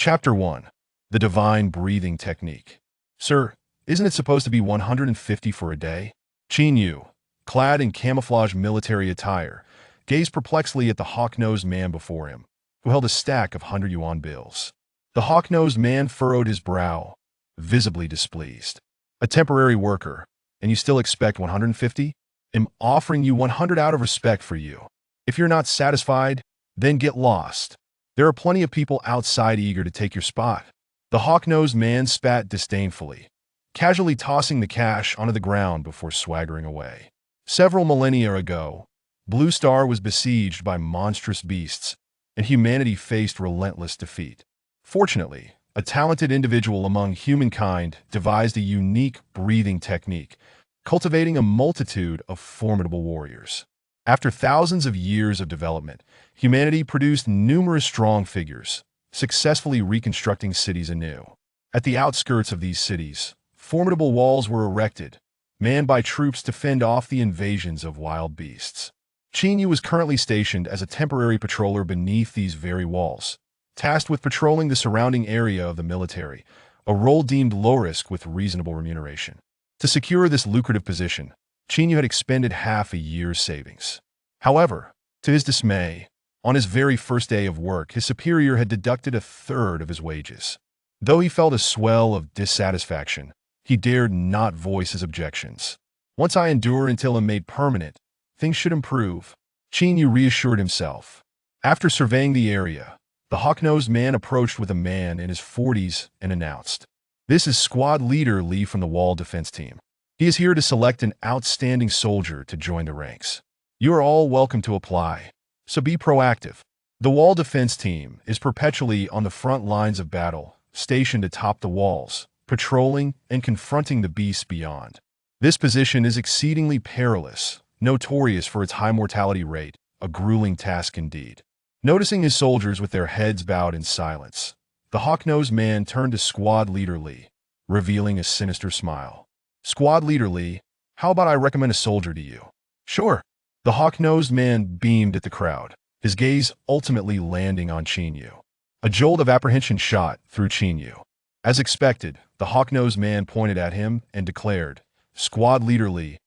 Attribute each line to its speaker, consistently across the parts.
Speaker 1: Chapter 1. The Divine Breathing Technique. Sir, isn't it supposed to be 150 for a day? Qin Yu, clad in camouflage military attire, gazed perplexedly at the hawk-nosed man before him, who held a stack of 100 yuan bills. The hawk-nosed man furrowed his brow, visibly displeased. A temporary worker, and you still expect 150? I'm offering you 100 out of respect for you. If you're not satisfied, then get lost. There are plenty of people outside eager to take your spot. The hawk-nosed man spat disdainfully, casually tossing the cash onto the ground before swaggering away. Several millennia ago, Blue Star was besieged by monstrous beasts, and humanity faced relentless defeat. Fortunately, a talented individual among humankind devised a unique breathing technique, cultivating a multitude of formidable warriors. After thousands of years of development, humanity produced numerous strong figures, successfully reconstructing cities anew. At the outskirts of these cities, formidable walls were erected, manned by troops to fend off the invasions of wild beasts. Qin Yu was currently stationed as a temporary patroller beneath these very walls, tasked with patrolling the surrounding area of the military, a role deemed low-risk with reasonable remuneration. To secure this lucrative position, Qin Yu had expended half a year's savings. However, to his dismay, on his very first day of work, his superior had deducted a third of his wages. Though he felt a swell of dissatisfaction, he dared not voice his objections. Once I endure until I'm made permanent, things should improve, Qin Yu reassured himself. After surveying the area, the hawk-nosed man approached with a man in his 40s and announced, "This is Squad Leader Lee from the Wall Defense Team. He is here to select an outstanding soldier to join the ranks. You are all welcome to apply, so be proactive." The Wall Defense Team is perpetually on the front lines of battle, stationed atop the walls, patrolling and confronting the beasts beyond. This position is exceedingly perilous, notorious for its high mortality rate, a grueling task indeed. Noticing his soldiers with their heads bowed in silence, the hawk-nosed man turned to Squad Leader Lee, revealing a sinister smile. "Squad Leader Lee, how about I recommend a soldier to you?" "Sure." The hawk-nosed man beamed at the crowd, his gaze ultimately landing on Qin Yu. A jolt of apprehension shot through Qin Yu. As expected, the hawk-nosed man pointed at him and declared, "Squad Leader Lee,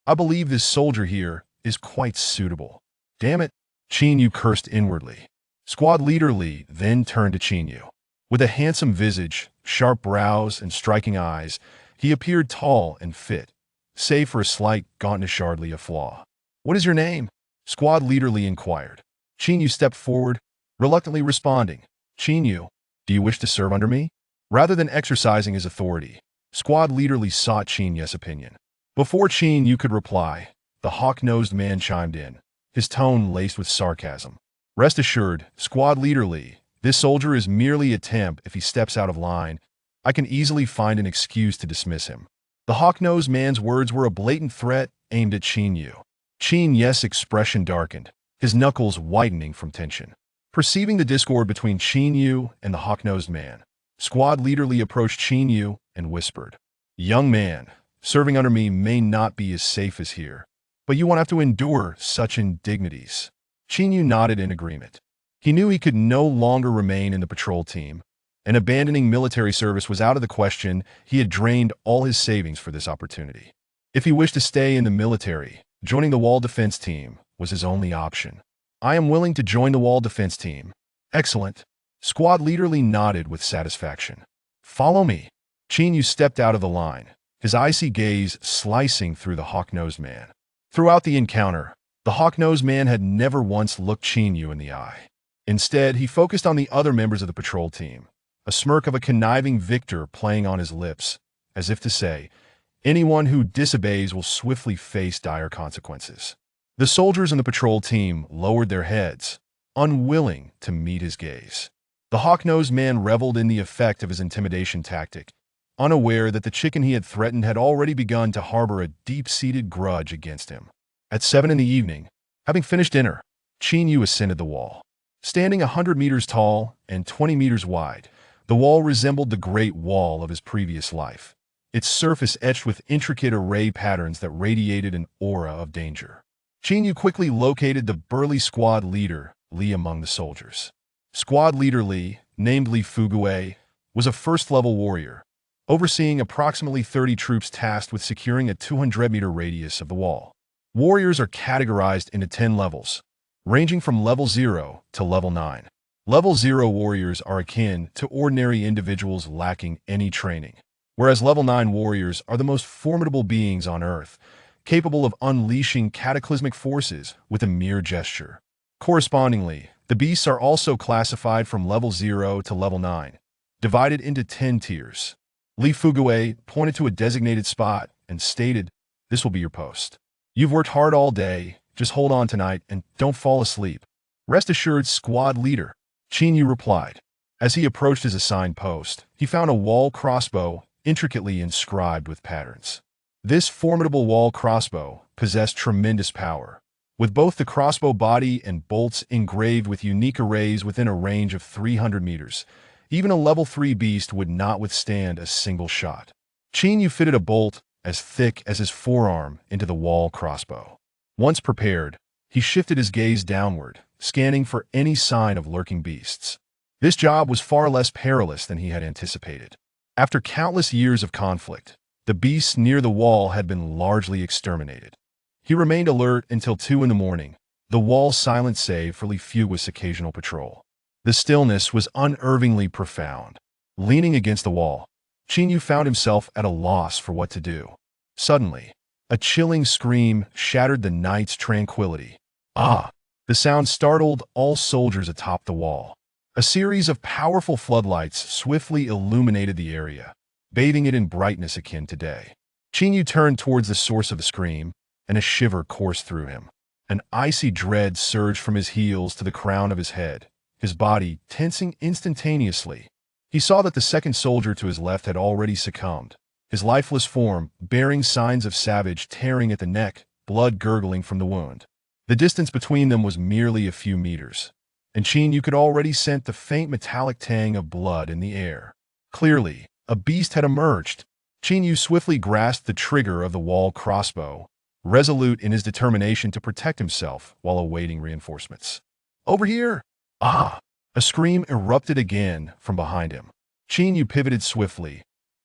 Speaker 1: I believe this soldier here is quite suitable." "Damn it," Qin Yu cursed inwardly. Squad Leader Lee then turned to Qin Yu. With a handsome visage, sharp brows, and striking eyes, he appeared tall and fit, save for a slight gauntness, hardly a flaw. "What is your name?" Squad Leader Lee inquired. Qin Yu stepped forward, reluctantly responding, "Qin Yu, do you wish to serve under me?" Rather than exercising his authority, Squad Leader Lee sought Qin Yu's opinion. Before Qin Yu could reply, the hawk-nosed man chimed in, his tone laced with sarcasm. "Rest assured, Squad Leader Lee, this soldier is merely a temp. If he steps out of line, I can easily find an excuse to dismiss him." The hawk-nosed man's words were a blatant threat aimed at Qin Yu. Qin Yu's expression darkened, his knuckles whitening from tension. Perceiving the discord between Qin Yu and the hawk-nosed man, Squad Leader Lee approached Qin Yu and whispered, "Young man, serving under me may not be as safe as here, but you won't have to endure such indignities." Qin Yu nodded in agreement. He knew he could no longer remain in the patrol team, and abandoning military service was out of the question. He had drained all his savings for this opportunity. If he wished to stay in the military, joining the Wall Defense Team was his only option. "I am willing to join the Wall Defense Team." "Excellent." Squad Leader Lee nodded with satisfaction. "Follow me." Qin Yu stepped out of the line, his icy gaze slicing through the hawk-nosed man. Throughout the encounter, the hawk-nosed man had never once looked Qin Yu in the eye. Instead, he focused on the other members of the patrol team, a smirk of a conniving victor playing on his lips, as if to say, anyone who disobeys will swiftly face dire consequences. The soldiers in the patrol team lowered their heads, unwilling to meet his gaze. The hawk-nosed man reveled in the effect of his intimidation tactic, unaware that the chicken he had threatened had already begun to harbor a deep-seated grudge against him. At 7 in the evening, having finished dinner, Qin Yu ascended the wall. Standing 100 meters tall and 20 meters wide, the wall resembled the Great Wall of his previous life, its surface etched with intricate array patterns that radiated an aura of danger. Qin Yu quickly located the burly Squad Leader Lee among the soldiers. "Squad Leader Lee, named Li Fugue, was a first-level warrior, overseeing approximately 30 troops tasked with securing a 200-meter radius of the wall. Warriors are categorized into 10 levels, ranging from level 0 to level 9. Level 0 warriors are akin to ordinary individuals lacking any training, whereas level 9 warriors are the most formidable beings on Earth, capable of unleashing cataclysmic forces with a mere gesture. Correspondingly, the beasts are also classified from level 0 to level 9, divided into 10 tiers. Li Fugue pointed to a designated spot and stated, "This will be your post. You've worked hard all day, just hold on tonight and don't fall asleep." "Rest assured, squad leader," Qin Yu replied. As he approached his assigned post, he found a wall crossbow intricately inscribed with patterns. This formidable wall crossbow possessed tremendous power, with both the crossbow body and bolts engraved with unique arrays within a range of 300 meters. Even a level 3 beast would not withstand a single shot. Qin Yu fitted a bolt as thick as his forearm into the wall crossbow. Once prepared, he shifted his gaze downward, scanning for any sign of lurking beasts. This job was far less perilous than he had anticipated. After countless years of conflict, the beasts near the wall had been largely exterminated. He remained alert until 2 in the morning, the wall silent save for Li Fugue's occasional patrol. The stillness was unnervingly profound. Leaning against the wall, Qin Yu found himself at a loss for what to do. Suddenly, a chilling scream shattered the night's tranquility. "Ah!" The sound startled all soldiers atop the wall. A series of powerful floodlights swiftly illuminated the area, bathing it in brightness akin to day. Qin Yu turned towards the source of the scream, and a shiver coursed through him. An icy dread surged from his heels to the crown of his head, his body tensing instantaneously. He saw that the second soldier to his left had already succumbed, his lifeless form bearing signs of savage tearing at the neck, blood gurgling from the wound. The distance between them was merely a few meters, and Qin Yu could already scent the faint metallic tang of blood in the air. Clearly, a beast had emerged. Qin Yu swiftly grasped the trigger of the wall crossbow, resolute in his determination to protect himself while awaiting reinforcements. "Over here!" "Ah!" A scream erupted again from behind him. Qin Yu pivoted swiftly,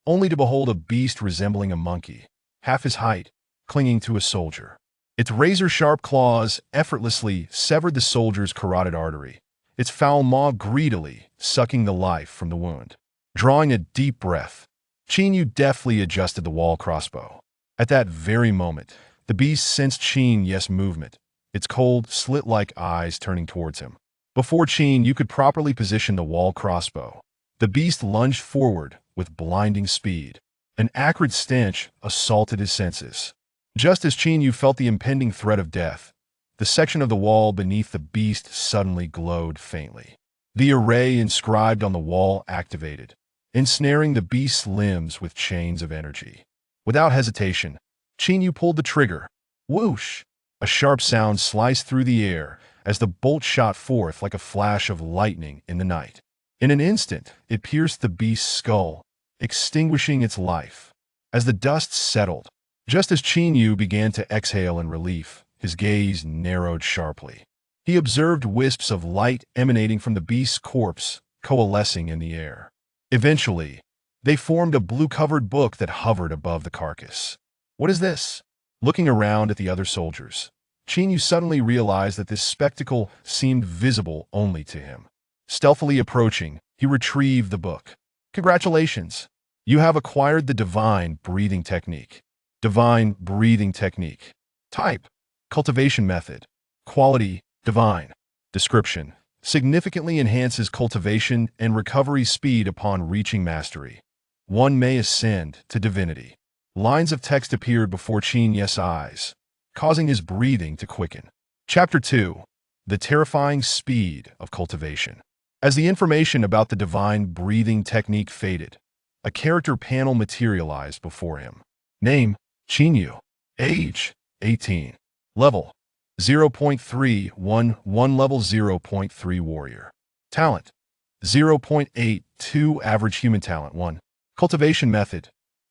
Speaker 1: only to behold a beast resembling a monkey, half his height, clinging to a soldier. Its razor-sharp claws effortlessly severed the soldier's carotid artery, its foul maw greedily sucking the life from the wound. Drawing a deep breath, Qin Yu deftly adjusted the wall crossbow. At that very moment, the beast sensed Qin Yu's movement, its cold, slit-like eyes turning towards him. Before Qin Yu could properly position the wall crossbow, the beast lunged forward with blinding speed. An acrid stench assaulted his senses. Just as Qin Yu felt the impending threat of death, the section of the wall beneath the beast suddenly glowed faintly. The array inscribed on the wall activated, ensnaring the beast's limbs with chains of energy. Without hesitation, Qin Yu pulled the trigger. Whoosh! A sharp sound sliced through the air as the bolt shot forth like a flash of lightning in the night. In an instant, it pierced the beast's skull, extinguishing its life. As the dust settled, just as Qin Yu began to exhale in relief, his gaze narrowed sharply. He observed wisps of light emanating from the beast's corpse, coalescing in the air. Eventually, they formed a blue-covered book that hovered above the carcass. "What is this?" Looking around at the other soldiers, Qin Yu suddenly realized that this spectacle seemed visible only to him. Stealthily approaching, he retrieved the book. "Congratulations! You have acquired the Divine Breathing Technique." Divine Breathing Technique. Type: Cultivation Method. Quality: Divine. Description: significantly enhances cultivation and recovery speed upon reaching mastery. One may ascend to divinity. Lines of text appeared before Qin Yu's eyes, causing his breathing to quicken. Chapter 2. The Terrifying Speed of Cultivation. As the information about the Divine Breathing Technique faded, a character panel materialized before him. Name: Qin Yu. Age: 18. Level: 0.311 Level 0.3 Warrior. Talent: 0.82 Average Human Talent 1. Cultivation Method: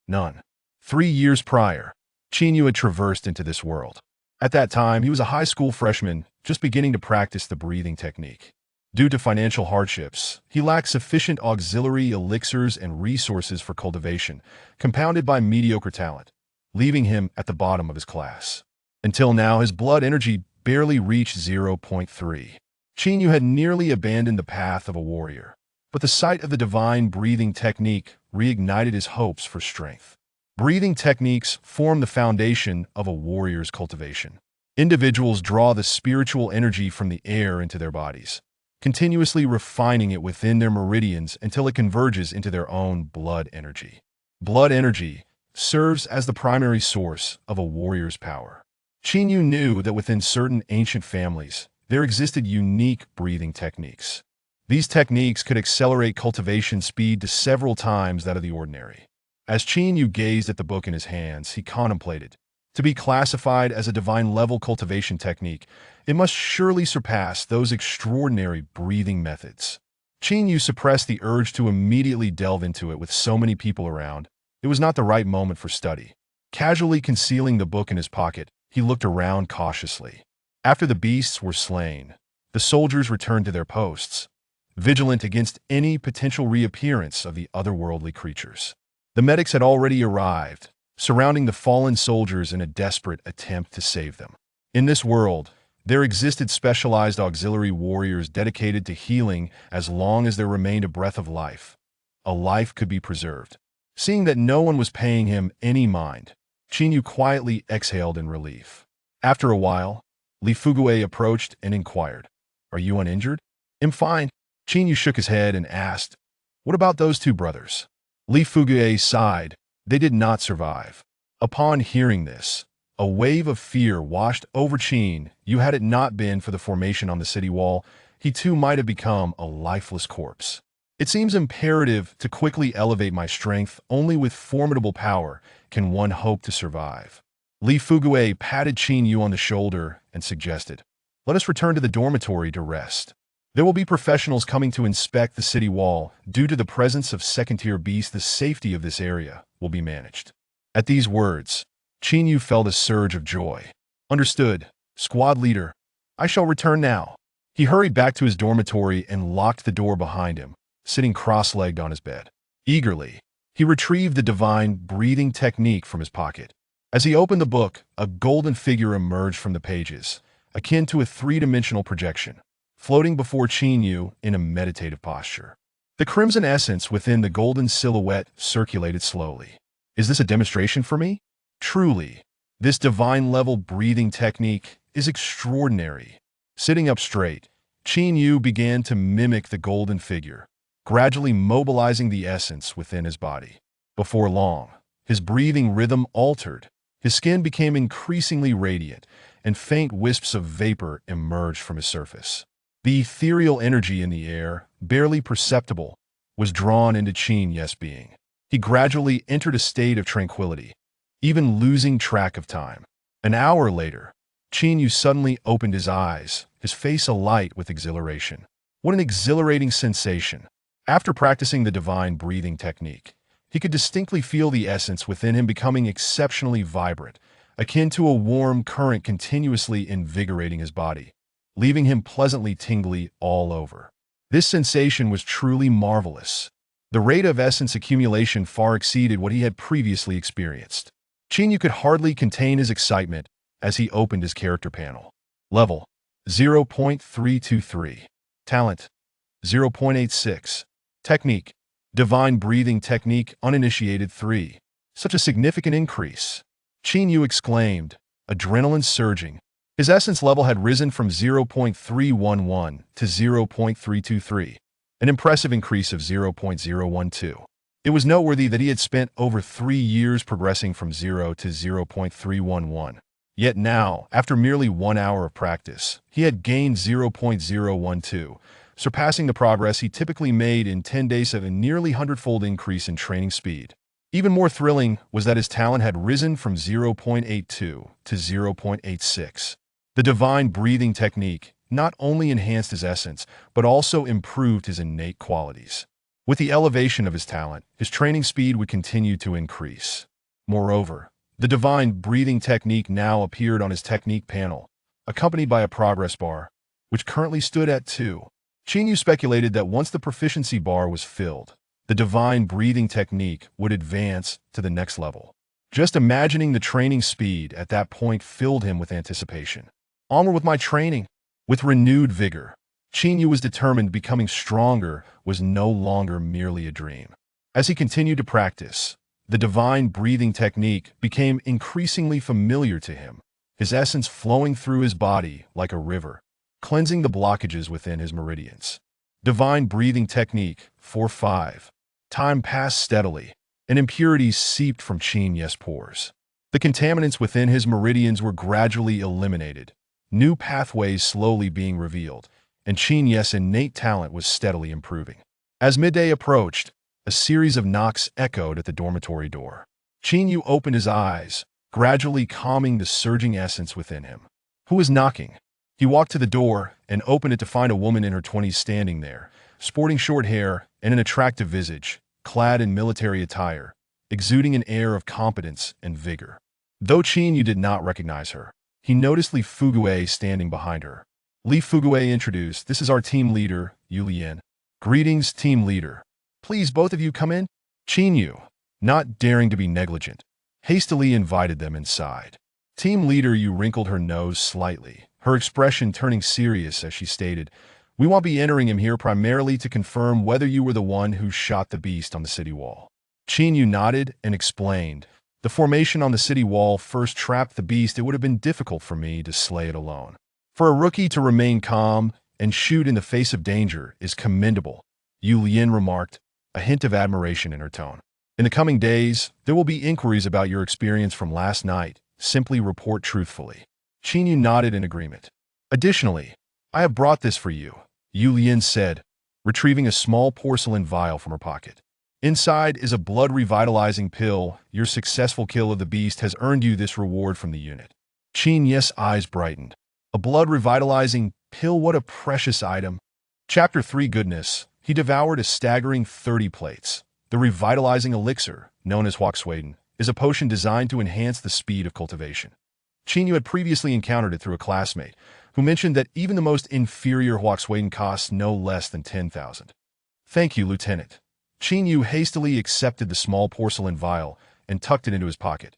Speaker 1: None. 3 years prior, Qin Yu had traversed into this world. At that time, he was a high school freshman, just beginning to practice the breathing technique. Due to financial hardships, he lacked sufficient auxiliary elixirs and resources for cultivation, compounded by mediocre talent, leaving him at the bottom of his class. Until now, his blood energy barely reached zero point 0.3. Chinyu had nearly abandoned the path of a warrior, but the sight of the divine breathing technique reignited his hopes for strength. Breathing techniques form the foundation of a warrior's cultivation. Individuals draw the spiritual energy from the air into their bodies, continuously refining it within their meridians until it converges into their own blood energy. Blood energy serves as the primary source of a warrior's power. Chinyu knew that within certain ancient families, there existed unique breathing techniques. These techniques could accelerate cultivation speed to several times that of the ordinary. As Chinyu gazed at the book in his hands, he contemplated, to be classified as a divine-level cultivation technique, it must surely surpass those extraordinary breathing methods. Chinyu suppressed the urge to immediately delve into it with so many people around. It was not the right moment for study. Casually concealing the book in his pocket, he looked around cautiously. After the beasts were slain, the soldiers returned to their posts, vigilant against any potential reappearance of the otherworldly creatures. The medics had already arrived, surrounding the fallen soldiers in a desperate attempt to save them. In this world, there existed specialized auxiliary warriors dedicated to healing as long as there remained a breath of life. A life could be preserved. Seeing that no one was paying him any mind, Chinyu quietly exhaled in relief. After a while, Li Fugue approached and inquired, "Are you uninjured?" "I'm fine." Chinyu shook his head and asked, "What about those two brothers?" Li Fugue sighed. They did not survive. Upon hearing this, a wave of fear washed over Chinyu. Had it not been for the formation on the city wall, he too might have become a lifeless corpse. It seems imperative to quickly elevate my strength. Only with formidable power can one hope to survive. Li Fugue patted Chinyu on the shoulder and suggested, "Let us return to the dormitory to rest. There will be professionals coming to inspect the city wall. Due to the presence of second-tier beasts, the safety of this area will be managed." At these words, Chinyu felt a surge of joy. "Understood, squad leader. I shall return now." He hurried back to his dormitory and locked the door behind him, sitting cross-legged on his bed. Eagerly, he retrieved the divine breathing technique from his pocket. As he opened the book, a golden figure emerged from the pages, akin to a three-dimensional projection, floating before Chinyu in a meditative posture. The crimson essence within the golden silhouette circulated slowly. "Is this a demonstration for me?" Truly, this divine-level breathing technique is extraordinary. Sitting up straight, Chinyu began to mimic the golden figure, gradually mobilizing the essence within his body. Before long, his breathing rhythm altered. His skin became increasingly radiant, and faint wisps of vapor emerged from his surface. The ethereal energy in the air, barely perceptible, was drawn into Chinyu's being. He gradually entered a state of tranquility, even losing track of time. An hour later, Chinyu suddenly opened his eyes, his face alight with exhilaration. What an exhilarating sensation! After practicing the divine breathing technique, he could distinctly feel the essence within him becoming exceptionally vibrant, akin to a warm current continuously invigorating his body, leaving him pleasantly tingly all over. This sensation was truly marvelous. The rate of essence accumulation far exceeded what he had previously experienced. Chinyu could hardly contain his excitement as he opened his character panel. Level 0.323. Talent 0.86. Technique Divine Breathing Technique Uninitiated 3. Such a significant increase. Chinyu exclaimed, adrenaline surging. His essence level had risen from 0.311 to 0.323, an impressive increase of 0.012. It was noteworthy that he had spent over 3 years progressing from 0 to 0.311. Yet now, after merely 1 hour of practice, he had gained 0.012, surpassing the progress he typically made in 10 days of a nearly 100-fold increase in training speed. Even more thrilling was that his talent had risen from 0.82 to 0.86. The divine breathing technique not only enhanced his essence, but also improved his innate qualities. With the elevation of his talent, his training speed would continue to increase. Moreover, the divine breathing technique now appeared on his technique panel, accompanied by a progress bar, which currently stood at 2. Chinyu speculated that once the proficiency bar was filled, the divine breathing technique would advance to the next level. Just imagining the training speed at that point filled him with anticipation. Onward with my training. With renewed vigor, Chinyu was determined becoming stronger was no longer merely a dream. As he continued to practice, the divine breathing technique became increasingly familiar to him, his essence flowing through his body like a river, cleansing the blockages within his meridians. Divine breathing technique 4-5. Time passed steadily, and impurities seeped from Chinyu's pores. The contaminants within his meridians were gradually eliminated, new pathways slowly being revealed, and Chinyu's innate talent was steadily improving. As midday approached, a series of knocks echoed at the dormitory door. Chinyu opened his eyes, gradually calming the surging essence within him. Who was knocking? He walked to the door and opened it to find a woman in her 20s standing there, sporting short hair and an attractive visage, clad in military attire, exuding an air of competence and vigor. Though Chinyu did not recognize her, he noticed Li Fugue standing behind her. Li Fugue introduced, "This is our team leader, Yu Lian." "Greetings, team leader. Please, both of you come in." Chinyu, not daring to be negligent, hastily invited them inside. Team leader Yu wrinkled her nose slightly, her expression turning serious as she stated, "We won't be entering him here primarily to confirm whether you were the one who shot the beast on the city wall." Chinyu nodded and explained, "The formation on the city wall first trapped the beast. It would have been difficult for me to slay it alone. For a rookie to remain calm and shoot in the face of danger is commendable," Yu Lian remarked, a hint of admiration in her tone. "In the coming days, there will be inquiries about your experience from last night. Simply report truthfully." Chinyu nodded in agreement. "Additionally, I have brought this for you," Yu Lian said, retrieving a small porcelain vial from her pocket. "Inside is a blood-revitalizing pill. Your successful kill of the beast has earned you this reward from the unit." Chinyu's eyes brightened. A blood-revitalizing pill, what a precious item. Chapter 3 Goodness. He devoured a staggering 30 plates. The revitalizing elixir, known as Huaxueden, is a potion designed to enhance the speed of cultivation. Chinyu had previously encountered it through a classmate, who mentioned that even the most inferior Huaxueden costs no less than 10,000. "Thank you, Lieutenant." Chinyu hastily accepted the small porcelain vial and tucked it into his pocket.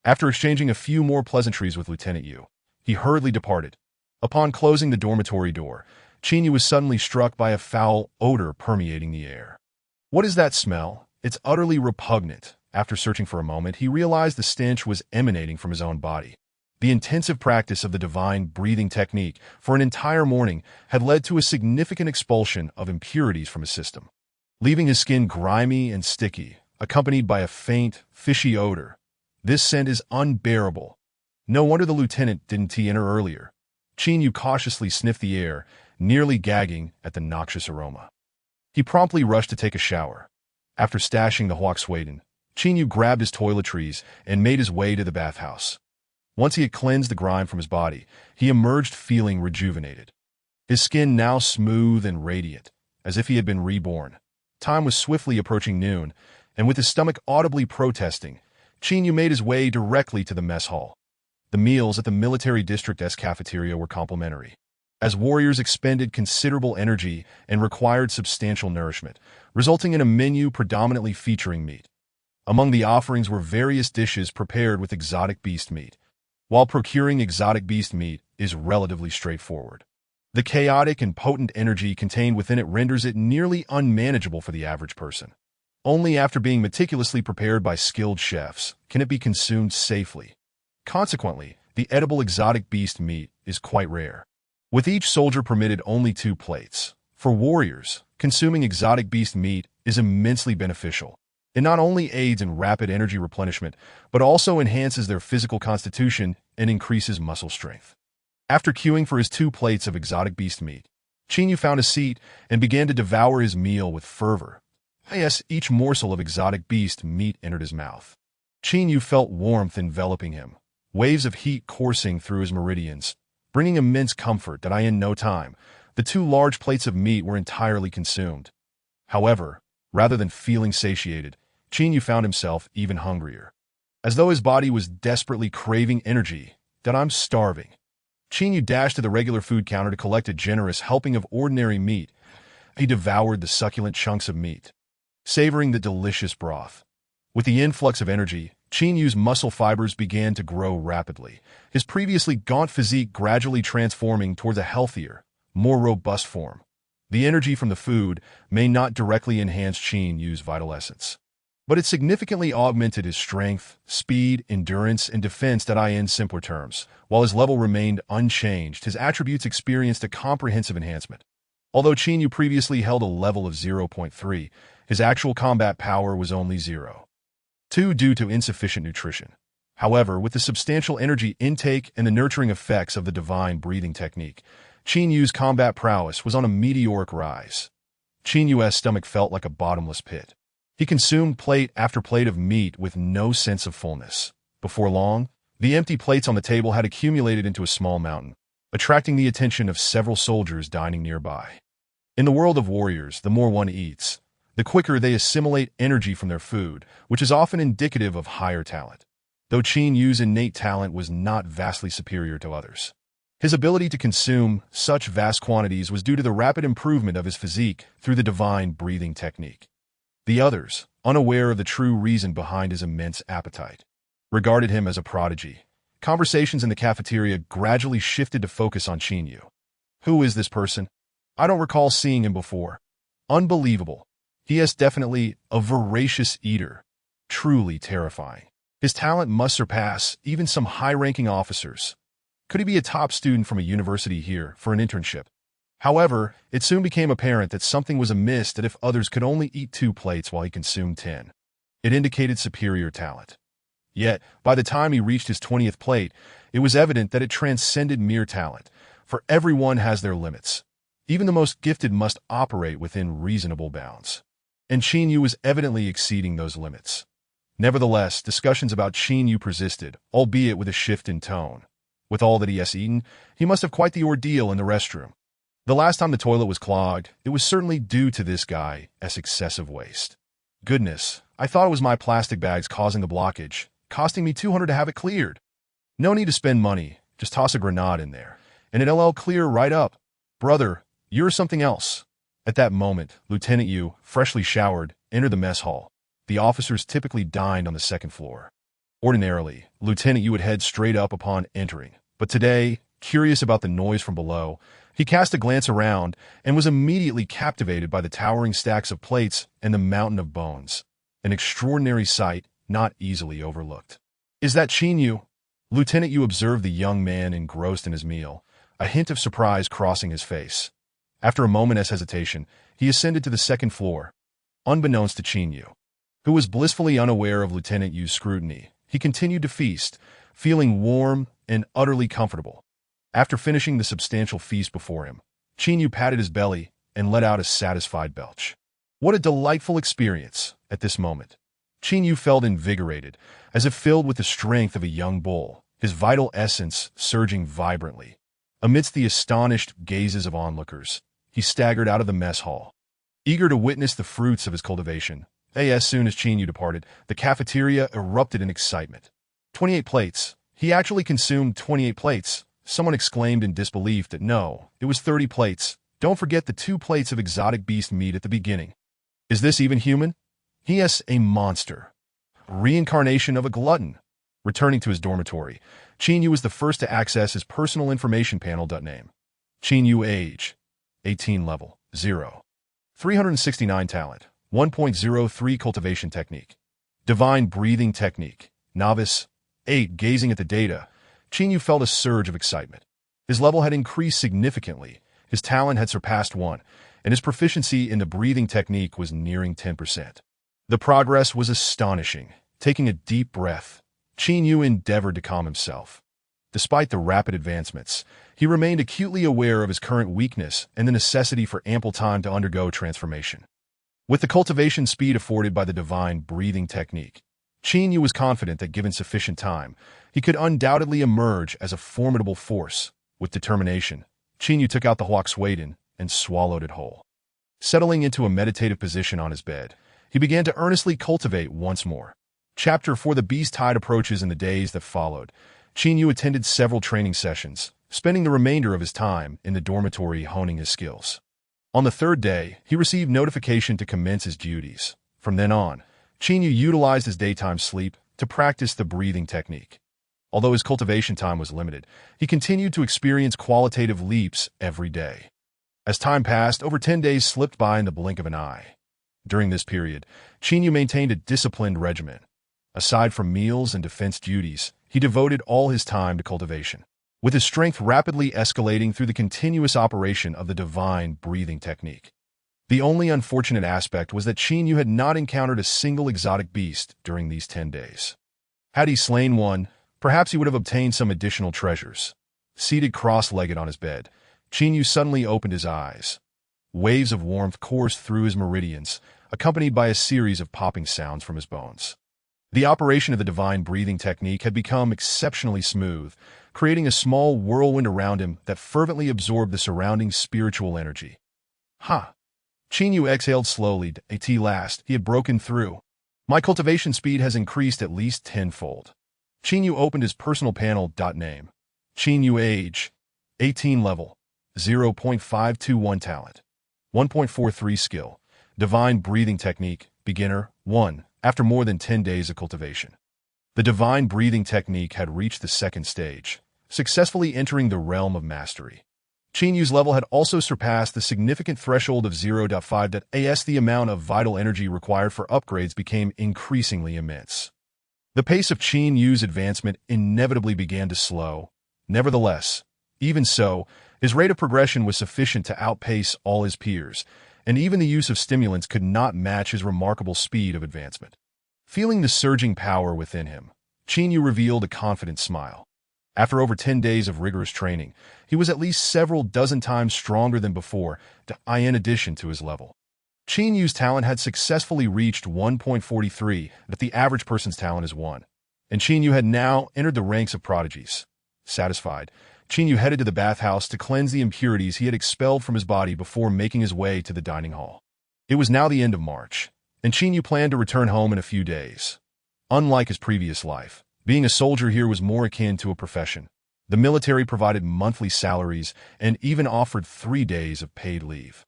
Speaker 1: After exchanging a few more pleasantries with Lieutenant Yu, he hurriedly departed. Upon closing the dormitory door, Chinyu was suddenly struck by a foul odor permeating the air. What is that smell? It's utterly repugnant. After searching for a moment, he realized the stench was emanating from his own body. The intensive practice of the divine breathing technique for an entire morning had led to a significant expulsion of impurities from his system, leaving his skin grimy and sticky, accompanied by a faint, fishy odor. This scent is unbearable. No wonder the lieutenant didn't enter earlier. Chinyu cautiously sniffed the air, nearly gagging at the noxious aroma. He promptly rushed to take a shower. After stashing the Huaxueden, Chinyu grabbed his toiletries and made his way to the bathhouse. Once he had cleansed the grime from his body, he emerged feeling rejuvenated. His skin now smooth and radiant, as if he had been reborn. Time was swiftly approaching noon, and with his stomach audibly protesting, Chinyu made his way directly to the mess hall. The meals at the military district's cafeteria were complimentary, as warriors expended considerable energy and required substantial nourishment, resulting in a menu predominantly featuring meat. Among the offerings were various dishes prepared with exotic beast meat. While procuring exotic beast meat is relatively straightforward, the chaotic and potent energy contained within it renders it nearly unmanageable for the average person. Only after being meticulously prepared by skilled chefs can it be consumed safely. Consequently, the edible exotic beast meat is quite rare, with each soldier permitted only 2 plates. For warriors, consuming exotic beast meat is immensely beneficial. It not only aids in rapid energy replenishment, but also enhances their physical constitution and increases muscle strength. After queuing for his 2 plates of exotic beast meat, Chinyu found a seat and began to devour his meal with fervor. Yes, each morsel of exotic beast meat entered his mouth. Chinyu felt warmth enveloping him, waves of heat coursing through his meridians, bringing immense comfort that in no time, the 2 large plates of meat were entirely consumed. However, rather than feeling satiated, Chinyu found himself even hungrier. As though his body was desperately craving energy, I'm starving. Chinyu dashed to the regular food counter to collect a generous helping of ordinary meat, He devoured the succulent chunks of meat, savoring the delicious broth. With the influx of energy, Qin Yu's muscle fibers began to grow rapidly, his previously gaunt physique gradually transforming towards a healthier, more robust form. The energy from the food may not directly enhance Qin Yu's vital essence, but it significantly augmented his strength, speed, endurance, and defense. In simpler terms, while his level remained unchanged, his attributes experienced a comprehensive enhancement. Although Qin Yu previously held a level of 0.3, his actual combat power was only 0.2 due to insufficient nutrition. However, with the substantial energy intake and the nurturing effects of the divine breathing technique, Qin Yu's combat prowess was on a meteoric rise. Qin Yu's stomach felt like a bottomless pit. He consumed plate after plate of meat with no sense of fullness. Before long, the empty plates on the table had accumulated into a small mountain, attracting the attention of several soldiers dining nearby. In the world of warriors, the more one eats, the quicker they assimilate energy from their food, which is often indicative of higher talent. Though Qin Yu's innate talent was not vastly superior to others, his ability to consume such vast quantities was due to the rapid improvement of his physique through the divine breathing technique. The others, unaware of the true reason behind his immense appetite, regarded him as a prodigy. Conversations in the cafeteria gradually shifted to focus on Qin Yu. Who is this person? I don't recall seeing him before. Unbelievable. He is definitely a voracious eater. Truly terrifying. His talent must surpass even some high-ranking officers. Could he be a top student from a university here for an internship? However, it soon became apparent that something was amiss, that if others could only eat 2 plates while he consumed 10, it indicated superior talent. Yet, by the time he reached his 20th plate, it was evident that it transcended mere talent, for everyone has their limits. Even the most gifted must operate within reasonable bounds. And Qin Yu was evidently exceeding those limits. Nevertheless, discussions about Qin Yu persisted, albeit with a shift in tone. With all that he has eaten, he must have quite the ordeal in the restroom. The last time the toilet was clogged, it was certainly due to this guy's excessive waste. Goodness, I thought it was my plastic bags causing the blockage, costing me $200 to have it cleared. No need to spend money, just toss a grenade in there, and it'll clear right up. Brother, you're something else. At that moment, Lieutenant Yu, freshly showered, entered the mess hall. The officers typically dined on the second floor. Ordinarily, Lieutenant Yu would head straight up upon entering, but today, curious about the noise from below, he cast a glance around and was immediately captivated by the towering stacks of plates and the mountain of bones. An extraordinary sight, not easily overlooked. Is that Qin Yu? Lieutenant Yu observed the young man engrossed in his meal, a hint of surprise crossing his face. After a moment's hesitation, he ascended to the second floor. Unbeknownst to Qin Yu, who was blissfully unaware of Lieutenant Yu's scrutiny, he continued to feast, feeling warm and utterly comfortable. After finishing the substantial feast before him, Qin Yu patted his belly and let out a satisfied belch. What a delightful experience! At this moment, Qin Yu felt invigorated, as if filled with the strength of a young bull, his vital essence surging vibrantly. Amidst the astonished gazes of onlookers, he staggered out of the mess hall, eager to witness the fruits of his cultivation. As soon as Qin Yu departed, the cafeteria erupted in excitement. 28 plates. He actually consumed 28 plates. Someone exclaimed in disbelief that no, it was 30 plates. Don't forget the 2 plates of exotic beast meat at the beginning. Is this even human? He is a monster. Reincarnation of a glutton. Returning to his dormitory, Qin Yu was the first to access his personal information panel. Name: Qin Yu. Age: 18. Level: 0. 369 talent: 1.03 cultivation technique. Divine breathing technique. Novice: 8. Gazing at the data, Qin Yu felt a surge of excitement. His level had increased significantly, his talent had surpassed 1, and his proficiency in the breathing technique was nearing 10%. The progress was astonishing. Taking a deep breath, Qin Yu endeavored to calm himself. Despite the rapid advancements, he remained acutely aware of his current weakness and the necessity for ample time to undergo transformation. With the cultivation speed afforded by the divine breathing technique, Qin Yu was confident that given sufficient time, he could undoubtedly emerge as a formidable force. With determination, Qin Yu took out the Huaxueden and swallowed it whole. Settling into a meditative position on his bed, he began to earnestly cultivate once more. Chapter 4: The Beast Tide approaches. In the days that followed, Qin Yu attended several training sessions, spending the remainder of his time in the dormitory honing his skills. On the third day, he received notification to commence his duties. From then on, Chinyu utilized his daytime sleep to practice the breathing technique. Although his cultivation time was limited, he continued to experience qualitative leaps every day. As time passed, over 10 days slipped by in the blink of an eye. During this period, Chinyu maintained a disciplined regimen. Aside from meals and defense duties, he devoted all his time to cultivation, with his strength rapidly escalating through the continuous operation of the divine breathing technique. The only unfortunate aspect was that Chinyu had not encountered a single exotic beast during these 10 days. Had he slain one, perhaps he would have obtained some additional treasures. Seated cross-legged on his bed, Chinyu suddenly opened his eyes. Waves of warmth coursed through his meridians, accompanied by a series of popping sounds from his bones. The operation of the divine breathing technique had become exceptionally smooth, creating a small whirlwind around him that fervently absorbed the surrounding spiritual energy. Ha! Chinyu exhaled slowly. At last, he had broken through. My cultivation speed has increased at least tenfold. Chinyu opened his personal panel. Name: Chinyu. Age: 18. Level: 0.521 talent. 1.43 skill. Divine breathing technique. Beginner. 1. After more than 10 days of cultivation. The divine breathing technique had reached the second stage, successfully entering the realm of mastery. Chinyu's level had also surpassed the significant threshold of 0.5. As the amount of vital energy required for upgrades became increasingly immense. The pace of Chinyu's advancement inevitably began to slow. Nevertheless, even so, his rate of progression was sufficient to outpace all his peers, and even the use of stimulants could not match his remarkable speed of advancement. Feeling the surging power within him, Chinyu revealed a confident smile. After over 10 days of rigorous training, he was at least several dozen times stronger than before, in addition to his level. Chinyu's talent had successfully reached 1.43, but the average person's talent is 1, and Chinyu had now entered the ranks of prodigies. Satisfied, Chinyu headed to the bathhouse to cleanse the impurities he had expelled from his body before making his way to the dining hall. It was now the end of March, and Chinyu planned to return home in a few days. Unlike his previous life, being a soldier here was more akin to a profession. The military provided monthly salaries and even offered 3 days of paid leave.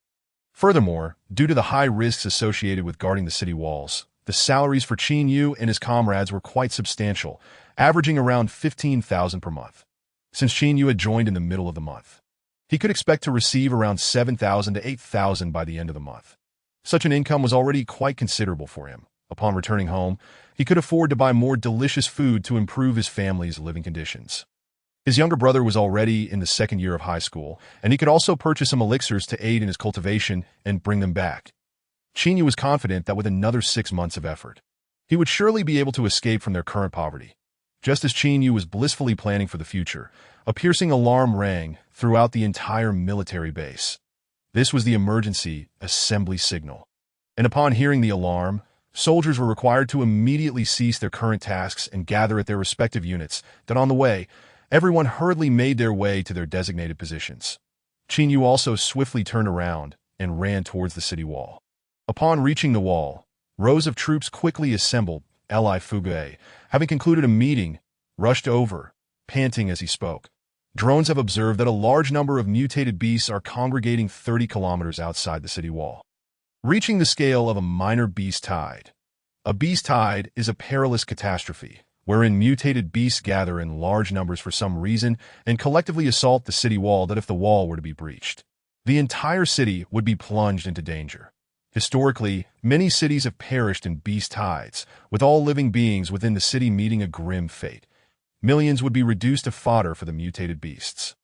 Speaker 1: Furthermore, due to the high risks associated with guarding the city walls, the salaries for Chinyu and his comrades were quite substantial, averaging around 15,000 per month. Since Chinyu had joined in the middle of the month, he could expect to receive around 7,000 to 8,000 by the end of the month. Such an income was already quite considerable for him. Upon returning home, he could afford to buy more delicious food to improve his family's living conditions. His younger brother was already in the second year of high school, and he could also purchase some elixirs to aid in his cultivation and bring them back. Chinyu was confident that with another 6 months of effort, he would surely be able to escape from their current poverty. Just as Chinyu was blissfully planning for the future, a piercing alarm rang throughout the entire military base. This was the emergency assembly signal. And upon hearing the alarm, soldiers were required to immediately cease their current tasks and gather at their respective units. That on the way, everyone hurriedly made their way to their designated positions. Chinyu also swiftly turned around and ran towards the city wall. Upon reaching the wall, rows of troops quickly assembled. Fugue, having concluded a meeting, rushed over, panting as he spoke. Drones have observed that a large number of mutated beasts are congregating 30 kilometers outside the city wall, reaching the scale of a minor beast tide. A beast tide is a perilous catastrophe, wherein mutated beasts gather in large numbers for some reason and collectively assault the city wall. That if the wall were to be breached, the entire city would be plunged into danger. Historically, many cities have perished in beast tides, with all living beings within the city meeting a grim fate. Millions would be reduced to fodder for the mutated beasts.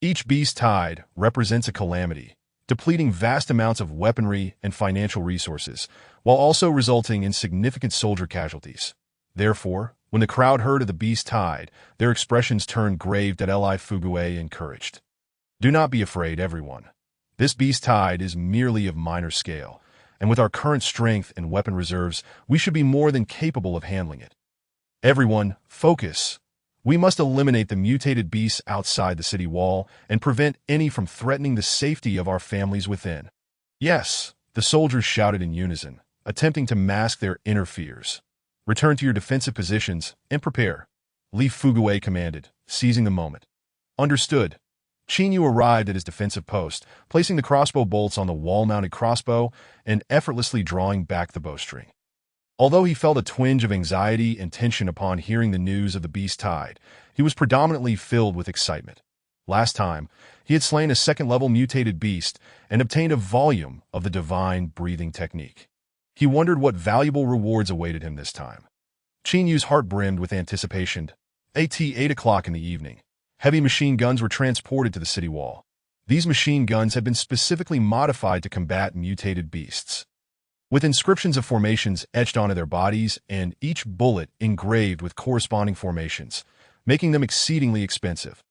Speaker 1: Each beast tide represents a calamity, depleting vast amounts of weaponry and financial resources, while also resulting in significant soldier casualties. Therefore, when the crowd heard of the beast tide, their expressions turned grave. Fugue encouraged. Do not be afraid, everyone. This beast tide is merely of minor scale, and with our current strength and weapon reserves, we should be more than capable of handling it. Everyone, focus. We must eliminate the mutated beasts outside the city wall and prevent any from threatening the safety of our families within. Yes, the soldiers shouted in unison, attempting to mask their inner fears. Return to your defensive positions and prepare. Fugue commanded, seizing the moment. Understood. Yu arrived at his defensive post, placing the crossbow bolts on the wall-mounted crossbow and effortlessly drawing back the bowstring. Although he felt a twinge of anxiety and tension upon hearing the news of the beast tide, he was predominantly filled with excitement. Last time, he had slain a second-level mutated beast and obtained a volume of the divine breathing technique. He wondered what valuable rewards awaited him this time. Yu's heart brimmed with anticipation. At 8 o'clock in the evening, heavy machine guns were transported to the city wall. These machine guns had been specifically modified to combat mutated beasts, with inscriptions of formations etched onto their bodies and each bullet engraved with corresponding formations, making them exceedingly expensive.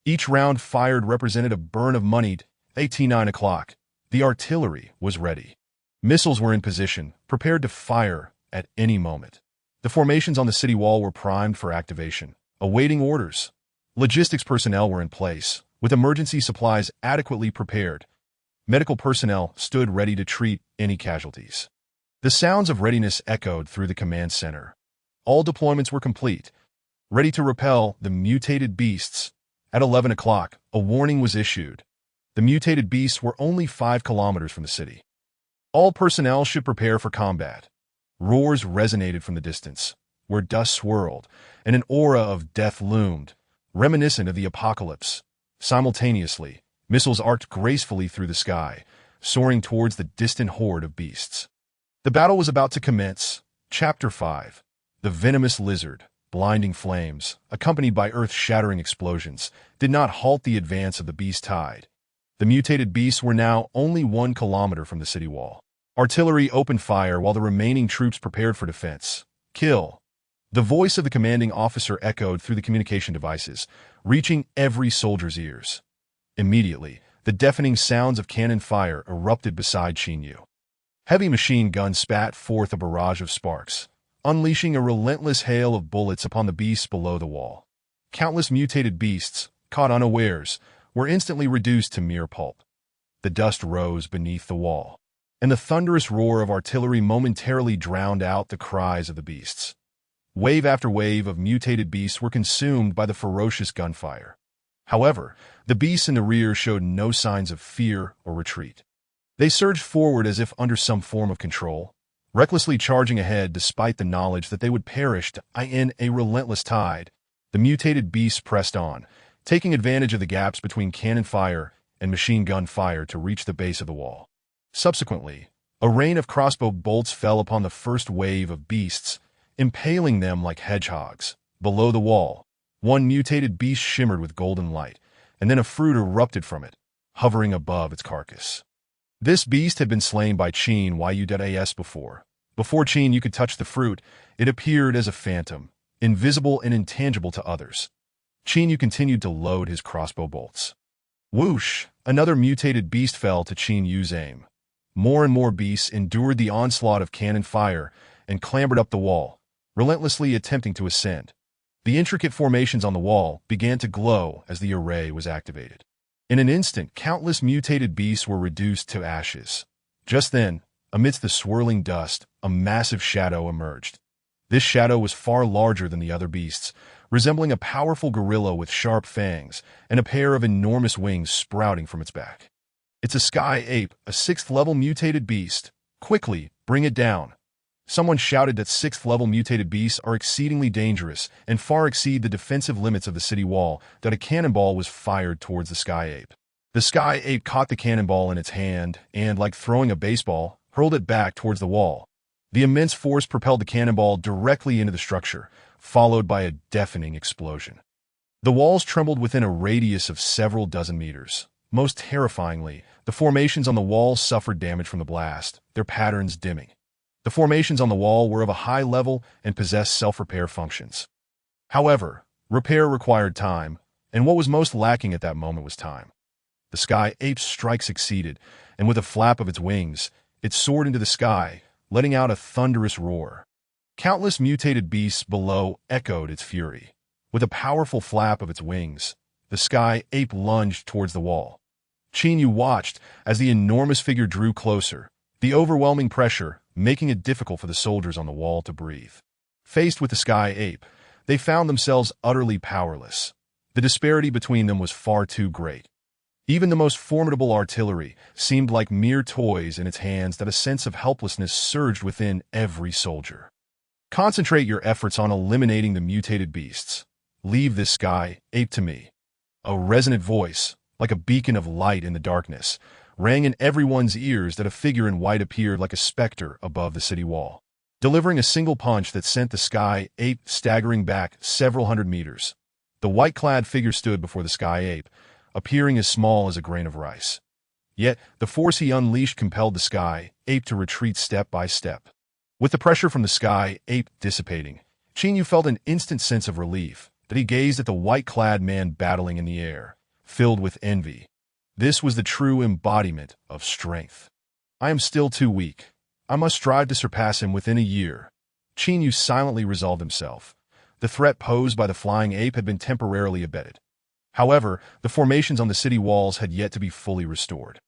Speaker 1: Each round fired represented a burn of money. At 9 o'clock, the artillery was ready. Missiles were in position, prepared to fire at any moment. The formations on the city wall were primed for activation, awaiting orders. Logistics personnel were in place, with emergency supplies adequately prepared. Medical personnel stood ready to treat any casualties. The sounds of readiness echoed through the command center. All deployments were complete, ready to repel the mutated beasts. At 11 o'clock, a warning was issued. The mutated beasts were only 5 kilometers from the city. All personnel should prepare for combat. Roars resonated from the distance, where dust swirled, and an aura of death loomed, reminiscent of the apocalypse. Simultaneously, missiles arced gracefully through the sky, soaring towards the distant horde of beasts. The battle was about to commence. Chapter 5. The venomous lizard. Blinding flames, accompanied by earth-shattering explosions, did not halt the advance of the beast tide. The mutated beasts were now only 1 kilometer from the city wall. Artillery opened fire while the remaining troops prepared for defense. Kill. The voice of the commanding officer echoed through the communication devices, reaching every soldier's ears. Immediately, the deafening sounds of cannon fire erupted beside Yu. Heavy machine guns spat forth a barrage of sparks, unleashing a relentless hail of bullets upon the beasts below the wall. Countless mutated beasts, caught unawares, were instantly reduced to mere pulp. The dust rose beneath the wall, and the thunderous roar of artillery momentarily drowned out the cries of the beasts. Wave after wave of mutated beasts were consumed by the ferocious gunfire. However, the beasts in the rear showed no signs of fear or retreat. They surged forward as if under some form of control, recklessly charging ahead despite the knowledge that they would perish in a relentless tide. The mutated beasts pressed on, taking advantage of the gaps between cannon fire and machine gun fire to reach the base of the wall. Subsequently, a rain of crossbow bolts fell upon the first wave of beasts, impaling them like hedgehogs. Below the wall, one mutated beast shimmered with golden light, and then a fruit erupted from it, hovering above its carcass. This beast had been slain by Yu before. Before Yu could touch the fruit, it appeared as a phantom, invisible and intangible to others. Yu continued to load his crossbow bolts. Whoosh! Another mutated beast fell to Yu's aim. More and more beasts endured the onslaught of cannon fire and clambered up the wall, relentlessly attempting to ascend. The intricate formations on the wall began to glow as the array was activated. In an instant, countless mutated beasts were reduced to ashes. Just then, amidst the swirling dust, a massive shadow emerged. This shadow was far larger than the other beasts, resembling a powerful gorilla with sharp fangs and a pair of enormous wings sprouting from its back. It's a sky ape, a 6th-level mutated beast. Quickly, bring it down. Someone shouted that 6th-level mutated beasts are exceedingly dangerous and far exceed the defensive limits of the city wall. That a cannonball was fired towards the sky ape. The sky ape caught the cannonball in its hand and, like throwing a baseball, hurled it back towards the wall. The immense force propelled the cannonball directly into the structure, followed by a deafening explosion. The walls trembled within a radius of several dozen meters. Most terrifyingly, the formations on the wall suffered damage from the blast, their patterns dimming. The formations on the wall were of a high level and possessed self-repair functions. However, repair required time, and what was most lacking at that moment was time. The sky ape's strike succeeded, and with a flap of its wings, it soared into the sky, letting out a thunderous roar. Countless mutated beasts below echoed its fury. With a powerful flap of its wings, the sky ape lunged towards the wall. Yu watched as the enormous figure drew closer, the overwhelming pressure making it difficult for the soldiers on the wall to breathe. Faced with the sky ape, they found themselves utterly powerless. The disparity between them was far too great. Even the most formidable artillery seemed like mere toys in its hands that a sense of helplessness surged within every soldier. Concentrate your efforts on eliminating the mutated beasts. Leave this sky, ape to me. A resonant voice, like a beacon of light in the darkness, rang in everyone's ears that a figure in white appeared like a specter above the city wall, delivering a single punch that sent the sky ape staggering back several hundred meters. The white-clad figure stood before the sky ape, appearing as small as a grain of rice. Yet, the force he unleashed compelled the sky ape to retreat step by step. With the pressure from the sky ape dissipating, Chinyu felt an instant sense of relief that he gazed at the white-clad man battling in the air, filled with envy. This was the true embodiment of strength. I am still too weak. I must strive to surpass him within a year. Chinyu silently resolved himself. The threat posed by the flying ape had been temporarily abated. However, the formations on the city walls had yet to be fully restored.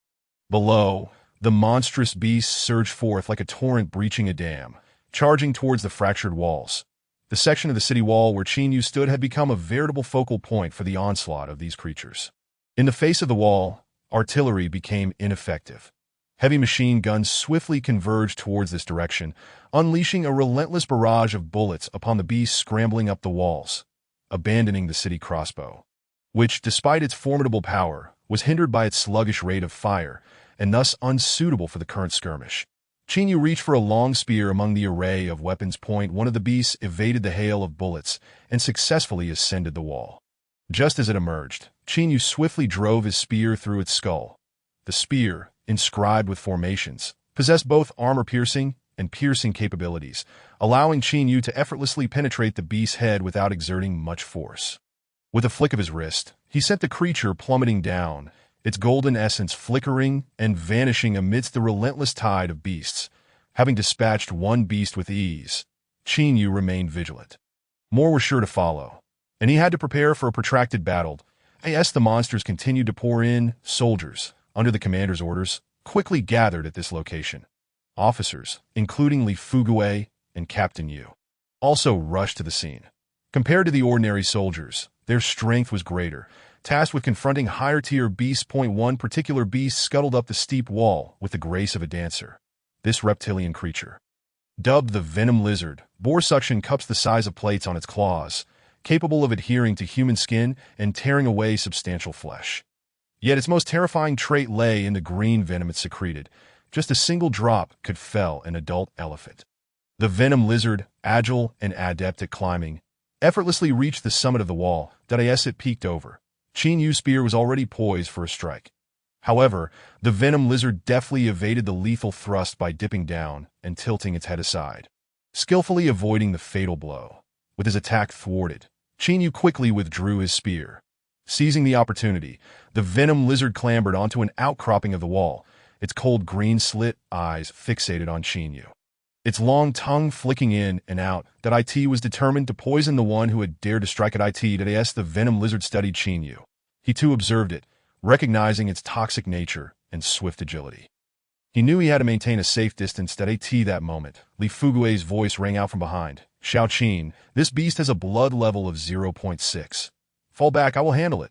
Speaker 1: Below, the monstrous beast surged forth like a torrent breaching a dam, charging towards the fractured walls. The section of the city wall where Chinyu stood had become a veritable focal point for the onslaught of these creatures. In the face of the wall, artillery became ineffective. Heavy machine guns swiftly converged towards this direction, unleashing a relentless barrage of bullets upon the beast scrambling up the walls, abandoning the city crossbow, which, despite its formidable power, was hindered by its sluggish rate of fire, and thus unsuitable for the current skirmish. Chinyu reached for a long spear among the array of weapons. One of the beasts evaded the hail of bullets and successfully ascended the wall. Just as it emerged, Chinyu swiftly drove his spear through its skull. The spear, inscribed with formations, possessed both armor-piercing and piercing capabilities, allowing Chinyu to effortlessly penetrate the beast's head without exerting much force. With a flick of his wrist, he sent the creature plummeting down, its golden essence flickering and vanishing amidst the relentless tide of beasts. Having dispatched one beast with ease, Chinyu remained vigilant. More were sure to follow, and he had to prepare for a protracted battle. As the monsters continued to pour in, soldiers, under the commander's orders, quickly gathered at this location. Officers, including Li Fugue and Captain Yu, also rushed to the scene. Compared to the ordinary soldiers, their strength was greater, tasked with confronting higher-tier beasts. One particular beast scuttled up the steep wall with the grace of a dancer. This reptilian creature, dubbed the venom lizard, bore suction cups the size of plates on its claws, capable of adhering to human skin and tearing away substantial flesh. Yet its most terrifying trait lay in the green venom it secreted. Just a single drop could fell an adult elephant. The venom lizard, agile and adept at climbing, effortlessly reached the summit of the wall that it peeked over. Chinyu's spear was already poised for a strike. However, the venom lizard deftly evaded the lethal thrust by dipping down and tilting its head aside, skillfully avoiding the fatal blow. With his attack thwarted, Chinyu quickly withdrew his spear. Seizing the opportunity, the venom lizard clambered onto an outcropping of the wall, its cold green slit eyes fixated on Chinyu. Its long tongue flicking in and out, it was determined to poison the one who had dared to strike at it. The venom lizard studied Chinyu. He too observed it, recognizing its toxic nature and swift agility. He knew he had to maintain a safe distance that moment. Li Fugue's voice rang out from behind. Xiao Qin, this beast has a blood level of 0.6. Fall back, I will handle it.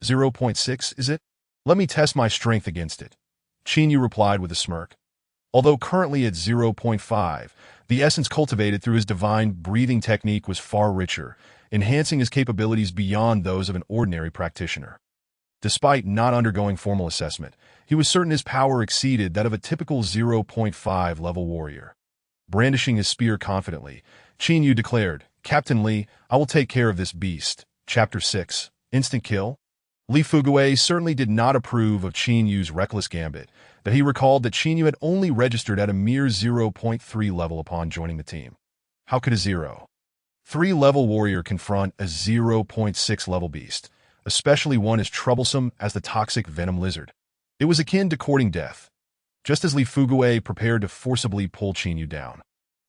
Speaker 1: 0.6, is it? Let me test my strength against it. Chinyu replied with a smirk. Although currently at 0.5, the essence cultivated through his divine breathing technique was far richer, enhancing his capabilities beyond those of an ordinary practitioner. Despite not undergoing formal assessment, he was certain his power exceeded that of a typical 0.5 level warrior. Brandishing his spear confidently, Chinyu declared, Captain Li, I will take care of this beast. Chapter 6. Instant Kill. Li Fugue certainly did not approve of Chinyu's reckless gambit, that he recalled that Chinyu had only registered at a mere 0.3 level upon joining the team. How could a 0.3 level warrior confront a 0.6 level beast, especially one as troublesome as the toxic venom lizard? It was akin to courting death. Just as Li Fugue prepared to forcibly pull Chinyu down,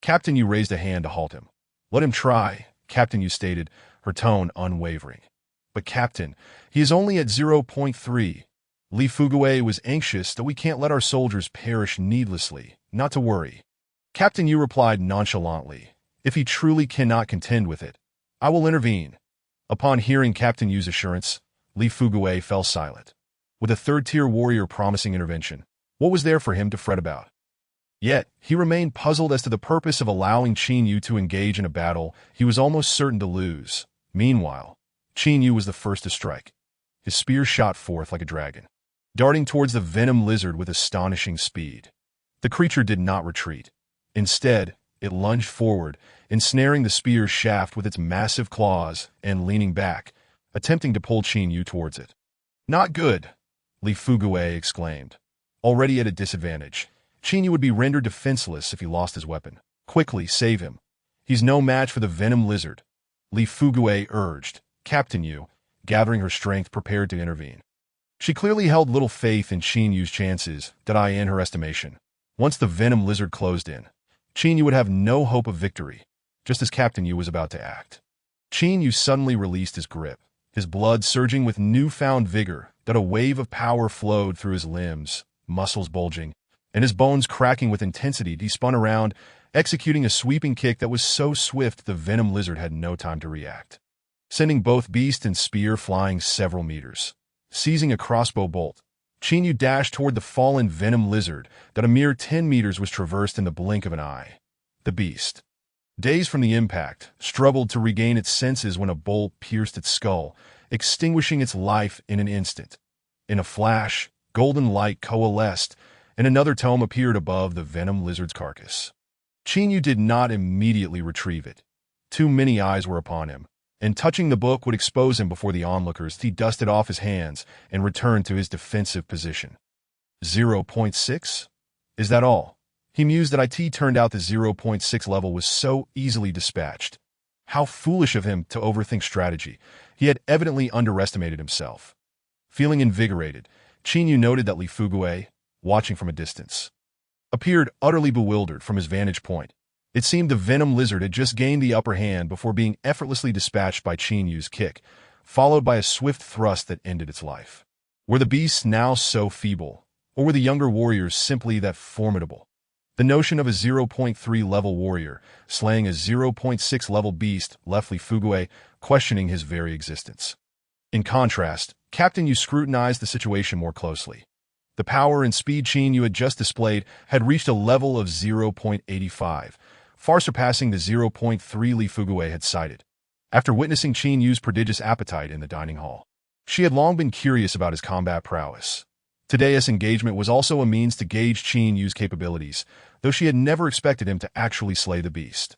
Speaker 1: Captain Yu raised a hand to halt him. Let him try, Captain Yu stated, her tone unwavering. But Captain, he is only at 0.3. Li Fugue was anxious that we can't let our soldiers perish needlessly. Not to worry. Captain Yu replied nonchalantly. If he truly cannot contend with it, I will intervene. Upon hearing Captain Yu's assurance, Li Fugue fell silent. with a third-tier warrior promising intervention. What was there for him to fret about? Yet, he remained puzzled as to the purpose of allowing Qin Yu to engage in a battle he was almost certain to lose. Meanwhile, Qin Yu was the first to strike. His spear shot forth like a dragon, darting towards the venom lizard with astonishing speed. The creature did not retreat. Instead, it lunged forward, ensnaring the spear's shaft with its massive claws and leaning back, attempting to pull Qin Yu towards it. "Not good," Li Fugue exclaimed. Already at a disadvantage, Qin Yu would be rendered defenseless if he lost his weapon. "Quickly, save him. He's no match for the venom lizard," Li Fugue urged, Captain Yu, gathering her strength prepared to intervene. She clearly held little faith in Qin Yu's chances, in her estimation. Once the venom lizard closed in, Qin Yu would have no hope of victory, just as Captain Yu was about to act. Qin Yu suddenly released his grip, his blood surging with newfound vigor. A wave of power flowed through his limbs, muscles bulging, and his bones cracking with intensity. He spun around, executing a sweeping kick that was so swift the venom lizard had no time to react, sending both beast and spear flying several meters. Seizing a crossbow bolt, Qin Yu dashed toward the fallen venom lizard a mere 10 meters was traversed in the blink of an eye. The beast, dazed from the impact, struggled to regain its senses when a bolt pierced its skull, extinguishing its life in an instant. In a flash, golden light coalesced, and another tome appeared above the venom lizard's carcass. Qin Yu did not immediately retrieve it. Too many eyes were upon him, and touching the book would expose him before the onlookers. He dusted off his hands and returned to his defensive position. 0.6? Is that all? He mused. It turned out the 0.6 level was so easily dispatched. How foolish of him to overthink strategy. He had evidently underestimated himself. Feeling invigorated, Qin Yu noted that Li Fugue, watching from a distance, appeared utterly bewildered from his vantage point. It seemed the venom lizard had just gained the upper hand before being effortlessly dispatched by Qin Yu's kick, followed by a swift thrust that ended its life. Were the beasts now so feeble, or were the younger warriors simply that formidable? The notion of a 0.3 level warrior slaying a 0.6 level beast left Li Fugue questioning his very existence. In contrast, Captain Yu scrutinized the situation more closely. The power and speed Qin Yu had just displayed had reached a level of 0.85, far surpassing the 0.3 Li Fugue had cited. After witnessing Qin Yu's prodigious appetite in the dining hall, she had long been curious about his combat prowess. Today's engagement was also a means to gauge Qin Yu's capabilities, though she had never expected him to actually slay the beast.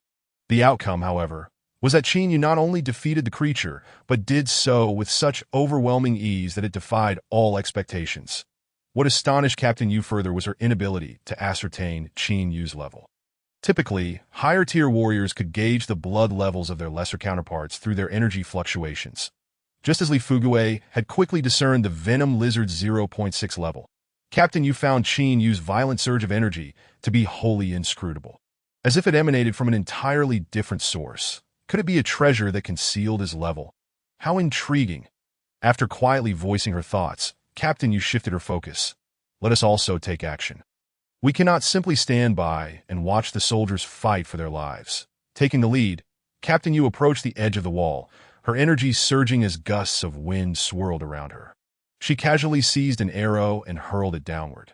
Speaker 1: The outcome, however, was that Qin Yu not only defeated the creature, but did so with such overwhelming ease that it defied all expectations. What astonished Captain Yu further was her inability to ascertain Qin Yu's level. Typically, higher-tier warriors could gauge the blood levels of their lesser counterparts through their energy fluctuations. Just as Li Fugue had quickly discerned the venom lizard's 0.6 level, Captain Yu found Qin Yu's violent surge of energy to be wholly inscrutable, as if it emanated from an entirely different source. Could it be a treasure that concealed his level? How intriguing! After quietly voicing her thoughts, Captain Yu shifted her focus. Let us also take action. We cannot simply stand by and watch the soldiers fight for their lives. Taking the lead, Captain Yu approached the edge of the wall, her energy surging as gusts of wind swirled around her. She casually seized an arrow and hurled it downward.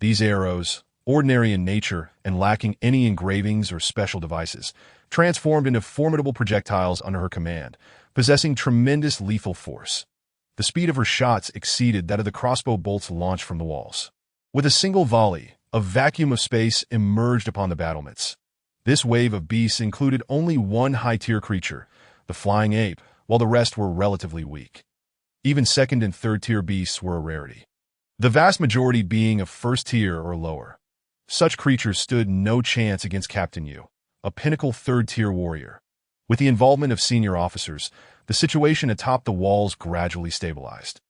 Speaker 1: These arrows, ordinary in nature and lacking any engravings or special devices, transformed into formidable projectiles under her command, possessing tremendous lethal force. The speed of her shots exceeded that of the crossbow bolts launched from the walls. With a single volley, a vacuum of space emerged upon the battlements. This wave of beasts included only one high-tier creature, the flying ape, while the rest were relatively weak. Even second- and third-tier beasts were a rarity, the vast majority being of first-tier or lower. Such creatures stood no chance against Captain Yu, a pinnacle third-tier warrior. With the involvement of senior officers, the situation atop the walls gradually stabilized.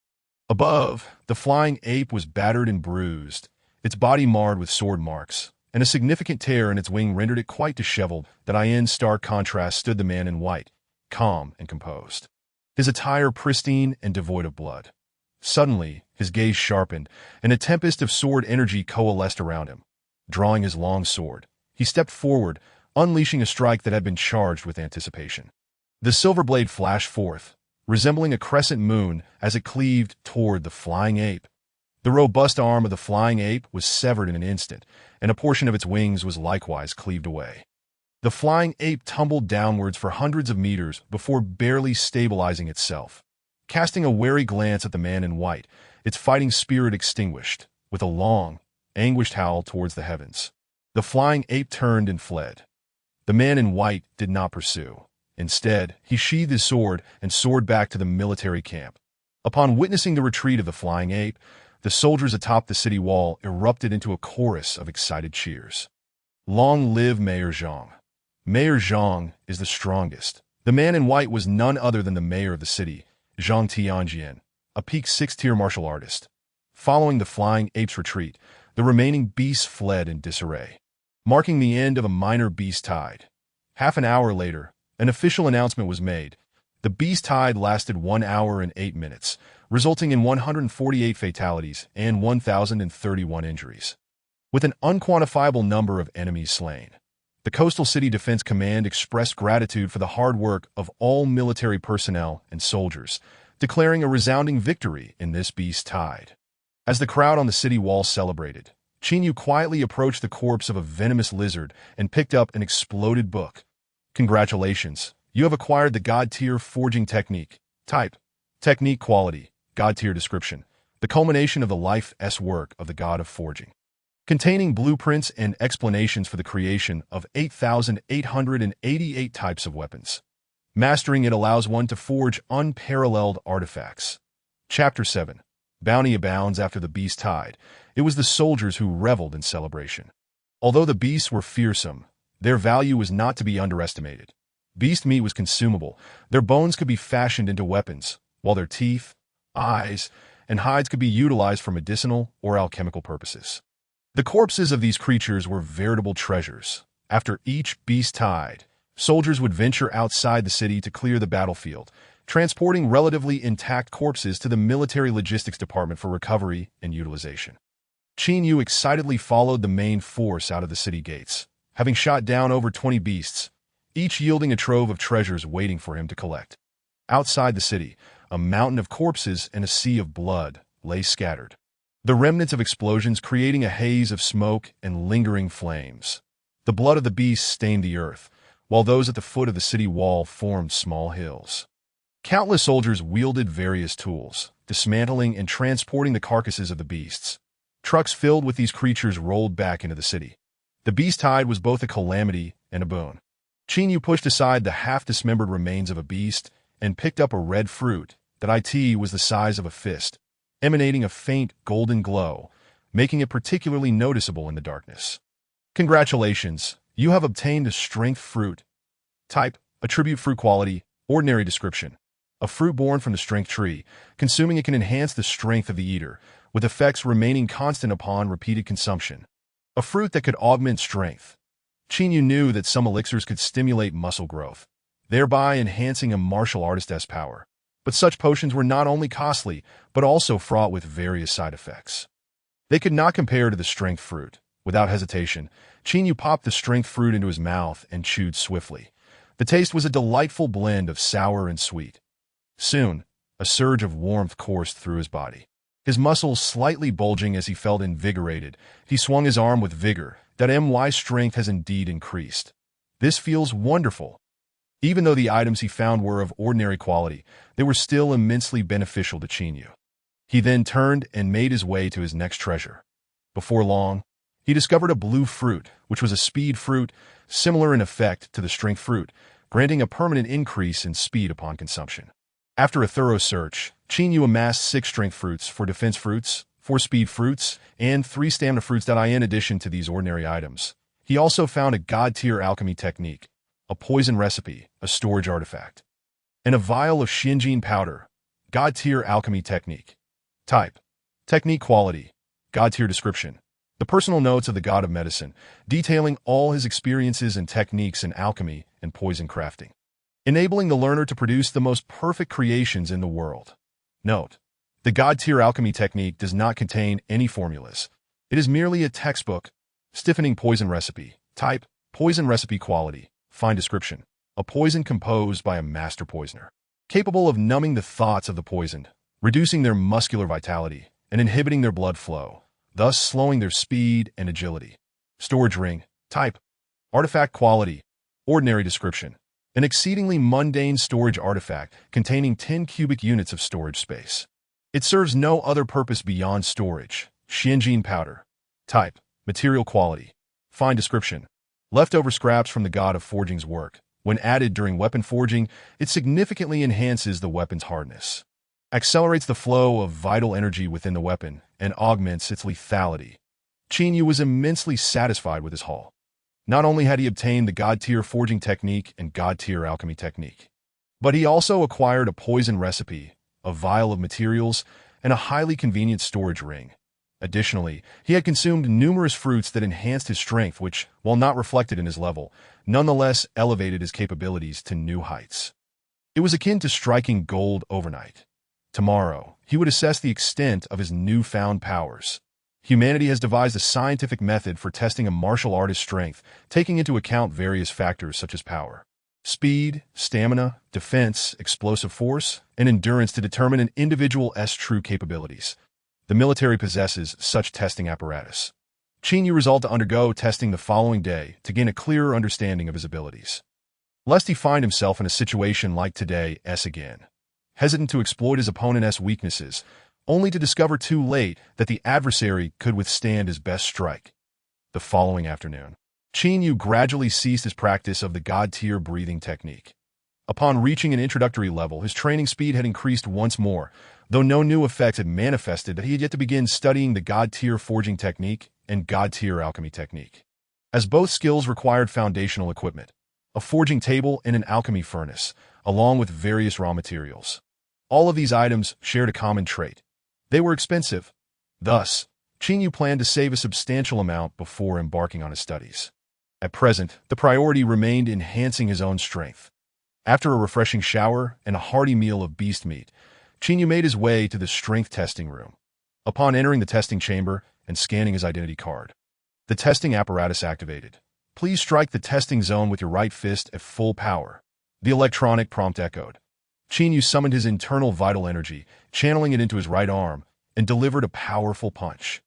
Speaker 1: Above, the flying ape was battered and bruised, its body marred with sword marks, and a significant tear in its wing rendered it quite disheveled. In stark contrast stood the man in white, calm and composed, his attire pristine and devoid of blood. Suddenly, his gaze sharpened, and a tempest of sword energy coalesced around him. Drawing his long sword, he stepped forward, unleashing a strike that had been charged with anticipation. The silver blade flashed forth, resembling a crescent moon as it cleaved toward the flying ape, The robust arm of the flying ape was severed in an instant, and a portion of its wings was likewise cleaved away. The flying ape tumbled downwards for hundreds of meters before barely stabilizing itself. Casting a wary glance at the man in white, its fighting spirit extinguished, with a long, anguished howl towards the heavens. The flying ape turned and fled. The man in white did not pursue. Instead, he sheathed his sword and soared back to the military camp. Upon witnessing the retreat of the flying ape, the soldiers atop the city wall erupted into a chorus of excited cheers. Long live Mayor Zhang. Mayor Zhang is the strongest. The man in white was none other than the mayor of the city, Zhang Tianjian, a peak 6-tier martial artist. Following the flying ape's retreat, the remaining beasts fled in disarray, marking the end of a minor beast tide. Half an hour later, an official announcement was made. The beast tide lasted 1 hour and 8 minutes, resulting in 148 fatalities and 1,031 injuries. With an unquantifiable number of enemies slain, the Coastal City Defense Command expressed gratitude for the hard work of all military personnel and soldiers, declaring a resounding victory in this beast tide. As the crowd on the city wall celebrated, Qin quietly approached the corpse of a venomous lizard and picked up an exploded book. Congratulations, you have acquired the God-tier forging technique. Type, technique quality, God-tier description, the culmination of the life's work of the God of forging. Containing blueprints and explanations for the creation of 8,888 types of weapons. Mastering it allows one to forge unparalleled artifacts. Chapter 7. Bounty abounds after the beast tide. It was the soldiers who reveled in celebration. Although the beasts were fearsome, their value was not to be underestimated. Beast meat was consumable. Their bones could be fashioned into weapons, while their teeth, eyes, and hides could be utilized for medicinal or alchemical purposes. The corpses of these creatures were veritable treasures. After each beast tide, soldiers would venture outside the city to clear the battlefield, transporting relatively intact corpses to the military logistics department for recovery and utilization. Qin Yu excitedly followed the main force out of the city gates, having shot down over 20 beasts, each yielding a trove of treasures waiting for him to collect. Outside the city, a mountain of corpses and a sea of blood lay scattered, the remnants of explosions creating a haze of smoke and lingering flames. The blood of the beasts stained the earth, while those at the foot of the city wall formed small hills. Countless soldiers wielded various tools, dismantling and transporting the carcasses of the beasts. Trucks filled with these creatures rolled back into the city. The beast tide was both a calamity and a boon. Qin Yu pushed aside the half-dismembered remains of a beast and picked up a red fruit that was the size of a fist, emanating a faint golden glow, making it particularly noticeable in the darkness. Congratulations, you have obtained a strength fruit. Type, attribute fruit quality, ordinary description. A fruit born from the strength tree. Consuming it can enhance the strength of the eater, with effects remaining constant upon repeated consumption. A fruit that could augment strength. Qin Yu knew that some elixirs could stimulate muscle growth, thereby enhancing a martial artist's power. But such potions were not only costly, but also fraught with various side effects. They could not compare to the strength fruit. Without hesitation, Qin Yu popped the strength fruit into his mouth and chewed swiftly. The taste was a delightful blend of sour and sweet. Soon, a surge of warmth coursed through his body. His muscles slightly bulging as he felt invigorated, he swung his arm with vigor. That my strength has indeed increased. This feels wonderful. Even though the items he found were of ordinary quality, they were still immensely beneficial to Qin Yu. He then turned and made his way to his next treasure. Before long, he discovered a blue fruit, which was a speed fruit, similar in effect to the strength fruit, granting a permanent increase in speed upon consumption. After a thorough search, Qin Yu amassed 6 strength fruits, 4 defense fruits, 4 speed fruits, and 3 stamina fruits. In addition to these ordinary items, he also found a god-tier alchemy technique, a poison recipe, a storage artifact, and a vial of Xinjin powder, god-tier alchemy technique. Type, technique quality, god-tier description. The personal notes of the god of medicine, detailing all his experiences and techniques in alchemy and poison crafting, enabling the learner to produce the most perfect creations in the world. Note, the god-tier alchemy technique does not contain any formulas. It is merely a textbook. Stiffening poison recipe. Type, poison recipe quality. Fine description. A poison composed by a master poisoner, capable of numbing the thoughts of the poisoned, reducing their muscular vitality, and inhibiting their blood flow, thus slowing their speed and agility. Storage ring. Type. Artifact quality. Ordinary description. An exceedingly mundane storage artifact containing 10 cubic units of storage space. It serves no other purpose beyond storage. Xianjin powder. Type. Material quality. Fine description. Leftover scraps from the god of forging's work. When added during weapon forging, it significantly enhances the weapon's hardness, accelerates the flow of vital energy within the weapon, and augments its lethality. Qin Yu was immensely satisfied with his haul. Not only had he obtained the god-tier forging technique and god-tier alchemy technique, but he also acquired a poison recipe, a vial of materials, and a highly convenient storage ring. Additionally, he had consumed numerous fruits that enhanced his strength, which, while not reflected in his level, nonetheless elevated his capabilities to new heights. It was akin to striking gold overnight. Tomorrow, he would assess the extent of his newfound powers. Humanity has devised a scientific method for testing a martial artist's strength, taking into account various factors such as power, speed, stamina, defense, explosive force, and endurance to determine an individual's true capabilities. The military possesses such testing apparatus. Qin Yu resolved to undergo testing the following day to gain a clearer understanding of his abilities, lest he find himself in a situation like today's again, hesitant to exploit his opponent's weaknesses, only to discover too late that the adversary could withstand his best strike. The following afternoon, Qin Yu gradually ceased his practice of the god-tier breathing technique. Upon reaching an introductory level, his training speed had increased once more, though no new effects had manifested that he had yet to begin studying the god-tier forging technique and god-tier alchemy technique, as both skills required foundational equipment, a forging table and an alchemy furnace, along with various raw materials. All of these items shared a common trait. They were expensive. Thus, Qin Yu planned to save a substantial amount before embarking on his studies. At present, the priority remained enhancing his own strength. After a refreshing shower and a hearty meal of beast meat, Qin Yu made his way to the strength testing room. Upon entering the testing chamber and scanning his identity card, the testing apparatus activated. Please strike the testing zone with your right fist at full power. The electronic prompt echoed. Qin Yu summoned his internal vital energy, channeling it into his right arm, and delivered a powerful punch.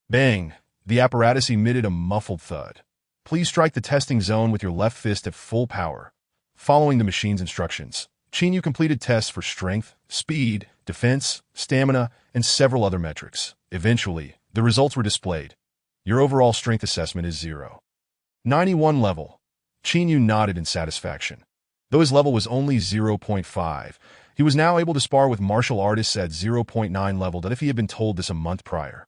Speaker 1: Bang! The apparatus emitted a muffled thud. Please strike the testing zone with your left fist at full power. Following the machine's instructions, Qin Yu completed tests for strength, speed, defense, stamina, and several other metrics. Eventually, the results were displayed. Your overall strength assessment is 0. 91 level. Qin Yu nodded in satisfaction. Though his level was only 0.5, he was now able to spar with martial artists at 0.9 level that if he had been told this a month prior,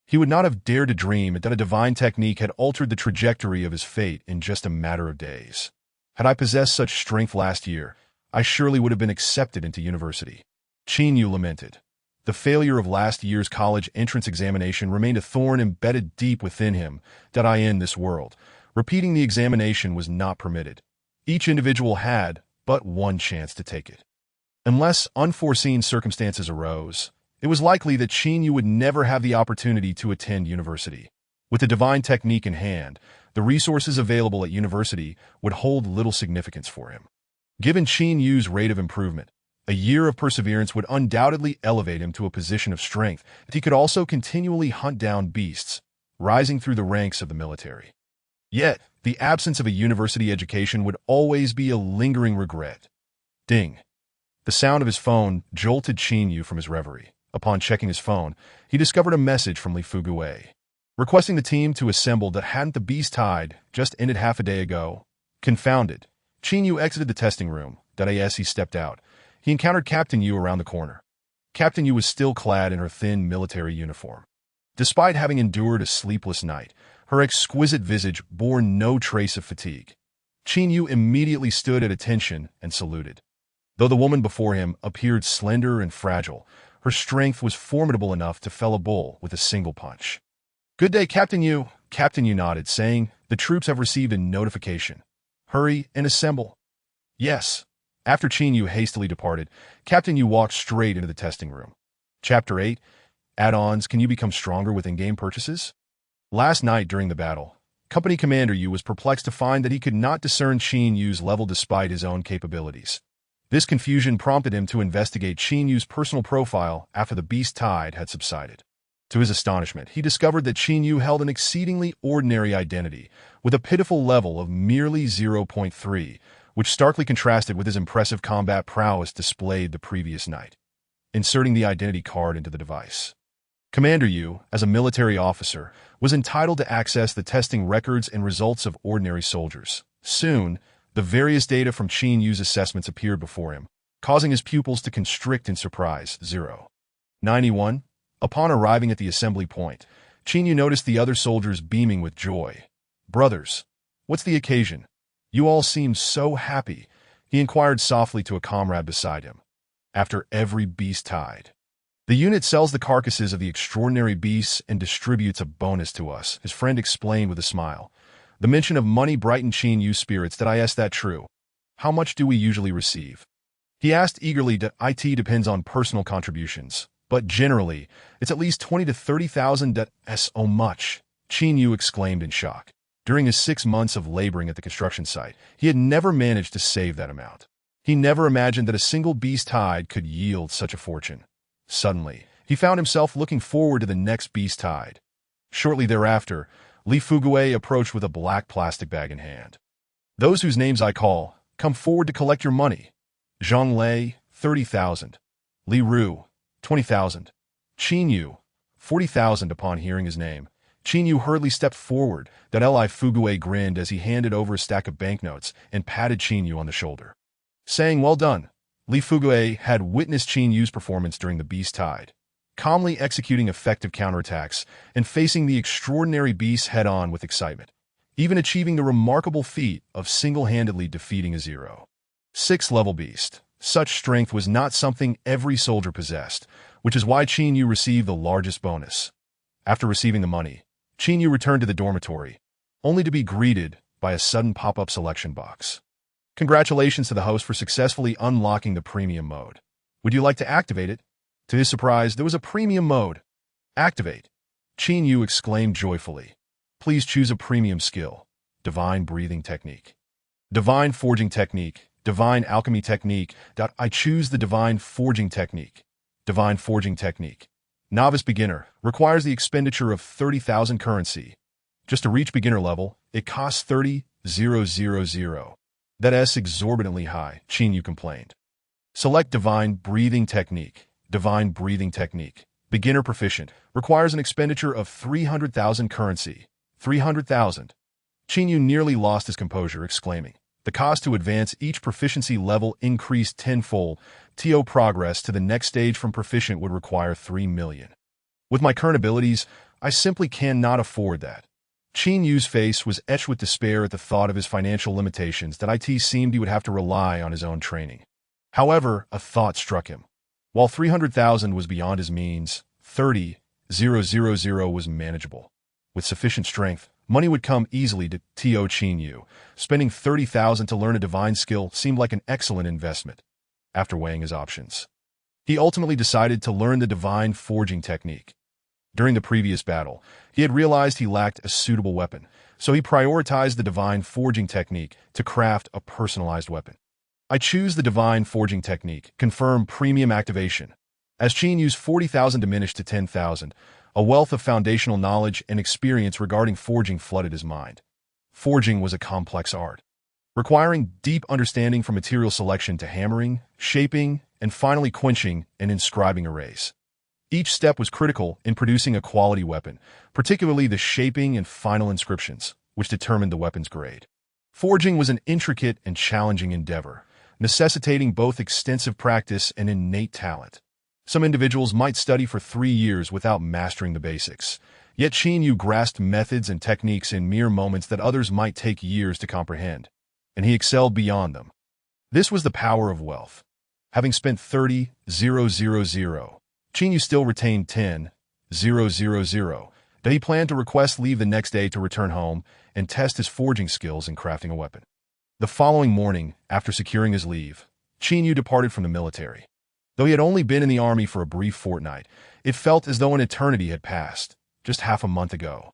Speaker 1: he would not have dared to dream that a divine technique had altered the trajectory of his fate in just a matter of days. Had I possessed such strength last year, I surely would have been accepted into university. Qin Yu lamented. The failure of last year's college entrance examination remained a thorn embedded deep within him. In this world, repeating the examination was not permitted. Each individual had but one chance to take it. Unless unforeseen circumstances arose, it was likely that Qin Yu would never have the opportunity to attend university. With the divine technique in hand, the resources available at university would hold little significance for him. Given Qin Yu's rate of improvement, a year of perseverance would undoubtedly elevate him to a position of strength that he could also continually hunt down beasts, rising through the ranks of the military. Yet, the absence of a university education would always be a lingering regret. Ding. The sound of his phone jolted Qin Yu from his reverie. Upon checking his phone, he discovered a message from Li Fugue, requesting the team to assemble that hadn't the beast tide just ended half a day ago. Confounded, Qin Yu exited the testing room. As he stepped out, he encountered Captain Yu around the corner. Captain Yu was still clad in her thin military uniform. Despite having endured a sleepless night, her exquisite visage bore no trace of fatigue. Qin Yu immediately stood at attention and saluted. Though the woman before him appeared slender and fragile, her strength was formidable enough to fell a bull with a single punch. Good day, Captain Yu. Captain Yu nodded, saying, the troops have received a notification. Hurry and assemble. Yes. After Qin Yu hastily departed, Captain Yu walked straight into the testing room. Chapter 8. Add-ons. Can you become stronger with in-game purchases? Last night during the battle, Company Commander Yu was perplexed to find that he could not discern Qin Yu's level despite his own capabilities. This confusion prompted him to investigate Qin Yu's personal profile after the beast tide had subsided. To his astonishment, he discovered that Qin Yu held an exceedingly ordinary identity, with a pitiful level of merely zero point 0.3, which starkly contrasted with his impressive combat prowess displayed the previous night. Inserting the identity card into the device. Commander Yu, as a military officer, was entitled to access the testing records and results of ordinary soldiers. Soon, the various data from Qin Yu's assessments appeared before him, causing his pupils to constrict in surprise. 91. Upon arriving at the assembly point, Qin Yu noticed the other soldiers beaming with joy. "Brothers, what's the occasion? You all seem so happy," he inquired softly to a comrade beside him. "After every beast tied. The unit sells the carcasses of the extraordinary beasts and distributes a bonus to us," his friend explained with a smile. The mention of money brightened Qin Yu's spirits. "That is that true? How much do we usually receive?" He asked eagerly. "It depends on personal contributions, but generally, it's at least 20 to 30,000. So much," Qin Yu exclaimed in shock. During his 6 months of laboring at the construction site, he had never managed to save that amount. He never imagined that a single beast tide could yield such a fortune. Suddenly, he found himself looking forward to the next beast tide. Shortly thereafter, Li Fugue approached with a black plastic bag in hand. "Those whose names I call, come forward to collect your money. Zhang Lei, 30,000. Li Ru, 20,000. Qin Yu, 40,000. Upon hearing his name, Qin Yu hurriedly stepped forward. Li Fugue grinned as he handed over a stack of banknotes and patted Qin Yu on the shoulder, saying, "Well done." Li Fugue had witnessed Qin Yu's performance during the beast tide, calmly executing effective counterattacks and facing the extraordinary beasts head-on with excitement, even achieving the remarkable feat of single-handedly defeating a 0.6-level beast. Such strength was not something every soldier possessed, which is why Qin Yu received the largest bonus. After receiving the money, Qin Yu returned to the dormitory, only to be greeted by a sudden pop-up selection box. "Congratulations to the host for successfully unlocking the premium mode. Would you like to activate it?" To his surprise, there was a premium mode. "Activate," Qin Yu exclaimed joyfully. "Please choose a premium skill. Divine breathing technique. Divine forging technique. Divine alchemy technique. I choose the divine forging technique. Divine forging technique. Novice beginner. Requires the expenditure of 30,000 currency. Just to reach beginner level, it costs 30,000. That's exorbitantly high," Qin Yu complained. Select divine breathing technique. Divine breathing technique. Beginner proficient. Requires an expenditure of 300,000 currency. 300,000. Qin Yu nearly lost his composure, exclaiming. The cost to advance each proficiency level increased tenfold. Progress to the next stage from proficient would require 3 million. With my current abilities, I simply cannot afford that. Qin Yu's face was etched with despair at the thought of his financial limitations. It seemed he would have to rely on his own training. However, a thought struck him. While 300,000 was beyond his means, 30,000 was manageable. With sufficient strength, money would come easily to Qin Yu. Spending 30,000 to learn a divine skill seemed like an excellent investment. After weighing his options, he ultimately decided to learn the divine forging technique. During the previous battle, he had realized he lacked a suitable weapon, so he prioritized the divine forging technique to craft a personalized weapon. I choose the divine forging technique. Confirm premium activation. As Qin Yu's 40,000 diminished to 10,000, a wealth of foundational knowledge and experience regarding forging flooded his mind. Forging was a complex art, requiring deep understanding from material selection to hammering, shaping, and finally quenching and inscribing arrays. Each step was critical in producing a quality weapon, particularly the shaping and final inscriptions, which determined the weapon's grade. Forging was an intricate and challenging endeavor, necessitating both extensive practice and innate talent. Some individuals might study for 3 years without mastering the basics, yet Qin Yu grasped methods and techniques in mere moments that others might take years to comprehend, and he excelled beyond them. This was the power of wealth. Having spent 30,000, Qin Yu still retained 10,000 that he planned to request leave the next day to return home and test his forging skills in crafting a weapon. The following morning, after securing his leave, Qin Yu departed from the military. Though he had only been in the army for a brief fortnight, it felt as though an eternity had passed, just half a month ago.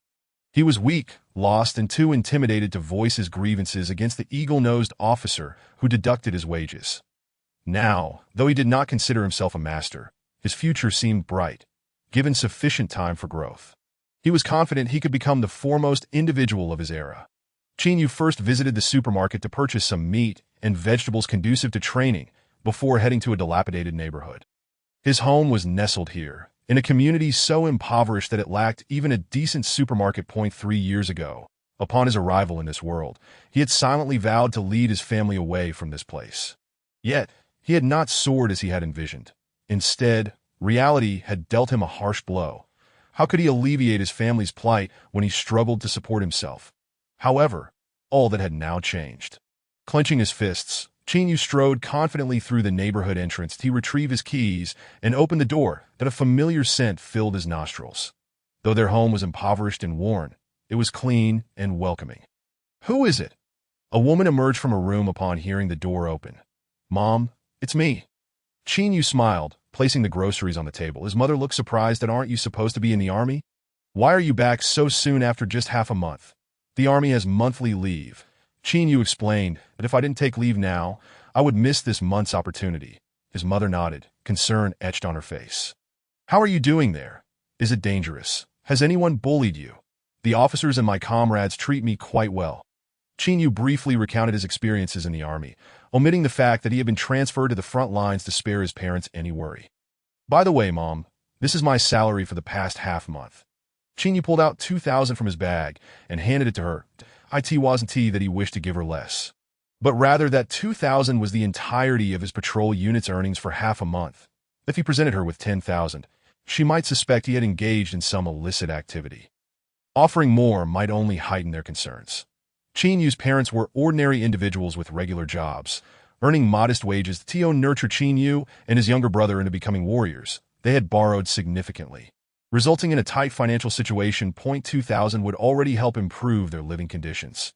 Speaker 1: He was weak, lost, and too intimidated to voice his grievances against the eagle-nosed officer who deducted his wages. Now, though he did not consider himself a master, his future seemed bright. given sufficient time for growth. He was confident he could become the foremost individual of his era. Chinyu first visited the supermarket to purchase some meat and vegetables conducive to training before heading to a dilapidated neighborhood. His home was nestled here, in a community so impoverished that it lacked even a decent supermarket. 3 years ago, upon his arrival in this world, he had silently vowed to lead his family away from this place. Yet, he had not soared as he had envisioned. Instead, reality had dealt him a harsh blow. How could he alleviate his family's plight when he struggled to support himself? However, all that had now changed. Clenching his fists, Chinyu strode confidently through the neighborhood entrance. He retrieved his keys and opened the door that a familiar scent filled his nostrils. Though their home was impoverished and worn, it was clean and welcoming. "Who is it?" A woman emerged from a room upon hearing the door open. "Mom, it's me." Chinyu smiled, placing the groceries on the table. His mother looked surprised. "That aren't you supposed to be in the army? Why are you back so soon after just half a month?" "The army has monthly leave." Chinyu explained that if I didn't take leave now, I would miss this month's opportunity. His mother nodded, concern etched on her face. "How are you doing there? Is it dangerous? Has anyone bullied you?" "The officers and my comrades treat me quite well." Chinyu briefly recounted his experiences in the army, omitting the fact that he had been transferred to the front lines to spare his parents any worry. "By the way, Mom, this is my salary for the past half month." Chinyu pulled out 2,000 from his bag and handed it to her. It wasn't that he wished to give her less, but rather that 2,000 was the entirety of his patrol unit's earnings for half a month. If he presented her with 10,000, she might suspect he had engaged in some illicit activity. Offering more might only heighten their concerns. Chinyu's parents were ordinary individuals with regular jobs, earning modest wages. Tio nurtured Chinyu and his younger brother into becoming warriors. They had borrowed significantly, resulting in a tight financial situation. 2,000 would already help improve their living conditions.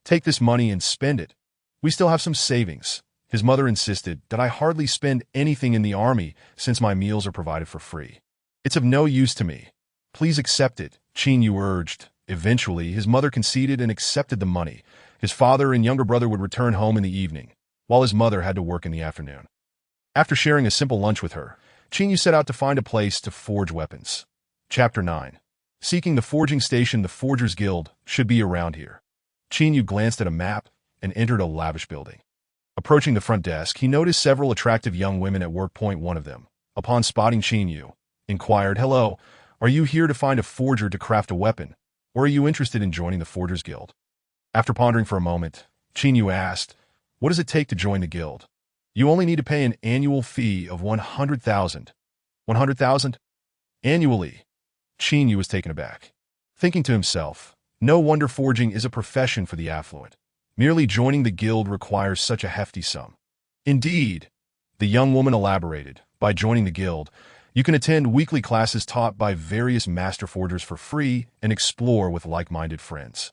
Speaker 1: "Take this money and spend it. We still have some savings." His mother insisted that I hardly spend anything in the army since my meals are provided for free. "It's of no use to me. Please accept it," Chinyu urged. Eventually, his mother conceded and accepted the money. His father and younger brother would return home in the evening, while his mother had to work in the afternoon. After sharing a simple lunch with her, Chinyu set out to find a place to forge weapons. Chapter 9. Seeking the forging station. The Forgers Guild should be around here. Chinyu glanced at a map and entered a lavish building. Approaching the front desk, he noticed several attractive young women at work. One of them, upon spotting Chinyu, inquired, "Hello, are you here to find a forger to craft a weapon, or are you interested in joining the Forgers Guild?" After pondering for a moment, Chinyu asked, "What does it take to join the guild?" "You only need to pay an annual fee of 100,000. 100,000? Annually?" Chinyu was taken aback, thinking to himself, no wonder forging is a profession for the affluent. Merely joining the guild requires such a hefty sum. "Indeed," the young woman elaborated, "by joining the guild, you can attend weekly classes taught by various master forgers for free and explore with like-minded friends.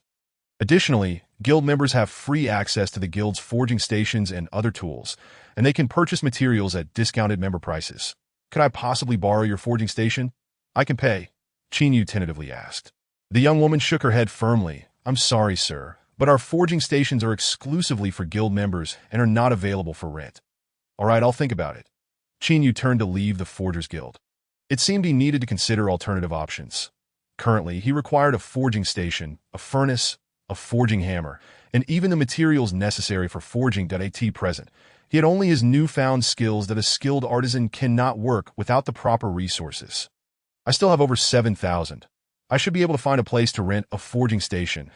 Speaker 1: Additionally, guild members have free access to the guild's forging stations and other tools, and they can purchase materials at discounted member prices." "Could I possibly borrow your forging station?" "I can pay," Chinyu tentatively asked. The young woman shook her head firmly. "I'm sorry, sir, but our forging stations are exclusively for guild members and are not available for rent." "All right, I'll think about it." Chinyu turned to leave the Forgers Guild. It seemed he needed to consider alternative options. Currently, he required a forging station, a furnace, a forging hammer, and even the materials necessary for forging. At present, he had only his newfound skills that a skilled artisan cannot work without the proper resources. "I still have over 7,000. I should be able to find a place to rent a forging station.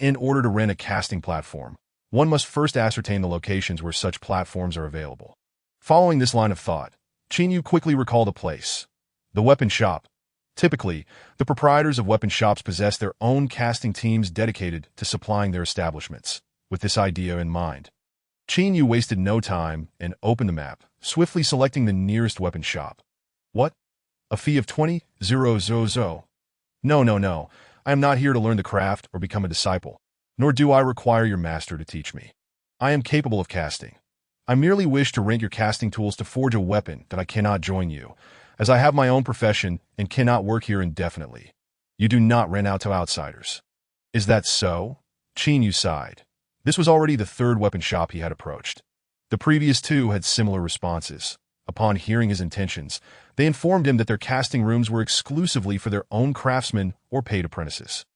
Speaker 1: In order to rent a casting platform, one must first ascertain the locations where such platforms are available." Following this line of thought, Chinyu quickly recalled a place: the weapon shop. Typically, the proprietors of weapon shops possess their own casting teams dedicated to supplying their establishments. With this idea in mind, Chinyu wasted no time and opened the map, swiftly selecting the nearest weapon shop. "What? A fee of 20,000? No. I am not here to learn the craft or become a disciple, nor do I require your master to teach me. I am capable of casting. I merely wish to rent your casting tools to forge a weapon. That I cannot join you, as I have my own profession and cannot work here indefinitely. You do not rent out to outsiders." "Is that so?" Chinyu sighed. This was already the third weapon shop he had approached. The previous two had similar responses. Upon hearing his intentions, they informed him that their casting rooms were exclusively for their own craftsmen or paid apprentices.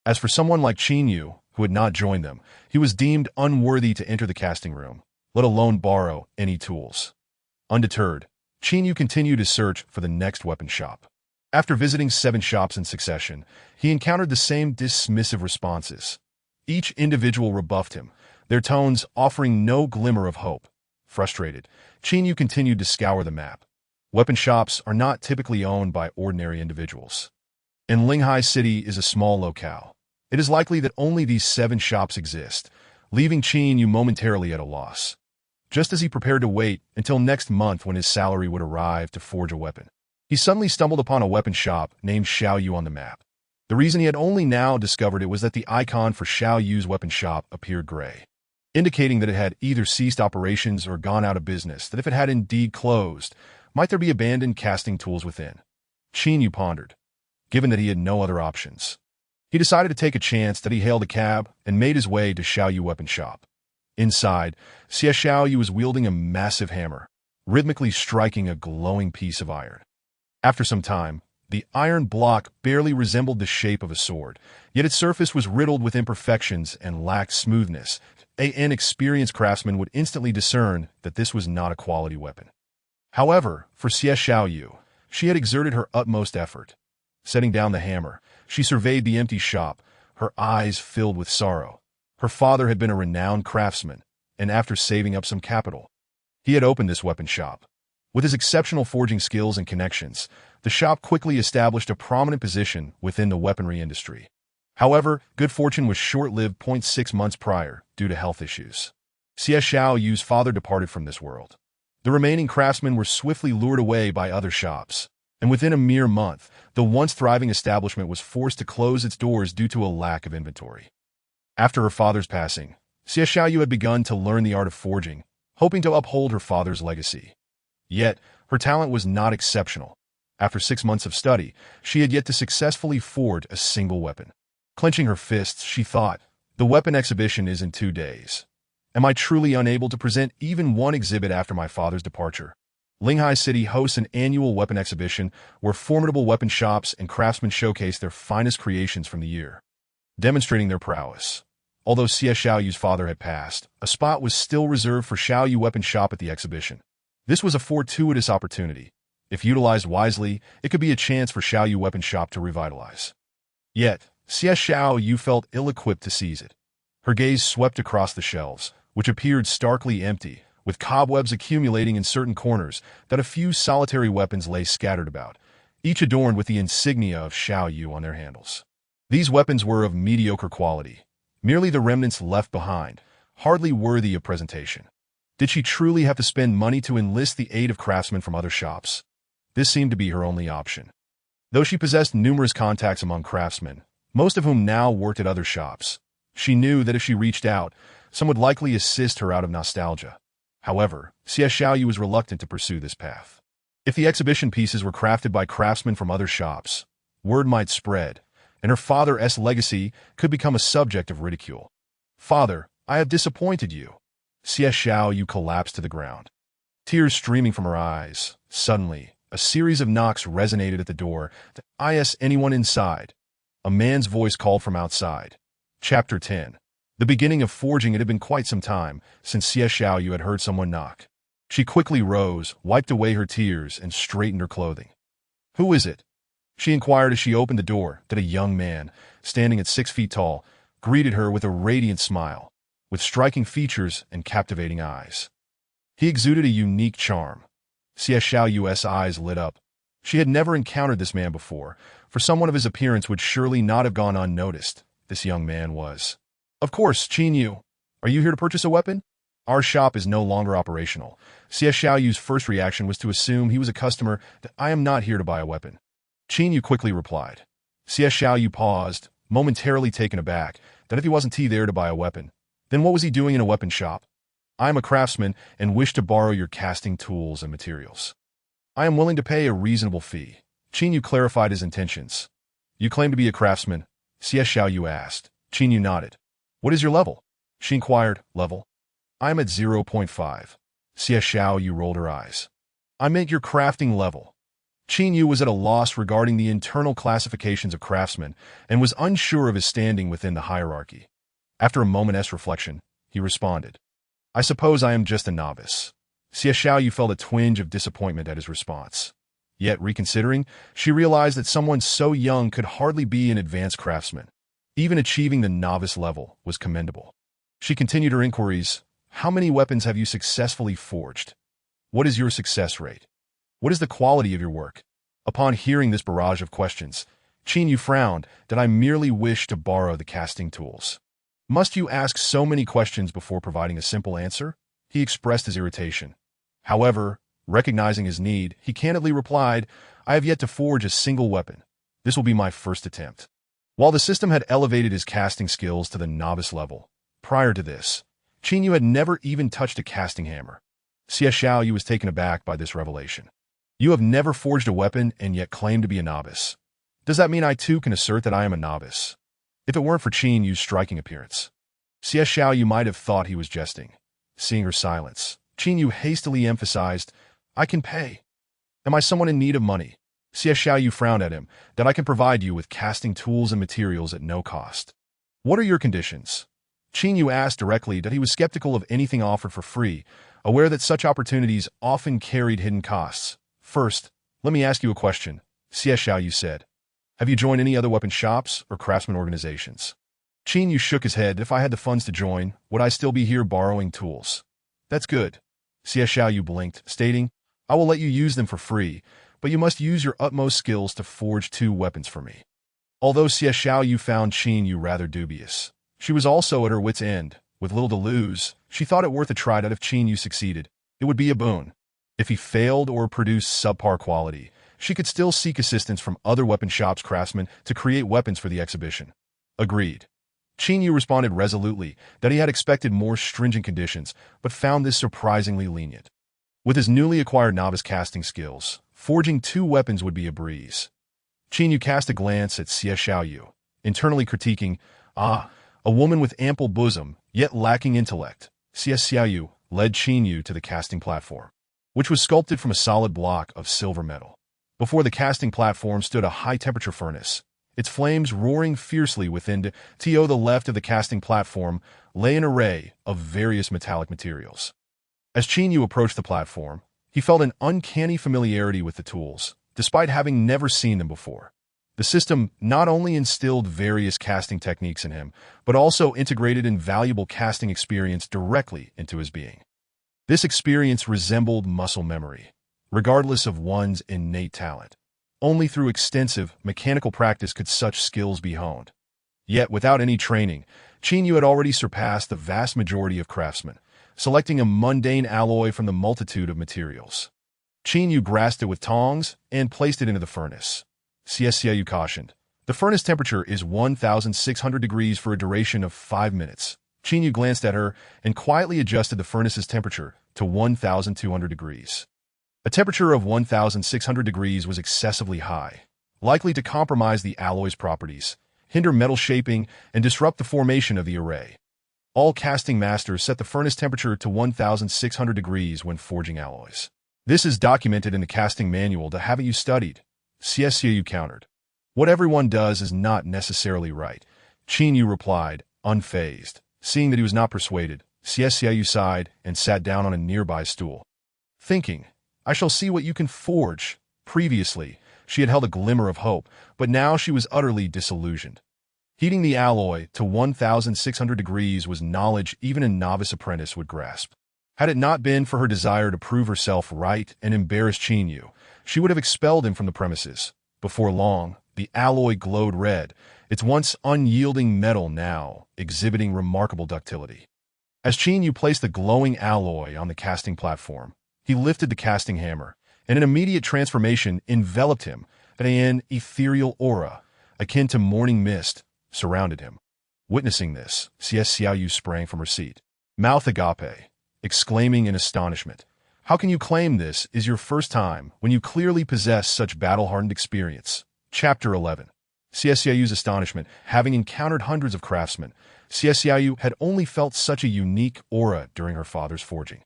Speaker 1: As for someone like Qin Yu, who had not joined them, he was deemed unworthy to enter the casting room, let alone borrow any tools. Undeterred, Qin Yu continued his search for the next weapon shop. After visiting 7 shops in succession, he encountered the same dismissive responses. Each individual rebuffed him, their tones offering no glimmer of hope. Frustrated, Qin Yu continued to scour the map. Weapon shops are not typically owned by ordinary individuals. In Linghai City is a small locale. It is likely that only these 7 shops exist, leaving Qin Yu momentarily at a loss. Just as he prepared to wait until next month when his salary would arrive to forge a weapon, he suddenly stumbled upon a weapon shop named Xiao Yu on the map. The reason he had only now discovered it was that the icon for Xiao Yu's weapon shop appeared gray, indicating that it had either ceased operations or gone out of business. That if it had indeed closed, might there be abandoned casting tools within? Qin Yu pondered, given that he had no other options. He decided to take a chance that he hailed a cab and made his way to Xiao Yu weapon shop. Inside, Xiao Yu was wielding a massive hammer, rhythmically striking a glowing piece of iron. After some time, the iron block barely resembled the shape of a sword, yet its surface was riddled with imperfections and lacked smoothness. An experienced craftsman would instantly discern that this was not a quality weapon. However, for Xiao Yu, she had exerted her utmost effort. Setting down the hammer, she surveyed the empty shop, her eyes filled with sorrow. Her father had been a renowned craftsman, and after saving up some capital, he had opened this weapon shop. With his exceptional forging skills and connections, the shop quickly established a prominent position within the weaponry industry. However, good fortune was short-lived. 6 months prior, due to health issues, Xiao Yu's father departed from this world. The remaining craftsmen were swiftly lured away by other shops, and within a mere month, the once thriving establishment was forced to close its doors due to a lack of inventory. After her father's passing, Xiao Yu had begun to learn the art of forging, hoping to uphold her father's legacy. Yet, her talent was not exceptional. After 6 months of study, she had yet to successfully forge a single weapon. Clenching her fists, she thought, the weapon exhibition is in 2 days. Am I truly unable to present even one exhibit after my father's departure? Linghai City hosts an annual weapon exhibition where formidable weapon shops and craftsmen showcase their finest creations from the year, demonstrating their prowess. Although Xiao Yu's father had passed, a spot was still reserved for Xiao Yu weapon shop at the exhibition. This was a fortuitous opportunity. If utilized wisely, it could be a chance for Xiao Yu weapon shop to revitalize. Yet, Xiao Yu felt ill-equipped to seize it. Her gaze swept across the shelves, which appeared starkly empty, with cobwebs accumulating in certain corners that a few solitary weapons lay scattered about, each adorned with the insignia of Xiao Yu on their handles. These weapons were of mediocre quality, merely the remnants left behind, hardly worthy of presentation. Did she truly have to spend money to enlist the aid of craftsmen from other shops? This seemed to be her only option. Though she possessed numerous contacts among craftsmen, most of whom now worked at other shops, she knew that if she reached out, some would likely assist her out of nostalgia. However, Xiao Yu was reluctant to pursue this path. If the exhibition pieces were crafted by craftsmen from other shops, word might spread, and her father's legacy could become a subject of ridicule. Father, I have disappointed you. Xiao Yu collapsed to the ground, tears streaming from her eyes. Suddenly, a series of knocks resonated at the door. Is anyone inside? A man's voice called from outside. Chapter 10. The beginning of forging. It had been quite some time since Xiao Yu had heard someone knock. She quickly rose, wiped away her tears, and straightened her clothing. Who is it? She inquired as she opened the door. That a young man, standing at 6 feet tall, greeted her with a radiant smile, with striking features and captivating eyes. He exuded a unique charm. Xiao Yu's eyes lit up. She had never encountered this man before, for someone of his appearance would surely not have gone unnoticed. This young man was. Of course, Qin Yu. Are you here to purchase a weapon? Our shop is no longer operational. Xiao Yu's first reaction was to assume he was a customer. I am not here to buy a weapon. Qin Yu quickly replied. Xiao Yu paused, momentarily taken aback, that if he wasn't there to buy a weapon, then what was he doing in a weapon shop? I am a craftsman and wish to borrow your casting tools and materials. I am willing to pay a reasonable fee. Qin Yu clarified his intentions. You claim to be a craftsman? Xiao Yu asked. Qin Yu nodded. What is your level? She inquired. Level? I am at 0.5. Xiao Yu rolled her eyes. I meant your crafting level. Qin Yu was at a loss regarding the internal classifications of craftsmen and was unsure of his standing within the hierarchy. After a moment's reflection, he responded, I suppose I am just a novice. Xie Xiaoyu felt a twinge of disappointment at his response. Yet, reconsidering, she realized that someone so young could hardly be an advanced craftsman. Even achieving the novice level was commendable. She continued her inquiries. How many weapons have you successfully forged? What is your success rate? What is the quality of your work? Upon hearing this barrage of questions, Qin Yu frowned that I merely wish to borrow the casting tools. Must you ask so many questions before providing a simple answer? He expressed his irritation. However, recognizing his need, he candidly replied, I have yet to forge a single weapon. This will be my first attempt. While the system had elevated his casting skills to the novice level, prior to this, Qin Yu had never even touched a casting hammer. Xie Xiaoyu was taken aback by this revelation. You have never forged a weapon and yet claim to be a novice. Does that mean I too can assert that I am a novice? If it weren't for Qin Yu's striking appearance. Xie Xiaoyu might have thought he was jesting. Seeing her silence, Qin Yu hastily emphasized, I can pay. Am I someone in need of money? Xie Xiaoyu frowned at him, that I can provide you with casting tools and materials at no cost. What are your conditions? Qin Yu asked directly that he was skeptical of anything offered for free, aware that such opportunities often carried hidden costs. First, let me ask you a question, Xie Xiaoyu said. Have you joined any other weapon shops or craftsman organizations? Qin Yu shook his head. If I had the funds to join, would I still be here borrowing tools? That's good. Xie Xiaoyu blinked, stating, I will let you use them for free, but you must use your utmost skills to forge 2 weapons for me. Although Xie Xiaoyu found Qin Yu rather dubious, she was also at her wit's end. With little to lose, she thought it worth a try that if Qin Yu succeeded, it would be a boon. If he failed or produced subpar quality, she could still seek assistance from other weapon shops craftsmen to create weapons for the exhibition. Agreed. Qin Yu responded resolutely that he had expected more stringent conditions, but found this surprisingly lenient. With his newly acquired novice casting skills, forging 2 weapons would be a breeze. Qin Yu cast a glance at Xie Xiaoyu, internally critiquing, a woman with ample bosom, yet lacking intellect. Xie Xiaoyu led Qin Yu to the casting platform, which was sculpted from a solid block of silver metal. Before the casting platform stood a high-temperature furnace. Its flames roaring fiercely within. To the left of the casting platform lay an array of various metallic materials. As Qin Yu approached the platform, he felt an uncanny familiarity with the tools, despite having never seen them before. The system not only instilled various casting techniques in him, but also integrated invaluable casting experience directly into his being. This experience resembled muscle memory, regardless of one's innate talent. Only through extensive mechanical practice could such skills be honed. Yet, without any training, Qin Yu had already surpassed the vast majority of craftsmen, selecting a mundane alloy from the multitude of materials. Qin Yu grasped it with tongs and placed it into the furnace. Xie Xiaoyu cautioned, the furnace temperature is 1,600 degrees for a duration of 5 minutes. Qin Yu glanced at her and quietly adjusted the furnace's temperature to 1,200 degrees. A temperature of 1,600 degrees was excessively high, likely to compromise the alloy's properties, hinder metal shaping, and disrupt the formation of the array. All casting masters set the furnace temperature to 1,600 degrees when forging alloys. This is documented in the casting manual. Haven't you studied? Xie Xiaoyu countered. What everyone does is not necessarily right. Qin Yu replied, unfazed. Seeing that he was not persuaded, Xie Xiaoyu sighed and sat down on a nearby stool. Thinking, I shall see what you can forge. Previously, she had held a glimmer of hope, but now she was utterly disillusioned. Heating the alloy to 1,600 degrees was knowledge even a novice apprentice would grasp. Had it not been for her desire to prove herself right and embarrass Qin Yu, she would have expelled him from the premises. Before long, the alloy glowed red, its once unyielding metal now exhibiting remarkable ductility. As Qin Yu placed the glowing alloy on the casting platform, he lifted the casting hammer, and an immediate transformation enveloped him, and an ethereal aura, akin to morning mist, surrounded him. Witnessing this, Xie Xiaoyu sprang from her seat, mouth agape, exclaiming in astonishment, how can you claim this is your first time when you clearly possess such battle-hardened experience? Chapter 11. Xie Xiaoyu's astonishment, having encountered hundreds of craftsmen, Xie Xiaoyu had only felt such a unique aura during her father's forging.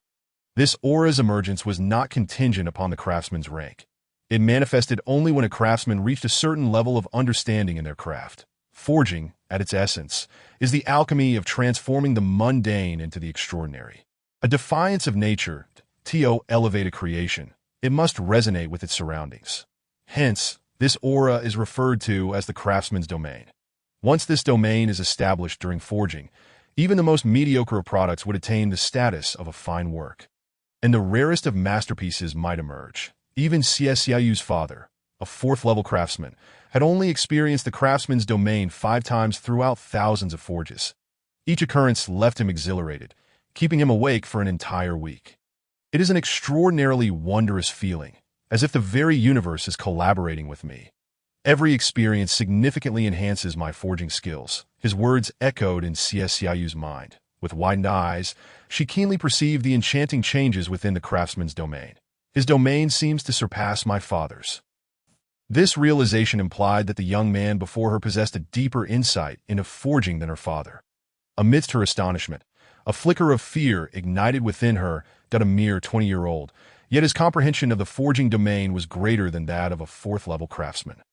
Speaker 1: This aura's emergence was not contingent upon the craftsman's rank. It manifested only when a craftsman reached a certain level of understanding in their craft. Forging, at its essence, is the alchemy of transforming the mundane into the extraordinary. A defiance of nature, to elevate a creation, it must resonate with its surroundings. Hence, this aura is referred to as the craftsman's domain. Once this domain is established during forging, even the most mediocre of products would attain the status of a fine work. And the rarest of masterpieces might emerge. Even CSCIU's father, a fourth-level craftsman, had only experienced the craftsman's domain 5 times throughout thousands of forges. Each occurrence left him exhilarated, keeping him awake for an entire week. It is an extraordinarily wondrous feeling, as if the very universe is collaborating with me. Every experience significantly enhances my forging skills. His words echoed in CSCIU's mind. With widened eyes, she keenly perceived the enchanting changes within the craftsman's domain. His domain seems to surpass my father's. This realization implied that the young man before her possessed a deeper insight into forging than her father. Amidst her astonishment, a flicker of fear ignited within her that a mere 20-year-old, yet his comprehension of the forging domain was greater than that of a fourth-level craftsman.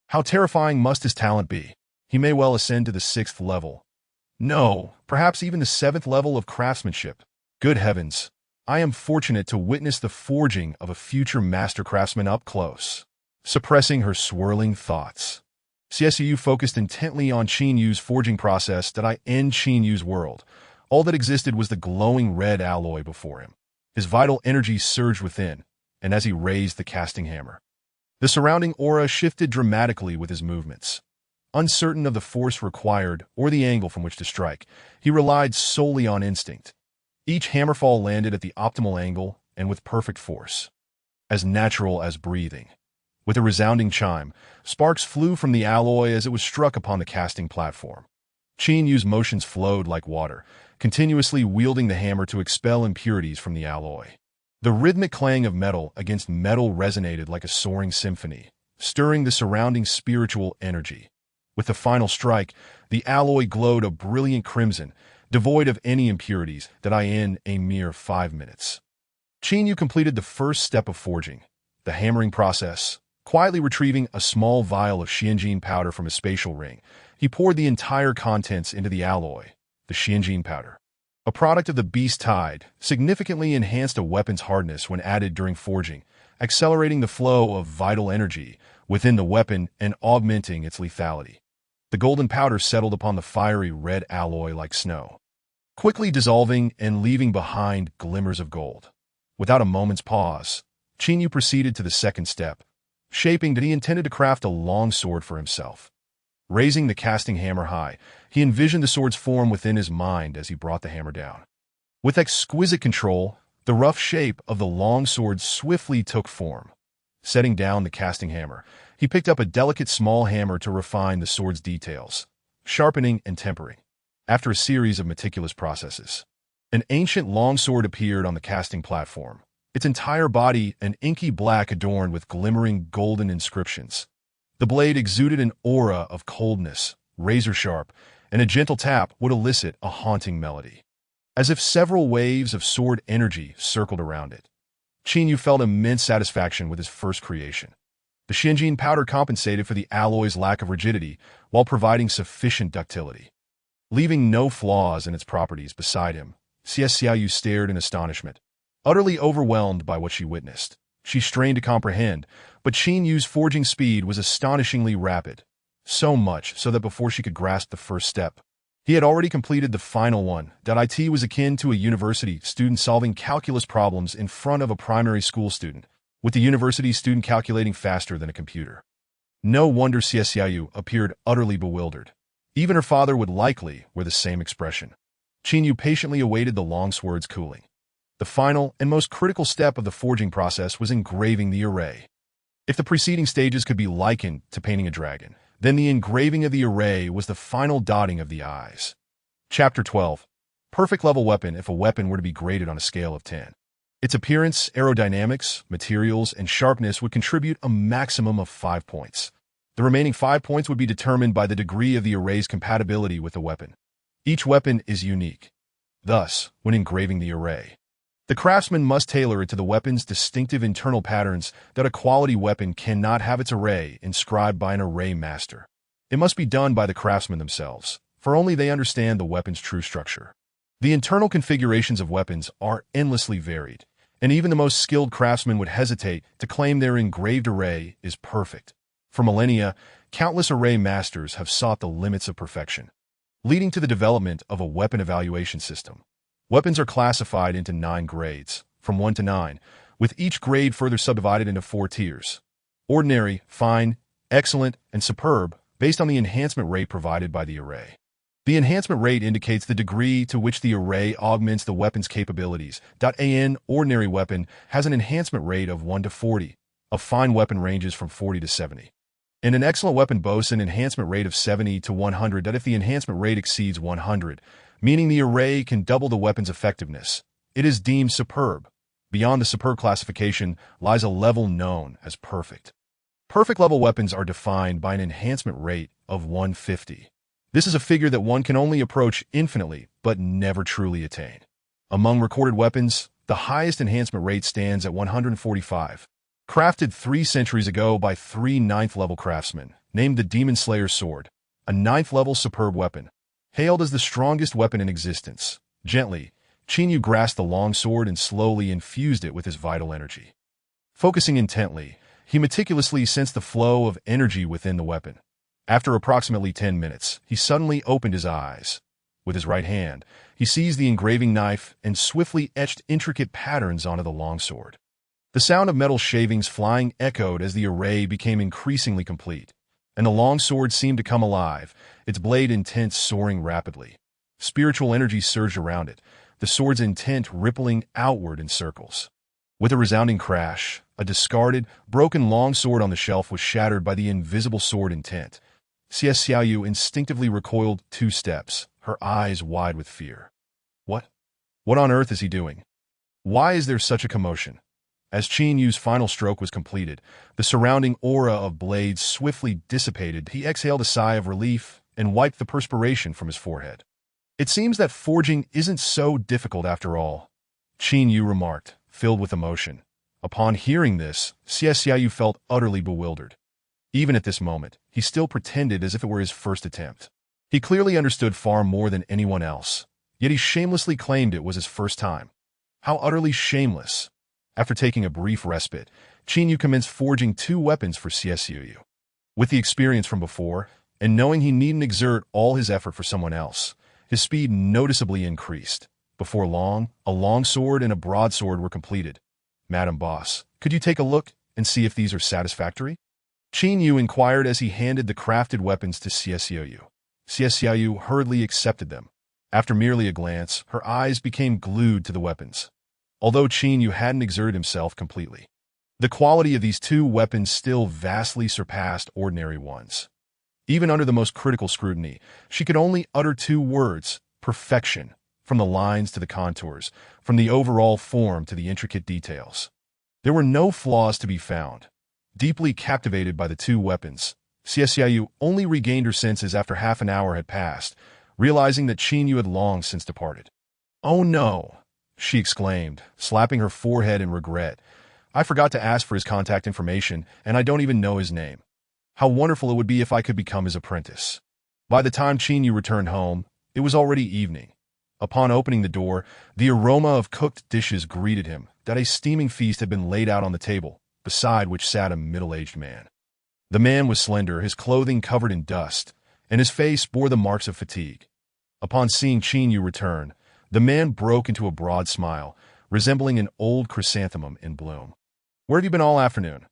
Speaker 1: How terrifying must his talent be? He may well ascend to the 6th level. No, perhaps even the 7th level of craftsmanship. Good heavens, I am fortunate to witness the forging of a future master craftsman up close. Suppressing her swirling thoughts, CSCU focused intently on Qin Yu's forging process that I end Qin Yu's world. All that existed was the glowing red alloy before him. His vital energy surged within, and as he raised the casting hammer, the surrounding aura shifted dramatically with his movements. Uncertain of the force required or the angle from which to strike, he relied solely on instinct. Each hammerfall landed at the optimal angle and with perfect force, as natural as breathing. With a resounding chime, sparks flew from the alloy as it was struck upon the casting platform. Qin Yu's motions flowed like water, continuously wielding the hammer to expel impurities from the alloy. The rhythmic clang of metal against metal resonated like a soaring symphony, stirring the surrounding spiritual energy. With the final strike, the alloy glowed a brilliant crimson, devoid of any impurities, that I in a mere 5 minutes. Qin Yu completed the first step of forging, the hammering process. Quietly retrieving a small vial of Xianjin powder from his spatial ring, he poured the entire contents into the alloy, the Xianjin powder. A product of the beast tide, significantly enhanced a weapon's hardness when added during forging, accelerating the flow of vital energy within the weapon and augmenting its lethality. The golden powder settled upon the fiery red alloy like snow, quickly dissolving and leaving behind glimmers of gold. Without a moment's pause, Qin Yu proceeded to the second step, shaping that he intended to craft a long sword for himself. Raising the casting hammer high, he envisioned the sword's form within his mind as he brought the hammer down. With exquisite control, the rough shape of the long sword swiftly took form. Setting down the casting hammer, he picked up a delicate small hammer to refine the sword's details, sharpening and tempering. After a series of meticulous processes, an ancient longsword appeared on the casting platform, its entire body an inky black adorned with glimmering golden inscriptions. The blade exuded an aura of coldness, razor-sharp, and a gentle tap would elicit a haunting melody. As if several waves of sword energy circled around it, Qin Yu felt immense satisfaction with his first creation. The Xianjin powder compensated for the alloy's lack of rigidity while providing sufficient ductility. Leaving no flaws in its properties beside him, CSCIU stared in astonishment. Utterly overwhelmed by what she witnessed, she strained to comprehend, but Qin Yu's forging speed was astonishingly rapid, so much so that before she could grasp the first step, he had already completed the final one. It was akin to a university student solving calculus problems in front of a primary school student, with the university student calculating faster than a computer. No wonder CSCIU appeared utterly bewildered. Even her father would likely wear the same expression. Qin Yu patiently awaited the longsword's cooling. The final and most critical step of the forging process was engraving the array. If the preceding stages could be likened to painting a dragon, then the engraving of the array was the final dotting of the I's. Chapter 12. Perfect level weapon if a weapon were to be graded on a scale of 10. Its appearance, aerodynamics, materials, and sharpness would contribute a maximum of 5 points. The remaining 5 points would be determined by the degree of the array's compatibility with the weapon. Each weapon is unique. Thus, when engraving the array, The craftsman must tailor it to the weapon's distinctive internal patterns that a quality weapon cannot have its array inscribed by an array master. It must be done by the craftsmen themselves, for only they understand the weapon's true structure. The internal configurations of weapons are endlessly varied, and even the most skilled craftsman would hesitate to claim their engraved array is perfect. For millennia, countless array masters have sought the limits of perfection, leading to the development of a weapon evaluation system. Weapons are classified into 9 grades, from 1 to 9, with each grade further subdivided into 4 tiers: ordinary, fine, excellent, and superb, based on the enhancement rate provided by the array. The enhancement rate indicates the degree to which the array augments the weapon's capabilities. An ordinary weapon has an enhancement rate of 1 to 40. A fine weapon ranges from 40 to 70. And an excellent weapon boasts an enhancement rate of 70 to 100. If the enhancement rate exceeds 100, meaning the array can double the weapon's effectiveness, it is deemed superb. Beyond the superb classification lies a level known as perfect. Perfect level weapons are defined by an enhancement rate of 150. This is a figure that one can only approach infinitely, but never truly attain. Among recorded weapons, the highest enhancement rate stands at 145. Crafted 3 centuries ago by 3 9th-level craftsmen, named the Demon Slayer's Sword, a 9th-level superb weapon. Hailed as the strongest weapon in existence, gently, Chinyu grasped the long sword and slowly infused it with his vital energy. Focusing intently, he meticulously sensed the flow of energy within the weapon. After approximately 10 minutes, he suddenly opened his eyes. With his right hand, he seized the engraving knife and swiftly etched intricate patterns onto the longsword. The sound of metal shavings flying echoed as the array became increasingly complete, and the longsword seemed to come alive, its blade intent soaring rapidly. Spiritual energy surged around it, the sword's intent rippling outward in circles. With a resounding crash, a discarded, broken longsword on the shelf was shattered by the invisible sword intent. Xiaoyu instinctively recoiled 2 steps, her eyes wide with fear. What? What on earth is he doing? Why is there such a commotion? As Chinyu's final stroke was completed, the surrounding aura of blades swiftly dissipated. He exhaled a sigh of relief and wiped the perspiration from his forehead. It seems that forging isn't so difficult after all, Chinyu remarked, filled with emotion. Upon hearing this, Xiaoyu felt utterly bewildered. Even at this moment, he still pretended as if it were his first attempt. He clearly understood far more than anyone else, yet he shamelessly claimed it was his first time. How utterly shameless! After taking a brief respite, Chinyu commenced forging 2 weapons for Xiaoyu. With the experience from before, and knowing he needn't exert all his effort for someone else, his speed noticeably increased. Before long, a longsword and a broadsword were completed. "Madam Boss, could you take a look and see if these are satisfactory?" Chinyu inquired as he handed the crafted weapons to Xiaoyu. Xiaoyu hurriedly accepted them. After merely a glance, her eyes became glued to the weapons. Although Chinyu hadn't exerted himself completely, the quality of these 2 weapons still vastly surpassed ordinary ones. Even under the most critical scrutiny, she could only utter 2 words: perfection, from the lines to the contours, from the overall form to the intricate details. There were no flaws to be found. Deeply captivated by the 2 weapons, Xiaoyu only regained her senses after half an hour had passed, realizing that Chinyu had long since departed. "Oh no!" she exclaimed, slapping her forehead in regret. "I forgot to ask for his contact information, and I don't even know his name. How wonderful it would be if I could become his apprentice." By the time Chinyu returned home, it was already evening. Upon opening the door, the aroma of cooked dishes greeted him, that a steaming feast had been laid out on the table, beside which sat a middle-aged man. The man was slender, his clothing covered in dust, and his face bore the marks of fatigue. Upon seeing Chinyu return, the man broke into a broad smile, resembling an old chrysanthemum in bloom. "Where have you been all afternoon?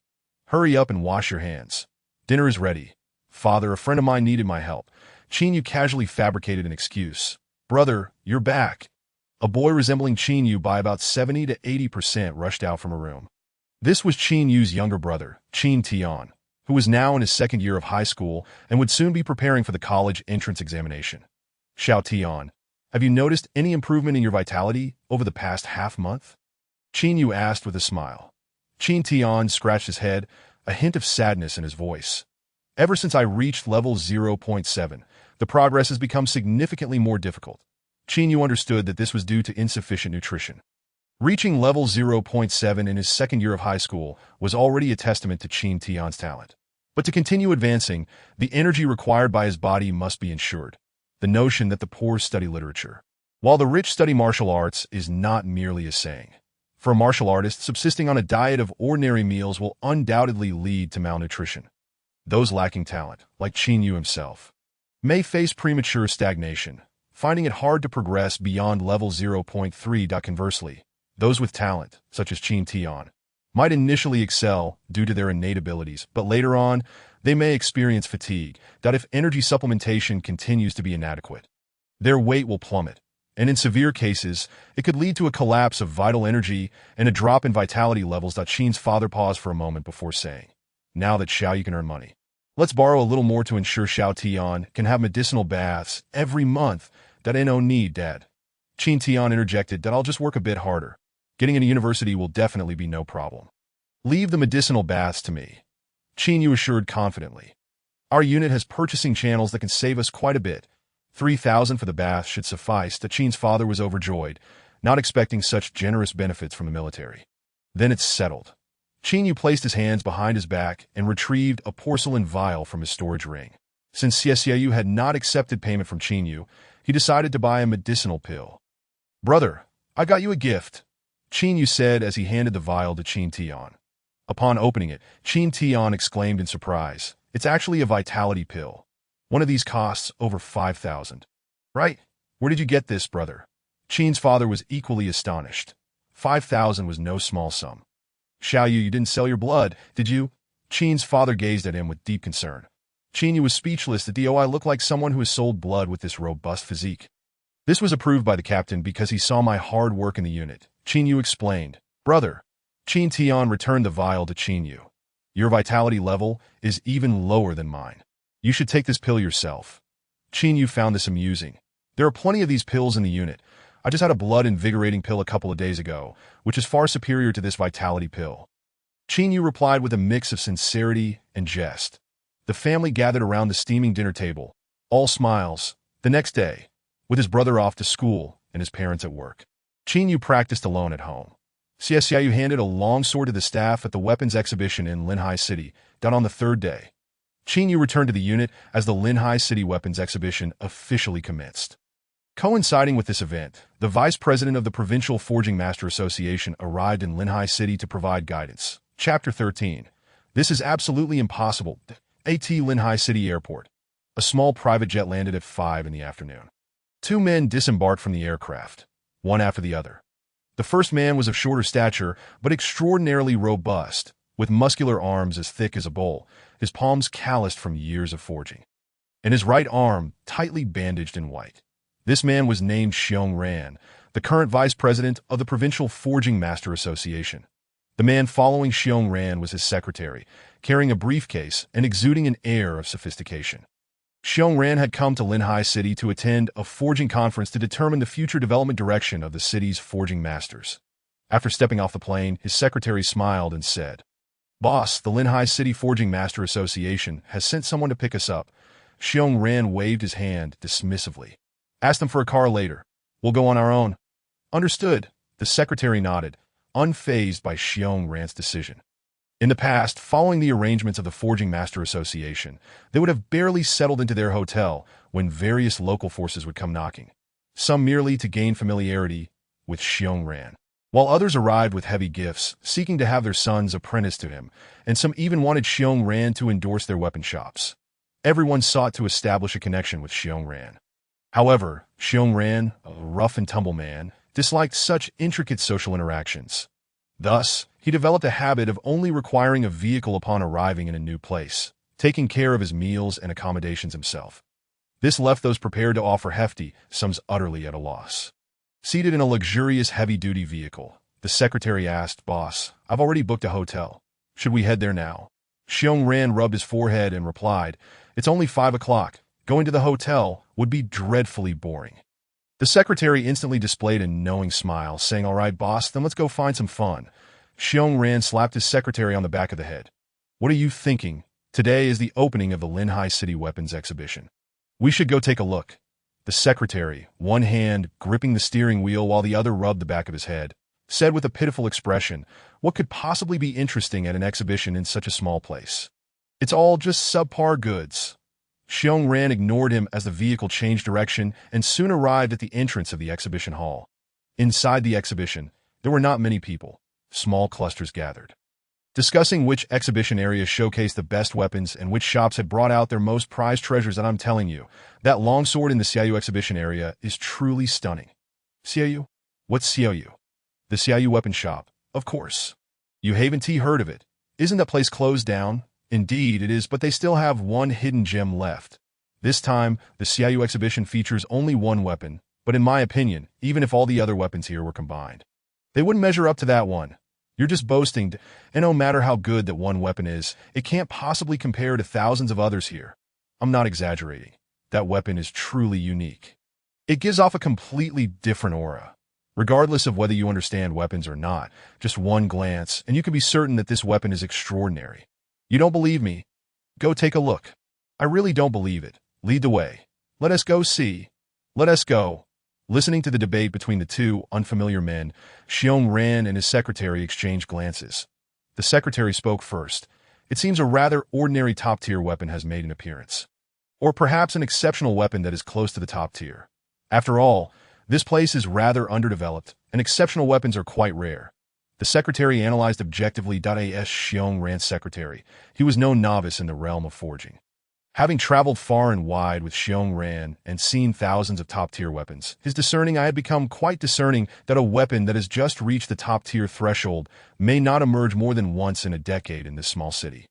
Speaker 1: Hurry up and wash your hands. Dinner is ready. Father, a friend of mine needed my help." Chinyu casually fabricated an excuse. "Brother, you're back." A boy resembling Chinyu by about 70 to 80% rushed out from a room. This was Chinyu's younger brother, Chin Tian, who was now in his 2nd year of high school and would soon be preparing for the college entrance examination. "Xiao Tian, have you noticed any improvement in your vitality over the past half-month?" Chinyu asked with a smile. Chin Tian scratched his head, a hint of sadness in his voice. "Ever since I reached level 0.7, the progress has become significantly more difficult." Chinyu understood that this was due to insufficient nutrition. Reaching level 0.7 in his second year of high school was already a testament to Qin Tian's talent. But to continue advancing, the energy required by his body must be ensured. The notion that the poor study literature, while the rich study martial arts, is not merely a saying. For a martial artist, subsisting on a diet of ordinary meals will undoubtedly lead to malnutrition. Those lacking talent, like Qin Yu himself, may face premature stagnation, finding it hard to progress beyond level 0.3. Conversely, those with talent, such as Qin Tian, might initially excel due to their innate abilities, but later on, they may experience fatigue that if energy supplementation continues to be inadequate. Their weight will plummet, and in severe cases, it could lead to a collapse of vital energy and a drop in vitality levels. Qin's father paused for a moment before saying, "Now that Xiao Yu can earn money, let's borrow a little more to ensure Xiao Tian can have medicinal baths every month. That ain't no need, Dad." Qin Tian interjected that I'll just work a bit harder. Getting into university will definitely be no problem. Leave the medicinal baths to me, Qin Yu assured confidently. Our unit has purchasing channels that can save us quite a bit. 3,000 for the bath should suffice. Qin's father was overjoyed, not expecting such generous benefits from the military. Then it's settled. Qin Yu placed his hands behind his back and retrieved a porcelain vial from his storage ring. Since Xiao Yu had not accepted payment from Qin Yu, he decided to buy a medicinal pill. "Brother, I got you a gift," Qin Yu said as he handed the vial to Qin Tian. Upon opening it, Qin Tian exclaimed in surprise, "It's actually a vitality pill. One of these costs over 5,000. Right? Where did you get this, brother?" Qin's father was equally astonished. 5,000 was no small sum. "Xiao Yu, you didn't sell your blood, did you?" Qin's father gazed at him with deep concern. Qin Yu was speechless. I look like someone who has sold blood with this robust physique. "This was approved by the captain because he saw my hard work in the unit," Qin Yu explained. "Brother." Qin Tian returned the vial to Qin Yu. "Your vitality level is even lower than mine. You should take this pill yourself." Qin Yu found this amusing. "There are plenty of these pills in the unit. I just had a blood-invigorating pill a couple of days ago, which is far superior to this vitality pill." Qin Yu replied with a mix of sincerity and jest. The family gathered around the steaming dinner table, all smiles. The next day, with his brother off to school and his parents at work, Qin Yu practiced alone at home. Xiao Yu handed a long sword to the staff at the weapons exhibition in Linhai City, down on the third day. Qin Yu returned to the unit as the Linhai City weapons exhibition officially commenced. Coinciding with this event, the vice president of the Provincial Forging Master Association arrived in Linhai City to provide guidance. Chapter 13. This is absolutely impossible. At Linhai City Airport. A small private jet landed at 5 in the afternoon. Two men disembarked from the aircraft, one after the other. The first man was of shorter stature, but extraordinarily robust, with muscular arms as thick as a bowl, his palms calloused from years of forging, and his right arm tightly bandaged in white. This man was named Xiong Ran, the current vice president of the Provincial Forging Master Association. The man following Xiong Ran was his secretary, carrying a briefcase and exuding an air of sophistication. Xiong Ran had come to Linhai City to attend a forging conference to determine the future development direction of the city's forging masters. After stepping off the plane, his secretary smiled and said, "Boss, the Linhai City Forging Master Association has sent someone to pick us up." Xiong Ran waved his hand dismissively. "Ask them for a car later. We'll go on our own." "Understood," the secretary nodded, unfazed by Xiong Ran's decision. In the past, following the arrangements of the Forging Master Association, they would have barely settled into their hotel when various local forces would come knocking, some merely to gain familiarity with Xiong Ran, while others arrived with heavy gifts, seeking to have their sons apprenticed to him, and some even wanted Xiong Ran to endorse their weapon shops. Everyone sought to establish a connection with Xiong Ran. However, Xiong Ran, a rough-and-tumble man, disliked such intricate social interactions. Thus, he developed a habit of only requiring a vehicle upon arriving in a new place, taking care of his meals and accommodations himself. This left those prepared to offer hefty sums utterly at a loss. Seated in a luxurious heavy-duty vehicle, the secretary asked, "Boss, I've already booked a hotel. Should we head there now?" Xiong Ran rubbed his forehead and replied, "It's only 5 o'clock. Going to the hotel would be dreadfully boring." The secretary instantly displayed a knowing smile, saying, "All right, boss, then let's go find some fun." Xiong Ran slapped his secretary on the back of the head. "What are you thinking? Today is the opening of the Linhai City Weapons Exhibition. We should go take a look." The secretary, one hand gripping the steering wheel while the other rubbed the back of his head, said with a pitiful expression, "What could possibly be interesting at an exhibition in such a small place? It's all just subpar goods." Xiong Ran ignored him as the vehicle changed direction and soon arrived at the entrance of the exhibition hall. Inside the exhibition, there were not many people. Small clusters gathered, discussing which exhibition areas showcased the best weapons and which shops had brought out their most prized treasures. And I'm telling you, that longsword in the Xiaoyu exhibition area is truly stunning. Xiaoyu? What's Xiaoyu? The Xiaoyu weapon shop, of course. You haven't heard of it. Isn't that place closed down? Indeed it is, but they still have one hidden gem left. This time, the Xiaoyu exhibition features only one weapon, but in my opinion, even if all the other weapons here were combined, they wouldn't measure up to that one. You're just boasting, and no matter how good that one weapon is, it can't possibly compare to thousands of others here. I'm not exaggerating. That weapon is truly unique. It gives off a completely different aura. Regardless of whether you understand weapons or not, just one glance, and you can be certain that this weapon is extraordinary. You don't believe me? Go take a look. I really don't believe it. Lead the way. Let us go see. Let us go. Listening to the debate between the two unfamiliar men, Xiong Ran and his secretary exchanged glances. The secretary spoke first. It seems a rather ordinary top-tier weapon has made an appearance. Or perhaps an exceptional weapon that is close to the top tier. After all, this place is rather underdeveloped, and exceptional weapons are quite rare. The secretary analyzed objectively. As Xiong Ran's secretary, he was no novice in the realm of forging. Having traveled far and wide with Xiong Ran and seen thousands of top-tier weapons, his discerning eye had become quite discerning that a weapon that has just reached the top-tier threshold may not emerge more than once in a decade in this small city.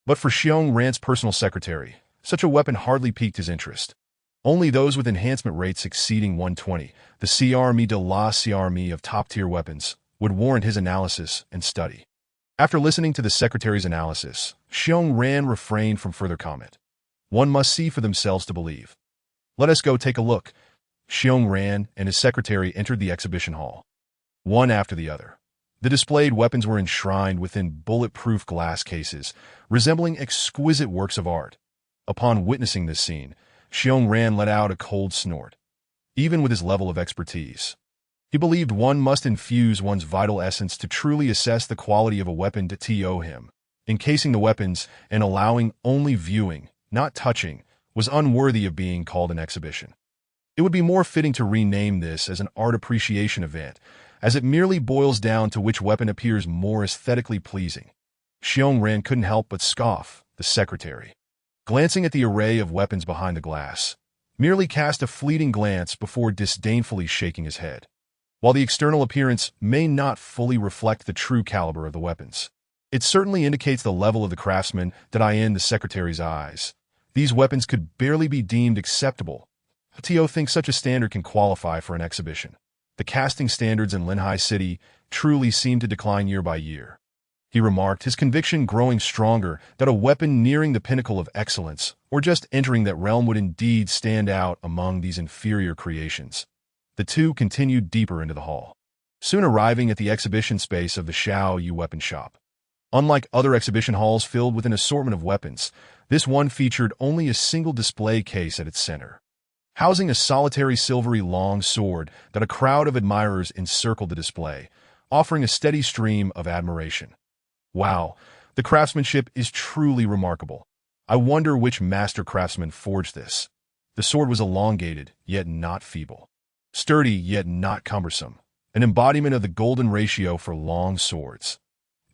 Speaker 1: But for Xiong Ran's personal secretary, such a weapon hardly piqued his interest. Only those with enhancement rates exceeding 120, the CRME de la CRME of top-tier weapons, would warrant his analysis and study. After listening to the secretary's analysis, Xiong Ran refrained from further comment. One must see for themselves to believe. Let us go take a look. Xiong Ran and his secretary entered the exhibition hall. One after the other, the displayed weapons were enshrined within bulletproof glass cases, resembling exquisite works of art. Upon witnessing this scene, Xiong Ran let out a cold snort. Even with his level of expertise, he believed one must infuse one's vital essence to truly assess the quality of a weapon. To him, encasing the weapons and allowing only viewing, not touching, was unworthy of being called an exhibition. It would be more fitting to rename this as an art appreciation event, as it merely boils down to which weapon appears more aesthetically pleasing. Xiong Ran couldn't help but scoff. The secretary, glancing at the array of weapons behind the glass, merely cast a fleeting glance before disdainfully shaking his head. While the external appearance may not fully reflect the true caliber of the weapons, it certainly indicates the level of the craftsman that in the secretary's eyes. These weapons could barely be deemed acceptable. Tio thinks such a standard can qualify for an exhibition. The casting standards in Linhai City truly seem to decline year by year. He remarked, his conviction growing stronger that a weapon nearing the pinnacle of excellence, or just entering that realm, would indeed stand out among these inferior creations. The two continued deeper into the hall, soon arriving at the exhibition space of the Xiaoyu weapon shop. Unlike other exhibition halls filled with an assortment of weapons, this one featured only a single display case at its center, housing a solitary silvery long sword that a crowd of admirers encircled the display, offering a steady stream of admiration. Wow, the craftsmanship is truly remarkable. I wonder which master craftsman forged this. The sword was elongated, yet not feeble. Sturdy, yet not cumbersome. An embodiment of the golden ratio for long swords.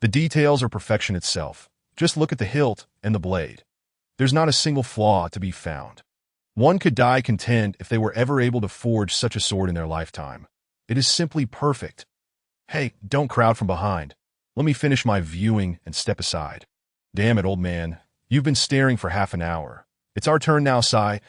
Speaker 1: The details are perfection itself. Just look at the hilt and the blade. There's not a single flaw to be found. One could die content if they were ever able to forge such a sword in their lifetime. It is simply perfect. Hey, don't crowd from behind. Let me finish my viewing and step aside. Damn it, old man. You've been staring for half an hour. It's our turn now, Sai.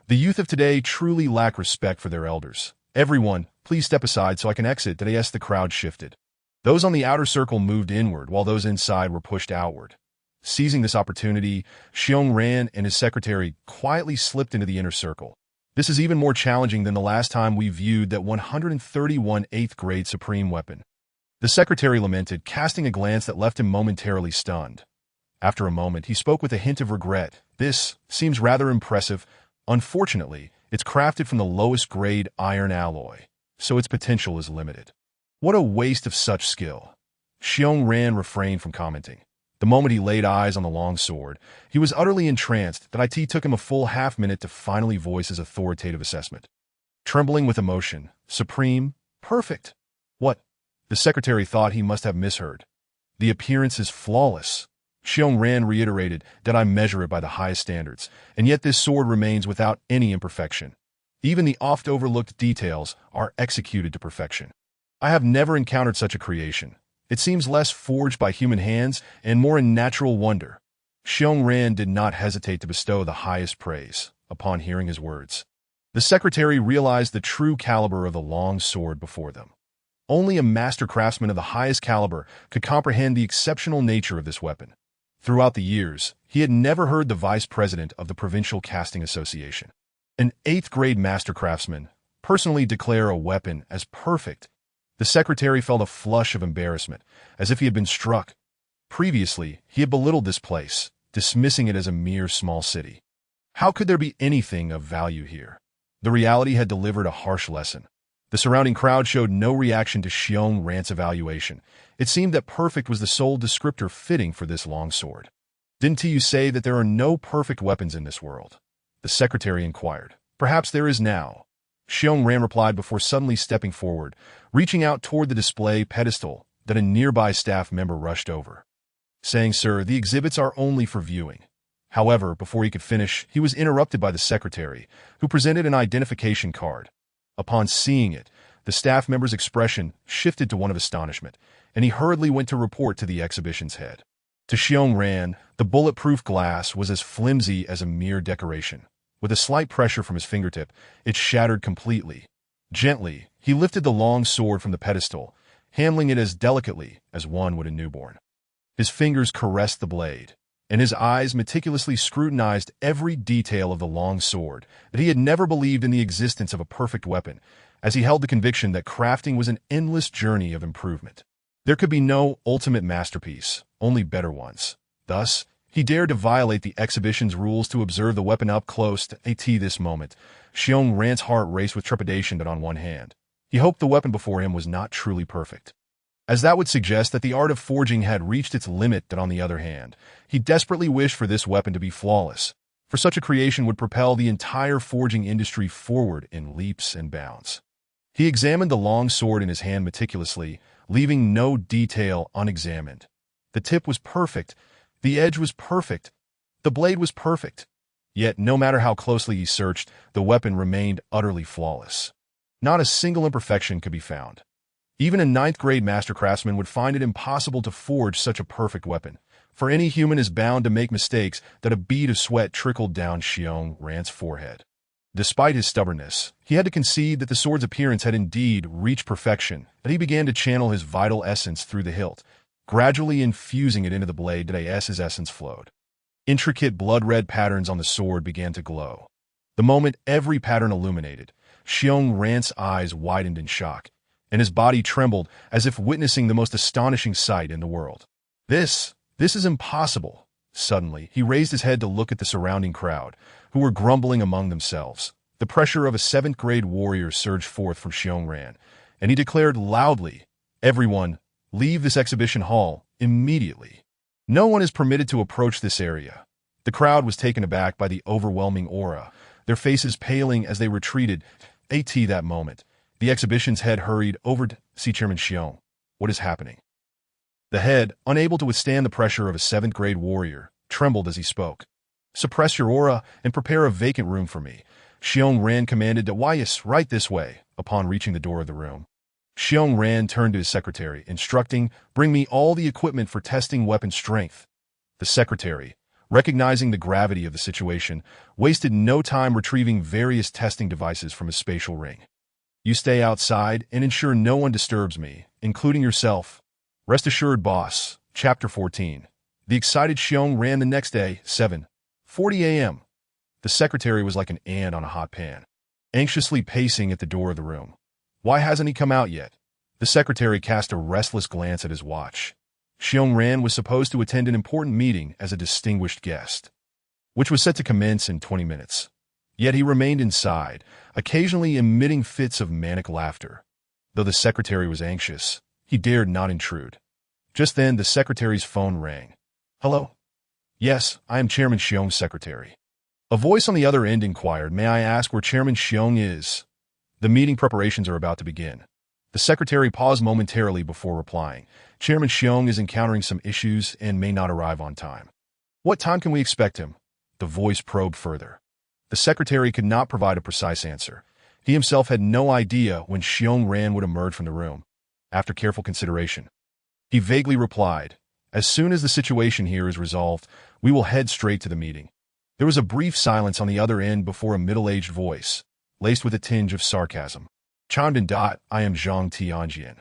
Speaker 1: The youth of today truly lack respect for their elders. Everyone, please step aside so I can exit. As the crowd shifted, those on the outer circle moved inward while those inside were pushed outward. Seizing this opportunity, Xiong Ran and his secretary quietly slipped into the inner circle. This is even more challenging than the last time we viewed that 131 8th grade supreme weapon. The secretary lamented, casting a glance that left him momentarily stunned. After a moment, he spoke with a hint of regret. This seems rather impressive. Unfortunately, it's crafted from the lowest grade iron alloy, so its potential is limited. What a waste of such skill. Xiong Ran refrained from commenting. The moment he laid eyes on the long sword, he was utterly entranced that it took him a full half-minute to finally voice his authoritative assessment. Trembling with emotion, supreme, perfect. What? The secretary thought he must have misheard. The appearance is flawless. Xiong Ran reiterated that I measure it by the highest standards, and yet this sword remains without any imperfection. Even the oft-overlooked details are executed to perfection. I have never encountered such a creation. It seems less forged by human hands and more in natural wonder. Xiong Ran did not hesitate to bestow the highest praise upon hearing his words. The secretary realized the true caliber of the long sword before them. Only a master craftsman of the highest caliber could comprehend the exceptional nature of this weapon. Throughout the years, he had never heard the vice president of the Provincial Casting Association, an 8th-grade master craftsman, personally declare a weapon as perfect. The secretary felt a flush of embarrassment, as if he had been struck. Previously, he had belittled this place, dismissing it as a mere small city. How could there be anything of value here? The reality had delivered a harsh lesson. The surrounding crowd showed no reaction to Xiong Ran's evaluation. It seemed that perfect was the sole descriptor fitting for this long sword. Didn't you say that there are no perfect weapons in this world? The secretary inquired. Perhaps there is now. Xiong Ran replied before suddenly stepping forward, reaching out toward the display pedestal that a nearby staff member rushed over, saying, "Sir, the exhibits are only for viewing." However, before he could finish, he was interrupted by the secretary, who presented an identification card. Upon seeing it, the staff member's expression shifted to one of astonishment, and he hurriedly went to report to the exhibition's head. To Xiong Ran, the bulletproof glass was as flimsy as a mere decoration. With a slight pressure from his fingertip, it shattered completely. Gently, he lifted the long sword from the pedestal, handling it as delicately as one would a newborn. His fingers caressed the blade, and his eyes meticulously scrutinized every detail of the long sword. That he had never believed in the existence of a perfect weapon, as he held the conviction that crafting was an endless journey of improvement. There could be no ultimate masterpiece, only better ones. Thus, he dared to violate the exhibition's rules to observe the weapon up close to this moment. Xiong Ran's heart raced with trepidation, but on one hand, he hoped the weapon before him was not truly perfect, as that would suggest that the art of forging had reached its limit. That on the other hand, he desperately wished for this weapon to be flawless, for such a creation would propel the entire forging industry forward in leaps and bounds. He examined the long sword in his hand meticulously, leaving no detail unexamined. The tip was perfect, the edge was perfect, the blade was perfect. Yet, no matter how closely he searched, the weapon remained utterly flawless. Not a single imperfection could be found. Even a 9th-grade master craftsman would find it impossible to forge such a perfect weapon, for any human is bound to make mistakes. That a bead of sweat trickled down Xiong Ran's forehead. Despite his stubbornness, he had to concede that the sword's appearance had indeed reached perfection, and he began to channel his vital essence through the hilt, gradually infusing it into the blade as his essence flowed. Intricate blood-red patterns on the sword began to glow. The moment every pattern illuminated, Xiong Ran's eyes widened in shock, and his body trembled as if witnessing the most astonishing sight in the world. This is impossible. Suddenly, he raised his head to look at the surrounding crowd, who were grumbling among themselves. The pressure of a 7th-grade warrior surged forth from Xiong Ran, and he declared loudly, "Everyone, leave this exhibition hall immediately. No one is permitted to approach this area." The crowd was taken aback by the overwhelming aura, their faces paling as they retreated. That moment, the exhibition's head hurried over to see Chairman Xiong. "What is happening?" The head, unable to withstand the pressure of a 7th-grade warrior, trembled as he spoke. "Suppress your aura and prepare a vacant room for me," Xiong Ran commanded. "Yes, right this way." Upon reaching the door of the room, Xiong Ran turned to his secretary, instructing, "Bring me all the equipment for testing weapon strength." The secretary, recognizing the gravity of the situation, wasted no time retrieving various testing devices from his spatial ring. "You stay outside and ensure no one disturbs me, including yourself." "Rest assured, boss." Chapter 14. The excited Xiong Ran the next day, 7:40 a.m. The secretary was like an ant on a hot pan, anxiously pacing at the door of the room. Why hasn't he come out yet? The secretary cast a restless glance at his watch. Xiong Ran was supposed to attend an important meeting as a distinguished guest, which was set to commence in 20 minutes. Yet he remained inside, occasionally emitting fits of manic laughter. Though the secretary was anxious, he dared not intrude. Just then, the secretary's phone rang. "Hello? Yes, I am Chairman Xiong's secretary." A voice on the other end inquired, "May I ask where Chairman Xiong is?" "The meeting preparations are about to begin." The secretary paused momentarily before replying. "Chairman Xiong is encountering some issues and may not arrive on time." "What time can we expect him?" The voice probed further. The secretary could not provide a precise answer. He himself had no idea when Xiong Ran would emerge from the room. After careful consideration, he vaguely replied, "As soon as the situation here is resolved, we will head straight to the meeting." There was a brief silence on the other end before a middle-aged voice, laced with a tinge of sarcasm, chimed in. "I am Zhang Tianjian.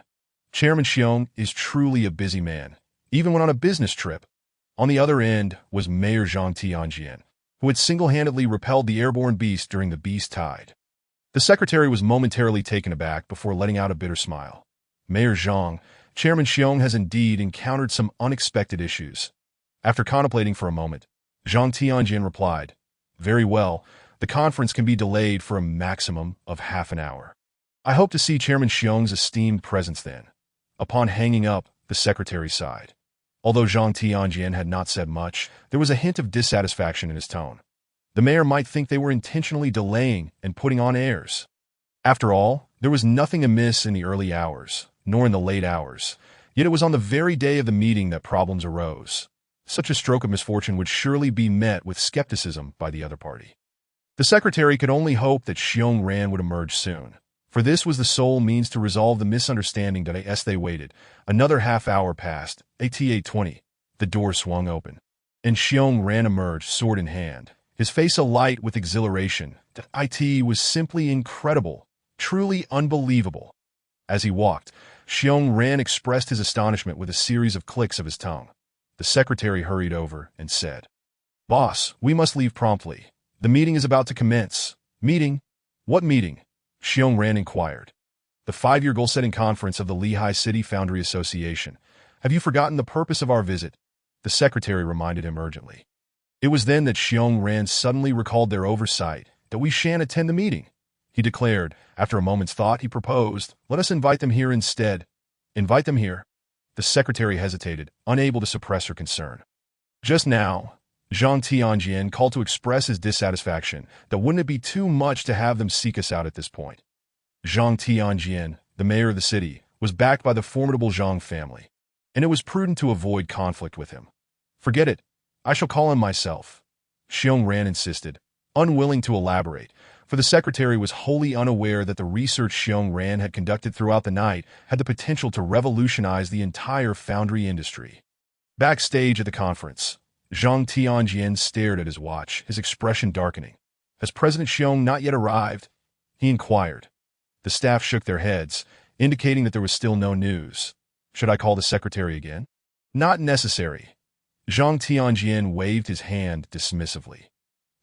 Speaker 1: Chairman Xiong is truly a busy man, even when on a business trip." On the other end was Mayor Zhang Tianjian, who had single-handedly repelled the airborne beast during the beast tide. The secretary was momentarily taken aback before letting out a bitter smile. "Mayor Zhang, Chairman Xiong has indeed encountered some unexpected issues." After contemplating for a moment, Zhang Tianjian replied, "Very well, the conference can be delayed for a maximum of half an hour. I hope to see Chairman Xiong's esteemed presence then." Upon hanging up, the secretary sighed. Although Zhang Tianjian had not said much, there was a hint of dissatisfaction in his tone. The mayor might think they were intentionally delaying and putting on airs. After all, there was nothing amiss in the early hours, nor in the late hours. Yet it was on the very day of the meeting that problems arose. Such a stroke of misfortune would surely be met with skepticism by the other party. The secretary could only hope that Xiong Ran would emerge soon, for this was the sole means to resolve the misunderstanding. As they waited, another half hour passed. At 8:20, the door swung open, and Xiong Ran emerged, sword in hand, his face alight with exhilaration. It was simply incredible, truly unbelievable. As he walked, Xiong Ran expressed his astonishment with a series of clicks of his tongue. The secretary hurried over and said, "Boss, we must leave promptly. The meeting is about to commence." "Meeting? What meeting?" Xiong Ran inquired. "The 5-year goal-setting conference of the Lehigh City Foundry Association. Have you forgotten the purpose of our visit?" The secretary reminded him urgently. It was then that Xiong Ran suddenly recalled their oversight. "That we shan't attend the meeting," he declared. After a moment's thought, he proposed, "Let us invite them here instead." "Invite them here?" The secretary hesitated, unable to suppress her concern. Just now, Zhang Tianjian called to express his dissatisfaction. That wouldn't it be too much to have them seek us out at this point? Zhang Tianjian, the mayor of the city, was backed by the formidable Zhang family, and it was prudent to avoid conflict with him. "Forget it. I shall call him myself," Xiong Ran insisted, unwilling to elaborate, for the secretary was wholly unaware that the research Xiong Ran had conducted throughout the night had the potential to revolutionize the entire foundry industry. Backstage at the conference, Zhang Tianjian stared at his watch, his expression darkening. "Has President Xiong not yet arrived?" he inquired. The staff shook their heads, indicating that there was still no news. "Should I call the secretary again?" "Not necessary." Zhang Tianjian waved his hand dismissively.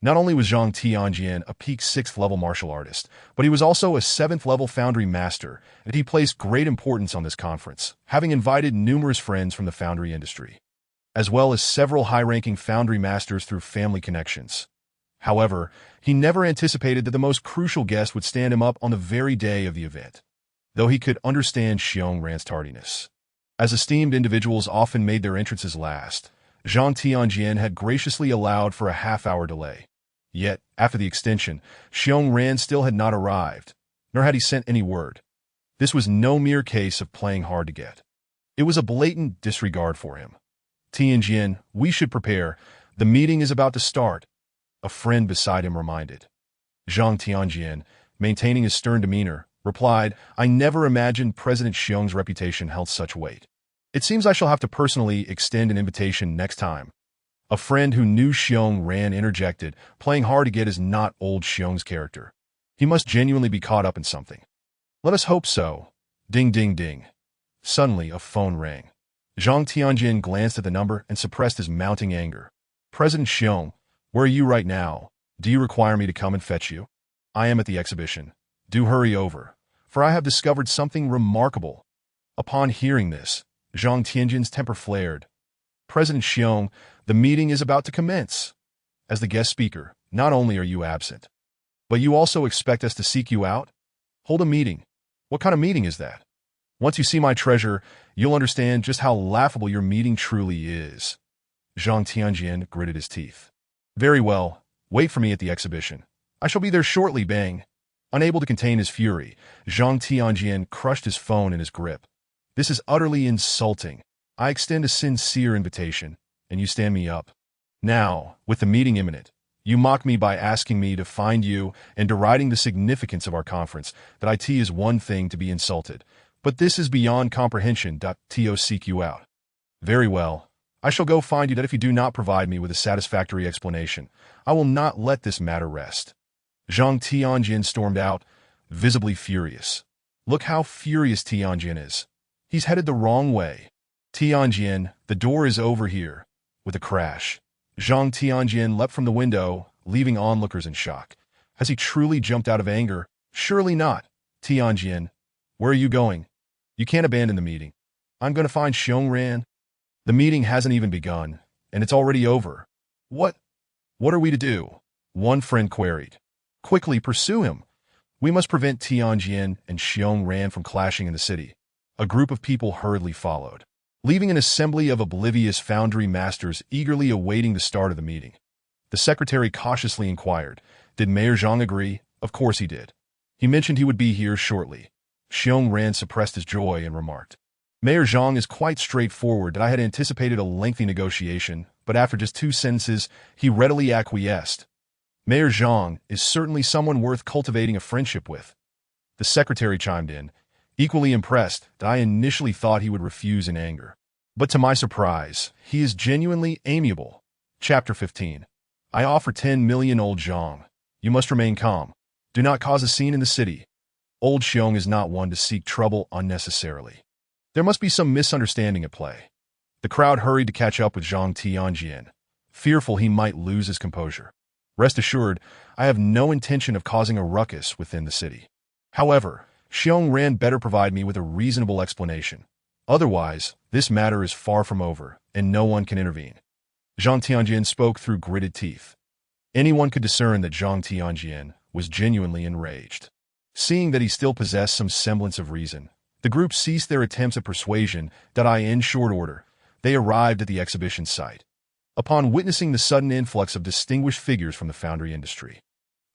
Speaker 1: Not only was Zhang Tianjian a peak 6th-level martial artist, but he was also a 7th-level foundry master, and he placed great importance on this conference, having invited numerous friends from the foundry industry, as well as several high-ranking foundry masters through family connections. However, he never anticipated that the most crucial guest would stand him up on the very day of the event, though he could understand Xiong Ran's tardiness. As esteemed individuals often made their entrances last, Zhang Tianjian had graciously allowed for a half-hour delay. Yet, after the extension, Xiong Ran still had not arrived, nor had he sent any word. This was no mere case of playing hard to get. It was a blatant disregard for him. "Tianjian, we should prepare. The meeting is about to start," a friend beside him reminded. Zhang Tianjian, maintaining his stern demeanor, replied, "I never imagined President Xiong's reputation held such weight. It seems I shall have to personally extend an invitation next time." A friend who knew Xiong Ran interjected, "Playing hard to get is not old Xiong's character. He must genuinely be caught up in something." "Let us hope so." Ding, ding, ding. Suddenly, a phone rang. Zhang Tianjian glanced at the number and suppressed his mounting anger. "President Xiong, where are you right now? Do you require me to come and fetch you?" "I am at the exhibition. Do hurry over, for I have discovered something remarkable." Upon hearing this, Zhang Tianjian's temper flared. "President Xiong, the meeting is about to commence. As the guest speaker, not only are you absent, but you also expect us to seek you out? Hold a meeting. What kind of meeting is that? Once you see my treasure, you'll understand just how laughable your meeting truly is. Zhang Tianjian gritted his teeth. Very well, wait for me at the exhibition. I shall be there shortly, bang. Unable to contain his fury, Zhang Tianjian crushed his phone in his grip. This is utterly insulting. I extend a sincere invitation, and you stand me up. Now, with the meeting imminent, you mock me by asking me to find you and deriding the significance of our conference. That IT is one thing to be insulted, but this is beyond comprehension. To seek you out. Very well. I shall go find you. That if you do not provide me with a satisfactory explanation, I will not let this matter rest. Zhang Tianjian stormed out, visibly furious. Look how furious Tianjian is. He's headed the wrong way. Tianjian, the door is over here. With a crash, Zhang Tianjian leapt from the window, leaving onlookers in shock. Has he truly jumped out of anger? Surely not. Tianjian, where are you going? You can't abandon the meeting. I'm going to find Xiongran. The meeting hasn't even begun, and it's already over. What are we to do? One friend queried. Quickly pursue him. We must prevent Tianjian and Xiongran from clashing in the city. A group of people hurriedly followed, leaving an assembly of oblivious foundry masters eagerly awaiting the start of the meeting. The secretary cautiously inquired, did Mayor Zhang agree? Of course he did. He mentioned he would be here shortly. Xiongran suppressed his joy and remarked, Mayor Zhang is quite straightforward. That I had anticipated a lengthy negotiation, but after just 2 sentences, he readily acquiesced. Mayor Zhang is certainly someone worth cultivating a friendship with. The secretary chimed in, equally impressed that I initially thought he would refuse in anger. But to my surprise, he is genuinely amiable. Chapter 15. I offer 10 million, Old Zhang. You must remain calm. Do not cause a scene in the city. Old Xiong is not one to seek trouble unnecessarily. There must be some misunderstanding at play. The crowd hurried to catch up with Zhang Tianjian, fearful he might lose his composure. Rest assured, I have no intention of causing a ruckus within the city. However, Xiongran better provide me with a reasonable explanation. Otherwise, this matter is far from over, and no one can intervene. Zhang Tianjian spoke through gritted teeth. Anyone could discern that Zhang Tianjian was genuinely enraged. Seeing that he still possessed some semblance of reason, the group ceased their attempts at persuasion. In short order, they arrived at the exhibition site. Upon witnessing the sudden influx of distinguished figures from the foundry industry,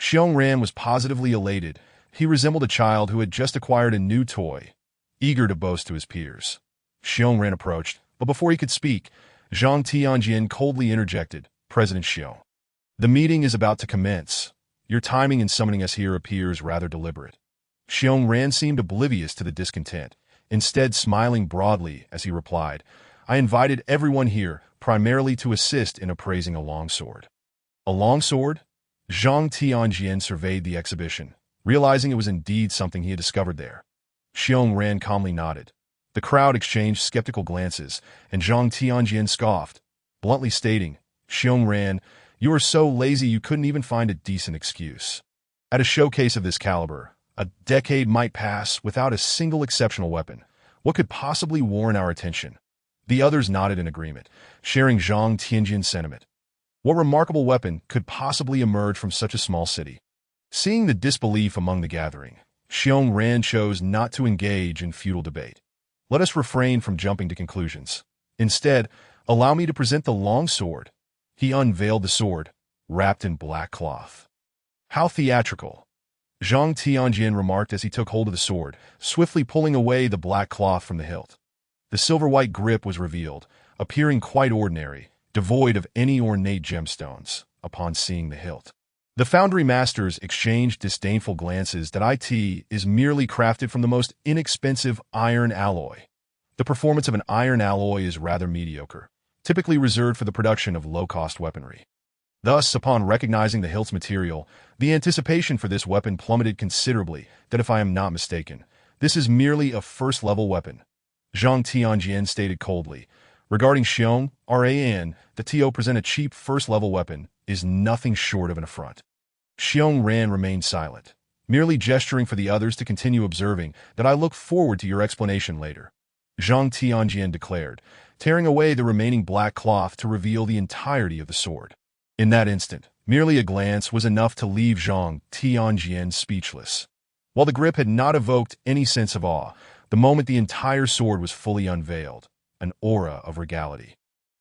Speaker 1: Xiongran was positively elated. He resembled a child who had just acquired a new toy, eager to boast to his peers. Xiongran approached, but before he could speak, Zhang Tianjian coldly interjected, President Xiong, the meeting is about to commence. Your timing in summoning us here appears rather deliberate. Xiongran seemed oblivious to the discontent, instead smiling broadly as he replied, I invited everyone here primarily to assist in appraising a longsword. A longsword? Zhang Tianjian surveyed the exhibition, realizing it was indeed something he had discovered there. Xiongran calmly nodded. The crowd exchanged skeptical glances, and Zhang Tianjian scoffed, bluntly stating, Xiongran, you are so lazy you couldn't even find a decent excuse. At a showcase of this caliber, a decade might pass without a single exceptional weapon. What could possibly warrant our attention? The others nodded in agreement, sharing Zhang Tianjian's sentiment. What remarkable weapon could possibly emerge from such a small city? Seeing the disbelief among the gathering, Xiongran chose not to engage in futile debate. Let us refrain from jumping to conclusions. Instead, allow me to present the long sword. He unveiled the sword, wrapped in black cloth. How theatrical! Zhang Tianjian remarked as he took hold of the sword, swiftly pulling away the black cloth from the hilt. The silver-white grip was revealed, appearing quite ordinary, devoid of any ornate gemstones, upon seeing the hilt. The foundry masters exchanged disdainful glances. It is merely crafted from the most inexpensive iron alloy. The performance of an iron alloy is rather mediocre, typically reserved for the production of low-cost weaponry. Thus, upon recognizing the hilt's material, the anticipation for this weapon plummeted considerably. If I am not mistaken, this is merely a first-level weapon. Zhang Tianjian stated coldly. Regarding Xiong, Ran, the TO present a cheap first-level weapon is nothing short of an affront. Xiongran remained silent, merely gesturing for the others to continue observing. I look forward to your explanation later. Zhang Tianjian declared, tearing away the remaining black cloth to reveal the entirety of the sword. In that instant, merely a glance was enough to leave Zhang Tianjian speechless. While the grip had not evoked any sense of awe, the moment the entire sword was fully unveiled, an aura of regality,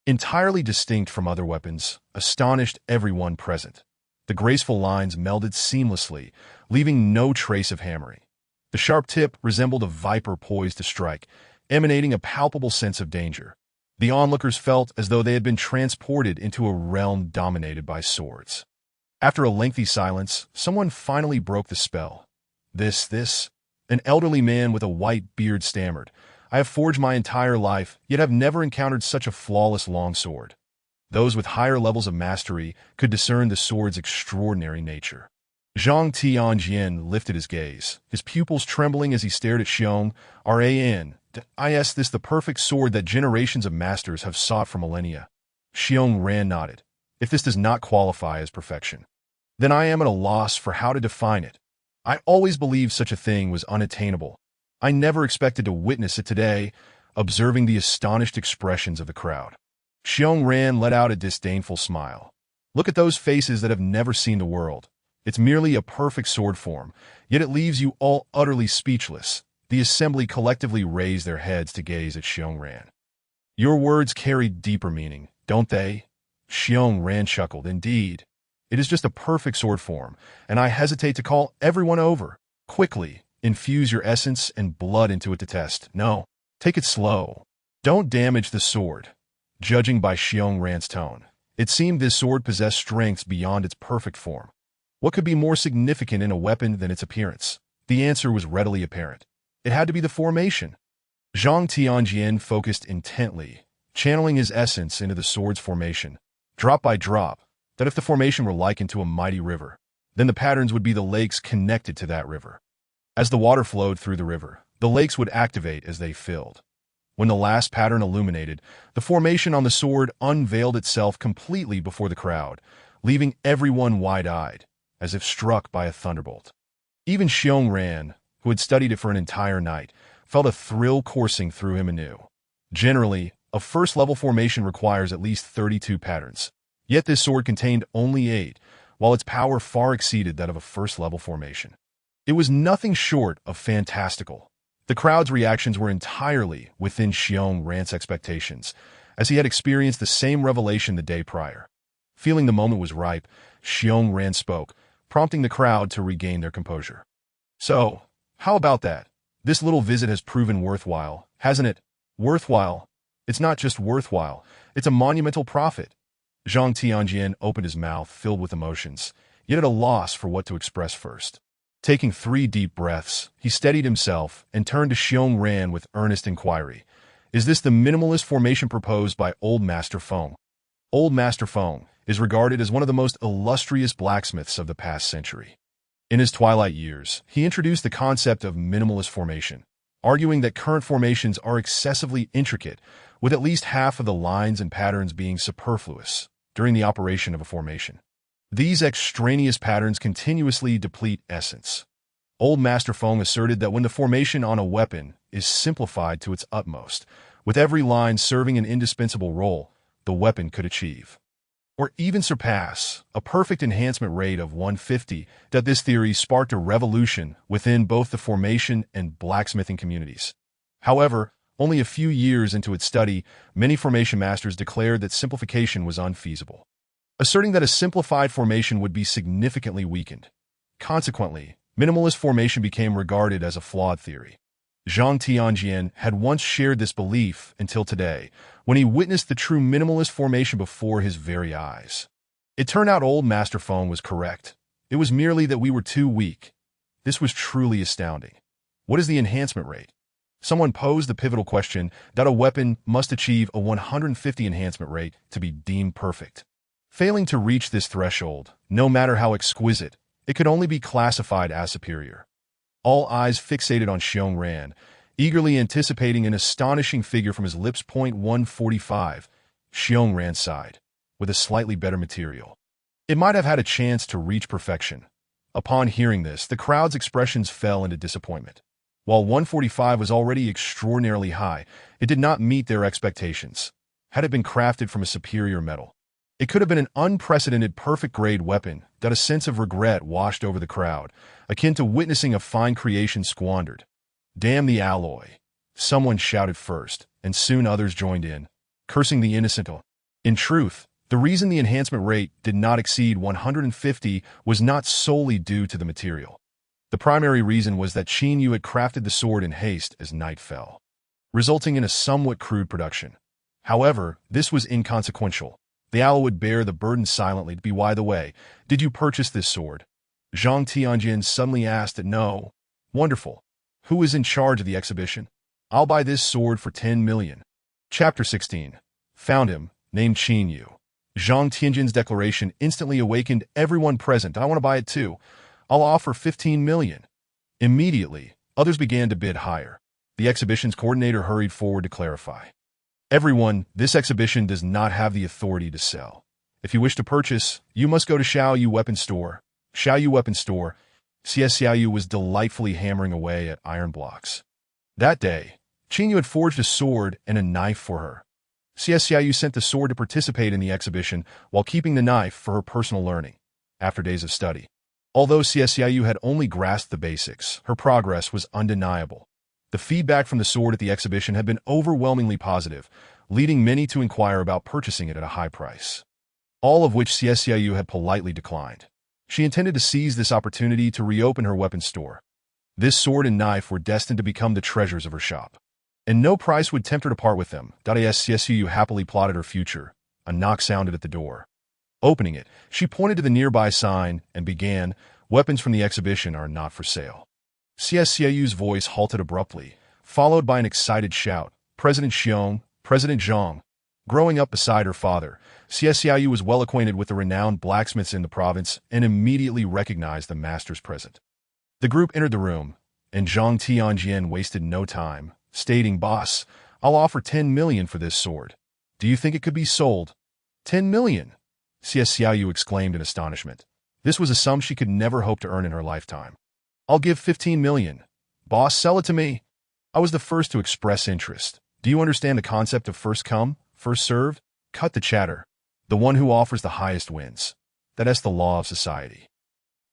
Speaker 1: entirely distinct from other weapons, astonished everyone present. The graceful lines melded seamlessly, leaving no trace of hammering. The sharp tip resembled a viper poised to strike, emanating a palpable sense of danger. The onlookers felt as though they had been transported into a realm dominated by swords. After a lengthy silence, someone finally broke the spell. This, an elderly man with a white beard stammered. I have forged my entire life, yet have never encountered such a flawless longsword. Those with higher levels of mastery could discern the sword's extraordinary nature. Zhang Tianjian lifted his gaze, his pupils trembling as he stared at Xiong. Is this the perfect sword that generations of masters have sought for millennia? Xiong Ran nodded. If this does not qualify as perfection, then I am at a loss for how to define it. I always believed such a thing was unattainable. I never expected to witness it today, observing the astonished expressions of the crowd. Xiong Ran let out a disdainful smile. Look at those faces that have never seen the world. It's merely a perfect sword form, yet it leaves you all utterly speechless. The assembly collectively raised their heads to gaze at Xiong Ran. Your words carry deeper meaning, don't they? Xiong Ran chuckled. Indeed. It is just a perfect sword form, and I hesitate to call everyone over. Quickly, infuse your essence and blood into it to test. No, take it slow. Don't damage the sword. Judging by Xiong Ran's tone, it seemed this sword possessed strengths beyond its perfect form. What could be more significant in a weapon than its appearance? The answer was readily apparent. It had to be the formation. Zhang Tianjian focused intently, channeling his essence into the sword's formation, drop by drop, that if the formation were likened to a mighty river, then the patterns would be the lakes connected to that river. As the water flowed through the river, the lakes would activate as they filled. When the last pattern illuminated, the formation on the sword unveiled itself completely before the crowd, leaving everyone wide-eyed, as if struck by a thunderbolt. Even Xiong Ran, who had studied it for an entire night, felt a thrill coursing through him anew. Generally, a first-level formation requires at least 32 patterns. Yet this sword contained only 8, while its power far exceeded that of a first-level formation. It was nothing short of fantastical. The crowd's reactions were entirely within Xiong Ran's expectations, as he had experienced the same revelation the day prior. Feeling the moment was ripe, Xiong Ran spoke, prompting the crowd to regain their composure. So, how about that? This little visit has proven worthwhile, hasn't it? Worthwhile? It's not just worthwhile, it's a monumental profit. Zhang Tianjian opened his mouth, filled with emotions, yet at a loss for what to express first. Taking 3 deep breaths, he steadied himself and turned to Xiong Ran with earnest inquiry. Is this the minimalist formation proposed by Old Master Feng? Old Master Feng is regarded as one of the most illustrious blacksmiths of the past century. In his twilight years, he introduced the concept of minimalist formation, arguing that current formations are excessively intricate, with at least half of the lines and patterns being superfluous during the operation of a formation. These extraneous patterns continuously deplete essence. Old Master Feng asserted that when the formation on a weapon is simplified to its utmost, with every line serving an indispensable role, the weapon could achieve, or even surpass, a perfect enhancement rate of 150. That this theory sparked a revolution within both the formation and blacksmithing communities. However, only a few years into its study, many formation masters declared that simplification was unfeasible, asserting that a simplified formation would be significantly weakened. Consequently, minimalist formation became regarded as a flawed theory. Zhang Tianjian had once shared this belief until today, when he witnessed the true minimalist formation before his very eyes. It turned out Old Master Feng was correct. It was merely that we were too weak. This was truly astounding. What is the enhancement rate? Someone posed the pivotal question that a weapon must achieve a 150 enhancement rate to be deemed perfect. Failing to reach this threshold, no matter how exquisite, it could only be classified as superior. All eyes fixated on Xiong Ran, eagerly anticipating an astonishing figure from his lips. 145. Xiong Ran sighed, with a slightly better material. It might have had a chance to reach perfection. Upon hearing this, the crowd's expressions fell into disappointment. While 145 was already extraordinarily high, it did not meet their expectations. Had it been crafted from a superior metal, it could have been an unprecedented perfect-grade weapon that a sense of regret washed over the crowd, akin to witnessing a fine creation squandered. Damn the alloy! Someone shouted first, and soon others joined in, cursing the innocent. In truth, the reason the enhancement rate did not exceed 150 was not solely due to the material. The primary reason was that Qin Yu had crafted the sword in haste as night fell, resulting in a somewhat crude production. However, this was inconsequential. The alloy would bear the burden silently. By the way, did you purchase this sword? Zhang Tianjin suddenly asked it. No. Wonderful. Who is in charge of the exhibition? I'll buy this sword for 10 million. Chapter 16. Found him, named Qin Yu. Zhang Tianjin's declaration instantly awakened everyone present. I want to buy it too. I'll offer 15 million. Immediately, others began to bid higher. The exhibition's coordinator hurried forward to clarify. Everyone, this exhibition does not have the authority to sell. If you wish to purchase, you must go to Xiaoyu Weapon Store. Xiaoyu Weapon Store. Xiaoyu was delightfully hammering away at iron blocks. That day, Qin Yu had forged a sword and a knife for her. Xiaoyu sent the sword to participate in the exhibition while keeping the knife for her personal learning. After days of study, although Xiaoyu had only grasped the basics, her progress was undeniable. The feedback from the sword at the exhibition had been overwhelmingly positive, leading many to inquire about purchasing it at a high price, all of which Xiaoyu had politely declined. She intended to seize this opportunity to reopen her weapons store. This sword and knife were destined to become the treasures of her shop, and no price would tempt her to part with them. Xiaoyu happily plotted her future. A knock sounded at the door. Opening it, she pointed to the nearby sign and began, "Weapons from the exhibition are not for sale." Xiaoyu's voice halted abruptly, followed by an excited shout. President Xiong, President Zhang. Growing up beside her father, Xiaoyu was well acquainted with the renowned blacksmiths in the province and immediately recognized the masters present. The group entered the room, and Zhang Tianjian wasted no time, stating, "Boss, I'll offer 10 million for this sword. Do you think it could be sold?" 10 million? Xiaoyu exclaimed in astonishment. This was a sum she could never hope to earn in her lifetime. "I'll give 15 million. Boss, sell it to me." I was the first to express interest. Do you understand the concept of first come, first served? Cut the chatter. The one who offers the highest wins. That's the law of society.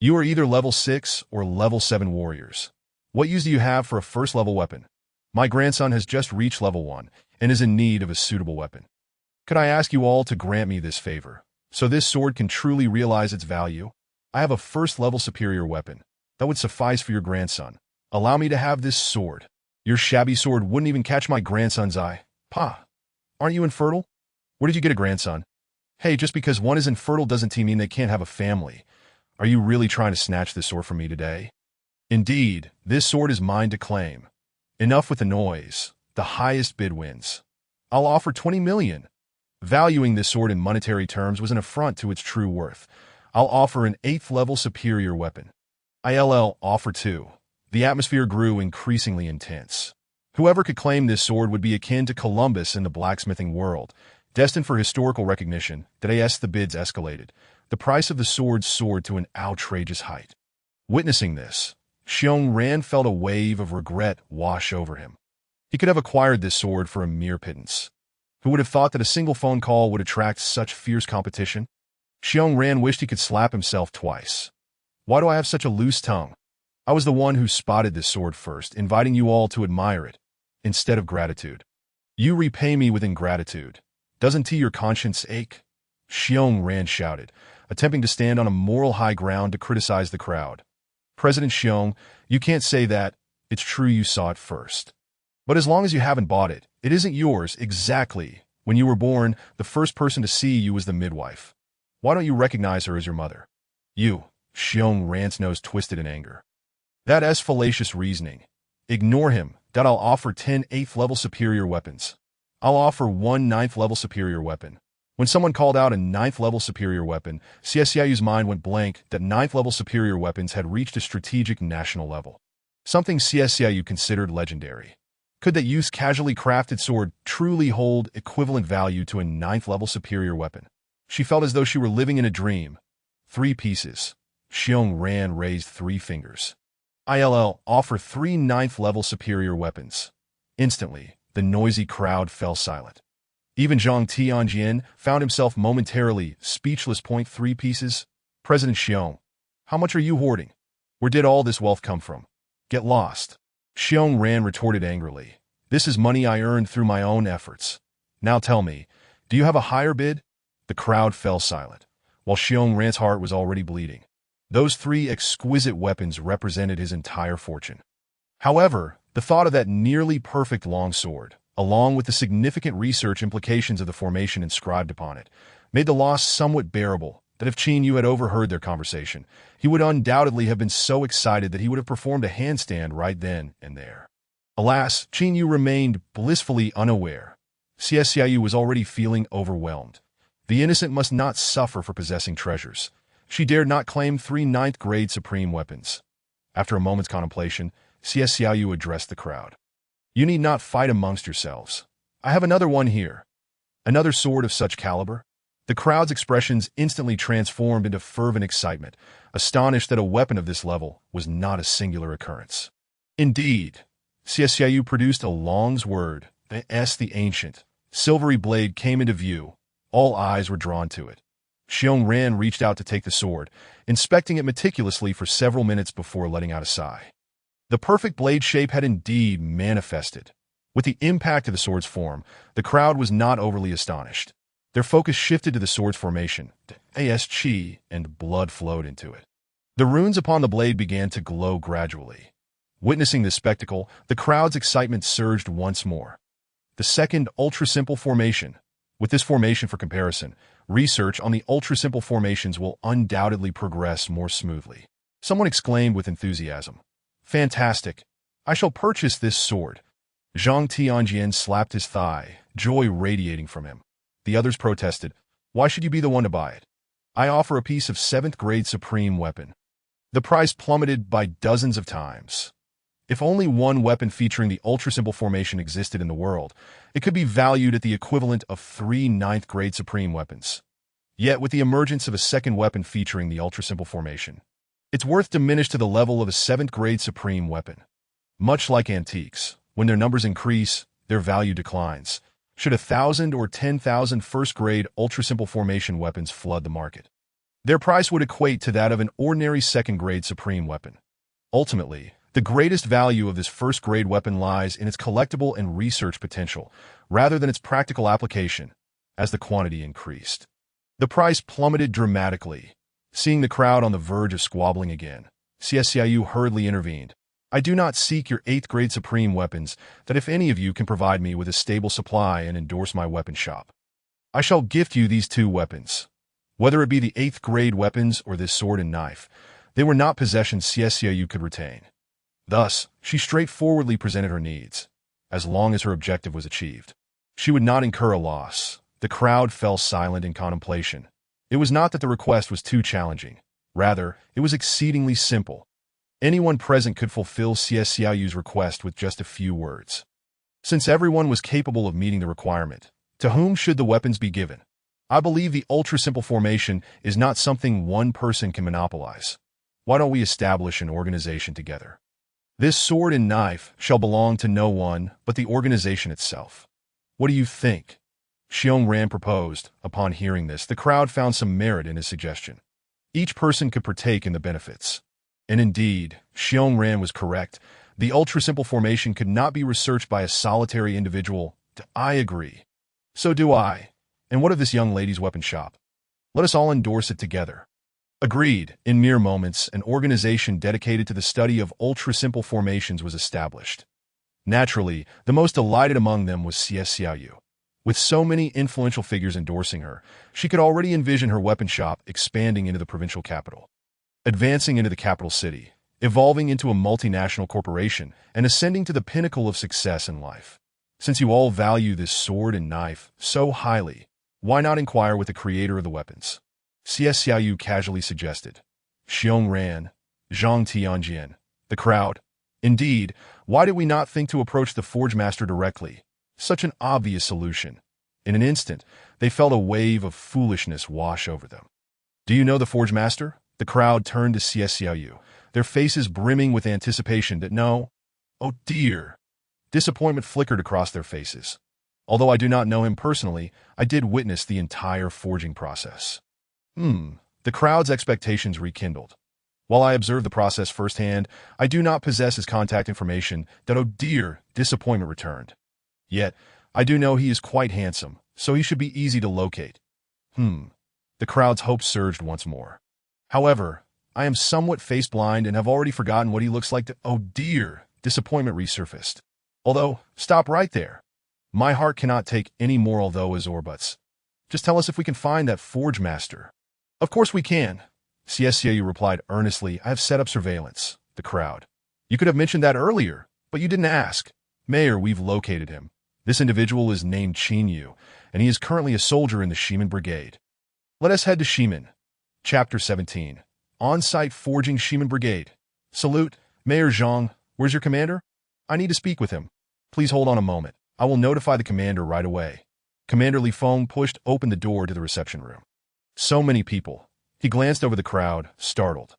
Speaker 1: You are either level 6 or level 7 warriors. What use do you have for a first-level weapon? My grandson has just reached level 1 and is in need of a suitable weapon. Could I ask you all to grant me this favor, so this sword can truly realize its value? I have a first-level superior weapon. That would suffice for your grandson. Allow me to have this sword. Your shabby sword wouldn't even catch my grandson's eye. Pa, aren't you infertile? Where did you get a grandson? Hey, just because one is infertile doesn't mean they can't have a family. Are you really trying to snatch this sword from me today? Indeed, this sword is mine to claim. Enough with the noise. The highest bid wins. I'll offer 20 million. Valuing this sword in monetary terms was an affront to its true worth. I'll offer an 8th-level superior weapon. I'll offer 2. The atmosphere grew increasingly intense. Whoever could claim this sword would be akin to Columbus in the blacksmithing world, destined for historical recognition. The bids escalated. The price of the sword soared to an outrageous height. Witnessing this, Xiong Ran felt a wave of regret wash over him. He could have acquired this sword for a mere pittance. Who would have thought that a single phone call would attract such fierce competition? Xiong Ran wished he could slap himself twice. Why do I have such a loose tongue? I was the one who spotted this sword first, inviting you all to admire it, instead of gratitude. You repay me with ingratitude. Doesn't your conscience ache? Xiong Ran shouted, attempting to stand on a moral high ground to criticize the crowd. President Xiong, you can't say that. It's true you saw it first. But as long as you haven't bought it, it isn't yours exactly. When you were born, the first person to see you was the midwife. Why don't you recognize her as your mother? You. Xiong Ran's nose twisted in anger. That's fallacious reasoning. Ignore him. I'll offer 10 8th-level superior weapons. I'll offer 1 9th-level superior weapon. When someone called out a 9th-level superior weapon, Xiaoyu's mind went blank that 9th-level superior weapons had reached a strategic national level. Something Xiaoyu considered legendary. Could that youth's casually crafted sword truly hold equivalent value to a 9th-level superior weapon? She felt as though she were living in a dream. 3 pieces. Xiong Ran raised 3 fingers. I'll offer 3 9th-level superior weapons. Instantly, the noisy crowd fell silent. Even Zhang Tianjian found himself momentarily speechless. 3 pieces? President Xiong, how much are you hoarding? Where did all this wealth come from? Get lost. Xiong Ran retorted angrily. This is money I earned through my own efforts. Now tell me, do you have a higher bid? The crowd fell silent, while Xiong Ran's heart was already bleeding. Those three exquisite weapons represented his entire fortune. However, the thought of that nearly perfect longsword, along with the significant research implications of the formation inscribed upon it, made the loss somewhat bearable that if Qin Yu had overheard their conversation, he would undoubtedly have been so excited that he would have performed a handstand right then and there. Alas, Qin Yu remained blissfully unaware. Xiaoyu was already feeling overwhelmed. The innocent must not suffer for possessing treasures. She dared not claim 3 ninth-grade supreme weapons. After a moment's contemplation, Xiaoyu addressed the crowd. You need not fight amongst yourselves. I have another one here. Another sword of such caliber? The crowd's expressions instantly transformed into fervent excitement, astonished that a weapon of this level was not a singular occurrence. Indeed, Xiaoyu produced a longsword, the ancient. Silvery blade came into view. All eyes were drawn to it. Xiong Ran reached out to take the sword, inspecting it meticulously for several minutes before letting out a sigh. The perfect blade shape had indeed manifested. With the impact of the sword's form, the crowd was not overly astonished. Their focus shifted to the sword's formation, as qi, and blood flowed into it. The runes upon the blade began to glow gradually. Witnessing this spectacle, the crowd's excitement surged once more. The second ultra-simple formation. With this formation for comparison, research on the ultra-simple formations will undoubtedly progress more smoothly. Someone exclaimed with enthusiasm. Fantastic! I shall purchase this sword. Zhang Tianjian slapped his thigh, joy radiating from him. The others protested. Why should you be the one to buy it? I offer a piece of 7th-grade supreme weapon. The price plummeted by dozens of times. If only one weapon featuring the ultra-simple formation existed in the world, it could be valued at the equivalent of 3 ninth-grade supreme weapons. Yet, with the emergence of a second weapon featuring the ultra-simple formation, its worth diminished to the level of a 7th-grade supreme weapon. Much like antiques, when their numbers increase, their value declines. Should 1,000 or 10,000 first-grade ultra-simple formation weapons flood the market, their price would equate to that of an ordinary 2nd-grade supreme weapon. Ultimately, the greatest value of this first-grade weapon lies in its collectible and research potential, rather than its practical application. As the quantity increased, the price plummeted dramatically. Seeing the crowd on the verge of squabbling again, Xiaoyu hurriedly intervened. I do not seek your 8th-grade supreme weapons, that if any of you can provide me with a stable supply and endorse my weapon shop, I shall gift you these 2 weapons. Whether it be the 8th-grade weapons or this sword and knife, they were not possessions Xiaoyu could retain. Thus, she straightforwardly presented her needs. As long as her objective was achieved, she would not incur a loss. The crowd fell silent in contemplation. It was not that the request was too challenging. Rather, it was exceedingly simple. Anyone present could fulfill Xiaoyu's request with just a few words. Since everyone was capable of meeting the requirement, to whom should the weapons be given? I believe the ultra-simple formation is not something one person can monopolize. Why don't we establish an organization together? This sword and knife shall belong to no one but the organization itself. What do you think? Xiong Ran proposed. Upon hearing this, the crowd found some merit in his suggestion. Each person could partake in the benefits. And indeed, Xiong Ran was correct. The ultra-simple formation could not be researched by a solitary individual. I agree. So do I. And what of this young lady's weapon shop? Let us all endorse it together. Agreed. In mere moments, an organization dedicated to the study of ultra-simple formations was established. Naturally, the most delighted among them was Xiaoyu. With so many influential figures endorsing her, she could already envision her weapon shop expanding into the provincial capital, advancing into the capital city, evolving into a multinational corporation, and ascending to the pinnacle of success in life. Since you all value this sword and knife so highly, why not inquire with the creator of the weapons? Xiaoyu casually suggested. Xiong Ran, Zhang Tianjian, the crowd. Indeed, why did we not think to approach the Forge Master directly? Such an obvious solution. In an instant, they felt a wave of foolishness wash over them. Do you know the Forge Master? The crowd turned to Xiaoyu, their faces brimming with anticipation that no. Oh dear. Disappointment flickered across their faces. Although I do not know him personally, I did witness the entire forging process. The crowd's expectations rekindled. While I observed the process firsthand, I do not possess his contact information that, oh dear, disappointment returned. Yet, I do know he is quite handsome, so he should be easy to locate. The crowd's hopes surged once more. However, I am somewhat face-blind and have already forgotten what he looks like to, oh dear, disappointment resurfaced. Although, stop right there. My heart cannot take any more although-is or buts. Just tell us if we can find that forge master. Of course we can. CSCAU replied earnestly. I have set up surveillance. The crowd. You could have mentioned that earlier, but you didn't ask. Mayor, we've located him. This individual is named Yu, and he is currently a soldier in the Shemin Brigade. Let us head to Shemin. Chapter 17. On-site forging Shemin Brigade. Salute, Mayor Zhang. Where's your commander? I need to speak with him. Please hold on a moment. I will notify the commander right away. Commander Li Feng pushed open the door to the reception room. So many people. He glanced over the crowd, startled.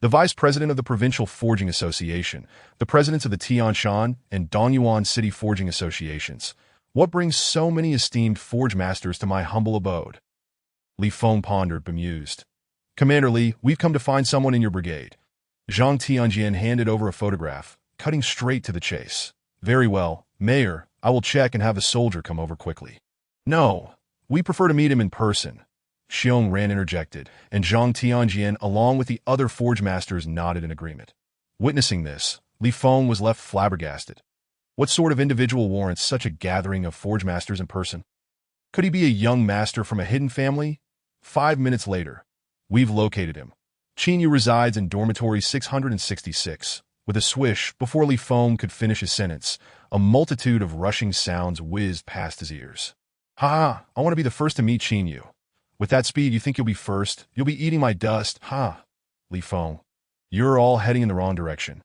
Speaker 1: The vice president of the Provincial Forging Association, the presidents of the Tianshan and Dongyuan City Forging Associations. What brings so many esteemed forge masters to my humble abode? Li Feng pondered, bemused. Commander Li, we've come to find someone in your brigade. Zhang Tianjian handed over a photograph, cutting straight to the chase. Very well, Mayor, I will check and have a soldier come over quickly. No, we prefer to meet him in person. Xiong Ran interjected, and Zhang Tianjian, along with the other forge masters, nodded in agreement. Witnessing this, Li Feng was left flabbergasted. What sort of individual warrants such a gathering of forge masters in person? Could he be a young master from a hidden family? 5 minutes later, we've located him. Yu resides in dormitory 666. With a swish, before Li Feng could finish his sentence, a multitude of rushing sounds whizzed past his ears. Ha! I want to be the first to meet Yu. With that speed, you think you'll be first? You'll be eating my dust, ha! Li Feng, you're all heading in the wrong direction.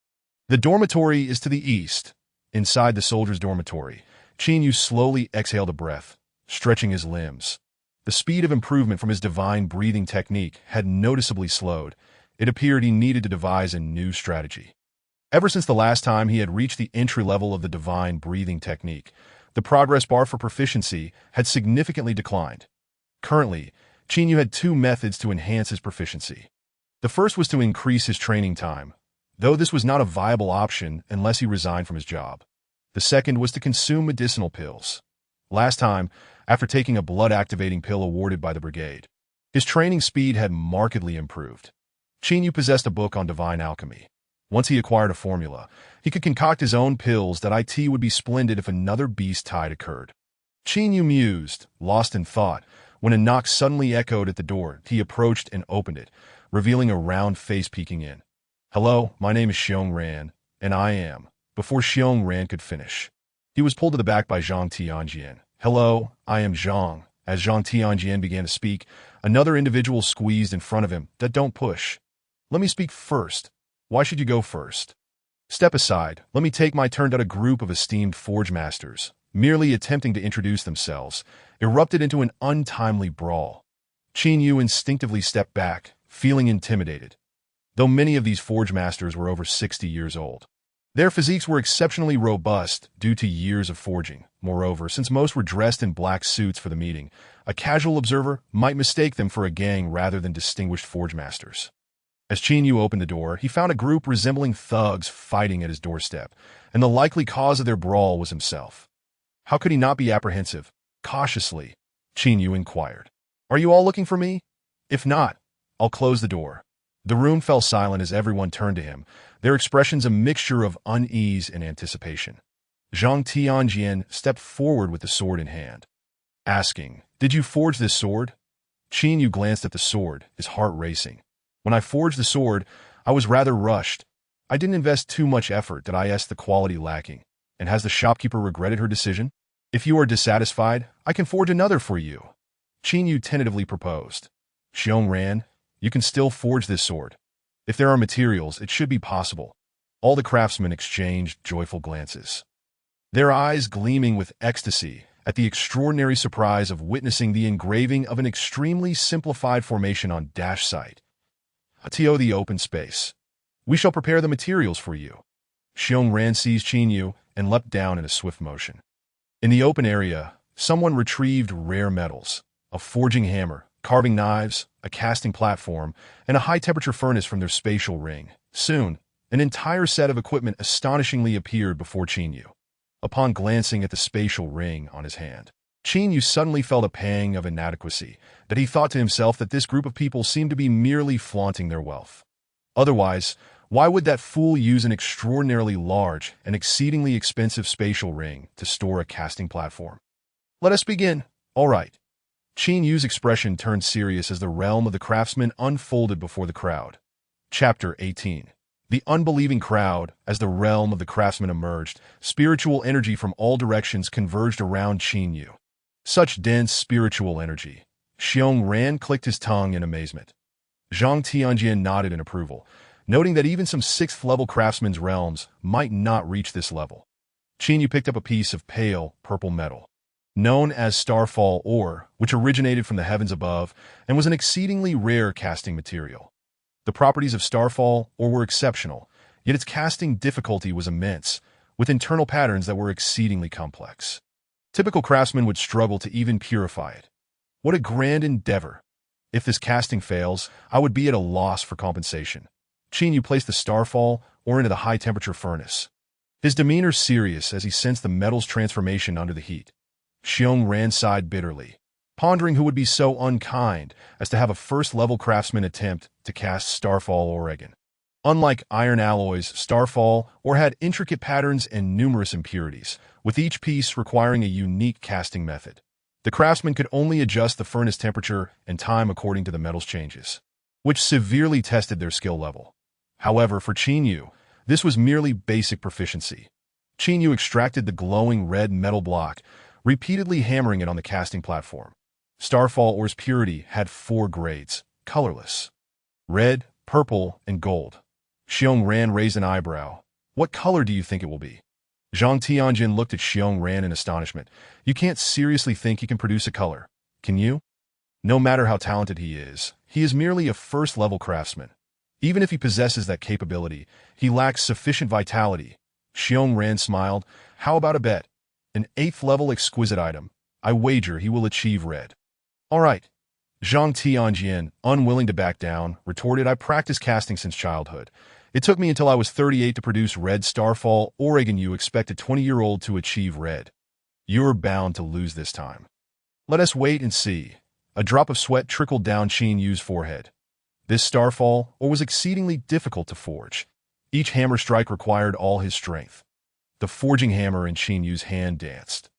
Speaker 1: The dormitory is to the east. Inside the soldier's dormitory, Yu slowly exhaled a breath, stretching his limbs. The speed of improvement from his divine breathing technique had noticeably slowed. It appeared he needed to devise a new strategy. Ever since the last time he had reached the entry level of the divine breathing technique, the progress bar for proficiency had significantly declined. Currently, Yu had 2 methods to enhance his proficiency. The first was to increase his training time, though this was not a viable option unless he resigned from his job. The second was to consume medicinal pills. Last time, after taking a blood-activating pill awarded by the brigade, his training speed had markedly improved. Yu possessed a book on divine alchemy. Once he acquired a formula, he could concoct his own pills that it would be splendid if another beast tide occurred. Yu mused, lost in thought, when a knock suddenly echoed at the door. He approached and opened it, revealing a round face peeking in. Hello, my name is Xiong Ran, and I am. Before Xiong Ran could finish, he was pulled to the back by Zhang Tianjian. Hello, I am Zhang. As Zhang Tianjian began to speak, another individual squeezed in front of him. Don't push. Let me speak first. Why should you go first? Step aside. Let me take my turn. A group of esteemed forge masters, merely attempting to introduce themselves, erupted into an untimely brawl. Yu instinctively stepped back, feeling intimidated. Though many of these forge masters were over 60 years old, their physiques were exceptionally robust due to years of forging. Moreover, since most were dressed in black suits for the meeting, a casual observer might mistake them for a gang rather than distinguished forge masters. As Yu opened the door, he found a group resembling thugs fighting at his doorstep, and the likely cause of their brawl was himself. How could he not be apprehensive? Cautiously, Yu inquired. Are you all looking for me? If not, I'll close the door. The room fell silent as everyone turned to him, their expressions a mixture of unease and anticipation. Zhang Tianjian stepped forward with the sword in hand, asking, Did you forge this sword? Yu glanced at the sword, his heart racing. When I forged the sword, I was rather rushed. I didn't invest too much effort. Did I ask the quality lacking? And has the shopkeeper regretted her decision? If you are dissatisfied, I can forge another for you. Yu tentatively proposed. Xiong Ran, you can still forge this sword. If there are materials, it should be possible. All the craftsmen exchanged joyful glances, their eyes gleaming with ecstasy at the extraordinary surprise of witnessing the engraving of an extremely simplified formation on dash site. To the open space. We shall prepare the materials for you. Xiong Ran seized Yu and leapt down in a swift motion. In the open area, someone retrieved rare metals, a forging hammer, carving knives, a casting platform, and a high-temperature furnace from their spatial ring. Soon, an entire set of equipment astonishingly appeared before Qin. Upon glancing at the spatial ring on his hand, Qin suddenly felt a pang of inadequacy, that he thought to himself that this group of people seemed to be merely flaunting their wealth. Otherwise, why would that fool use an extraordinarily large and exceedingly expensive spatial ring to store a casting platform? Let us begin. All right. Qin Yu's expression turned serious as the realm of the craftsman unfolded before the crowd. Chapter 18. The unbelieving crowd. As the realm of the craftsman emerged, spiritual energy from all directions converged around Qin Yu. Such dense spiritual energy. Xiong Ran clicked his tongue in amazement. Zhang Tianjian nodded in approval, noting that even some 6th-level craftsmen's realms might not reach this level. Qin Yu picked up a piece of pale, purple metal, known as starfall ore, which originated from the heavens above and was an exceedingly rare casting material. The properties of starfall ore were exceptional, yet its casting difficulty was immense, with internal patterns that were exceedingly complex. Typical craftsmen would struggle to even purify it. What a grand endeavor! If this casting fails, I would be at a loss for compensation. Qin Yu placed the starfall ore into the high-temperature furnace. His demeanor serious as he sensed the metal's transformation under the heat. Xiong Ran sighed bitterly, pondering who would be so unkind as to have a first-level craftsman attempt to cast starfall ore again. Unlike iron alloys, starfall ore had intricate patterns and numerous impurities, with each piece requiring a unique casting method. The craftsman could only adjust the furnace temperature and time according to the metal's changes, which severely tested their skill level. However, for Qin Yu, this was merely basic proficiency. Qin Yu extracted the glowing red metal block, repeatedly hammering it on the casting platform. Starfall ore's purity had 4 grades: colorless, red, purple, and gold. Xiong Ran raised an eyebrow. What color do you think it will be? Zhang Tianjin looked at Xiong Ran in astonishment. You can't seriously think he can produce a color, can you? No matter how talented he is merely a first-level craftsman. Even if he possesses that capability, he lacks sufficient vitality. Xiong Ran smiled. How about a bet? An 8th-level exquisite item. I wager he will achieve red. All right. Zhang Tianjian, unwilling to back down, retorted, I practiced casting since childhood. It took me until I was 38 to produce red starfall ore. You expect a 20-year-old to achieve red. You're bound to lose this time. Let us wait and see. A drop of sweat trickled down Qin Yu's forehead. This starfall ore was exceedingly difficult to forge. Each hammer strike required all his strength. The forging hammer in Qin Yu's hand danced,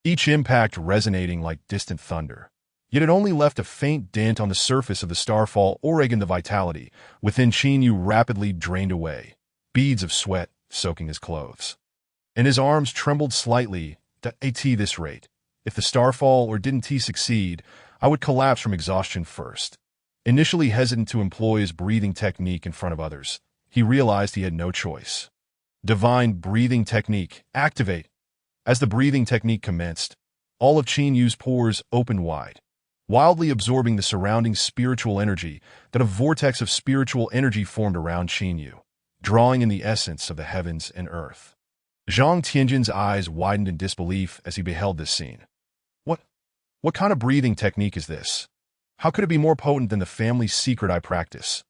Speaker 1: each impact resonating like distant thunder. Yet it only left a faint dent on the surface of the starfall ore. The vitality within Qin Yu rapidly drained away, beads of sweat soaking his clothes. And his arms trembled slightly. At this rate, if the starfall ore didn't succeed, I would collapse from exhaustion first. Initially hesitant to employ his breathing technique in front of others, he realized he had no choice. Divine breathing technique, activate. As the breathing technique commenced, all of Qin Yu's pores opened wide, wildly absorbing the surrounding spiritual energy. That a vortex of spiritual energy formed around Qin Yu, drawing in the essence of the heavens and earth. Zhang Tianjin's eyes widened in disbelief as he beheld this scene. What kind of breathing technique is this? How could it be more potent than the family secret I practice?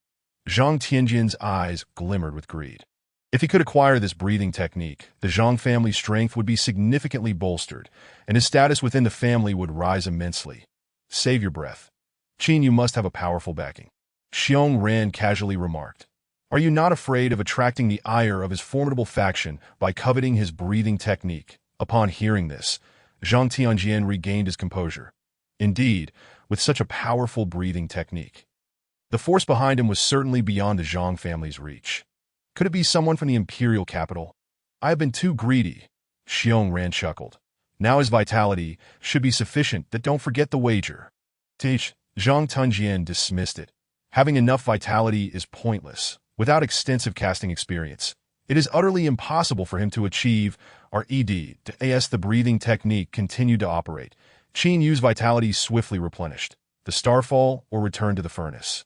Speaker 1: Zhang Tianjin's eyes glimmered with greed. If he could acquire this breathing technique, the Zhang family's strength would be significantly bolstered, and his status within the family would rise immensely. Save your breath. Qin Yu must have a powerful backing. Xiong Ran casually remarked. Are you not afraid of attracting the ire of his formidable faction by coveting his breathing technique? Upon hearing this, Zhang Tianjian regained his composure. Indeed, with such a powerful breathing technique, the force behind him was certainly beyond the Zhang family's reach. Could it be someone from the imperial capital? I have been too greedy. Xiong Ran chuckled. Now his vitality should be sufficient. That don't forget the wager. Zhang Tianjian dismissed it. Having enough vitality is pointless. Without extensive casting experience, it is utterly impossible for him to achieve RED. As the breathing technique continued to operate, Qin Yu's vitality swiftly replenished. The starfall ore returned to the furnace.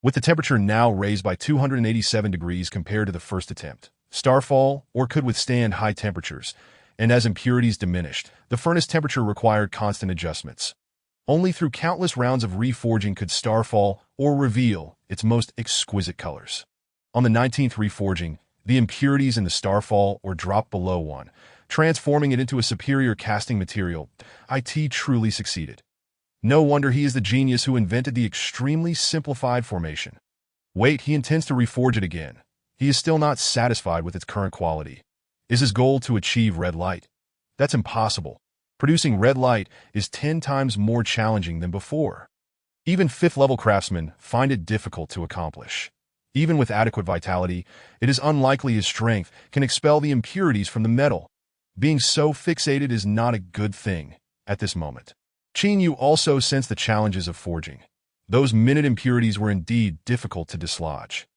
Speaker 1: With the temperature now raised by 287 degrees compared to the first attempt, starfall ore could withstand high temperatures, and as impurities diminished, the furnace temperature required constant adjustments. Only through countless rounds of reforging could Starfall or reveal its most exquisite colors. On the 19th reforging, the impurities in the Starfall or dropped below 1, transforming it into a superior casting material. IT truly succeeded. No wonder he is the genius who invented the extremely simplified formation. Wait, he intends to reforge it again. He is still not satisfied with its current quality. Is his goal to achieve red light? That's impossible. Producing red light is 10 times more challenging than before. Even 5th-level craftsmen find it difficult to accomplish. Even with adequate vitality, it is unlikely his strength can expel the impurities from the metal. Being so fixated is not a good thing at this moment. Qin Yu also sensed the challenges of forging. Those minute impurities were indeed difficult to dislodge.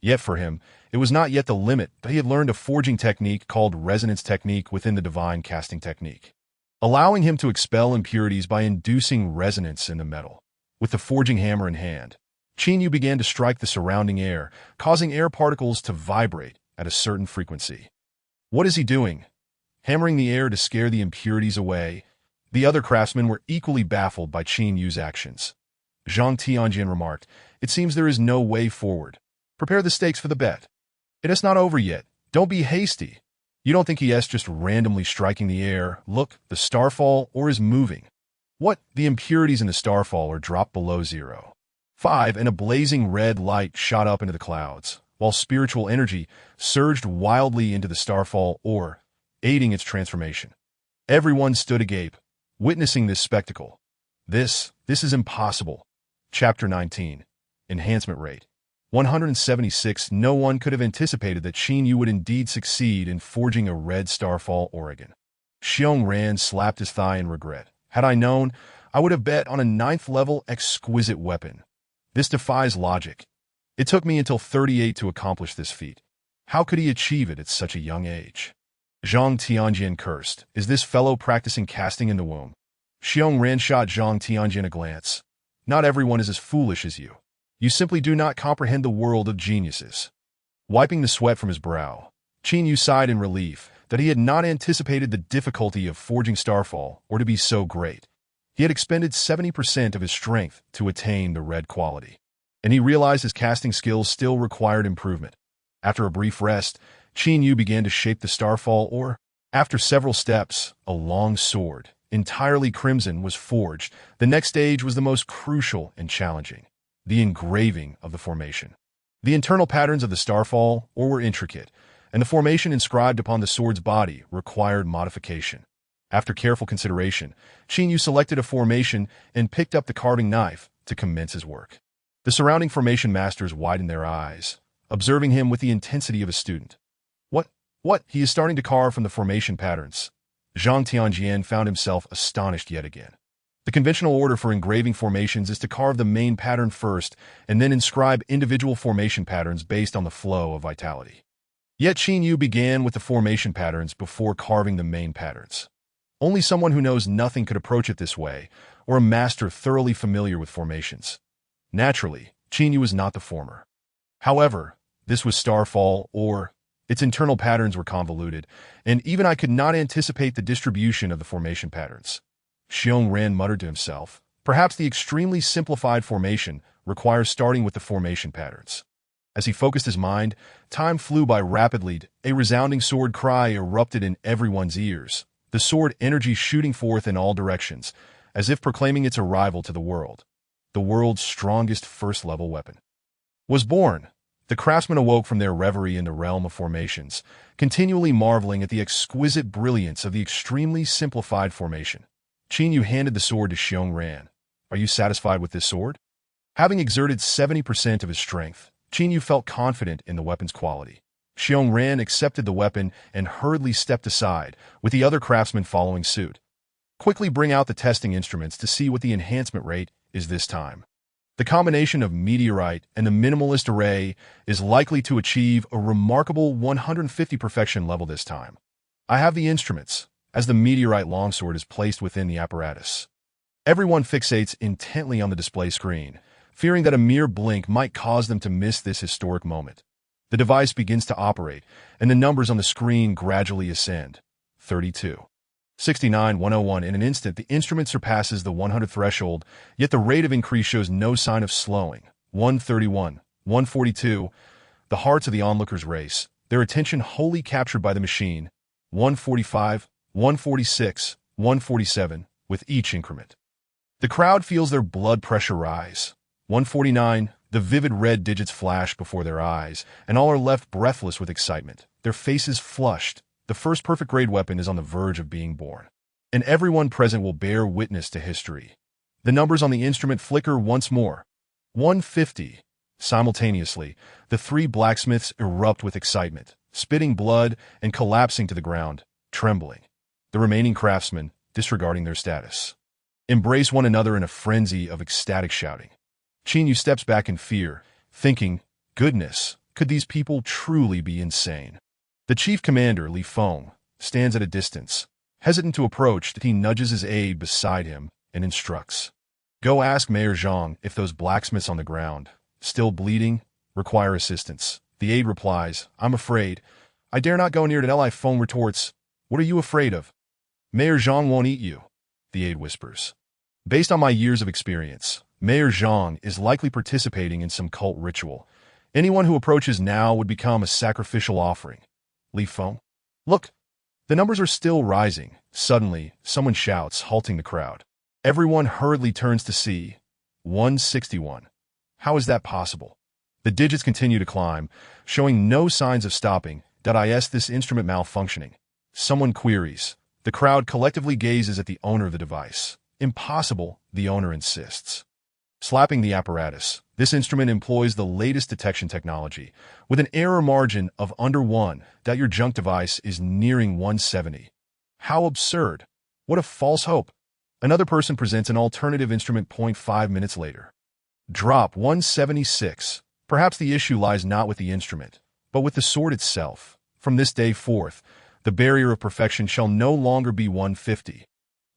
Speaker 1: Yet for him, it was not yet the limit, but he had learned a forging technique called resonance technique within the divine casting technique, allowing him to expel impurities by inducing resonance in the metal. With the forging hammer in hand, Qin Yu began to strike the surrounding air, causing air particles to vibrate at a certain frequency. What is he doing? Hammering the air to scare the impurities away. The other craftsmen were equally baffled by Qin Yu's actions. Zhang Tianjian remarked, "It seems there is no way forward. Prepare the stakes for the bet. It is not over yet. Don't be hasty. You don't think he is just randomly striking the air? Look, the starfall or is moving. What? The impurities in the starfall are dropped below 0.5, and a blazing red light shot up into the clouds, while spiritual energy surged wildly into the starfall ore, aiding its transformation. Everyone stood agape, witnessing this spectacle. This is impossible. Chapter 19. Enhancement Rate. 176. No one could have anticipated that Qin Yu would indeed succeed in forging a red starfall Oregon. Xiong Ran slapped his thigh in regret. Had I known, I would have bet on a 9th-level exquisite weapon. This defies logic. It took me until 38 to accomplish this feat. How could he achieve it at such a young age? Zhang Tianjian cursed. Is this fellow practicing casting in the womb? Xiong Ran shot Zhang Tianjian a glance. Not everyone is as foolish as you. You simply do not comprehend the world of geniuses. Wiping the sweat from his brow, Qin Yu sighed in relief that he had not anticipated the difficulty of forging Starfall or to be so great. He had expended 70% of his strength to attain the red quality, and he realized his casting skills still required improvement. After a brief rest, Qin Yu began to shape the Starfall ore. After several steps, a long sword, entirely crimson, was forged. The next stage was the most crucial and challenging, the engraving of the formation. The internal patterns of the Starfall ore were intricate, and the formation inscribed upon the sword's body required modification. After careful consideration, Qin Yu selected a formation and picked up the carving knife to commence his work. The surrounding formation masters widened their eyes, observing him with the intensity of a student. What? He is starting to carve from the formation patterns. Zhang Tianjian found himself astonished yet again. The conventional order for engraving formations is to carve the main pattern first and then inscribe individual formation patterns based on the flow of vitality. Yet Qin Yu began with the formation patterns before carving the main patterns. Only someone who knows nothing could approach it this way, or a master thoroughly familiar with formations. Naturally, Qin Yu was not the former. However, this was Starfall ore. Its internal patterns were convoluted, and even I could not anticipate the distribution of the formation patterns. Xiong Ran muttered to himself, perhaps the extremely simplified formation requires starting with the formation patterns. As he focused his mind, time flew by rapidly. A resounding sword cry erupted in everyone's ears, the sword energy shooting forth in all directions, as if proclaiming its arrival to the world. The world's strongest first-level weapon was born. The craftsmen awoke from their reverie in the realm of formations, continually marveling at the exquisite brilliance of the extremely simplified formation. Qin Yu handed the sword to Xiong Ran. Are you satisfied with this sword? Having exerted 70% of his strength, Qin Yu felt confident in the weapon's quality. Xiong Ran accepted the weapon and hurriedly stepped aside, with the other craftsmen following suit. Quickly bring out the testing instruments to see what the enhancement rate is this time. The combination of Meteorite and the minimalist array is likely to achieve a remarkable 150 perfection level this time. I have the instruments, as the Meteorite longsword is placed within the apparatus. Everyone fixates intently on the display screen, fearing that a mere blink might cause them to miss this historic moment. The device begins to operate, and the numbers on the screen gradually ascend. 32. 69,101. In an instant, the instrument surpasses the 100 threshold, yet the rate of increase shows no sign of slowing. 131, 142. The hearts of the onlookers race, their attention wholly captured by the machine. 145, 146, 147, with each increment. The crowd feels their blood pressure rise. 149, the vivid red digits flash before their eyes, and all are left breathless with excitement, their faces flushed. The first perfect grade weapon is on the verge of being born. And everyone present will bear witness to history. The numbers on the instrument flicker once more. 150. Simultaneously, the three blacksmiths erupt with excitement, spitting blood and collapsing to the ground, trembling. The remaining craftsmen, disregarding their status, embrace one another in a frenzy of ecstatic shouting. Chinyu steps back in fear, thinking, goodness, could these people truly be insane? The chief commander, Li Feng, stands at a distance. Hesitant to approach, he nudges his aide beside him and instructs. Go ask Mayor Zhang if those blacksmiths on the ground, still bleeding, require assistance. The aide replies, I'm afraid. I dare not go near to Li Feng retorts. What are you afraid of? Mayor Zhang won't eat you, the aide whispers. Based on my years of experience, Mayor Zhang is likely participating in some cult ritual. Anyone who approaches now would become a sacrificial offering. Li Feng? Look, the numbers are still rising. Suddenly, someone shouts, halting the crowd. Everyone hurriedly turns to see. 161. How is that possible? The digits continue to climb, showing no signs of stopping. Is this instrument malfunctioning? Someone queries. The crowd collectively gazes at the owner of the device. Impossible, the owner insists. Slapping the apparatus, this instrument employs the latest detection technology, with an error margin of under 1. Your junk device is nearing 170. How absurd! What a false hope! Another person presents an alternative instrument. 0.5 minutes later. Drop 176. Perhaps the issue lies not with the instrument, but with the sword itself. From this day forth, the barrier of perfection shall no longer be 150.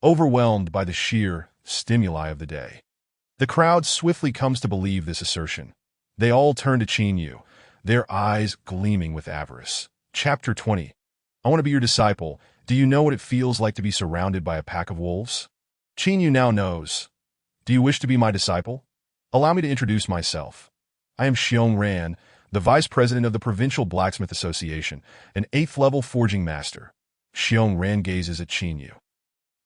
Speaker 1: Overwhelmed by the sheer stimuli of the day, the crowd swiftly comes to believe this assertion. They all turn to Chinyu, their eyes gleaming with avarice. Chapter 20. I want to be your disciple. Do you know what it feels like to be surrounded by a pack of wolves? Chinyu now knows. Do you wish to be my disciple? Allow me to introduce myself. I am Xiong Ran, the vice president of the Provincial Blacksmith Association, an 8th-level forging master. Xiong Ran gazes at Chinyu,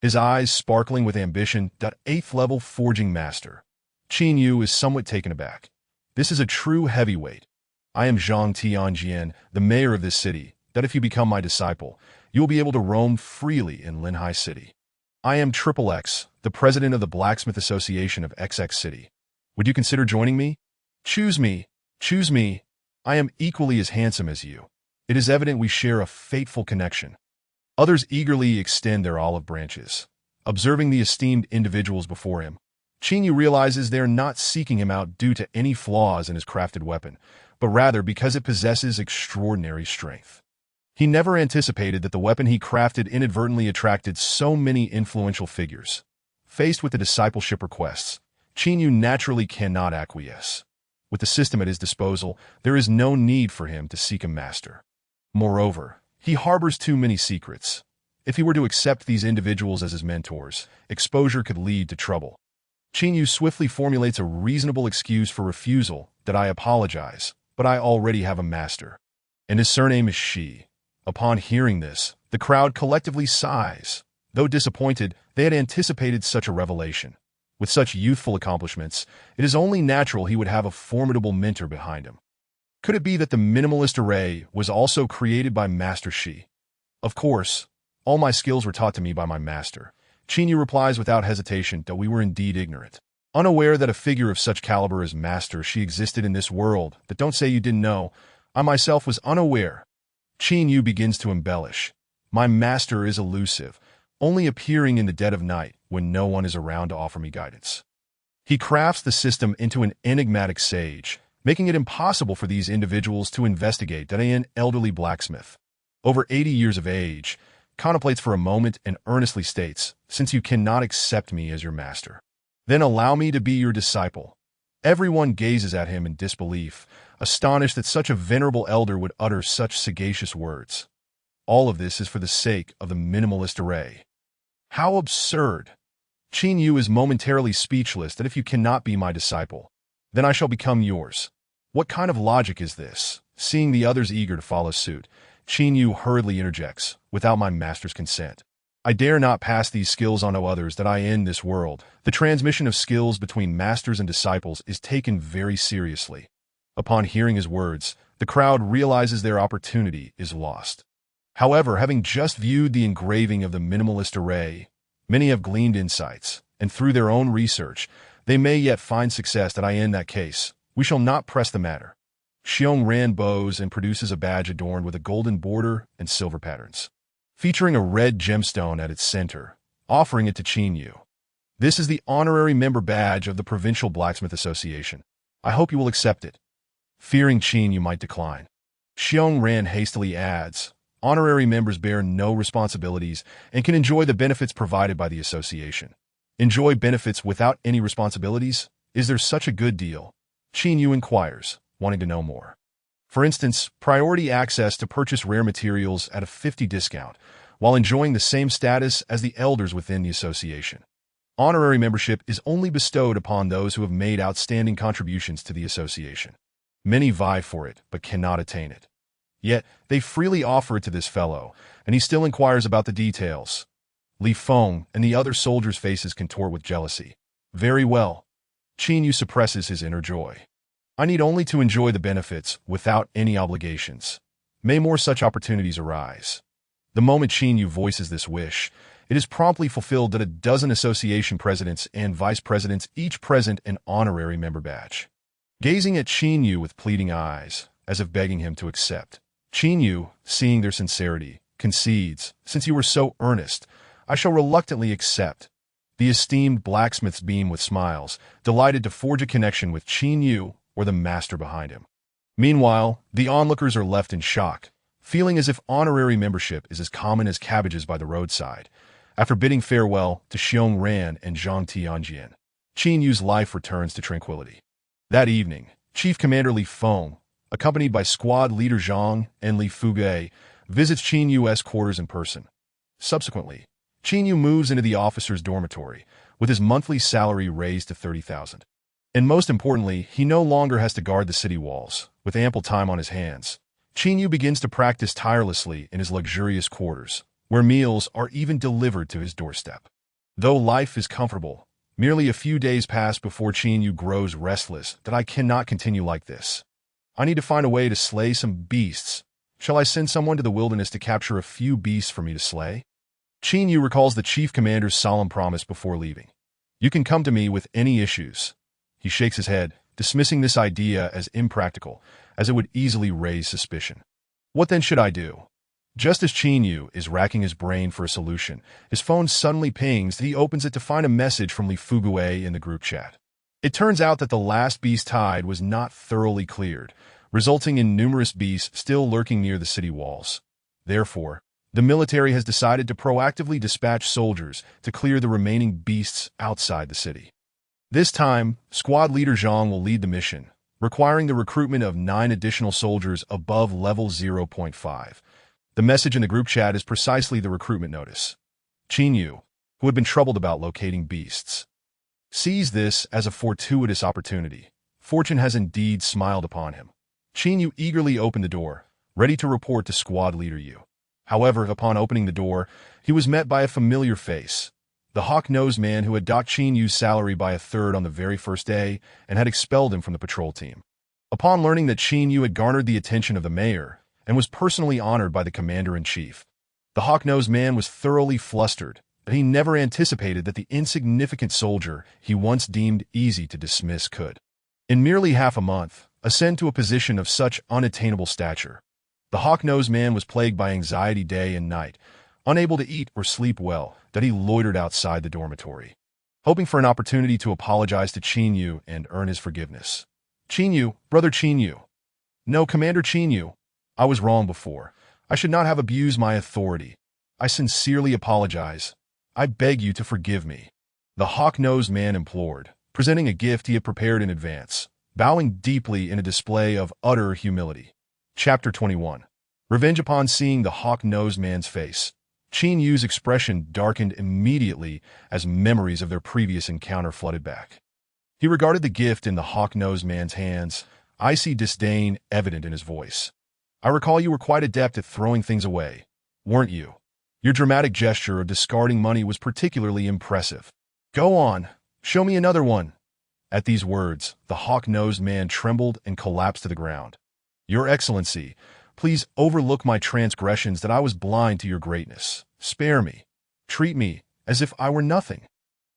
Speaker 1: his eyes sparkling with ambition. 8th-level forging master. Chinyu is somewhat taken aback. This is a true heavyweight. I am Zhang Tianjian, the mayor of this city. If you become my disciple, you will be able to roam freely in Linhai City. I am Triple X, the president of the Blacksmith Association of XX City. Would you consider joining me? Choose me. Choose me. I am equally as handsome as you. It is evident we share a fateful connection. Others eagerly extend their olive branches. Observing the esteemed individuals before him, Chinyu realizes they are not seeking him out due to any flaws in his crafted weapon, but rather because it possesses extraordinary strength. He never anticipated that the weapon he crafted inadvertently attracted so many influential figures. Faced with the discipleship requests, Chinyu naturally cannot acquiesce. With the system at his disposal, there is no need for him to seek a master. Moreover, he harbors too many secrets. If he were to accept these individuals as his mentors, exposure could lead to trouble. Chinyu swiftly formulates a reasonable excuse for refusal. I apologize, but I already have a master. And his surname is Shi. Upon hearing this, the crowd collectively sighs. Though disappointed, they had anticipated such a revelation. With such youthful accomplishments, it is only natural he would have a formidable mentor behind him. Could it be that the minimalist array was also created by Master Shi? Of course, all my skills were taught to me by my master. Chinyu replies without hesitation that we were indeed ignorant. Unaware that a figure of such caliber as Master Shi existed in this world, that don't say you didn't know. I myself was unaware. Chinyu begins to embellish. My master is elusive, only appearing in the dead of night when no one is around to offer me guidance. He crafts the system into an enigmatic sage, making it impossible for these individuals to investigate. An elderly blacksmith, over 80 years of age, contemplates for a moment and earnestly states, since you cannot accept me as your master, then allow me to be your disciple. Everyone gazes at him in disbelief, astonished that such a venerable elder would utter such sagacious words. All of this is for the sake of the minimalist array. How absurd! Qin Yu is momentarily speechless that if you cannot be my disciple, then I shall become yours. What kind of logic is this? Seeing the others eager to follow suit, Qin Yu hurriedly interjects, without my master's consent. I dare not pass these skills on to others that I end this world. The transmission of skills between masters and disciples is taken very seriously. Upon hearing his words, the crowd realizes their opportunity is lost. However, having just viewed the engraving of the minimalist array, many have gleaned insights, and through their own research, they may yet find success that I end that case. We shall not press the matter. Xiong Ran bows and produces a badge adorned with a golden border and silver patterns, featuring a red gemstone at its center, offering it to Qin Yu. This is the honorary member badge of the Provincial Blacksmith Association. I hope you will accept it. Fearing Qin Yu might decline, Xiong Ran hastily adds, honorary members bear no responsibilities and can enjoy the benefits provided by the association. Enjoy benefits without any responsibilities? Is there such a good deal? Qin Yu inquires, wanting to know more. For instance, priority access to purchase rare materials at a 50% discount, while enjoying the same status as the elders within the association. Honorary membership is only bestowed upon those who have made outstanding contributions to the association. Many vie for it, but cannot attain it. Yet, they freely offer it to this fellow, and he still inquires about the details. Li Feng and the other soldiers' faces contort with jealousy. Very well. Qin Yu suppresses his inner joy. I need only to enjoy the benefits without any obligations. May more such opportunities arise. The moment Qin Yu voices this wish, it is promptly fulfilled that a dozen association presidents and vice presidents each present an honorary member badge. Gazing at Qin Yu with pleading eyes, as if begging him to accept, Qin Yu, seeing their sincerity, concedes, since you were so earnest, I shall reluctantly accept. The esteemed blacksmiths beam with smiles, delighted to forge a connection with Qin Yu or the master behind him. Meanwhile, the onlookers are left in shock, feeling as if honorary membership is as common as cabbages by the roadside. After bidding farewell to Xiong Ran and Zhang Tianjian, Qin Yu's life returns to tranquility. That evening, Chief Commander Li Feng, accompanied by squad leader Zhang and Li Fuge, visits Qin Yu's quarters in person. Subsequently, Qin Yu moves into the officer's dormitory, with his monthly salary raised to 30,000. And most importantly, he no longer has to guard the city walls, with ample time on his hands. Qin Yu begins to practice tirelessly in his luxurious quarters, where meals are even delivered to his doorstep. Though life is comfortable, merely a few days pass before Qin Yu grows restless that I cannot continue like this. I need to find a way to slay some beasts. Shall I send someone to the wilderness to capture a few beasts for me to slay? Qin Yu recalls the chief commander's solemn promise before leaving. You can come to me with any issues. He shakes his head, dismissing this idea as impractical, as it would easily raise suspicion. What then should I do? Just as Qin Yu is racking his brain for a solution, his phone suddenly pings and he opens it to find a message from Li Fugue in the group chat. It turns out that the last beast tide was not thoroughly cleared, resulting in numerous beasts still lurking near the city walls. Therefore, the military has decided to proactively dispatch soldiers to clear the remaining beasts outside the city. This time, squad leader Zhang will lead the mission, requiring the recruitment of 9 additional soldiers above level 0.5. The message in the group chat is precisely the recruitment notice. Qin Yu, who had been troubled about locating beasts, sees this as a fortuitous opportunity. Fortune has indeed smiled upon him. Qin Yu eagerly opened the door, ready to report to squad leader Yu. However, upon opening the door, he was met by a familiar face. The hawk-nosed man who had docked Qin Yu's salary by 1/3 on the very first day and had expelled him from the patrol team. Upon learning that Qin Yu had garnered the attention of the mayor and was personally honored by the commander-in-chief, the hawk-nosed man was thoroughly flustered, but he never anticipated that the insignificant soldier he once deemed easy to dismiss could, in merely half a month, ascend to a position of such unattainable stature. The hawk-nosed man was plagued by anxiety day and night, unable to eat or sleep well, that he loitered outside the dormitory, hoping for an opportunity to apologize to Qin Yu and earn his forgiveness. Qin Yu, brother Qin Yu. No, Commander Qin Yu. I was wrong before. I should not have abused my authority. I sincerely apologize. I beg you to forgive me. The hawk-nosed man implored, presenting a gift he had prepared in advance, bowing deeply in a display of utter humility. Chapter 21. Revenge. Upon seeing the hawk-nosed man's face, Qin Yu's expression darkened immediately as memories of their previous encounter flooded back. He regarded the gift in the hawk-nosed man's hands, icy disdain evident in his voice. I recall you were quite adept at throwing things away, weren't you? Your dramatic gesture of discarding money was particularly impressive. Go on, show me another one. At these words, the hawk-nosed man trembled and collapsed to the ground. Your Excellency, please overlook my transgressions that I was blind to your greatness. Spare me. Treat me as if I were nothing.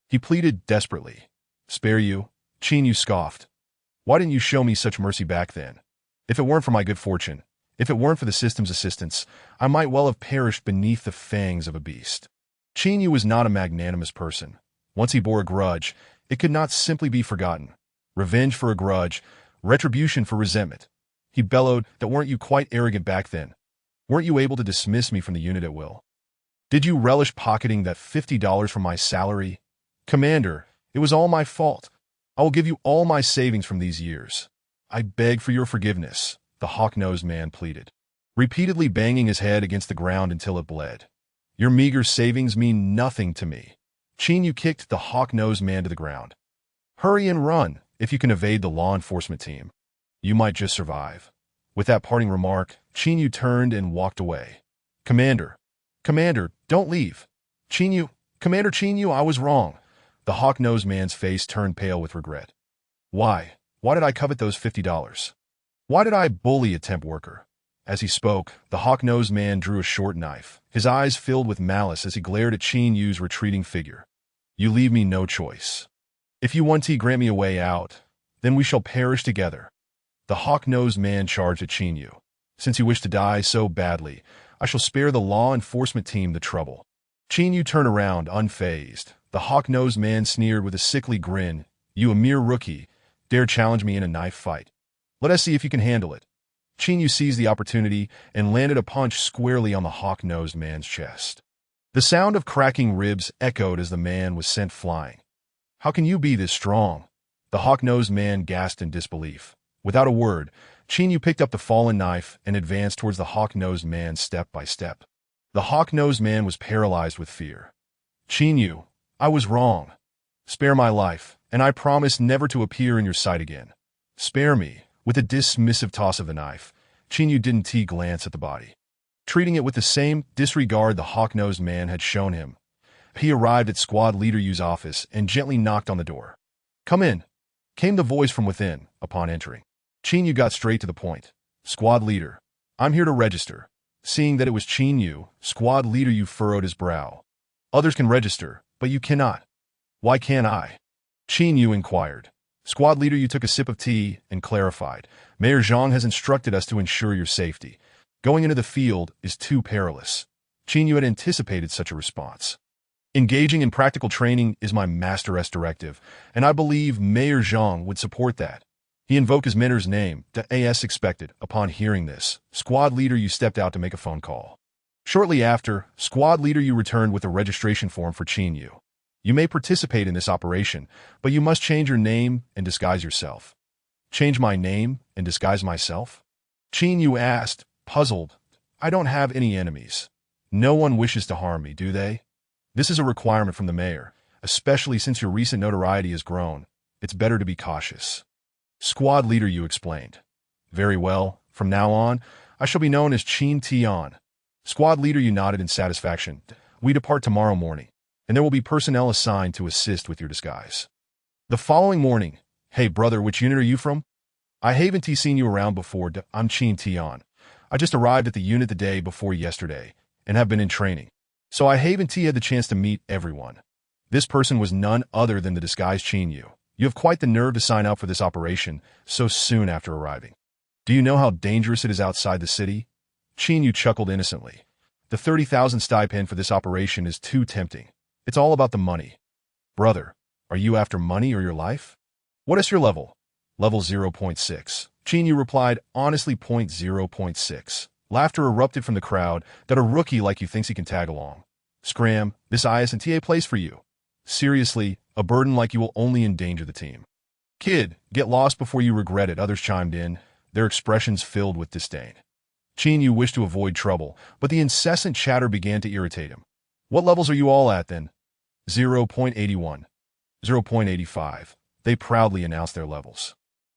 Speaker 1: He pleaded desperately. Spare you? Qin Yu scoffed. Why didn't you show me such mercy back then? If it weren't for my good fortune, if it weren't for the system's assistance, I might well have perished beneath the fangs of a beast. Qin Yu was not a magnanimous person. Once he bore a grudge, it could not simply be forgotten. Revenge for a grudge, retribution for resentment. He bellowed that weren't you quite arrogant back then? Weren't you able to dismiss me from the unit at will? Did you relish pocketing that $50 from my salary? Commander, it was all my fault. I will give you all my savings from these years. I beg for your forgiveness, the hawk-nosed man pleaded, repeatedly banging his head against the ground until it bled. Your meager savings mean nothing to me. Qin Yu kicked the hawk-nosed man to the ground. Hurry and run if you can evade the law enforcement team. You might just survive. With that parting remark, Qin Yu turned and walked away. Commander, don't leave. Commander Qin Yu, I was wrong. The hawk-nosed man's face turned pale with regret. Why? Why did I covet those $50? Why did I bully a temp worker? As he spoke, the hawk-nosed man drew a short knife, his eyes filled with malice as he glared at Qin Yu's retreating figure. You leave me no choice. If you want to grant me a way out, then we shall perish together. The hawk-nosed man charged at Qin Yu. Since you wish to die so badly, I shall spare the law enforcement team the trouble. Qin Yu turned around, unfazed. The hawk-nosed man sneered with a sickly grin. You, a mere rookie, dare challenge me in a knife fight. Let us see if you can handle it. Qin Yu seized the opportunity and landed a punch squarely on the hawk-nosed man's chest. The sound of cracking ribs echoed as the man was sent flying. How can you be this strong? The hawk-nosed man gasped in disbelief. Without a word, Qin Yu picked up the fallen knife and advanced towards the hawk-nosed man step by step. The hawk-nosed man was paralyzed with fear. Qin Yu, I was wrong. Spare my life, and I promise never to appear in your sight again. Spare me. With a dismissive toss of the knife, Qin Yu didn't glance at the body. Treating it with the same disregard the hawk-nosed man had shown him, he arrived at Squad Leader Yu's office and gently knocked on the door. Come in, came the voice from within upon entering. Qin Yu got straight to the point. Squad Leader, I'm here to register. Seeing that it was Qin Yu, Squad Leader Yu furrowed his brow. Others can register, but you cannot. Why can't I? Qin Yu inquired. Squad Leader Yu took a sip of tea and clarified. Mayor Zhang has instructed us to ensure your safety. Going into the field is too perilous. Qin Yu had anticipated such a response. Engaging in practical training is my Master-S directive, and I believe Mayor Zhang would support that. He invoked his mentor's name, as expected. Upon hearing this, Squad Leader Yu stepped out to make a phone call. Shortly after, Squad Leader Yu returned with a registration form for Qin Yu. You may participate in this operation, but you must change your name and disguise yourself. Change my name and disguise myself? Qin Yu asked, puzzled. I don't have any enemies. No one wishes to harm me, do they? This is a requirement from the mayor, especially since your recent notoriety has grown. It's better to be cautious. Squad Leader Yu explained. Very well. From now on, I shall be known as Qin Tian. Squad Leader Yu nodded in satisfaction. We depart tomorrow morning, and there will be personnel assigned to assist with your disguise. The following morning, hey brother, which unit are you from? I haven't seen you around before. I'm Qin Tian. I just arrived at the unit the day before yesterday, and have been in training. So I haven't had the chance to meet everyone. This person was none other than the disguised Qin Yu. You have quite the nerve to sign up for this operation so soon after arriving. Do you know how dangerous it is outside the city? Qin Yu chuckled innocently. The 30,000 stipend for this operation is too tempting. It's all about the money. Brother, are you after money or your life? What is your level? Level 0.6. Qin Yu replied, honestly, 0.6. Laughter erupted from the crowd that a rookie like you thinks he can tag along. Scram, this ISNTA place for you. Seriously, a burden like you will only endanger the team. Kid, get lost before you regret it, others chimed in, their expressions filled with disdain. Qin Yu wished to avoid trouble, but the incessant chatter began to irritate him. What levels are you all at, then? 0.81. 0.85. They proudly announced their levels.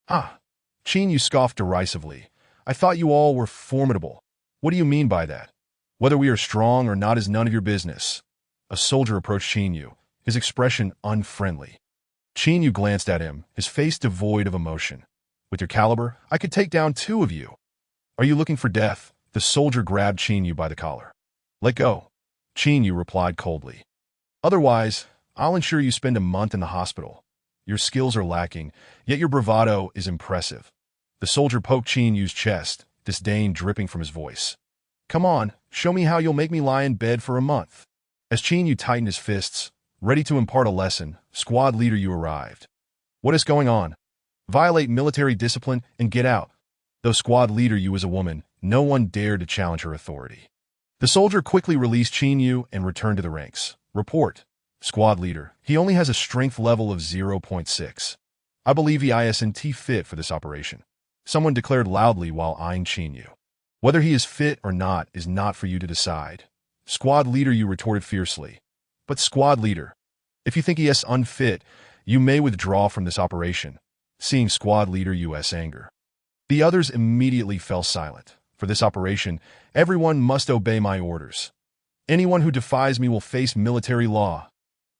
Speaker 1: Ah! Qin Yu scoffed derisively. I thought you all were formidable. What do you mean by that? Whether we are strong or not is none of your business. A soldier approached Qin Yu, his expression unfriendly. Qin Yu glanced at him, his face devoid of emotion. With your caliber, I could take down 2 of you. Are you looking for death? The soldier grabbed Qin Yu by the collar. Let go. Qin Yu replied coldly. Otherwise, I'll ensure you spend a month in the hospital. Your skills are lacking, yet your bravado is impressive. The soldier poked Qin Yu's chest, disdain dripping from his voice. Come on, show me how you'll make me lie in bed for a month. As Qin Yu tightened his fists, ready to impart a lesson, Squad Leader Yu arrived. What is going on? Violate military discipline and get out. Though Squad Leader Yu was a woman, no one dared to challenge her authority. The soldier quickly released Qin Yu and returned to the ranks. Report. Squad Leader, he only has a strength level of 0.6. I believe he isn't fit for this operation. Someone declared loudly while eyeing Qin Yu. Whether he is fit or not is not for you to decide. Squad Leader Yu retorted fiercely. But Squad Leader, if you think he is unfit, you may withdraw from this operation. Seeing Squad Leader Yu's anger, the others immediately fell silent. For this operation, everyone must obey my orders. Anyone who defies me will face military law.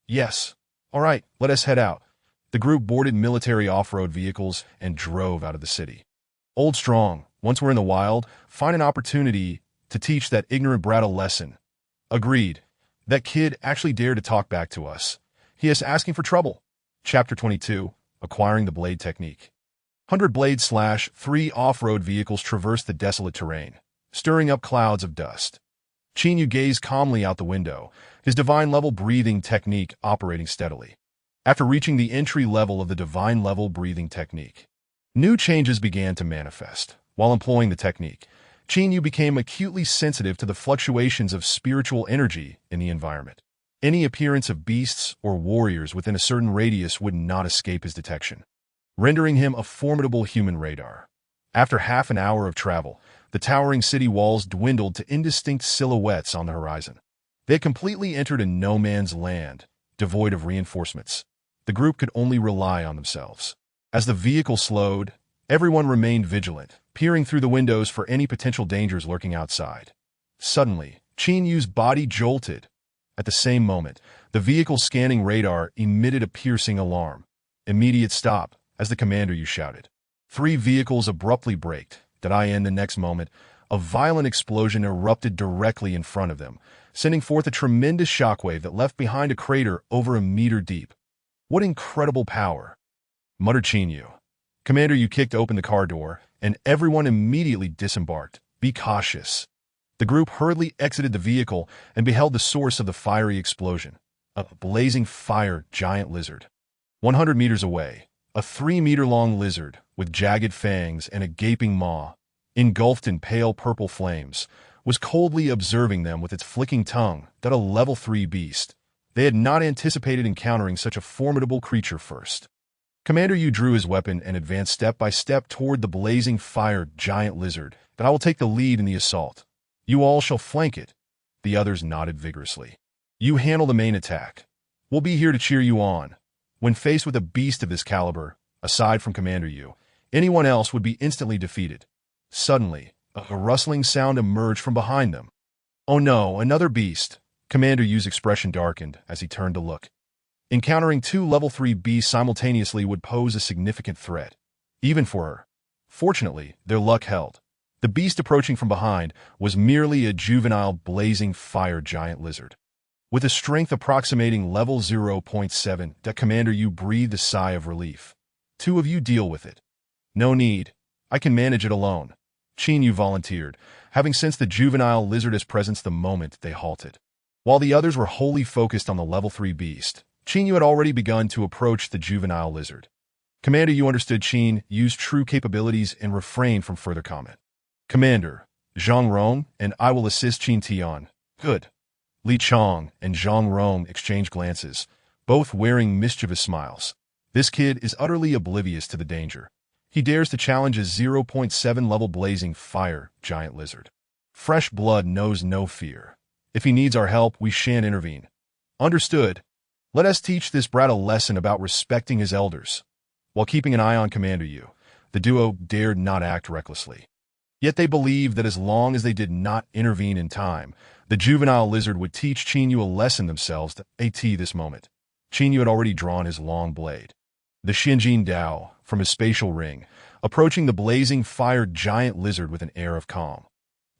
Speaker 1: Yes. All right, let us head out. The group boarded military off-road vehicles and drove out of the city. Old Strong, once we're in the wild, find an opportunity to teach that ignorant brat a lesson. Agreed. That kid actually dared to talk back to us. He is asking for trouble. Chapter 22, Acquiring the Blade Technique. 100 Blade/3 off-road vehicles traversed the desolate terrain, stirring up clouds of dust. Qin Yu gazed calmly out the window, his divine-level breathing technique operating steadily. After reaching the entry level of the divine-level breathing technique, new changes began to manifest. While employing the technique, Qin Yu became acutely sensitive to the fluctuations of spiritual energy in the environment. Any appearance of beasts or warriors within a certain radius would not escape his detection, rendering him a formidable human radar. After half an hour of travel, the towering city walls dwindled to indistinct silhouettes on the horizon. They had completely entered a no-man's land, devoid of reinforcements. The group could only rely on themselves. As the vehicle slowed, everyone remained vigilant, peering through the windows for any potential dangers lurking outside. Suddenly, Qin Yu's body jolted. At the same moment, the vehicle's scanning radar emitted a piercing alarm. Immediate stop, as the commander Yu shouted. 3 vehicles abruptly braked. The next moment, a violent explosion erupted directly in front of them, sending forth a tremendous shockwave that left behind a crater over a meter deep. What incredible power! Muttered Qin Yu. Commander Yu kicked open the car door, and everyone immediately disembarked. Be cautious. The group hurriedly exited the vehicle and beheld the source of the fiery explosion, a blazing fire giant lizard. 100 meters away, a 3-meter-long lizard with jagged fangs and a gaping maw, engulfed in pale purple flames, was coldly observing them with its flicking tongue. That a level 3 beast. They had not anticipated encountering such a formidable creature first. Commander Yu drew his weapon and advanced step by step toward the blazing fire giant lizard. But I will take the lead in the assault. You all shall flank it. The others nodded vigorously. You handle the main attack. We'll be here to cheer you on. When faced with a beast of this caliber, aside from Commander Yu, anyone else would be instantly defeated. Suddenly, a rustling sound emerged from behind them. Oh no, another beast! Commander Yu's expression darkened as he turned to look. Encountering 2 level 3 beasts simultaneously would pose a significant threat, even for her. Fortunately, their luck held. The beast approaching from behind was merely a juvenile blazing fire giant lizard. With a strength approximating level 0.7, Commander Yu breathed a sigh of relief. 2 of you deal with it. No need. I can manage it alone. Qin Yu volunteered, having sensed the juvenile lizard's presence the moment they halted. While the others were wholly focused on the level 3 beast, Qin Yu had already begun to approach the juvenile lizard. Commander Yu understood Qin Yu's true capabilities and refrained from further comment. Commander, Zhang Rong and I will assist Qin Tian. Good. Li Chong and Zhang Rong exchanged glances, both wearing mischievous smiles. This kid is utterly oblivious to the danger. He dares to challenge a 0.7 level blazing fire giant lizard. Fresh blood knows no fear. If he needs our help, we shan't intervene. Understood. Let us teach this brat a lesson about respecting his elders. While keeping an eye on Commander Yu, the duo dared not act recklessly. Yet they believed that as long as they did not intervene in time, the juvenile lizard would teach Qin Yu a lesson themselves at this moment. Qin Yu had already drawn his long blade. The Xinjin Dao, from his spatial ring, approaching the blazing fire giant lizard with an air of calm.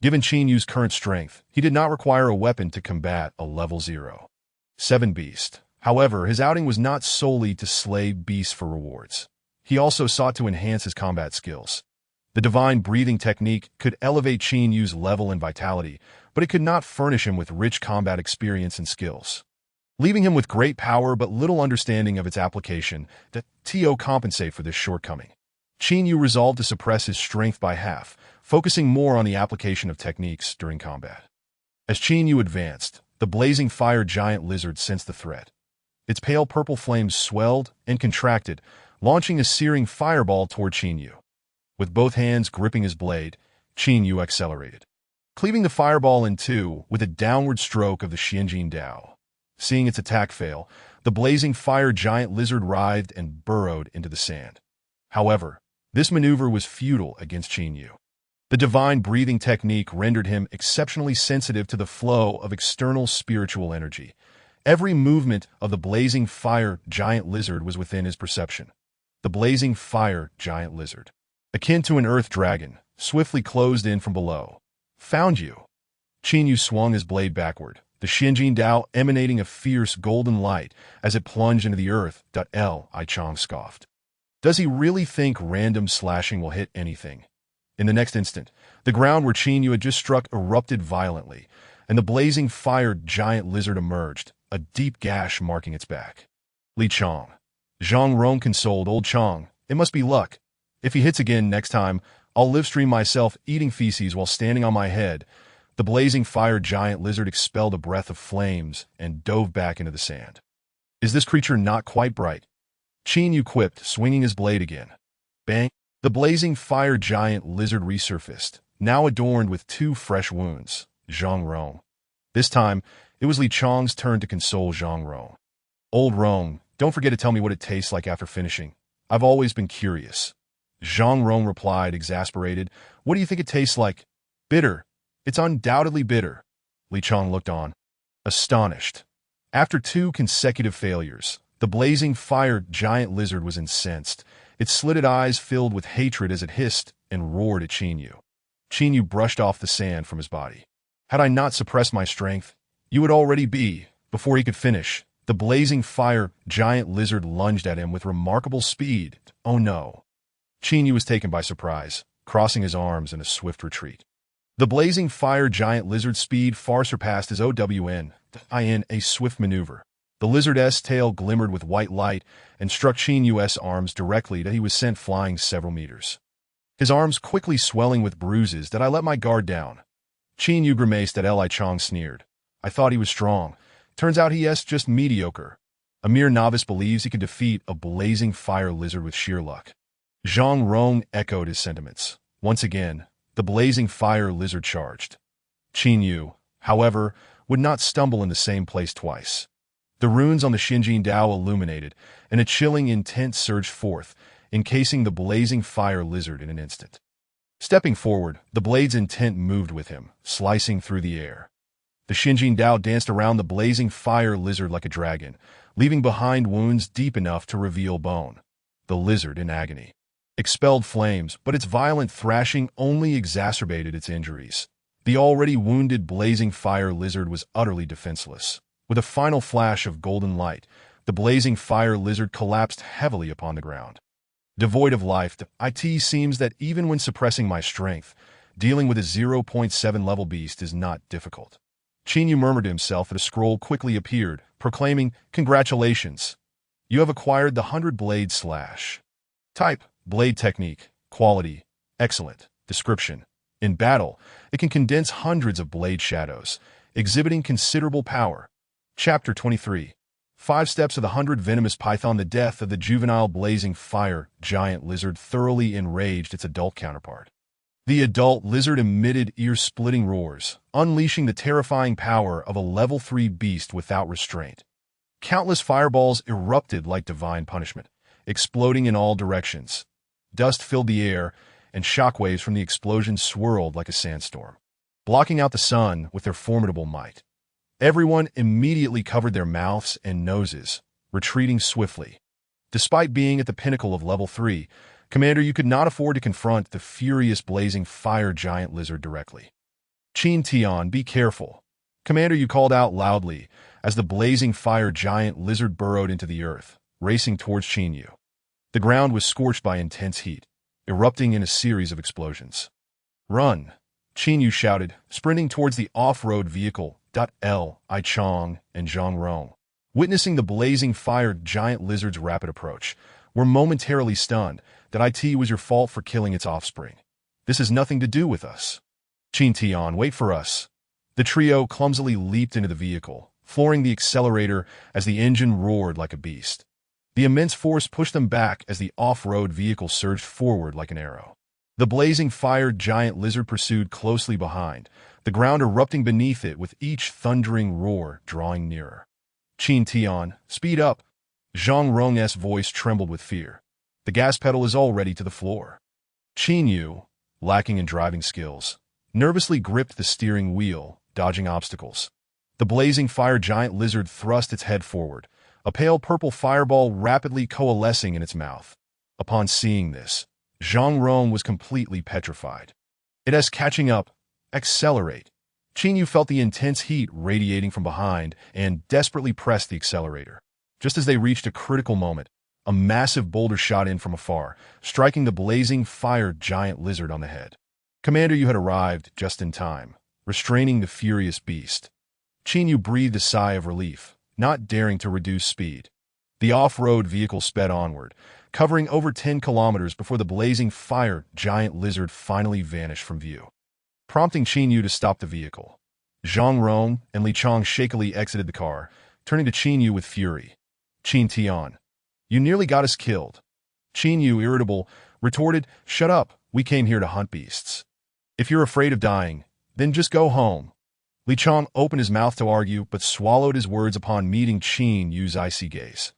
Speaker 1: Given Qin Yu's current strength, he did not require a weapon to combat a level 0.7 beast. However, his outing was not solely to slay beasts for rewards. He also sought to enhance his combat skills. The divine breathing technique could elevate Qin Yu's level and vitality, but it could not furnish him with rich combat experience and skills. Leaving him with great power but little understanding of its application, that To compensate for this shortcoming. Qin Yu resolved to suppress his strength by half, focusing more on the application of techniques during combat. As Qin Yu advanced, the blazing fire giant lizard sensed the threat. Its pale purple flames swelled and contracted, launching a searing fireball toward Qin Yu. With both hands gripping his blade, Qin Yu accelerated, cleaving the fireball in two with a downward stroke of the Xinjin Dao. Seeing its attack fail, the blazing fire giant lizard writhed and burrowed into the sand. However, this maneuver was futile against Qin Yu. The divine breathing technique rendered him exceptionally sensitive to the flow of external spiritual energy. Every movement of the blazing fire giant lizard was within his perception. The blazing fire giant lizard, akin to an earth dragon, swiftly closed in from below. Found you. Qin Yu swung his blade backward, the Xinjin Dao emanating a fierce golden light as it plunged into the earth. Li Chang scoffed. Does he really think random slashing will hit anything? In the next instant, the ground where Qin Yu had just struck erupted violently, and the blazing fire giant lizard emerged, a deep gash marking its back. Li Chang. Zhang Rong consoled old Chang. It must be luck. If he hits again next time, I'll live-stream myself eating feces while standing on my head. The blazing fire giant lizard expelled a breath of flames and dove back into the sand. Is this creature not quite bright? Qin Yu quipped, swinging his blade again. Bang! The blazing fire giant lizard resurfaced, now adorned with two fresh wounds. Zhang Rong. This time, it was Li Chang's turn to console Zhang Rong. Old Rong, don't forget to tell me what it tastes like after finishing. I've always been curious. Zhang Rong replied, exasperated. What do you think it tastes like? Bitter. It's undoubtedly bitter. Li Chang looked on, astonished. After 2 consecutive failures, the blazing fire giant lizard was incensed. Its slitted eyes filled with hatred as it hissed and roared at Qin Yu. Qin Yu brushed off the sand from his body. Had I not suppressed my strength, you would already be. Before he could finish, the blazing fire giant lizard lunged at him with remarkable speed. Oh no. Qin Yu was taken by surprise, crossing his arms in a swift retreat. The blazing fire giant lizard's speed far surpassed his OWN, in a swift maneuver. The lizard's tail glimmered with white light and struck Qin Yu's arms directly that he was sent flying several meters. His arms quickly swelling with bruises that I let my guard down. Qin Yu grimaced at Li Chang sneered. I thought he was strong. Turns out he's just mediocre. A mere novice believes he can defeat a blazing fire lizard with sheer luck. Zhang Rong echoed his sentiments. Once again, the blazing fire lizard charged. Qin Yu, however, would not stumble in the same place twice. The runes on the Xinjin Dao illuminated, and a chilling intent surged forth, encasing the blazing fire lizard in an instant. Stepping forward, the blade's intent moved with him, slicing through the air. The Xinjin Dao danced around the blazing fire lizard like a dragon, leaving behind wounds deep enough to reveal bone. The lizard in agony expelled flames, but its violent thrashing only exacerbated its injuries. The already wounded blazing fire lizard was utterly defenseless. With a final flash of golden light, the blazing fire lizard collapsed heavily upon the ground. Devoid of life, it seems that even when suppressing my strength, dealing with a 0.7 level beast is not difficult. Qin Yu murmured to himself, and a scroll quickly appeared, proclaiming, Congratulations! You have acquired the 100-blade slash. Type, blade technique, quality, excellent, description. In battle, it can condense hundreds of blade shadows, exhibiting considerable power. Chapter 23. 5 Steps of the 100 Venomous Python. The death of the juvenile blazing fire giant lizard thoroughly enraged its adult counterpart. The adult lizard emitted ear-splitting roars, unleashing the terrifying power of a level 3 beast without restraint. Countless fireballs erupted like divine punishment, exploding in all directions. Dust filled the air, and shockwaves from the explosion swirled like a sandstorm, blocking out the sun with their formidable might. Everyone immediately covered their mouths and noses, retreating swiftly. Despite being at the pinnacle of level 3, Commander, you could not afford to confront the furious blazing fire giant lizard directly. Qin Tian, be careful. Commander, you called out loudly as the blazing fire giant lizard burrowed into the earth, racing towards Qin Yu. The ground was scorched by intense heat, erupting in a series of explosions. Run! Qin Yu shouted, sprinting towards the off-road vehicle. Li Chong and Zhang Rong, witnessing the blazing fire giant lizard's rapid approach, were momentarily stunned that it was your fault for killing its offspring. This has nothing to do with us. Qin Tian, wait for us. The trio clumsily leaped into the vehicle, flooring the accelerator as the engine roared like a beast. The immense force pushed them back as the off-road vehicle surged forward like an arrow. The blazing fire giant lizard pursued closely behind, the ground erupting beneath it with each thundering roar drawing nearer. Qin Tian, speed up. Zhang Rong's voice trembled with fear. The gas pedal is already to the floor. Qin Yu, lacking in driving skills, nervously gripped the steering wheel, dodging obstacles. The blazing fire giant lizard thrust its head forward, a pale purple fireball rapidly coalescing in its mouth. Upon seeing this, Zhang Rong was completely petrified. It is catching up. Accelerate. Qin Yu felt the intense heat radiating from behind and desperately pressed the accelerator. Just as they reached a critical moment, a massive boulder shot in from afar, striking the blazing fire giant lizard on the head. Commander, you had arrived just in time, restraining the furious beast. Qin Yu breathed a sigh of relief, not daring to reduce speed. The off-road vehicle sped onward, covering over 10 kilometers before the blazing fire giant lizard finally vanished from view, prompting Qin Yu to stop the vehicle. Zhang Rong and Li Chong shakily exited the car, turning to Qin Yu with fury. Qin Tian, you nearly got us killed. Qin Yu, irritable, retorted, shut up, we came here to hunt beasts. If you're afraid of dying, then just go home. Li Chong opened his mouth to argue, but swallowed his words upon meeting Qin Yu's icy gaze.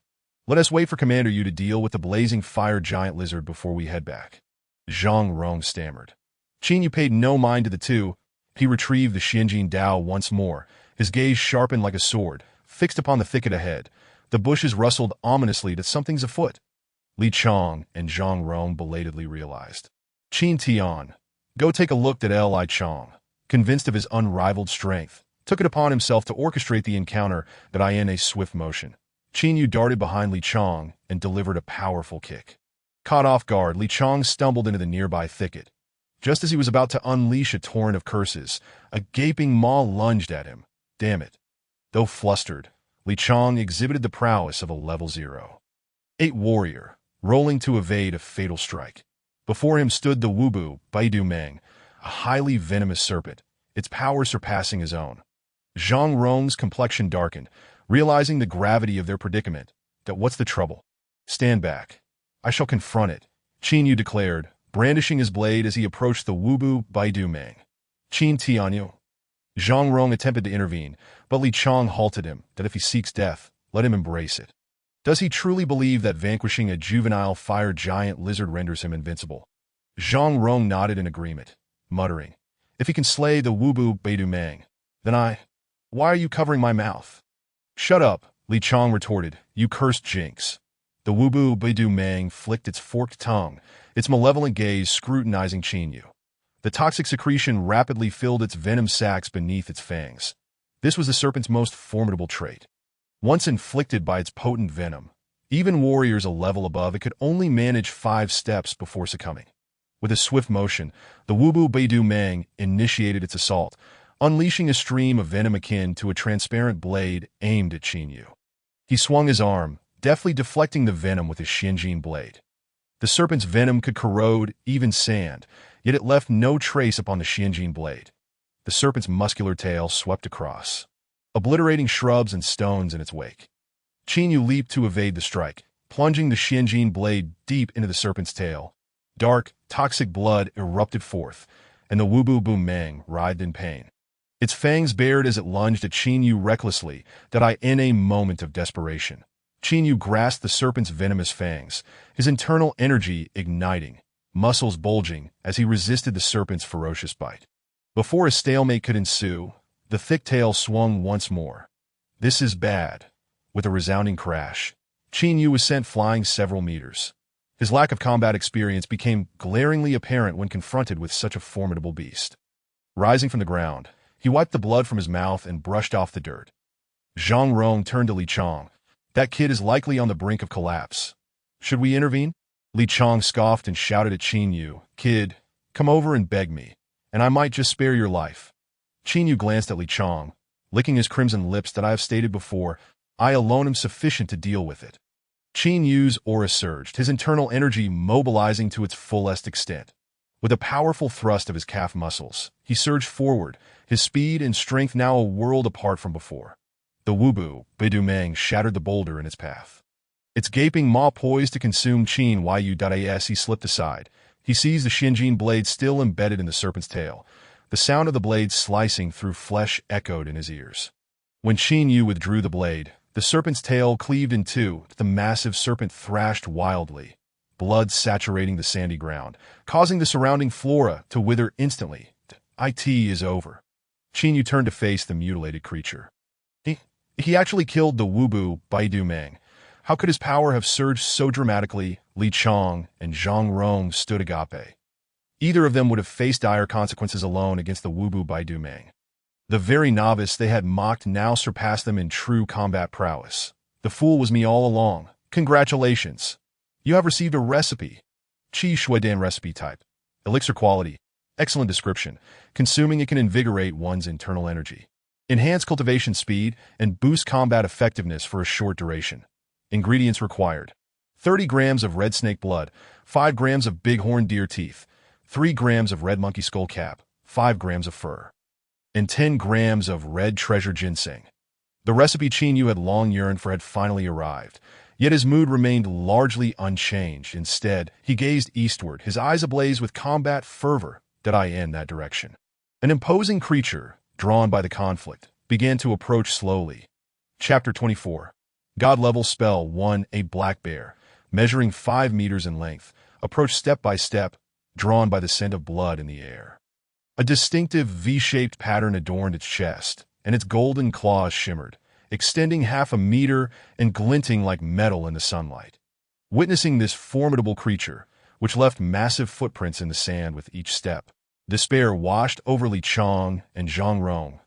Speaker 1: Let us wait for Commander Yu to deal with the blazing fire giant lizard before we head back. Zhang Rong stammered. Qin Yu paid no mind to the two. He retrieved the Xianjin Dao once more, his gaze sharpened like a sword, fixed upon the thicket ahead. The bushes rustled ominously that something's afoot. Li Chong and Zhang Rong belatedly realized. Qin Tian, go take a look at Li Chong, convinced of his unrivaled strength, took it upon himself to orchestrate the encounter that in a swift motion. Qin Yu darted behind Li Chong and delivered a powerful kick. Caught off guard, Li Chong stumbled into the nearby thicket. Just as he was about to unleash a torrent of curses, a gaping maw lunged at him. Damn it. Though flustered, Li Chong exhibited the prowess of a level 0. 8 warrior, rolling to evade a fatal strike. Before him stood the Wubu Baidu Meng, a highly venomous serpent, its power surpassing his own. Zhang Rong's complexion darkened, realizing the gravity of their predicament. That what's the trouble? Stand back. I shall confront it, Qin Yu declared, brandishing his blade as he approached the Wubu Baidu Meng. Qin Tianyu. Zhang Rong attempted to intervene, but Li Chong halted him, that if he seeks death, let him embrace it. Does he truly believe that vanquishing a juvenile fire giant lizard renders him invincible? Zhang Rong nodded in agreement, muttering, if he can slay the Wubu Baidu Meng, then why are you covering my mouth? Shut up, Li Chong retorted, you cursed jinx. The Wubu Baidu Meng flicked its forked tongue, its malevolent gaze scrutinizing Qin Yu. The toxic secretion rapidly filled its venom sacs beneath its fangs. This was the serpent's most formidable trait. Once inflicted by its potent venom, even warriors a level above it could only manage 5 steps before succumbing. With a swift motion, the Wubu Baidu Meng initiated its assault, unleashing a stream of venom akin to a transparent blade aimed at Qin Yu. He swung his arm, deftly deflecting the venom with his Xianjin blade. The serpent's venom could corrode even sand, yet it left no trace upon the Xianjin blade. The serpent's muscular tail swept across, obliterating shrubs and stones in its wake. Qin Yu leaped to evade the strike, plunging the Xianjin blade deep into the serpent's tail. Dark, toxic blood erupted forth, and the Wubu Boomang writhed in pain. Its fangs bared as it lunged at Qin Yu recklessly, in a moment of desperation. Qin Yu grasped the serpent's venomous fangs, his internal energy igniting, muscles bulging as he resisted the serpent's ferocious bite. Before a stalemate could ensue, the thick tail swung once more. "This is bad." With a resounding crash, Qin Yu was sent flying several meters. His lack of combat experience became glaringly apparent when confronted with such a formidable beast. Rising from the ground, he wiped the blood from his mouth and brushed off the dirt. Zhang Rong turned to Li Chong. "That kid is likely on the brink of collapse. Should we intervene?" Li Chong scoffed and shouted at Qin Yu, "Kid, come over and beg me, and I might just spare your life." Qin Yu glanced at Li Chong, licking his crimson lips. "I have stated before, I alone am sufficient to deal with it." Qin Yu's aura surged, his internal energy mobilizing to its fullest extent. With a powerful thrust of his calf muscles, he surged forward, his speed and strength now a world apart from before. The Wubu, Bidumang, shattered the boulder in its path. Its gaping maw poised to consume Qin Yu. He slipped aside. He seized the Xianjin blade still embedded in the serpent's tail. The sound of the blade slicing through flesh echoed in his ears. When Qin Yu withdrew the blade, the serpent's tail cleaved in two. The massive serpent thrashed wildly, blood saturating the sandy ground, causing the surrounding flora to wither instantly. "It is over." Qin Yu turned to face the mutilated creature. He actually killed the Wubu Baidumang. How could his power have surged so dramatically? Li Chong and Zhang Rong stood agape. Either of them would have faced dire consequences alone against the Wubu Baidumang. The very novice they had mocked now surpassed them in true combat prowess. "The fool was me all along. Congratulations. You have received a recipe. Qi Shuidan recipe type. Elixir quality. Excellent description. Consuming it can invigorate one's internal energy. Enhance cultivation speed and boost combat effectiveness for a short duration. Ingredients required: 30 grams of red snake blood, 5 grams of bighorn deer teeth, 3 grams of red monkey skull cap, 5 grams of fur, and 10 grams of red treasure ginseng." The recipe Qin Yu had long yearned for had finally arrived, yet his mood remained largely unchanged. Instead, he gazed eastward, his eyes ablaze with combat fervor. In that direction. An imposing creature, drawn by the conflict, began to approach slowly. Chapter 24. God-level spell 1. A black bear, measuring 5 meters in length, approached step by step, drawn by the scent of blood in the air. A distinctive V-shaped pattern adorned its chest, and its golden claws shimmered, extending half a meter and glinting like metal in the sunlight. Witnessing this formidable creature, which left massive footprints in the sand with each step, despair washed over Li Chong and Zhang Rong.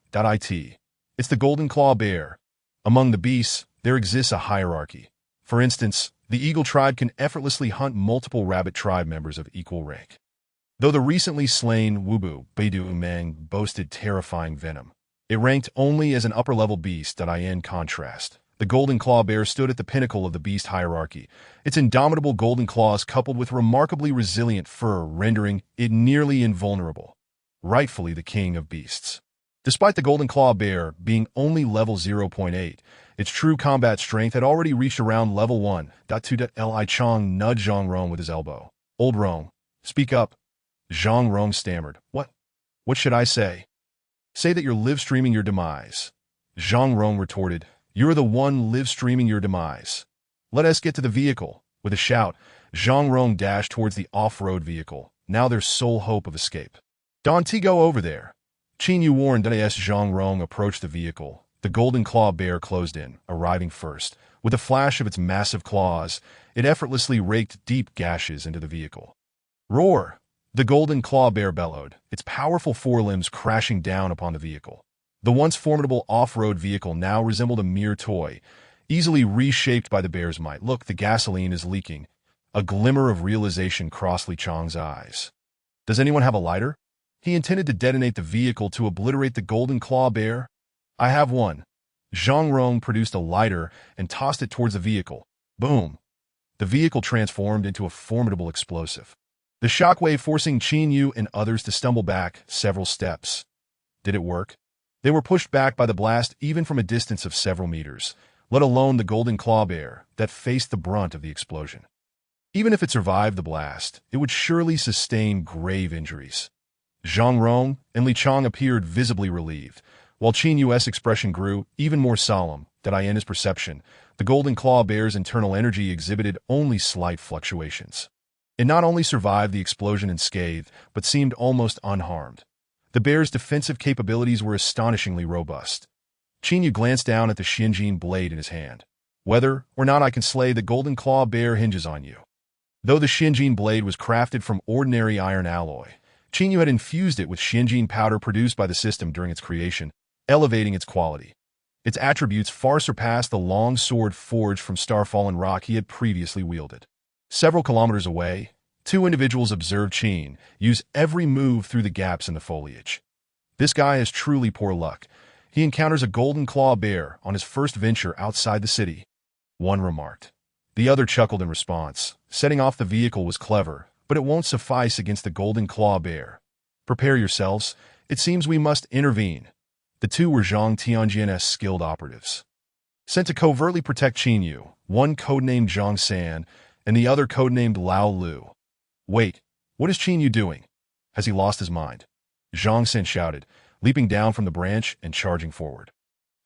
Speaker 1: It's the golden claw bear. Among the beasts, there exists a hierarchy. For instance, the eagle tribe can effortlessly hunt multiple rabbit tribe members of equal rank. Though the recently slain Wubu Beidumang boasted terrifying venom, it ranked only as an upper-level beast. In contrast, the golden claw bear stood at the pinnacle of the beast hierarchy, its indomitable golden claws coupled with remarkably resilient fur rendering it nearly invulnerable. Rightfully the king of beasts. Despite the golden claw bear being only level 0.8, its true combat strength had already reached around level 1.2. Li Chong nudged Zhang Rong with his elbow. "Old Rong, speak up." Zhang Rong stammered. What should I say?" "Say that you're live-streaming your demise." Zhang Rong retorted. "You're the one live-streaming your demise. Let us get to the vehicle." With a shout, Zhang Rong dashed towards the off-road vehicle, now their sole hope of escape. "Don't go over there." Qin Yu warned as Zhang Rong approached the vehicle. The golden claw bear closed in, arriving first. With a flash of its massive claws, it effortlessly raked deep gashes into the vehicle. "Roar!" The golden claw bear bellowed, its powerful forelimbs crashing down upon the vehicle. The once formidable off-road vehicle now resembled a mere toy, easily reshaped by the bear's might. "Look, the gasoline is leaking." A glimmer of realization crossed Li Chong's eyes. "Does anyone have a lighter?" He intended to detonate the vehicle to obliterate the golden claw bear. "I have one." Zhang Rong produced a lighter and tossed it towards the vehicle. Boom! The vehicle transformed into a formidable explosive, the shockwave forcing Qin Yu and others to stumble back several steps. Did it work? They were pushed back by the blast even from a distance of several meters. let alone the golden claw bear that faced the brunt of the explosion. Even if it survived the blast, it would surely sustain grave injuries. Zhang Rong and Li Chang appeared visibly relieved, while Qin Yu's expression grew even more solemn. That in his perception, the golden claw bear's internal energy exhibited only slight fluctuations. It not only survived the explosion unscathed, but seemed almost unharmed. The bear's defensive capabilities were astonishingly robust. Qin Yu glanced down at the Xinjin blade in his hand. Whether or not I can slay the golden claw bear hinges on you. Though the Xinjin blade was crafted from ordinary iron alloy, Qin Yu had infused it with Xinjin powder produced by the system during its creation, elevating its quality. Its attributes far surpassed the long sword forged from star-fallen rock he had previously wielded. Several kilometers away, two individuals observed Qin use every move through the gaps in the foliage. This guy has truly poor luck. He encounters a golden claw bear on his first venture outside the city, one remarked. The other chuckled in response. Setting off the vehicle was clever, but it won't suffice against the golden claw bear. Prepare yourselves. It seems we must intervene. The two were Zhang Tianjian's skilled operatives, sent to covertly protect Qin Yu, one codenamed Zhang San, and the other codenamed Lao Lu. Wait, what is Qin Yu doing? Has he lost his mind? Zhang San shouted, leaping down from the branch and charging forward.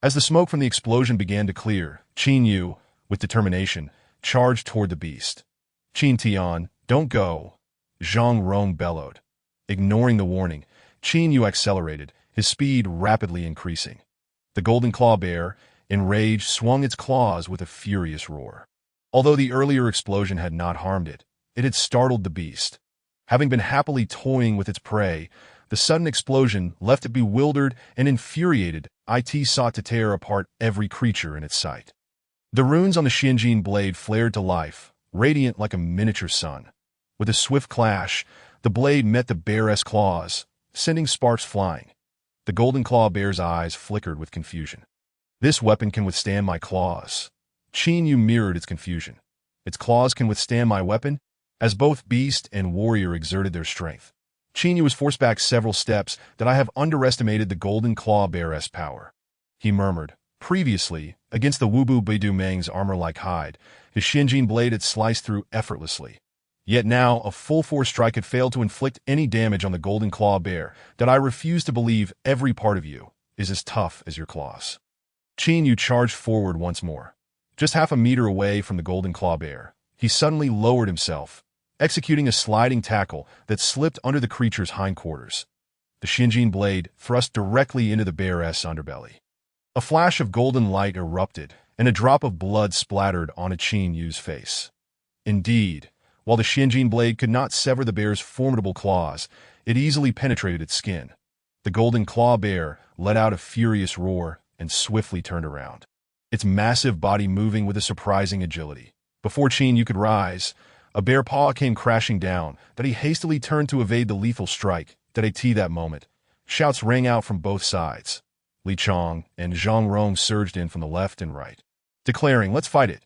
Speaker 1: As the smoke from the explosion began to clear, Qin Yu, with determination, charged toward the beast. Qin Tian, don't go, Zhang Rong bellowed. Ignoring the warning, Qin Yu accelerated, his speed rapidly increasing. The golden claw bear, enraged, swung its claws with a furious roar. Although the earlier explosion had not harmed it, it had startled the beast. Having been happily toying with its prey, the sudden explosion left it bewildered and infuriated. It sought to tear apart every creature in its sight. The runes on the Xinjin blade flared to life, radiant like a miniature sun. With a swift clash, the blade met the bear's claws, sending sparks flying. The golden claw bear's eyes flickered with confusion. This weapon can withstand my claws. Qin Yu mirrored its confusion. Its claws can withstand my weapon? As both beast and warrior exerted their strength, Qin Yu was forced back several steps. That I have underestimated the golden claw bear's power, he murmured. Previously, against the Wubu Beidu Meng's armor-like hide, his Xinjin blade had sliced through effortlessly. Yet now, a full-force strike had failed to inflict any damage on the golden claw bear. That I refuse to believe every part of you is as tough as your claws. Qin Yu charged forward once more. Just half a meter away from the golden claw bear, he suddenly lowered himself, executing a sliding tackle that slipped under the creature's hindquarters. The Xinjin blade thrust directly into the bear's underbelly. A flash of golden light erupted, and a drop of blood splattered onto Qin Yu's face. Indeed, while the Xinjin blade could not sever the bear's formidable claws, it easily penetrated its skin. The golden claw bear let out a furious roar and swiftly turned around, its massive body moving with a surprising agility. Before Qin Yu could rise, a bare paw came crashing down. That he hastily turned to evade the lethal strike. That moment, shouts rang out from both sides. Li Chang and Zhang Rong surged in from the left and right, declaring, "Let's fight it."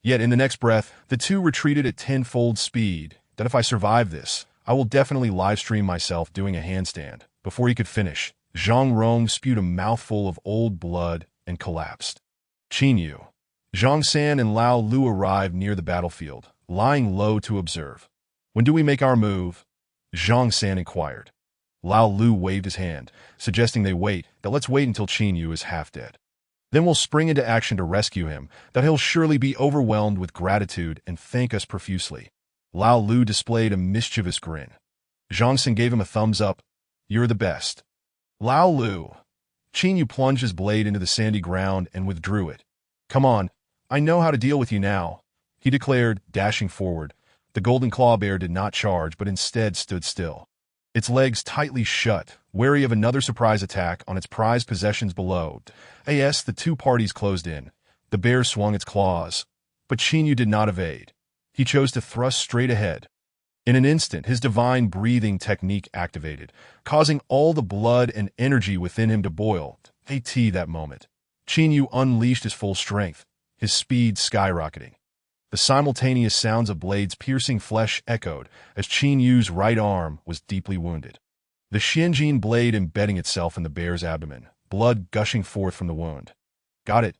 Speaker 1: Yet in the next breath, the two retreated at tenfold speed. That if I survive this, I will definitely livestream myself doing a handstand. Before he could finish, Zhang Rong spewed a mouthful of old blood and collapsed. Qin Yu, Zhang San and Lao Lu arrived near the battlefield, lying low to observe. "When do we make our move?" Zhang San inquired. Lao Lu waved his hand, suggesting they wait. That let's wait until Qin Yu is half dead. Then we'll spring into action to rescue him. That he'll surely be overwhelmed with gratitude and thank us profusely. Lao Lu displayed a mischievous grin. Zhang San gave him a thumbs up. "You're the best." Lao Lu. Qin Yu plunged his blade into the sandy ground and withdrew it. "Come on, I know how to deal with you now," he declared, dashing forward. The golden claw bear did not charge, but instead stood still, its legs tightly shut, wary of another surprise attack on its prized possessions below. As the two parties closed in, the bear swung its claws, but Qin Yu did not evade. He chose to thrust straight ahead. In an instant, his divine breathing technique activated, causing all the blood and energy within him to boil. That moment, Qin Yu unleashed his full strength, his speed skyrocketing. The simultaneous sounds of blades piercing flesh echoed as Qin Yu's right arm was deeply wounded. The Xinjin blade embedding itself in the bear's abdomen, blood gushing forth from the wound. "Got it."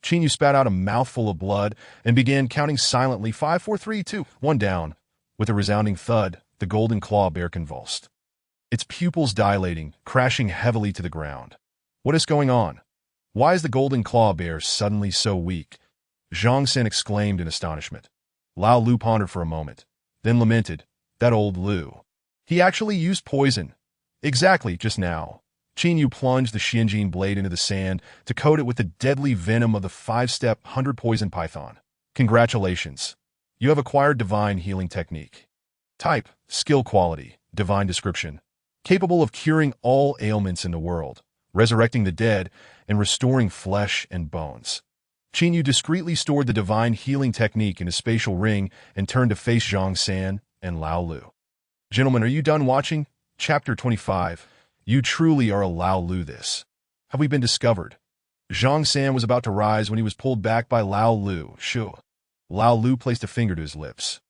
Speaker 1: Qin Yu spat out a mouthful of blood and began counting silently 5, 4, 3, 2, 1 down. With a resounding thud, the golden claw bear convulsed, its pupils dilating, crashing heavily to the ground. What is going on? Why is the golden claw bear suddenly so weak? Zhang San exclaimed in astonishment. Lao Lu pondered for a moment, then lamented, that old Lu. He actually used poison. Exactly, just now. Qin Yu plunged the Xianjin blade into the sand to coat it with the deadly venom of the 5-step 100-poison python. Congratulations. You have acquired divine healing technique. Type, skill quality, divine description. Capable of curing all ailments in the world, resurrecting the dead, and restoring flesh and bones. Qin Yu discreetly stored the divine healing technique in a spatial ring and turned to face Zhang San and Lao Lu. Gentlemen, are you done watching? Chapter 25. You truly are a Lao Lu this. Have we been discovered? Zhang San was about to rise when he was pulled back by Lao Lu. Shoo. Lao Lu placed a finger to his lips,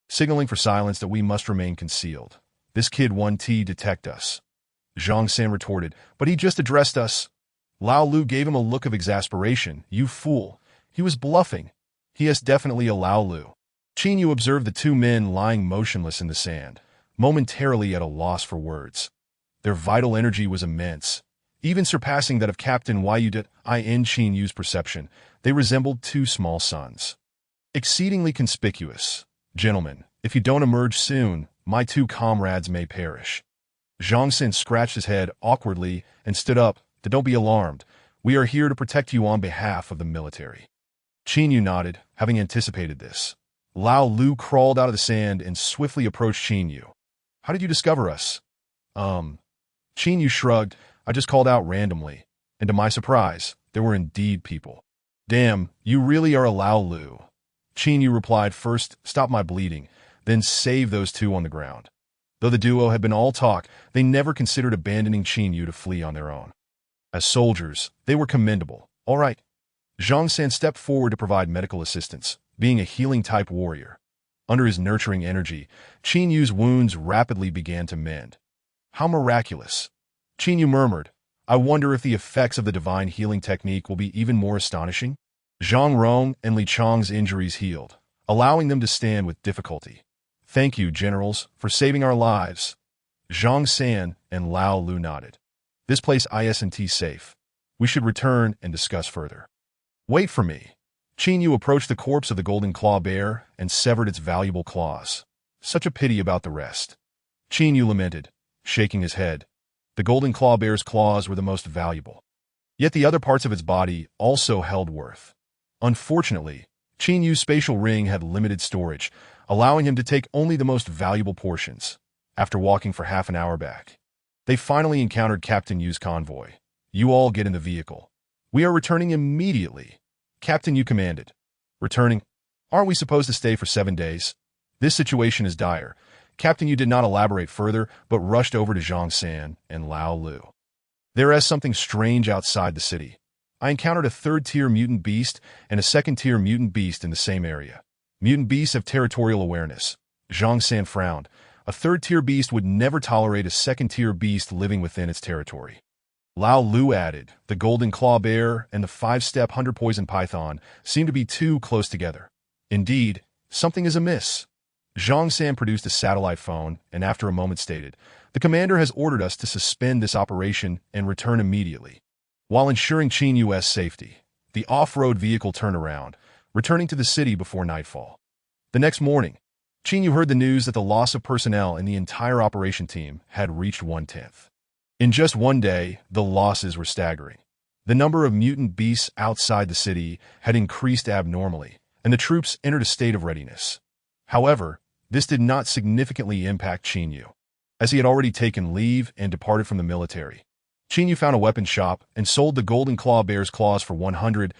Speaker 1: signaling for silence that we must remain concealed. This kid won't detect us. Zhang San retorted, but he just addressed us. Lao Lu gave him a look of exasperation. You fool. He was bluffing. He is definitely a Lao Lu. Qin Yu observed the two men lying motionless in the sand, momentarily at a loss for words. Their vital energy was immense, even surpassing that of Captain Yu. In Qin Yu's perception, they resembled two small suns. Exceedingly conspicuous. Gentlemen, if you don't emerge soon, my two comrades may perish. Zhang San scratched his head awkwardly and stood up. Don't be alarmed. We are here to protect you on behalf of the military. Qin Yu nodded, having anticipated this. Lao Lu crawled out of the sand and swiftly approached Qin Yu. How did you discover us? Qin Yu shrugged. I just called out randomly. And to my surprise, there were indeed people. Damn, you really are a Lao Lu. Qin Yu replied, first, stop my bleeding, then save those two on the ground. Though the duo had been all talk, they never considered abandoning Qin Yu to flee on their own. As soldiers, they were commendable. All right. Zhang San stepped forward to provide medical assistance, being a healing-type warrior. Under his nurturing energy, Qin Yu's wounds rapidly began to mend. How miraculous. Qin Yu murmured, I wonder if the effects of the divine healing technique will be even more astonishing. Zhang Rong and Li Chang's injuries healed, allowing them to stand with difficulty. Thank you, generals, for saving our lives. Zhang San and Lao Lu nodded. This place isn't safe. We should return and discuss further. Wait for me. Qin Yu approached the corpse of the golden claw bear and severed its valuable claws. Such a pity about the rest. Qin Yu lamented, shaking his head. The golden claw bear's claws were the most valuable. Yet the other parts of its body also held worth. Unfortunately, Qin Yu's spatial ring had limited storage, allowing him to take only the most valuable portions. After walking for half an hour back, they finally encountered Captain Yu's convoy. You all get in the vehicle. We are returning immediately. Captain Yu commanded. Returning? Aren't we supposed to stay for 7 days? This situation is dire. Captain Yu did not elaborate further, but rushed over to Zhang San and Lao Lu. There is something strange outside the city. I encountered a 3rd-tier mutant beast and a 2nd-tier mutant beast in the same area. Mutant beasts have territorial awareness. Zhang San frowned. A 3rd-tier beast would never tolerate a 2nd-tier beast living within its territory. Lao Lu added, the golden claw bear and the 5-step 100-poison python seem to be too close together. Indeed, something is amiss. Zhang San produced a satellite phone and after a moment stated, the commander has ordered us to suspend this operation and return immediately. While ensuring Qin Yu's safety, the off-road vehicle turned around, returning to the city before nightfall. The next morning, Qin Yu heard the news that the loss of personnel in the entire operation team had reached 1/10. In just one day, the losses were staggering. The number of mutant beasts outside the city had increased abnormally, and the troops entered a state of readiness. However, this did not significantly impact Qin Yu, as he had already taken leave and departed from the military. Qin Yu found a weapon shop and sold the golden claw bear's claws for 100,000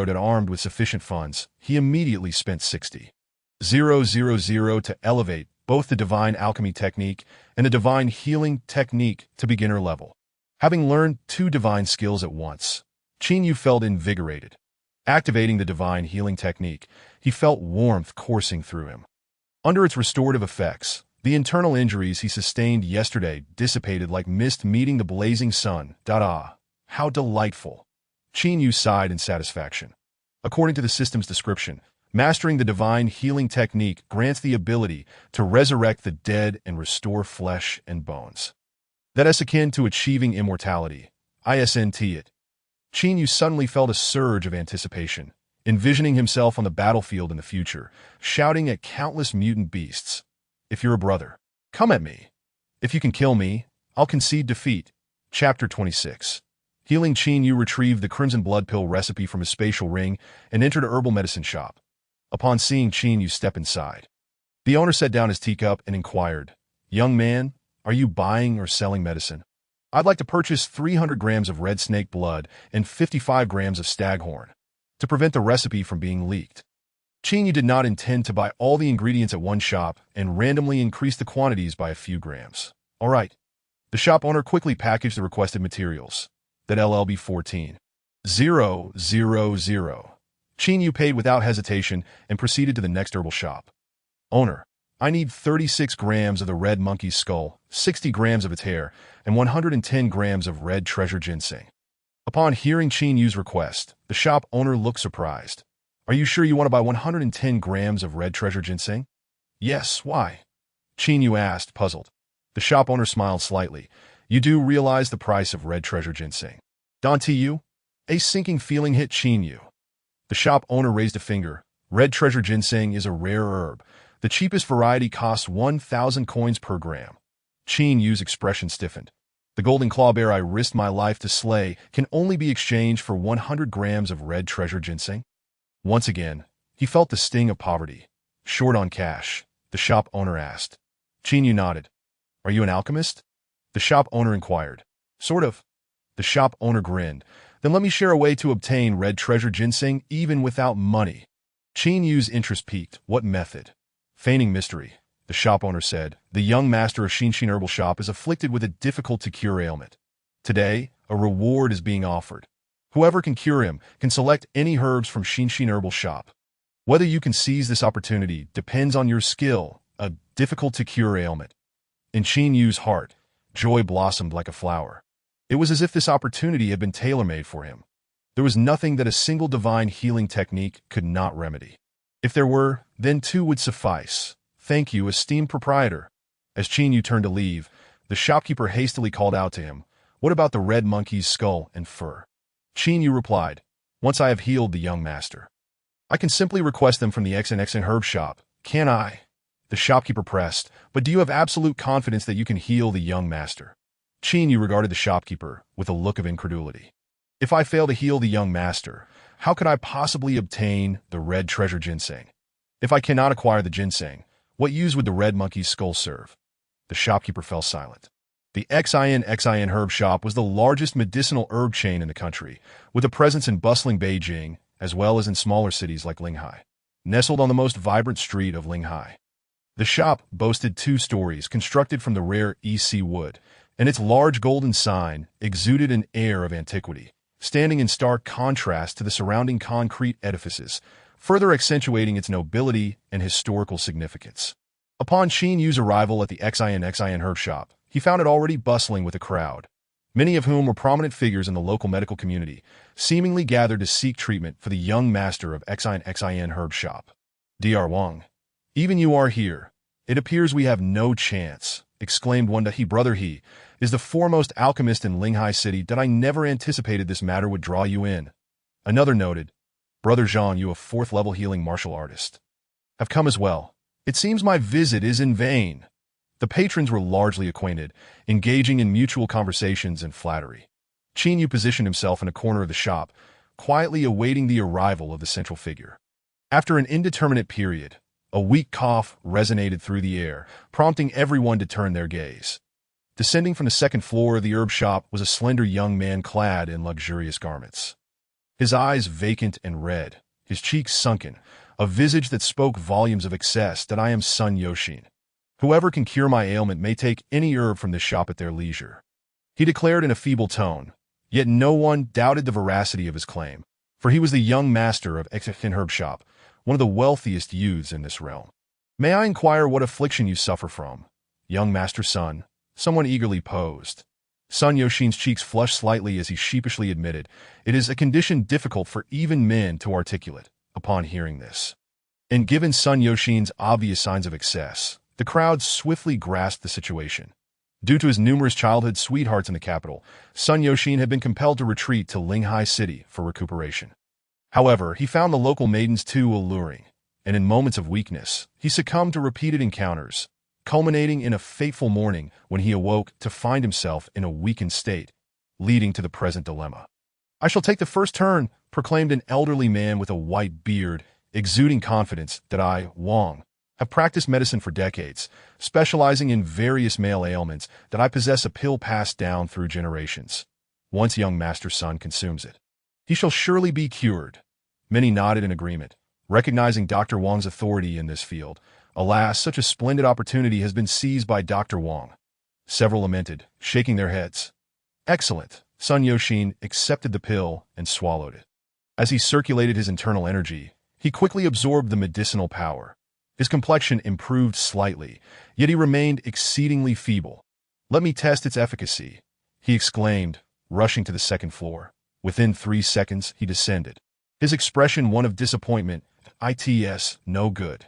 Speaker 1: that armed with sufficient funds. He immediately spent 60,000 to elevate both the divine alchemy technique and the divine healing technique to beginner level. Having learned 2 divine skills at once, Qin Yu felt invigorated. Activating the divine healing technique, he felt warmth coursing through him. Under its restorative effects, the internal injuries he sustained yesterday dissipated like mist meeting the blazing sun. How delightful. Qin Yu sighed in satisfaction. According to the system's description, mastering the divine healing technique grants the ability to resurrect the dead and restore flesh and bones. That is akin to achieving immortality. Isn't it? Qin Yu suddenly felt a surge of anticipation, envisioning himself on the battlefield in the future, shouting at countless mutant beasts. If you're a brother, come at me. If you can kill me, I'll concede defeat. Chapter 26. Healing. Qin Yu retrieved the crimson blood pill recipe from his spatial ring and entered a herbal medicine shop. Upon seeing Qin Yu step inside, the owner set down his teacup and inquired, "Young man, are you buying or selling medicine? I'd like to purchase 300 grams of red snake blood and 55 grams of staghorn to prevent the recipe from being leaked." Qin Yu did not intend to buy all the ingredients at one shop and randomly increased the quantities by a few grams. All right. The shop owner quickly packaged the requested materials. That LLB 14,000. Qin Yu paid without hesitation and proceeded to the next herbal shop. Owner, I need 36 grams of the red monkey's skull, 60 grams of its hair, and 110 grams of red treasure ginseng. Upon hearing Qin Yu's request, the shop owner looked surprised. Are you sure you want to buy 110 grams of red treasure ginseng? Yes, why? Qin Yu asked, puzzled. The shop owner smiled slightly. You do realize the price of red treasure ginseng, don't you? A sinking feeling hit Qin Yu. The shop owner raised a finger. Red treasure ginseng is a rare herb. The cheapest variety costs 1,000 coins per gram. Qin Yu's expression stiffened. The golden clawbear I risked my life to slay can only be exchanged for 100 grams of red treasure ginseng? Once again, he felt the sting of poverty. Short on cash, the shop owner asked. Qin Yu nodded. Are you an alchemist? The shop owner inquired. Sort of. The shop owner grinned. Then let me share a way to obtain red treasure ginseng even without money. Qin Yu's interest piqued. What method? Feigning mystery, the shop owner said. The young master of Shinshin Herbal Shop is afflicted with a difficult-to-cure ailment. Today, a reward is being offered. Whoever can cure him can select any herbs from Shinshin Herbal Shop. Whether you can seize this opportunity depends on your skill. A difficult-to-cure ailment. In Qin Yu's heart, joy blossomed like a flower. It was as if this opportunity had been tailor-made for him. There was nothing that a single divine healing technique could not remedy. If there were, then two would suffice. Thank you, esteemed proprietor. As Qin Yu turned to leave, the shopkeeper hastily called out to him, What about the red monkey's skull and fur? Qin Yu replied, Once I have healed the young master, I can simply request them from the XNXN herb shop, can I? The shopkeeper pressed, But do you have absolute confidence that you can heal the young master? Qin Yu regarded the shopkeeper with a look of incredulity. If I fail to heal the young master, how could I possibly obtain the red treasure ginseng? If I cannot acquire the ginseng, what use would the red monkey's skull serve? The shopkeeper fell silent. The XIN herb shop was the largest medicinal herb chain in the country, with a presence in bustling Beijing, as well as in smaller cities like Linghai, nestled on the most vibrant street of Linghai. The shop boasted 2 stories constructed from the rare EC wood, and its large golden sign exuded an air of antiquity, standing in stark contrast to the surrounding concrete edifices, further accentuating its nobility and historical significance. Upon Qin Yu's arrival at the XIN herb shop, he found it already bustling with a crowd, many of whom were prominent figures in the local medical community, seemingly gathered to seek treatment for the young master of XIN herb shop. Dr. Wang, even you are here. It appears we have no chance, exclaimed one to he. Brother, he is the foremost alchemist in Linghai City that I never anticipated this matter would draw you in. Another noted, Brother Zhang, you a 4th-level healing martial artist, have come as well. It seems my visit is in vain. The patrons were largely acquainted, engaging in mutual conversations and flattery. Qin Yu positioned himself in a corner of the shop, quietly awaiting the arrival of the central figure. After an indeterminate period, a weak cough resonated through the air, prompting everyone to turn their gaze. Descending from the 2nd floor of the herb shop was a slender young man clad in luxurious garments. His eyes vacant and red, his cheeks sunken, a visage that spoke volumes of excess. That I am Sun Yoshin. Whoever can cure my ailment may take any herb from this shop at their leisure, he declared in a feeble tone, yet no one doubted the veracity of his claim, for he was the young master of XIN herb shop, one of the wealthiest youths in this realm. May I inquire what affliction you suffer from, young master Sun? Someone eagerly posed. Sun Yoshin's cheeks flushed slightly as he sheepishly admitted, "It is a condition difficult for even men to articulate." Upon hearing this, and given Sun Yoshin's obvious signs of excess, the crowd swiftly grasped the situation. Due to his numerous childhood sweethearts in the capital, Sun Yoshin had been compelled to retreat to Linghai City for recuperation. However, he found the local maidens too alluring, and in moments of weakness, he succumbed to repeated encounters, culminating in a fateful morning when he awoke to find himself in a weakened state, leading to the present dilemma. "I shall take the first turn," proclaimed an elderly man with a white beard, exuding confidence that I, Wang, have practiced medicine for decades, specializing in various male ailments that I possess a pill passed down through generations. Once young Master Sun consumes it, he shall surely be cured. Many nodded in agreement, recognizing Dr. Wang's authority in this field. Alas, such a splendid opportunity has been seized by Dr. Wang. Several lamented, shaking their heads. Excellent. Sun Yoshin accepted the pill and swallowed it. As he circulated his internal energy, he quickly absorbed the medicinal power. His complexion improved slightly, yet he remained exceedingly feeble. "Let me test its efficacy," he exclaimed, rushing to the second floor. Within 3 seconds, he descended, his expression one of disappointment. "Its no good."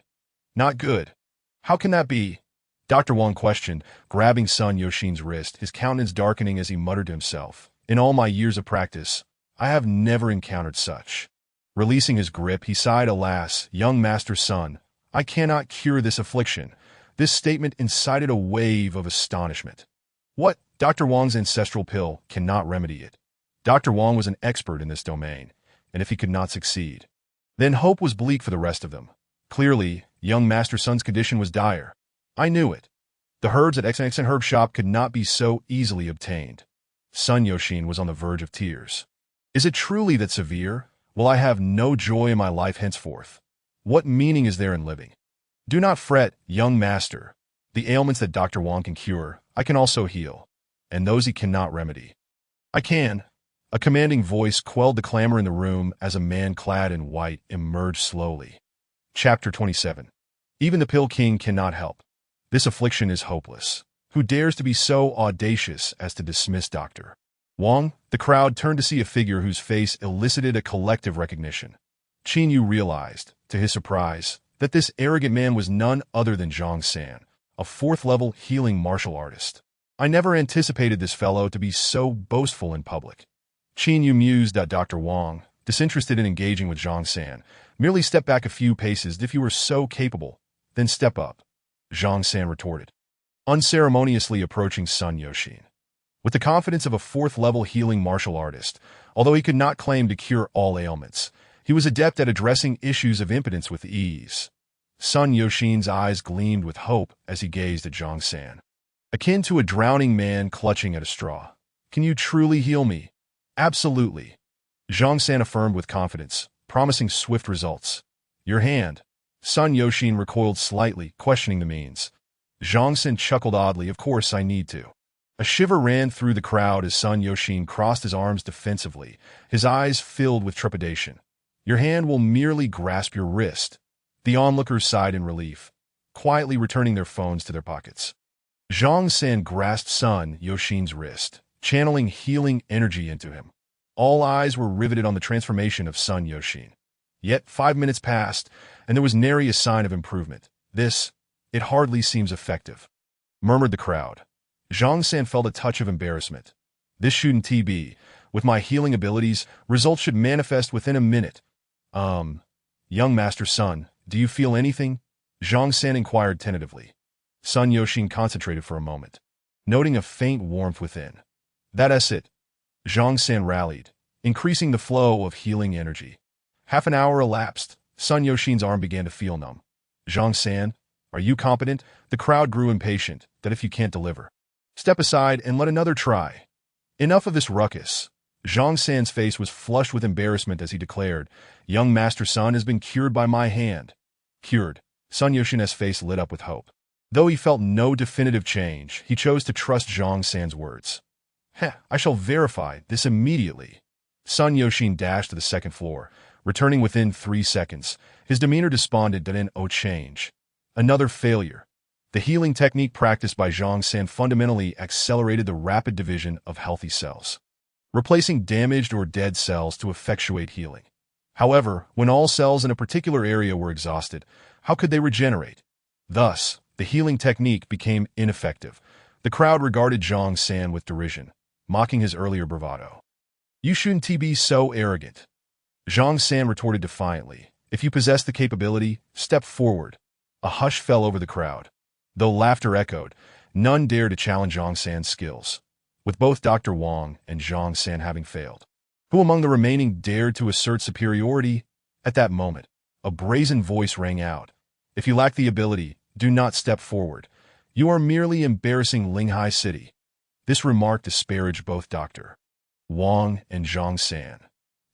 Speaker 1: "Not good? How can that be?" Dr. Wang questioned, grabbing Sun Yoshin's wrist, his countenance darkening as he muttered to himself. "In all my years of practice, I have never encountered such." Releasing his grip, he sighed, "Alas, young Master Sun, I cannot cure this affliction." This statement incited a wave of astonishment. What? Dr. Wang's ancestral pill cannot remedy it. Dr. Wang was an expert in this domain, and if he could not succeed, then hope was bleak for the rest of them. Clearly, young Master Sun's condition was dire. I knew it. The herbs at XX Herb Shop could not be so easily obtained. Sun Yoshin was on the verge of tears. Is it truly that severe? Will I have no joy in my life henceforth? What meaning is there in living? Do not fret, young master. The ailments that Dr. Wang can cure, I can also heal, and those he cannot remedy. I can. A commanding voice quelled the clamor in the room as a man clad in white emerged slowly. Chapter 27. Even the Pill King cannot help. This affliction is hopeless. Who dares to be so audacious as to dismiss Dr. Wang? The crowd turned to see a figure whose face elicited a collective recognition. Qin Yu realized, to his surprise, that this arrogant man was none other than Zhang San, a 4th-level healing martial artist. I never anticipated this fellow to be so boastful in public. Qin Yu mused at Dr. Wang, disinterested in engaging with Zhang San. Merely step back a few paces. If you were so capable, then step up, Zhang San retorted, unceremoniously approaching Sun Yoshin. With the confidence of a 4th-level healing martial artist, although he could not claim to cure all ailments, he was adept at addressing issues of impotence with ease. Sun Yoshin's eyes gleamed with hope as he gazed at Zhang San, akin to a drowning man clutching at a straw. Can you truly heal me? Absolutely, Zhang San affirmed with confidence, promising swift results. Your hand. Sun Yoshin recoiled slightly, questioning the means. Zhang San chuckled oddly. Of course I need to. A shiver ran through the crowd as Sun Yoshin crossed his arms defensively, his eyes filled with trepidation. Your hand will merely grasp your wrist. The onlookers sighed in relief, quietly returning their phones to their pockets. Zhang San grasped Sun Yoshin's wrist, channeling healing energy into him. All eyes were riveted on the transformation of Sun Yoshin. Yet 5 minutes passed, and there was nary a sign of improvement. It hardly seems effective, murmured the crowd. Zhang San felt a touch of embarrassment. This shouldn't be. With my healing abilities, results should manifest within a minute. Young Master Sun, do you feel anything? Zhang San inquired tentatively. Sun Yoshin concentrated for a moment, noting a faint warmth within. That's it. Zhang San rallied, increasing the flow of healing energy. Half an hour elapsed. Sun Yoshin's arm began to feel numb. Zhang San, are you competent? The crowd grew impatient. That if you can't deliver, step aside and let another try. Enough of this ruckus. Zhang San's face was flushed with embarrassment as he declared, Young Master Sun has been cured by my hand. Cured. Sun Yoshin's face lit up with hope. Though he felt no definitive change, he chose to trust Zhang San's words. I shall verify this immediately. Sun Yoshin dashed to the second floor, returning within 3 seconds. His demeanor despondent, but in no change. Another failure. The healing technique practiced by Zhang San fundamentally accelerated the rapid division of healthy cells, replacing damaged or dead cells to effectuate healing. However, when all cells in a particular area were exhausted, how could they regenerate? Thus, the healing technique became ineffective. The crowd regarded Zhang San with derision, mocking his earlier bravado. "You shouldn't be so arrogant." Zhang San retorted defiantly. "If you possess the capability, step forward." A hush fell over the crowd. Though laughter echoed, none dared to challenge Zhang San's skills, with both Dr. Wang and Zhang San having failed. Who among the remaining dared to assert superiority? At that moment, a brazen voice rang out. "If you lack the ability, do not step forward. You are merely embarrassing Linghai City." This remark disparaged both Dr. Wang and Zhang San.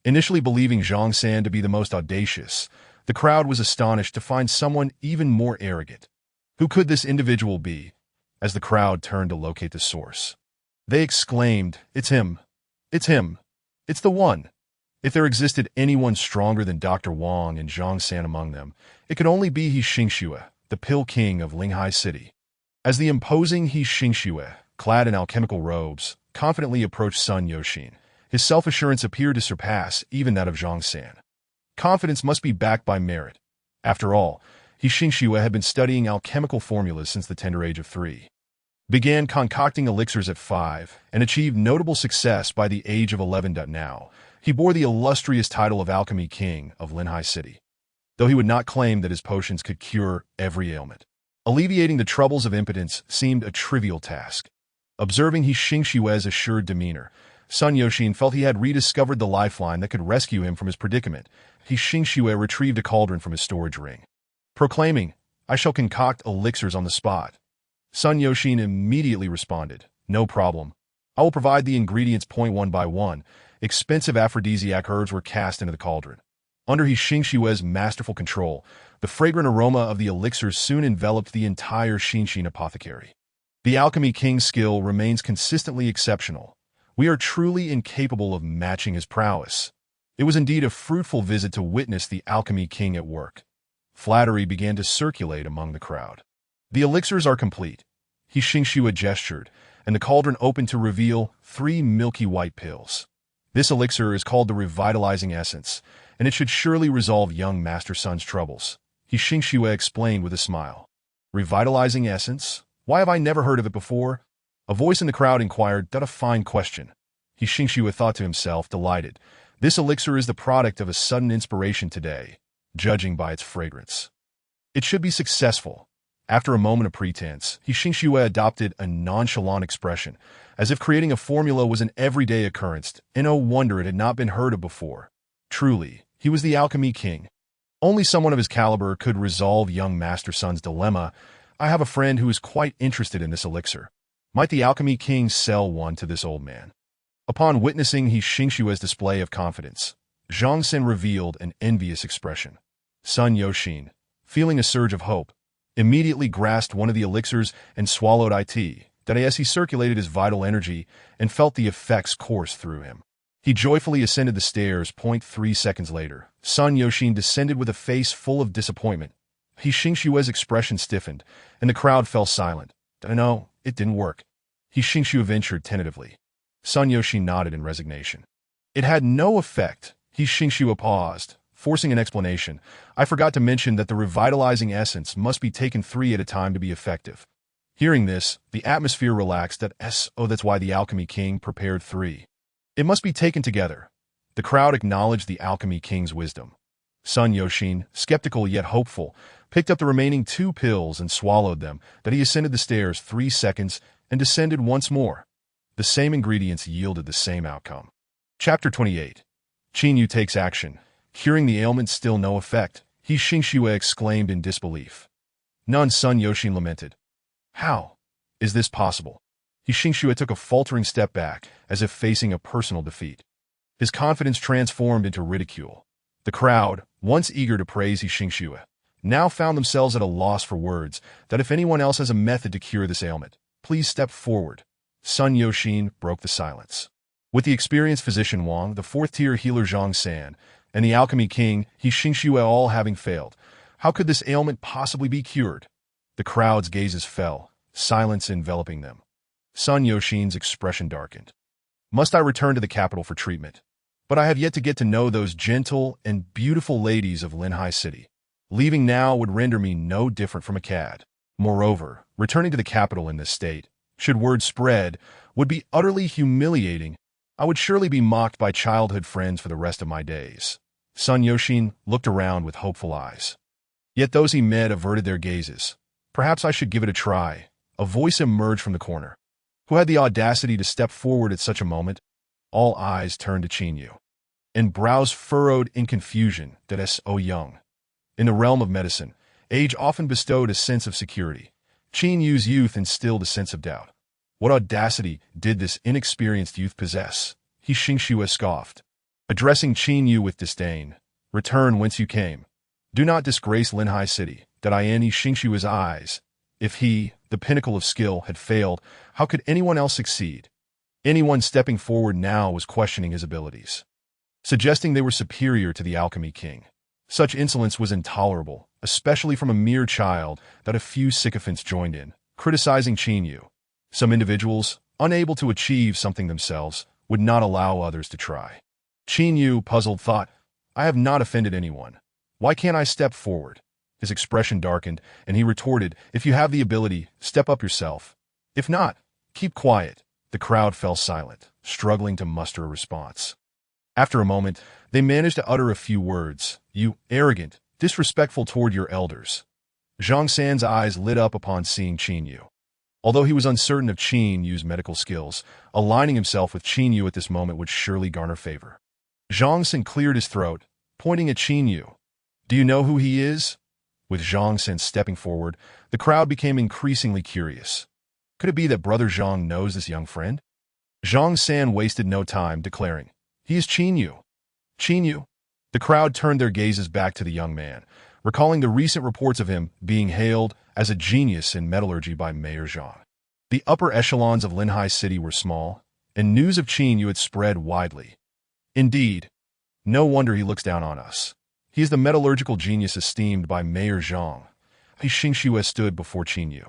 Speaker 1: Initially believing Zhang San to be the most audacious, the crowd was astonished to find someone even more arrogant. Who could this individual be? As the crowd turned to locate the source, they exclaimed, "It's him! It's him! It's the one!" If there existed anyone stronger than Dr. Wang and Zhang San among them, it could only be He Xingxue, the Pill King of Linghai City. As the imposing He Xingxue, clad in alchemical robes, confidently approached Sun Yoshin, his self-assurance appeared to surpass even that of Zhang San. Confidence must be backed by merit. After all, He Xingxue had been studying alchemical formulas since the tender age of 3. Began concocting elixirs at 5, and achieved notable success by the age of 11. Now, he bore the illustrious title of Alchemy King of Linghai City, though he would not claim that his potions could cure every ailment. Alleviating the troubles of impotence seemed a trivial task. Observing He Xingxue's assured demeanor, Sun Yoshin felt he had rediscovered the lifeline that could rescue him from his predicament. He Xingxue retrieved a cauldron from his storage ring, proclaiming, "I shall concoct elixirs on the spot." Sun Yoshin immediately responded, "No problem. I will provide the ingredients one by one." Expensive aphrodisiac herbs were cast into the cauldron. Under He Xingxue's masterful control, the fragrant aroma of the elixirs soon enveloped the entire Xinshin apothecary. The Alchemy King's skill remains consistently exceptional. We are truly incapable of matching his prowess. It was indeed a fruitful visit to witness the Alchemy King at work. Flattery began to circulate among the crowd. "The elixirs are complete." He Xingxue gestured, and the cauldron opened to reveal 3 milky white pills. "This elixir is called the Revitalizing Essence, and it should surely resolve young Master Sun's troubles," He Xingxue explained with a smile. "Revitalizing Essence? Why have I never heard of it before?" A voice in the crowd inquired. "That a fine question." He Xingxue thought to himself, delighted. This elixir is the product of a sudden inspiration today, judging by its fragrance. It should be successful. After a moment of pretense, He Xingxue adopted a nonchalant expression, as if creating a formula was an everyday occurrence, and no wonder it had not been heard of before. Truly, he was the Alchemy King. Only someone of his caliber could resolve young Master Sun's dilemma. "I have a friend who is quite interested in this elixir. Might the Alchemy King sell one to this old man?" Upon witnessing He Xingxue's display of confidence, Zhang San revealed an envious expression. Sun Yoshin, feeling a surge of hope, immediately grasped one of the elixirs and swallowed it, that as he circulated his vital energy and felt the effects course through him. He joyfully ascended the stairs. 3 seconds later, Sun Yoshin descended with a face full of disappointment. He Xingxue's expression stiffened, and the crowd fell silent. "No, it didn't work," He Xingxue ventured tentatively. Sun Yoshin nodded in resignation. "It had no effect." He Xingxue paused, forcing an explanation. "I forgot to mention that the revitalizing essence must be taken 3 at a time to be effective." Hearing this, the atmosphere relaxed. That's why the Alchemy King prepared 3. It must be taken together. The crowd acknowledged the Alchemy King's wisdom. Sun Yoshin, skeptical yet hopeful, picked up the remaining 2 pills and swallowed them. That he ascended the stairs 3 seconds and descended once more. The same ingredients yielded the same outcome. Chapter 28. Qin Yu takes action. Curing the ailment, still no effect. He Xingxue exclaimed in disbelief. "None," Sun Yoshin lamented. "How is this possible?" He Xingxue took a faltering step back, as if facing a personal defeat. His confidence transformed into ridicule. The crowd, once eager to praise He Xingxue, now found themselves at a loss for words. "That if anyone else has a method to cure this ailment, please step forward." Sun Yoshin broke the silence. With the experienced physician Wang, the 4th-tier healer Zhang San, and the Alchemy King, He Xingxue all having failed, how could this ailment possibly be cured? The crowd's gazes fell, silence enveloping them. Sun Yoshin's expression darkened. Must I return to the capital for treatment? But I have yet to get to know those gentle and beautiful ladies of Linhai City. Leaving now would render me no different from a cad. Moreover, returning to the capital in this state, should word spread, would be utterly humiliating. I would surely be mocked by childhood friends for the rest of my days. Sun Yoshin looked around with hopeful eyes. Yet those he met averted their gazes. Perhaps I should give it a try. A voice emerged from the corner. Who had the audacity to step forward at such a moment? All eyes turned to Qin, and brows furrowed in confusion that is so young. In the realm of medicine, age often bestowed a sense of security. Qin youth instilled a sense of doubt. What audacity did this inexperienced youth possess? He Xingxue scoffed. Addressing Qin with disdain. Return whence you came. Do not disgrace Linhai City. That He Xingxue's eyes. If he, the pinnacle of skill, had failed, how could anyone else succeed? Anyone stepping forward now was questioning his abilities, suggesting they were superior to the alchemy king. Such insolence was intolerable, especially from a mere child that a few sycophants joined in, criticizing Qin. Some individuals, unable to achieve something themselves, would not allow others to try. Qin, puzzled, thought, I have not offended anyone. Why can't I step forward? His expression darkened, and he retorted, if you have the ability, step up yourself. If not, keep quiet. The crowd fell silent, struggling to muster a response. After a moment, they managed to utter a few words. You arrogant, disrespectful toward your elders. Zhang San's eyes lit up upon seeing Qin. Although he was uncertain of Qin medical skills, aligning himself with Qin at this moment would surely garner favor. Zhang San cleared his throat, pointing at Qin. Do you know who he is? With Zhang San stepping forward, the crowd became increasingly curious. Could it be that Brother Zhang knows this young friend? Zhang San wasted no time, declaring, he is Qin. Qin? The crowd turned their gazes back to the young man, recalling the recent reports of him being hailed as a genius in metallurgy by Mayor Zhang. The upper echelons of Linhai City were small, and news of Qin had spread widely. Indeed, no wonder he looks down on us. He is the metallurgical genius esteemed by Mayor Zhang. He Xingxue stood before Qin,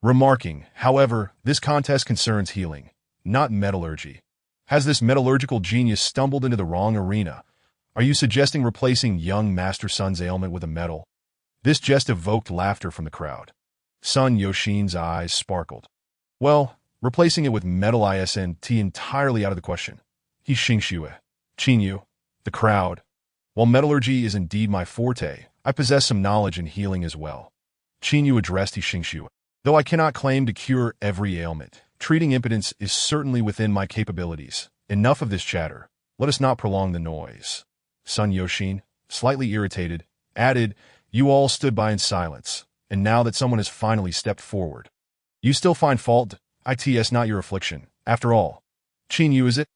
Speaker 1: remarking, however, this contest concerns healing, not metallurgy. Has this metallurgical genius stumbled into the wrong arena? Are you suggesting replacing young Master Sun's ailment with a metal? This jest evoked laughter from the crowd. Sun Yoshin's eyes sparkled. Well, replacing it with metal isn't entirely out of the question. He Xingxue. Qin, the crowd. While metallurgy is indeed my forte, I possess some knowledge in healing as well. Qin addressed He Xingxue. Though I cannot claim to cure every ailment, treating impotence is certainly within my capabilities. Enough of this chatter. Let us not prolong the noise. Sun Yoshin, slightly irritated, added, you all stood by in silence, and now that someone has finally stepped forward. You still find fault? It's not your affliction. After all, Qin, is it?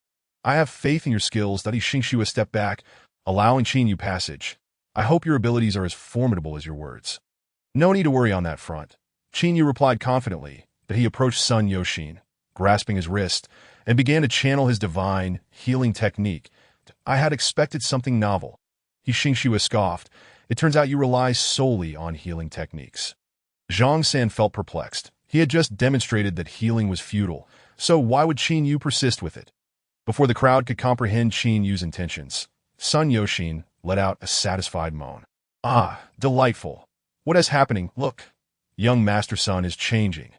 Speaker 1: I have faith in your skills. That He Xingxue stepped back, allowing Qin passage. I hope your abilities are as formidable as your words. No need to worry on that front. Qin replied confidently, that he approached Sun Yoshin, grasping his wrist, and began to channel his divine, healing technique. I had expected something novel. He Xingxue scoffed. It turns out you rely solely on healing techniques. Zhang San felt perplexed. He had just demonstrated that healing was futile, so why would Qin persist with it? Before the crowd could comprehend Qin intentions, Sun Yoshin let out a satisfied moan. Ah, delightful. What is happening? Look. Young Master Sun is changing.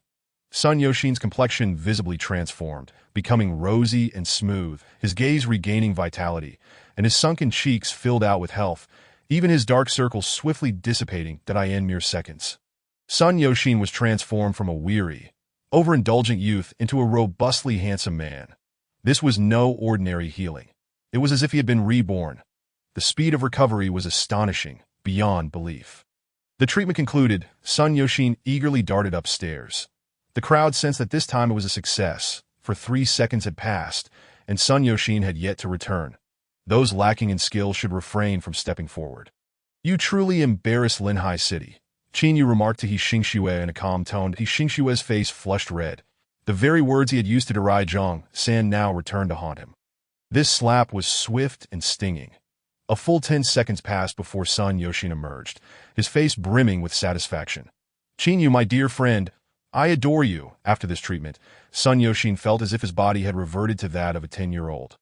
Speaker 1: Sun Yoshin's complexion visibly transformed, becoming rosy and smooth, his gaze regaining vitality, and his sunken cheeks filled out with health, even his dark circles swiftly dissipating in mere seconds. Sun Yoshin was transformed from a weary, overindulgent youth into a robustly handsome man. This was no ordinary healing. It was as if he had been reborn. The speed of recovery was astonishing, beyond belief. The treatment concluded, Sun Yoshin eagerly darted upstairs. The crowd sensed that this time it was a success, for 3 seconds had passed, and Sun Yoshin had yet to return. Those lacking in skill should refrain from stepping forward. You truly embarrass Linhai City. Qin remarked to He Xingxue in a calm tone. He Xingxue's face flushed red. The very words he had used to deride Zhang San now returned to haunt him. This slap was swift and stinging. A full 10 seconds passed before Sun Yoshin emerged, his face brimming with satisfaction. Qin Yu, my dear friend, I adore you. After this treatment, Sun Yoshin felt as if his body had reverted to that of a 10-year-old,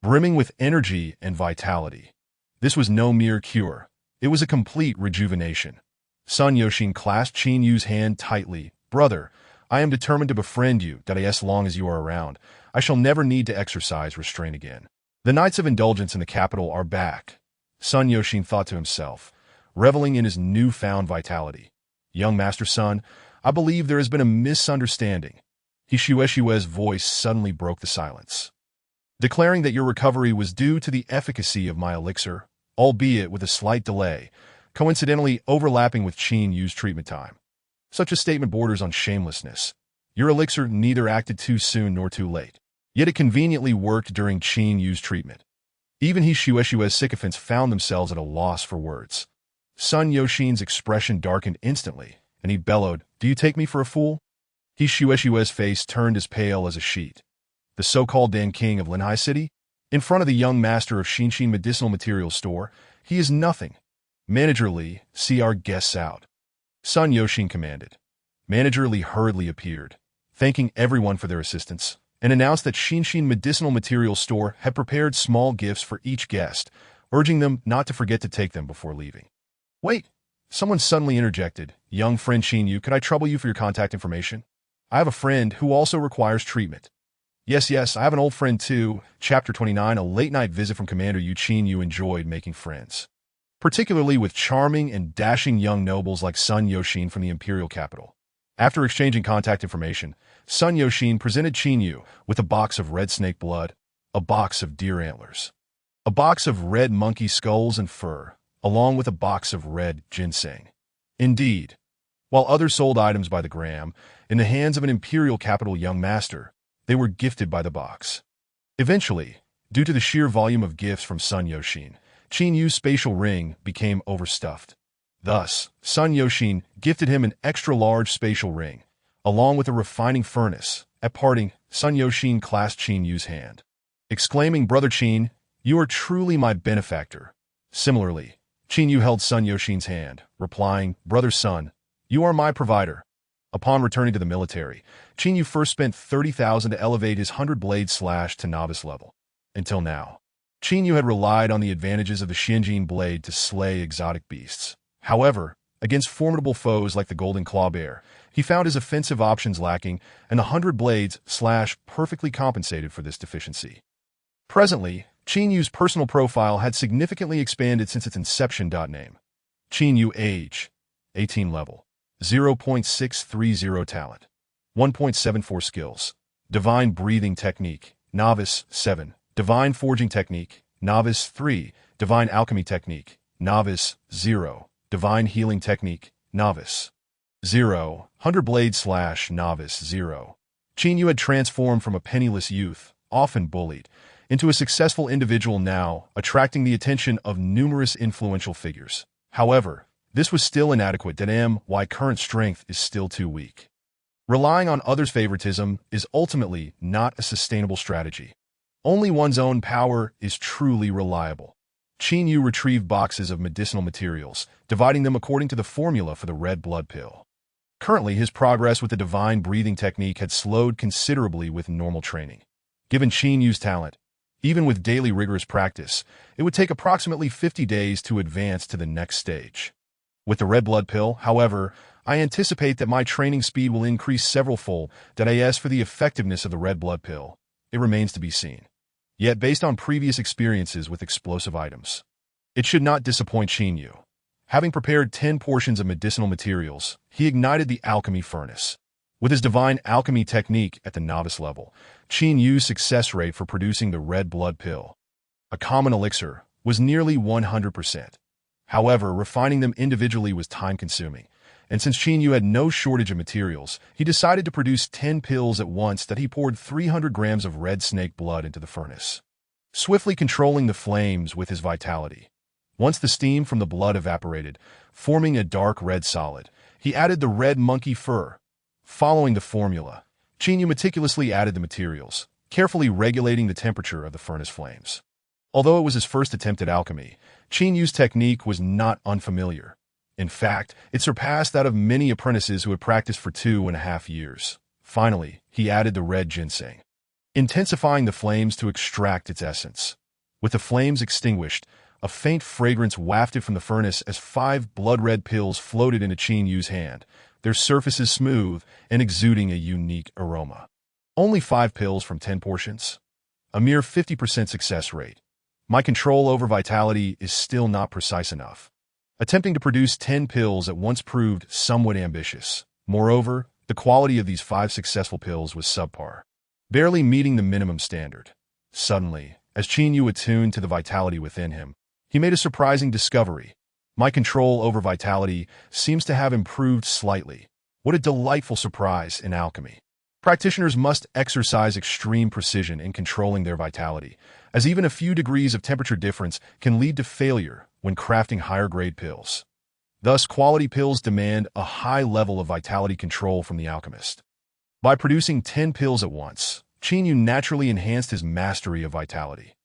Speaker 1: brimming with energy and vitality. This was no mere cure. It was a complete rejuvenation. Sun Yoshin clasped Qin Yu's hand tightly. Brother, I am determined to befriend you, that as long as you are around, I shall never need to exercise restraint again. The nights of indulgence in the capital are back, Sun Yoshin thought to himself, reveling in his newfound vitality. Young Master Sun, I believe there has been a misunderstanding. Hishueshue's voice suddenly broke the silence, declaring that your recovery was due to the efficacy of my elixir, albeit with a slight delay, coincidentally overlapping with Qin Yu's treatment time. Such a statement borders on shamelessness. Your elixir neither acted too soon nor too late, yet it conveniently worked during Qin Yu's treatment. Even Hishueshue's sycophants found themselves at a loss for words. Sun Yoshin's expression darkened instantly, and he bellowed, Do you take me for a fool? Hishueshue's face turned as pale as a sheet. The so-called Dan King of Linhai City? In front of the young master of Shinshin Medicinal Materials Store, he is nothing. Manager Li, see our guests out. Sun Yoshin commanded. Manager Li hurriedly appeared, thanking everyone for their assistance, and announced that Shinshin Medicinal Materials Store had prepared small gifts for each guest, urging them not to forget to take them before leaving. Wait, someone suddenly interjected. Young friend Qin Yu, could I trouble you for your contact information? I have a friend who also requires treatment. Yes, I have an old friend too. Chapter 29, a late-night visit from Commander Yu. Qin Yu enjoyed making friends, particularly with charming and dashing young nobles like Sun Yoshin from the imperial capital. After exchanging contact information, Sun Yoshin presented Qin Yu with a box of red snake blood, a box of deer antlers, a box of red monkey skulls and fur, along with a box of red ginseng. Indeed, while others sold items by the gram, in the hands of an imperial capital young master, they were gifted by the box. Eventually, due to the sheer volume of gifts from Sun Yoshin, Qin Yu's spatial ring became overstuffed. Thus, Sun Yoshin gifted him an extra-large spatial ring, along with a refining furnace. At parting, Sun Yoshin clasped Qin Yu's hand, exclaiming, Brother Qin, you are truly my benefactor. Similarly, Qin Yu held Sun Yoshin's hand, replying, Brother Sun, you are my provider. Upon returning to the military, Qin Yu first spent 30,000 to elevate his 100-blade slash to novice level. Until now, Qin Yu had relied on the advantages of the Xianjin blade to slay exotic beasts. However, against formidable foes like the Golden Claw Bear, he found his offensive options lacking, and the 100-blades slash perfectly compensated for this deficiency. Presently, Qin Yu's personal profile had significantly expanded since its inception. Name: Qin Yu. Age: 18 level. 0.630 talent. 1.74 skills. Divine breathing technique, novice 7. Divine forging technique, novice 3. Divine alchemy technique, novice 0. Divine healing technique, novice 0. 100-blade slash novice 0. Qin Yu had transformed from a penniless youth, often bullied, into a successful individual now, attracting the attention of numerous influential figures. However, this was still inadequate. Why current strength is still too weak. Relying on others' favoritism is ultimately not a sustainable strategy. Only one's own power is truly reliable. Qin Yu retrieved boxes of medicinal materials, dividing them according to the formula for the red blood pill. Currently, his progress with the divine breathing technique had slowed considerably with normal training. Given Qin Yu's talent, even with daily rigorous practice, it would take approximately 50 days to advance to the next stage. With the red blood pill, however, I anticipate that my training speed will increase several-fold. As for the effectiveness of the red blood pill, it remains to be seen. Yet, based on previous experiences with explosive items, it should not disappoint Qin Yu. Having prepared 10 portions of medicinal materials, he ignited the alchemy furnace. With his divine alchemy technique at the novice level, Qin Yu's success rate for producing the red blood pill, a common elixir, was nearly 100%. However, refining them individually was time-consuming, and since Qin Yu had no shortage of materials, he decided to produce 10 pills at once. He poured 300 grams of red snake blood into the furnace, swiftly controlling the flames with his vitality. Once the steam from the blood evaporated, forming a dark red solid, he added the red monkey fur. Following the formula, Qin Yu meticulously added the materials, carefully regulating the temperature of the furnace flames. Although it was his first attempt at alchemy, Qin Yu's technique was not unfamiliar. In fact, it surpassed that of many apprentices who had practiced for 2.5 years. Finally, he added the red ginseng, intensifying the flames to extract its essence. With the flames extinguished, a faint fragrance wafted from the furnace as 5 blood-red pills floated into Qin Yu's hand, their surfaces smooth and exuding a unique aroma. Only 5 pills from 10 portions? A mere 50% success rate. My control over vitality is still not precise enough. Attempting to produce 10 pills at once proved somewhat ambitious. Moreover, the quality of these 5 successful pills was subpar, barely meeting the minimum standard. Suddenly, as Qin Yu attuned to the vitality within him, he made a surprising discovery. My control over vitality seems to have improved slightly. What a delightful surprise in alchemy. Practitioners must exercise extreme precision in controlling their vitality, as even a few degrees of temperature difference can lead to failure when crafting higher-grade pills. Thus, quality pills demand a high level of vitality control from the alchemist. By producing 10 pills at once, Qin Yu naturally enhanced his mastery of vitality.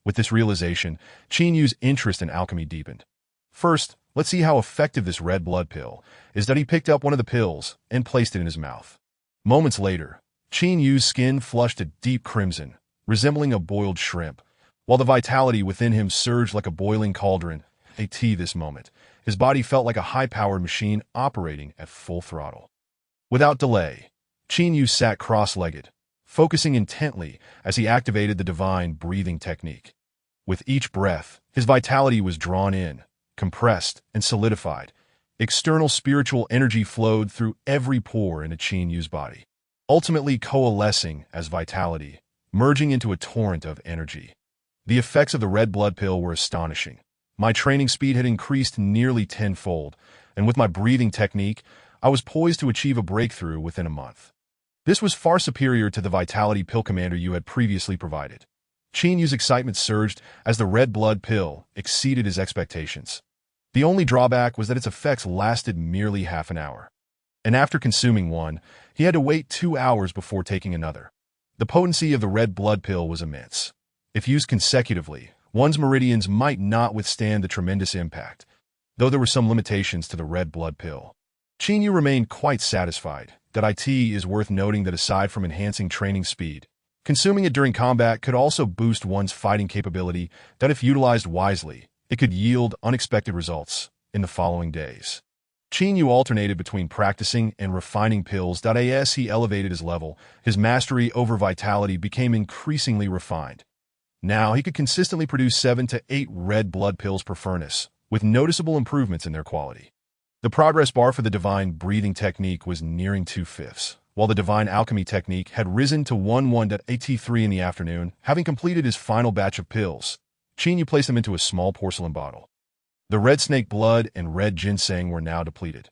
Speaker 1: With this realization, Qin Yu's interest in alchemy deepened. First, let's see how effective this red blood pill is. That he picked up one of the pills and placed it in his mouth. Moments later, Qin Yu's skin flushed a deep crimson, resembling a boiled shrimp, while the vitality within him surged like a boiling cauldron. This moment, his body felt like a high-powered machine operating at full throttle. Without delay, Qin Yu sat cross-legged, focusing intently as he activated the divine breathing technique. With each breath, his vitality was drawn in, compressed, and solidified. External spiritual energy flowed through every pore in Qin Yu's body, ultimately coalescing as vitality, merging into a torrent of energy. The effects of the red blood pill were astonishing. My training speed had increased nearly tenfold, and with my breathing technique, I was poised to achieve a breakthrough within a month. This was far superior to the vitality pill Commander Yu had previously provided. Qin Yu's excitement surged as the red blood pill exceeded his expectations. The only drawback was that its effects lasted merely half an hour. And after consuming one, he had to wait 2 hours before taking another. The potency of the red blood pill was immense. If used consecutively, one's meridians might not withstand the tremendous impact, though there were some limitations to the red blood pill. Qin Yu remained quite satisfied. It is worth noting that aside from enhancing training speed, consuming it during combat could also boost one's fighting capability. That if utilized wisely, it could yield unexpected results in the following days. Qin Yu alternated between practicing and refining pills. As he elevated his level, his mastery over vitality became increasingly refined. Now he could consistently produce 7 to 8 red blood pills per furnace, with noticeable improvements in their quality. The progress bar for the divine breathing technique was nearing 2/5, while the divine alchemy technique had risen to 1-1.83 in the afternoon. Having completed his final batch of pills, Qin Yu placed them into a small porcelain bottle. The red snake blood and red ginseng were now depleted.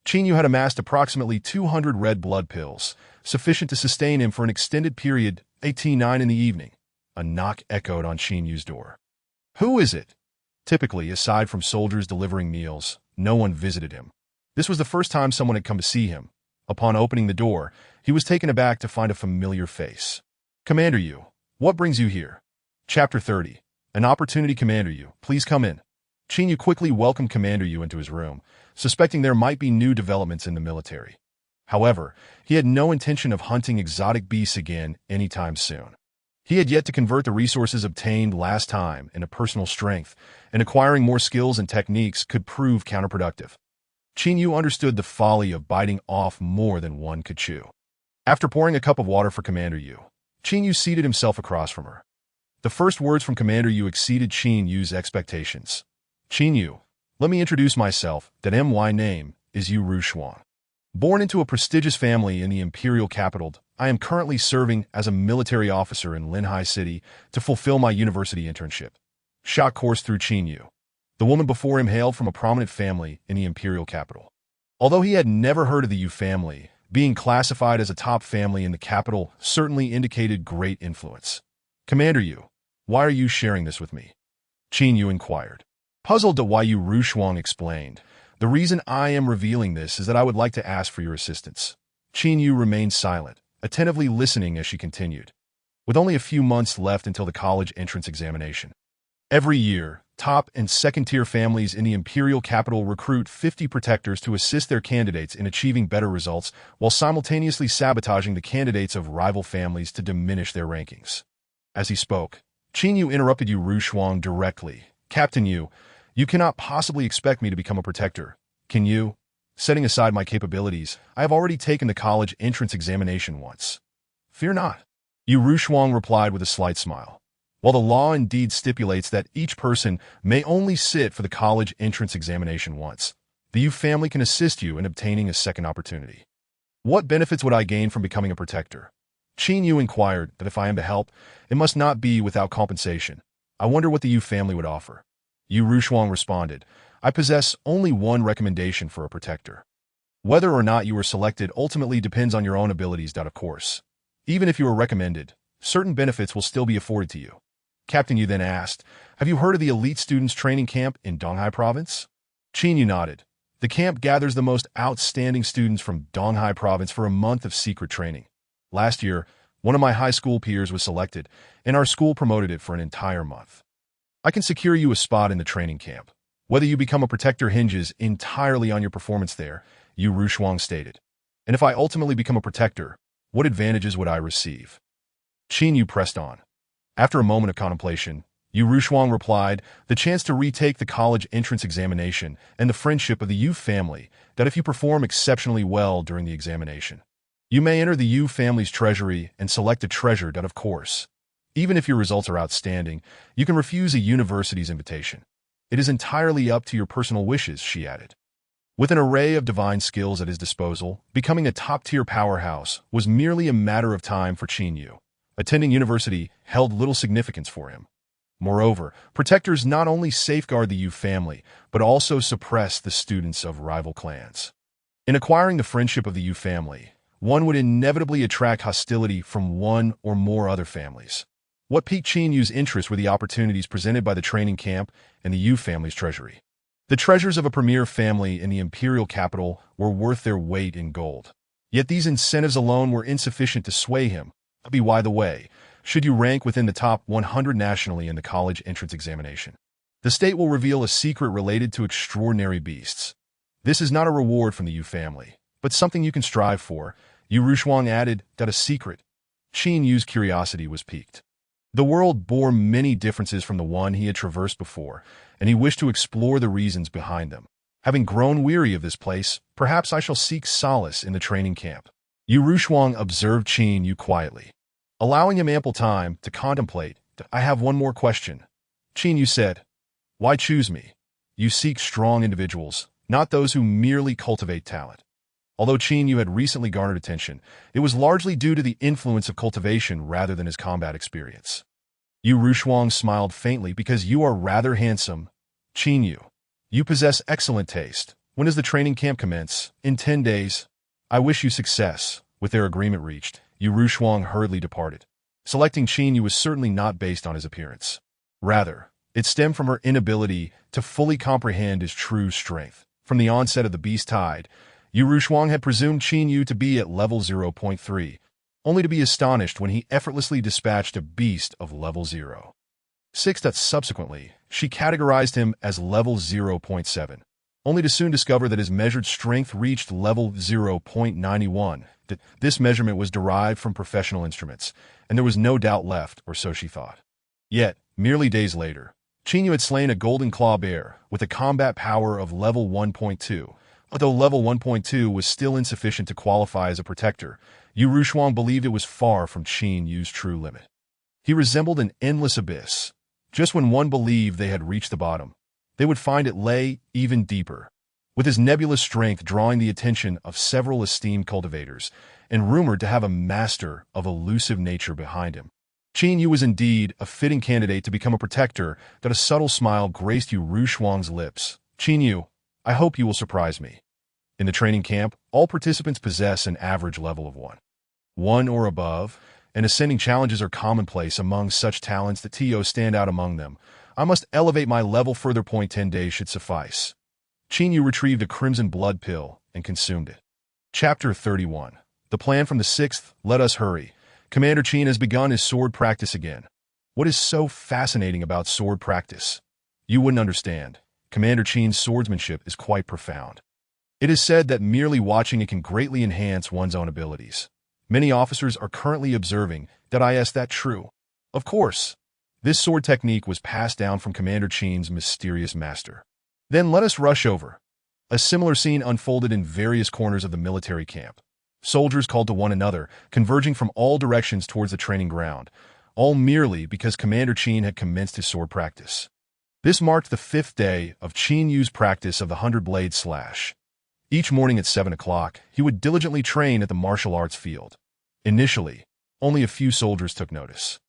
Speaker 1: Qin Yu had amassed approximately 200 red blood pills, sufficient to sustain him for an extended period. 9 in the evening. A knock echoed on Qin Yu's door. "Who is it?" Typically, aside from soldiers delivering meals, no one visited him. This was the first time someone had come to see him. Upon opening the door, he was taken aback to find a familiar face. "Commander Yu, what brings you here?" Chapter 30. An opportunity. Commander Yu, please come in. Qin Yu quickly welcomed Commander Yu into his room, suspecting there might be new developments in the military. However, he had no intention of hunting exotic beasts again anytime soon. He had yet to convert the resources obtained last time into personal strength, and acquiring more skills and techniques could prove counterproductive. Qin Yu understood the folly of biting off more than one could chew. After pouring a cup of water for Commander Yu, Qin Yu seated himself across from her. The first words from Commander Yu exceeded Qin Yu's expectations. "Qin Yu, let me introduce myself. My name is Yu Rushuang. Born into a prestigious family in the imperial capital, I am currently serving as a military officer in Linhai City to fulfill my university internship." Shock coursed through Qin Yu. The woman before him hailed from a prominent family in the imperial capital. Although he had never heard of the Yu family, being classified as a top family in the capital certainly indicated great influence. "Commander Yu, why are you sharing this with me?" Qin Yu inquired. Puzzled at why Yu Rushuang explained, "The reason I am revealing this is that I would like to ask for your assistance." Qin Yu remained silent, attentively listening as she continued. With only a few months left until the college entrance examination. Every year, top and second-tier families in the imperial capital recruit 50 protectors to assist their candidates in achieving better results while simultaneously sabotaging the candidates of rival families to diminish their rankings. As he spoke, Qin Yu interrupted Yu Rushuang directly. Captain Yu, you cannot possibly expect me to become a protector. Can you? Setting aside my capabilities, I have already taken the college entrance examination once. Fear not. Yu Rushuang replied with a slight smile. While the law indeed stipulates that each person may only sit for the college entrance examination once, the Yu family can assist you in obtaining a second opportunity. What benefits would I gain from becoming a protector? Qin Yu inquired that if I am to help, it must not be without compensation. I wonder what the Yu family would offer. Yu Rushuang responded, I possess only one recommendation for a protector. Whether or not you are selected ultimately depends on your own abilities. Of course, even if you are recommended, certain benefits will still be afforded to you. Captain Yu then asked, have you heard of the elite students training camp in Donghai province? Qin Yu nodded. The camp gathers the most outstanding students from Donghai province for a month of secret training. Last year, one of my high school peers was selected, and our school promoted it for an entire month. I can secure you a spot in the training camp. Whether you become a protector hinges entirely on your performance there, Yu Rushuang stated. And if I ultimately become a protector, what advantages would I receive? Qin Yu pressed on. After a moment of contemplation, Yu Rushuang replied, the chance to retake the college entrance examination and the friendship of the Yu family, that if you perform exceptionally well during the examination, you may enter the Yu family's treasury and select a treasure. Of course, even if your results are outstanding, you can refuse a university's invitation. It is entirely up to your personal wishes, she added. With an array of divine skills at his disposal, becoming a top-tier powerhouse was merely a matter of time for Qin Yu. Attending university held little significance for him. Moreover, protectors not only safeguard the Yu family, but also suppress the students of rival clans. In acquiring the friendship of the Yu family, one would inevitably attract hostility from one or more other families. What piqued Qin Yu's interest were the opportunities presented by the training camp and the Yu family's treasury. The treasures of a premier family in the imperial capital were worth their weight in gold. Yet these incentives alone were insufficient to sway him. By the way, should you rank within the top 100 nationally in the college entrance examination, the state will reveal a secret related to extraordinary beasts. This is not a reward from the Yu family, but something you can strive for. Yu Rushuang added that a secret. Qin Yu's curiosity was piqued. The world bore many differences from the one he had traversed before, and he wished to explore the reasons behind them. Having grown weary of this place, perhaps I shall seek solace in the training camp. Yu Rushuang observed Qin Yu quietly, allowing him ample time to contemplate. I have one more question. Qin Yu said, why choose me? You seek strong individuals, not those who merely cultivate talent. Although Qin Yu had recently garnered attention, it was largely due to the influence of cultivation rather than his combat experience. Yu Rushuang smiled faintly because you are rather handsome. Qin Yu, you possess excellent taste. When does the training camp commence? In 10 days. I wish you success. With their agreement reached, Yu Rushuang hurriedly departed. Selecting Qin Yu was certainly not based on his appearance. Rather, it stemmed from her inability to fully comprehend his true strength. From the onset of the Beast Tide, Yu Rushuang had presumed Qin Yu to be at level 0.3, only to be astonished when he effortlessly dispatched a beast of level 0. 6. Subsequently, she categorized him as level 0.7, only to soon discover that his measured strength reached level 0.91. This measurement was derived from professional instruments, and there was no doubt left, or so she thought. Yet, merely days later, Qin Yu had slain a golden claw bear with a combat power of level 1.2. Although level 1.2 was still insufficient to qualify as a protector, Yu Rushuang believed it was far from Qin Yu's true limit. He resembled an endless abyss. Just when one believed they had reached the bottom, they would find it lay even deeper. With his nebulous strength drawing the attention of several esteemed cultivators, and rumored to have a master of elusive nature behind him, Qin Yu was indeed a fitting candidate to become a protector. That a subtle smile graced Yu Rushuang's lips. Qin Yu, I hope you will surprise me. In the training camp, all participants possess an average level of 1 or above, and ascending challenges are commonplace among such talents that TO stand out among them. I must elevate my level further. 10 days should suffice. Qin Yu retrieved a crimson blood pill and consumed it. Chapter 31. The plan from the 6th. Let us hurry. Commander Qin has begun his sword practice again. What is so fascinating about sword practice? You wouldn't understand. Commander Qin's swordsmanship is quite profound. It is said that merely watching it can greatly enhance one's own abilities. Many officers are currently observing that is that true. Of course, this sword technique was passed down from Commander Qin's mysterious master. Then let us rush over. A similar scene unfolded in various corners of the military camp. Soldiers called to one another, converging from all directions towards the training ground, all merely because Commander Qin had commenced his sword practice. This marked the 5th day of Qin Yu's practice of the 100-blade slash. Each morning at 7 o'clock, he would diligently train at the martial arts field. Initially, only a few soldiers took notice.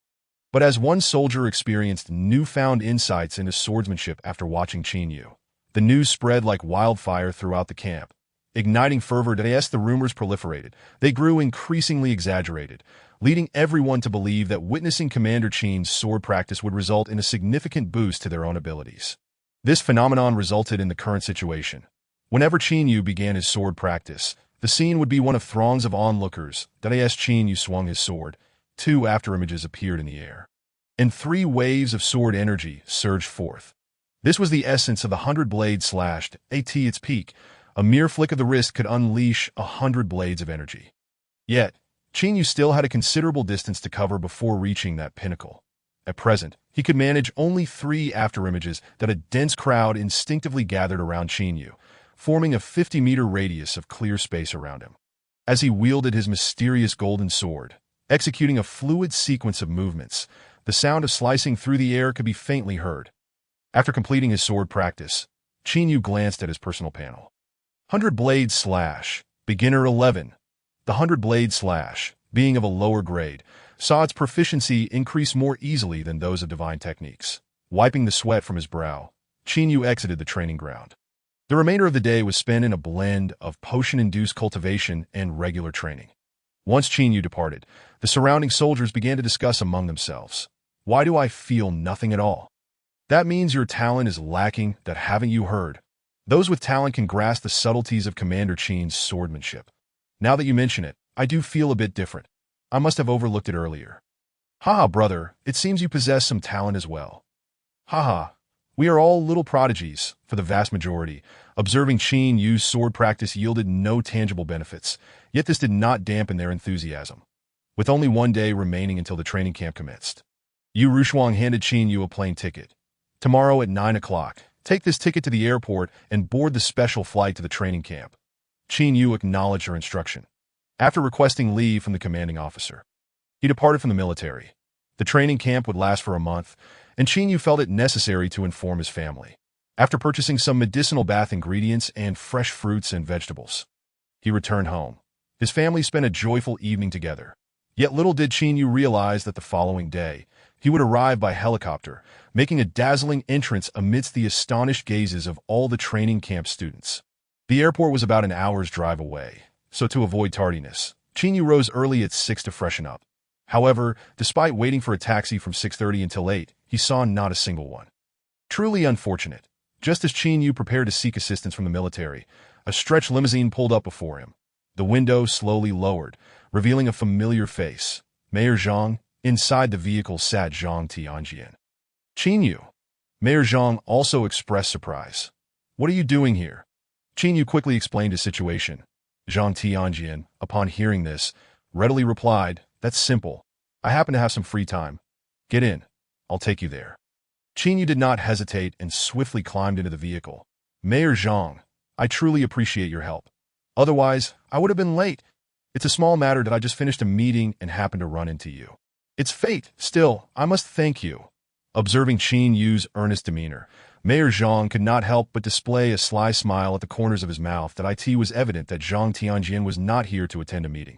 Speaker 1: But as one soldier experienced newfound insights into swordsmanship after watching Qin Yu, the news spread like wildfire throughout the camp. Igniting fervor as the rumors proliferated, they grew increasingly exaggerated, leading everyone to believe that witnessing Commander Qin's sword practice would result in a significant boost to their own abilities. This phenomenon resulted in the current situation. Whenever Qin Yu began his sword practice, the scene would be one of throngs of onlookers as Qin Yu swung his sword. 2 afterimages appeared in the air, and 3 waves of sword energy surged forth. This was the essence of the 100-blade slashed. At its peak, a mere flick of the wrist could unleash 100 blades of energy. Yet, Qin Yu still had a considerable distance to cover before reaching that pinnacle. At present, he could manage only 3 afterimages that a dense crowd instinctively gathered around Qin Yu, forming a 50-meter radius of clear space around him. As he wielded his mysterious golden sword, executing a fluid sequence of movements, the sound of slicing through the air could be faintly heard. After completing his sword practice, Qin Yu glanced at his personal panel. 100-blade slash, beginner 11. The 100-blade slash, being of a lower grade, saw its proficiency increase more easily than those of divine techniques. Wiping the sweat from his brow, Qin Yu exited the training ground. The remainder of the day was spent in a blend of potion-induced cultivation and regular training. Once Qin Yu departed, the surrounding soldiers began to discuss among themselves. Why do I feel nothing at all? That means your talent is lacking, that haven't you heard? Those with talent can grasp the subtleties of Commander Qin's swordsmanship. Now that you mention it, I do feel a bit different. I must have overlooked it earlier. Haha, brother, it seems you possess some talent as well. Haha, we are all little prodigies, for the vast majority. Observing Qin Yu's sword practice yielded no tangible benefits, yet this did not dampen their enthusiasm. With only 1 day remaining until the training camp commenced, Yu Rushuang handed Qin Yu a plane ticket. Tomorrow at 9 o'clock, take this ticket to the airport and board the special flight to the training camp. Qin Yu acknowledged her instruction. After requesting leave from the commanding officer, he departed from the military. The training camp would last for a month, and Qin Yu felt it necessary to inform his family. After purchasing some medicinal bath ingredients and fresh fruits and vegetables, he returned home. His family spent a joyful evening together. Yet little did Qin Yu realize that the following day, he would arrive by helicopter, making a dazzling entrance amidst the astonished gazes of all the training camp students. The airport was about an hour's drive away, so to avoid tardiness, Qin Yu rose early at 6 to freshen up. However, despite waiting for a taxi from 6:30 until 8, he saw not a single one. Truly unfortunate. Just as Qin Yu prepared to seek assistance from the military, a stretched limousine pulled up before him. The window slowly lowered, revealing a familiar face. Mayor Zhang. Inside the vehicle sat Zhang Tianjian. Qin Yu. Mayor Zhang also expressed surprise. What are you doing here? Qin Yu quickly explained his situation. Zhang Tianjian, upon hearing this, readily replied, "That's simple. I happen to have some free time. Get in. I'll take you there." Qin Yu did not hesitate and swiftly climbed into the vehicle. Mayor Zhang, I truly appreciate your help. Otherwise, I would have been late. It's a small matter that I just finished a meeting and happened to run into you. It's fate. Still, I must thank you. Observing Qin Yu's earnest demeanor, Mayor Zhang could not help but display a sly smile at the corners of his mouth. It was evident that Zhang Tianjian was not here to attend a meeting.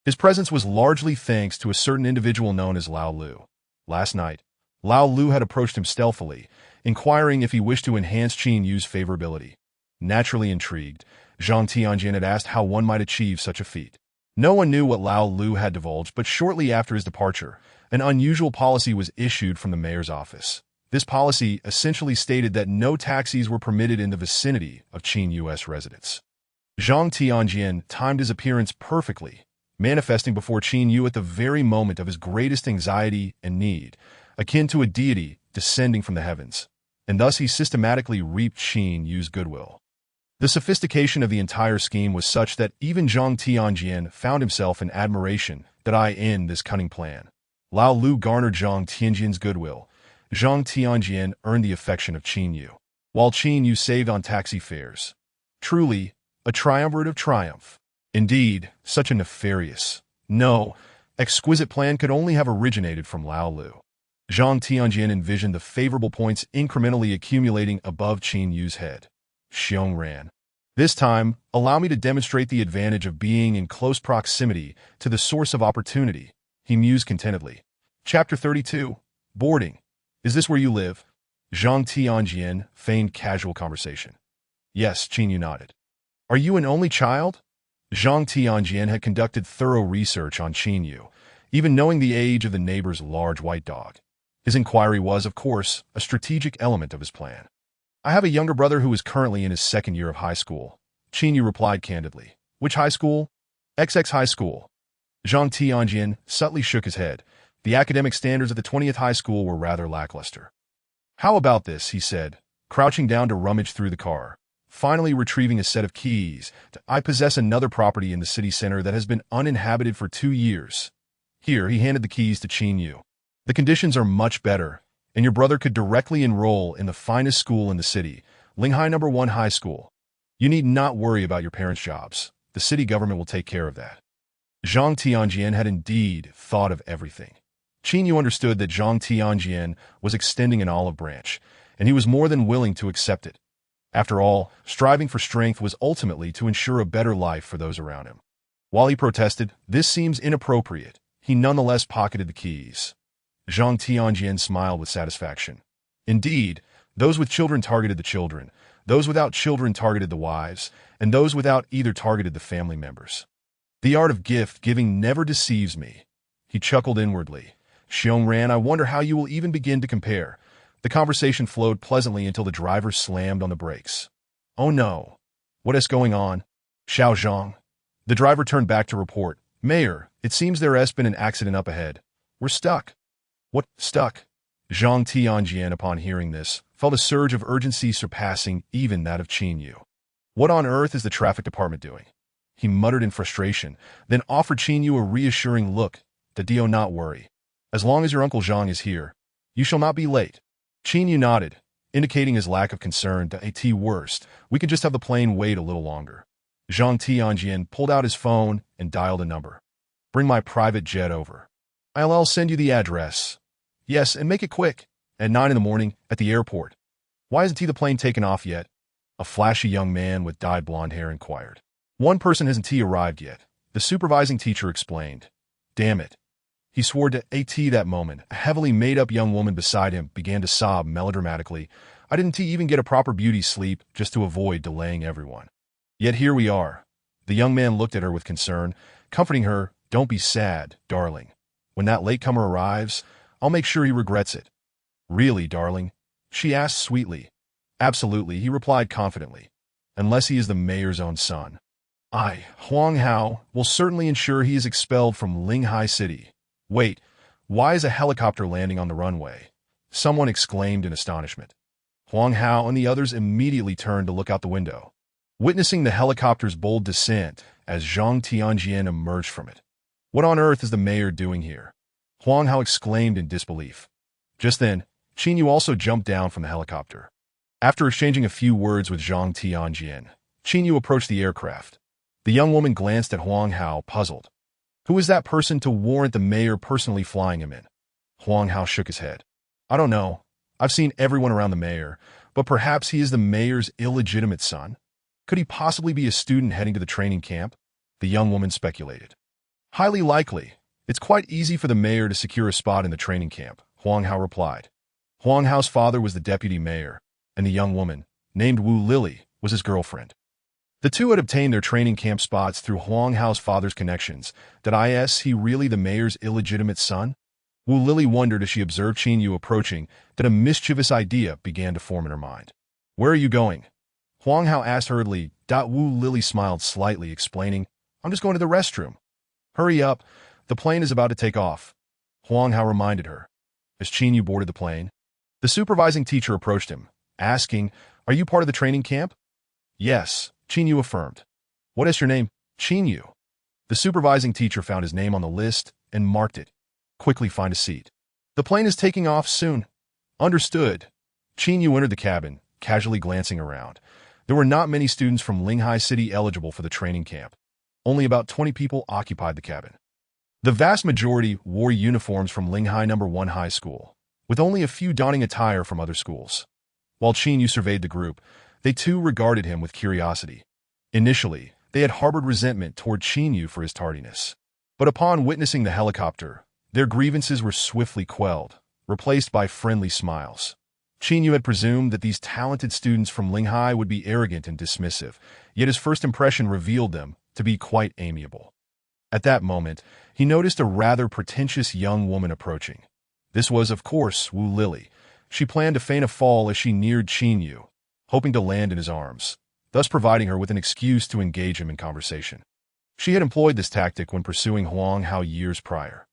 Speaker 1: His presence was largely thanks to a certain individual known as Lao Lu. Last night, Lao Lu had approached him stealthily, inquiring if he wished to enhance Qin Yu's favorability. Naturally intrigued, Zhang Tianjian had asked how one might achieve such a feat. No one knew what Lao Lu had divulged, but shortly after his departure, an unusual policy was issued from the mayor's office. This policy essentially stated that no taxis were permitted in the vicinity of Qin Yu's residence. Zhang Tianjian timed his appearance perfectly, manifesting before Qin Yu at the very moment of his greatest anxiety and need, akin to a deity descending from the heavens. and thus he systematically reaped Qin Yu's goodwill. The sophistication of the entire scheme was such that even Zhang Tianjian found himself in admiration in this cunning plan. Lao Lu garnered Zhang Tianjian's goodwill. Zhang Tianjian earned the affection of Qin Yu, while Qin Yu saved on taxi fares. Truly, a triumvirate of triumph. Indeed, such a nefarious, exquisite plan could only have originated from Lao Lu. Zhang Tianjian envisioned the favorable points incrementally accumulating above Qin Yu's head. Xiong ran. This time, allow me to demonstrate the advantage of being in close proximity to the source of opportunity, he mused contentedly. Chapter 32. Boarding. Is this where you live? Zhang Tianjian feigned casual conversation. Yes, Qin Yu nodded. Are you an only child? Zhang Tianjian had conducted thorough research on Qin Yu, even knowing the age of the neighbor's large white dog. His inquiry was, of course, a strategic element of his plan. I have a younger brother who is currently in his second year of high school, Qin Yu replied candidly. Which high school? XX High School. Zhang Tianjian subtly shook his head. The academic standards of the 20th high school were rather lackluster. How about this, he said, crouching down to rummage through the car. Finally retrieving a set of keys. I possess another property in the city center that has been uninhabited for 2 years. Here, he handed the keys to Qin Yu. The conditions are much better, and your brother could directly enroll in the finest school in the city, Linghai No. 1 High School. You need not worry about your parents' jobs. The city government will take care of that. Zhang Tianjian had indeed thought of everything. Qin Yu understood that Zhang Tianjian was extending an olive branch, and he was more than willing to accept it. After all, striving for strength was ultimately to ensure a better life for those around him. While he protested, "This seems inappropriate," he nonetheless pocketed the keys. Zhang Tianjian smiled with satisfaction. Indeed, those with children targeted the children, those without children targeted the wives, and those without either targeted the family members. The art of gift-giving never deceives me. He chuckled inwardly. Xiong ran, I wonder how you will even begin to compare. The conversation flowed pleasantly until the driver slammed on the brakes. Oh no. What is going on? Xiao Zhang. The driver turned back to report. Mayor, it seems there has been an accident up ahead. We're stuck. What, stuck? Zhang Tianjian, upon hearing this, felt a surge of urgency surpassing even that of Qin Yu. What on earth is the traffic department doing? He muttered in frustration, then offered Qin Yu a reassuring look. Do not worry. As long as your Uncle Zhang is here, you shall not be late. Qin Yu nodded, indicating his lack of concern. At worst, we can just have the plane wait a little longer. Zhang Tianjian pulled out his phone and dialed a number. Bring my private jet over. I'll send you the address. Yes, and make it quick. At 9 in the morning, at the airport. Why isn't the plane taken off yet? A flashy young man with dyed blonde hair inquired. One person hasn't arrived yet, the supervising teacher explained. Damn it. He swore to that moment. A heavily made-up young woman beside him began to sob melodramatically. I didn't even get a proper beauty sleep just to avoid delaying everyone. Yet here we are. The young man looked at her with concern, comforting her. Don't be sad, darling. When that latecomer arrives, I'll make sure he regrets it. Really, darling? She asked sweetly. Absolutely, he replied confidently. Unless he is the mayor's own son. Huang Hao, will certainly ensure he is expelled from Linghai City. Wait, why is a helicopter landing on the runway? Someone exclaimed in astonishment. Huang Hao and the others immediately turned to look out the window, witnessing the helicopter's bold descent as Zhang Tianjian emerged from it. What on earth is the mayor doing here? Huang Hao exclaimed in disbelief. Just then, Qin Yu also jumped down from the helicopter. After exchanging a few words with Zhang Tianjian, Qin Yu approached the aircraft. The young woman glanced at Huang Hao, puzzled. Who is that person to warrant the mayor personally flying him in? Huang Hao shook his head. I don't know. I've seen everyone around the mayor, but perhaps he is the mayor's illegitimate son? Could he possibly be a student heading to the training camp? The young woman speculated. Highly likely. It's quite easy for the mayor to secure a spot in the training camp, Huang Hao replied. Huang Hao's father was the deputy mayor, and the young woman, named Wu Lily, was his girlfriend. The two had obtained their training camp spots through Huang Hao's father's connections. Is he really the mayor's illegitimate son? Wu Lily wondered as she observed Qin Yu approaching that a mischievous idea began to form in her mind. Where are you going? Huang Hao asked hurriedly. Wu Lily smiled slightly, explaining, I'm just going to the restroom. Hurry up, the plane is about to take off. Huang Hao reminded her. As Qin Yu boarded the plane, the supervising teacher approached him. asking, "Are you part of the training camp?" "Yes," Chinyu affirmed. "What is your name?" "Chinyu." The supervising teacher found his name on the list and marked it. "Quickly find a seat. The plane is taking off soon." "Understood." Chinyu entered the cabin, casually glancing around. There were not many students from Linghai City eligible for the training camp. Only about 20 people occupied the cabin. The vast majority wore uniforms from Linghai No. 1 High School, with only a few donning attire from other schools. While Chinyu surveyed the group, they too regarded him with curiosity. Initially, they had harbored resentment toward Chinyu for his tardiness. But upon witnessing the helicopter, their grievances were swiftly quelled, replaced by friendly smiles. Chinyu had presumed that these talented students from Linghai would be arrogant and dismissive, yet his first impression revealed them to be quite amiable. At that moment, he noticed a rather pretentious young woman approaching. This was, of course, Wu Lily. She planned to feign a fall as she neared Chinyu, hoping to land in his arms, thus providing her with an excuse to engage him in conversation. She had employed this tactic when pursuing Huang Hao years prior.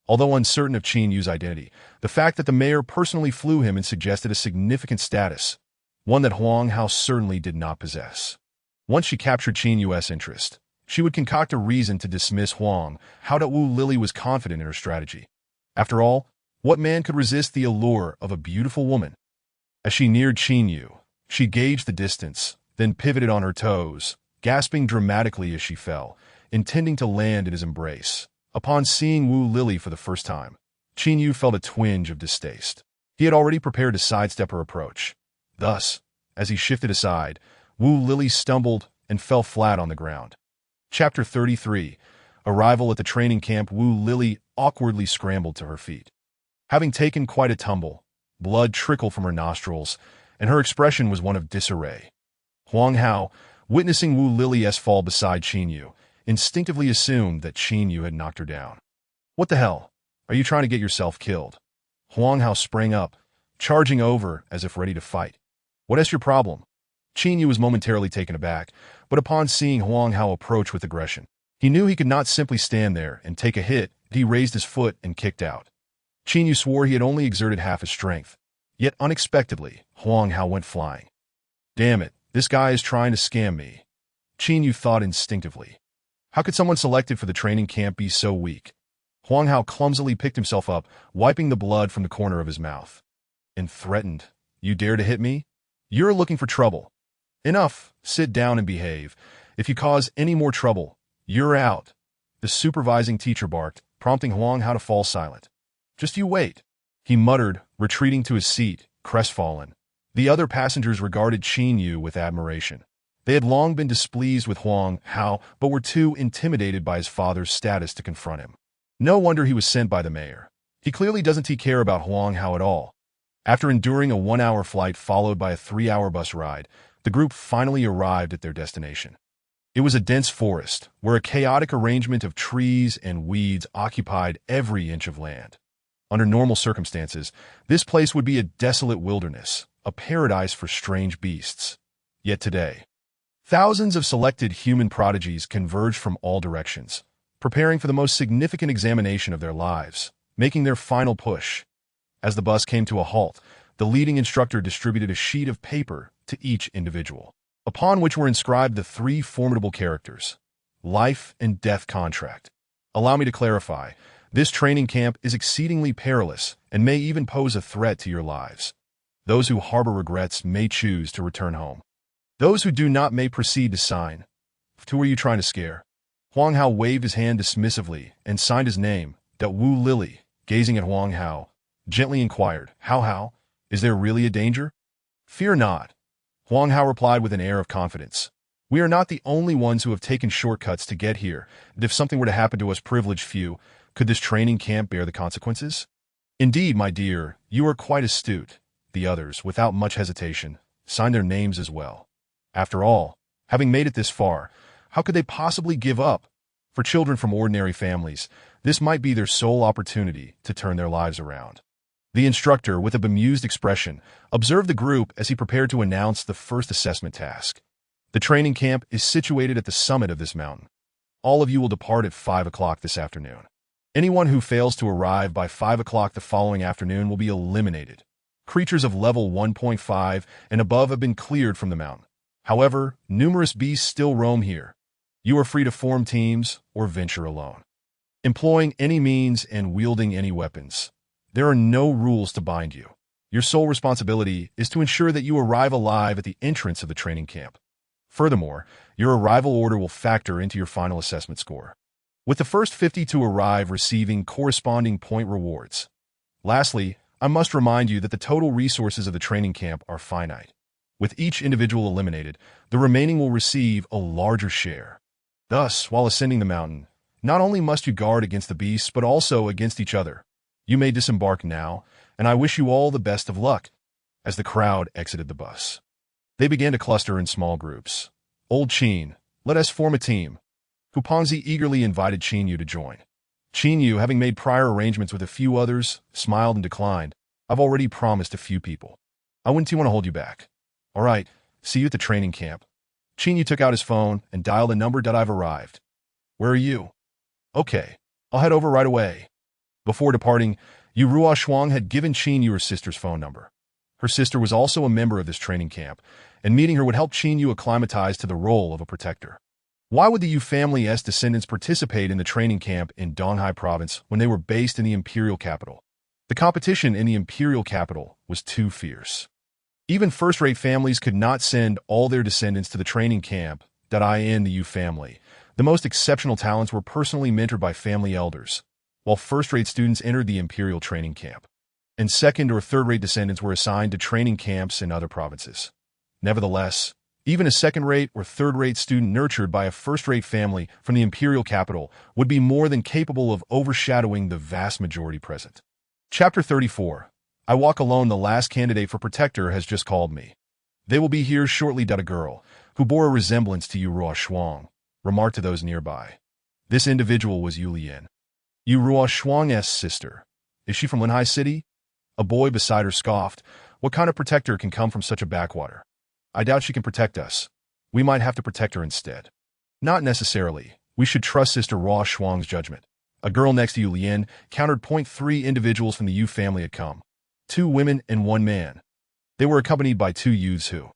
Speaker 1: Although uncertain of Chinyu's identity, the fact that the mayor personally flew him and suggested a significant status, one that Huang Hao certainly did not possess. Once she captured Chinyu's interest, she would concoct a reason to dismiss Huang Hao. That Wu Lily was confident in her strategy. After all, what man could resist the allure of a beautiful woman? As she neared Chinyu, she gauged the distance, then pivoted on her toes, gasping dramatically as she fell, intending to land in his embrace. Upon seeing Wu Lily for the first time, Chinyu felt a twinge of distaste. He had already prepared to sidestep her approach. Thus, as he shifted aside, Wu Lily stumbled and fell flat on the ground. Chapter 33. Arrival at the training camp. Wu Lily awkwardly scrambled to her feet. Having taken quite a tumble, blood trickled from her nostrils, and her expression was one of disarray. Huang Hao, witnessing Wu Lily's fall beside Chinyu, instinctively assumed that Chinyu had knocked her down. "What the hell? Are you trying to get yourself killed?" Huang Hao sprang up, charging over as if ready to fight. "What is your problem?" Chinyu was momentarily taken aback, but upon seeing Huang Hao approach with aggression, he knew he could not simply stand there and take a hit. He raised his foot and kicked out. Chinyu swore he had only exerted half his strength, yet unexpectedly, Huang Hao went flying. "Damn it, this guy is trying to scam me," Chinyu thought instinctively. How could someone selected for the training camp be so weak? Huang Hao clumsily picked himself up, wiping the blood from the corner of his mouth, and threatened, "You dare to hit me? You're looking for trouble. Enough, sit down and behave. If you cause any more trouble, you're out." The supervising teacher barked, prompting Huang Hao to fall silent. "Just you wait," he muttered, retreating to his seat, crestfallen. The other passengers regarded Chinyu with admiration. They had long been displeased with Huang Hao, but were too intimidated by his father's status to confront him. No wonder he was sent by the mayor. He clearly doesn't care about Huang Hao at all. After enduring a 1-hour flight followed by a 3-hour bus ride, the group finally arrived at their destination. It was a dense forest, where a chaotic arrangement of trees and weeds occupied every inch of land. Under normal circumstances, this place would be a desolate wilderness, a paradise for strange beasts. Yet today, thousands of selected human prodigies converged from all directions, preparing for the most significant examination of their lives, making their final push. As the bus came to a halt, the leading instructor distributed a sheet of paper to each individual, upon which were inscribed the 3 formidable characters: life and death contract. Allow me to clarify, this training camp is exceedingly perilous and may even pose a threat to your lives. Those who harbor regrets may choose to return home. Those who do not may proceed to sign. Who are you trying to scare? Huang Hao waved his hand dismissively and signed his name. Wu Lily, gazing at Huang Hao, gently inquired, How, is there really a danger?" "Fear not," Huang Hao replied with an air of confidence. "We are not the only ones who have taken shortcuts to get here, and if something were to happen to us privileged few, could this training camp bear the consequences?" "Indeed, my dear, you are quite astute." The others, without much hesitation, signed their names as well. After all, having made it this far, how could they possibly give up? For children from ordinary families, this might be their sole opportunity to turn their lives around. The instructor, with a bemused expression, observed the group as he prepared to announce the first assessment task. "The training camp is situated at the summit of this mountain. All of you will depart at 5 o'clock this afternoon. Anyone who fails to arrive by 5 o'clock the following afternoon will be eliminated. Creatures of level 1.5 and above have been cleared from the mountain. However, numerous beasts still roam here. You are free to form teams or venture alone, employing any means and wielding any weapons. There are no rules to bind you. Your sole responsibility is to ensure that you arrive alive at the entrance of the training camp. Furthermore, your arrival order will factor into your final assessment score, with the first 50 to arrive receiving corresponding point rewards. Lastly, I must remind you that the total resources of the training camp are finite. With each individual eliminated, the remaining will receive a larger share. Thus, while ascending the mountain, not only must you guard against the beasts, but also against each other. You may disembark now, and I wish you all the best of luck. As the crowd exited the bus, they began to cluster in small groups. Old Chin, let us form a team. Kuponzi eagerly invited Chinyu to join. Chinyu, having made prior arrangements with a few others, smiled and declined. I've already promised a few people. I wouldn't want to hold you back. All right, see you at the training camp. Chinyu took out his phone and dialed a number. I've arrived. Where are you? Okay, I'll head over right away. Before departing, Yu Ruo Shuang had given Chinyu her sister's phone number. Her sister was also a member of this training camp, and meeting her would help Chinyu acclimatize to the role of a protector. Why would the Yu family's descendants participate in the training camp in Donghai province when they were based in the imperial capital? The competition in the imperial capital was too fierce. Even first-rate families could not send all their descendants to the training camp. In the Yu family, the most exceptional talents were personally mentored by family elders, while first-rate students entered the imperial training camp, and second- or third-rate descendants were assigned to training camps in other provinces. Nevertheless, even a second-rate or third-rate student nurtured by a first-rate family from the imperial capital would be more than capable of overshadowing the vast majority present. Chapter 34. I walk alone. The last candidate for protector has just called me. They will be here shortly. A girl, who bore a resemblance to Yu Ruo Shuang, remarked to those nearby. This individual was Yu Lian, Yu Ruo Shuang's sister. Is she from Linhai City? A boy beside her scoffed. What kind of protector can come from such a backwater? I doubt she can protect us. We might have to protect her instead. Not necessarily. We should trust Sister Ruo Shuang's judgment. A girl next to Yu Lian countered. 3 individuals from the Yu family had come. 2 women and 1 man. They were accompanied by 2 youths who,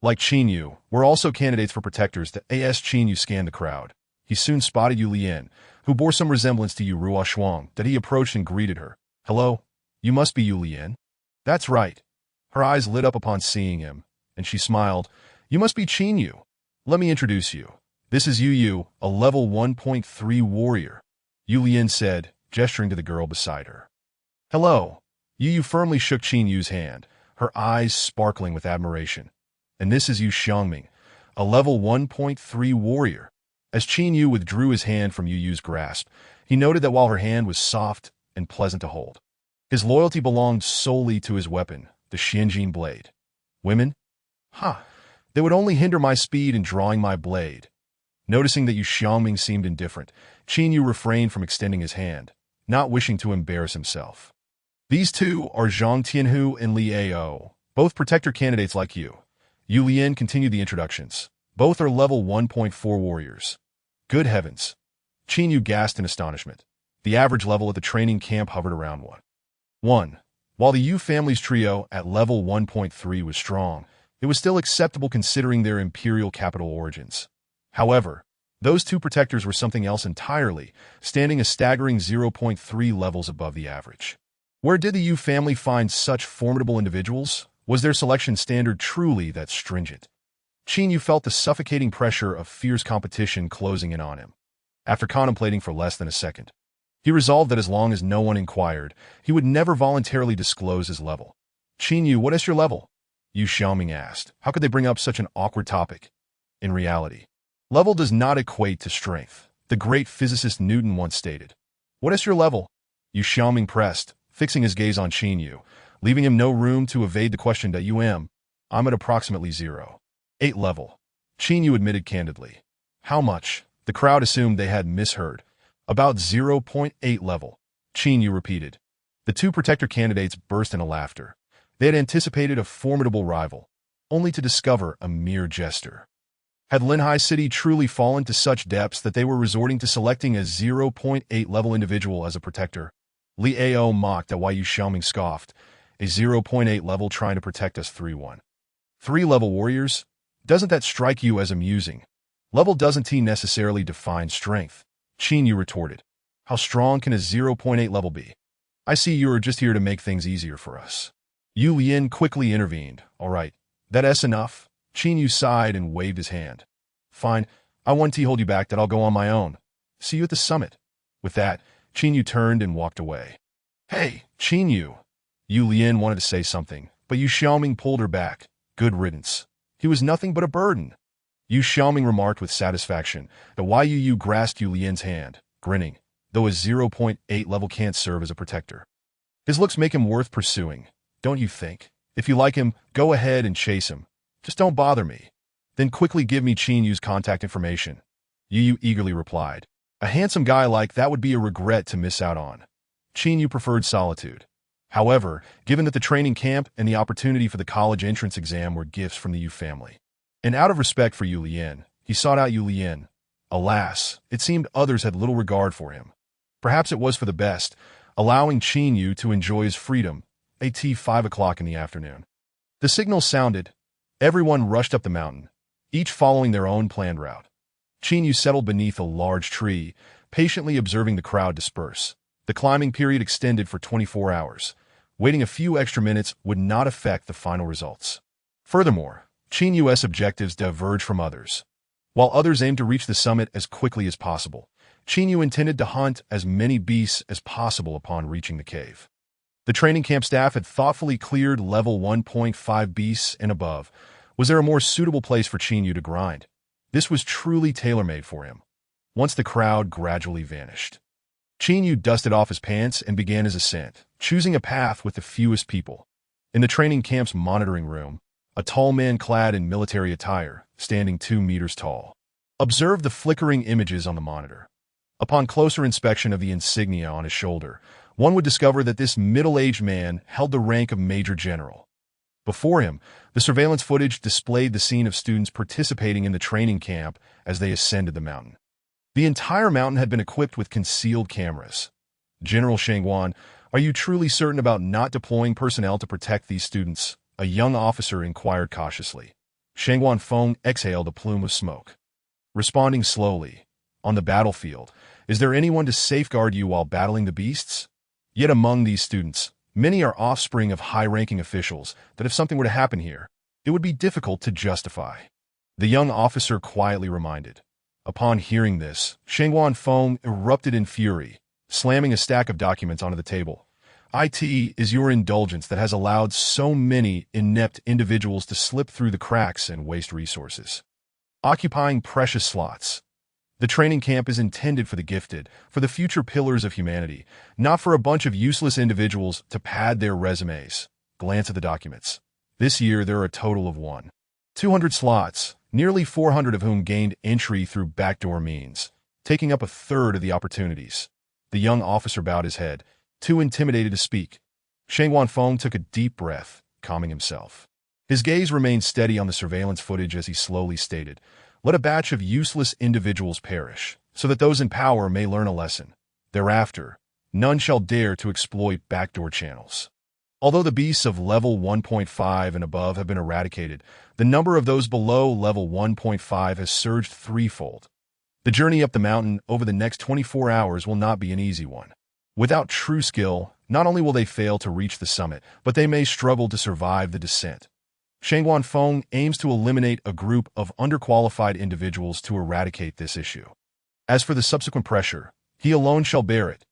Speaker 1: like Chinyu, were also candidates for protectors. Chinyu scanned the crowd. He soon spotted Yu Lian, who bore some resemblance to Yu Ruo Shuang. He approached and greeted her. Hello, you must be Yu Lian. That's right. Her eyes lit up upon seeing him, and she smiled. You must be Chinyu. Let me introduce you. This is Yu, a level 1.3 warrior, Yu Lian said, gesturing to the girl beside her. Hello. Yu firmly shook Chinyu's hand, her eyes sparkling with admiration. And this is Yu Xiangming, a level 1.3 warrior. As Chinyu withdrew his hand from Yu's grasp, he noted that while her hand was soft and pleasant to hold, his loyalty belonged solely to his weapon, the Xianjin blade. Women? They would only hinder my speed in drawing my blade. Noticing that Yu Xiangming seemed indifferent, Chinyu refrained from extending his hand, not wishing to embarrass himself. These 2 are Zhang Tianhu and Li Ao, both protector candidates like you. Yu Lian continued the introductions. Both are level 1.4 warriors. Good heavens. Chinyu gasped in astonishment. The average level at the training camp hovered around 1. While the Yu family's trio at level 1.3 was strong, it was still acceptable considering their imperial capital origins. However, those 2 protectors were something else entirely, standing a staggering 0.3 levels above the average. Where did the Yu family find such formidable individuals? Was their selection standard truly that stringent? Chinyu felt the suffocating pressure of fierce competition closing in on him. After contemplating for less than a second, he resolved that as long as no one inquired, he would never voluntarily disclose his level. Chinyu, what is your level? Yu Xiaoming asked. How could they bring up such an awkward topic? In reality, level does not equate to strength. The great physicist Newton once stated. What is your level? Yu Xiaoming pressed, fixing his gaze on Chinyu, leaving him no room to evade the question. I'm at approximately 0.8 level. Chinyu admitted candidly. How much? The crowd assumed they had misheard. About 0.8 level. Chinyu repeated. The 2 protector candidates burst into laughter. They had anticipated a formidable rival, only to discover a mere jester. Had Linhai City truly fallen to such depths that they were resorting to selecting a 0.8 level individual as a protector? Li Ao mocked at why Yu Xiaoming scoffed. a 0.8 level trying to protect us 3-1. 3-level warriors? Doesn't that strike you as amusing? Level doesn't necessarily define strength, Qin Yu retorted. How strong can a 0.8 level be? I see you are just here to make things easier for us. Yu Lian quickly intervened. All right, that's enough. Qin Yu sighed and waved his hand. Fine, I won't hold you back, that I'll go on my own. See you at the summit. With that, Qin Yu turned and walked away. Hey, Qin Yu. Yu Lian wanted to say something, but Yu Xiaoming pulled her back. Good riddance. He was nothing but a burden. Yu Xiaoming remarked with satisfaction. The Yu grasped Yu Lian's hand, grinning, though his 0.8 level can't serve as a protector. His looks make him worth pursuing, don't you think? If you like him, go ahead and chase him. Just don't bother me. Then quickly give me Qin Yu's contact information. Yu eagerly replied. A handsome guy like that would be a regret to miss out on. Qin Yu preferred solitude. However, given that the training camp and the opportunity for the college entrance exam were gifts from the Yu family, and out of respect for Yu Lian, he sought out Yu Lian. Alas, it seemed others had little regard for him. Perhaps it was for the best, allowing Qin Yu to enjoy his freedom, at 5 o'clock in the afternoon. The signal sounded. Everyone rushed up the mountain, each following their own planned route. Qin Yu settled beneath a large tree, patiently observing the crowd disperse. The climbing period extended for 24 hours. Waiting a few extra minutes would not affect the final results. Furthermore, Qin Yu's objectives diverged from others. While others aimed to reach the summit as quickly as possible, Qin Yu intended to hunt as many beasts as possible upon reaching the cave. The training camp staff had thoughtfully cleared level 1.5 beasts and above. Was there a more suitable place for Qin Yu to grind? This was truly tailor-made for him. Once the crowd gradually vanished, Qin Yu dusted off his pants and began his ascent, choosing a path with the fewest people. In the training camp's monitoring room, a tall man clad in military attire, standing 2 meters tall, observed the flickering images on the monitor. Upon closer inspection of the insignia on his shoulder, one would discover that this middle-aged man held the rank of Major General. Before him, the surveillance footage displayed the scene of students participating in the training camp as they ascended the mountain. The entire mountain had been equipped with concealed cameras. General Shangguan, are you truly certain about not deploying personnel to protect these students? A young officer inquired cautiously. Shangguan Feng exhaled a plume of smoke. Responding slowly, on the battlefield, is there anyone to safeguard you while battling the beasts? Yet among these students, many are offspring of high-ranking officials that if something were to happen here, it would be difficult to justify. The young officer quietly reminded. Upon hearing this, Shangguan Feng erupted in fury, slamming a stack of documents onto the table. It is your indulgence that has allowed so many inept individuals to slip through the cracks and waste resources, occupying precious slots. The training camp is intended for the gifted, for the future pillars of humanity, not for a bunch of useless individuals to pad their resumes. Glance at the documents. This year there are a total of 200 slots, nearly 400 of whom gained entry through backdoor means, taking up a third of the opportunities. The young officer bowed his head, too intimidated to speak. Shangguan Feng took a deep breath, calming himself. His gaze remained steady on the surveillance footage as he slowly stated, let a batch of useless individuals perish, so that those in power may learn a lesson. Thereafter, none shall dare to exploit backdoor channels. Although the beasts of level 1.5 and above have been eradicated, the number of those below level 1.5 has surged threefold. The journey up the mountain over the next 24 hours will not be an easy one. Without true skill, not only will they fail to reach the summit, but they may struggle to survive the descent. Shangguan Feng aims to eliminate a group of underqualified individuals to eradicate this issue. As for the subsequent pressure, he alone shall bear it.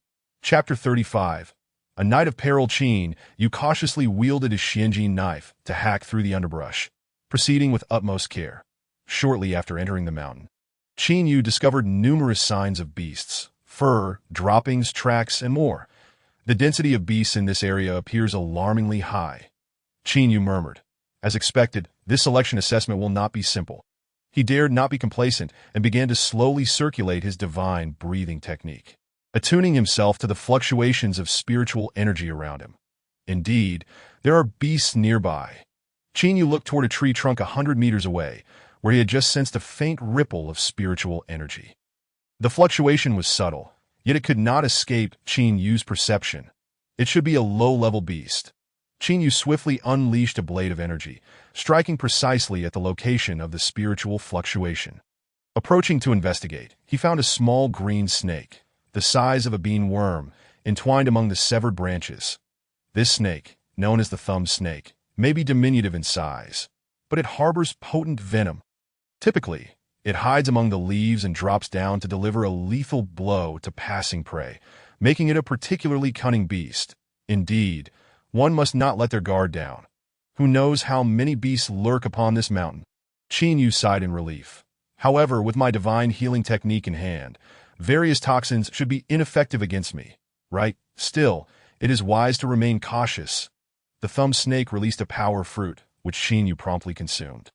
Speaker 1: Chapter 35. A night of peril. Qin Yu cautiously wielded his Xianjin knife to hack through the underbrush, proceeding with utmost care. Shortly after entering the mountain, Qin Yu discovered numerous signs of beasts, fur, droppings, tracks, and more. The density of beasts in this area appears alarmingly high. Qin Yu murmured. As expected, this selection assessment will not be simple. He dared not be complacent and began to slowly circulate his divine breathing technique, attuning himself to the fluctuations of spiritual energy around him. Indeed, there are beasts nearby. Qin Yu looked toward a tree trunk 100 meters away, where he had just sensed a faint ripple of spiritual energy. The fluctuation was subtle, yet it could not escape Qin Yu's perception. It should be a low-level beast. Qin swiftly unleashed a blade of energy, striking precisely at the location of the spiritual fluctuation. Approaching to investigate, he found a small green snake, the size of a bean worm, entwined among the severed branches. This snake, known as the thumb snake, may be diminutive in size, but it harbors potent venom. Typically, it hides among the leaves and drops down to deliver a lethal blow to passing prey, making it a particularly cunning beast. Indeed, one must not let their guard down. Who knows how many beasts lurk upon this mountain? Qin sighed in relief. However, with my divine healing technique in hand, various toxins should be ineffective against me, right? Still, it is wise to remain cautious. The thumb snake released a power fruit, which Qin promptly consumed.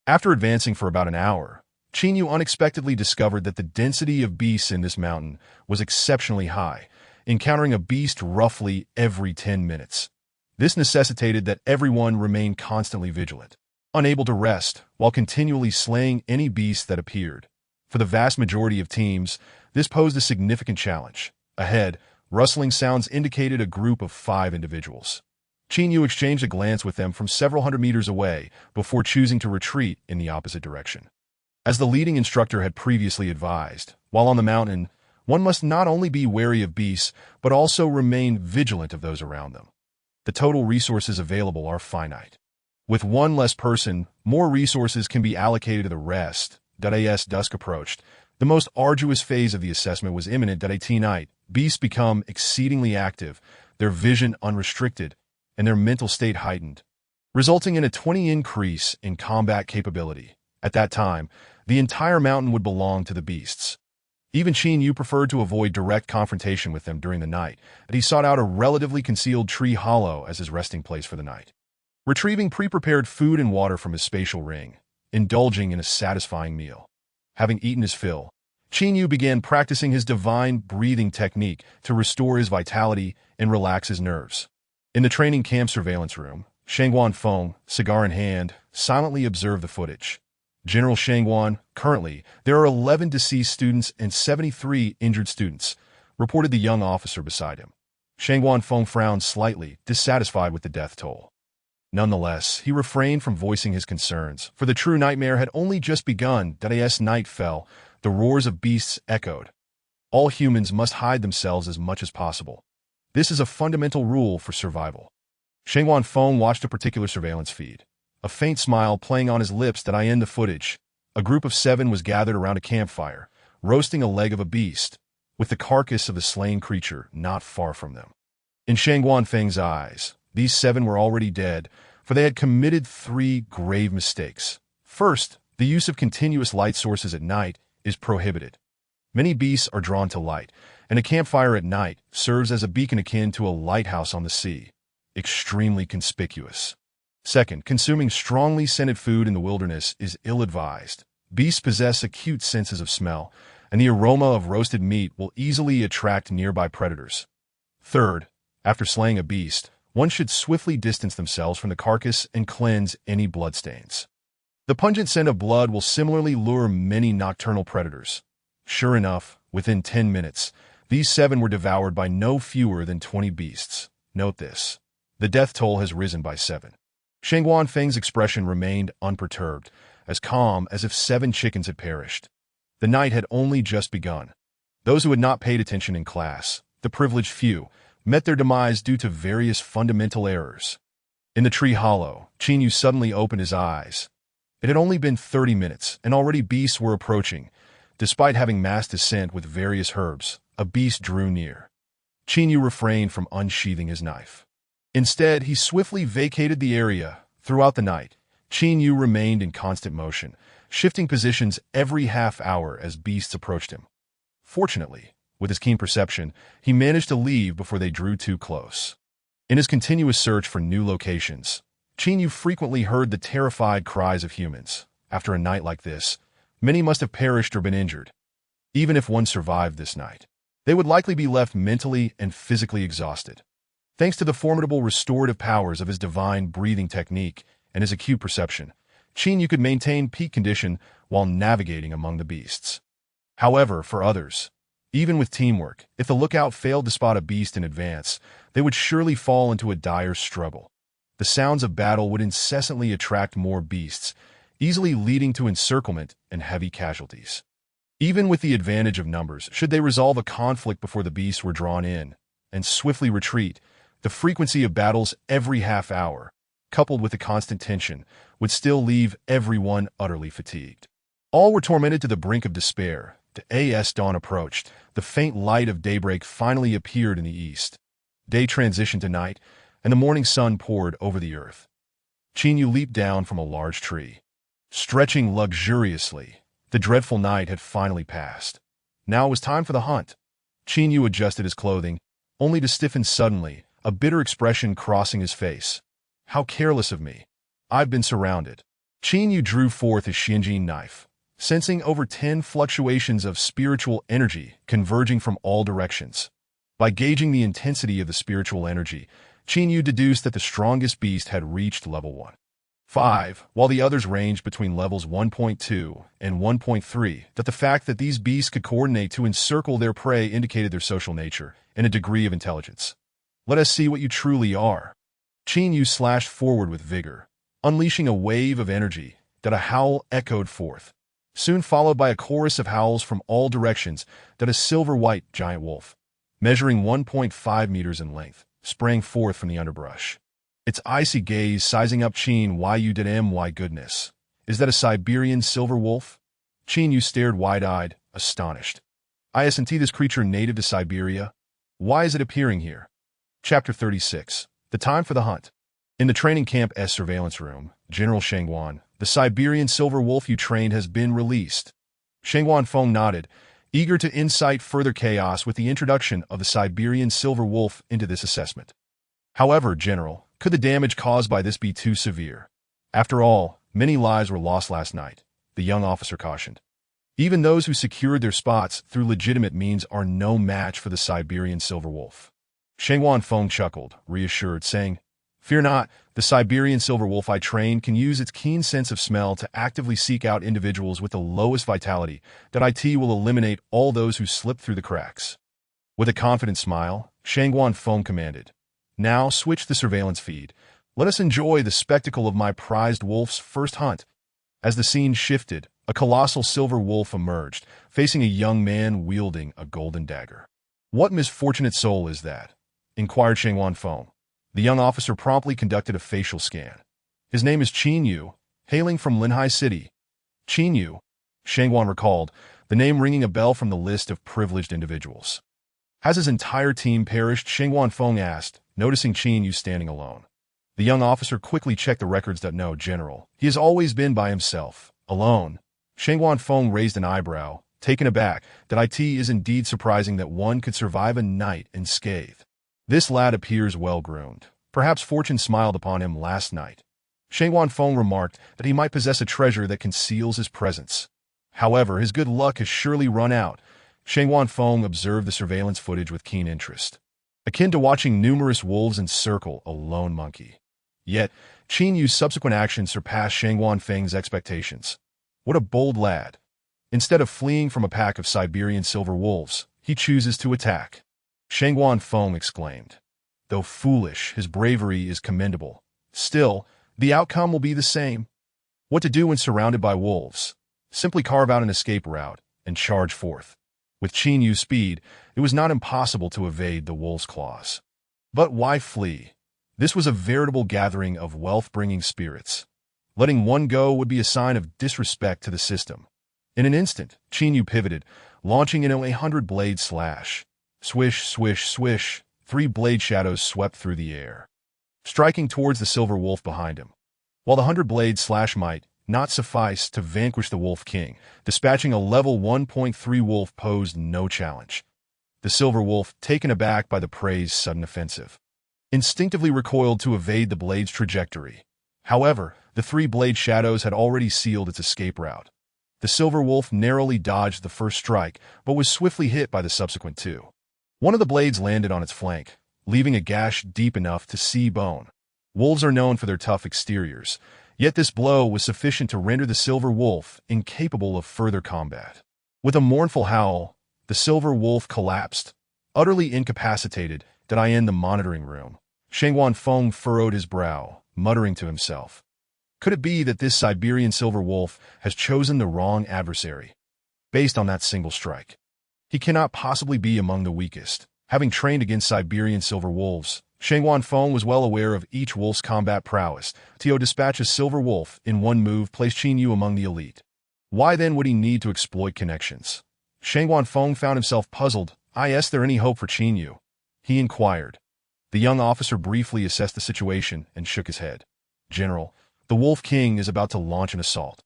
Speaker 1: After advancing for about an hour, Qin unexpectedly discovered that the density of beasts in this mountain was exceptionally high, encountering a beast roughly every 10 minutes. This necessitated that everyone remain constantly vigilant, unable to rest, while continually slaying any beast that appeared. For the vast majority of teams, this posed a significant challenge. Ahead, rustling sounds indicated a group of 5 individuals. Qin exchanged a glance with them from several hundred meters away before choosing to retreat in the opposite direction. As the leading instructor had previously advised, while on the mountain, one must not only be wary of beasts, but also remain vigilant of those around them. The total resources available are finite. With one less person, more resources can be allocated to the rest. As dusk approached, the most arduous phase of the assessment was imminent. At night, beasts become exceedingly active, their vision unrestricted, and their mental state heightened, resulting in a 20 increase in combat capability. At that time, the entire mountain would belong to the beasts. Even Qin preferred to avoid direct confrontation with them during the night, and he sought out a relatively concealed tree hollow as his resting place for the night. Retrieving pre-prepared food and water from his spatial ring, indulging in a satisfying meal. Having eaten his fill, Qin began practicing his divine breathing technique to restore his vitality and relax his nerves. In the training camp surveillance room, Shangguan Feng, cigar in hand, silently observed the footage. General Shangguan, currently, there are 11 deceased students and 73 injured students, reported the young officer beside him. Shangguan Feng frowned slightly, dissatisfied with the death toll. Nonetheless, he refrained from voicing his concerns, for the true nightmare had only just begun. As night fell, the roars of beasts echoed. All humans must hide themselves as much as possible. This is a fundamental rule for survival. Shangguan Feng watched a particular surveillance feed, a faint smile playing on his lips. In the footage, a group of 7 was gathered around a campfire, roasting a leg of a beast, with the carcass of the slain creature not far from them. In Shangguan Feng's eyes, these 7 were already dead, for they had committed 3 grave mistakes. First, the use of continuous light sources at night is prohibited. Many beasts are drawn to light, and a campfire at night serves as a beacon akin to a lighthouse on the sea. Extremely conspicuous. Second, consuming strongly scented food in the wilderness is ill-advised. Beasts possess acute senses of smell, and the aroma of roasted meat will easily attract nearby predators. Third, after slaying a beast, one should swiftly distance themselves from the carcass and cleanse any bloodstains. The pungent scent of blood will similarly lure many nocturnal predators. Sure enough, within 10 minutes, these 7 were devoured by no fewer than 20 beasts. Note this. The death toll has risen by 7. Shangguan Feng's expression remained unperturbed, as calm as if 7 chickens had perished. The night had only just begun. Those who had not paid attention in class, the privileged few, met their demise due to various fundamental errors. In the tree hollow, Qin suddenly opened his eyes. It had only been 30 minutes, and already beasts were approaching. Despite having massed his scent with various herbs, a beast drew near. Qin refrained from unsheathing his knife. Instead, he swiftly vacated the area. Throughout the night, Qin remained in constant motion, shifting positions every half hour as beasts approached him. Fortunately, with his keen perception, he managed to leave before they drew too close. In his continuous search for new locations, Qin frequently heard the terrified cries of humans. After a night like this, many must have perished or been injured. Even if one survived this night, they would likely be left mentally and physically exhausted. Thanks to the formidable restorative powers of his divine breathing technique and his acute perception, Qin could maintain peak condition while navigating among the beasts. However, for others, even with teamwork, if the lookout failed to spot a beast in advance, they would surely fall into a dire struggle. the sounds of battle would incessantly attract more beasts, easily leading to encirclement and heavy casualties. Even with the advantage of numbers, should they resolve a conflict before the beasts were drawn in and swiftly retreat, the frequency of battles every half hour, coupled with the constant tension, would still leave everyone utterly fatigued. All were tormented to the brink of despair. As dawn approached, the faint light of daybreak finally appeared in the east. Day transitioned to night, and the morning sun poured over the earth. Chinyu leaped down from a large tree. Stretching luxuriously, the dreadful night had finally passed. Now it was time for the hunt. Chinyu adjusted his clothing, only to stiffen suddenly, a bitter expression crossing his face. How careless of me. I've been surrounded. Chinyu drew forth his Shinjin knife, sensing over 10 fluctuations of spiritual energy converging from all directions. By gauging the intensity of the spiritual energy, Chinyu deduced that the strongest beast had reached level 1.5, while the others ranged between levels 1.2 and 1.3, that the fact that these beasts could coordinate to encircle their prey indicated their social nature and a degree of intelligence. Let us see what you truly are. Chinyu slashed forward with vigor, unleashing a wave of energy that a howl echoed forth, soon followed by a chorus of howls from all directions that a silver-white giant wolf, measuring 1.5 meters in length, sprang forth from the underbrush. Its icy gaze sizing up Chinyu. My goodness. Is that a Siberian silver wolf? Chinyu stared wide-eyed, astonished. Isn't this creature native to Siberia? Why is it appearing here? Chapter 36. The time for the hunt. In the training camp's surveillance room, General Shangwan, the Siberian silver wolf you trained, has been released. Shangwan Feng nodded, eager to incite further chaos with the introduction of the Siberian silver wolf into this assessment. However, General, could the damage caused by this be too severe? After all, many lives were lost last night, the young officer cautioned. Even those who secured their spots through legitimate means are no match for the Siberian silver wolf. Shangwan Feng chuckled, reassured, saying, Fear not, the Siberian silver wolf I trained can use its keen sense of smell to actively seek out individuals with the lowest vitality. That will eliminate all those who slip through the cracks. With a confident smile, Shangwan Feng commanded, Now switch the surveillance feed. Let us enjoy the spectacle of my prized wolf's first hunt. As the scene shifted, a colossal silver wolf emerged, facing a young man wielding a golden dagger. What misfortunate soul is that? Inquired Shangwan Feng. The young officer promptly conducted a facial scan. His name is Chinyu, hailing from Linhai City. Chinyu, Shangwan recalled, the name ringing a bell from the list of privileged individuals. Has his entire team perished? Shangwan Feng asked, noticing Chinyu standing alone. The young officer quickly checked the records. No, General. He has always been by himself, alone. Shangwan Feng raised an eyebrow, taken aback. That is indeed surprising that one could survive a night unscathed. This lad appears well-groomed. Perhaps fortune smiled upon him last night. Shangwan Feng remarked that he might possess a treasure that conceals his presence. However, his good luck has surely run out. Shangwan Feng observed the surveillance footage with keen interest, akin to watching numerous wolves encircle a lone monkey. Yet, Chinyu's subsequent actions surpassed Shangwan Feng's expectations. What a bold lad. Instead of fleeing from a pack of Siberian silver wolves, he chooses to attack. Shangwan Feng exclaimed. Though foolish, his bravery is commendable. Still, the outcome will be the same. What to do when surrounded by wolves? Simply carve out an escape route and charge forth. With Chinyu's speed, it was not impossible to evade the wolves' claws. But why flee? This was a veritable gathering of wealth-bringing spirits. Letting one go would be a sign of disrespect to the system. In an instant, Chinyu pivoted, launching into 100-blade slash. Swish, swish, swish, 3 blade shadows swept through the air, striking towards the silver wolf behind him. While the 100-blade slash might not suffice to vanquish the Wolf King, dispatching a level 1.3 wolf posed no challenge. The silver wolf, taken aback by the prey's sudden offensive, instinctively recoiled to evade the blade's trajectory. However, the 3 blade shadows had already sealed its escape route. The silver wolf narrowly dodged the first strike, but was swiftly hit by the subsequent 2. One of the blades landed on its flank, leaving a gash deep enough to see bone. Wolves are known for their tough exteriors, yet this blow was sufficient to render the silver wolf incapable of further combat. With a mournful howl, the silver wolf collapsed, utterly incapacitated. In the monitoring room, Shangwan Feng furrowed his brow, muttering to himself. Could it be that this Siberian silver wolf has chosen the wrong adversary? Based on that single strike, he cannot possibly be among the weakest. Having trained against Siberian silver wolves, Shangwan Feng was well aware of each wolf's combat prowess. To dispatch a silver wolf in one move placed Qin Yu among the elite. Why then would he need to exploit connections? Shangwan Feng found himself puzzled. Is there any hope for Qin Yu? He inquired. The young officer briefly assessed the situation and shook his head. General, the Wolf King is about to launch an assault.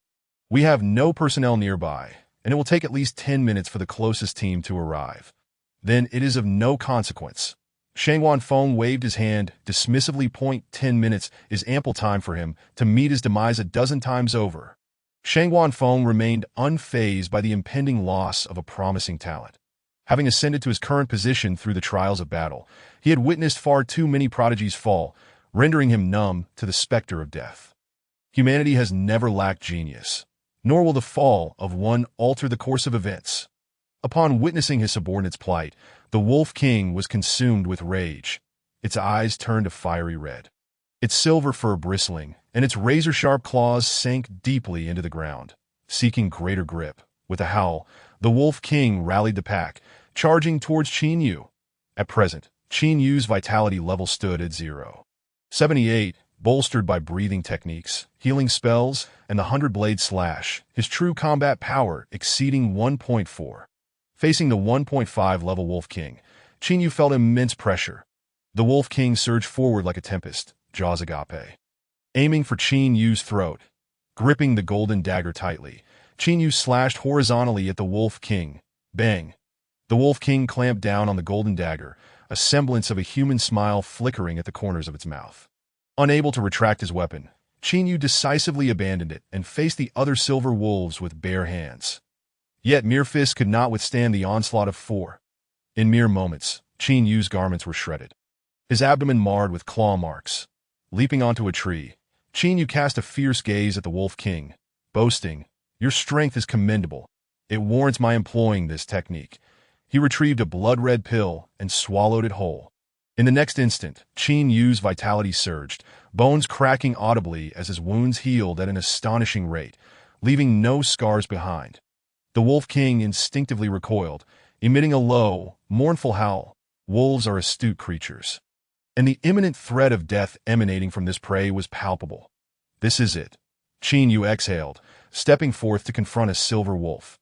Speaker 1: We have no personnel nearby, and it will take at least 10 minutes for the closest team to arrive. Then it is of no consequence. Shangwan Feng waved his hand dismissively. 10 minutes is ample time for him to meet his demise a dozen times over. Shangwan Feng remained unfazed by the impending loss of a promising talent. Having ascended to his current position through the trials of battle, he had witnessed far too many prodigies fall, rendering him numb to the specter of death. Humanity has never lacked genius, nor will the fall of one alter the course of events. Upon witnessing his subordinate's plight, the Wolf King was consumed with rage. Its eyes turned a fiery red. Its silver fur bristling, and its razor-sharp claws sank deeply into the ground, seeking greater grip. With a howl, the Wolf King rallied the pack, charging towards Qin Yu. At present, Qin Yu's vitality level stood at 0.78, bolstered by breathing techniques, healing spells, and the 100-blade slash, his true combat power exceeding 1.4. Facing the 1.5 level Wolf King, Qin Yu felt immense pressure. The Wolf King surged forward like a tempest, jaws agape. Aiming for Qin Yu's throat, gripping the golden dagger tightly, Qin Yu slashed horizontally at the Wolf King. Bang! The Wolf King clamped down on the golden dagger, a semblance of a human smile flickering at the corners of its mouth. Unable to retract his weapon, Qin Yu decisively abandoned it and faced the other silver wolves with bare hands. Yet mere fists could not withstand the onslaught of four. In mere moments, Qin Yu's garments were shredded, his abdomen marred with claw marks. Leaping onto a tree, Qin Yu cast a fierce gaze at the Wolf King, boasting, "Your strength is commendable. It warrants my employing this technique." He retrieved a blood-red pill and swallowed it whole. In the next instant, Qin Yu's vitality surged, bones cracking audibly as his wounds healed at an astonishing rate, leaving no scars behind. The Wolf King instinctively recoiled, emitting a low, mournful howl. Wolves are astute creatures, and the imminent threat of death emanating from this prey was palpable. This is it. Qin Yu exhaled, stepping forth to confront a silver wolf.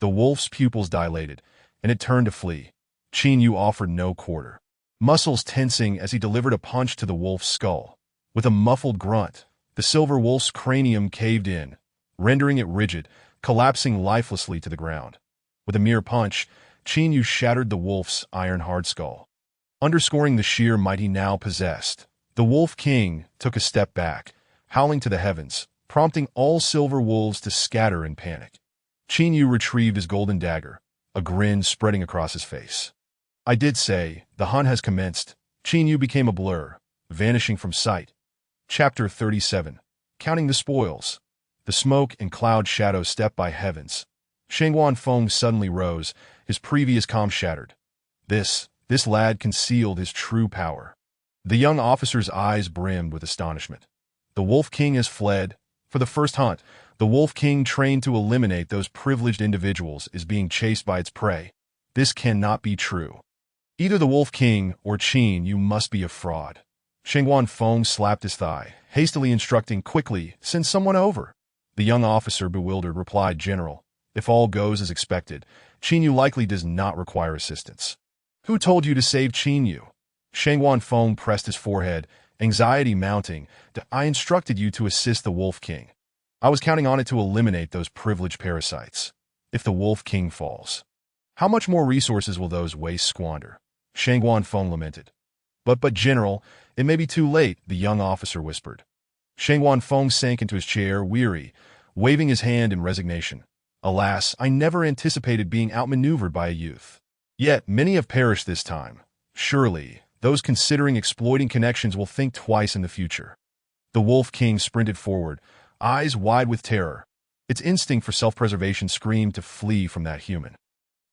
Speaker 1: The wolf's pupils dilated, and it turned to flee. Qin Yu offered no quarter, muscles tensing as he delivered a punch to the wolf's skull. With a muffled grunt, the silver wolf's cranium caved in, rendering it rigid, collapsing lifelessly to the ground. With a mere punch, Qin Yu shattered the wolf's iron-hard skull, underscoring the sheer might he now possessed. The Wolf King took a step back, howling to the heavens, prompting all silver wolves to scatter in panic. Qin Yu retrieved his golden dagger, a grin spreading across his face. "I did say, the hunt has commenced." Qin Yu became a blur, vanishing from sight. Chapter 37. Counting the Spoils. The smoke and cloud shadows stepped by heavens. Shangwan Feng suddenly rose, his previous calm shattered. This lad concealed his true power. The young officer's eyes brimmed with astonishment. The Wolf King has fled. For the first hunt, the Wolf King trained to eliminate those privileged individuals is being chased by its prey. This cannot be true. Either the Wolf King or Qin Yu must be a fraud. Shangwan Feng slapped his thigh, hastily instructing, "Quickly, send someone over." The young officer, bewildered, replied, "General, if all goes as expected, Qin Yu likely does not require assistance." "Who told you to save Qin Yu?" Shangwan Feng pressed his forehead, anxiety mounting. "I instructed you to assist the Wolf King. I was counting on it to eliminate those privileged parasites. If the Wolf King falls, how much more resources will those wastes squander?" Shangwan Feng lamented. But General, it may be too late," the young officer whispered. Shangwan Feng sank into his chair, weary, waving his hand in resignation. "Alas, I never anticipated being outmaneuvered by a youth. Yet many have perished this time. Surely, those considering exploiting connections will think twice in the future." The Wolf King sprinted forward, eyes wide with terror. Its instinct for self-preservation screamed to flee from that human.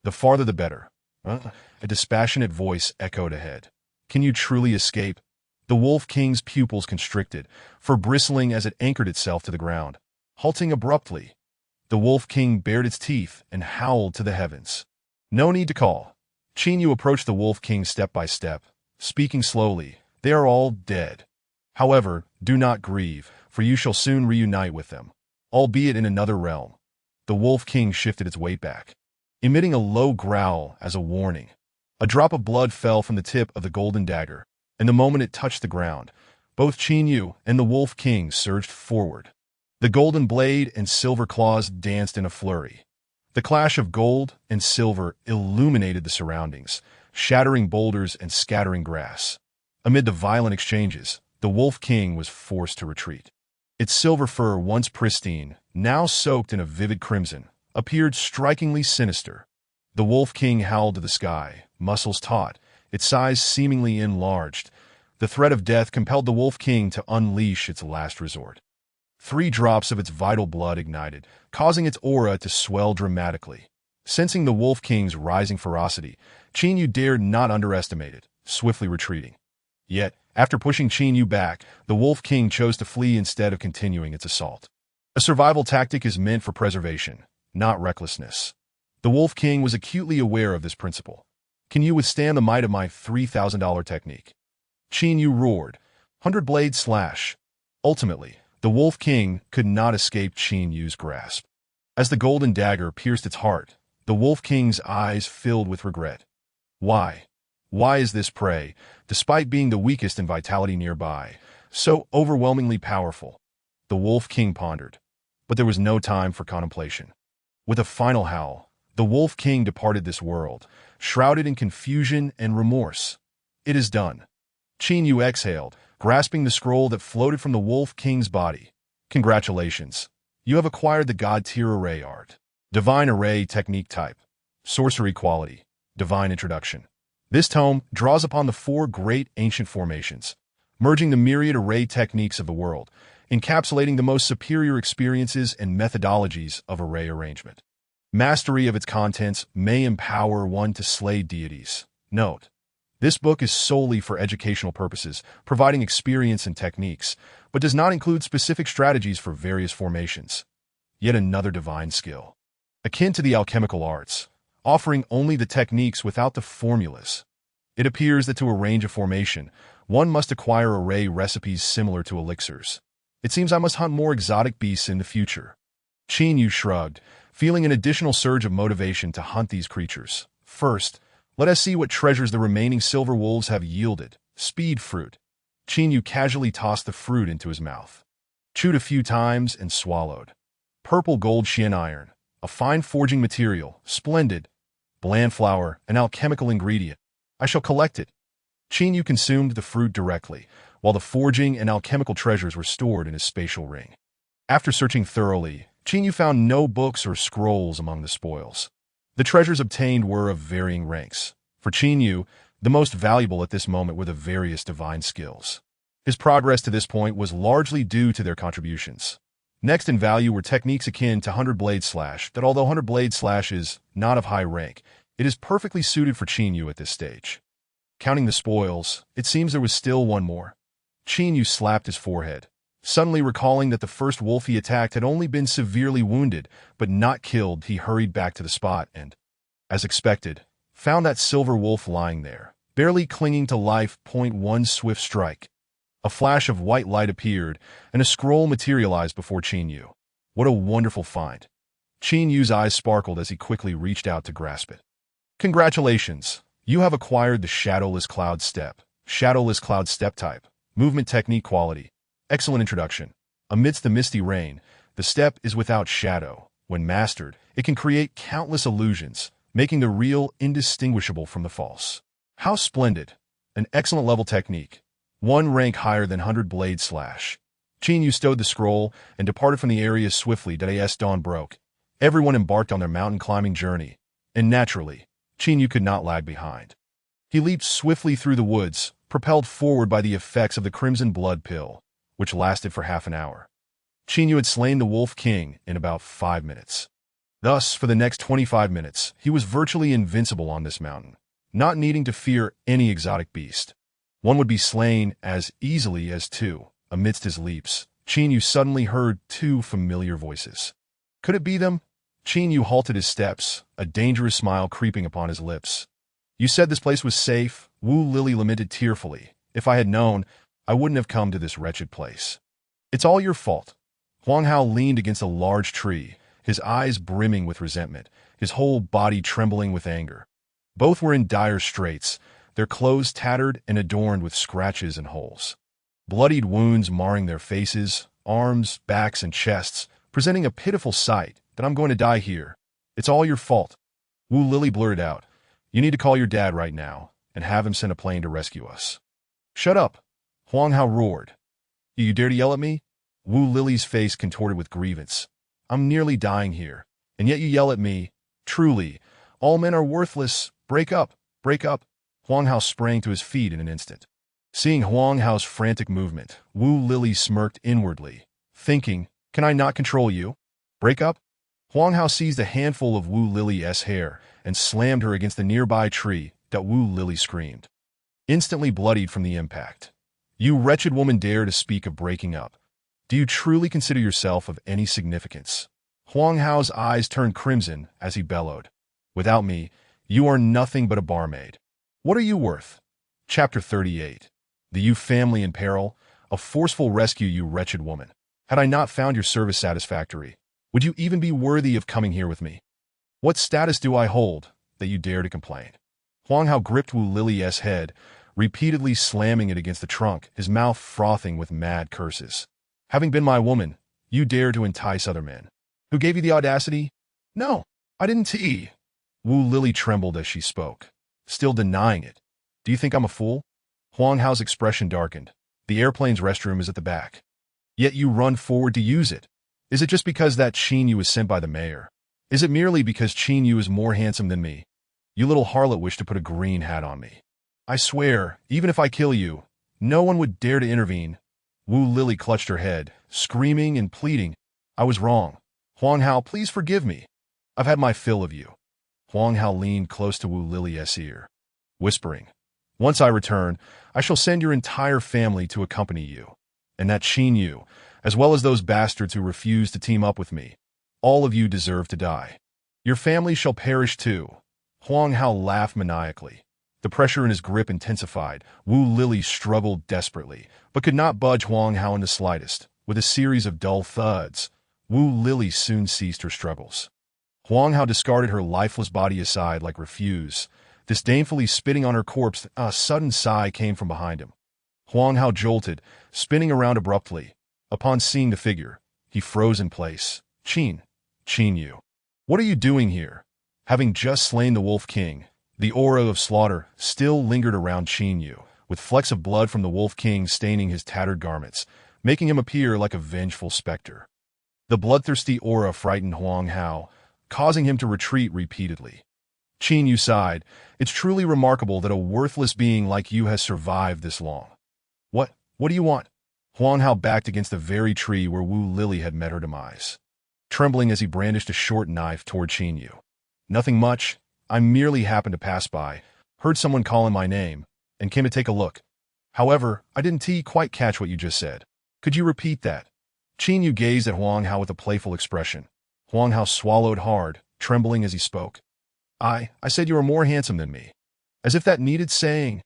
Speaker 1: "The farther the better." A dispassionate voice echoed ahead. "Can you truly escape?" The Wolf King's pupils constricted, fur bristling as it anchored itself to the ground. Halting abruptly, the Wolf King bared its teeth and howled to the heavens. No need to call. Chinyu approached the Wolf King step by step, speaking slowly. They are all dead. However, do not grieve, for you shall soon reunite with them, albeit in another realm. The Wolf King shifted its weight back, emitting a low growl as a warning. A drop of blood fell from the tip of the golden dagger, and the moment it touched the ground, both Chinyu and the Wolf King surged forward. The golden blade and silver claws danced in a flurry. The clash of gold and silver illuminated the surroundings, shattering boulders and scattering grass. Amid the violent exchanges, the Wolf King was forced to retreat. Its silver fur, once pristine, now soaked in a vivid crimson, appeared strikingly sinister. The Wolf King howled to the sky, muscles taut, its size seemingly enlarged. The threat of death compelled the Wolf King to unleash its last resort. 3 drops of its vital blood ignited, causing its aura to swell dramatically. Sensing the Wolf King's rising ferocity, Chinyu dared not underestimate it, swiftly retreating. Yet, after pushing Chinyu back, the Wolf King chose to flee instead of continuing its assault. A survival tactic is meant for preservation, not recklessness. The Wolf King was acutely aware of this principle. Can you withstand the might of my $3,000 technique? Chinyu roared. 100-blade slash. Ultimately, the Wolf King could not escape Chinyu's grasp. As the golden dagger pierced its heart, the Wolf King's eyes filled with regret. Why? Why is this prey, despite being the weakest in vitality nearby, so overwhelmingly powerful? The Wolf King pondered, but there was no time for contemplation. With a final howl, the Wolf King departed this world, shrouded in confusion and remorse. It is done. Chinyu exhaled, grasping the scroll that floated from the Wolf King's body. Congratulations. You have acquired the God-tier array art. Divine Array Technique Type. Sorcery Quality. Divine Introduction. This tome draws upon the 4 great ancient formations, merging the myriad array techniques of the world, encapsulating the most superior experiences and methodologies of array arrangement. Mastery of its contents may empower one to slay deities. Note: this book is solely for educational purposes, providing experience and techniques, but does not include specific strategies for various formations. Yet another divine skill, akin to the alchemical arts, offering only the techniques without the formulas. It appears that to arrange a formation, one must acquire array recipes similar to elixirs. It seems I must hunt more exotic beasts in the future. Chinyu shrugged, feeling an additional surge of motivation to hunt these creatures. First, let us see what treasures the remaining silver wolves have yielded. Speed fruit. Chinyu casually tossed the fruit into his mouth, chewed a few times, and swallowed. Purple gold shin iron, a fine forging material, splendid. Bland flour, an alchemical ingredient. I shall collect it. Chinyu consumed the fruit directly, while the forging and alchemical treasures were stored in his spatial ring. After searching thoroughly, Chinyu found no books or scrolls among the spoils. The treasures obtained were of varying ranks. For Chinyu, the most valuable at this moment were the various divine skills. His progress to this point was largely due to their contributions. Next in value were techniques akin to 100-blade slash that, although 100-blade slash is not of high rank, it is perfectly suited for Chinyu at this stage. Counting the spoils, it seems there was still one more. Chinyu slapped his forehead, suddenly recalling that the first wolf he attacked had only been severely wounded, but not killed. He hurried back to the spot and, as expected, found that silver wolf lying there, barely clinging to life. One swift strike. A flash of white light appeared, and a scroll materialized before Chinyu. What a wonderful find. Chinyu's eyes sparkled as he quickly reached out to grasp it. Congratulations! You have acquired the Shadowless Cloud Step. Shadowless Cloud Step Type. Movement Technique Quality. Excellent introduction. Amidst the misty rain, the step is without shadow. When mastered, it can create countless illusions, making the real indistinguishable from the false. How splendid! An excellent level technique. 1 rank higher than 100-blade slash. Chinyu stowed the scroll and departed from the area swiftly. As dawn broke, everyone embarked on their mountain climbing journey, and naturally, Chinyu could not lag behind. He leaped swiftly through the woods, propelled forward by the effects of the crimson blood pill, which lasted for half an hour. Chinyu had slain the Wolf King in about 5 minutes. Thus, for the next 25 minutes, he was virtually invincible on this mountain, not needing to fear any exotic beast. One would be slain as easily as two. Amidst his leaps, Qin Yu suddenly heard two familiar voices. Could it be them? Qin Yu halted his steps, a dangerous smile creeping upon his lips. You said this place was safe, Wu Lily lamented tearfully. If I had known, I wouldn't have come to this wretched place. It's all your fault. Huang Hao leaned against a large tree, his eyes brimming with resentment, his whole body trembling with anger. Both were in dire straits, their clothes tattered and adorned with scratches and holes. Bloodied wounds marring their faces, arms, backs, and chests, presenting a pitiful sight that I'm going to die here. It's all your fault. Wu Lily blurted out. You need to call your dad right now and have him send a plane to rescue us. Shut up, Huang Hao roared. You dare to yell at me? Wu Lily's face contorted with grievance. I'm nearly dying here, and yet you yell at me. Truly, all men are worthless. Break up, break up. Huang Hao sprang to his feet in an instant. Seeing Huang Hao's frantic movement, Wu Lily smirked inwardly, thinking, can I not control you? Break up? Huang Hao seized a handful of Wu Lily's hair and slammed her against the nearby tree that Wu Lily screamed. Instantly bloodied from the impact. You wretched woman dare to speak of breaking up. Do you truly consider yourself of any significance? Huang Hao's eyes turned crimson as he bellowed. Without me, you are nothing but a barmaid. What are you worth? Chapter 38. The Yu family in peril, a forceful rescue, you wretched woman. Had I not found your service satisfactory, would you even be worthy of coming here with me? What status do I hold that you dare to complain? Huang Hao gripped Wu Lily's head, repeatedly slamming it against the trunk, his mouth frothing with mad curses. Having been my woman, you dare to entice other men. Who gave you the audacity? No, I didn't. Wu Lily trembled as she spoke, still denying it. Do you think I'm a fool? Huang Hao's expression darkened. The airplane's restroom is at the back. Yet you run forward to use it. Is it just because that Qin Yu was sent by the mayor? Is it merely because Qin Yu is more handsome than me? You little harlot wish to put a green hat on me. I swear, even if I kill you, no one would dare to intervene. Wu Lily clutched her head, screaming and pleading. I was wrong. Huang Hao, please forgive me. I've had my fill of you. Huang Hao leaned close to Wu Lily's ear, whispering, once I return, I shall send your entire family to accompany you. And that Qin Yu, as well as those bastards who refuse to team up with me. All of you deserve to die. Your family shall perish too. Huang Hao laughed maniacally. The pressure in his grip intensified. Wu Lily struggled desperately, but could not budge Huang Hao in the slightest. With a series of dull thuds, Wu Lily soon ceased her struggles. Huang Hao discarded her lifeless body aside like refuse, disdainfully spitting on her corpse. A sudden sigh came from behind him. Huang Hao jolted, spinning around abruptly. Upon seeing the figure, he froze in place. Qin Yu. What are you doing here? Having just slain the Wolf King, the aura of slaughter still lingered around Qin Yu, with flecks of blood from the Wolf King staining his tattered garments, making him appear like a vengeful specter. The bloodthirsty aura frightened Huang Hao, causing him to retreat repeatedly. Qin Yu sighed. It's truly remarkable that a worthless being like you has survived this long. What do you want? Huang Hao backed against the very tree where Wu Lily had met her demise, trembling as he brandished a short knife toward Qin Yu. Nothing much. I merely happened to pass by, heard someone calling my name, and came to take a look. However, I didn't quite catch what you just said. Could you repeat that? Qin Yu gazed at Huang Hao with a playful expression. Huang Hao swallowed hard, trembling as he spoke. I said you were more handsome than me. As if that needed saying.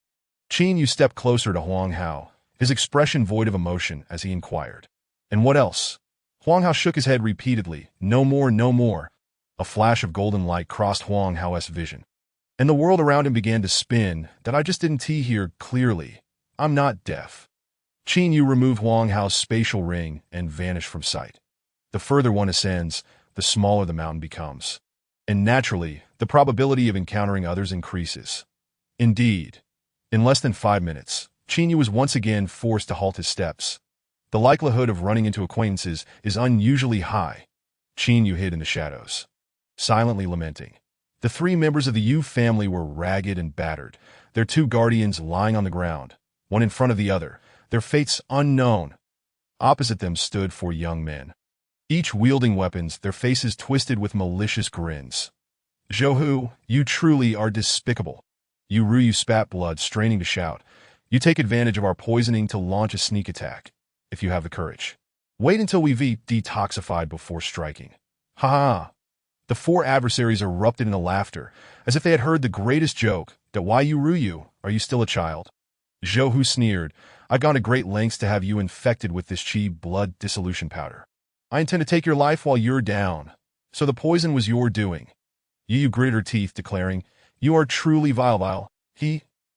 Speaker 1: Qin Yu stepped closer to Huang Hao, his expression void of emotion as he inquired. And what else? Huang Hao shook his head repeatedly. No more, no more. A flash of golden light crossed Huang Hao's vision, and the world around him began to spin. That I just didn't hear clearly. I'm not deaf. Qin Yu removed Huang Hao's spatial ring and vanished from sight. The further one ascends, the smaller the mountain becomes. And naturally, the probability of encountering others increases. Indeed, in less than 5 minutes, Qin Yu was once again forced to halt his steps. The likelihood of running into acquaintances is unusually high. Qin Yu hid in the shadows, silently lamenting. The 3 members of the Yu family were ragged and battered, their 2 guardians lying on the ground, one in front of the other, their fates unknown. Opposite them stood 4 young men, each wielding weapons, their faces twisted with malicious grins. Zhou Hu, you truly are despicable. Yu Ruyu spat blood, straining to shout. You take advantage of our poisoning to launch a sneak attack, if you have the courage. Wait until we've detoxified before striking. Ha ha! The four adversaries erupted into laughter, as if they had heard the greatest joke. That why you rue you? Are you still a child? Zhou Hu sneered. I've gone to great lengths to have you infected with this chi blood dissolution powder. I intend to take your life while you're down. So the poison was your doing. Yu gritted her teeth, declaring, You are truly vile.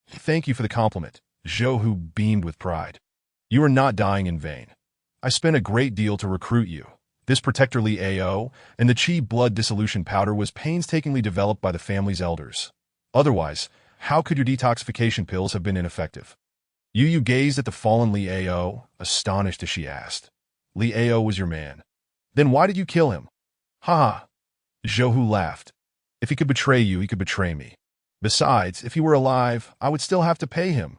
Speaker 1: Thank you for the compliment. Zhou Hu beamed with pride. You are not dying in vain. I spent a great deal to recruit you. This protectorly AO and the chi blood dissolution powder was painstakingly developed by the family's elders. Otherwise, how could your detoxification pills have been ineffective? Yu gazed at the fallen Li Ao, astonished as she asked. Li Ao was your man. Then why did you kill him? Ha ha! Zhou Hu laughed. If he could betray you, he could betray me. Besides, if he were alive, I would still have to pay him.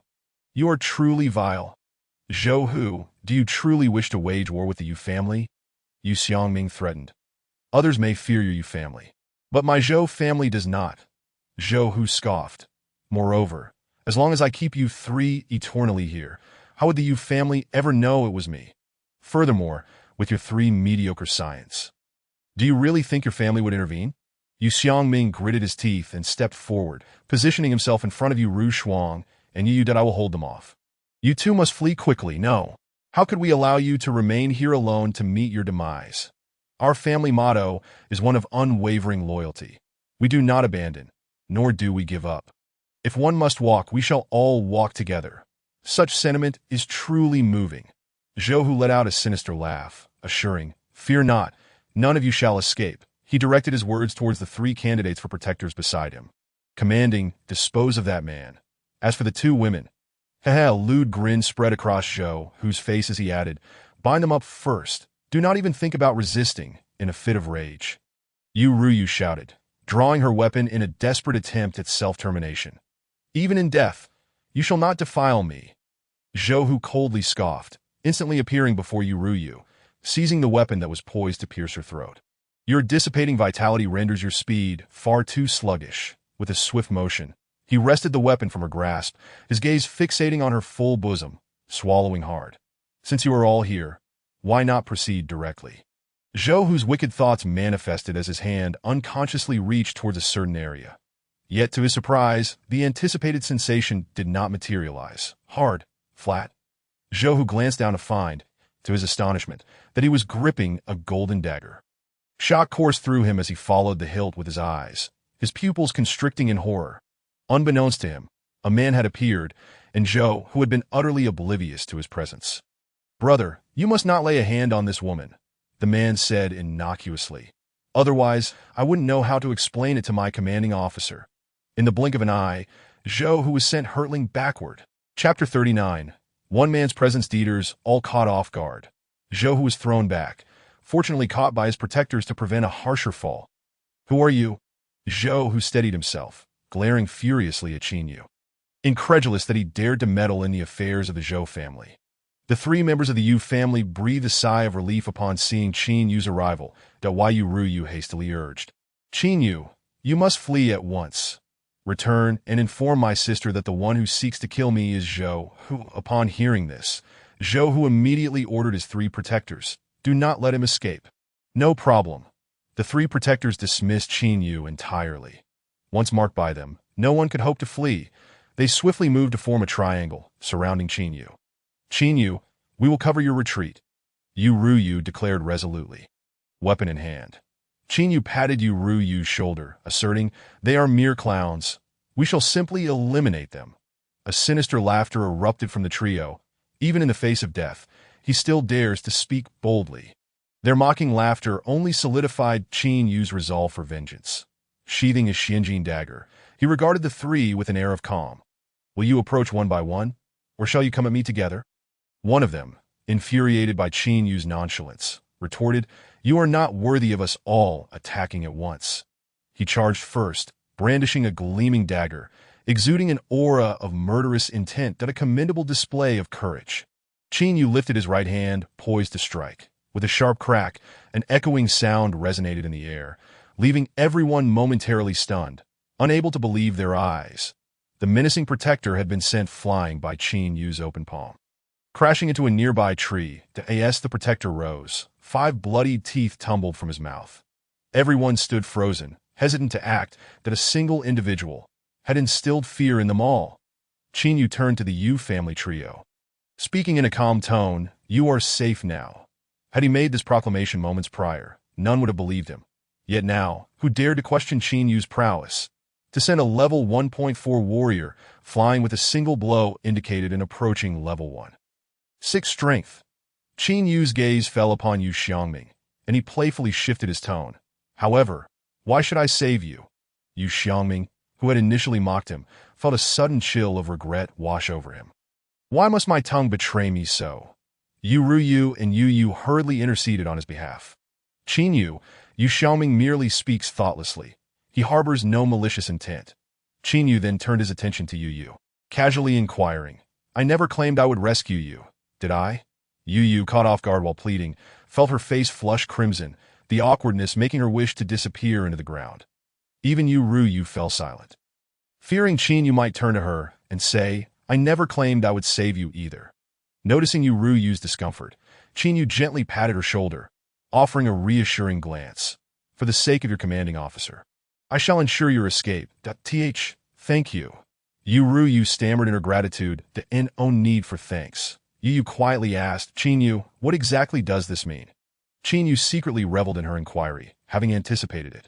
Speaker 1: You are truly vile. Zhou Hu, do you truly wish to wage war with the Yu family? Yu Xiangming threatened. Others may fear your Yu family, but my Zhou family does not. Zhou Hu scoffed. Moreover, as long as I keep you three eternally here, how would the Yu family ever know it was me? Furthermore, with your three mediocre science. Do you really think your family would intervene? Yu Xiangming gritted his teeth and stepped forward, positioning himself in front of Yu Ru Shuang, and Yu that I will hold them off. You two must flee quickly, no. How could we allow you to remain here alone to meet your demise? Our family motto is one of unwavering loyalty. We do not abandon, nor do we give up. If one must walk, we shall all walk together. Such sentiment is truly moving. Zhou Hu let out a sinister laugh, assuring, Fear not, none of you shall escape. He directed his words towards the three candidates for protectors beside him, commanding, Dispose of that man. As for the two women, a lewd grin spread across Zhou Hu's face as he added, Bind them up first. Do not even think about resisting, in a fit of rage. Yu Ruyu shouted, drawing her weapon in a desperate attempt at self-termination. Even in death, you shall not defile me. Zhou Hu coldly scoffed, instantly appearing before Yu Ruyu, seizing the weapon that was poised to pierce her throat. Your dissipating vitality renders your speed far too sluggish. With a swift motion, he wrested the weapon from her grasp, his gaze fixating on her full bosom, swallowing hard. Since you are all here, why not proceed directly? Zhou Hu's wicked thoughts manifested as his hand unconsciously reached towards a certain area. Yet to his surprise, the anticipated sensation did not materialize. Hard, flat. Zhou Hu glanced down to find, to his astonishment, that he was gripping a golden dagger. Shock coursed through him as he followed the hilt with his eyes, his pupils constricting in horror. Unbeknownst to him, a man had appeared, and Zhou, who had been utterly oblivious to his presence. Brother, you must not lay a hand on this woman, the man said innocuously. Otherwise, I wouldn't know how to explain it to my commanding officer. In the blink of an eye, Zhou Hu was sent hurtling backward. Chapter 39. One man's presence deeders, all caught off guard. Zhou Hu was thrown back, fortunately caught by his protectors to prevent a harsher fall. Who are you? Zhou Hu steadied himself, glaring furiously at Qin Yu, incredulous that he dared to meddle in the affairs of the Zhou family. The three members of the Yu family breathed a sigh of relief upon seeing Qin Yu's arrival, that Yu Ruyu hastily urged. Qin Yu, you must flee at once. Return and inform my sister that the one who seeks to kill me is Zhou Hu. Upon hearing this, Zhou Hu immediately ordered his three protectors, Do not let him escape. No problem. The three protectors dismissed Qin Yu entirely. Once marked by them, no one could hope to flee. They swiftly moved to form a triangle, surrounding Qin Yu. Qin Yu, we will cover your retreat, Yu Ruyu declared resolutely, weapon in hand. Qin Yu patted Yu Ruyu's shoulder, asserting, They are mere clowns. We shall simply eliminate them. A sinister laughter erupted from the trio. Even in the face of death, he still dares to speak boldly. Their mocking laughter only solidified Qin Yu's resolve for vengeance. Sheathing his Xianjin dagger, he regarded the three with an air of calm. Will you approach one by one, or shall you come at me together? One of them, infuriated by Qin Yu's nonchalance, retorted, You are not worthy of us all attacking at once. He charged first, brandishing a gleaming dagger, exuding an aura of murderous intent that a commendable display of courage. Qin Yu lifted his right hand, poised to strike. With a sharp crack, an echoing sound resonated in the air, leaving everyone momentarily stunned, unable to believe their eyes. The menacing protector had been sent flying by Qin Yu's open palm. Crashing into a nearby tree, the protector rose. 5 bloodied teeth tumbled from his mouth. Everyone stood frozen, hesitant to act, that a single individual had instilled fear in them all. Qin Yu turned to the Yu family trio. Speaking in a calm tone, "You are safe now." Had he made this proclamation moments prior, none would have believed him. Yet now, who dared to question Qin Yu's prowess? To send a level 1.4 warrior flying with a single blow indicated an approaching level 1. 6 strength. Qin Yu's gaze fell upon Yu Xiangming, and he playfully shifted his tone. "However, why should I save you?" Yu Xiangming, who had initially mocked him, felt a sudden chill of regret wash over him. "Why must my tongue betray me so?" Yu Ruyu and Yu Yu hurriedly interceded on his behalf. "Qin Yu, Yu Xiangming merely speaks thoughtlessly. He harbors no malicious intent." Qin Yu then turned his attention to Yu Yu, casually inquiring, "I never claimed I would rescue you, did I?" Yu Yu, caught off guard while pleading, felt her face flush crimson, the awkwardness making her wish to disappear into the ground. Even Yu Ruyu fell silent, fearing Qin Yu might turn to her and say, "I never claimed I would save you either." Noticing Yu Ruyu's discomfort, Qin Yu gently patted her shoulder, offering a reassuring glance. "For the sake of your commanding officer, I shall ensure your escape. Thank you." Yu Ruyu stammered in her gratitude, no need for thanks. Yu Yu quietly asked, "Qin Yu, what exactly does this mean?" Qin Yu secretly reveled in her inquiry, having anticipated it.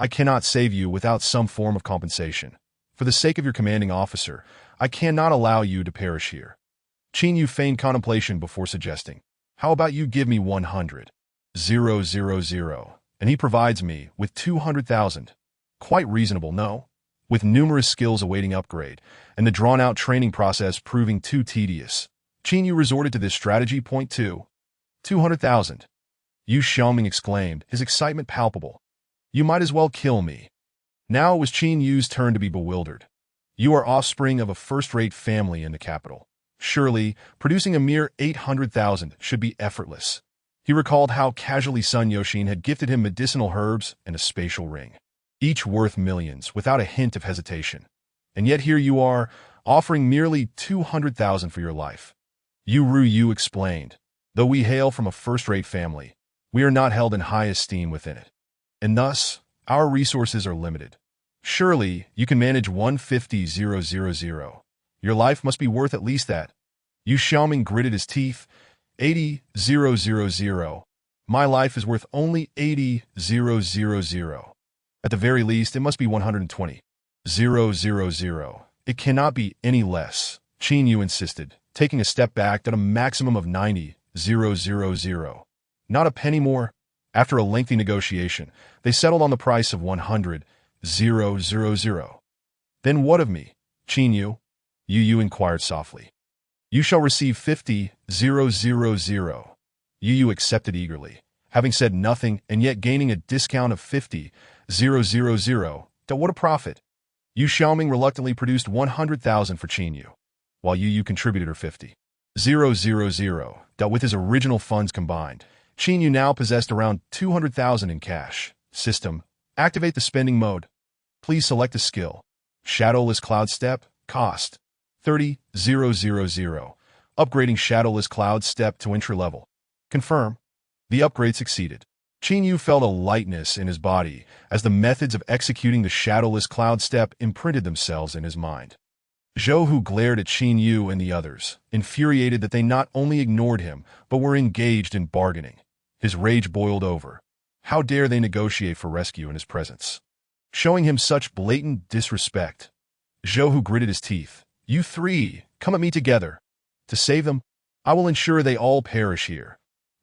Speaker 1: "I cannot save you without some form of compensation. For the sake of your commanding officer, I cannot allow you to perish here." Qin Yu feigned contemplation before suggesting, "How about you give me 100,000, and he provides me with 200,000. Quite reasonable, no? With numerous skills awaiting upgrade, and the drawn-out training process proving too tedious, Qin Yu resorted to this strategy. Point 2. 200,000. Yu Xiangming exclaimed, his excitement palpable. "You might as well kill me." Now it was Qin Yu's turn to be bewildered. "You are offspring of a first-rate family in the capital. Surely, producing a mere 800,000 should be effortless." He recalled how casually Sun Yoshin had gifted him medicinal herbs and a spatial ring, each worth millions, without a hint of hesitation. And yet here you are, offering merely 200,000 for your life. Yu Ruyu explained, "Though we hail from a first-rate family, we are not held in high esteem within it. And thus, our resources are limited. Surely, you can manage 150,000. Your life must be worth at least that." Yu Xiaoming gritted his teeth. 80,000. My life is worth only 80,000. At the very least, it must be 120,000. It cannot be any less, Qin Yu insisted, taking a step back at a maximum of 90,000. Not a penny more. After a lengthy negotiation, they settled on the price of 100,000. "Then what of me, Qin Yu?" Yu Yu inquired softly. "You shall receive 50,000. Yu Yu accepted eagerly, having said nothing and yet gaining a discount of 50,000. What a profit! Yu Xiaoming reluctantly produced 100,000 for Qin Yu, while Yu Yu contributed her 50,000. With his original funds combined, Qin Yu now possessed around 200,000 in cash. System, activate the spending mode. Please select a skill. Shadowless Cloud Step, cost 30,000. Upgrading Shadowless Cloud Step to entry level. Confirm. The upgrade succeeded. Qin Yu felt a lightness in his body as the methods of executing the Shadowless Cloud Step imprinted themselves in his mind. Zhou Hu glared at Qin Yu and the others, infuriated that they not only ignored him, but were engaged in bargaining. His rage boiled over. How dare they negotiate for rescue in his presence? Showing him such blatant disrespect. Zhou Hu gritted his teeth. "You three, come at me together. To save them, I will ensure they all perish here."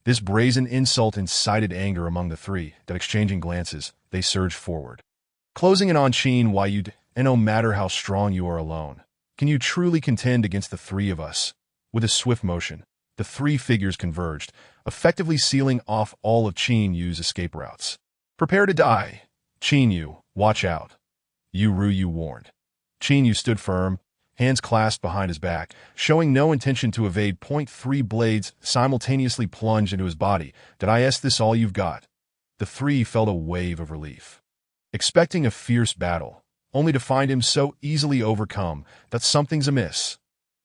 Speaker 1: This brazen insult incited anger among the three, that exchanging glances, they surged forward. Closing in on Qin Yu, "And no matter how strong you are alone, can you truly contend against the three of us?" With a swift motion, the three figures converged, effectively sealing off all of Qin Yu's escape routes. "Prepare to die. Qin Yu, watch out," Yu Ruyu warned. Qin Yu stood firm, hands clasped behind his back, showing no intention to evade. 3 blades simultaneously plunged into his body. "Is this all you've got?" The three felt a wave of relief. Expecting a fierce battle, only to find him so easily overcome that something's amiss.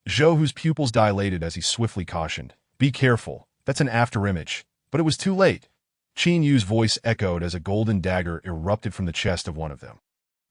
Speaker 1: Zhou, whose pupils dilated as he swiftly cautioned, "Be careful, that's an afterimage." But it was too late. Qin Yu's voice echoed as a golden dagger erupted from the chest of one of them.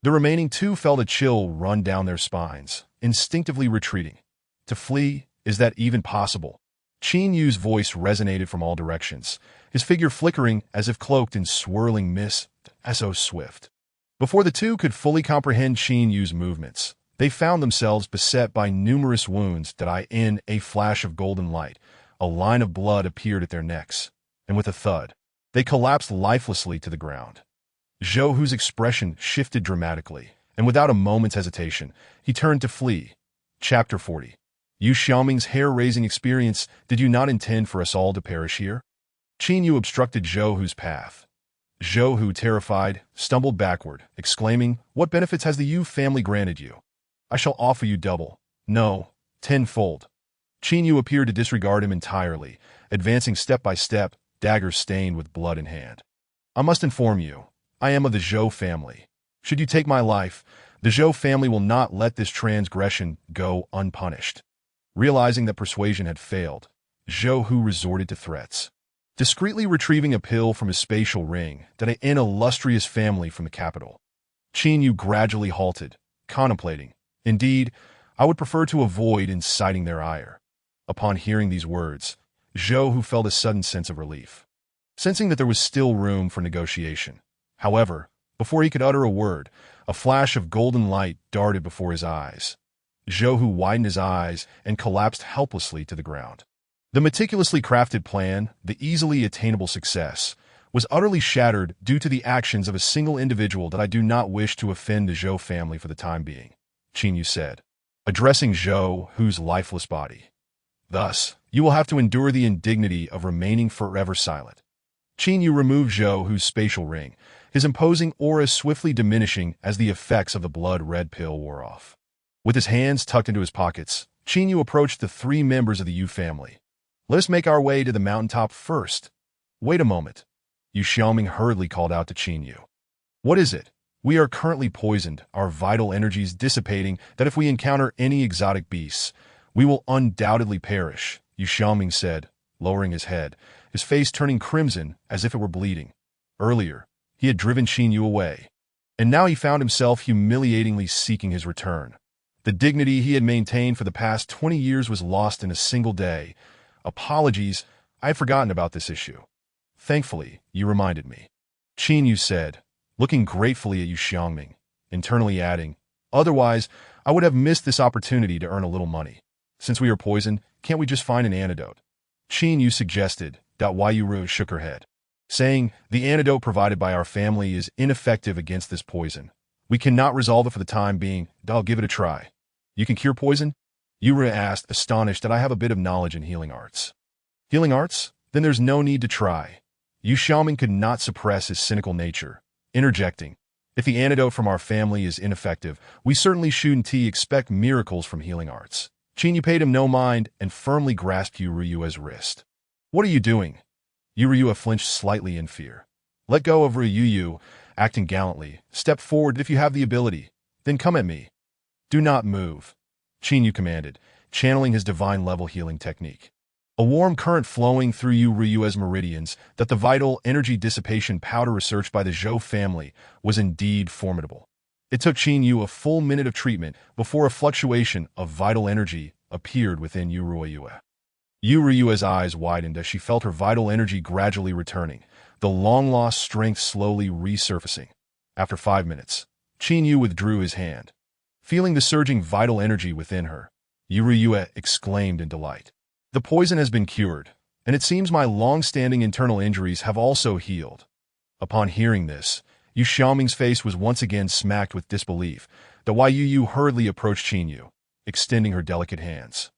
Speaker 1: The remaining two felt a chill run down their spines, instinctively retreating. To flee? Is that even possible? Qin Yu's voice resonated from all directions, his figure flickering as if cloaked in swirling mist, so swift. Before the two could fully comprehend Qin Yu's movements, they found themselves beset by numerous wounds that in a flash of golden light, a line of blood appeared at their necks, and with a thud, they collapsed lifelessly to the ground. Zhou, whose expression shifted dramatically, and without a moment's hesitation, he turned to flee. Chapter 40. Yu Xiaoming's hair-raising experience. Did you not intend for us all to perish here? Qin Yu obstructed Zhou Hu's path. Zhou Hu, terrified, stumbled backward, exclaiming, "What benefits has the Yu family granted you? I shall offer you double. No, tenfold." Qin Yu appeared to disregard him entirely, advancing step by step, dagger stained with blood in hand. "I must inform you, I am of the Zhou family. Should you take my life, the Zhou family will not let this transgression go unpunished." Realizing that persuasion had failed, Zhou Hu resorted to threats. Discreetly retrieving a pill from his spatial ring that an illustrious family from the capital, Qin Yu gradually halted, contemplating. "Indeed, I would prefer to avoid inciting their ire." Upon hearing these words, Zhou Hu felt a sudden sense of relief, sensing that there was still room for negotiation. However, before he could utter a word, a flash of golden light darted before his eyes. Zhou Hu widened his eyes and collapsed helplessly to the ground. The meticulously crafted plan, the easily attainable success, was utterly shattered due to the actions of a single individual that I do not wish to offend the Zhou family for the time being, Qin Yu said, addressing Zhou Hu's lifeless body. "Thus, you will have to endure the indignity of remaining forever silent." Qin Yu removed Zhou Hu's spatial ring, his imposing aura swiftly diminishing as the effects of the blood-red pill wore off. With his hands tucked into his pockets, Qin Yu approached the three members of the Yu family. "Let us make our way to the mountaintop first." "Wait a moment," Yu Xiaoming hurriedly called out to Qin Yu. "What is it?" "We are currently poisoned, our vital energies dissipating, that if we encounter any exotic beasts, we will undoubtedly perish," Yu Xiaoming said, lowering his head, his face turning crimson as if it were bleeding. Earlier, he had driven Qin Yu away, and now he found himself humiliatingly seeking his return. The dignity he had maintained for the past 20 years was lost in a single day. "Apologies, I had forgotten about this issue." "Thankfully, you reminded me," Qin Yu said, looking gratefully at Yu Xiaoming, internally adding, "Otherwise, I would have missed this opportunity to earn a little money. Since we are poisoned, can't we just find an antidote?" Qin Yu suggested. Yu shook her head, saying, "The antidote provided by our family is ineffective against this poison. We cannot resolve it for the time being, but I'll give it a try." "You can cure poison?" Yu asked, astonished that I have a bit of knowledge in healing arts. "Healing arts? Then there's no need to try." Yu Xiaoming could not suppress his cynical nature, interjecting, "If the antidote from our family is ineffective, we certainly shouldn't expect miracles from healing arts." Qin Yu paid him no mind and firmly grasped Yu's wrist. "What are you doing?" Yu flinched slightly in fear. "Let go of Yu, acting gallantly. "Step forward if you have the ability. Then come at me." "Do not move," Qin Yu commanded, channeling his divine-level healing technique. A warm current flowing through Yu's meridians, that the vital energy dissipation powder researched by the Zhou family was indeed formidable. It took Qin Yu a full minute of treatment before a fluctuation of vital energy appeared within Yu's eyes widened as she felt her vital energy gradually returning, the long-lost strength slowly resurfacing. After 5 minutes, Qin Yu withdrew his hand. Feeling the surging vital energy within her, Yu exclaimed in delight. "The poison has been cured, and it seems my long-standing internal injuries have also healed." Upon hearing this, Yu Xiaoming's face was once again smacked with disbelief. Yu hurriedly approached Qin Yu, extending her delicate hands,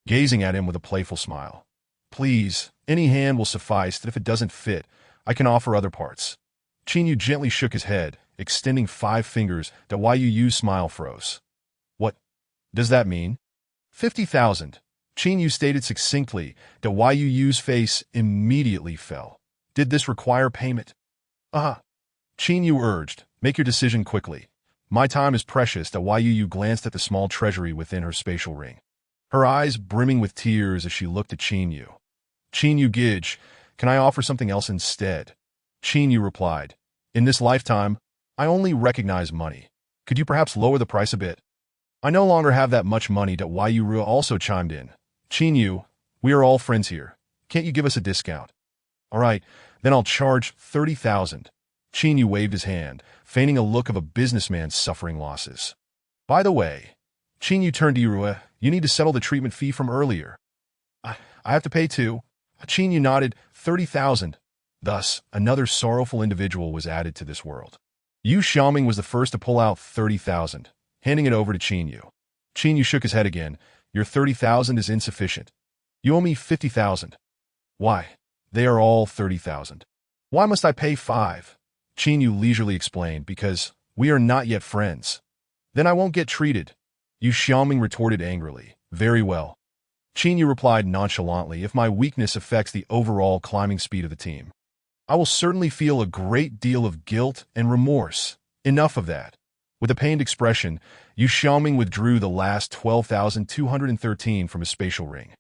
Speaker 1: gazing at him with a playful smile. "Please, any hand will suffice, that if it doesn't fit, I can offer other parts." Qin Yu gently shook his head, extending 5 fingers. Yu's smile froze. "What does that mean?" 50,000. Qin Yu stated succinctly. Yu's face immediately fell. "Did this require payment?" Qin Yu urged, "Make your decision quickly." My time is precious. Yu glanced at the small treasury within her spatial ring, her eyes brimming with tears as she looked at Yu. Yu Gij, can I offer something else instead? Yu replied, in this lifetime, I only recognize money. Could you perhaps lower the price a bit? I no longer have that much money. Yu also chimed in. Yu, we are all friends here. Can't you give us a discount? All right, then I'll charge 30,000. Yu waved his hand, feigning a look of a businessman suffering losses. By the way, Yu turned to Yu, you need to settle the treatment fee from earlier. I have to pay too. Yu nodded, 30,000. Thus, another sorrowful individual was added to this world. Yu Xiaoming was the first to pull out 30,000, handing it over to Yu. Yu shook his head again. Your 30,000 is insufficient. You owe me 50,000. Why? They are all 30,000. Why must I pay 5? Yu leisurely explained, because we are not yet friends. Then I won't get treated. Yu Xiaoming retorted angrily. Very well. Yu replied nonchalantly, if my weakness affects the overall climbing speed of the team, I will certainly feel a great deal of guilt and remorse. Enough of that. With a pained expression, Yu Xiaoming withdrew the last 12,213 from his spatial ring.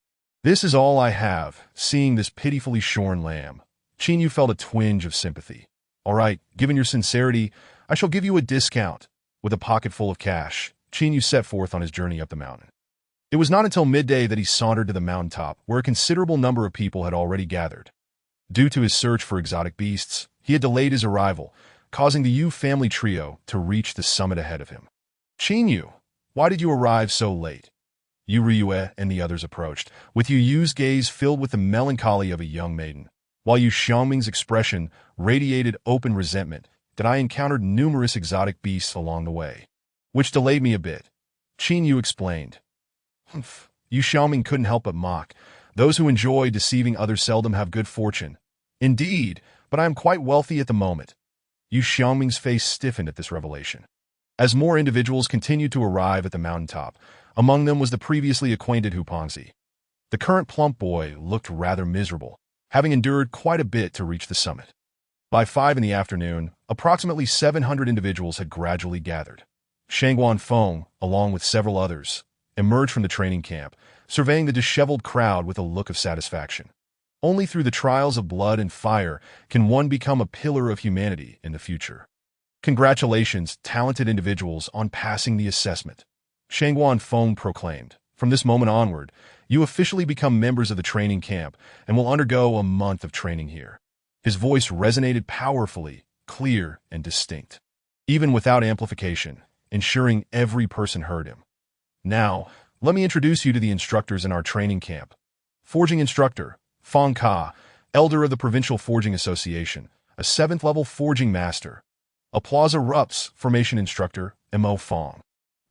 Speaker 1: This is all I have. Seeing this pitifully shorn lamb, Yu felt a twinge of sympathy. All right, given your sincerity, I shall give you a discount. With a pocket full of cash, Yu set forth on his journey up the mountain. It was not until midday that he sauntered to the mountaintop, where a considerable number of people had already gathered. Due to his search for exotic beasts, he had delayed his arrival, causing the Yu family trio to reach the summit ahead of him. Yu, why did you arrive so late? Yu Ryue and the others approached, with Yu's gaze filled with the melancholy of a young maiden, while Yu Xiaoming's expression radiated open resentment that I encountered numerous exotic beasts along the way, which delayed me a bit. Yu explained. Humph. Yu Xiaoming couldn't help but mock. Those who enjoy deceiving others seldom have good fortune. Indeed, but I am quite wealthy at the moment. Yu Xiaoming's face stiffened at this revelation. As more individuals continued to arrive at the mountaintop, among them was the previously acquainted Hu Pengzi. The current plump boy looked rather miserable, having endured quite a bit to reach the summit. By 5 in the afternoon, approximately 700 individuals had gradually gathered. Shangguan Feng, along with several others, emerged from the training camp, surveying the disheveled crowd with a look of satisfaction. Only through the trials of blood and fire can one become a pillar of humanity in the future. Congratulations, talented individuals, on passing the assessment. Shangguan Feng proclaimed. From this moment onward, you officially become members of the training camp and will undergo a month of training here. His voice resonated powerfully, clear, and distinct, even without amplification, ensuring every person heard him. Now, let me introduce you to the instructors in our training camp. Forging Instructor, Fang Ka, Elder of the Provincial Forging Association, a 7th-level Forging Master. Applause erupts, Formation Instructor, Mo Fong.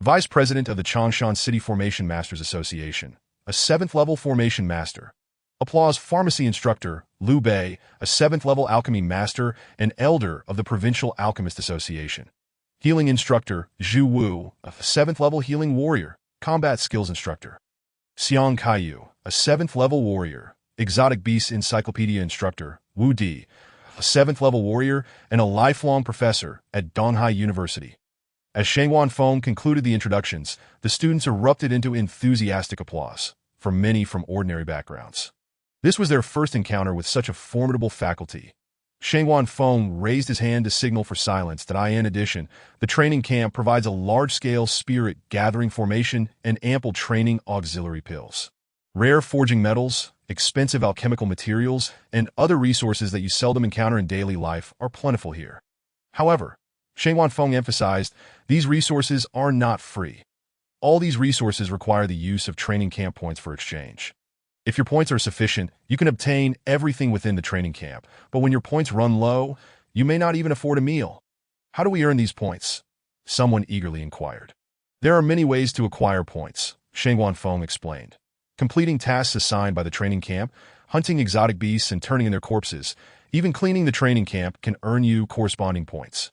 Speaker 1: Vice President of the Changshan City Formation Masters Association, a 7th-level Formation Master. Applause Pharmacy Instructor, Liu Bei, a 7th-level Alchemy Master and Elder of the Provincial Alchemist Association. Healing Instructor, Zhu Wu, a 7th-level Healing Warrior, Combat Skills Instructor. Xiang Kaiyu, a 7th-level Warrior, Exotic Beasts Encyclopedia Instructor, Wu Di, a 7th-level Warrior and a lifelong professor at Donghai University. As Shangguan Feng concluded the introductions, the students erupted into enthusiastic applause, for many from ordinary backgrounds. This was their first encounter with such a formidable faculty. Shangguan Feng raised his hand to signal for silence that in addition, the training camp provides a large-scale spirit-gathering formation and ample training auxiliary pills. Rare forging metals, expensive alchemical materials, and other resources that you seldom encounter in daily life are plentiful here. However, Shangguan Feng emphasized, these resources are not free. All these resources require the use of training camp points for exchange. If your points are sufficient, you can obtain everything within the training camp, but when your points run low, you may not even afford a meal. How do we earn these points? Someone eagerly inquired. There are many ways to acquire points, Shangguan Feng explained. Completing tasks assigned by the training camp, hunting exotic beasts and turning in their corpses, even cleaning the training camp can earn you corresponding points.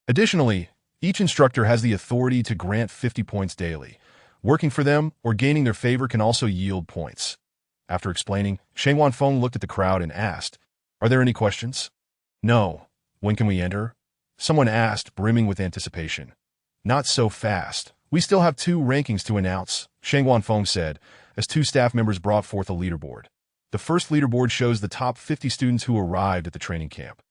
Speaker 1: Additionally, each instructor has the authority to grant 50 points daily. Working for them or gaining their favor can also yield points. After explaining, Shangguan Feng looked at the crowd and asked, are there any questions? No. When can we enter? Someone asked, brimming with anticipation. Not so fast. We still have 2 rankings to announce, Shangwan Feng said, as 2 staff members brought forth a leaderboard. The first leaderboard shows the top 50 students who arrived at the training camp.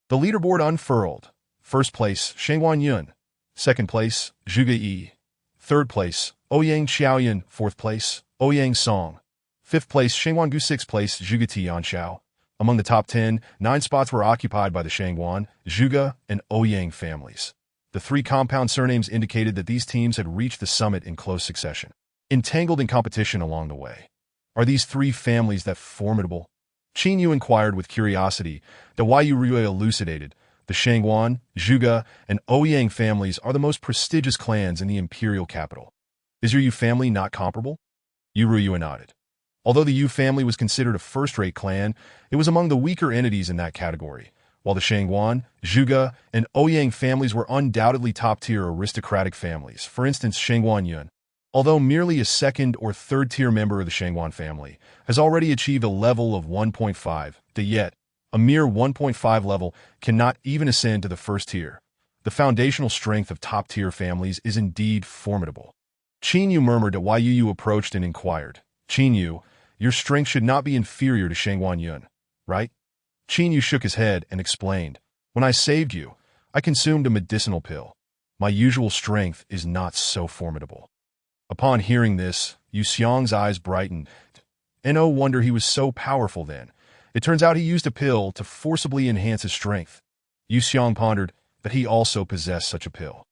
Speaker 1: The leaderboard unfurled. First place, Shangwan Yun. Second place, Zhuge Yi. Third place, Ouyang Xiaoyan. Fourth place, Ouyang Song. Fifth place, Shangwan Gu. Sixth place, Zhuge Tianxiao. Among the top 10, 9 spots were occupied by the Shangwan, Zhuge, and Ouyang families. The 3 compound surnames indicated that these teams had reached the summit in close succession, entangled in competition along the way. Are these 3 families that formidable? Qin Yu inquired with curiosity. The Yu Rui elucidated. The Shangwan, Zhuge, and Ouyang families are the most prestigious clans in the imperial capital. Is your Yu family not comparable? Yu Rui nodded. Although the Yu family was considered a first-rate clan, it was among the weaker entities in that category, while the Shangwan, Zhuge, and Ouyang families were undoubtedly top-tier aristocratic families. For instance, Shangwan Yun, although merely a second- or third-tier member of the Shangwan family, has already achieved a level of 1.5, yet a mere 1.5 level cannot even ascend to the first tier. The foundational strength of top-tier families is indeed formidable. Qin Yu murmured at Yu Yu approached and inquired. Qin Yu, your strength should not be inferior to Shangwan Yun, right? Qin Yu shook his head and explained. When I saved you, I consumed a medicinal pill. My usual strength is not so formidable. Upon hearing this, Yu Xiang's eyes brightened. No wonder he was so powerful then. It turns out he used a pill to forcibly enhance his strength. Yu Xiang pondered that he also possessed such a pill.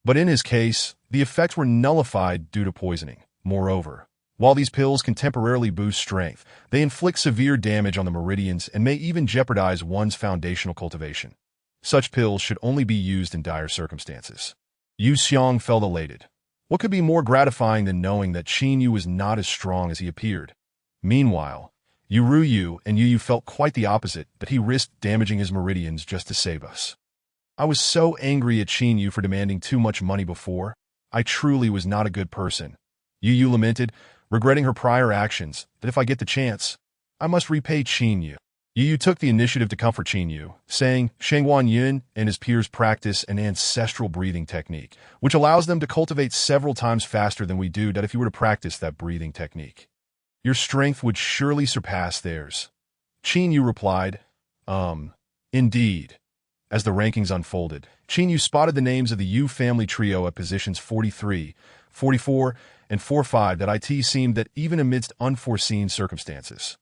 Speaker 1: But in his case, the effects were nullified due to poisoning. Moreover, while these pills can temporarily boost strength, they inflict severe damage on the meridians and may even jeopardize one's foundational cultivation. Such pills should only be used in dire circumstances. Yu Xiang felt elated. What could be more gratifying than knowing that Qin Yu was not as strong as he appeared? Meanwhile, Yu Rui and Yu Yu felt quite the opposite, that he risked damaging his meridians just to save us. I was so angry at Qin Yu for demanding too much money before. I truly was not a good person. Yu Yu lamented, regretting her prior actions, that if I get the chance, I must repay Qin Yu. Yu Yu took the initiative to comfort Qin Yu, saying Shangwan Yun and his peers practice an ancestral breathing technique, which allows them to cultivate several times faster than we do that if you were to practice that breathing technique. Your strength would surely surpass theirs. Qin Yu replied, indeed. As the rankings unfolded, Qin Yu spotted the names of the Yu family trio at positions 43, 44, and 45 that it seemed that even amidst unforeseen circumstances,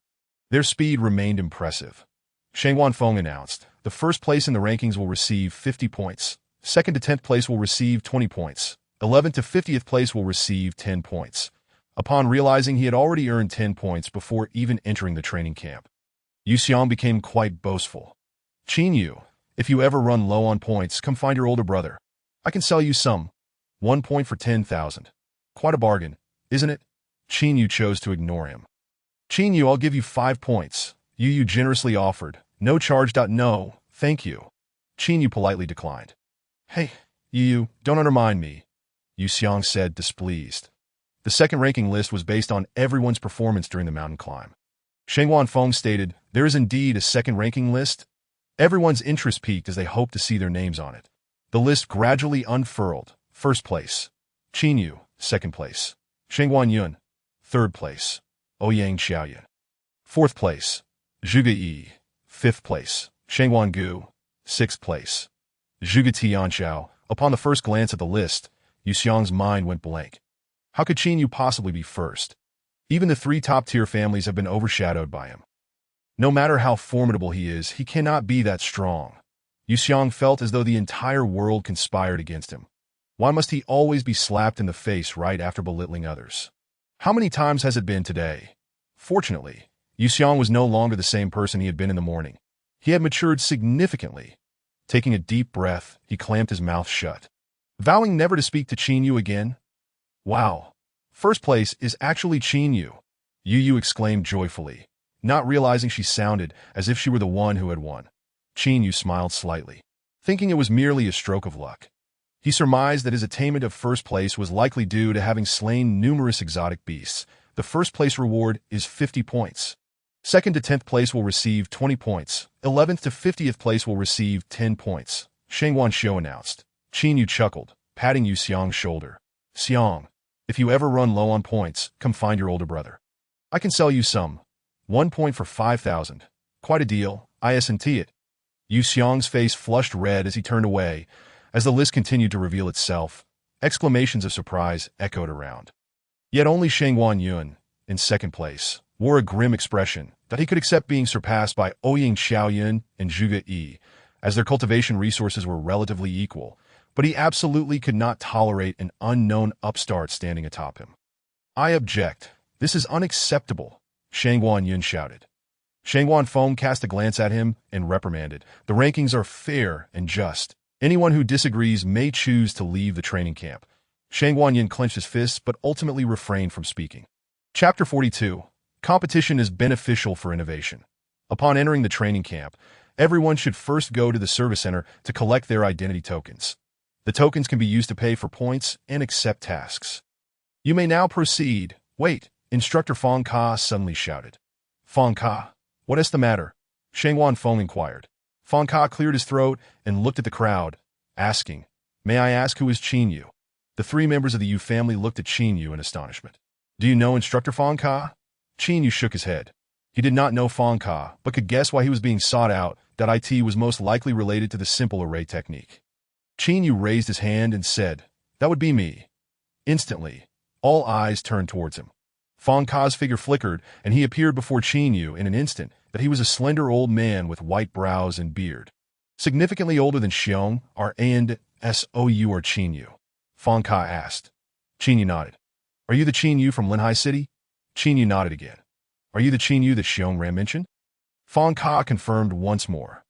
Speaker 1: their speed remained impressive. Shangwan Feng announced, the first place in the rankings will receive 50 points, second to 10th place will receive 20 points, 11th to 50th place will receive 10 points. Upon realizing he had already earned 10 points before even entering the training camp, Yu Xiang became quite boastful. Qin Yu, if you ever run low on points, come find your older brother. I can sell you some. 1 point for 10,000. Quite a bargain, isn't it? Qin Yu chose to ignore him. Qin Yu, I'll give you 5 points. Yu Yu generously offered. No charge. No, thank you. Qin Yu politely declined. Hey, Yu Yu, don't undermine me, Yu Xiang said, displeased. The second ranking list was based on everyone's performance during the mountain climb. Shangwan Feng stated, there is indeed a second ranking list. Everyone's interest peaked as they hoped to see their names on it. The list gradually unfurled. First place, Qin Yu. Second place, Shangwan Yun. Third place, Ouyang Xiaoyan. Fourth place, Zhuge Yi. Fifth place, Shangwan Gu. Sixth place, Zhuge Tianxiao. Upon the first glance at the list, Yu Xiang's mind went blank. How could Qin Yu possibly be first? Even the 3 top-tier families have been overshadowed by him. No matter how formidable he is, he cannot be that strong. Yu Xiang felt as though the entire world conspired against him. Why must he always be slapped in the face right after belittling others? How many times has it been today? Fortunately, Yu Xiang was no longer the same person he had been in the morning. He had matured significantly. Taking a deep breath, he clamped his mouth shut, vowing never to speak to Qin Yu again. Wow! First place is actually Qin Yu, Yu Yu exclaimed joyfully, not realizing she sounded as if she were the one who had won. Qin Yu smiled slightly, thinking it was merely a stroke of luck. He surmised that his attainment of first place was likely due to having slain numerous exotic beasts. The first place reward is 50 points. Second to 10th place will receive 20 points. 11th to 50th place will receive 10 points. Shangwan Xiu announced. Qin Yu chuckled, patting Yu Xiong's shoulder. Xiong, if you ever run low on points, come find your older brother. I can sell you some. 1 point for 5,000. Quite a deal, ISNT it. Yu Xiong's face flushed red as he turned away. As the list continued to reveal itself, exclamations of surprise echoed around. Yet only Shangguan Yun, in second place, wore a grim expression that he could accept being surpassed by Ouying Xiaoyun and Zhuge Yi, as their cultivation resources were relatively equal, but he absolutely could not tolerate an unknown upstart standing atop him. I object. This is unacceptable, Shangguan Yun shouted. Shangguan Feng cast a glance at him and reprimanded. The rankings are fair and just. Anyone who disagrees may choose to leave the training camp. Shangguan Yun clenched his fists but ultimately refrained from speaking. Chapter 42. Competition is beneficial for innovation. Upon entering the training camp, everyone should first go to the service center to collect their identity tokens. The tokens can be used to pay for points and accept tasks. You may now proceed. Wait, Instructor Feng Ka suddenly shouted. Feng Ka, what is the matter? Shangguan Feng inquired. Feng Ka cleared his throat and looked at the crowd, asking, May I ask who is Qin Yu? The three members of the Yu family looked at Qin Yu in astonishment. Do you know Instructor Feng Ka? Qin Yu shook his head. He did not know Feng Ka, but could guess why he was being sought out, that IT was most likely related to the simple array technique. Qin Yu raised his hand and said, That would be me. Instantly, all eyes turned towards him. Feng Ka's figure flickered, and he appeared before Qin Yu in an instant that he was a slender old man with white brows and beard. Significantly older than Xiong, are and S.O.U. or Qin Yu? Feng Ka asked. Qin Yu nodded. Are you the Qin Yu from Linhai City? Qin Yu nodded again. Are you the Qin Yu that Xiong Ran mentioned? Feng Ka confirmed once more.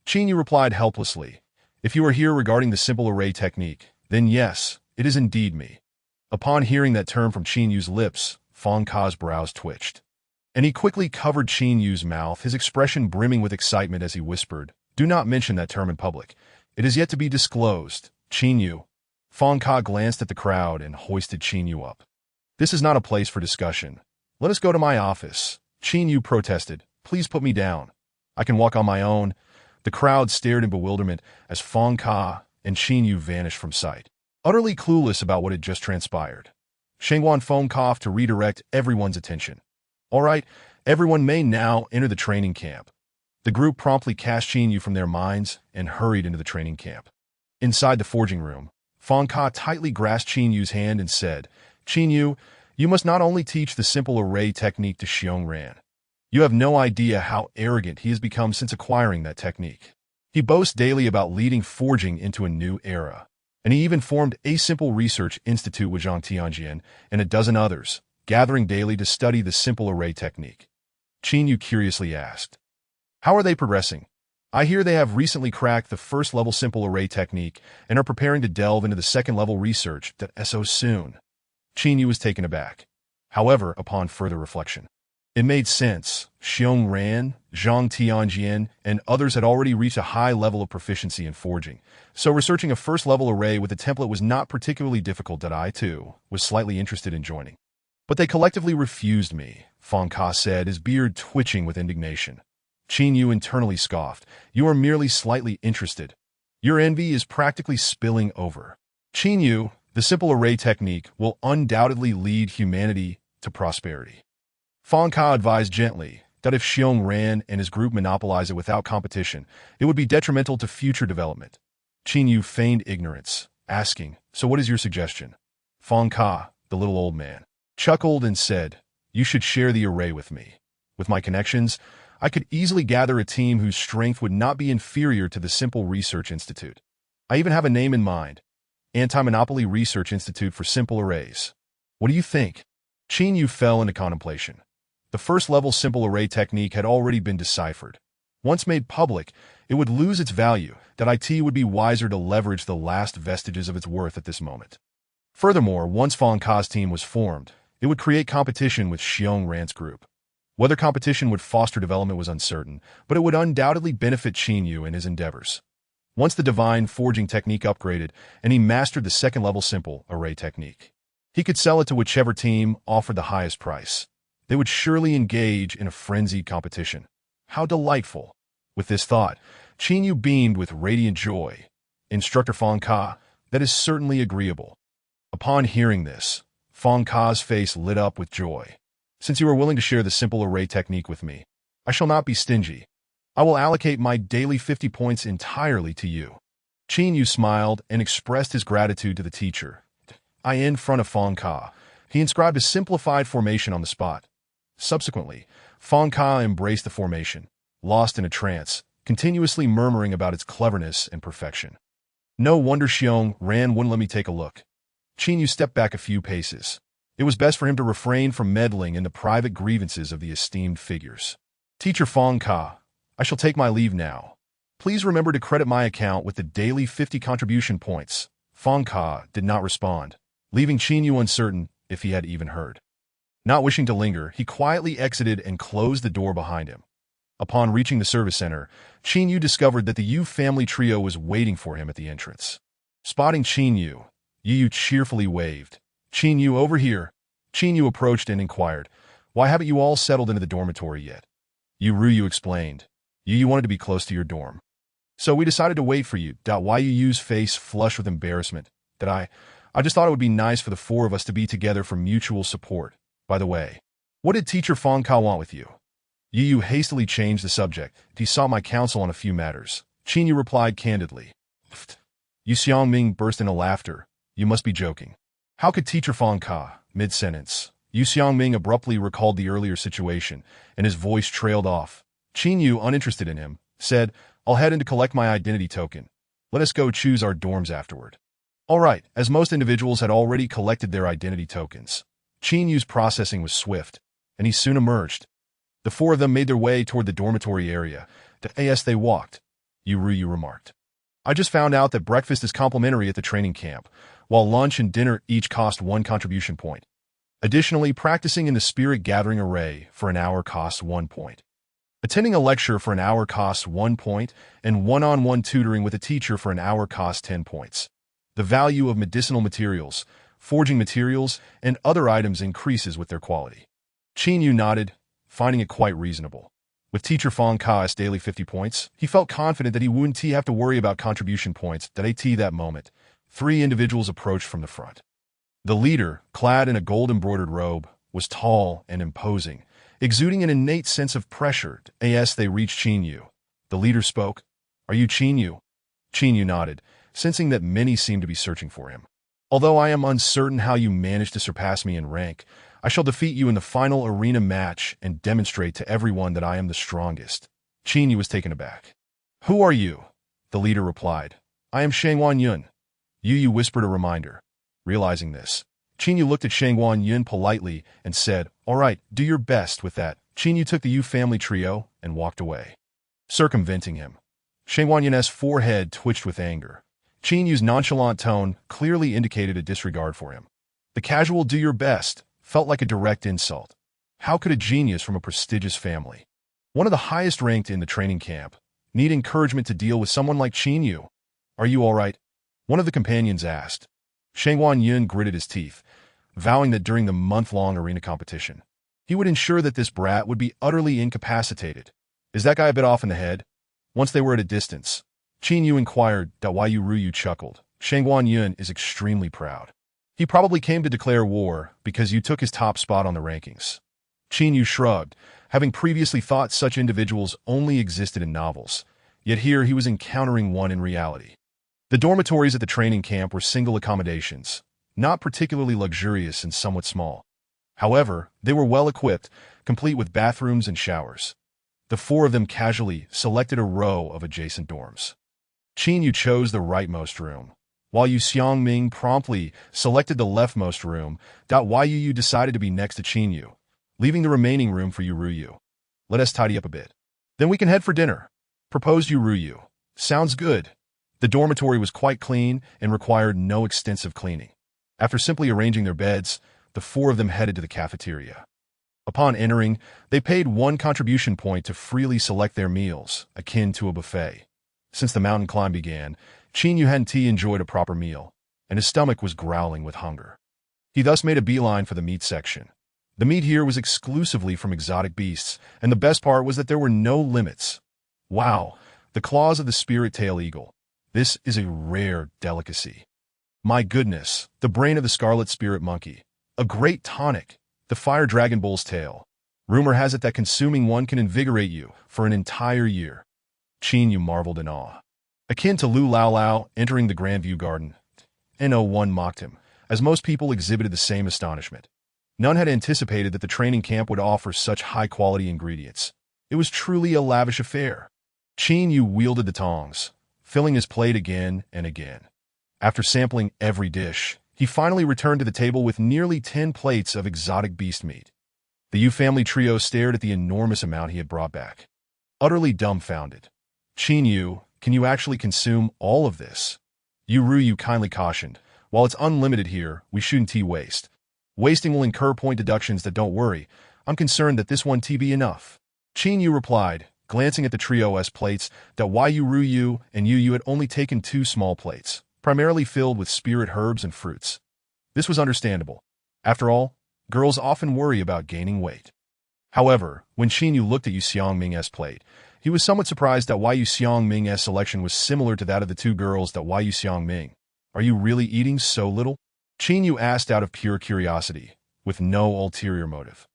Speaker 1: Qin Yu replied helplessly. If you are here regarding the simple array technique, then yes, it is indeed me. Upon hearing that term from Qin Yu's lips, Feng Ka's brows twitched. And he quickly covered Qin Yu's mouth, his expression brimming with excitement as he whispered, Do not mention that term in public. It is yet to be disclosed. Qin Yu. Feng Ka glanced at the crowd and hoisted Qin Yu up. This is not a place for discussion. Let us go to my office. Qin Yu protested. Please put me down. I can walk on my own. The crowd stared in bewilderment as Feng Ka and Qin Yu vanished from sight, utterly clueless about what had just transpired. Shangguan Feng coughed to redirect everyone's attention. All right, everyone may now enter the training camp. The group promptly cast Qin Yu from their minds and hurried into the training camp. Inside the forging room, Feng Ka tightly grasped Qin Yu's hand and said, Qin Yu, you must not only teach the simple array technique to Xiong Ran. You have no idea how arrogant he has become since acquiring that technique. He boasts daily about leading forging into a new era. And he even formed a simple research institute with Zhang Tianjian and a dozen others, gathering daily to study the simple array technique. Qin Yu curiously asked, How are they progressing? I hear they have recently cracked the first-level simple array technique and are preparing to delve into the second-level research that so soon. Qin Yu was taken aback. However, upon further reflection, it made sense. Xiong Ran, Zhang Tianjian, and others had already reached a high level of proficiency in forging, so researching a first-level array with a template was not particularly difficult that I, too, was slightly interested in joining. But they collectively refused me, Feng Ka said, his beard twitching with indignation. Qin Yu internally scoffed. You are merely slightly interested. Your envy is practically spilling over. Qin Yu, the simple array technique will undoubtedly lead humanity to prosperity. Feng Ka advised gently that if Xiong Ran and his group monopolize it without competition, it would be detrimental to future development. Qin Yu feigned ignorance, asking, So what is your suggestion? Feng Ka, the little old man, chuckled and said, You should share the array with me. With my connections, I could easily gather a team whose strength would not be inferior to the Simple Research Institute. I even have a name in mind. Anti-Monopoly Research Institute for Simple Arrays. What do you think? Qin Yu fell into contemplation. The first-level simple array technique had already been deciphered. Once made public, it would lose its value, that IT would be wiser to leverage the last vestiges of its worth at this moment. Furthermore, once Feng Ka's team was formed, it would create competition with Xiong Ran's group. Whether competition would foster development was uncertain, but it would undoubtedly benefit Qin Yu in his endeavors. Once the divine forging technique upgraded, and he mastered the second-level simple array technique, he could sell it to whichever team offered the highest price. They would surely engage in a frenzied competition. How delightful! With this thought, Qin Yu beamed with radiant joy. Instructor Feng Ka, That is certainly agreeable. Upon hearing this, Fong Ka's face lit up with joy. Since you are willing to share the simple array technique with me, I shall not be stingy. I will allocate my daily 50 points entirely to you. Qin Yu smiled and expressed his gratitude to the teacher. In front of Fong Ka, he inscribed a simplified formation on the spot. Subsequently, Fong Ka embraced the formation, lost in a trance, continuously murmuring about its cleverness and perfection. No wonder Xiong Ran wouldn't let me take a look. Qin Yu stepped back a few paces. It was best for him to refrain from meddling in the private grievances of the esteemed figures. Teacher Fong Ka, I shall take my leave now. Please remember to credit my account with the daily 50 contribution points. Fong Ka did not respond, leaving Qin Yu uncertain if he had even heard. Not wishing to linger, he quietly exited and closed the door behind him. Upon reaching the service center, Qin Yu discovered that the Yu family trio was waiting for him at the entrance. Spotting Qin Yu, Yu cheerfully waved. Qin Yu, over here. Qin Yu approached and inquired, why haven't you all settled into the dormitory yet? Yu explained. You wanted to be close to your dorm. So we decided to wait for you. Yu's face flushed with embarrassment. I just thought it would be nice for the four of us to be together for mutual support. By the way, what did Teacher Fong Ka want with you? Yu hastily changed the subject. He sought my counsel on a few matters. Qin Yu replied candidly. Yu Xiangming burst into laughter. You must be joking. How could Teacher Fong Ka, mid-sentence? Yu Xiangming abruptly recalled the earlier situation, and his voice trailed off. Qin Yu, uninterested in him, said, I'll head in to collect my identity token. Let us go choose our dorms afterward. All right, as most individuals had already collected their identity tokens. Qin Yu's processing was swift, and he soon emerged. The four of them made their way toward the dormitory area. As they walked, Yu remarked, I just found out that breakfast is complimentary at the training camp, while lunch and dinner each cost 1 contribution point. Additionally, practicing in the spirit gathering array for an hour costs 1 point. Attending a lecture for an hour costs 1 point, and one-on-one tutoring with a teacher for an hour costs 10 points. The value of medicinal materials, forging materials, and other items increases with their quality. Qin Yu nodded, finding it quite reasonable. With Teacher Fong Ka's daily 50 points, he felt confident that he wouldn't have to worry about contribution points that moment. 3 individuals approached from the front. The leader, clad in a gold-embroidered robe, was tall and imposing, exuding an innate sense of pressure. As they reached Qin Yu, the leader spoke. Are you Qin Yu? Qin Yu nodded, sensing that many seemed to be searching for him. Although I am uncertain how you managed to surpass me in rank, I shall defeat you in the final arena match and demonstrate to everyone that I am the strongest. Qin Yu was taken aback. Who are you? The leader replied. I am Shangwan Yun. Yu whispered a reminder. Realizing this, Qin Yu looked at Shangwan Yun politely and said, All right, do your best with that. Qin Yu took the Yu family trio and walked away. Circumventing him, Shangwan Yun's forehead twitched with anger. Qin Yu's nonchalant tone clearly indicated a disregard for him. The casual do your best felt like a direct insult. How could a genius from a prestigious family, one of the highest ranked in the training camp, need encouragement to deal with someone like Qin Yu? Are you all right? One of the companions asked. Shangwan Yun gritted his teeth, vowing that during the month-long arena competition, he would ensure that this brat would be utterly incapacitated. Is that guy a bit off in the head? Once they were at a distance, Qin Yu inquired. Yu chuckled. Shangwan Yun is extremely proud. He probably came to declare war because you took his top spot on the rankings. Qin Yu shrugged, having previously thought such individuals only existed in novels, yet here he was encountering one in reality. The dormitories at the training camp were single accommodations, not particularly luxurious and somewhat small. However, they were well equipped, complete with bathrooms and showers. The four of them casually selected a row of adjacent dorms. Qin Yu chose the rightmost room, while Yu Xiangming promptly selected the leftmost room. Yu decided to be next to Qin Yu, leaving the remaining room for Yu. Let us tidy up a bit. Then we can head for dinner, proposed Yu. Sounds good. The dormitory was quite clean and required no extensive cleaning. After simply arranging their beds, the four of them headed to the cafeteria. Upon entering, they paid 1 contribution point to freely select their meals, akin to a buffet. Since the mountain climb began, Qin Yu hadn't enjoyed a proper meal, and his stomach was growling with hunger. He thus made a beeline for the meat section. The meat here was exclusively from exotic beasts, and the best part was that there were no limits. Wow, the claws of the spirit tail eagle. This is a rare delicacy. My goodness, the brain of the scarlet spirit monkey. A great tonic. The fire dragon bull's tail. Rumor has it that consuming one can invigorate you for an entire year. Qin Yu marveled in awe. Akin to Lu Lao Lao entering the Grandview Garden, No1 mocked him, as most people exhibited the same astonishment. None had anticipated that the training camp would offer such high-quality ingredients. It was truly a lavish affair. Qin Yu wielded the tongs, filling his plate again and again. After sampling every dish, he finally returned to the table with nearly 10 plates of exotic beast meat. The Yu family trio stared at the enormous amount he had brought back. Utterly dumbfounded. Qin Yu, can you actually consume all of this? Yu kindly cautioned, while it's unlimited here, we shouldn't waste. Wasting will incur point deductions that don't worry. I'm concerned that this one be enough. Qin Yu replied, glancing at the trio's plates, that Yu and Yu had only taken 2 small plates, primarily filled with spirit herbs and fruits. This was understandable. After all, girls often worry about gaining weight. However, when Qin Yu looked at Yu Xiangming's plate, he was somewhat surprised that Yu Xiangming's selection was similar to that of the 2 girls that Yu Xiangming. Are you really eating so little? Qin Yu asked out of pure curiosity, with no ulterior motive.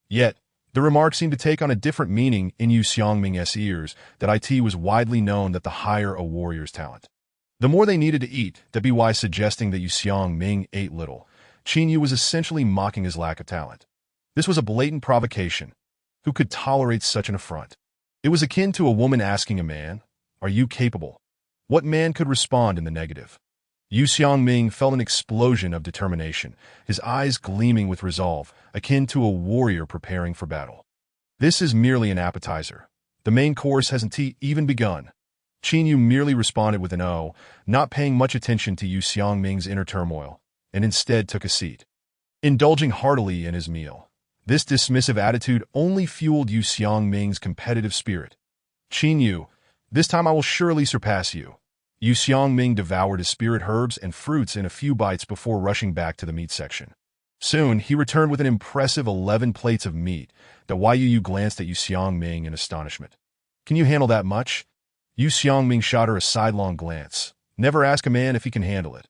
Speaker 1: Yet, the remark seemed to take on a different meaning in Yu Xiangming's ears, that it was widely known that the higher a warrior's talent, the more they needed to eat, by suggesting that Yu Xiangming ate little. Qin Yu was essentially mocking his lack of talent. This was a blatant provocation. Who could tolerate such an affront? It was akin to a woman asking a man, "Are you capable?" What man could respond in the negative? Yu Xiangming felt an explosion of determination, his eyes gleaming with resolve, akin to a warrior preparing for battle. This is merely an appetizer. The main course hasn't even begun. Qin Yu merely responded with an "oh," not paying much attention to Yu Xiangming's inner turmoil, and instead took a seat, indulging heartily in his meal. This dismissive attitude only fueled Yu Xiangming's competitive spirit. Qin Yu, this time I will surely surpass you. Yu Xiangming devoured his spirit herbs and fruits in a few bites before rushing back to the meat section. Soon, he returned with an impressive 11 plates of meat. Yu glanced at Yu Xiangming in astonishment. Can you handle that much? Yu Xiangming shot her a sidelong glance. Never ask a man if he can handle it.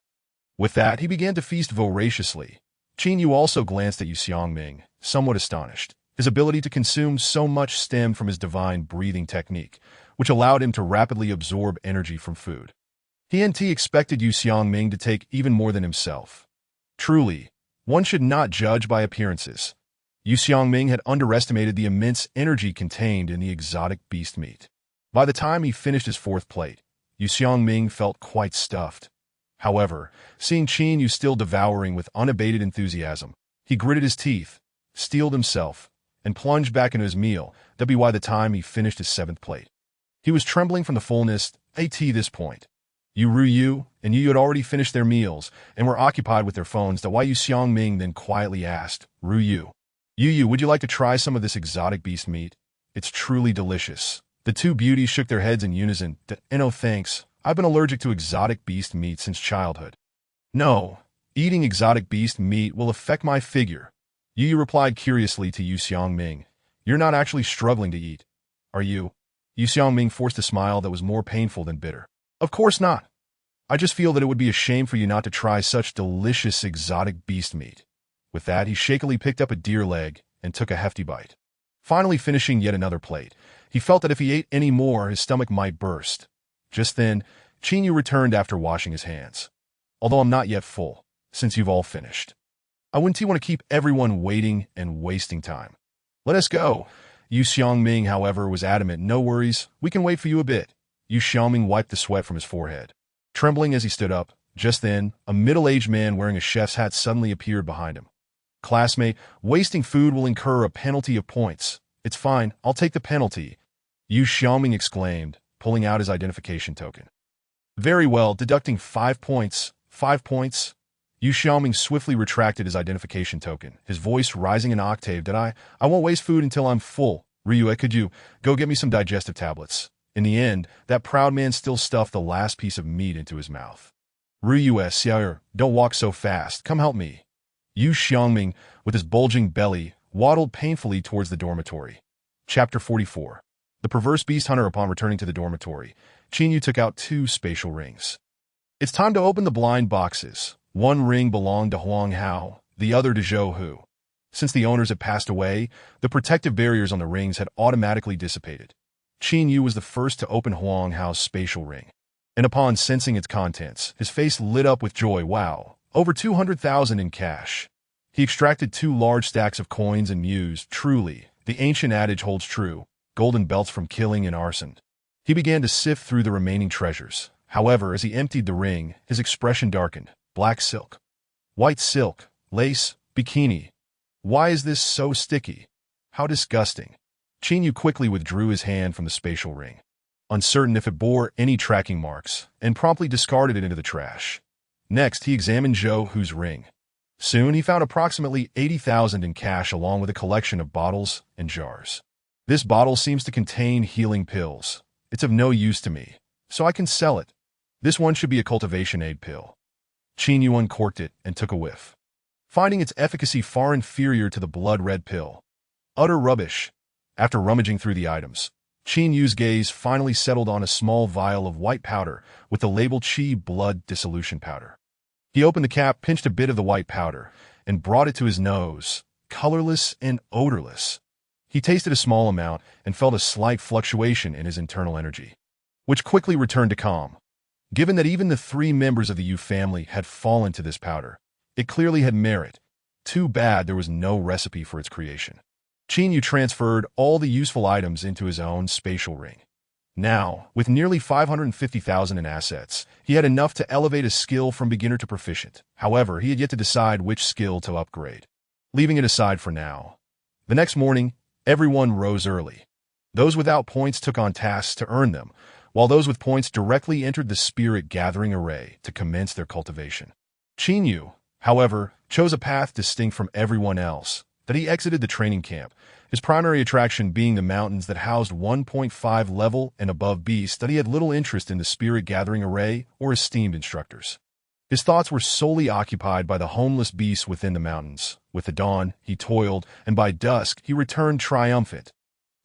Speaker 1: With that, he began to feast voraciously. Qin Yu also glanced at Yu Xiangming, somewhat astonished. His ability to consume so much stemmed from his divine breathing technique, which allowed him to rapidly absorb energy from food. He expected Yu Xiangming to take even more than himself. Truly, one should not judge by appearances. Yu Xiangming had underestimated the immense energy contained in the exotic beast meat. By the time he finished his 4th plate, Yu Xiangming felt quite stuffed. However, seeing Qin Yu still devouring with unabated enthusiasm, he gritted his teeth, steeled himself, and plunged back into his meal. By the time he finished his 7th plate, he was trembling from the fullness. At this point, Yu and Yu had already finished their meals and were occupied with their phones. Yu Xiangming then quietly asked, Yu, would you like to try some of this exotic beast meat? It's truly delicious. The 2 beauties shook their heads in unison. No thanks. I've been allergic to exotic beast meat since childhood. No, eating exotic beast meat will affect my figure. Yu replied curiously to Yu Xiangming. You're not actually struggling to eat, are you? Yu Xiangming forced a smile that was more painful than bitter. Of course not. I just feel that it would be a shame for you not to try such delicious exotic beast meat. With that, he shakily picked up a deer leg and took a hefty bite. Finally finishing yet another plate, he felt that if he ate any more, his stomach might burst. Just then, Qin Yu returned after washing his hands. Although I'm not yet full, since you've all finished. I wouldn't want to keep everyone waiting and wasting time. Let us go. Yu Xiangming, however, was adamant. No worries, we can wait for you a bit. Yu Xiangming wiped the sweat from his forehead, trembling as he stood up. Just then, a middle-aged man wearing a chef's hat suddenly appeared behind him. Classmate, wasting food will incur a penalty of points. It's fine, I'll take the penalty, Yu Xiangming exclaimed, pulling out his identification token. Very well, deducting 5 points. 5 points? Yu Xiaoming swiftly retracted his identification token, his voice rising an octave. I won't waste food until I'm full. Ryue, could you go get me some digestive tablets? In the end, that proud man still stuffed the last piece of meat into his mouth. Ryue, sire, don't walk so fast. Come help me. Yu Xiaoming, with his bulging belly, waddled painfully towards the dormitory. Chapter 44. The perverse beast hunter. Upon returning to the dormitory, Qin Yu took out 2 spatial rings. It's time to open the blind boxes. One ring belonged to Huang Hao, the other to Zhou Hu. Since the owners had passed away, the protective barriers on the rings had automatically dissipated. Qin Yu was the first to open Huang Hao's spatial ring, and upon sensing its contents, his face lit up with joy. Wow, over 200,000 in cash. He extracted 2 large stacks of coins and mused, truly, the ancient adage holds true, golden belts from killing and arson. He began to sift through the remaining treasures. However, as he emptied the ring, his expression darkened. Black silk, white silk, lace, bikini. Why is this so sticky? How disgusting. Qin Yu quickly withdrew his hand from the spatial ring, uncertain if it bore any tracking marks, and promptly discarded it into the trash. Next, he examined Zhou Hu's ring. Soon, he found approximately 80,000 in cash along with a collection of bottles and jars. This bottle seems to contain healing pills. It's of no use to me, so I can sell it. This one should be a cultivation aid pill. Qin Yu uncorked it and took a whiff, finding its efficacy far inferior to the blood-red pill. Utter rubbish. After rummaging through the items, Qin Yu's gaze finally settled on a small vial of white powder with the label Qi blood dissolution powder. He opened the cap, pinched a bit of the white powder, and brought it to his nose, colorless and odorless. He tasted a small amount and felt a slight fluctuation in his internal energy, which quickly returned to calm. Given that even the 3 members of the Yu family had fallen to this powder, it clearly had merit. Too bad there was no recipe for its creation. Qin Yu transferred all the useful items into his own spatial ring. Now, with nearly 550,000 in assets, he had enough to elevate his skill from beginner to proficient. However, he had yet to decide which skill to upgrade. Leaving it aside for now. The next morning, everyone rose early. Those without points took on tasks to earn them, while those with points directly entered the spirit gathering array to commence their cultivation. Qin Yu, however, chose a path distinct from everyone else, that he exited the training camp, his primary attraction being the mountains that housed 1.5 level and above beasts that he had little interest in the spirit gathering array or esteemed instructors. His thoughts were solely occupied by the homeless beasts within the mountains. With the dawn, he toiled, and by dusk, he returned triumphant.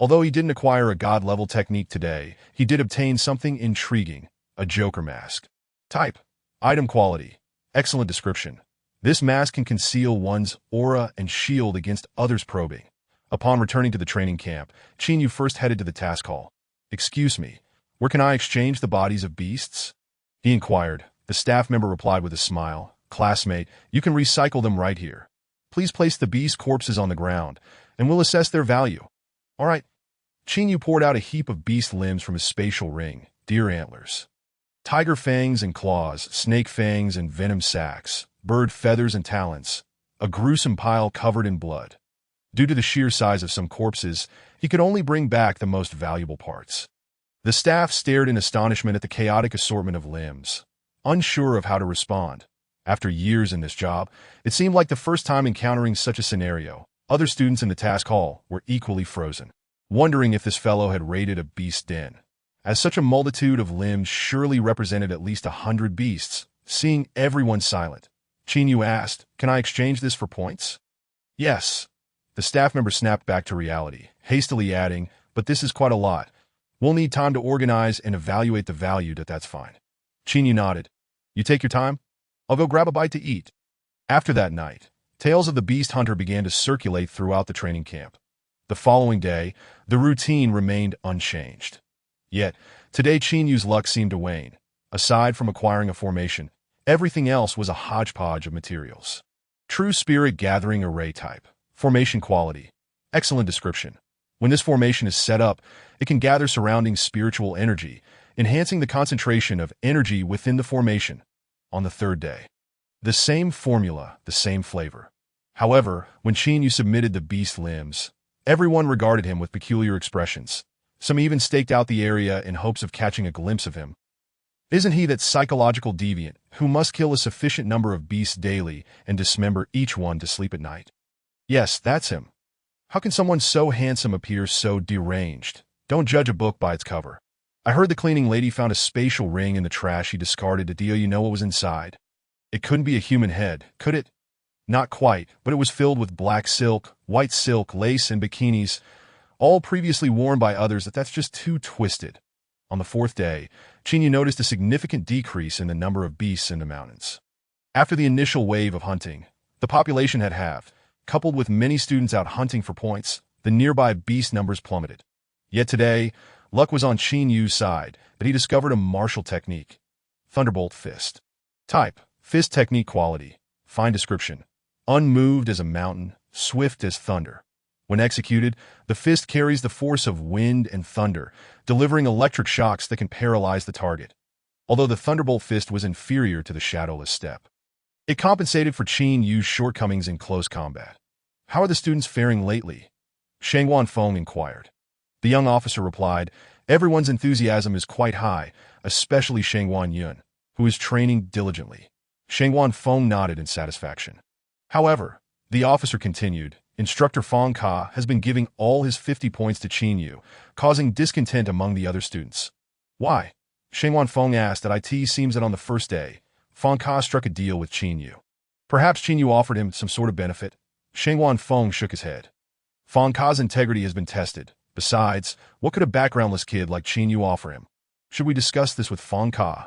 Speaker 1: Although he didn't acquire a god-level technique today, he did obtain something intriguing, a Joker mask. Type: item quality, excellent description. This mask can conceal one's aura and shield against others' probing. Upon returning to the training camp, Qin Yu first headed to the task hall. Excuse me, where can I exchange the bodies of beasts? He inquired. The staff member replied with a smile. Classmate, you can recycle them right here. Please place the beast corpses on the ground, and we'll assess their value. All right. Qin Yu poured out a heap of beast limbs from his spatial ring. Deer antlers, tiger fangs and claws, snake fangs and venom sacs, bird feathers and talons, a gruesome pile covered in blood. Due to the sheer size of some corpses, he could only bring back the most valuable parts. The staff stared in astonishment at the chaotic assortment of limbs, unsure of how to respond. After years in this job, it seemed like the first time encountering such a scenario. Other students in the task hall were equally frozen, wondering if this fellow had raided a beast den, as such a multitude of limbs surely represented at least 100 beasts. Seeing everyone silent, Qin Yu asked, "Can I exchange this for points?" "Yes." The staff member snapped back to reality, hastily adding, "But this is quite a lot. We'll need time to organize and evaluate the value. That's fine." Qin Yu nodded. "You take your time? I'll go grab a bite to eat." After that night, tales of the beast hunter began to circulate throughout the training camp. The following day, the routine remained unchanged. Yet, today Qin Yu's luck seemed to wane. Aside from acquiring a formation, everything else was a hodgepodge of materials. True spirit gathering array type. Formation quality. Excellent description. When this formation is set up, it can gather surrounding spiritual energy, enhancing the concentration of energy within the formation. On the third day, the same formula, the same flavor. However, when Qin Yu submitted the beast limbs, everyone regarded him with peculiar expressions. Some even staked out the area in hopes of catching a glimpse of him. Isn't he that psychological deviant who must kill a sufficient number of beasts daily and dismember each one to sleep at night? Yes, that's him. How can someone so handsome appear so deranged? Don't judge a book by its cover. I heard the cleaning lady found a spatial ring in the trash he discarded. Do you know what was inside? It couldn't be a human head, could it? Not quite, but it was filled with black silk, white silk, lace, and bikinis, all previously worn by others. That's just too twisted. On the fourth day, Qin Yu noticed a significant decrease in the number of beasts in the mountains. After the initial wave of hunting, the population had halved. Coupled with many students out hunting for points, the nearby beast numbers plummeted. Yet today, luck was on Qin Yu's side, but he discovered a martial technique. Thunderbolt Fist. Type: Fist technique quality. Fine description: unmoved as a mountain, swift as thunder. When executed, the fist carries the force of wind and thunder, delivering electric shocks that can paralyze the target. Although the Thunderbolt Fist was inferior to the Shadowless Step, it compensated for Qin Yu's shortcomings in close combat. "How are the students faring lately?" Shangwan Feng inquired. The young officer replied, "Everyone's enthusiasm is quite high, especially Shangwan Yun, who is training diligently." Shangwan Feng nodded in satisfaction. However, the officer continued, "Instructor Feng Ka has been giving all his 50 points to Qin Yu, causing discontent among the other students." "Why?" Shangwan Feng asked. "At IT seems that on the first day, Feng Ka struck a deal with Qin Yu. Perhaps Qin Yu offered him some sort of benefit." Shangwan Feng shook his head. "Feng Ka's integrity has been tested. Besides, what could a backgroundless kid like Qin Yu offer him? Should we discuss this with Feng Ka?"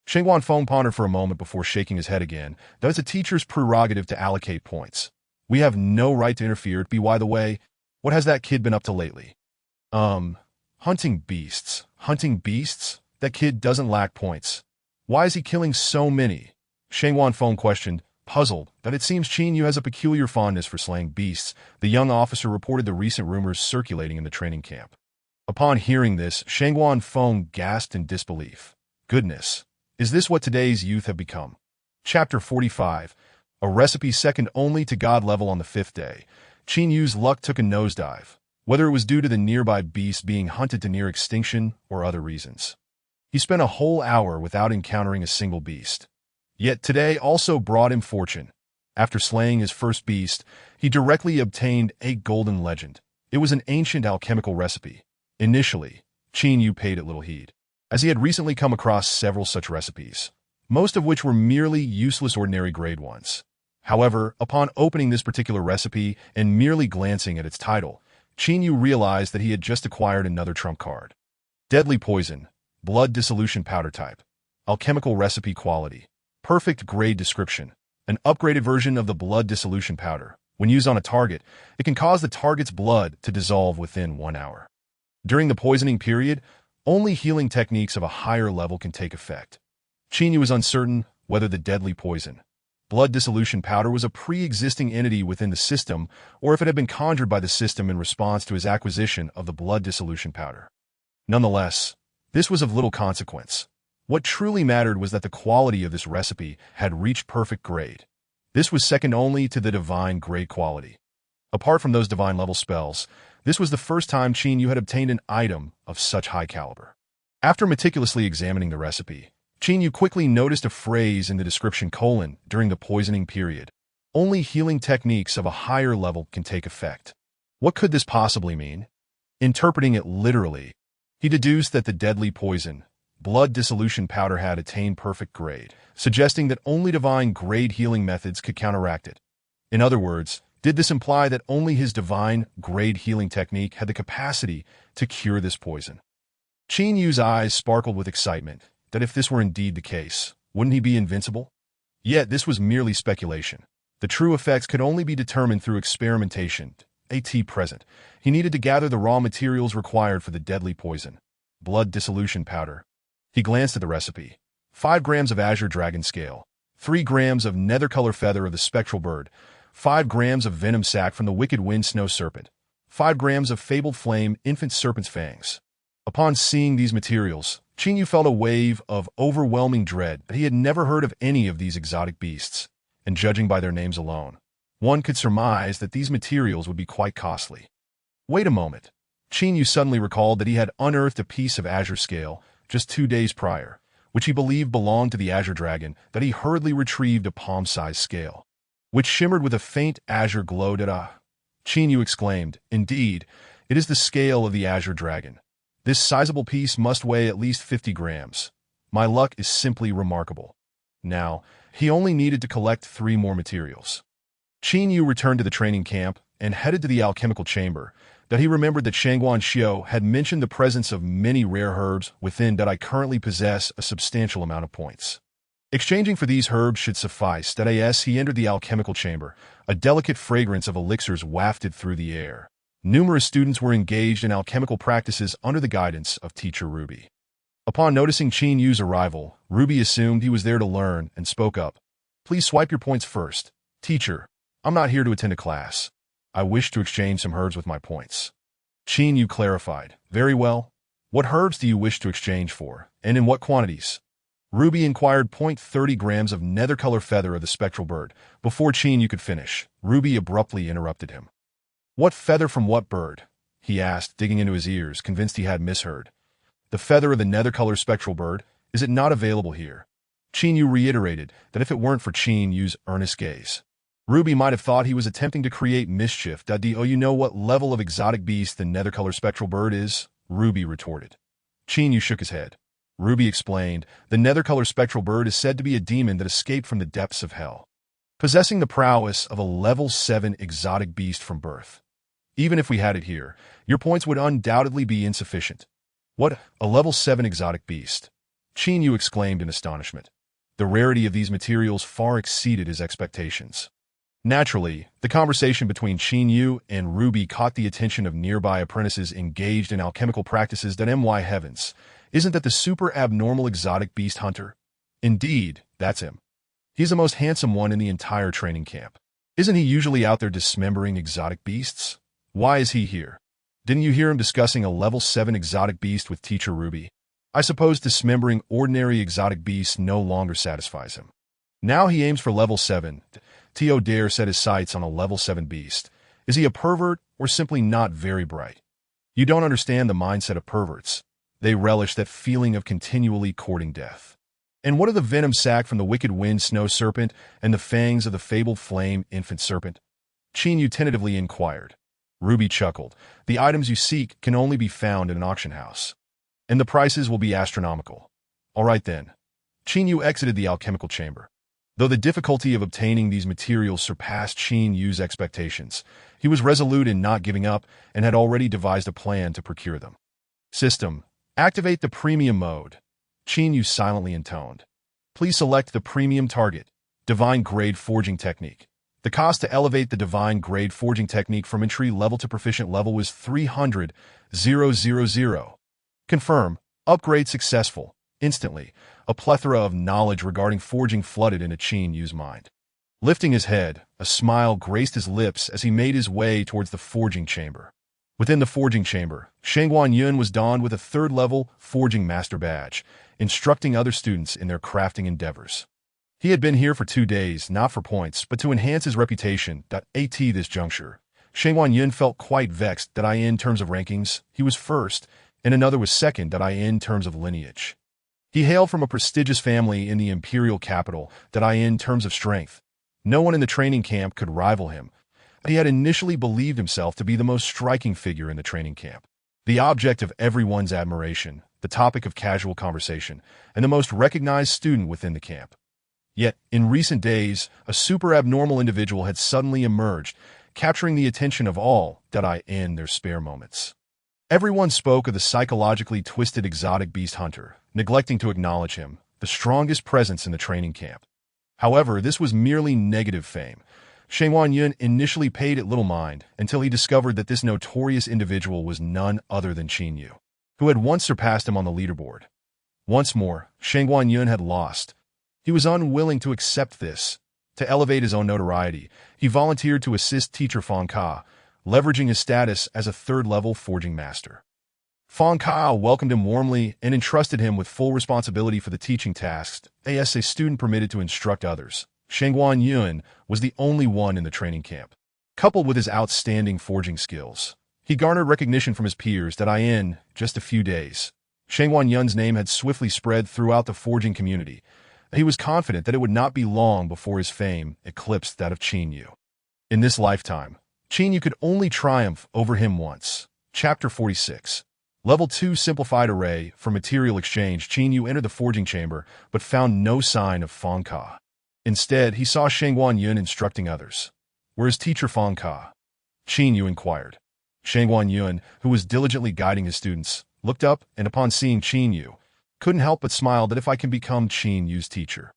Speaker 1: Shangwan Feng pondered for a moment before shaking his head again. "That is a teacher's prerogative to allocate points. We have no right to interfere. By the way, what has that kid been up to lately?" Hunting beasts. Hunting beasts? That kid doesn't lack points. Why is he killing so many?" Shangwan Feng questioned, puzzled that it seems Qin Yu has a peculiar fondness for slaying beasts. The young officer reported the recent rumors circulating in the training camp. Upon hearing this, Shangwan Feng gasped in disbelief. "Goodness, is this what today's youth have become?" Chapter 45. A recipe second only to God level. On the fifth day, Qin Yu's luck took a nosedive, whether it was due to the nearby beasts being hunted to near extinction or other reasons. He spent a whole hour without encountering a single beast. Yet today also brought him fortune. After slaying his first beast, he directly obtained a golden legend. It was an ancient alchemical recipe. Initially, Qin Yu paid it little heed, as he had recently come across several such recipes, most of which were merely useless ordinary grade ones. However, upon opening this particular recipe and merely glancing at its title, Qin Yu realized that he had just acquired another trump card. Deadly Poison, Blood Dissolution Powder Type, Alchemical Recipe Quality, Perfect Grade Description, an upgraded version of the blood dissolution powder. When used on a target, it can cause the target's blood to dissolve within 1 hour. During the poisoning period, only healing techniques of a higher level can take effect. Qin Yu was uncertain whether the deadly poison, blood dissolution powder, was a pre-existing entity within the system or if it had been conjured by the system in response to his acquisition of the blood dissolution powder. Nonetheless, this was of little consequence. What truly mattered was that the quality of this recipe had reached perfect grade. This was second only to the divine grade quality. Apart from those divine level spells, this was the first time Qin Yu had obtained an item of such high caliber. After meticulously examining the recipe, Qin Yu quickly noticed a phrase in the description: during the poisoning period, only healing techniques of a higher level can take effect. What could this possibly mean? Interpreting it literally, he deduced that the deadly poison, blood dissolution powder, had attained perfect grade, suggesting that only divine grade healing methods could counteract it. In other words, did this imply that only his divine grade healing technique had the capacity to cure this poison? Qin Yu's eyes sparkled with excitement that if this were indeed the case, wouldn't he be invincible? Yet this was merely speculation. The true effects could only be determined through experimentation. At present, he needed to gather the raw materials required for the deadly poison, blood dissolution powder. He glanced at the recipe. 5 grams of azure dragon scale, 3 grams of nether color feather of the spectral bird, 5 grams of venom sac from the wicked wind snow serpent, 5 grams of fabled flame infant serpent's fangs. Upon seeing these materials, Qin Yu felt a wave of overwhelming dread that he had never heard of any of these exotic beasts, and judging by their names alone, one could surmise that these materials would be quite costly. Wait a moment. Qin Yu suddenly recalled that he had unearthed a piece of azure scale just 2 days prior, which he believed belonged to the azure dragon. That he hurriedly retrieved a palm-sized scale, which shimmered with a faint azure glow. Qin Yu exclaimed, "Indeed, it is the scale of the azure dragon. This sizable piece must weigh at least 50 grams. My luck is simply remarkable." Now, he only needed to collect 3 more materials. Qin Yu returned to the training camp and headed to the alchemical chamber, that he remembered that Shangguan Xiao had mentioned the presence of many rare herbs within that I currently possess a substantial amount of points. Exchanging for these herbs should suffice. That as he entered the alchemical chamber, a delicate fragrance of elixirs wafted through the air. Numerous students were engaged in alchemical practices under the guidance of teacher Ruby. Upon noticing Qin Yu's arrival, Ruby assumed he was there to learn and spoke up. "Please swipe your points first. Teacher, I'm not here to attend a class. I wish to exchange some herbs with my points." Qin Yu clarified. "Very well. What herbs do you wish to exchange for, and in what quantities?" Ruby inquired. 30 grams of nether color feather of the spectral bird. Before Qin Yu could finish, Ruby abruptly interrupted him. "What feather from what bird?" he asked, digging into his ears, convinced he had misheard. "The feather of the nether color spectral bird. Is it not available here?" Qin Yu reiterated that if it weren't for Qin Yu's earnest gaze, Ruby might have thought he was attempting to create mischief. "Do you know what level of exotic beast the nether color spectral bird is?" Ruby retorted. Qin Yu shook his head. Ruby explained, "The nether color spectral bird is said to be a demon that escaped from the depths of hell, possessing the prowess of a level 7 exotic beast from birth. Even if we had it here, your points would undoubtedly be insufficient." "What, a level 7 exotic beast?" Qin Yu exclaimed in astonishment. The rarity of these materials far exceeded his expectations. Naturally, the conversation between Qin Yu and Ruby caught the attention of nearby apprentices engaged in alchemical practices. My heavens, isn't that the super abnormal exotic beast hunter? Indeed, that's him. He's the most handsome one in the entire training camp. Isn't he usually out there dismembering exotic beasts? Why is he here? Didn't you hear him discussing a level 7 exotic beast with teacher Ruby? I suppose dismembering ordinary exotic beasts no longer satisfies him. Now he aims for level 7. Tio dare set his sights on a level 7 beast. Is he a pervert or simply not very bright? You don't understand the mindset of perverts. They relish that feeling of continually courting death. And what of the venom sac from the wicked wind snow serpent and the fangs of the fabled flame infant serpent? Qin Yu tentatively inquired. Ruby chuckled. The items you seek can only be found in an auction house, and the prices will be astronomical. All right then. Qin Yu exited the alchemical chamber. Though the difficulty of obtaining these materials surpassed Qin Yu's expectations, he was resolute in not giving up and had already devised a plan to procure them. System. Activate the premium mode. Qin Yu silently intoned. Please select the premium target. Divine grade forging technique. The cost to elevate the divine grade forging technique from entry level to proficient level was 300,000. Confirm. Upgrade successful. Instantly, a plethora of knowledge regarding forging flooded into Qin Yu's mind. Lifting his head, a smile graced his lips as he made his way towards the forging chamber. Within the forging chamber, Shangguan Yun was donned with a 3rd-level forging master badge, instructing other students in their crafting endeavors. He had been here for 2 days, not for points, but to enhance his reputation. At this juncture, Shangguan Yun felt quite vexed that in terms of rankings, he was first, and another was second in terms of lineage. He hailed from a prestigious family in the imperial capital in terms of strength. No one in the training camp could rival him. He had initially believed himself to be the most striking figure in the training camp, the object of everyone's admiration, the topic of casual conversation, and the most recognized student within the camp. Yet, in recent days, a super abnormal individual had suddenly emerged, capturing the attention of all in their spare moments. Everyone spoke of the psychologically twisted exotic beast hunter, neglecting to acknowledge him, the strongest presence in the training camp. However, this was merely negative fame. Shangguan Yun initially paid it little mind until he discovered that this notorious individual was none other than Qin Yu, who had once surpassed him on the leaderboard. Once more, Shangguan Yun had lost. He was unwilling to accept this. To elevate his own notoriety, he volunteered to assist teacher Fang Ka, leveraging his status as a 3rd-level forging master. Fang Ka welcomed him warmly and entrusted him with full responsibility for the teaching tasks as a student permitted to instruct others. Shangguan Yun was the only one in the training camp. Coupled with his outstanding forging skills, he garnered recognition from his peers in just a few days. Shangguan Yun's name had swiftly spread throughout the forging community. He was confident that it would not be long before his fame eclipsed that of Qin Yu. In this lifetime, Qin Yu could only triumph over him once. Chapter 46. Level 2 Simplified Array. For material exchange, Qin Yu entered the forging chamber, but found no sign of Fang Ka. Instead, he saw Shangguan Yun instructing others. Where is teacher Fang Ka? Qin Yu inquired. Shangguan Yun, who was diligently guiding his students, looked up and upon seeing Qin Yu, couldn't help but smile that if I can become Qin Yu's teacher,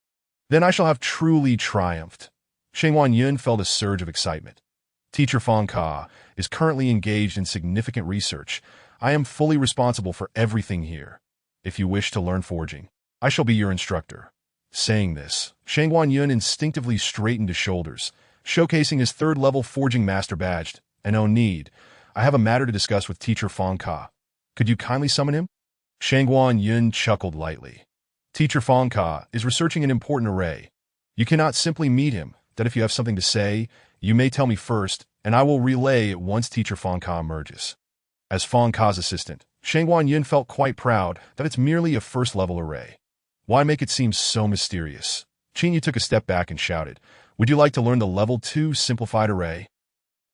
Speaker 1: then I shall have truly triumphed. Shangguan Yun felt a surge of excitement. Teacher Fong Ka is currently engaged in significant research. I am fully responsible for everything here. If you wish to learn forging, I shall be your instructor. Saying this, Shangguan Yun instinctively straightened his shoulders, showcasing his third-level forging master badge. And no need. I have a matter to discuss with Teacher Fong Ka. Could you kindly summon him? Shangguan Yun chuckled lightly. Teacher Fong Ka is researching an important array. You cannot simply meet him, that if you have something to say, you may tell me first, and I will relay it once Teacher Fong Ka emerges. As Fong Ka's assistant, Shangguan Yun felt quite proud that it's merely a first-level array. Why make it seem so mysterious? Qin Yu took a step back and shouted, "Would you like to learn the Level 2 simplified array?"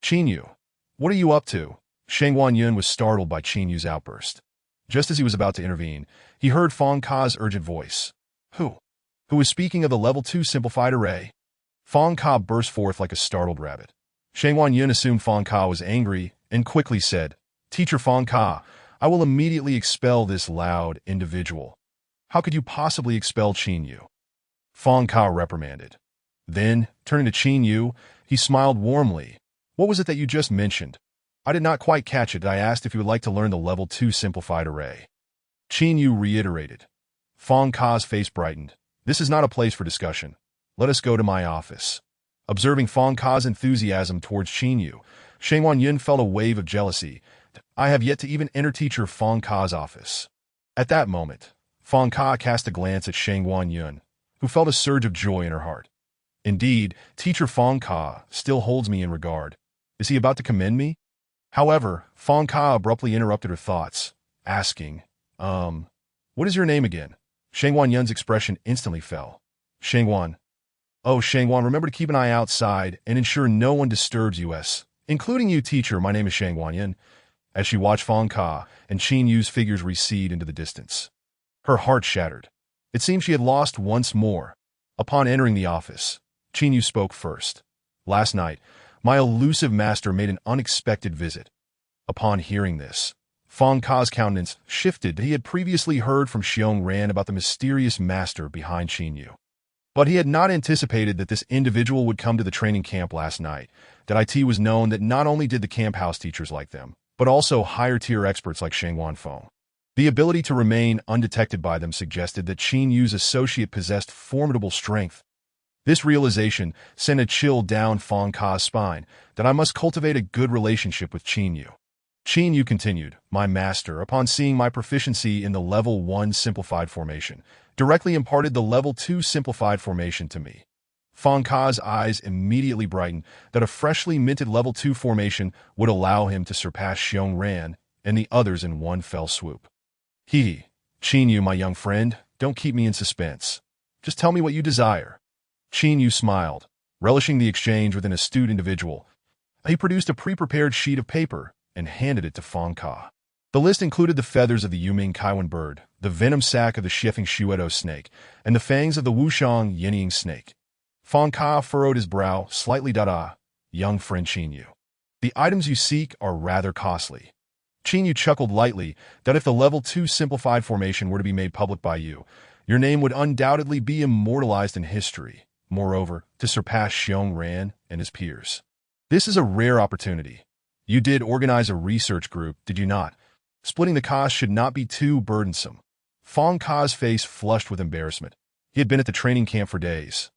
Speaker 1: Qin Yu, what are you up to? Shangguan Yun was startled by Qin Yu's outburst. Just as he was about to intervene, he heard Fong Ka's urgent voice. Who is speaking of the Level 2 simplified array? Fong Ka burst forth like a startled rabbit. Shangguan Yun assumed Fong Ka was angry and quickly said, Teacher Fong Ka, I will immediately expel this loud individual. How could you possibly expel Qin Yu? Fong Ka reprimanded. Then, turning to Qin Yu, he smiled warmly. What was it that you just mentioned? I did not quite catch it. I asked if you would like to learn the Level 2 simplified array. Qin Yu reiterated. Fong Ka's face brightened. This is not a place for discussion. Let us go to my office. Observing Fong Ka's enthusiasm towards Qin Yu, Shangguan Yun felt a wave of jealousy. I have yet to even enter Teacher Fong Ka's office. At that moment, Fong Ka cast a glance at Shangguan Yun, who felt a surge of joy in her heart. Indeed, Teacher Fong Ka still holds me in regard. Is he about to commend me? However, Fong Ka abruptly interrupted her thoughts, asking, what is your name again? Shangguan Yun's expression instantly fell. Shangguan. Oh, Shangguan, remember to keep an eye outside and ensure no one disturbs you, including you, teacher. My name is Shangguan Yun. As she watched Fong Ka and Qin Yu's figures recede into the distance, her heart shattered. It seemed she had lost once more. Upon entering the office, Qin Yu spoke first. Last night, my elusive master made an unexpected visit. Upon hearing this, Fong Ka's countenance shifted. He had previously heard from Xiong Ran about the mysterious master behind Qin Yu. But he had not anticipated that this individual would come to the training camp last night. That it was known that not only did the camp house teachers like them, but also higher-tier experts like Shangguan Feng. The ability to remain undetected by them suggested that Qin Yu's associate possessed formidable strength. This realization sent a chill down Fong Ka's spine, that I must cultivate a good relationship with Qin Yu. Qin Yu continued, my master, upon seeing my proficiency in the Level 1 simplified formation, directly imparted the Level 2 simplified formation to me. Fong Ka's eyes immediately brightened that a freshly minted Level 2 formation would allow him to surpass Xiong Ran and the others in one fell swoop. Qin Yu, my young friend, don't keep me in suspense. Just tell me what you desire. Qin Yu smiled, relishing the exchange with an astute individual. He produced a pre-prepared sheet of paper and handed it to Fong Ka. The list included the feathers of the Yuming Kaiwan bird, the venom sac of the Shifeng Shuedo snake, and the fangs of the Wushang Yinying snake. Fong Ka furrowed his brow, slightly young friend Qin Yu. The items you seek are rather costly. Qin Yu chuckled lightly that if the Level 2 simplified formation were to be made public by you, your name would undoubtedly be immortalized in history, moreover, to surpass Xiong Ran and his peers. This is a rare opportunity. You did organize a research group, did you not? Splitting the cost should not be too burdensome. Fong Ka's face flushed with embarrassment. He had been at the training camp for days.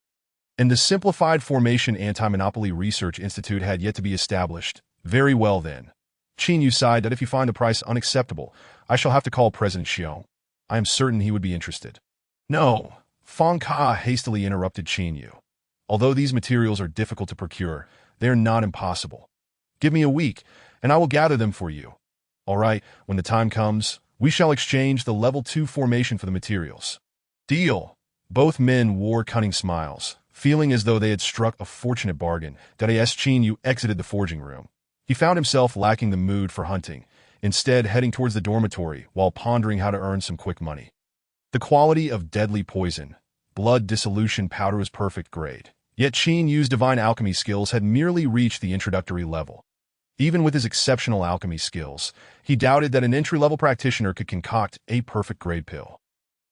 Speaker 1: And the Simplified Formation Anti-Monopoly Research Institute had yet to be established. Very well then. Qin Yu sighed that if you find the price unacceptable, I shall have to call President Xiong. I am certain he would be interested. No, Fong Ka hastily interrupted Qin Yu. Although these materials are difficult to procure, they are not impossible. Give me a week, and I will gather them for you. All right, when the time comes, we shall exchange the Level 2 formation for the materials. Deal. Both men wore cunning smiles, feeling as though they had struck a fortunate bargain. Qin Yu exited the forging room. He found himself lacking the mood for hunting, instead heading towards the dormitory while pondering how to earn some quick money. The quality of deadly poison, blood dissolution powder was perfect grade, yet Qin Yu's divine alchemy skills had merely reached the introductory level. Even with his exceptional alchemy skills, he doubted that an entry-level practitioner could concoct a perfect grade pill.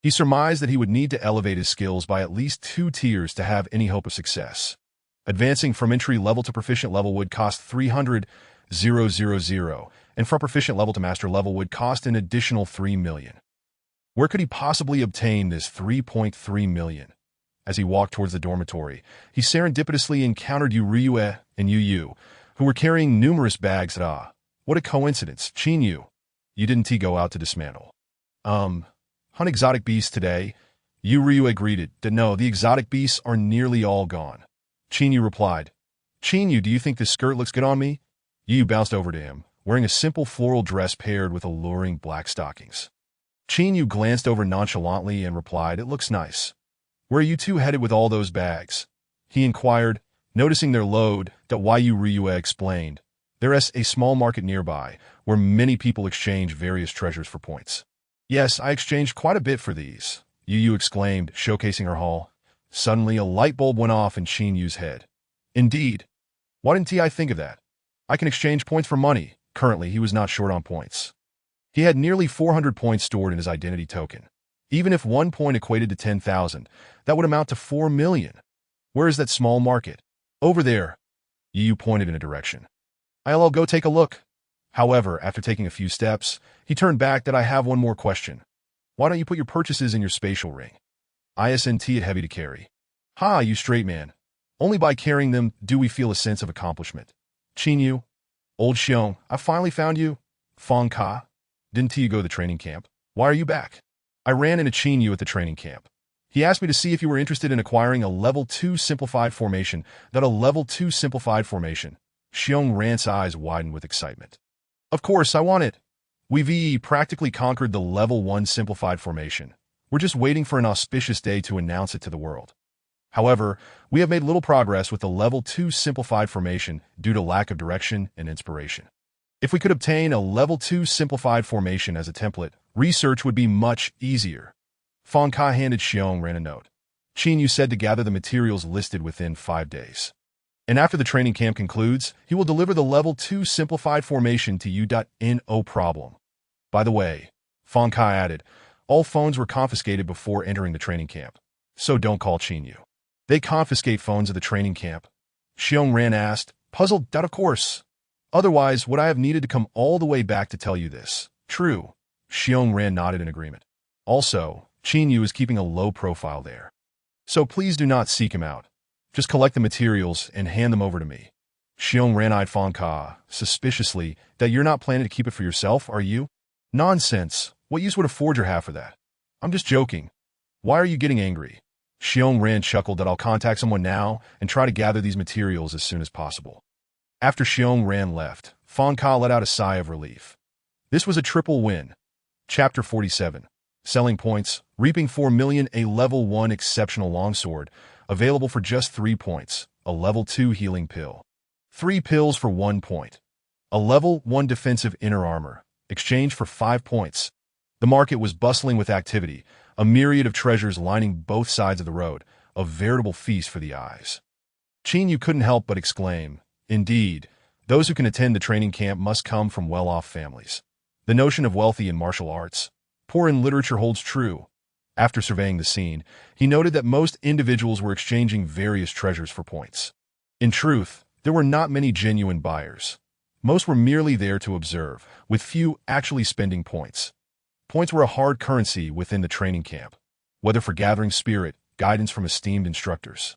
Speaker 1: He surmised that he would need to elevate his skills by at least 2 tiers to have any hope of success. Advancing from entry level to proficient level would cost 300,000, and from proficient level to master level would cost an additional 3 million. Where could he possibly obtain this 3.3 million? As he walked towards the dormitory, he serendipitously encountered Ryue and Yu, who were carrying numerous bags. What a coincidence, Yu. You didn't go out to dismantle. Hunt exotic beasts today? Ryue greeted. No, the exotic beasts are nearly all gone. Yu replied. Yu, do you think this skirt looks good on me? Yu bounced over to him, wearing a simple floral dress paired with alluring black stockings. Yu glanced over nonchalantly and replied, it looks nice. Where are you two headed with all those bags? He inquired, noticing their load. Ryue explained. There's a small market nearby, where many people exchange various treasures for points. Yes, I exchanged quite a bit for these, Yu exclaimed, showcasing her haul. Suddenly, a light bulb went off in Yu's head. Indeed. Why didn't I think of that? I can exchange points for money. Currently, he was not short on points. He had nearly 400 points stored in his identity token. Even if 1 point equated to 10,000, that would amount to 4 million. Where is that small market? Over there. Yu pointed in a direction. I'll go take a look. However, after taking a few steps, he turned back. I have one more question. Why don't you put your purchases in your spatial ring? Isn't it heavy to carry? Ha, you straight man. Only by carrying them do we feel a sense of accomplishment. Yu, old Xiong, I finally found you. Fong Ka, didn't you go to the training camp? Why are you back? I ran into Yu at the training camp. He asked me to see if you were interested in acquiring a level 2 simplified formation. A level 2 simplified formation. Xiong Ran's eyes widened with excitement. Of course, I want it. We've practically conquered the level 1 simplified formation. We're just waiting for an auspicious day to announce it to the world. However, we have made little progress with the level 2 simplified formation due to lack of direction and inspiration. If we could obtain a level 2 simplified formation as a template, research would be much easier. Fong Ka handed Xiong Ran a note. Yu said to gather the materials listed within 5 days. And after the training camp concludes, he will deliver the level 2 simplified formation to you. No problem. By the way, Fong Ka added, all phones were confiscated before entering the training camp. So don't call Yu. They confiscate phones at the training camp? Xiong Ran asked, puzzled. Of course. Otherwise, would I have needed to come all the way back to tell you this? True. Xiong Ran nodded in agreement. Also, Yu is keeping a low profile there. So please do not seek him out. Just collect the materials and hand them over to me. Xiong Ran eyed Fong Ka suspiciously. You're not planning to keep it for yourself, are you? Nonsense. What use would a forger have for that? I'm just joking. Why are you getting angry? Xiong Ran chuckled. I'll contact someone now and try to gather these materials as soon as possible. After Xiong Ran left, Fong Ka let out a sigh of relief. This was a triple win. Chapter 47. Selling points, reaping 4 million, a level 1 exceptional longsword, available for just 3 points, a level 2 healing pill. 3 pills for 1 point. A level 1 defensive inner armor, exchanged for 5 points. The market was bustling with activity, a myriad of treasures lining both sides of the road, a veritable feast for the eyes. Yu couldn't help but exclaim, indeed, those who can attend the training camp must come from well-off families. The notion of wealthy in martial arts, poor in literature holds true. After surveying the scene, he noted that most individuals were exchanging various treasures for points. In truth, there were not many genuine buyers. Most were merely there to observe, with few actually spending points. Points were a hard currency within the training camp, whether for gathering spirit, guidance from esteemed instructors,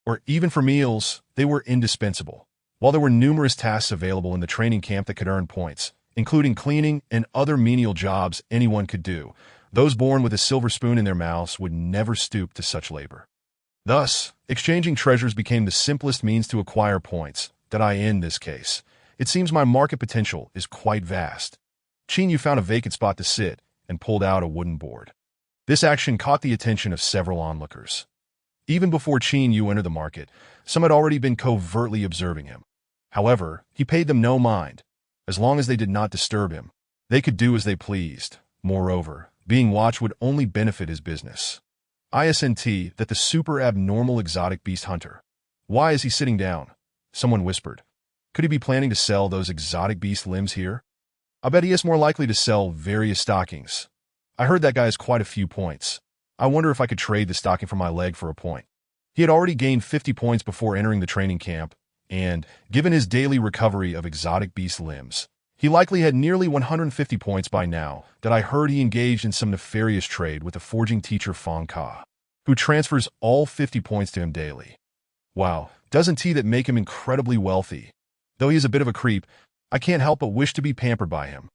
Speaker 1: or even for meals, they were indispensable. While there were numerous tasks available in the training camp that could earn points, including cleaning and other menial jobs anyone could do, those born with a silver spoon in their mouths would never stoop to such labor. Thus, exchanging treasures became the simplest means to acquire points. In this case, it seems my market potential is quite vast. Yu found a vacant spot to sit and pulled out a wooden board. This action caught the attention of several onlookers. Even before Yu entered the market, some had already been covertly observing him. However, he paid them no mind. As long as they did not disturb him, they could do as they pleased. Moreover, being watched would only benefit his business. Isn't that the super abnormal exotic beast hunter? Why is he sitting down? Someone whispered. Could he be planning to sell those exotic beast limbs here? I bet he is more likely to sell various stockings. I heard that guy has quite a few points. I wonder if I could trade the stocking for my leg for a point. He had already gained 50 points before entering the training camp, and, given his daily recovery of exotic beast limbs, he likely had nearly 150 points by now that I heard he engaged in some nefarious trade with the forging teacher Fong Ka, who transfers all 50 points to him daily. Wow, doesn't that make him incredibly wealthy? Though he is a bit of a creep, I can't help but wish to be pampered by him.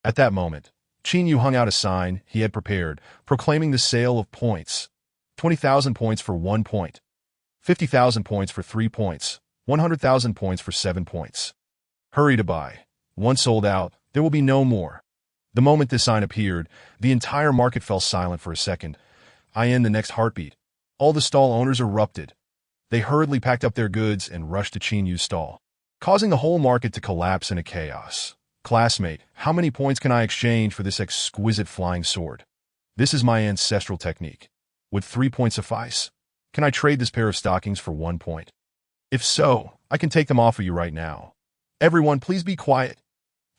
Speaker 1: At that moment, Qin Yu hung out a sign he had prepared, proclaiming the sale of points. 20,000 points for 1 point. 50,000 points for 3 points. 100,000 points for 7 points. Hurry to buy. Once sold out, there will be no more. The moment this sign appeared, the entire market fell silent for a second. In the next heartbeat, all the stall owners erupted. They hurriedly packed up their goods and rushed to Qin Yu's stall, causing the whole market to collapse in a chaos. Classmate, how many points can I exchange for this exquisite flying sword? This is my ancestral technique. Would 3 points suffice? Can I trade this pair of stockings for 1 point? If so, I can take them off of you right now. Everyone, please be quiet.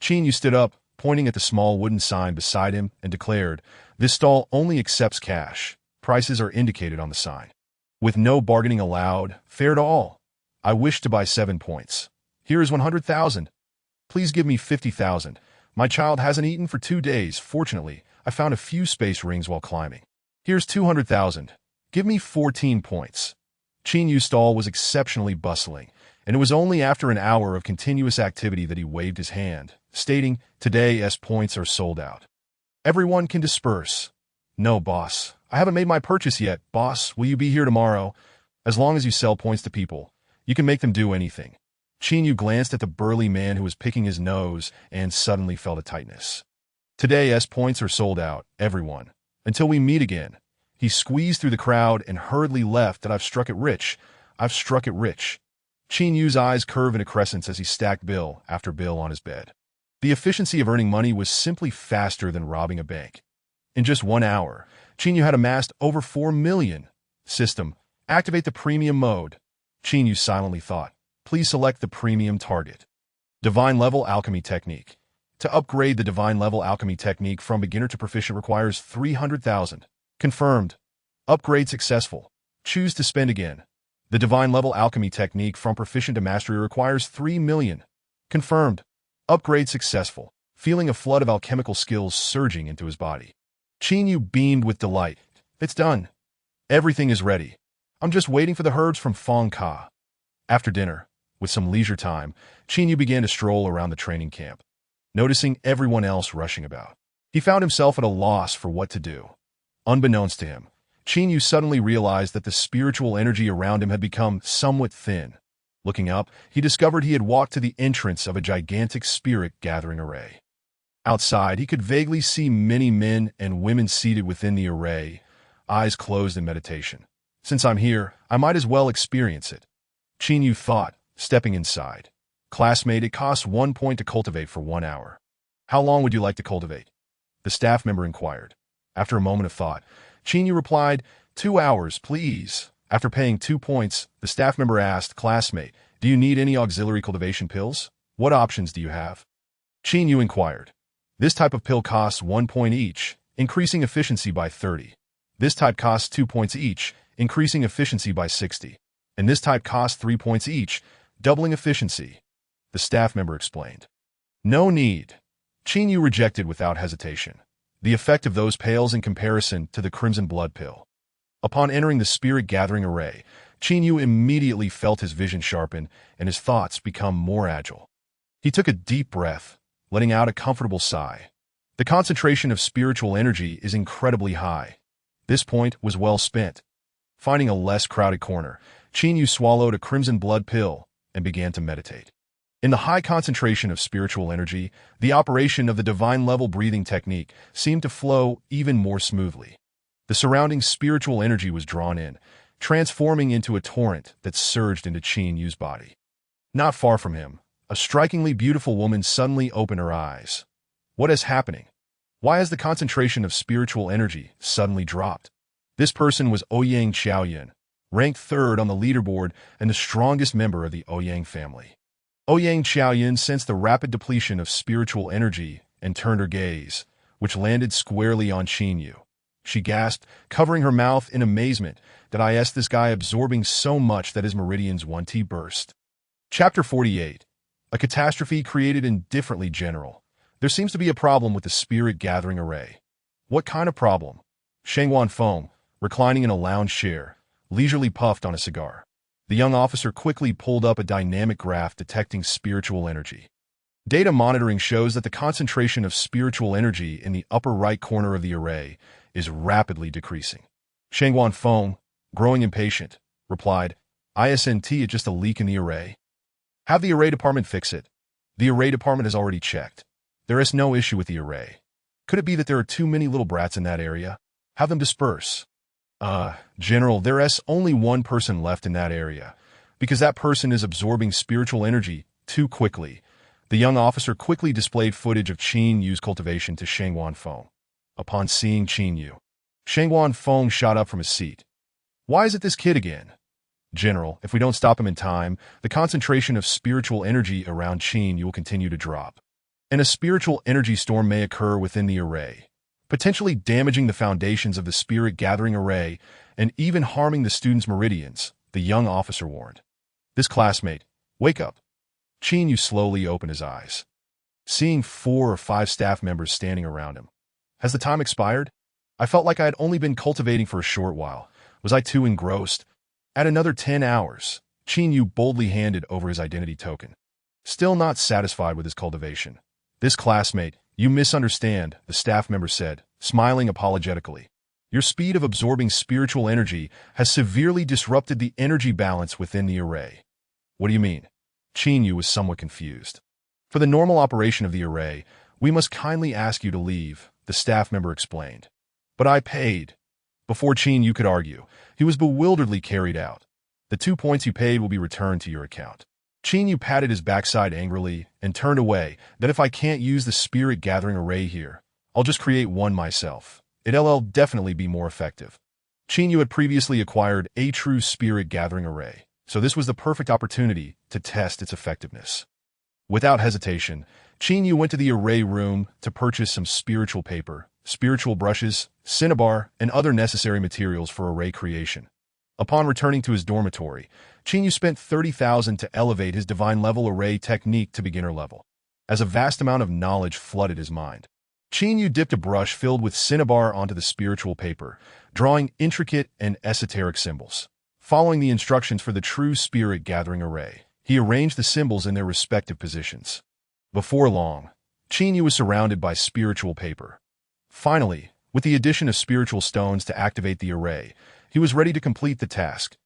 Speaker 1: Qin Yu stood up, pointing at the small wooden sign beside him, and declared, "This stall only accepts cash. Prices are indicated on the sign. With no bargaining allowed, fair to all. I wish to buy 7 points. Here is 100,000. Please give me 50,000. My child hasn't eaten for 2 days. Fortunately, I found a few space rings while climbing. Here's 200,000. Give me 14 points." Qin Yu's stall was exceptionally bustling, and it was only after an hour of continuous activity that he waved his hand, stating, "Today's points are sold out. Everyone can disperse." "No, boss. I haven't made my purchase yet. Boss, will you be here tomorrow? As long as you sell points to people, you can make them do anything." Qin Yu glanced at the burly man who was picking his nose and suddenly felt a tightness. "Today's points are sold out, everyone. Until we meet again." He squeezed through the crowd and hurriedly left. "That I've struck it rich. I've struck it rich." Qin Yu's eyes curved into crescents as he stacked bill after bill on his bed. The efficiency of earning money was simply faster than robbing a bank. In just 1 hour, Qin Yu had amassed over 4 million. System, activate the premium mode. Qin Yu silently thought. Please select the premium target. Divine Level Alchemy Technique. To upgrade the Divine Level Alchemy Technique from beginner to proficient requires 300,000. Confirmed. Upgrade successful. Choose to spend again. The Divine Level Alchemy Technique from proficient to mastery requires 3 million. Confirmed. Upgrade successful. Feeling a flood of alchemical skills surging into his body, Qin Yu beamed with delight. It's done. Everything is ready. I'm just waiting for the herbs from Fong Ka. After dinner, with some leisure time, Qin Yu began to stroll around the training camp, noticing everyone else rushing about. He found himself at a loss for what to do. Unbeknownst to him, Qin Yu suddenly realized that the spiritual energy around him had become somewhat thin. Looking up, he discovered he had walked to the entrance of a gigantic spirit gathering array. Outside, he could vaguely see many men and women seated within the array, eyes closed in meditation. Since I'm here, I might as well experience it, Qin Yu thought, stepping inside. Classmate, it costs 1 point to cultivate for 1 hour. How long would you like to cultivate? The staff member inquired. After a moment of thought, Qin Yu replied, 2 hours, please. After paying 2 points, the staff member asked, Classmate, do you need any auxiliary cultivation pills? What options do you have? Qin Yu inquired. This type of pill costs 1 point each, increasing efficiency by 30. This type costs 2 points each, increasing efficiency by 60. And this type costs 3 points each, doubling efficiency. The staff member explained. No need. Qin Yu rejected without hesitation. The effect of those pales in comparison to the crimson blood pill. Upon entering the spirit gathering array, Qin Yu immediately felt his vision sharpen and his thoughts become more agile. He took a deep breath, letting out a comfortable sigh. The concentration of spiritual energy is incredibly high. This point was well spent. Finding a less crowded corner, Qin Yu swallowed a crimson blood pill and began to meditate. In the high concentration of spiritual energy, the operation of the divine level breathing technique seemed to flow even more smoothly. The surrounding spiritual energy was drawn in, transforming into a torrent that surged into Qin Yu's body. Not far from him, a strikingly beautiful woman suddenly opened her eyes. What is happening? Why has the concentration of spiritual energy suddenly dropped? This person was Ouyang Xiaoyan, ranked 3rd on the leaderboard and the strongest member of the Ouyang family. Ouyang Xiaoyan sensed the rapid depletion of spiritual energy and turned her gaze, which landed squarely on Qin Yu. She gasped, covering her mouth in amazement. Did I ask this guy absorbing so much that his meridians 1T burst? Chapter 48. A catastrophe created indifferently general. There seems to be a problem with the spirit gathering array. What kind of problem? Shangwan Feng, reclining in a lounge chair, leisurely puffed on a cigar. The young officer quickly pulled up a dynamic graph detecting spiritual energy. Data monitoring shows that the concentration of spiritual energy in the upper right corner of the array is rapidly decreasing. Shangwan Feng, growing impatient, replied, "Isn't it just a leak in the array? Have the array department fix it. The array department has already checked. There is no issue with the array. Could it be that there are too many little brats in that area? Have them disperse." General, there is only one person left in that area, because that person is absorbing spiritual energy too quickly. The young officer quickly displayed footage of Qin Yu's cultivation to Shangwan Feng. Upon seeing Qin Yu, Shangwan Feng shot up from his seat. "Why is it this kid again?" "General, if we don't stop him in time, the concentration of spiritual energy around Qin Yu will continue to drop, and a spiritual energy storm may occur within the array, potentially damaging the foundations of the spirit-gathering array and even harming the students' meridians," the young officer warned. "This classmate, wake up." Qin Yu slowly opened his eyes, seeing 4 or 5 staff members standing around him. "Has the time expired? I felt like I had only been cultivating for a short while. Was I too engrossed? Add another 10 hours. Qin Yu boldly handed over his identity token. Still not satisfied with his cultivation. "This classmate, you misunderstand," the staff member said, smiling apologetically. "Your speed of absorbing spiritual energy has severely disrupted the energy balance within the array." "What do you mean?" Qin Yu was somewhat confused. "For the normal operation of the array, we must kindly ask you to leave," the staff member explained. "But I paid." Before Qin Yu could argue, he was bewilderedly carried out. "The 2 points you paid will be returned to your account." Qin Yu patted his backside angrily and turned away. "That if I can't use the spirit-gathering array here, I'll just create one myself. It'll definitely be more effective." Qin Yu had previously acquired a true spirit-gathering array, so this was the perfect opportunity to test its effectiveness. Without hesitation, Qin Yu went to the array room to purchase some spiritual paper, spiritual brushes, cinnabar, and other necessary materials for array creation. Upon returning to his dormitory, Qin Yu spent 30,000 to elevate his divine-level array technique to beginner level, as a vast amount of knowledge flooded his mind. Qin Yu dipped a brush filled with cinnabar onto the spiritual paper, drawing intricate and esoteric symbols. Following the instructions for the true spirit-gathering array, he arranged the symbols in their respective positions. Before long, Qin Yu was surrounded by spiritual paper. Finally, with the addition of spiritual stones to activate the array, he was ready to complete the task.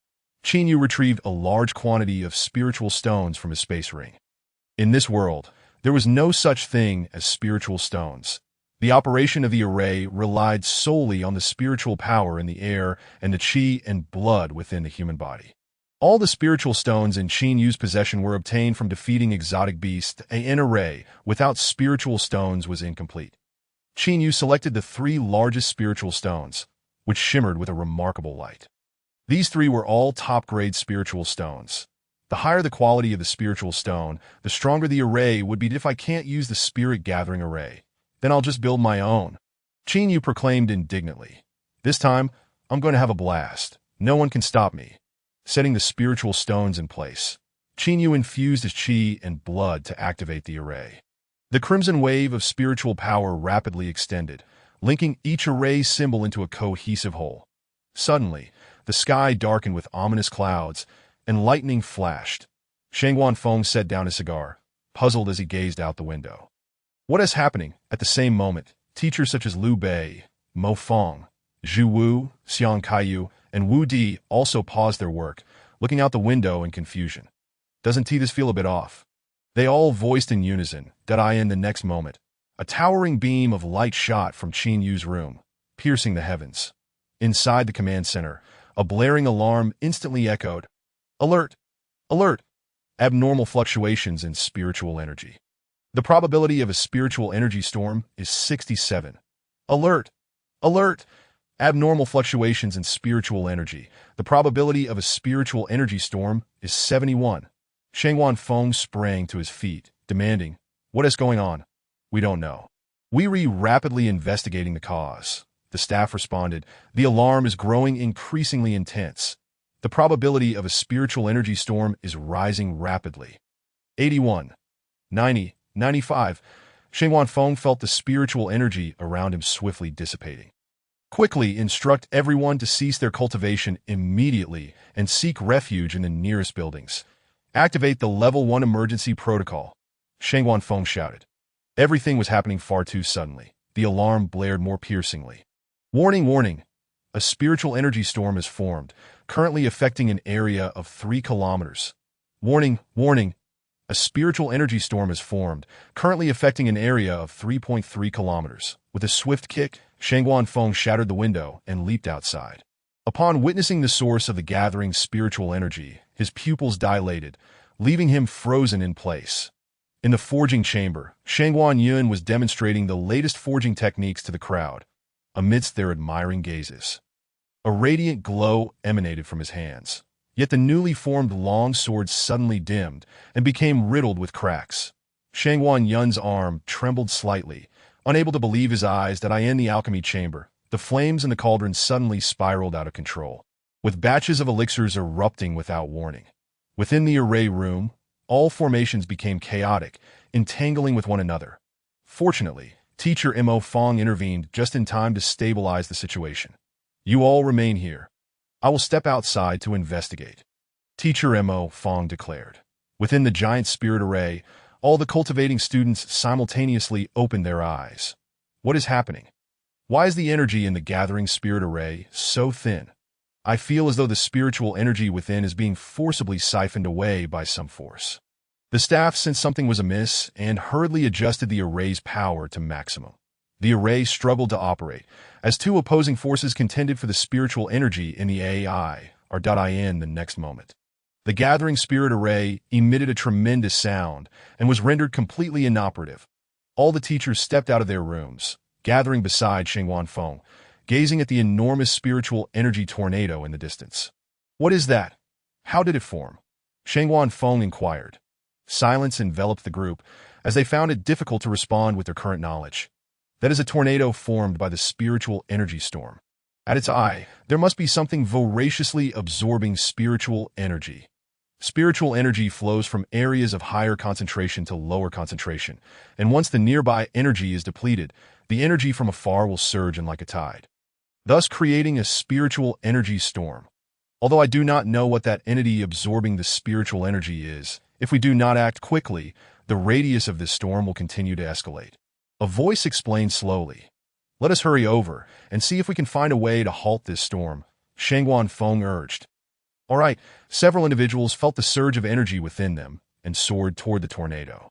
Speaker 1: Qin Yu retrieved a large quantity of spiritual stones from his space ring. In this world, there was no such thing as spiritual stones. The operation of the array relied solely on the spiritual power in the air and the qi and blood within the human body. All the spiritual stones in Qin Yu's possession were obtained from defeating exotic beasts. An array without spiritual stones was incomplete. Qin Yu selected the 3 largest spiritual stones, which shimmered with a remarkable light. These 3 were all top-grade spiritual stones. The higher the quality of the spiritual stone, the stronger the array would be. "If I can't use the spirit-gathering array, then I'll just build my own," Qin Yu proclaimed indignantly. "This time, I'm going to have a blast. No one can stop me." Setting the spiritual stones in place, Qin Yu infused his qi and blood to activate the array. The crimson wave of spiritual power rapidly extended, linking each array symbol into a cohesive whole. Suddenly, the sky darkened with ominous clouds, and lightning flashed. Shangwan Feng set down his cigar, puzzled as he gazed out the window. What is happening? At the same moment, teachers such as Liu Bei, Mo Feng, Zhu Wu, Xiang Kaiyu, and Wu Di also paused their work, looking out the window in confusion. "Doesn't this feel a bit off?" They all voiced in unison. In the next moment, a towering beam of light shot from Qin Yu's room, piercing the heavens. Inside the command center, a blaring alarm instantly echoed. "Alert! Alert! Abnormal fluctuations in spiritual energy. The probability of a spiritual energy storm is 67. Alert! Alert! Abnormal fluctuations in spiritual energy. The probability of a spiritual energy storm is 71. Shangwan Feng sprang to his feet, demanding, "What is going on?" "We don't know. We're rapidly investigating the cause." The staff responded, "The alarm is growing increasingly intense. The probability of a spiritual energy storm is rising rapidly." 81, 90, 95. Shangwan Feng felt the spiritual energy around him swiftly dissipating. "Quickly instruct everyone to cease their cultivation immediately and seek refuge in the nearest buildings. Activate the Level 1 emergency protocol," Shangwan Feng shouted. Everything was happening far too suddenly. The alarm blared more piercingly. "Warning, warning! A spiritual energy storm has formed, currently affecting an area of 3 kilometers. Warning, warning! A spiritual energy storm has formed, currently affecting an area of 3.3 kilometers. With a swift kick, Shangwan Feng shattered the window and leaped outside. Upon witnessing the source of the gathering spiritual energy, his pupils dilated, leaving him frozen in place. In the forging chamber, Shangwan Yun was demonstrating the latest forging techniques to the crowd, amidst their admiring gazes. A radiant glow emanated from his hands. Yet the newly formed long sword suddenly dimmed and became riddled with cracks. Shangwan Yun's arm trembled slightly, unable to believe his eyes that in the alchemy chamber, the flames in the cauldron suddenly spiraled out of control, with batches of elixirs erupting without warning. Within the array room, all formations became chaotic, entangling with one another. Fortunately, Teacher Mo Fong intervened just in time to stabilize the situation. "You all remain here. I will step outside to investigate," Teacher Mo Fong declared. Within the giant spirit array, all the cultivating students simultaneously opened their eyes. What is happening? Why is the energy in the gathering spirit array so thin? I feel as though the spiritual energy within is being forcibly siphoned away by some force. The staff sensed something was amiss and hurriedly adjusted the array's power to maximum. The array struggled to operate, as 2 opposing forces contended for the spiritual energy in the AI.in the next moment. The gathering spirit array emitted a tremendous sound and was rendered completely inoperative. All the teachers stepped out of their rooms, gathering beside Shangwan Feng, gazing at the enormous spiritual energy tornado in the distance. "What is that? How did it form?" Shangwan Feng inquired. Silence enveloped the group, as they found it difficult to respond with their current knowledge. "That is a tornado formed by the spiritual energy storm. At its eye, there must be something voraciously absorbing spiritual energy. Spiritual energy flows from areas of higher concentration to lower concentration, and once the nearby energy is depleted, the energy from afar will surge in like a tide, thus creating a spiritual energy storm. Although I do not know what that entity absorbing the spiritual energy is, if we do not act quickly, the radius of this storm will continue to escalate." A voice explained slowly. "Let us hurry over and see if we can find a way to halt this storm," Shangwan Feng urged. All right, several individuals felt the surge of energy within them and soared toward the tornado.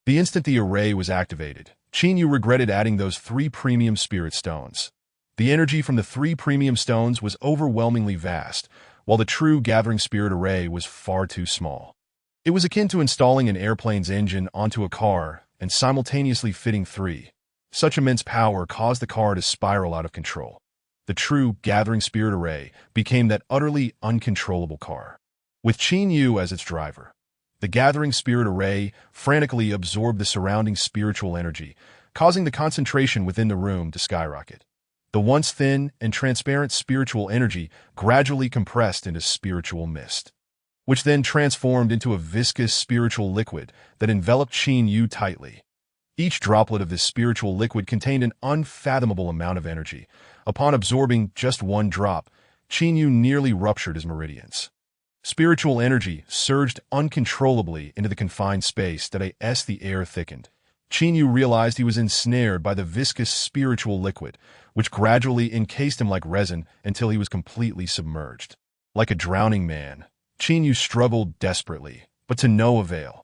Speaker 1: The instant the array was activated, Qin regretted adding those 3 premium spirit stones. The energy from the 3 premium stones was overwhelmingly vast, while the true gathering spirit array was far too small. It was akin to installing an airplane's engine onto a car and simultaneously fitting 3. Such immense power caused the car to spiral out of control. The true gathering spirit array became that utterly uncontrollable car, with Qin as its driver. The gathering spirit array frantically absorbed the surrounding spiritual energy, causing the concentration within the room to skyrocket. The once thin and transparent spiritual energy gradually compressed into spiritual mist, which then transformed into a viscous spiritual liquid that enveloped Qin tightly. Each droplet of this spiritual liquid contained an unfathomable amount of energy. Upon absorbing just 1 drop, Qin nearly ruptured his meridians. Spiritual energy surged uncontrollably into the confined space that as the air thickened. Qin realized he was ensnared by the viscous spiritual liquid, which gradually encased him like resin until he was completely submerged. Like a drowning man, Qin struggled desperately, but to no avail.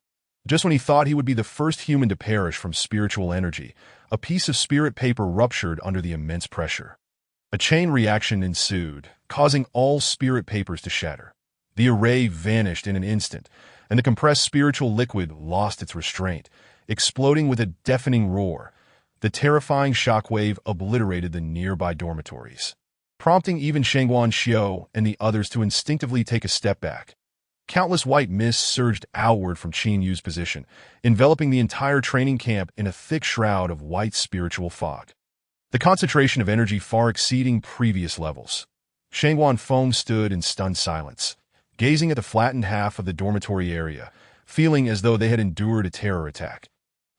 Speaker 1: Just when he thought he would be the first human to perish from spiritual energy, a piece of spirit paper ruptured under the immense pressure. A chain reaction ensued, causing all spirit papers to shatter. The array vanished in an instant, and the compressed spiritual liquid lost its restraint, exploding with a deafening roar. The terrifying shockwave obliterated the nearby dormitories, prompting even Shangwan Xiu and the others to instinctively take a step back. Countless white mists surged outward from Qin Yu's position, enveloping the entire training camp in a thick shroud of white spiritual fog. The concentration of energy far exceeding previous levels. Shangguan Feng stood in stunned silence, gazing at the flattened half of the dormitory area, feeling as though they had endured a terror attack.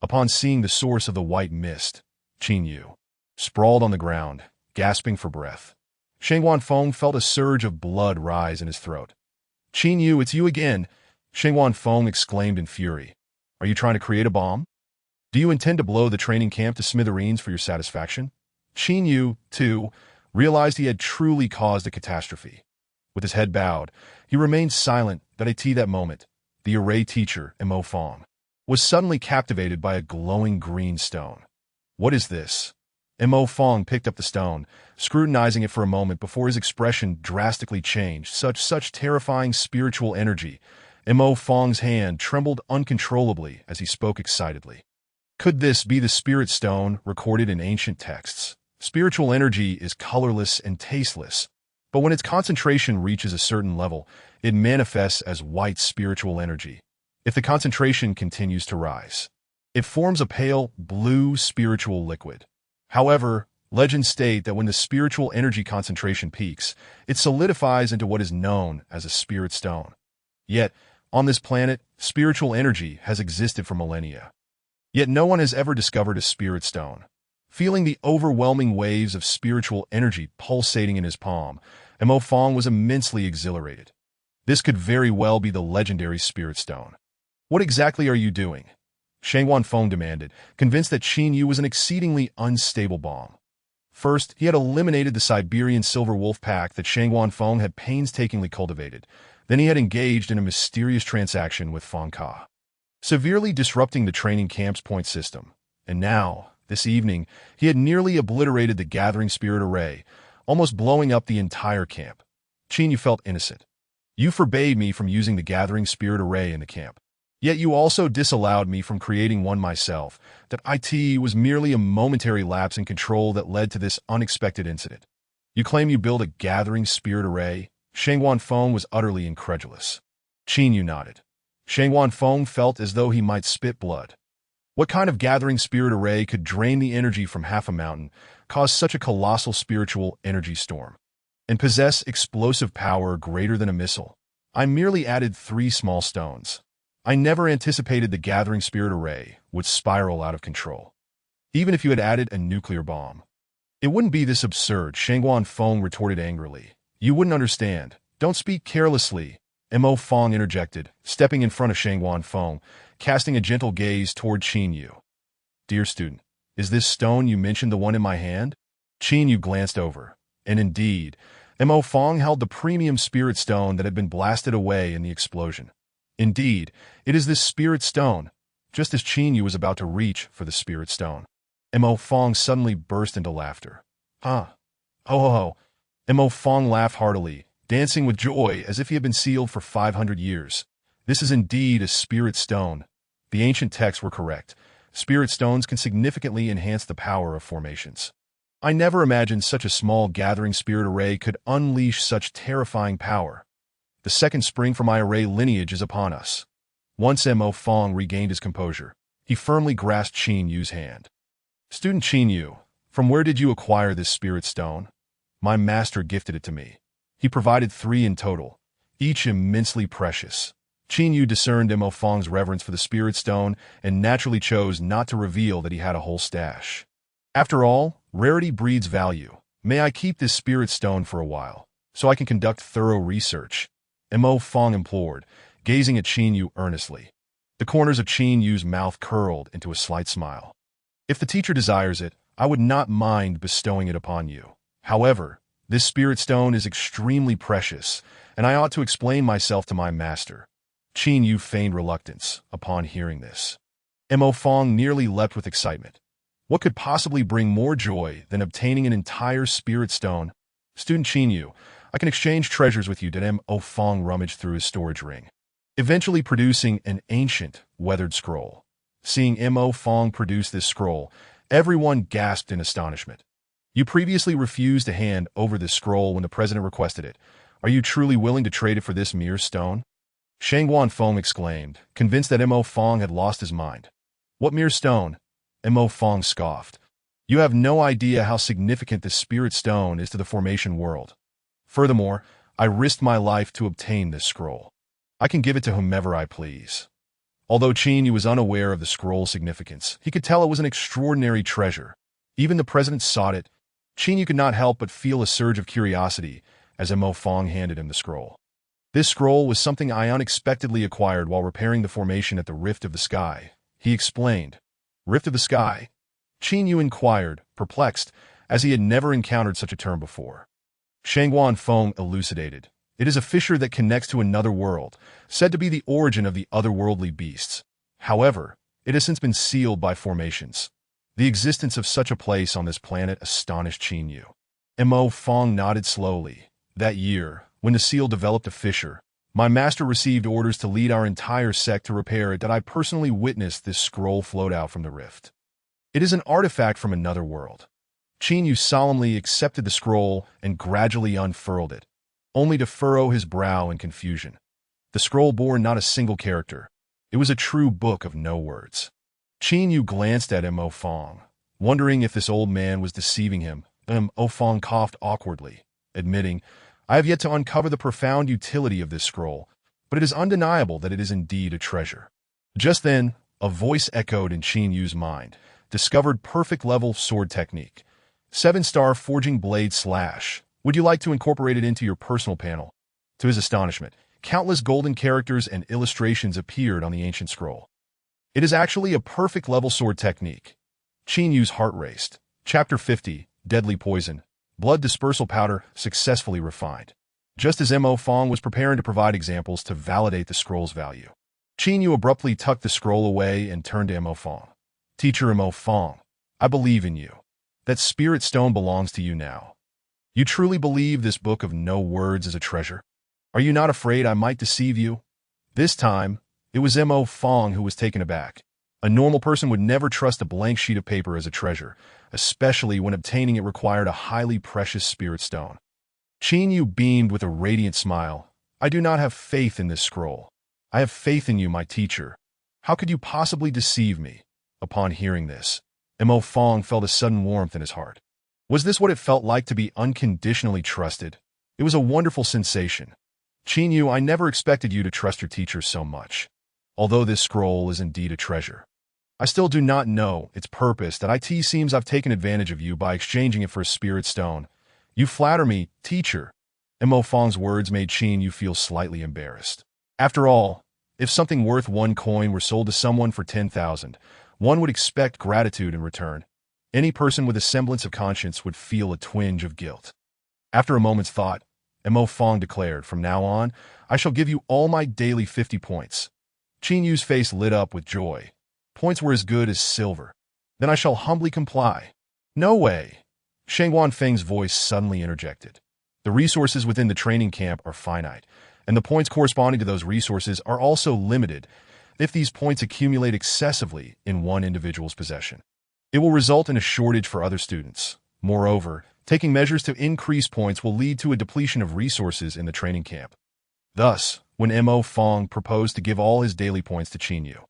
Speaker 1: Upon seeing the source of the white mist, Qin Yu sprawled on the ground, gasping for breath. Shangguan Feng felt a surge of blood rise in his throat. "Qin Yu, it's you again!" Shangguan Feng exclaimed in fury. "Are you trying to create a bomb? Do you intend to blow the training camp to smithereens for your satisfaction?" Qin Yu, too, realized he had truly caused a catastrophe. With his head bowed, he remained silent. That at that moment, the array teacher, Mo Feng, was suddenly captivated by a glowing green stone. "What is this?" Mo Feng picked up the stone, scrutinizing it for a moment before his expression drastically changed. Such terrifying spiritual energy. Mo Feng's hand trembled uncontrollably as he spoke excitedly. Could this be the spirit stone recorded in ancient texts? Spiritual energy is colorless and tasteless, but when its concentration reaches a certain level, it manifests as white spiritual energy. If the concentration continues to rise, it forms a pale blue spiritual liquid. However, legends state that when the spiritual energy concentration peaks, it solidifies into what is known as a spirit stone. Yet, on this planet, spiritual energy has existed for millennia. Yet no one has ever discovered a spirit stone. Feeling the overwhelming waves of spiritual energy pulsating in his palm, Mo Feng was immensely exhilarated. This could very well be the legendary spirit stone. "What exactly are you doing?" Shangguan Feng demanded, convinced that Qin Yu was an exceedingly unstable bomb. First, he had eliminated the Siberian silver wolf pack that Shangguan Feng had painstakingly cultivated. Then he had engaged in a mysterious transaction with Feng Ka, severely disrupting the training camp's point system. And now, this evening, he had nearly obliterated the gathering spirit array, almost blowing up the entire camp. Qin Yu felt innocent. "You forbade me from using the gathering spirit array in the camp. Yet you also disallowed me from creating one myself. That it was merely a momentary lapse in control that led to this unexpected incident. You claim you built a gathering spirit array?" Shangguan Feng was utterly incredulous. Qin Yu nodded. Shangguan Feng felt as though he might spit blood. What kind of gathering spirit array could drain the energy from half a mountain, cause such a colossal spiritual energy storm, and possess explosive power greater than a missile? "I merely added 3 small stones. I never anticipated the gathering spirit array would spiral out of control. Even if you had added a nuclear bomb, it wouldn't be this absurd," Shangguan Feng retorted angrily. "You wouldn't understand. Don't speak carelessly," Mo Feng interjected, stepping in front of Shangguan Feng, casting a gentle gaze toward Qin Yu. "Dear student, is this stone you mentioned the one in my hand?" Qin Yu glanced over, and indeed, Mo Feng held the premium spirit stone that had been blasted away in the explosion. Indeed, it is this spirit stone. Just as Qin Yu was about to reach for the spirit stone, Mo Feng suddenly burst into laughter. "Huh. Ho ho ho." Mo Feng laughed heartily, dancing with joy as if he had been sealed for 500 years. "This is indeed a spirit stone. The ancient texts were correct. Spirit stones can significantly enhance the power of formations. I never imagined such a small gathering spirit array could unleash such terrifying power. The second spring for my array lineage is upon us." Once Mo Feng regained his composure, he firmly grasped Qin Yu's hand. "Student Qin Yu, from where did you acquire this spirit stone?" "My master gifted it to me. He provided 3 in total, each immensely precious." Qin Yu discerned Mo Feng's reverence for the spirit stone and naturally chose not to reveal that he had a whole stash. "After all, rarity breeds value. May I keep this spirit stone for a while, so I can conduct thorough research?" Mo Feng implored, gazing at Qin Yu earnestly. The corners of Qin Yu's mouth curled into a slight smile. "If the teacher desires it, I would not mind bestowing it upon you. However, this spirit stone is extremely precious, and I ought to explain myself to my master." Qin Yu feigned reluctance upon hearing this. Mo Feng nearly leapt with excitement. What could possibly bring more joy than obtaining an entire spirit stone? "Student Qin Yu, I can exchange treasures with you," Mo Feng rummaged through his storage ring, eventually producing an ancient, weathered scroll. Seeing Mo Feng produce this scroll, everyone gasped in astonishment. "You previously refused to hand over this scroll when the president requested it. Are you truly willing to trade it for this mere stone?" Shangguan Feng exclaimed, convinced that Mo Fong had lost his mind. What mere stone? Mo Fong scoffed. You have no idea how significant this spirit stone is to the formation world. Furthermore, I risked my life to obtain this scroll. I can give it to whomever I please. Although Qin Yu was unaware of the scroll's significance, he could tell it was an extraordinary treasure. Even the president sought it. Qin Yu could not help but feel a surge of curiosity as Mo Fong handed him the scroll. This scroll was something I unexpectedly acquired while repairing the formation at the Rift of the Sky, he explained. Rift of the Sky? Qin Yu inquired, perplexed, as he had never encountered such a term before. Shangguan Feng elucidated. It is a fissure that connects to another world, said to be the origin of the otherworldly beasts. However, it has since been sealed by formations. The existence of such a place on this planet astonished Qin Yu. Mo Fong nodded slowly. That year, when the seal developed a fissure, my master received orders to lead our entire sect to repair it, that I personally witnessed this scroll float out from the rift. It is an artifact from another world. Qin Yu solemnly accepted the scroll and gradually unfurled it, only to furrow his brow in confusion. The scroll bore not a single character. It was a true book of no words. Qin Yu glanced at Mo Fong, wondering if this old man was deceiving him. Mo Fong coughed awkwardly, admitting, I have yet to uncover the profound utility of this scroll, but it is undeniable that it is indeed a treasure. Just then, a voice echoed in Qin Yu's mind. Discovered perfect level sword technique. 7-star forging blade slash. Would you like to incorporate it into your personal panel? To his astonishment, countless golden characters and illustrations appeared on the ancient scroll. It is actually a perfect level sword technique. Qin Yu's heart raced. Chapter 50, Deadly Poison. Blood dispersal powder successfully refined. Just as Mo Fong was preparing to provide examples to validate the scroll's value, Qin Yu abruptly tucked the scroll away and turned to Mo Fong. Teacher Mo Fong, I believe in you. That spirit stone belongs to you now. You truly believe this book of no words is a treasure? Are you not afraid I might deceive you? This time, it was Mo Fong who was taken aback. A normal person would never trust a blank sheet of paper as a treasure, especially when obtaining it required a highly precious spirit stone. Qin Yu beamed with a radiant smile. I do not have faith in this scroll. I have faith in you, my teacher. How could you possibly deceive me? Upon hearing this, Mo Fong felt a sudden warmth in his heart. Was this what it felt like to be unconditionally trusted? It was a wonderful sensation. Qin Yu, I never expected you to trust your teacher so much. Although this scroll is indeed a treasure, I still do not know its purpose. That it seems I've taken advantage of you by exchanging it for a spirit stone. You flatter me, teacher. Mo Fong's words made Qin Yu feel slightly embarrassed. After all, if something worth 1 coin were sold to someone for 10,000, one would expect gratitude in return. Any person with a semblance of conscience would feel a twinge of guilt. After a moment's thought, Mo Fong declared, from now on, I shall give you all my daily 50 points. Qin Yu's face lit up with joy. Points were as good as silver. Then I shall humbly comply. No way. Shangguan Feng's voice suddenly interjected. The resources within the training camp are finite, and the points corresponding to those resources are also limited. If these points accumulate excessively in one individual's possession, it will result in a shortage for other students. Moreover, taking measures to increase points will lead to a depletion of resources in the training camp. Thus, when Mo Fong proposed to give all his daily points to Qin Yu,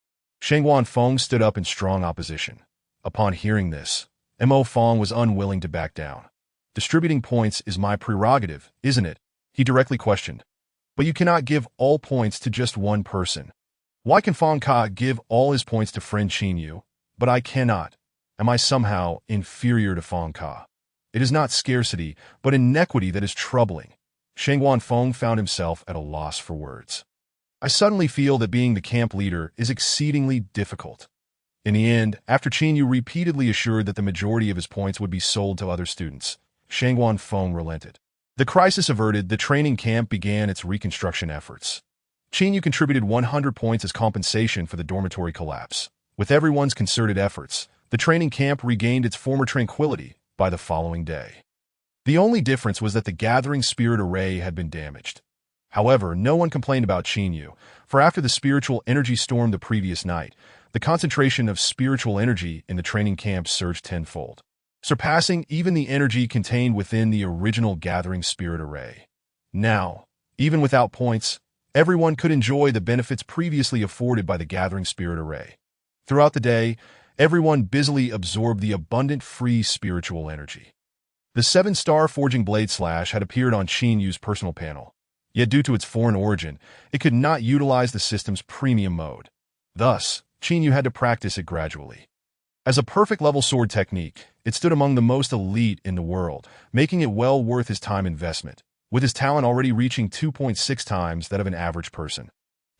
Speaker 1: Shangguan Feng stood up in strong opposition. Upon hearing this, Mo Fong was unwilling to back down. Distributing points is my prerogative, isn't it? He directly questioned. But you cannot give all points to just one person. Why can Fong Ka give all his points to friend Qin Yu, but I cannot? Am I somehow inferior to Fong Ka? It is not scarcity, but inequity that is troubling. Shangguan Feng found himself at a loss for words. I suddenly feel that being the camp leader is exceedingly difficult. In the end, after Qin Yu repeatedly assured that the majority of his points would be sold to other students, Shangguan Feng relented. The crisis averted, the training camp began its reconstruction efforts. Qin Yu contributed 100 points as compensation for the dormitory collapse. With everyone's concerted efforts, the training camp regained its former tranquility by the following day. The only difference was that the gathering spirit array had been damaged. However, no one complained about Qin Yu, for after the spiritual energy storm the previous night, the concentration of spiritual energy in the training camp surged tenfold, surpassing even the energy contained within the original gathering spirit array. Now, even without points, everyone could enjoy the benefits previously afforded by the Gathering Spirit Array. Throughout the day, everyone busily absorbed the abundant free spiritual energy. The 7-star Forging Blade Slash had appeared on Qin Yu's personal panel, yet due to its foreign origin, it could not utilize the system's premium mode. Thus, Qin Yu had to practice it gradually. As a perfect level sword technique, it stood among the most elite in the world, making it well worth his time investment, with his talent already reaching 2.6 times that of an average person.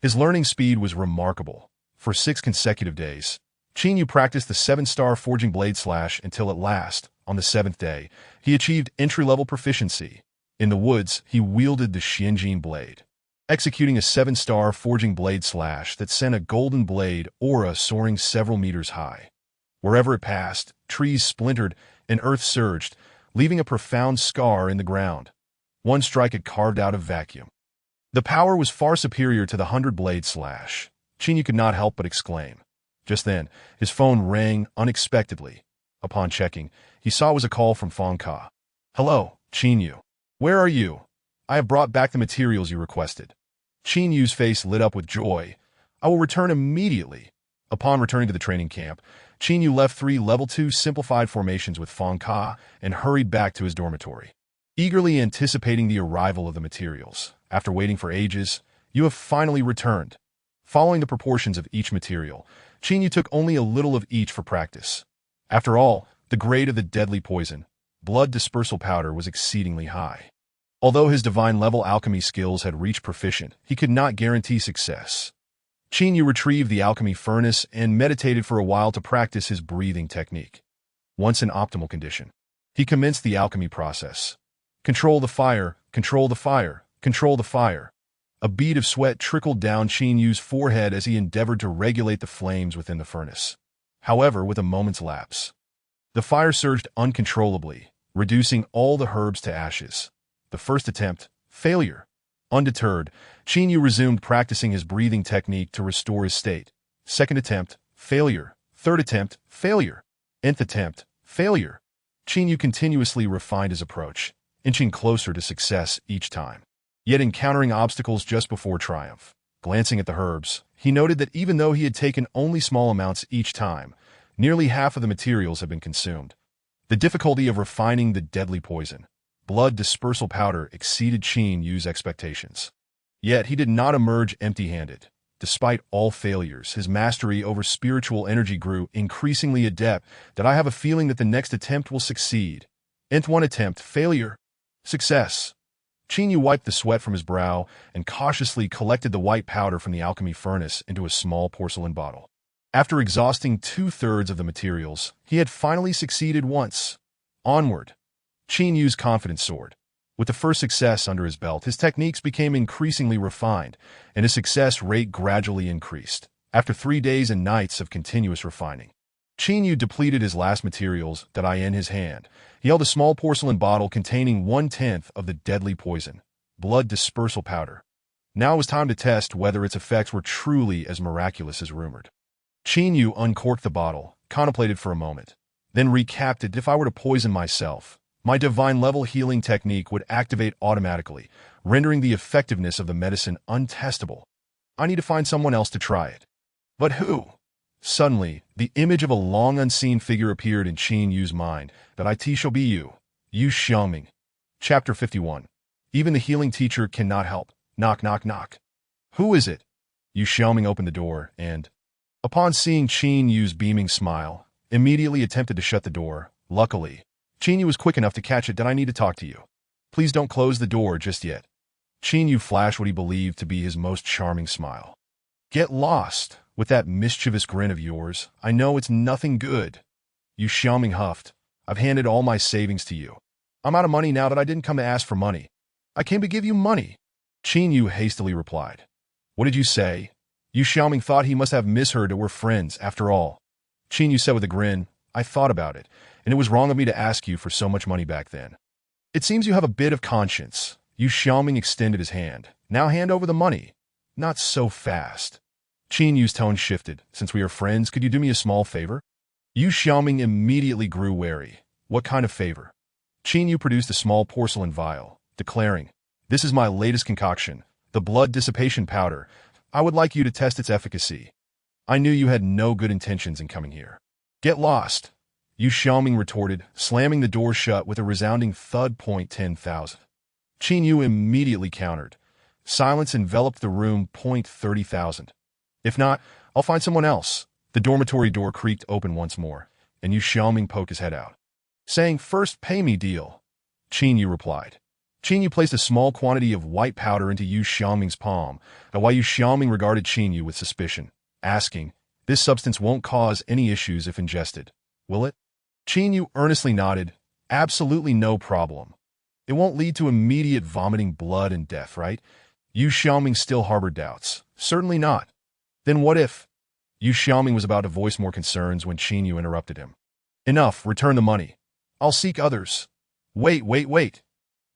Speaker 1: His learning speed was remarkable. For 6 consecutive days, Qin Yu practiced the 7-star Forging Blade Slash until at last, on the 7th day, he achieved entry-level proficiency. In the woods, he wielded the Xianjin blade, executing a 7-star Forging Blade Slash that sent a golden blade aura soaring several meters high. Wherever it passed, trees splintered and earth surged, leaving a profound scar in the ground. One strike had carved out a vacuum. The power was far superior to the 100-blade slash. Qin Yu could not help but exclaim. Just then, his phone rang unexpectedly. Upon checking, he saw it was a call from Fong Ka. "Hello, Qin Yu. Where are you? I have brought back the materials you requested." Qin Yu's face lit up with joy. "I will return immediately." Upon returning to the training camp, Qin Yu left 3 level 2 simplified formations with Fong Ka and hurried back to his dormitory, eagerly anticipating the arrival of the materials. After waiting for ages, "You have finally returned." Following the proportions of each material, Qin Yu took only a little of each for practice. After all, the grade of the deadly poison, blood dispersal powder, was exceedingly high. Although his divine level alchemy skills had reached proficient, he could not guarantee success. Qin Yu retrieved the alchemy furnace and meditated for a while to practice his breathing technique. Once in optimal condition, he commenced the alchemy process. Control the fire, control the fire, control the fire. A bead of sweat trickled down Qin Yu's forehead as he endeavored to regulate the flames within the furnace. However, with a moment's lapse, the fire surged uncontrollably, reducing all the herbs to ashes. The first attempt, failure. Undeterred, Qin Yu resumed practicing his breathing technique to restore his state. Second attempt, failure. Third attempt, failure. Nth attempt, failure. Qin Yu continuously refined his approach, inching closer to success each time, yet encountering obstacles just before triumph. Glancing at the herbs, he noted that even though he had taken only small amounts each time, nearly half of the materials had been consumed. The difficulty of refining the deadly poison, blood dispersal powder, exceeded Qin Yu's expectations. Yet he did not emerge empty-handed. Despite all failures, his mastery over spiritual energy grew increasingly adept that I have a feeling that the next attempt will succeed. Nth one attempt, failure. Success. Qin Yu wiped the sweat from his brow and cautiously collected the white powder from the alchemy furnace into a small porcelain bottle. After exhausting 2/3 of the materials, he had finally succeeded once. Onward. Qin Yu's confidence soared. With the first success under his belt, his techniques became increasingly refined, and his success rate gradually increased. After 3 days and nights of continuous refining, Qin Yu depleted his last materials that I in his hand. He held a small porcelain bottle containing 1/10 of the deadly poison, blood dispersal powder. Now it was time to test whether its effects were truly as miraculous as rumored. Qin Yu uncorked the bottle, contemplated for a moment, then recapped it. If I were to poison myself, my divine level healing technique would activate automatically, rendering the effectiveness of the medicine untestable. I need to find someone else to try it. But who? Suddenly, the image of a long unseen figure appeared in Qin Yu's mind. That it shall be you. Yu Xiaoming. Chapter 51. Even the healing teacher cannot help. Knock, knock, knock. Who is it? Yu Xiaoming opened the door and, upon seeing Qin Yu's beaming smile, immediately attempted to shut the door. Luckily, Qin Yu was quick enough to catch it. That I need to talk to you. Please don't close the door just yet. Qin Yu flashed what he believed to be his most charming smile. Get lost with that mischievous grin of yours. I know it's nothing good. Yu Xiaoming huffed. I've handed all my savings to you. I'm out of money now. That I didn't come to ask for money. I came to give you money. Qin Yu hastily replied. What did you say? Yu Xiaoming thought he must have misheard that we're friends after all. Qin Yu said with a grin, I thought about it, and it was wrong of me to ask you for so much money back then. It seems you have a bit of conscience. Yu Xiaoming extended his hand. Now hand over the money. Not so fast. Qin Yu's tone shifted. Since we are friends, could you do me a small favor? Yu Xiaoming immediately grew wary. What kind of favor? Qin Yu produced a small porcelain vial, declaring, This is my latest concoction, The blood dissipation powder. I would like you to test its efficacy. I knew you had no good intentions in coming here. Get lost, Yu Xiaoming retorted, slamming the door shut with a resounding thud. 10,000. Qin Yu immediately countered. Silence enveloped the room. 30,000. If not, I'll find someone else. The dormitory door creaked open once more, and Yu Xiaoming poked his head out. Saying, first pay me deal. Qin Yu replied. Qin Yu placed a small quantity of white powder into Yu Xiaoming's palm, while Yu Xiaoming regarded Qin Yu with suspicion, asking, this substance won't cause any issues if ingested, will it? Qin Yu earnestly nodded, absolutely no problem. It won't lead to immediate vomiting blood and death, right? Yu Xiaoming still harbored doubts. Certainly not. Then what if? Yu Xiaoming was about to voice more concerns when Qin Yu interrupted him. Enough, return the money. I'll seek others. Wait.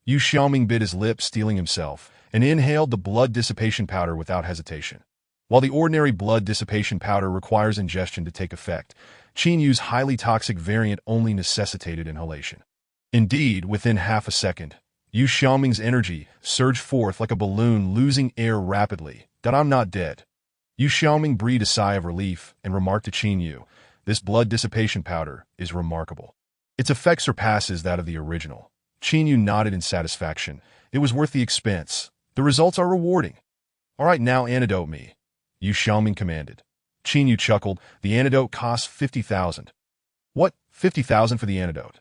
Speaker 1: Yu Xiaoming bit his lip, steeling himself, and inhaled the blood dissipation powder without hesitation. While the ordinary blood dissipation powder requires ingestion to take effect, Qin Yu's highly toxic variant only necessitated inhalation. Indeed, within half a second, Yu Xiaoming's energy surged forth like a balloon, losing air rapidly. That I'm not dead. Yu Xiaoming breathed a sigh of relief and remarked to Qin Yu, this blood dissipation powder is remarkable. Its effect surpasses that of the original. Qin Yu nodded in satisfaction. It was worth the expense. The results are rewarding. All right, now antidote me, Yu Xiaoming commanded. Qin Yu chuckled. The antidote costs 50,000. What? 50,000 for the antidote?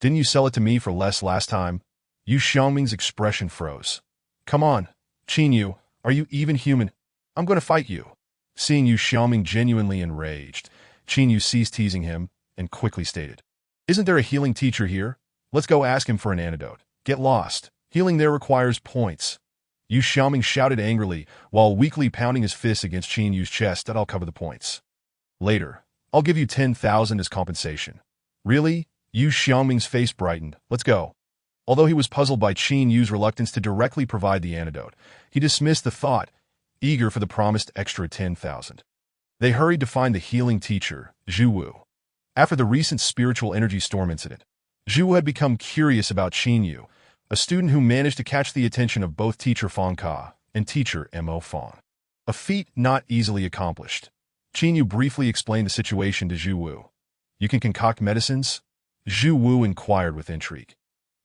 Speaker 1: Didn't you sell it to me for less last time? Yu Xiaoming's expression froze. Come on, Qin Yu, are you even human? I'm going to fight you. Seeing Yu Xiaoming genuinely enraged, Qin Yu ceased teasing him and quickly stated, isn't there a healing teacher here? Let's go ask him for an antidote. Get lost. Healing there requires points. Yu Xiaoming shouted angrily while weakly pounding his fist against Qin Yu's chest. That I'll cover the points. Later, I'll give you 10,000 as compensation. Really? Yu Xiaoming's face brightened. Let's go. Although he was puzzled by Qin Yu's reluctance to directly provide the antidote, he dismissed the thought, eager for the promised extra 10,000. They hurried to find the healing teacher, Zhu Wu. After the recent spiritual energy storm incident, Zhu Wu had become curious about Qin Yu, a student who managed to catch the attention of both teacher Fang Ka and teacher Mo Fang. A feat not easily accomplished. Qin Yu briefly explained the situation to Zhu Wu. You can concoct medicines? Zhu Wu inquired with intrigue.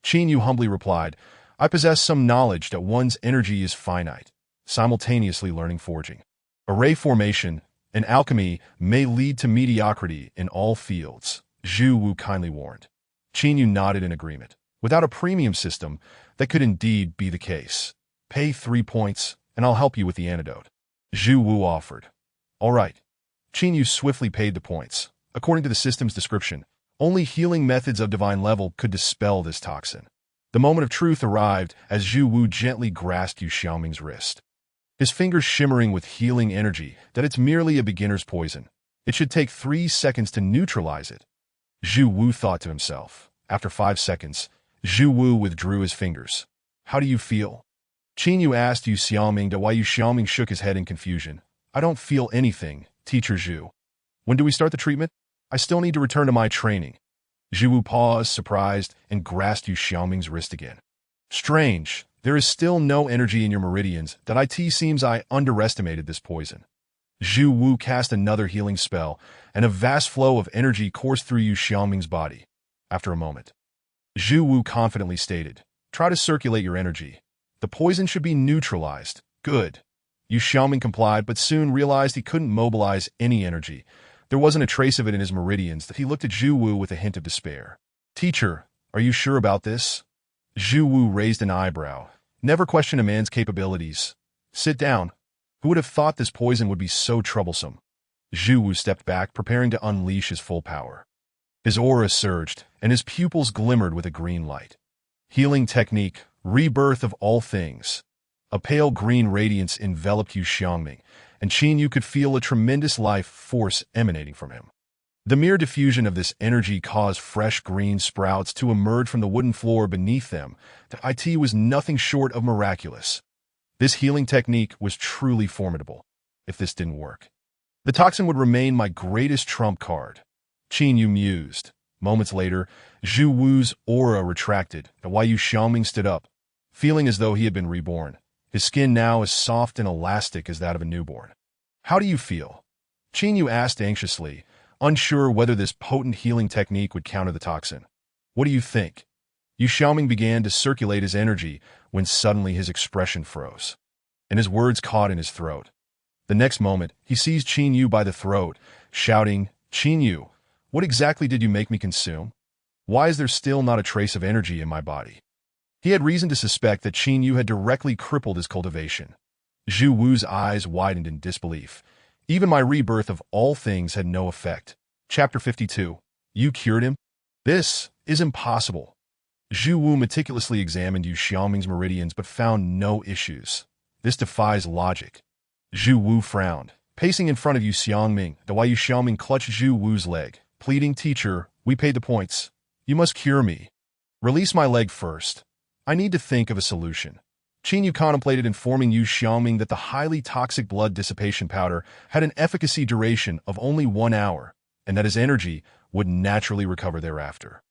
Speaker 1: Qin Yu humbly replied, I possess some knowledge that one's energy is finite, simultaneously learning forging. Array formation and alchemy may lead to mediocrity in all fields, Zhu Wu kindly warned. Qin Yu nodded in agreement. Without a premium system, that could indeed be the case. Pay 3 points, and I'll help you with the antidote. Zhu Wu offered. All right. Qin Yu swiftly paid the points. According to the system's description, only healing methods of divine level could dispel this toxin. The moment of truth arrived as Zhu Wu gently grasped Yu Xiaoming's wrist. His fingers shimmering with healing energy that it's merely a beginner's poison. It should take 3 seconds to neutralize it. Zhu Wu thought to himself. After 5 seconds, Zhu Wu withdrew his fingers. How do you feel? Qin Yu asked Yu Xiaoming, to why Yu Xiaoming shook his head in confusion. I don't feel anything, Teacher Zhu. When do we start the treatment? I still need to return to my training. Zhu Wu paused, surprised, and grasped Yu Xiaoming's wrist again. Strange. There is still no energy in your meridians. That it seems I underestimated this poison. Zhu Wu cast another healing spell, and a vast flow of energy coursed through Yu Xiaoming's body. After a moment, Zhu Wu confidently stated, try to circulate your energy. The poison should be neutralized. Good. Yu Xiaoming complied, but soon realized he couldn't mobilize any energy. There wasn't a trace of it in his meridians. That he looked at Zhu Wu with a hint of despair. Teacher, are you sure about this? Zhu Wu raised an eyebrow. Never question a man's capabilities. Sit down. Who would have thought this poison would be so troublesome? Zhu Wu stepped back, preparing to unleash his full power. His aura surged, and his pupils glimmered with a green light. Healing technique, rebirth of all things. A pale green radiance enveloped Yu Xiaoming, and Qin Yu could feel a tremendous life force emanating from him. The mere diffusion of this energy caused fresh green sprouts to emerge from the wooden floor beneath them. It was nothing short of miraculous. This healing technique was truly formidable. If this didn't work, the toxin would remain my greatest trump card. Qin Yu mused. Moments later, Zhu Wu's aura retracted, and Yu Xiaoming stood up, feeling as though he had been reborn. his skin now as soft and elastic as that of a newborn. "How do you feel?" Qin Yu asked anxiously, unsure whether this potent healing technique would counter the toxin. "What do you think?" Yu Xiaoming began to circulate his energy when suddenly his expression froze, and his words caught in his throat. The next moment, he seized Qin Yu by the throat, shouting, "Qin Yu, what exactly did you make me consume? Why is there still not a trace of energy in my body?" He had reason to suspect that Qin Yu had directly crippled his cultivation. Zhu Wu's eyes widened in disbelief. Even my rebirth of all things had no effect. Chapter 52. You cured him? This is impossible. Zhu Wu meticulously examined Yu Xiaoming's meridians but found no issues. This defies logic. Zhu Wu frowned, pacing in front of Yu Xiaoming, while Yu Xiaoming clutched Zhu Wu's leg, pleading, "Teacher, we paid the points. You must cure me. Release my leg first. I need to think of a solution." Qin Yu contemplated informing Yu Xiaoming that the highly toxic blood dissipation powder had an efficacy duration of only 1 hour, and that his energy would naturally recover thereafter.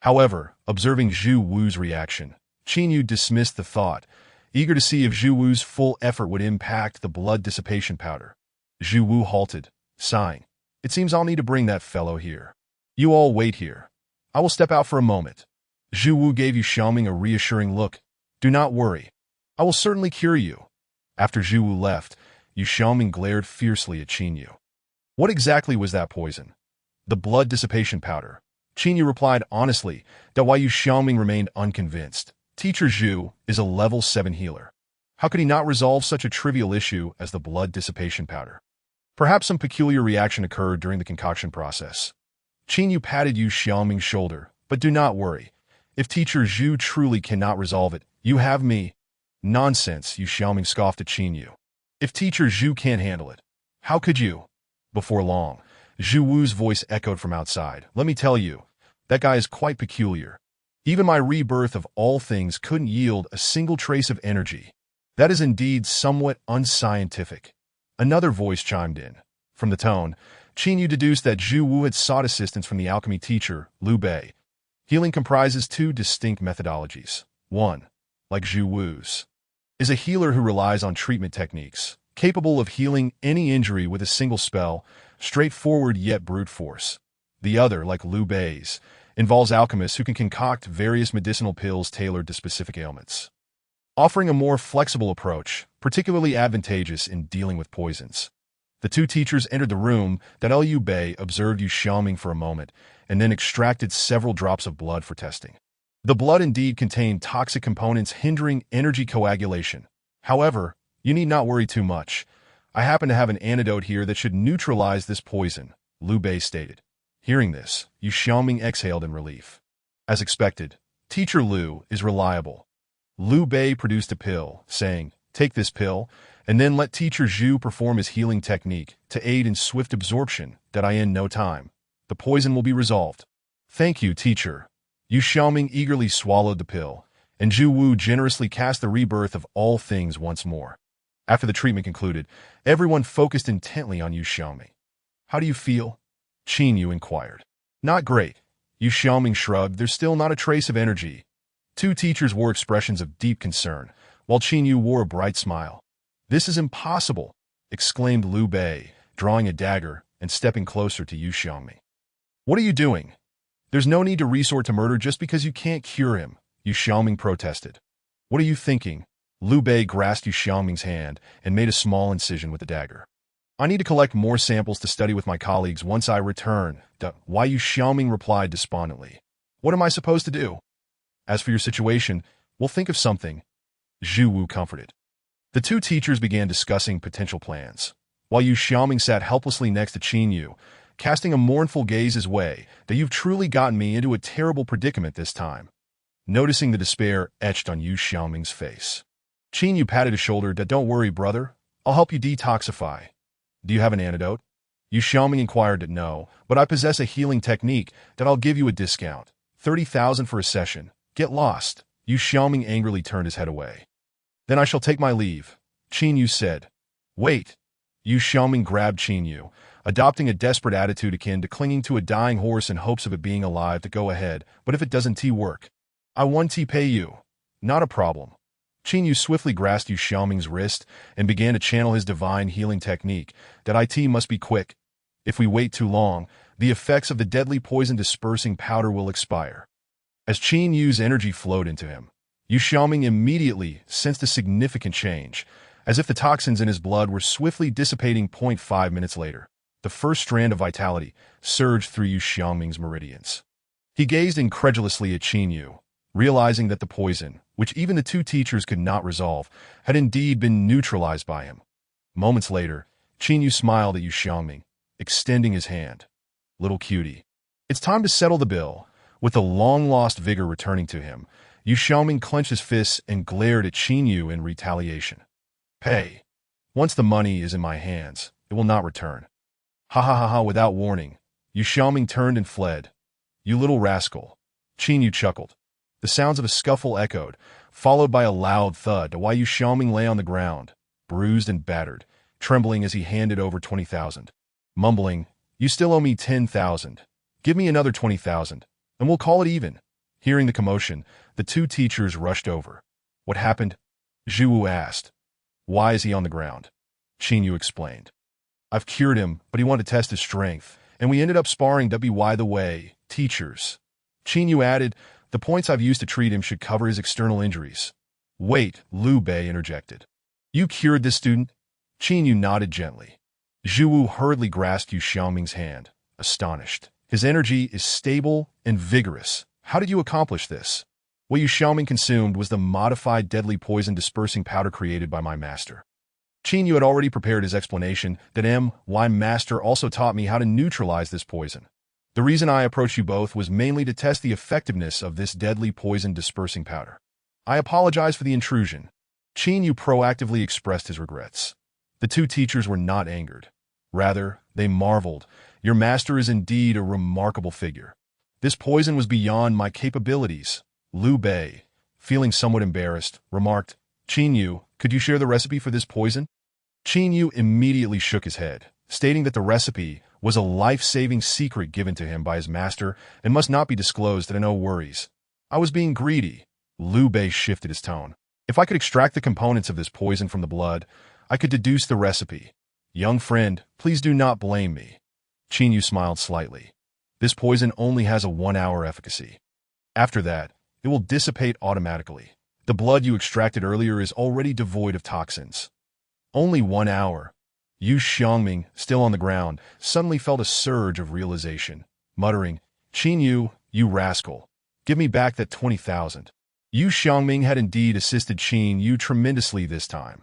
Speaker 1: However, observing Zhu Wu's reaction, Qin Yu dismissed the thought, eager to see if Zhu Wu's full effort would impact the blood dissipation powder. Zhu Wu halted, sighing. "It seems I'll need to bring that fellow here. You all wait here. I will step out for a moment." Zhu Wu gave Yu Xiaoming a reassuring look. "Do not worry. I will certainly cure you." After Zhu Wu left, Yu Xiaoming glared fiercely at Qin Yu. "What exactly was that poison?" "The blood dissipation powder." Qin Yu replied honestly, that while Yu Xiaoming remained unconvinced. Teacher Zhu is a level 7 healer. How could he not resolve such a trivial issue as the blood dissipation powder? Perhaps some peculiar reaction occurred during the concoction process. Qin Yu patted Yu Xiaoming's shoulder, "But do not worry. If Teacher Zhu truly cannot resolve it, you have me." "Nonsense," Yu Xiaoming scoffed at Qin Yu. "If Teacher Zhu can't handle it, how could you?" Before long, Zhu Wu's voice echoed from outside. "Let me tell you, that guy is quite peculiar. Even my rebirth of all things couldn't yield a single trace of energy. That is indeed somewhat unscientific." Another voice chimed in. From the tone, Qin Yu deduced that Zhu Wu had sought assistance from the alchemy teacher, Liu Bei. Healing comprises 2 distinct methodologies. One, like Zhu Wu's, is a healer who relies on treatment techniques, capable of healing any injury with a single spell, straightforward yet brute force. The other, like Liu Bei's, involves alchemists who can concoct various medicinal pills tailored to specific ailments, offering a more flexible approach, particularly advantageous in dealing with poisons. The 2 teachers entered the room that Liu Bei observed Yu Xiaoming for a moment, and then extracted several drops of blood for testing. The blood indeed contained toxic components hindering energy coagulation. However, you need not worry too much. I happen to have an antidote here that should neutralize this poison, Liu Bei stated. Hearing this, Yu Xiaoming exhaled in relief. As expected, Teacher Liu is reliable. Liu Bei produced a pill, saying, "Take this pill, and then let Teacher Zhu perform his healing technique to aid in swift absorption that in no time. The poison will be resolved." "Thank you, teacher." Yu Xiaoming eagerly swallowed the pill, and Zhu Wu generously cast the rebirth of all things once more. After the treatment concluded, everyone focused intently on Yu Xiaoming. "How do you feel?" Qin Yu inquired. "Not great." Yu Xiaoming shrugged. "There's still not a trace of energy." 2 teachers wore expressions of deep concern, while Qin Yu wore a bright smile. "This is impossible," exclaimed Liu Bei, drawing a dagger and stepping closer to Yu Xiaoming. "What are you doing? There's no need to resort to murder just because you can't cure him," Yu Xiaoming protested. "What are you thinking?" Liu Bei grasped Yu Xiaoming's hand and made a small incision with the dagger. "I need to collect more samples to study with my colleagues once I return." Why, Yu Xiaoming replied despondently. "What am I supposed to do?" "As for your situation, we'll think of something," Zhu Wu comforted. The 2 teachers began discussing potential plans, while Yu Xiaoming sat helplessly next to Qin Yu, casting a mournful gaze his way. "That you've truly gotten me into a terrible predicament this time." Noticing the despair etched on Yu Xiaoming's face, Qin Yu patted his shoulder. "Don't worry, brother. I'll help you detoxify." "Do you have an antidote?" Yu Xiaoming inquired. "No, but I possess a healing technique that I'll give you a discount. 30,000 for a session. Get lost." Yu Xiaoming angrily turned his head away. "Then I shall take my leave," Qin Yu said. "Wait." Yu Xiaoming grabbed Qin Yu, adopting a desperate attitude akin to clinging to a dying horse in hopes of it being alive. "To go ahead, but if it doesn't work, I won't pay you." "Not a problem." Qin Yu swiftly grasped Yu Xiaoming's wrist and began to channel his divine healing technique. That IT must be quick. If we wait too long, the effects of the deadly poison dispersing powder will expire. As Qin Yu's energy flowed into him, Yu Xiaoming immediately sensed a significant change, as if the toxins in his blood were swiftly dissipating. 0.5 minutes later, the first strand of vitality surged through Yu Xiaoming's meridians. He gazed incredulously at Qin Yu, realizing that the poison, which even the two teachers could not resolve, had indeed been neutralized by him. Moments later, Qin Yu smiled at Yu Xiaoming, extending his hand. Little cutie. It's time to settle the bill. With the long-lost vigor returning to him, Yu Xiaoming clenched his fists and glared at Qin Yu in retaliation. Pay. Once the money is in my hands, it will not return. Ha ha ha ha. Without warning, Yu Xiaoming turned and fled. You little rascal. Qin Yu chuckled. The sounds of a scuffle echoed, followed by a loud thud, while Yu Xiaoming lay on the ground, bruised and battered, trembling as he handed over 20,000. Mumbling, You still owe me 10,000. Give me another 20,000, and we'll call it even. Hearing the commotion, the two teachers rushed over. What happened? Zhu Wu asked. Why is he on the ground? Qin Yu explained. I've cured him, but he wanted to test his strength, and we ended up sparring. By the way, teachers. Qin Yu added, the points I've used to treat him should cover his external injuries. Wait, Liu Bei interjected. You cured this student? Qin Yu nodded gently. Zhu Wu hurriedly grasped Yu Xiaoming's hand, astonished. His energy is stable and vigorous. How did you accomplish this? What Yu Xiaoming consumed was the modified deadly poison dispersing powder created by my master. Qin Yu had already prepared his explanation that my master also taught me how to neutralize this poison. The reason I approached you both was mainly to test the effectiveness of this deadly poison dispersing powder. I apologize for the intrusion. Qin Yu proactively expressed his regrets. The two teachers were not angered. Rather, they marveled. Your master is indeed a remarkable figure. This poison was beyond my capabilities. Liu Bei, feeling somewhat embarrassed, remarked, Qin Yu, could you share the recipe for this poison? Qin Yu immediately shook his head, stating that the recipe was a life-saving secret given to him by his master and must not be disclosed. No worries. I was being greedy. Liu Bei shifted his tone. If I could extract the components of this poison from the blood, I could deduce the recipe. Young friend, please do not blame me. Qin Yu smiled slightly. This poison only has a 1-hour efficacy. After that, it will dissipate automatically. The blood you extracted earlier is already devoid of toxins. Only 1 hour. Yu Xiaoming, still on the ground, suddenly felt a surge of realization, muttering, Qin Yu, you rascal. Give me back that 20,000. Yu Xiaoming had indeed assisted Qin Yu tremendously this time.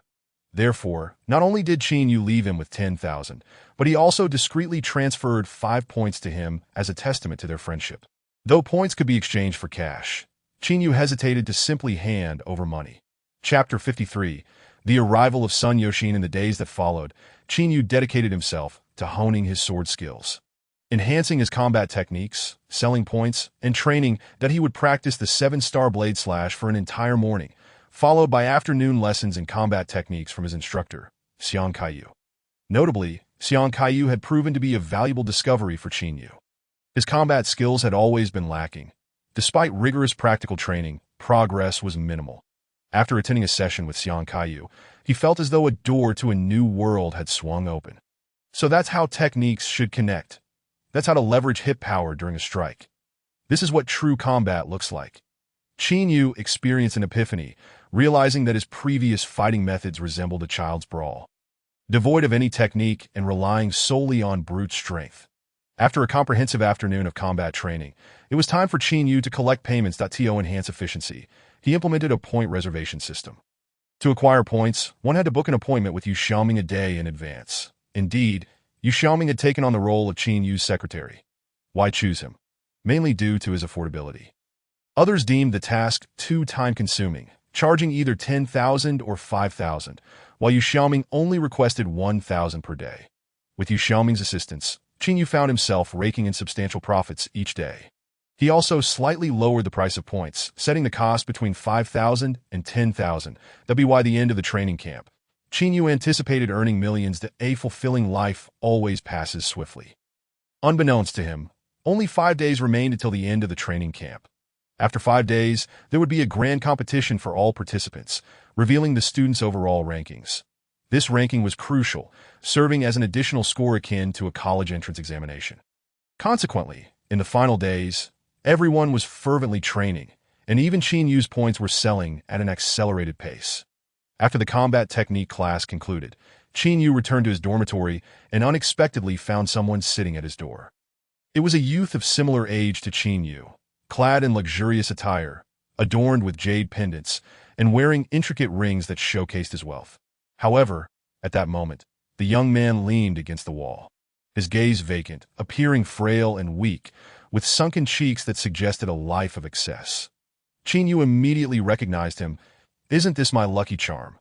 Speaker 1: Therefore, not only did Qin Yu leave him with 10,000, but he also discreetly transferred 5 points to him as a testament to their friendship. Though points could be exchanged for cash, Qin Yu hesitated to simply hand over money. Chapter 53. The arrival of Sun Yoshin. In the days that followed, Qin Yu dedicated himself to honing his sword skills, enhancing his combat techniques, selling points, and training that he would practice the 7-star blade slash for an entire morning, followed by afternoon lessons in combat techniques from his instructor, Xiang Kaiyu. Notably, Xiang Kaiyu had proven to be a valuable discovery for Qin Yu. His combat skills had always been lacking. Despite rigorous practical training, progress was minimal. After attending a session with Xiang Kaiyu, he felt as though a door to a new world had swung open. So that's how techniques should connect. That's how to leverage hit power during a strike. This is what true combat looks like. Qin Yu experienced an epiphany, realizing that his previous fighting methods resembled a child's brawl, devoid of any technique and relying solely on brute strength. After a comprehensive afternoon of combat training, it was time for Qin Yu to collect payments. To enhance efficiency, he implemented a point reservation system. To acquire points, one had to book an appointment with Yu Xiaoming a day in advance. Indeed, Yu Xiaoming had taken on the role of Qin Yu's secretary. Why choose him? Mainly due to his affordability. Others deemed the task too time-consuming, charging either 10,000 or 5,000, while Yu Xiaoming only requested 1,000 per day. With Yu Xiaoming's assistance, Qin Yu found himself raking in substantial profits each day. He also slightly lowered the price of points, setting the cost between 5,000 and 10,000. By the end of the training camp, Qin Yu anticipated earning millions. A fulfilling life always passes swiftly. Unbeknownst to him, only 5 days remained until the end of the training camp. After 5 days, there would be a grand competition for all participants, revealing the students' overall rankings. This ranking was crucial, serving as an additional score akin to a college entrance examination. Consequently, in the final days, everyone was fervently training, and even Qin Yu's points were selling at an accelerated pace. After the combat technique class concluded, Qin Yu returned to his dormitory and unexpectedly found someone sitting at his door. It was a youth of similar age to Qin Yu, clad in luxurious attire, adorned with jade pendants, and wearing intricate rings that showcased his wealth. However, at that moment, the young man leaned against the wall, his gaze vacant, appearing frail and weak, with sunken cheeks that suggested a life of excess. Qin Yu immediately recognized him. "Isn't this my lucky charm?"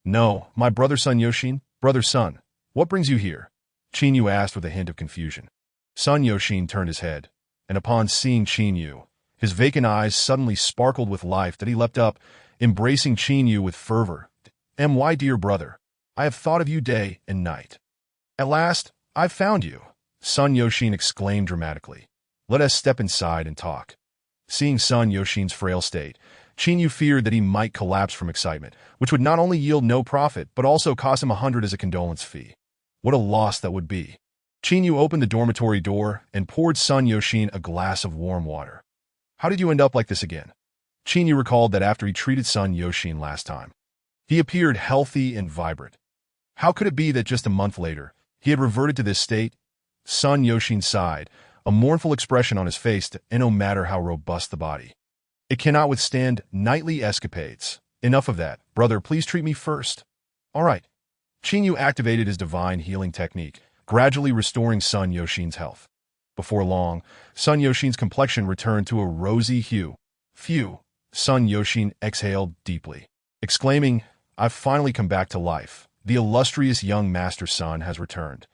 Speaker 1: "No, my brother Sun Yoshin, brother Sun. What brings you here?" Qin Yu asked with a hint of confusion. Sun Yoshin turned his head, and upon seeing Qin Yu, his vacant eyes suddenly sparkled with life that he leapt up, embracing Qin Yu with fervor. "My dear brother, I have thought of you day and night. At last, I've found you," Sun Yoshin exclaimed dramatically. "Let us step inside and talk." Seeing Sun Yoshin's frail state, Qin Yu feared that he might collapse from excitement, which would not only yield no profit, but also cost him 100 as a condolence fee. What a loss that would be. Qin Yu opened the dormitory door and poured Sun Yoshin a glass of warm water. "How did you end up like this again?" Qin Yu recalled that after he treated Sun Yoshin last time, he appeared healthy and vibrant. How could it be that just a month later, he had reverted to this state? Sun Yoshin sighed, a mournful expression on his face, and no matter how robust the body, it cannot withstand nightly escapades. "Enough of that. Brother, please treat me first." "All right." Qin Yu activated his divine healing technique, gradually restoring Sun Yoshin's health. Before long, Sun Yoshin's complexion returned to a rosy hue. "Phew," Sun Yoshin exhaled deeply, exclaiming, "I've finally come back to life. The illustrious young Master Sun has returned."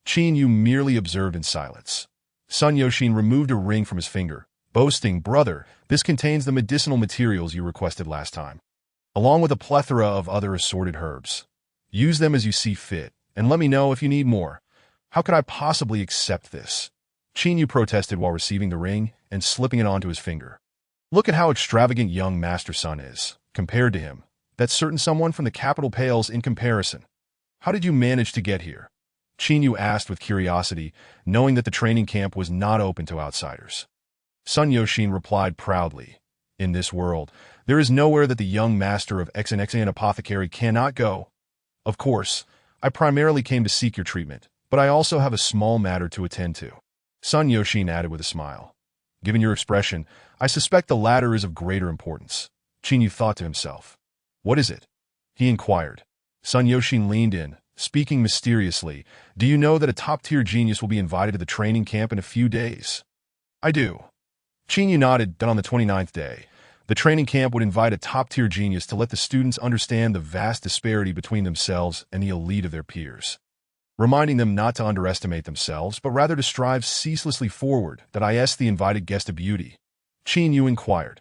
Speaker 1: Qin Yu merely observed in silence. Sun Yoshin removed a ring from his finger, boasting, "Brother, this contains the medicinal materials you requested last time, along with a plethora of other assorted herbs. Use them as you see fit, and let me know if you need more." "How could I possibly accept this?" Qin Yu protested while receiving the ring and slipping it onto his finger. "Look at how extravagant young Master Sun is, compared to him. That certain someone from the capital pales in comparison. How did you manage to get here?" Qin Yu asked with curiosity, knowing that the training camp was not open to outsiders. Sun Yoshin replied proudly, "In this world, there is nowhere that the young master of XNXN apothecary cannot go. Of course, I primarily came to seek your treatment, but I also have a small matter to attend to." Sun Yoshin added with a smile. "Given your expression, I suspect the latter is of greater importance." Qin Yu thought to himself. "What is it?" he inquired. Sun Yoshin leaned in, speaking mysteriously. "Do you know that a top-tier genius will be invited to the training camp in a few days?" "I do." Qin Yu nodded that on the 29th day, the training camp would invite a top-tier genius to let the students understand the vast disparity between themselves and the elite of their peers, reminding them not to underestimate themselves, but rather to strive ceaselessly forward. "That I asked the invited guest a beauty?" Qin Yu inquired.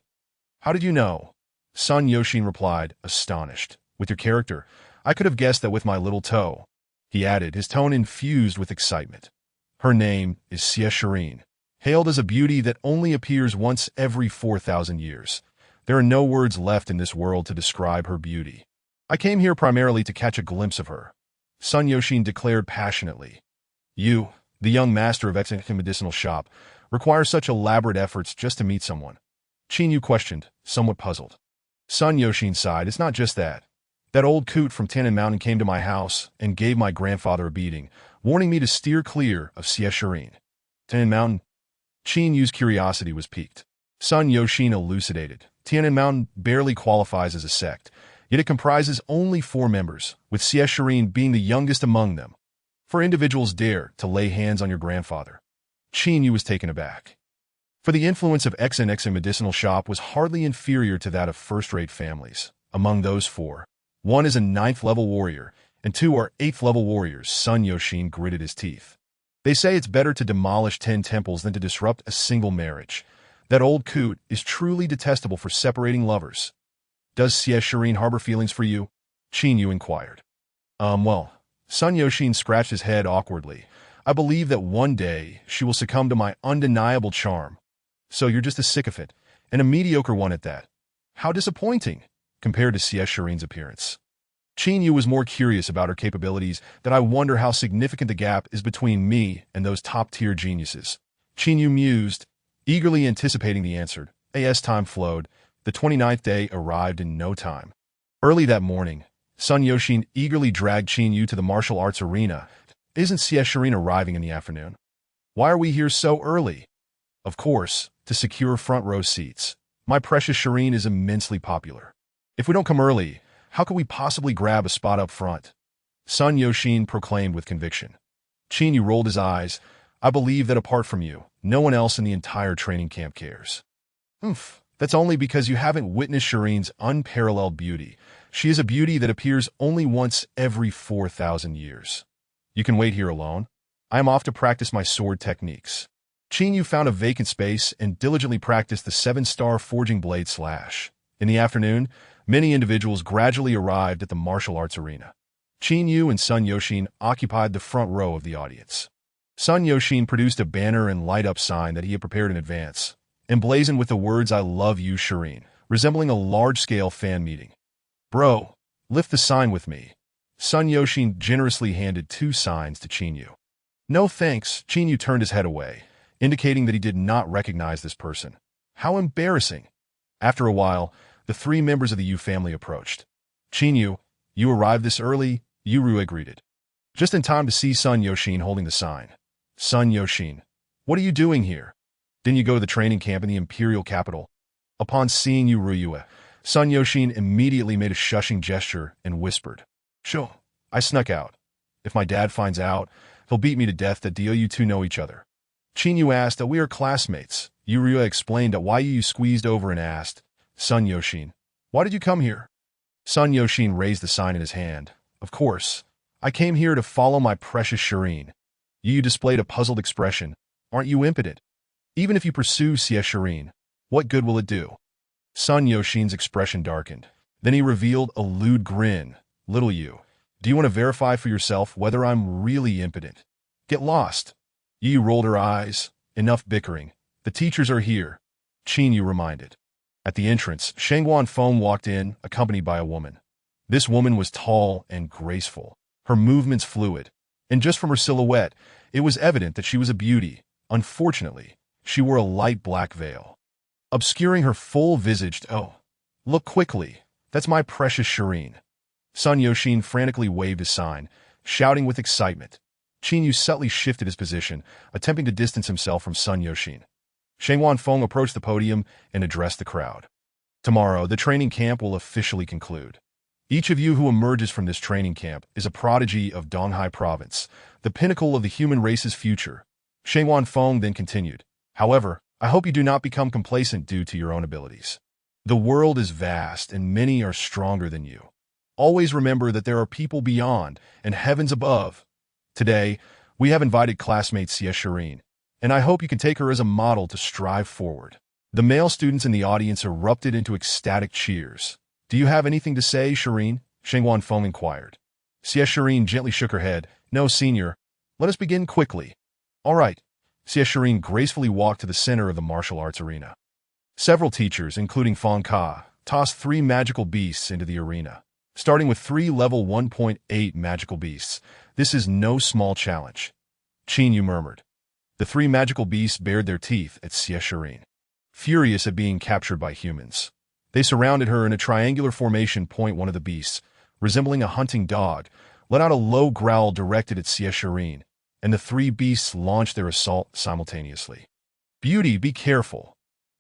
Speaker 1: "How did you know?" Sun Yoshin replied, astonished. "With your character, I could have guessed that with my little toe," he added, his tone infused with excitement. "Her name is Xie Shirin, hailed as a beauty that only appears once every 4,000 years. There are no words left in this world to describe her beauty. I came here primarily to catch a glimpse of her," Sun Yoshin declared passionately. "You, the young master of XNXN medicinal shop, require such elaborate efforts just to meet someone?" Qin Yu questioned, somewhat puzzled. Sun Yoshin sighed. "It's not just that. That old coot from Tannen Mountain came to my house and gave my grandfather a beating, warning me to steer clear of Xie Shirin." "Tannen Mountain?" Qin Yu's curiosity was piqued. Sun Yoshin elucidated. "Tannen Mountain barely qualifies as a sect, yet it comprises only 4 members, with Xie Shirin being the youngest among them. For individuals dare to lay hands on your grandfather." Qin Yu was taken aback. For the influence of XNXN medicinal shop was hardly inferior to that of first-rate families. Among those 4, 1 is a 9th-level warrior, and 2 are 8th-level warriors. Sun Yoshin gritted his teeth. "They say it's better to demolish 10 temples than to disrupt a single marriage. That old coot is truly detestable for separating lovers." "Does Xie Shirin harbor feelings for you?" Qin Yu inquired. Well, Sun Yoshin scratched his head awkwardly. "I believe that one day she will succumb to my undeniable charm." "So you're just a sycophant," and a mediocre one at that. How disappointing, compared to CS Shireen's appearance. Chinyu was more curious about her capabilities that I wonder how significant the gap is between me and those top-tier geniuses. Chinyu mused, eagerly anticipating the answer. As time flowed, the 29th day arrived in no time. Early that morning, Sun Yoshin eagerly dragged Chinyu to the martial arts arena. Isn't CS Shireen arriving in the afternoon? Why are we here so early? Of course, to secure front row seats. My precious Shireen is immensely popular. If we don't come early, how could we possibly grab a spot up front? Sun Yoshin proclaimed with conviction. Chinyu rolled his eyes. I believe that apart from you, no one else in the entire training camp cares. That's only because you haven't witnessed Shireen's unparalleled beauty. She is a beauty that appears only once every 4,000 years. You can wait here alone. I am off to practice my sword techniques. Chinyu found a vacant space and diligently practiced the 7-star forging blade slash. In the afternoon, many individuals gradually arrived at the martial arts arena. Chinyu and Sun Yoshin occupied the front row of the audience. Sun Yoshin produced a banner and light-up sign that he had prepared in advance, emblazoned with the words "I love you, Shireen," resembling a large-scale fan meeting. Bro, lift the sign with me. Sun Yoshin generously handed 2 signs to Chinyu. No thanks, Chinyu turned his head away, indicating that he did not recognize this person. How embarrassing. After a while, the 3 members of the Yu family approached. Chinyu, you arrived this early, Yurue greeted. Just in time to see Sun Yoshin holding the sign. Sun Yoshin, what are you doing here? Didn't you go to the training camp in the imperial capital? Upon seeing Yurue, Sun Yoshin immediately made a shushing gesture and whispered. Sure, I snuck out. If my dad finds out, he'll beat me to death that you 2 know each other. Chinyu asked that we are classmates. Yurue explained that why you squeezed over and asked, Sun Yoshin, why did you come here? Sun Yoshin raised the sign in his hand. Of course, I came here to follow my precious Shireen. You displayed a puzzled expression. Aren't you impotent? Even if you pursue CS Shireen, what good will it do? Sun Yoshin's expression darkened. Then he revealed a lewd grin. Little you, do you want to verify for yourself whether I'm really impotent? Get lost. Yi rolled her eyes. Enough bickering. The teachers are here, Chinyu reminded. At the entrance, Shangguan Feng walked in, accompanied by a woman. This woman was tall and graceful, her movements fluid, and just from her silhouette, it was evident that she was a beauty. Unfortunately, she wore a light black veil, obscuring her full visage. Oh, look quickly. That's my precious Shireen. Sun Yoshin frantically waved his sign, shouting with excitement. Chinyu subtly shifted his position, attempting to distance himself from Sun Yoshin. Shangguan Feng approached the podium and addressed the crowd. Tomorrow, the training camp will officially conclude. Each of you who emerges from this training camp is a prodigy of Donghai Province, the pinnacle of the human race's future. Shangguan Feng then continued. However, I hope you do not become complacent due to your own abilities. The world is vast and many are stronger than you. Always remember that there are people beyond and heavens above. Today, we have invited classmate CS Shireen, and I hope you can take her as a model to strive forward. The male students in the audience erupted into ecstatic cheers. Do you have anything to say, Shireen? Shangguan Feng inquired. CS Shireen gently shook her head. No, senior. Let us begin quickly. All right. CS Shireen gracefully walked to the center of the martial arts arena. Several teachers, including Feng Ka, tossed 3 magical beasts into the arena. Starting with 3 level 1.8 magical beasts. This is no small challenge. Chinyu murmured. The 3 magical beasts bared their teeth at CS Shireen, furious at being captured by humans. They surrounded her in a triangular formation. One of the beasts, resembling a hunting dog, let out a low growl directed at CS Shireen, and the 3 beasts launched their assault simultaneously. Beauty, be careful.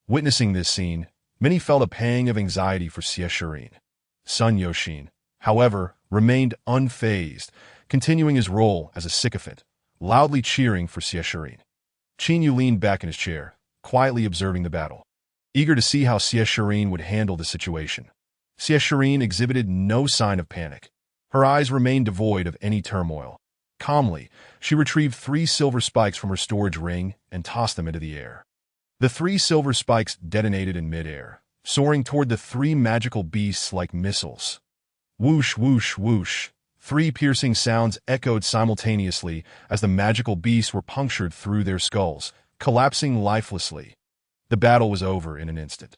Speaker 1: Witnessing this scene, many felt a pang of anxiety for CS Shireen. Sun Yoshin, however, remained unfazed, continuing his role as a sycophant, loudly cheering for CS Shireen. Chinyu leaned back in his chair, quietly observing the battle, eager to see how CS Shireen would handle the situation. CS Shireen exhibited no sign of panic. Her eyes remained devoid of any turmoil. Calmly, she retrieved 3 silver spikes from her storage ring and tossed them into the air. The 3 silver spikes detonated in midair, soaring toward the 3 magical beasts like missiles. Whoosh, whoosh, whoosh. 3 piercing sounds echoed simultaneously as the magical beasts were punctured through their skulls, collapsing lifelessly. The battle was over in an instant,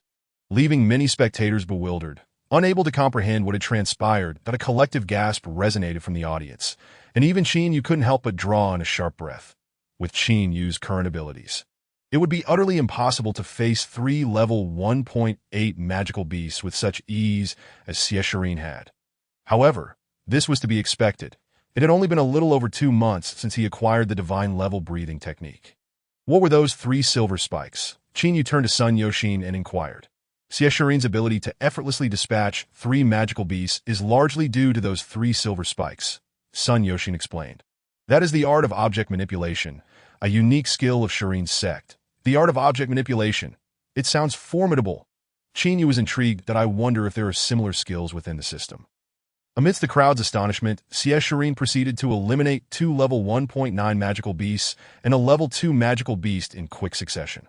Speaker 1: leaving many spectators bewildered, unable to comprehend what had transpired. That a collective gasp resonated from the audience, and even Qin Yu couldn't help but draw in a sharp breath. With Qin Yu's current abilities, it would be utterly impossible to face 3 level 1.8 magical beasts with such ease as Xieshirin had. However, this was to be expected. It had only been a little over 2 months since he acquired the divine level breathing technique. What were those 3 silver spikes? Qin Yu turned to Sun Yoshin and inquired. Xieshirin's ability to effortlessly dispatch 3 magical beasts is largely due to those 3 silver spikes, Sun Yoshin explained. That is the art of object manipulation, a unique skill of Shirin's sect. The art of object manipulation. It sounds formidable. Qin Yu was intrigued that I wonder if there are similar skills within the system. Amidst the crowd's astonishment, Xieshirin proceeded to eliminate 2 level 1.9 magical beasts and a level 2 magical beast in quick succession.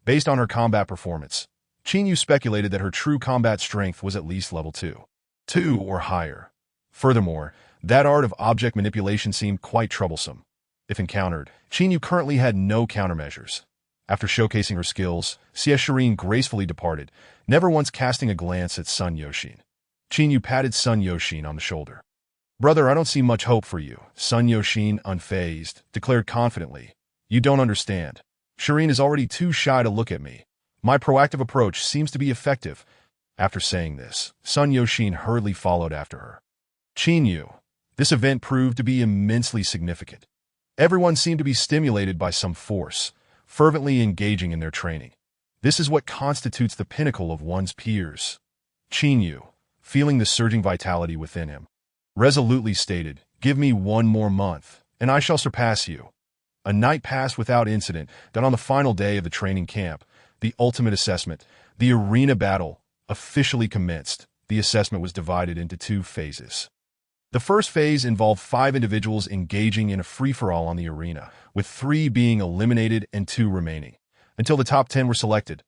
Speaker 1: Based on her combat performance, Qin Yu speculated that her true combat strength was at least level 2 or higher. Furthermore, that art of object manipulation seemed quite troublesome. If encountered, Qin Yu currently had no countermeasures. After showcasing her skills, Xieshirin gracefully departed, never once casting a glance at Sun Yoshin. Qin Yu patted Sun Yoshin on the shoulder. "Brother, I don't see much hope for you," Sun Yoshin, unfazed, declared confidently. "You don't understand. Shirin is already too shy to look at me. My proactive approach seems to be effective." After saying this, Sun Yoshin hurriedly followed after her. Qin Yu. This event proved to be immensely significant. Everyone seemed to be stimulated by some force, fervently engaging in their training. This is what constitutes the pinnacle of one's peers. Qin Yu, feeling the surging vitality within him, resolutely stated, "Give me 1 more month, and I shall surpass you." A night passed without incident. Then on the final day of the training camp, the ultimate assessment, the arena battle, officially commenced. The assessment was divided into 2 phases. The first phase involved 5 individuals engaging in a free-for-all on the arena, with 3 being eliminated and 2 remaining, until the top 10 were selected.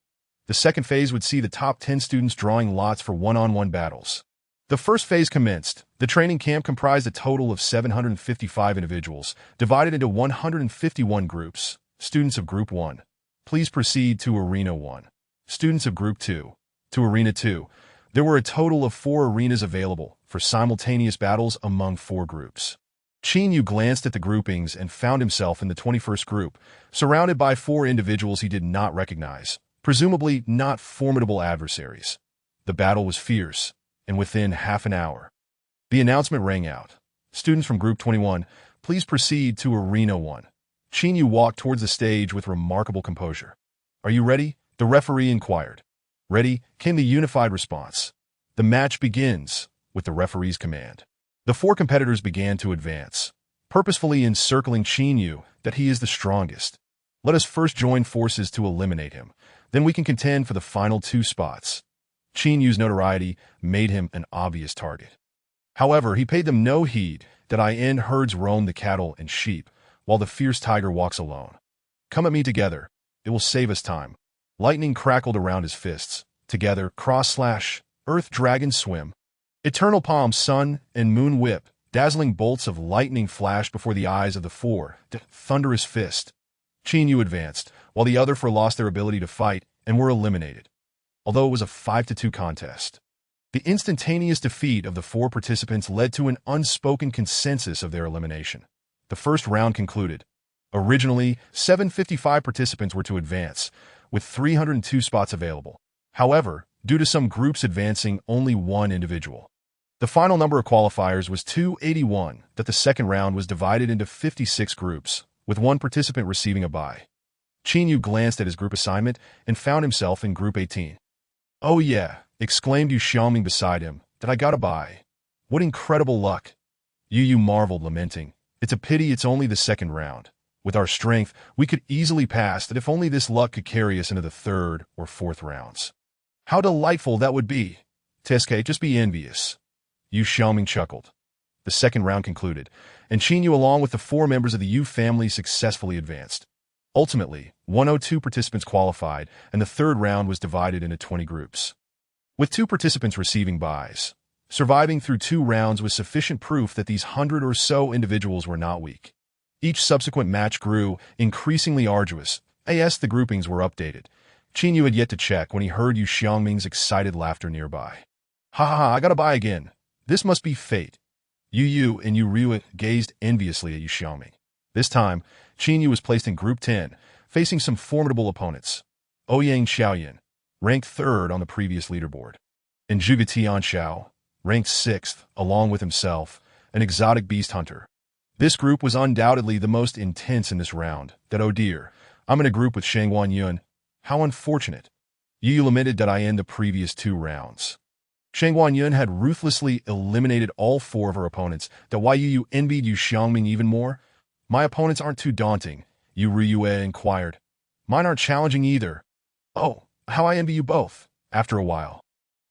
Speaker 1: The second phase would see the top 10 students drawing lots for one-on-one battles. The first phase commenced. The training camp comprised a total of 755 individuals, divided into 151 groups. Students of Group 1, please proceed to Arena 1. Students of Group 2, to Arena 2. There were a total of 4 arenas available for simultaneous battles among 4 groups. Qin Yu glanced at the groupings and found himself in the 21st group, surrounded by 4 individuals he did not recognize, presumably not formidable adversaries. The battle was fierce, and within half an hour, the announcement rang out. Students from Group 21, please proceed to Arena 1. Qin Yu walked towards the stage with remarkable composure. "Are you ready?" the referee inquired. "Ready," came the unified response. "The match begins," with the referee's command. The 4 competitors began to advance, purposefully encircling Qin Yu that he is the strongest. "Let us first join forces to eliminate him. Then we can contend for the final 2 spots." Qin Yu's notoriety made him an obvious target. However, he paid them no heed. That I end herds roam the cattle and sheep, while the fierce tiger walks alone. "Come at me together. It will save us time." Lightning crackled around his fists. Together, cross-slash, earth dragon swim. Eternal palm, sun, and moon whip. Dazzling bolts of lightning flashed before the eyes of the 4. Thunderous fist. Qin Yu advanced, while the other 4 lost their ability to fight and were eliminated. Although it was a 5-2 contest, the instantaneous defeat of the 4 participants led to an unspoken consensus of their elimination. The first round concluded. Originally, 755 participants were to advance, with 302 spots available. However, due to some groups advancing only 1 individual, the final number of qualifiers was 281. That the second round was divided into 56 groups, with 1 participant receiving a bye. Qin Yu glanced at his group assignment and found himself in Group 18. "Oh yeah," exclaimed Yu Xiaoming beside him, "that I got a bye. What incredible luck." Yu marveled, lamenting, "It's a pity it's only the second round. With our strength, we could easily pass that if only this luck could carry us into the 3rd or 4th rounds. How delightful that would be. Teske, just be envious." Yu Xiaoming chuckled. The second round concluded, and Qin Yu along with the 4 members of the Yu family successfully advanced. Ultimately, 102 participants qualified, and the 3rd round was divided into 20 groups, with 2 participants receiving byes. Surviving through 2 rounds was sufficient proof that these 100 or so individuals were not weak. Each subsequent match grew increasingly arduous, as the groupings were updated. Qin Yu had yet to check when he heard Yu Xiangming's excited laughter nearby. Ha ha ha, I gotta buy again. This must be fate. Yu and Yu Ryu gazed enviously at Yu Xiangming. This time, Qin Yu was placed in Group 10, facing some formidable opponents. Ouyang Xiaoyan, ranked 3rd on the previous leaderboard, and Zhuge Tianxiao, ranked 6th, along with himself, an exotic beast hunter. This group was undoubtedly the most intense in this round. That oh dear, I'm in a group with Shangguan Yun. How unfortunate. Yu lamented that I end the previous 2 rounds. Shangguan Yun had ruthlessly eliminated all 4 of her opponents. That why Yu envied Yu Xiangming even more? My opponents aren't too daunting, Yu Ryu inquired. Mine aren't challenging either. Oh, how I envy you both. After a while,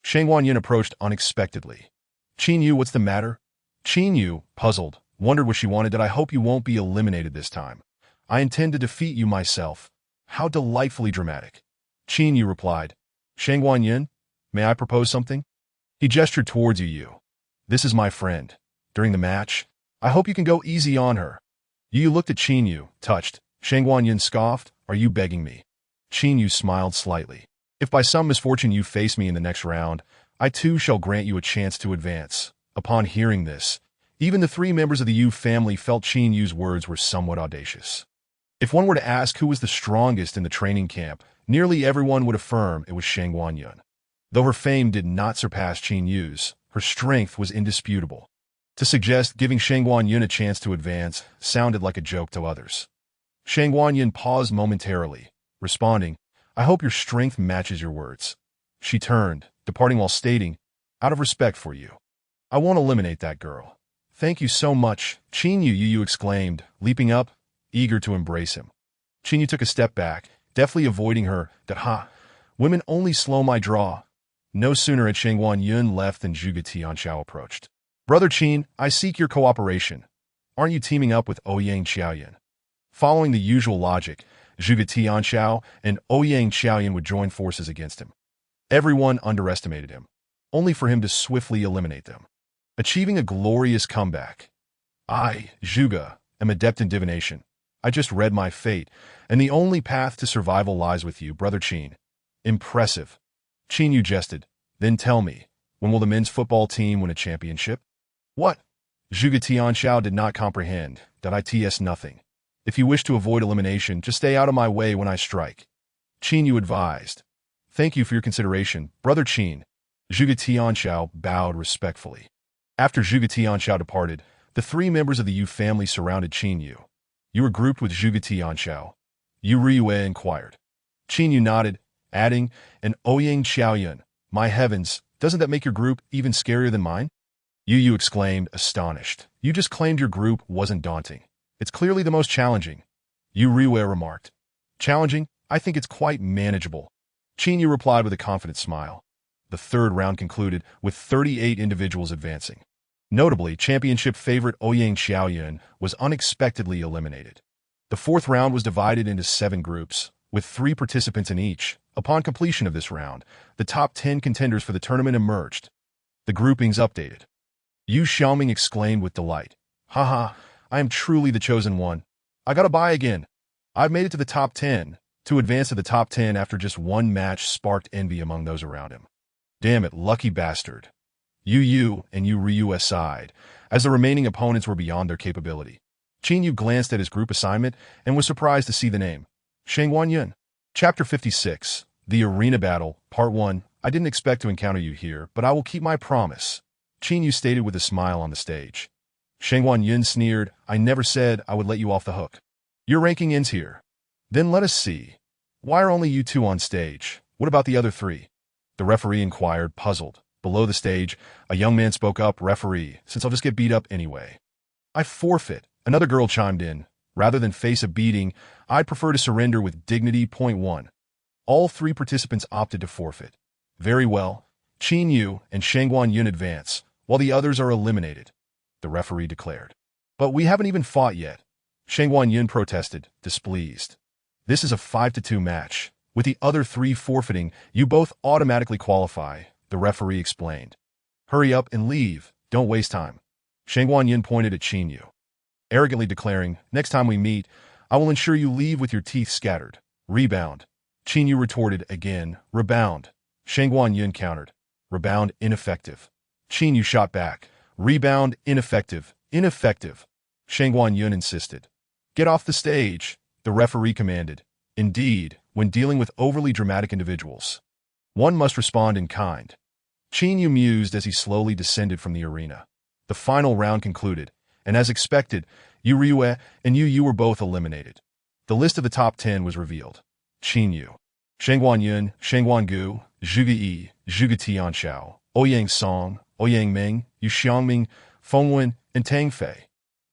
Speaker 1: Shangguan Yun approached unexpectedly. Qin Yu, what's the matter? Qin Yu, puzzled, wondered what she wanted. That I hope you won't be eliminated this time. I intend to defeat you myself. How delightfully dramatic. Qin Yu replied. Shangguan Yun, may I propose something? He gestured towards Yu. This is my friend. During the match, I hope you can go easy on her. Yu looked at Qin Yu, touched. Shangguan Yun scoffed. Are you begging me? Qin Yu smiled slightly. If by some misfortune you face me in the next round, I too shall grant you a chance to advance. Upon hearing this, even the 3 members of the Yu family felt Qin Yu's words were somewhat audacious. If one were to ask who was the strongest in the training camp, nearly everyone would affirm it was Shangguan Yun. Though her fame did not surpass Qin Yu's, her strength was indisputable. To suggest giving Shangguan Yun a chance to advance sounded like a joke to others. Shangguan Yun paused momentarily, responding, I hope your strength matches your words. She turned, departing while stating, out of respect for you, I won't eliminate that girl. Thank you so much, Qin Yu exclaimed, leaping up, eager to embrace him. Qin Yu took a step back, deftly avoiding her. That ha, women only slow my draw. No sooner had Shangguan Yun left than Zhuge Tianxiao approached. Brother Qin, I seek your cooperation. Aren't you teaming up with Ouyang Xiaoyan? Following the usual logic, Zhuge Tianxiao and Ouyang Xiaoyan would join forces against him. Everyone underestimated him, only for him to swiftly eliminate them, achieving a glorious comeback. I, Zhuge, am adept in divination. I just read my fate, and the only path to survival lies with you, Brother Qin. Impressive. Qin Yu jested. Then tell me, when will the men's football team win a championship? What? Zhuge Tianxiao did not comprehend. Its nothing. If you wish to avoid elimination, just stay out of my way when I strike. Qin Yu advised. Thank you for your consideration, Brother Qin. Zhuge Tianxiao bowed respectfully. After Zhuge Tianxiao departed, the 3 members of the Yu family surrounded Qin Yu. You were grouped with Zhuge Tianxiao. Yu Ryu inquired. Qin Yu nodded, adding, and Ouyang Xiaoyan. My heavens, doesn't that make your group even scarier than mine? Yu exclaimed, astonished. You just claimed your group wasn't daunting. It's clearly the most challenging. Yu Ryu remarked. Challenging? I think it's quite manageable. Qin Yu replied with a confident smile. The 3rd round concluded with 38 individuals advancing. Notably, championship favorite Ouyang Xiaoyan was unexpectedly eliminated. The 4th round was divided into 7 groups, with 3 participants in each. Upon completion of this round, the top 10 contenders for the tournament emerged. The groupings updated. Yu Xiaoming exclaimed with delight. Haha, I am truly the chosen one. I gotta buy again. I've made it to the top 10. To advance to the top 10 after just 1 match sparked envy among those around him. Damn it, lucky bastard. Yu and Yu Ryu sighed, as the remaining opponents were beyond their capability. Qin Yu glanced at his group assignment and was surprised to see the name. Shangguan Yun. Chapter 56. The Arena Battle, Part 1. I didn't expect to encounter you here, but I will keep my promise, Qin Yu stated with a smile on the stage. Shangguan Yun sneered. I never said I would let you off the hook. Your ranking ends here. Then let us see. Why are only you 2 on stage? What about the other 3? The referee inquired, puzzled. Below the stage, a young man spoke up. Referee, since I'll just get beat up anyway. I forfeit. Another girl chimed in. Rather than face a beating, I'd prefer to surrender with dignity. Point 1. All 3 participants opted to forfeit. Very well. Qin Yu and Shangguan Yun advance, while the others are eliminated, the referee declared. But we haven't even fought yet. Shangguan Yun protested, displeased. This is a 5-2 match. With the other 3 forfeiting, you both automatically qualify, the referee explained. Hurry up and leave. Don't waste time. Shangguan Yun pointed at Qin Yu, arrogantly declaring, next time we meet, I will ensure you leave with your teeth scattered. Rebound. Qin Yu retorted again, rebound. Shangguan Yun countered, rebound ineffective. Qin Yu shot back, rebound ineffective, ineffective. Shangguan Yun insisted. Get off the stage, the referee commanded. Indeed, when dealing with overly dramatic individuals, one must respond in kind. Qin Yu mused as he slowly descended from the arena. The final round concluded, and as expected, Yu Ryue and Yu were both eliminated. The list of the top 10 was revealed. Qin Yu, Shangguan Yun, Shangguan Gu, Zhuge Yi, Zhuge Tianxiao, Ouyang Song, Ouyang Ming, Yu Xiangming, Feng Wen, and Tang Fei.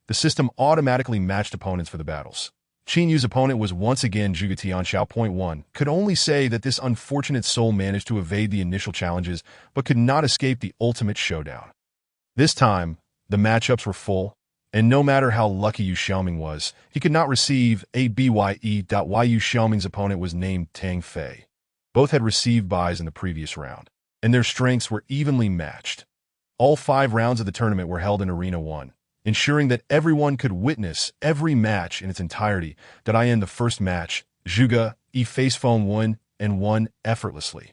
Speaker 1: The system automatically matched opponents for the battles. Qin Yu's opponent was once again Zhuge Tianxiao. 1 could only say that this unfortunate soul managed to evade the initial challenges, but could not escape the ultimate showdown. This time, the matchups were full, and no matter how lucky Yu Xiaoming was, he could not receive a bye. Yu Xiaoming's opponent was named Tang Fei. Both had received byes in the previous round, and their strengths were evenly matched. All 5 rounds of the tournament were held in Arena 1, ensuring that everyone could witness every match in its entirety. In the first match, Zhuge Yi faced Feng Wen and won effortlessly.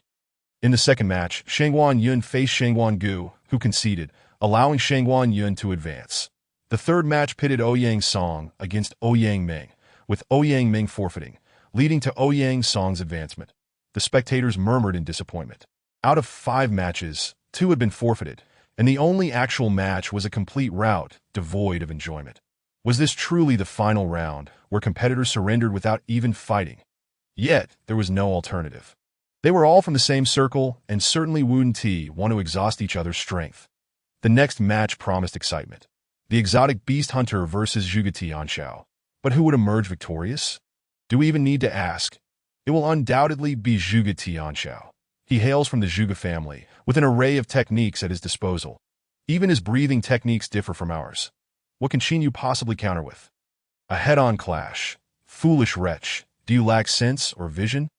Speaker 1: In the second match, Shangguan Yun faced Shangguan Gu, who conceded, allowing Shangguan Yun to advance. The third match pitted Ouyang Song against Ouyang Ming, with Ouyang Ming forfeiting, leading to Ouyang Song's advancement. The spectators murmured in disappointment. Out of 5 matches, 2 had been forfeited, and the only actual match was a complete rout, devoid of enjoyment. Was this truly the final round, where competitors surrendered without even fighting? Yet, there was no alternative. They were all from the same circle, and certainly wouldn't want to exhaust each other's strength. The next match promised excitement. The exotic beast hunter versus Zhuge Tianxiao. But who would emerge victorious? Do we even need to ask? It will undoubtedly be Zhuge Tianxiao. He hails from the Zhuge family, with an array of techniques at his disposal. Even his breathing techniques differ from ours. What can Qin Yu possibly counter with? A head-on clash. Foolish wretch, do you lack sense or vision?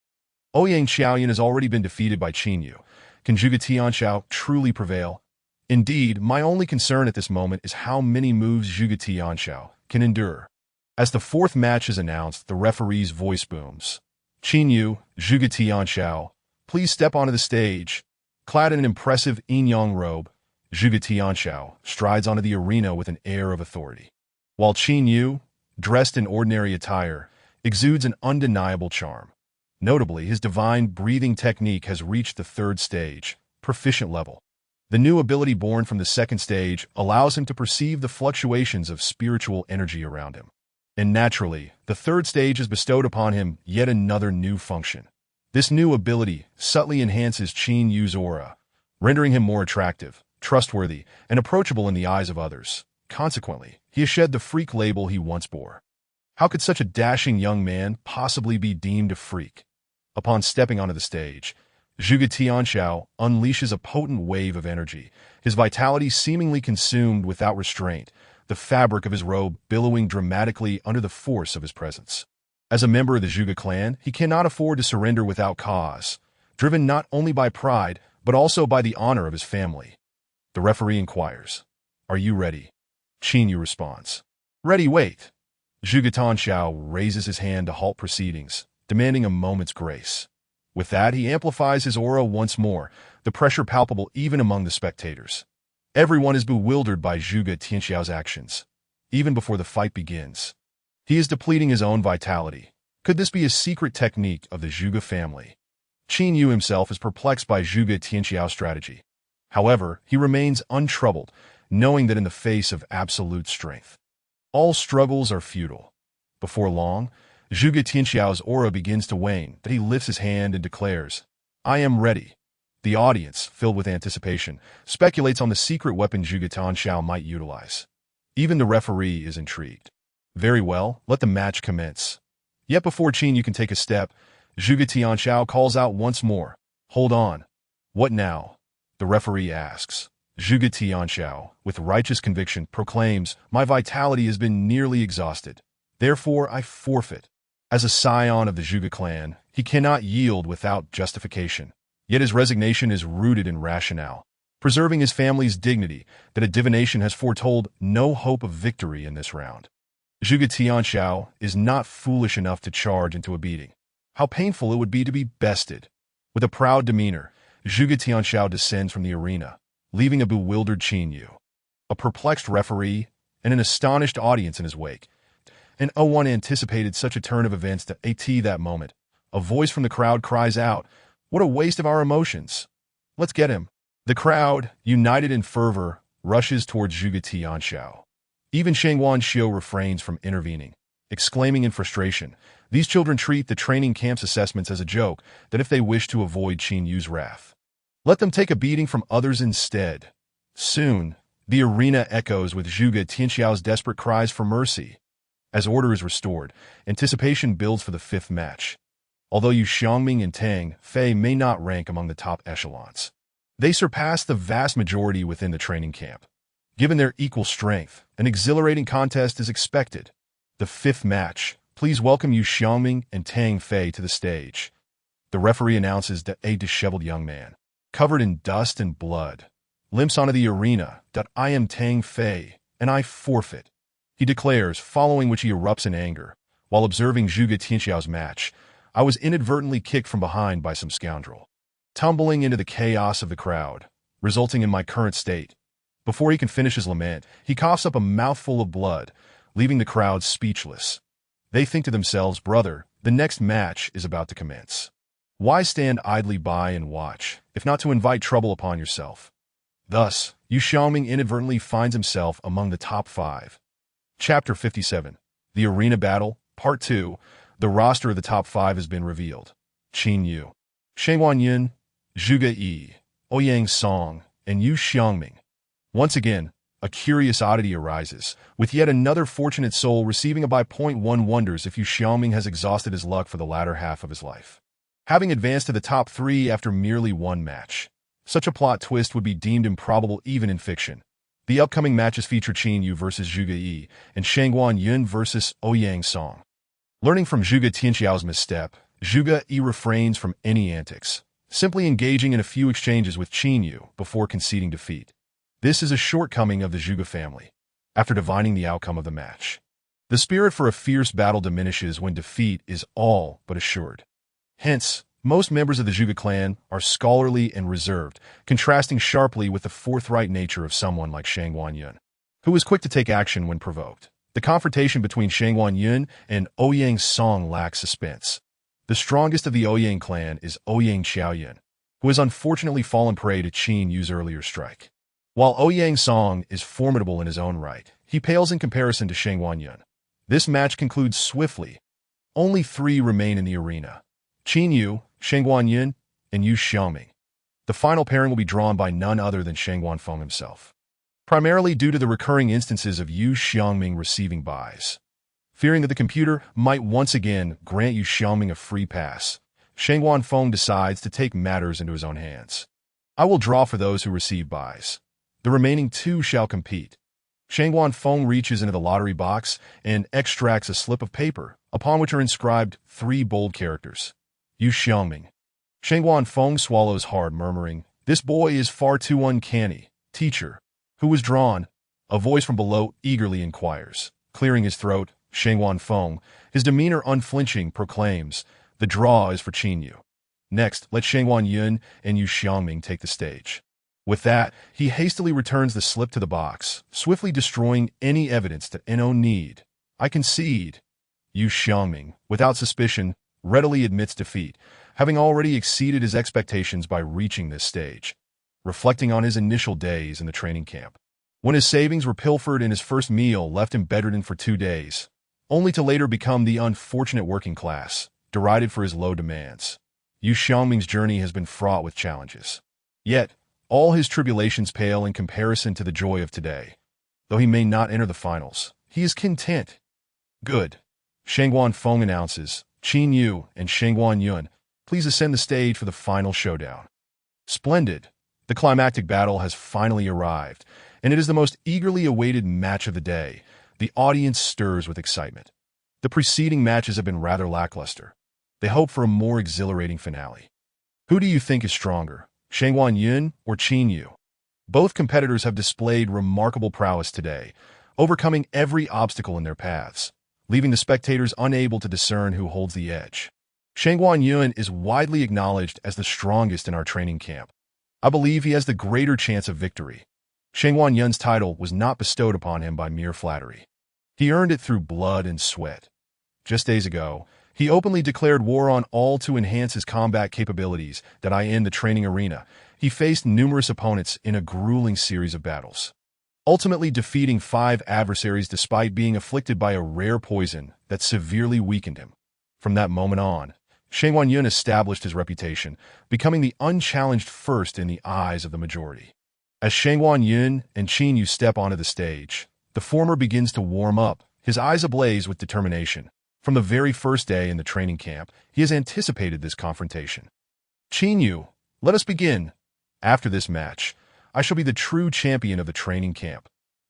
Speaker 1: Ouyang Xiaoyan has already been defeated by Qin Yu. Can Zhuge Tianxiao truly prevail? Indeed, my only concern at this moment is how many moves Zhuge Tianxiao can endure. As the 4th match is announced, the referee's voice booms. Qin Yu, Zhuge Tianxiao, please step onto the stage. Clad in an impressive yin-yang robe, Zhuge Tianxiao strides onto the arena with an air of authority. While Qin Yu, dressed in ordinary attire, exudes an undeniable charm. Notably, his divine breathing technique has reached the 3rd stage, proficient level. The new ability born from the 2nd stage allows him to perceive the fluctuations of spiritual energy around him. And naturally, the 3rd stage has bestowed upon him yet another new function. This new ability subtly enhances Qin Yu's aura, rendering him more attractive, trustworthy, and approachable in the eyes of others. Consequently, he has shed the freak label he once bore. How could such a dashing young man possibly be deemed a freak? Upon stepping onto the stage, Zhuge Tianxiao unleashes a potent wave of energy, his vitality seemingly consumed without restraint, the fabric of his robe billowing dramatically under the force of his presence. As a member of the Zhuge clan, he cannot afford to surrender without cause, driven not only by pride, but also by the honor of his family. The referee inquires, "Are you ready?" Qin Yu responds, "Ready, wait." Zhuge Tianxiao raises his hand to halt proceedings, demanding a moment's grace. With that, he amplifies his aura once more, the pressure palpable even among the spectators. Everyone is bewildered by Zhuge Tianxiao's actions, even before the fight begins. He is depleting his own vitality. Could this be a secret technique of the Zhuge family? Qin Yu himself is perplexed by Zhuge Tianxiao's strategy. However, he remains untroubled, knowing that in the face of absolute strength, all struggles are futile. Before long, Zhuge Tianxiao's aura begins to wane, that he lifts his hand and declares, "I am ready." The audience, filled with anticipation, speculates on the secret weapon Zhuge Tianxiao might utilize. Even the referee is intrigued. Very well, let the match commence. Yet before Qin Yu can take a step, Zhuge Tianxiao calls out once more, "Hold on." "What now?" the referee asks. Zhuge Tianxiao, with righteous conviction, proclaims, "My vitality has been nearly exhausted. Therefore, I forfeit." As a scion of the Zhuge clan, he cannot yield without justification. Yet his resignation is rooted in rationale, preserving his family's dignity that a divination has foretold no hope of victory in this round. Zhuge Tianxiao is not foolish enough to charge into a beating. how painful it would be to be bested. With a proud demeanor, Zhuge Tianxiao descends from the arena, leaving a bewildered Qin Yu, a perplexed referee, and an astonished audience in his wake. And no one anticipated such a turn of events at that moment. A voice from the crowd cries out, "What a waste of our emotions! Let's get him!" The crowd, united in fervor, rushes towards Zhuge Tianxiao. Even Shang Wanxiu refrains from intervening, exclaiming in frustration, "These children treat the training camp's assessments as a joke, that if they wish to avoid Qin Yu's wrath, let them take a beating from others instead." Soon, the arena echoes with Zhuge Tianxiao's desperate cries for mercy. As order is restored, anticipation builds for the fifth match. Although Yu Xiangming and Tang Fei may not rank among the top echelons, they surpass the vast majority within the training camp. Given their equal strength, an exhilarating contest is expected. The fifth match. Please welcome Yu Xiangming and Tang Fei to the stage. The referee announces that a disheveled young man, covered in dust and blood, limps onto the arena. "I am Tang Fei, and I forfeit," he declares, following which he erupts in anger. "While observing Zhuge Tianxiao's match, I was inadvertently kicked from behind by some scoundrel, tumbling into the chaos of the crowd, resulting in my current state." Before he can finish his lament, he coughs up a mouthful of blood, leaving the crowd speechless. They think to themselves, "Brother, the next match is about to commence. Why stand idly by and watch, if not to invite trouble upon yourself?" Thus, Yu Xiaoming inadvertently finds himself among the top 5. Chapter 57. The Arena Battle, Part 2. The roster of the top 5 has been revealed. Qin Yu, Shang Wanyin, Zhuge Yi, Ouyang Song, and Yu Xiangming. Once again, a curious oddity arises, with yet another fortunate soul receiving a by point. One wonders if Yu Xiaoming has exhausted his luck for the latter half of his life, having advanced to the top 3 after merely one match. Such a plot twist would be deemed improbable even in fiction. The upcoming matches feature Qin Yu versus Zhuge Yi and Shang Wanyin versus Ouyang Song. Learning from Zhuge Tianxiao's misstep, Zhuge Yi refrains from any antics, simply engaging in a few exchanges with Qin Yu before conceding defeat. This is a shortcoming of the Zhuge family. After divining the outcome of the match, the spirit for a fierce battle diminishes when defeat is all but assured. Hence, most members of the Zhuge clan are scholarly and reserved, contrasting sharply with the forthright nature of someone like Shang Wanyin, who is quick to take action when provoked. The confrontation between Shang Wanyin and Ouyang Song lacks suspense. The strongest of the Ouyang clan is Ouyang Xiaoyan, who has unfortunately fallen prey to Qin Yu's earlier strike. While Ouyang Song is formidable in his own right, he pales in comparison to Shang Wanyin. This match concludes swiftly. Only 3 remain in the arena: Qin Yu, Shang Wanyin, and Yu Xiaoming. The final pairing will be drawn by none other than Shang Wanfeng himself, primarily due to the recurring instances of Yu Xiaoming receiving buys. Fearing that the computer might once again grant Yu Xiaoming a free pass, Shang Wanfeng decides to take matters into his own hands. "I will draw for those who receive buys. The remaining 2 shall compete." Shang Wanfeng reaches into the lottery box and extracts a slip of paper, upon which are inscribed 3 bold characters: Yu Xiaoming. Shang Wanfeng swallows hard, murmuring, "This boy is far too uncanny." "Teacher, who was drawn?" a voice from below eagerly inquires. Clearing his throat, Shang Wanfeng, his demeanor unflinching, proclaims, "The draw is for Qin Yu. Next, let Shang Wanyin and Yu Xiaoming take the stage." With that, he hastily returns the slip to the box, swiftly destroying any evidence that no need. "I concede." Yu Xiaoming, without suspicion, readily admits defeat, having already exceeded his expectations by reaching this stage. Reflecting on his initial days in the training camp, when his savings were pilfered and his first meal left him bedridden for 2 days, only to later become the unfortunate working class, derided for his low demands, Yu Xiaoming's journey has been fraught with challenges. Yet, all his tribulations pale in comparison to the joy of today. Though he may not enter the finals, he is content. "Good." Shang Wanfeng announces, "Qin Yu and Shang Wanyin, please ascend the stage for the final showdown." Splendid. The climactic battle has finally arrived, and it is the most eagerly awaited match of the day. The audience stirs with excitement. The preceding matches have been rather lackluster. They hope for a more exhilarating finale. Who do you think is stronger, Shang Wanyin or Qin Yu? Both competitors have displayed remarkable prowess today, overcoming every obstacle in their paths, leaving the spectators unable to discern who holds the edge. Shangguan Yun is widely acknowledged as the strongest in our training camp. I believe he has the greater chance of victory. Shangguan Yun's title was not bestowed upon him by mere flattery. He earned it through blood and sweat. Just days ago, he openly declared war on all to enhance his combat capabilities that in the training arena. He faced numerous opponents in a grueling series of battles, ultimately defeating 5 adversaries despite being afflicted by a rare poison that severely weakened him. From that moment on, Shangguan Yun established his reputation, becoming the unchallenged first in the eyes of the majority. As Shangguan Yun and Qin Yu step onto the stage, the former begins to warm up, his eyes ablaze with determination. From the very first day in the training camp, he has anticipated this confrontation. Qin Yu, let us begin. After this match, I shall be the true champion of the training camp.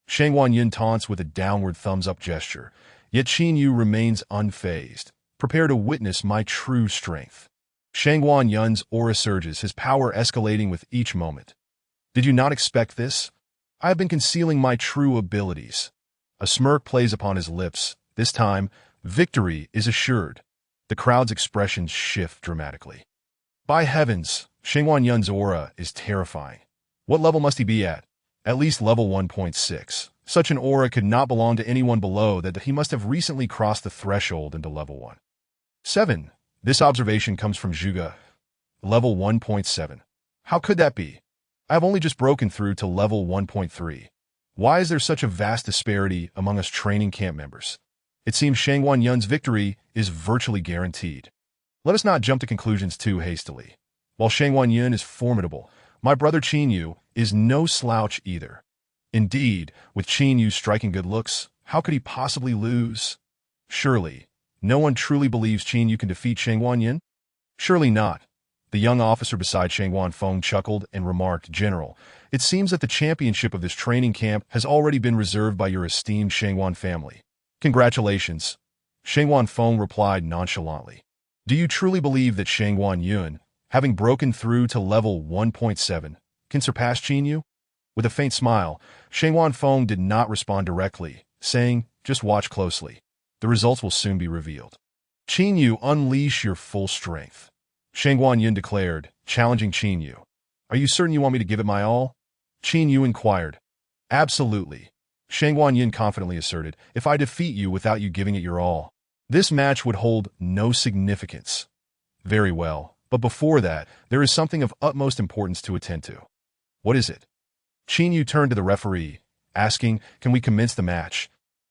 Speaker 1: Shangguan Yun taunts with a downward thumbs-up gesture, yet Qin Yu remains unfazed, prepared to witness my true strength. Shangguan Yun's aura surges, his power escalating with each moment. Did you not expect this? I have been concealing my true abilities. A smirk plays upon his lips. This time, victory is assured. The crowd's expressions shift dramatically. By heavens, Shangguan Yun's aura is terrifying. What level must he be at? At least level 1.6. Such an aura could not belong to anyone below that. He must have recently crossed the threshold into level 1. 7. This observation comes from Zhuge. Level 1.7. How could that be? I have only just broken through to level 1.3. Why is there such a vast disparity among us training camp members? It seems Shangguan Yun's victory is virtually guaranteed. Let us not jump to conclusions too hastily. While Shangguan Yun is formidable, my brother Qin Yu is no slouch either. Indeed, with Qin Yu striking good looks, how could he possibly lose? Surely, no one truly believes Qin Yu can defeat Shangguan Yun? Surely not. The young officer beside Shangguan Feng chuckled and remarked, General, it seems that the championship of this training camp has already been reserved by your esteemed Shangguan family. Congratulations. Shangguan Feng replied nonchalantly. Do you truly believe that Shangguan Yun, having broken through to level 1.7, can surpass Qin Yu? With a faint smile, Shangguan Feng did not respond directly, saying, just watch closely. The results will soon be revealed. Qin Yu, unleash your full strength. Shangguan Yun declared, challenging Qin Yu. Are you certain you want me to give it my all? Qin Yu inquired. Absolutely. Shangguan Yun confidently asserted, if I defeat you without you giving it your all, this match would hold no significance. Very well, but before that, there is something of utmost importance to attend to. What is it? Qin Yu turned to the referee, asking, can we commence the match?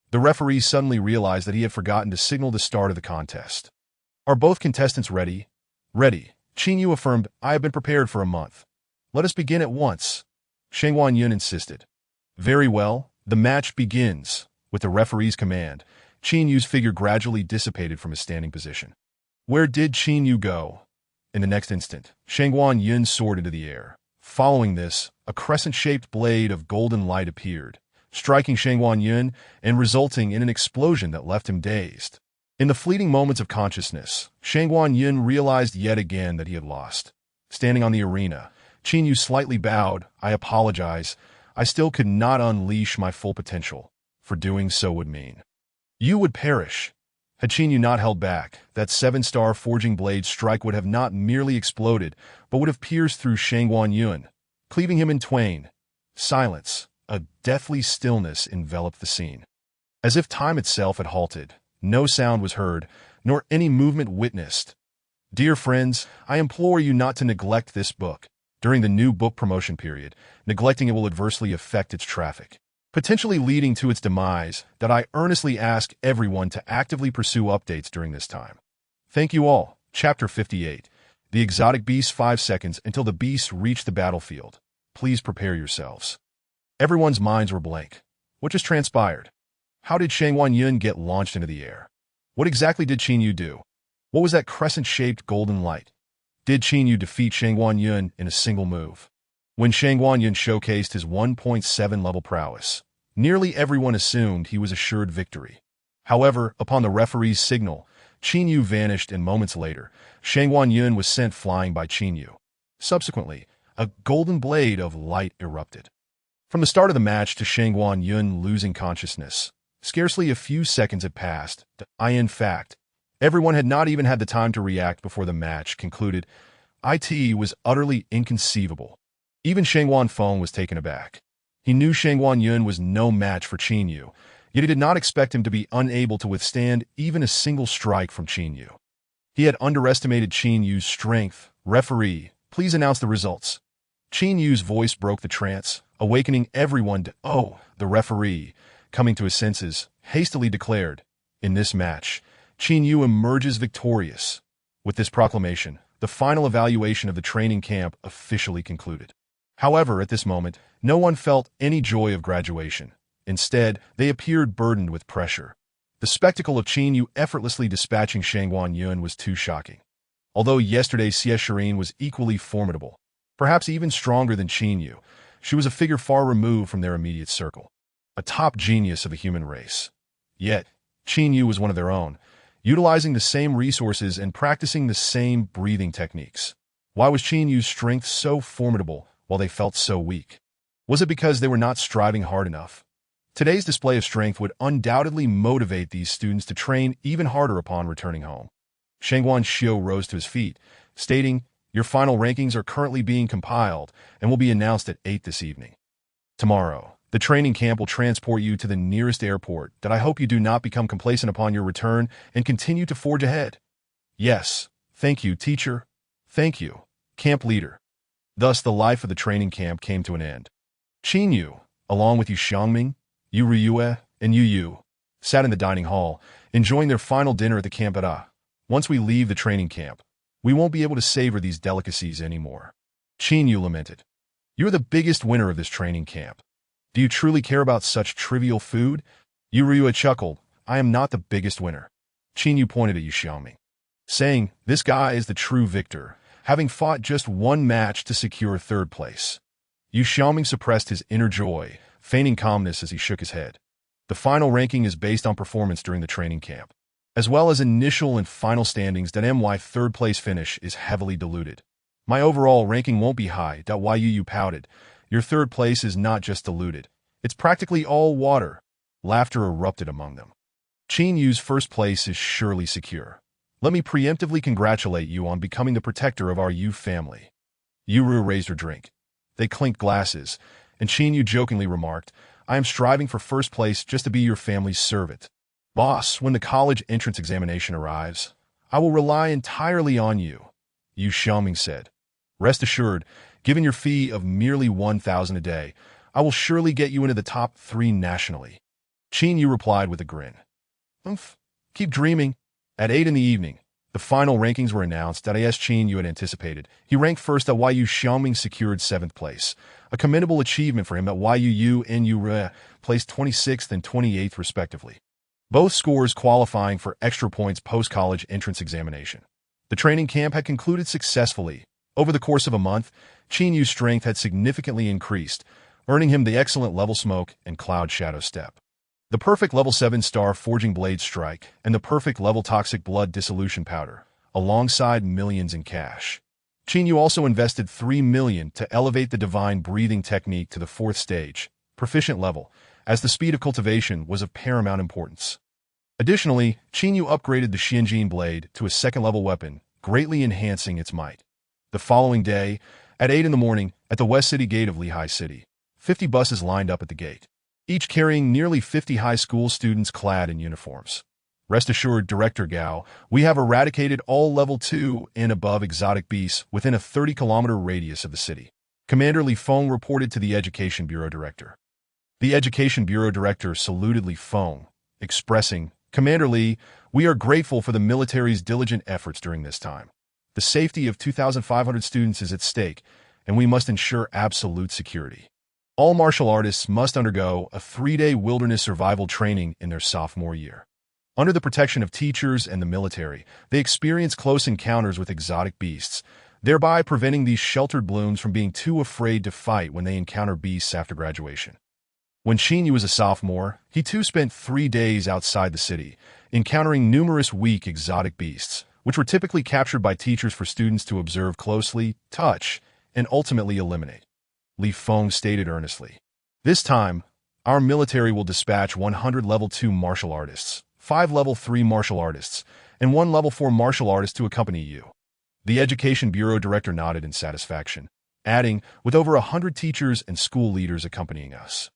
Speaker 1: The referee suddenly realized that he had forgotten to signal the start of the contest. Are both contestants ready? Ready. Qin Yu affirmed, I have been prepared for a month. Let us begin at once. Shangguan Yun insisted. Very well, the match begins. With the referee's command, Qin Yu's figure gradually dissipated from his standing position. Where did Qin Yu go? In the next instant, Shangguan Yun soared into the air. Following this, a crescent-shaped blade of golden light appeared, striking Shangguan Yun and resulting in an explosion that left him dazed. In the fleeting moments of consciousness, Shangguan Yun realized yet again that he had lost. Standing on the arena, Qin Yu slightly bowed. I apologize. I still could not unleash my full potential. For doing so would mean you would perish. Had Qin Yu not held back, that 7-star forging blade strike would have not merely exploded, but would have pierced through Shangguan Yun, cleaving him in twain. Silence, a deathly stillness enveloped the scene. As if time itself had halted, no sound was heard, nor any movement witnessed. Dear friends, I implore you not to neglect this book. During the new book promotion period, neglecting it will adversely affect its traffic, potentially leading to its demise, that I earnestly ask everyone to actively pursue updates during this time. Thank you all. Chapter 58. The exotic beasts. 5 seconds until the beasts reach the battlefield. Please prepare yourselves. Everyone's minds were blank. What just transpired? How did Shangguan Yun get launched into the air? What exactly did Qin Yu do? What was that crescent-shaped golden light? Did Qin Yu defeat Shangguan Yun in a single move? When Shangguan Yun showcased his 1.7 level prowess, nearly everyone assumed he was assured victory. However, upon the referee's signal, Qin Yu vanished, and moments later, Shangguan Yun was sent flying by Qin Yu. Subsequently, a golden blade of light erupted. From the start of the match to Shangguan Yun losing consciousness, scarcely a few seconds had passed. In fact, Everyone had not even had the time to react before the match concluded. It was utterly inconceivable. Even Shangguan Feng was taken aback. He knew Shangguan Yun was no match for Qin Yu, yet he did not expect him to be unable to withstand even a single strike from Qin Yu. He had underestimated Qin Yu's strength. Referee, please announce the results. Qin Yu's voice broke the trance, awakening everyone to, the referee, coming to his senses, hastily declared, in this match, Qin Yu emerges victorious. With this proclamation, the final evaluation of the training camp officially concluded. However, at this moment, no one felt any joy of graduation. Instead, they appeared burdened with pressure. The spectacle of Qin Yu effortlessly dispatching Shangguan Yun was too shocking. Although yesterday's Xie Shirin was equally formidable, perhaps even stronger than Qin Yu, she was a figure far removed from their immediate circle, a top genius of the human race. Yet, Qin Yu was one of their own, utilizing the same resources and practicing the same breathing techniques. Why was Qin Yu's strength so formidable while they felt so weak? Was it because they were not striving hard enough? Today's display of strength would undoubtedly motivate these students to train even harder upon returning home. Shangguan Xiu rose to his feet, stating, "Your final rankings are currently being compiled and will be announced at 8 this evening. Tomorrow, the training camp will transport you to the nearest airport that I hope you do not become complacent upon your return and continue to forge ahead." "Yes, thank you, teacher. Thank you, camp leader." Thus, the life of the training camp came to an end. Qin Yu, along with Yu Xiangming, Yu Riyue, and Yu Yu, sat in the dining hall, enjoying their final dinner at the camp at Once we leave the training camp, we won't be able to savor these delicacies anymore. Qin Yu lamented. "You're the biggest winner of this training camp. Do you truly care about such trivial food?" Yu Riyue chuckled. "I am not the biggest winner." Qin Yu pointed at Yu Xiangming, saying, "This guy is the true victor, having fought just one match to secure third place." Yu Xiangming suppressed his inner joy, feigning calmness as he shook his head. The final ranking is based on performance during the training camp, as well as initial and final standings. My third place finish is heavily diluted. My overall ranking won't be high. Yu pouted. "Your third place is not just diluted. It's practically all water." Laughter erupted among them. "Qin Yu's first place is surely secure. Let me preemptively congratulate you on becoming the protector of our Yu family." Yu Ru raised her drink. They clinked glasses, and Qin Yu jokingly remarked, "I am striving for first place just to be your family's servant. Boss, when the college entrance examination arrives, I will rely entirely on you," Yu Xiangming said. "Rest assured, given your fee of merely 1,000 a day, I will surely get you into the top 3 nationally." Qin Yu replied with a grin. Keep dreaming." At 8 in the evening, the final rankings were announced. As Qin Yu had anticipated, he ranked first. Yu Xiangming secured 7th place, a commendable achievement for him. Yu Yu and Yu Re placed 26th and 28th respectively, both scores qualifying for extra points post-college entrance examination. The training camp had concluded successfully. Over the course of a month, Qin Yu's strength had significantly increased, earning him the excellent level smoke and cloud shadow step, the perfect level 7 star forging blade strike, and the perfect level toxic blood dissolution powder, alongside millions in cash. Qin Yu also invested 3 million to elevate the divine breathing technique to the 4th stage, proficient level, as the speed of cultivation was of paramount importance. Additionally, Qin Yu upgraded the Xianjin blade to a 2nd level weapon, greatly enhancing its might. The following day, at 8 in the morning, at the West City gate of Lehigh City, 50 buses lined up at the gate, each carrying nearly 50 high school students clad in uniforms. "Rest assured, Director Gao, we have eradicated all level 2 and above exotic beasts within a 30-kilometer radius of the city," Commander Li Feng reported to the Education Bureau Director. The Education Bureau Director saluted Li Feng, expressing, "Commander Li, we are grateful for the military's diligent efforts during this time. The safety of 2,500 students is at stake, and we must ensure absolute security. All martial artists must undergo a 3-day wilderness survival training in their sophomore year. Under the protection of teachers and the military, they experience close encounters with exotic beasts, thereby preventing these sheltered blooms from being too afraid to fight when they encounter beasts after graduation." When Qin Yu was a sophomore, he too spent 3 days outside the city, encountering numerous weak exotic beasts, which were typically captured by teachers for students to observe closely, touch, and ultimately eliminate. Li Feng stated earnestly, "This time, our military will dispatch 100 level 2 martial artists, 5 level 3 martial artists, and 1 level 4 martial artist to accompany you. The Education Bureau director nodded in satisfaction, adding, with over 100 teachers and school leaders accompanying us.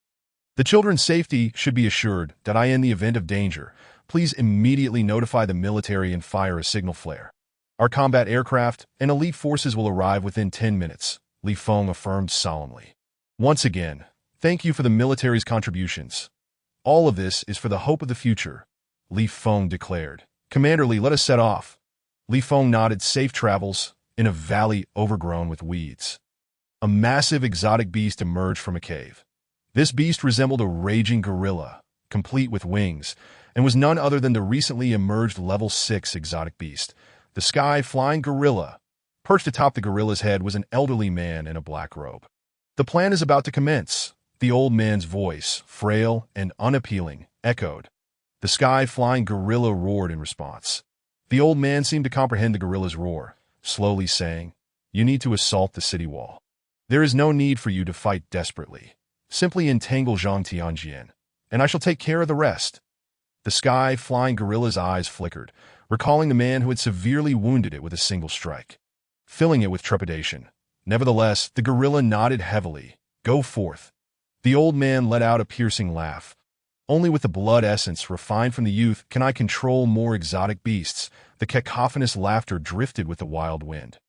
Speaker 1: The children's safety should be assured that in the event of danger, please immediately notify the military and fire a signal flare. Our combat aircraft and elite forces will arrive within 10 minutes, Li Feng affirmed solemnly. Once again, thank you for the military's contributions. All of this is for the hope of the future, Li Feng declared. Commander Li, let us set off. Li Feng nodded. Safe travels in a valley overgrown with weeds. A massive exotic beast emerged from a cave. This beast resembled a raging gorilla, complete with wings, and was none other than the recently emerged level 6 exotic beast, the sky-flying gorilla. Perched atop the gorilla's head was an elderly man in a black robe. The plan is about to commence, the old man's voice, frail and unappealing, echoed. The sky-flying gorilla roared in response. The old man seemed to comprehend the gorilla's roar, slowly saying, "You need to assault the city wall. There is no need for you to fight desperately. Simply entangle Zhang Tianjian, and I shall take care of the rest." The sky-flying gorilla's eyes flickered, recalling the man who had severely wounded it with a single strike, filling it with trepidation. Nevertheless, the gorilla nodded heavily. "Go forth." The old man let out a piercing laugh. "Only with the blood essence refined from the youth can I control more exotic beasts." The cacophonous laughter drifted with the wild wind.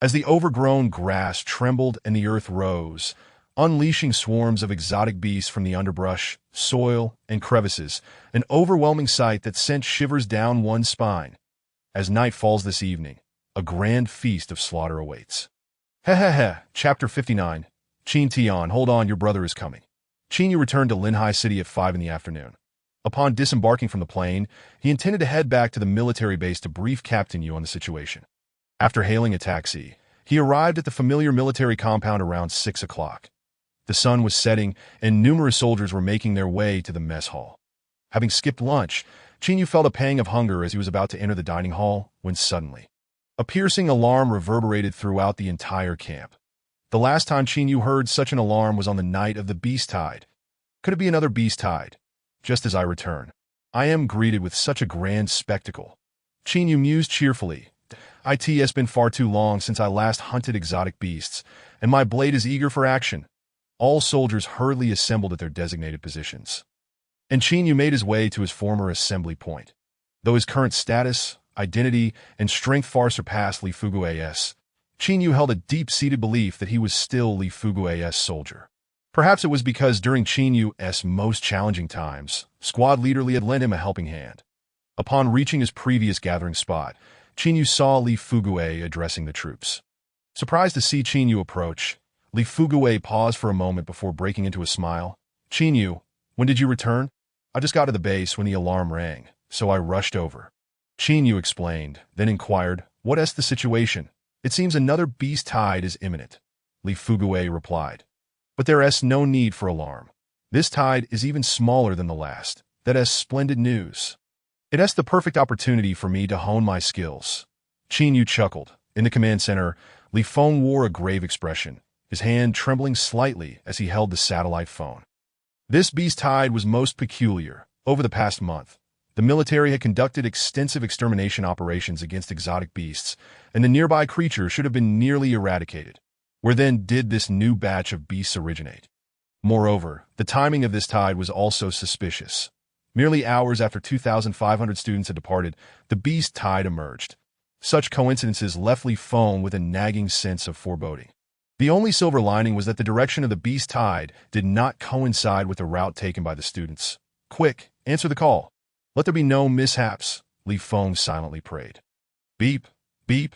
Speaker 1: As the overgrown grass trembled and the earth rose, unleashing swarms of exotic beasts from the underbrush, soil, and crevices, an overwhelming sight that sent shivers down one's spine. As night falls this evening, a grand feast of slaughter awaits. Chapter 59. Qin Tian, hold on, your brother is coming. Qin Yu returned to Linhai City at 5 in the afternoon. Upon disembarking from the plane, he intended to head back to the military base to brief Captain Yu on the situation. After hailing a taxi, he arrived at the familiar military compound around 6 o'clock. The sun was setting, and numerous soldiers were making their way to the mess hall. Having skipped lunch, Qin Yu felt a pang of hunger as he was about to enter the dining hall, when suddenly, a piercing alarm reverberated throughout the entire camp. The last time Qin Yu heard such an alarm was on the night of the Beast Tide. Could it be another Beast Tide? Just as I return, I am greeted with such a grand spectacle. Qin Yu mused cheerfully. It has been far too long since I last hunted exotic beasts, and my blade is eager for action. All soldiers hurriedly assembled at their designated positions. And Qin Yu made his way to his former assembly point. Though his current status, identity, and strength far surpassed Li Fugui's, Qin Yu held a deep-seated belief that he was still Li Fugui's soldier. Perhaps it was because during Qin Yu's most challenging times, squad leader Li had lent him a helping hand. Upon reaching his previous gathering spot, Qin Yu saw Li Fugui addressing the troops. Surprised to see Qin Yu approach, Li Fugui paused for a moment before breaking into a smile. "Qin Yu, when did you return?" "I just got to the base when the alarm rang, so I rushed over." Qin Yu explained, then inquired, "What is the situation?" "It seems another beast tide is imminent," Li Fugui replied. "But there is no need for alarm. This tide is even smaller than the last. That is splendid news. It is the perfect opportunity for me to hone my skills." Qin Yu chuckled. In the command center, Li Feng wore a grave expression, his hand trembling slightly as he held the satellite phone. This beast tide was most peculiar. Over the past month, the military had conducted extensive extermination operations against exotic beasts, and the nearby creatures should have been nearly eradicated. Where then did this new batch of beasts originate? Moreover, the timing of this tide was also suspicious. Merely hours after 2,500 students had departed, the beast tide emerged. Such coincidences left Li Feng with a nagging sense of foreboding. The only silver lining was that the direction of the beast tide did not coincide with the route taken by the students. "Quick, answer the call. Let there be no mishaps," Li Feng silently prayed. Beep, beep.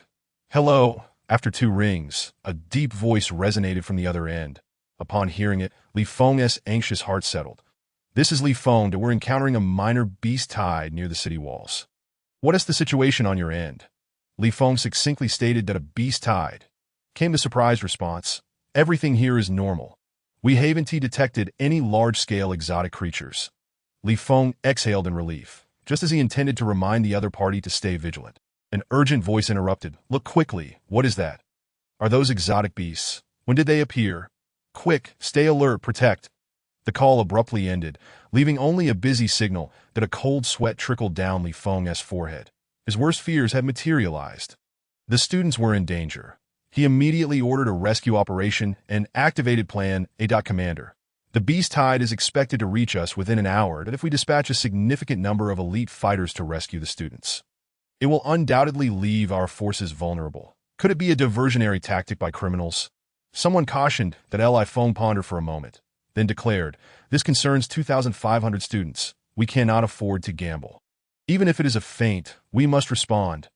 Speaker 1: "Hello." After 2 rings, a deep voice resonated from the other end. Upon hearing it, Li Feng's anxious heart settled. "This is Li Feng, and we're encountering a minor beast tide near the city walls." "What is the situation on your end?" Li Feng succinctly stated that a beast tide. Came the surprised response. "Everything here is normal. We haven't detected any large-scale exotic creatures." Li Feng exhaled in relief, just as he intended to remind the other party to stay vigilant. An urgent voice interrupted. "Look quickly. What is that? Are those exotic beasts? When did they appear? Quick, stay alert, protect." The call abruptly ended, leaving only a busy signal that a cold sweat trickled down Li Feng's forehead. His worst fears had materialized. The students were in danger. He immediately ordered a rescue operation and activated Plan A. Commander. The beast tide is expected to reach us within an hour if we dispatch a significant number of elite fighters to rescue the students. It will undoubtedly leave our forces vulnerable. Could it be a diversionary tactic by criminals? Someone cautioned that Li Feng pondered for a moment, then declared, "This concerns 2,500 students. We cannot afford to gamble. Even if it is a feint, we must respond.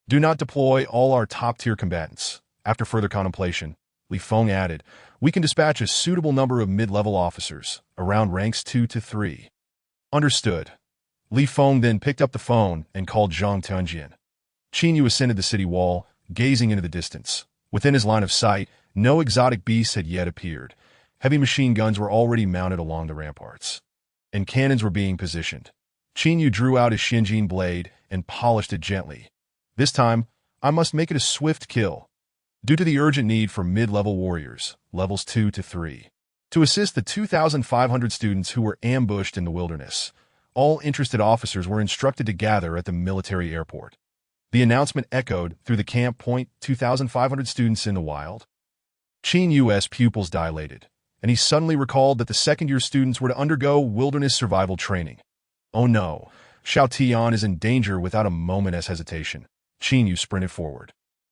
Speaker 1: Do not deploy all our top-tier combatants." After further contemplation, Li Feng added, "We can dispatch a suitable number of mid-level officers, around ranks 2 to 3. Understood. Li Feng then picked up the phone and called Zhang Tianjian. Qin Yu ascended the city wall, gazing into the distance. Within his line of sight, no exotic beasts had yet appeared. Heavy machine guns were already mounted along the ramparts, and cannons were being positioned. Qin Yu drew out his Xinjin blade and polished it gently. This time, I must make it a swift kill. Due to the urgent need for mid-level warriors, levels 2 to 3, to assist the 2,500 students who were ambushed in the wilderness, all interested officers were instructed to gather at the military airport. The announcement echoed through the camp. 2,500 students in the wild. Qin Yu's pupils dilated, and he suddenly recalled that the second-year students were to undergo wilderness survival training. Oh no, Xiao Tian is in danger. Without a moment's hesitation, Qin Yu sprinted forward.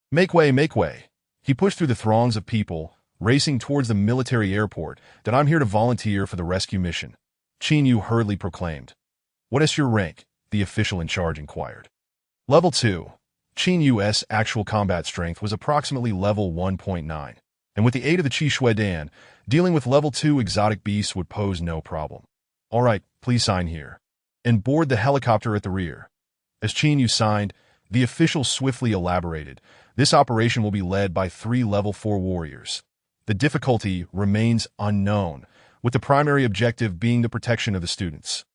Speaker 1: Make way, make way. He pushed through the throngs of people, racing towards the military airport, that I'm here to volunteer for the rescue mission. Qin Yu hurriedly proclaimed. What is your rank? The official in charge inquired. Level 2. Qin Yu's actual combat strength was approximately level 1.9, and with the aid of the Qi Shui Dan, dealing with level 2 exotic beasts would pose no problem. All right, please sign here. And board the helicopter at the rear. As Qin Yu signed, the official swiftly elaborated. This operation will be led by 3 level 4 warriors. The difficulty remains unknown, with the primary objective being the protection of the students.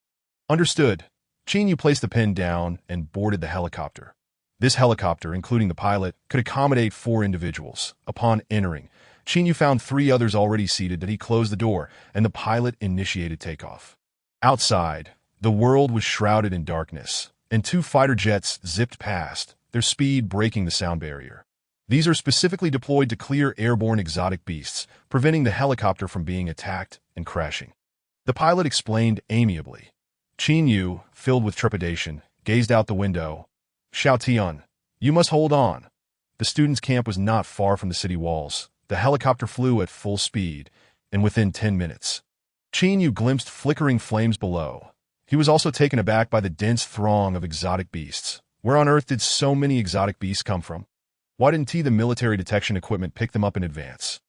Speaker 1: Understood. Qin Yu placed the pen down and boarded the helicopter. This helicopter, including the pilot, could accommodate 4 individuals. Upon entering, Qin Yu found 3 others already seated that he closed the door, and the pilot initiated takeoff. Outside, the world was shrouded in darkness, and 2 fighter jets zipped past, their speed breaking the sound barrier. These are specifically deployed to clear airborne exotic beasts, preventing the helicopter from being attacked and crashing. The pilot explained amiably. Qin Yu, filled with trepidation, gazed out the window. Xiao Tian, you must hold on. The students' camp was not far from the city walls. The helicopter flew at full speed, and within 10 minutes, Qin Yu glimpsed flickering flames below. He was also taken aback by the dense throng of exotic beasts. Where on earth did so many exotic beasts come from? Why didn't the military detection equipment pick them up in advance?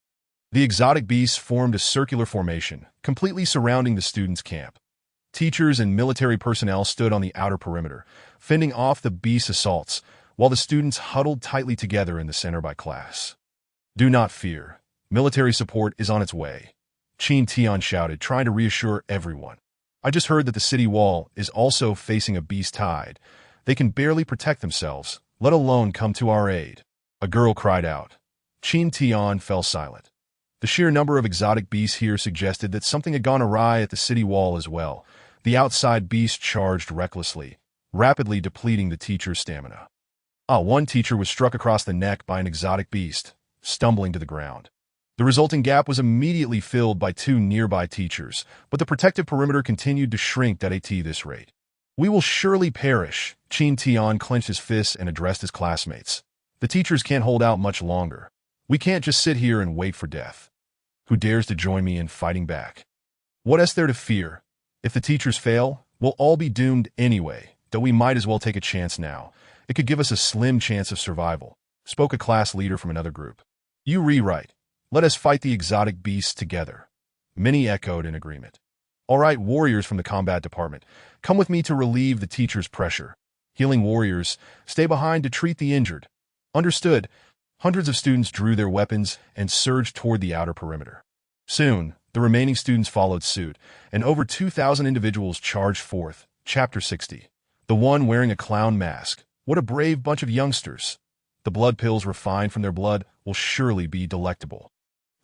Speaker 1: The exotic beasts formed a circular formation, completely surrounding the students' camp. Teachers and military personnel stood on the outer perimeter, fending off the beast assaults, while the students huddled tightly together in the center by class. Do not fear. Military support is on its way, Qin Tian shouted, trying to reassure everyone. I just heard that the city wall is also facing a beast tide. They can barely protect themselves, let alone come to our aid. A girl cried out. Qin Tian fell silent. The sheer number of exotic beasts here suggested that something had gone awry at the city wall as well. The outside beast charged recklessly, rapidly depleting the teacher's stamina. One teacher was struck across the neck by an exotic beast, stumbling to the ground. The resulting gap was immediately filled by 2 nearby teachers, but the protective perimeter continued to shrink at this rate. We will surely perish. Qin Tian clenched his fists and addressed his classmates. The teachers can't hold out much longer. We can't just sit here and wait for death. Who dares to join me in fighting back? What is there to fear? If the teachers fail, we'll all be doomed anyway, though we might as well take a chance now. It could give us a slim chance of survival, spoke a class leader from another group. You rewrite. Let us fight the exotic beasts together. Many echoed in agreement. All right, warriors from the combat department, come with me to relieve the teacher's pressure. Healing warriors, stay behind to treat the injured. Understood. Hundreds of students drew their weapons and surged toward the outer perimeter. Soon, the remaining students followed suit, and over 2,000 individuals charged forth. Chapter 60. The one wearing a clown mask. What a brave bunch of youngsters. The blood pills refined from their blood will surely be delectable.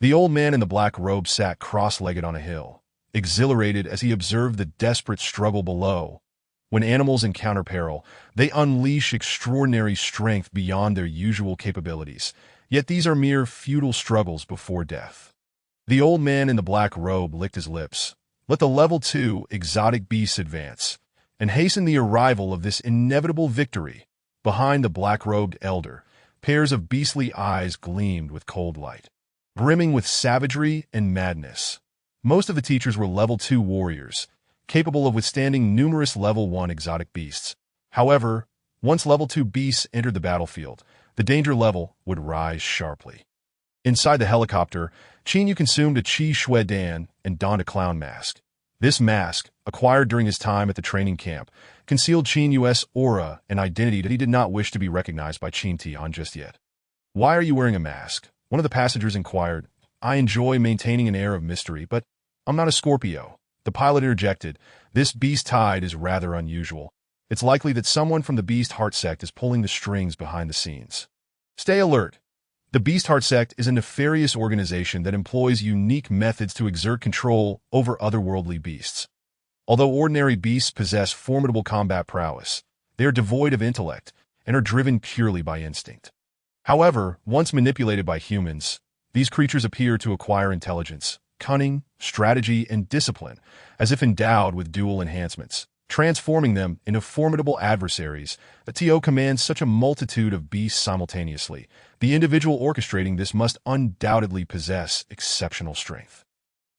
Speaker 1: The old man in the black robe sat cross-legged on a hill. exhilarated as he observed the desperate struggle below. When animals encounter peril, they unleash extraordinary strength beyond their usual capabilities, yet these are mere futile struggles before death. The old man in the black robe licked his lips. Let the level 2 exotic beasts advance, and hasten the arrival of this inevitable victory. Behind the black-robed elder, pairs of beastly eyes gleamed with cold light, brimming with savagery and madness. Most of the teachers were level 2 warriors, capable of withstanding numerous level 1 exotic beasts. However, once level 2 beasts entered the battlefield, the danger level would rise sharply. Inside the helicopter, Qin consumed a Qi Shui Dan and donned a clown mask. This mask, acquired during his time at the training camp, concealed Qin aura and identity that he did not wish to be recognized by Qin Tian just yet. "Why are you wearing a mask?" one of the passengers inquired. "I enjoy maintaining an air of mystery, but I'm not a Scorpio." The pilot interjected. "This beast tide is rather unusual. It's likely that someone from the Beast Heart sect is pulling the strings behind the scenes. Stay alert. The Beast Heart sect is a nefarious organization that employs unique methods to exert control over otherworldly beasts. Although ordinary beasts possess formidable combat prowess, they are devoid of intellect and are driven purely by instinct. However, once manipulated by humans, these creatures appear to acquire intelligence, cunning, strategy, and discipline, as if endowed with dual enhancements, transforming them into formidable adversaries. The TO commands such a multitude of beasts simultaneously. The individual orchestrating this must undoubtedly possess exceptional strength.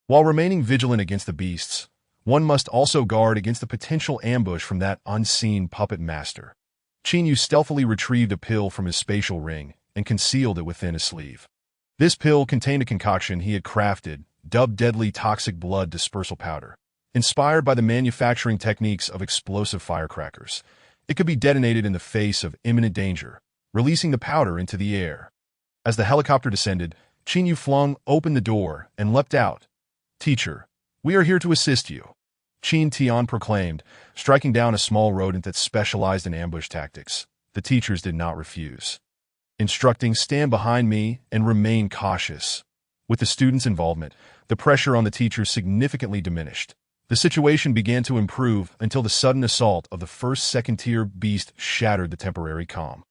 Speaker 1: While remaining vigilant against the beasts, one must also guard against the potential ambush from that unseen puppet master. Qin stealthily retrieved a pill from his spatial ring and concealed it within his sleeve. This pill contained a concoction he had crafted, dubbed deadly toxic blood dispersal powder. Inspired by the manufacturing techniques of explosive firecrackers, it could be detonated in the face of imminent danger, releasing the powder into the air. As the helicopter descended, Qin flung open the door and leapt out. "Teacher, we are here to assist you," Qin Tian proclaimed, striking down a small rodent that specialized in ambush tactics. The teachers did not refuse, instructing, "Stand behind me and remain cautious." With the students' involvement, the pressure on the teachers significantly diminished. The situation began to improve until the sudden assault of the first second-tier beast shattered the temporary calm.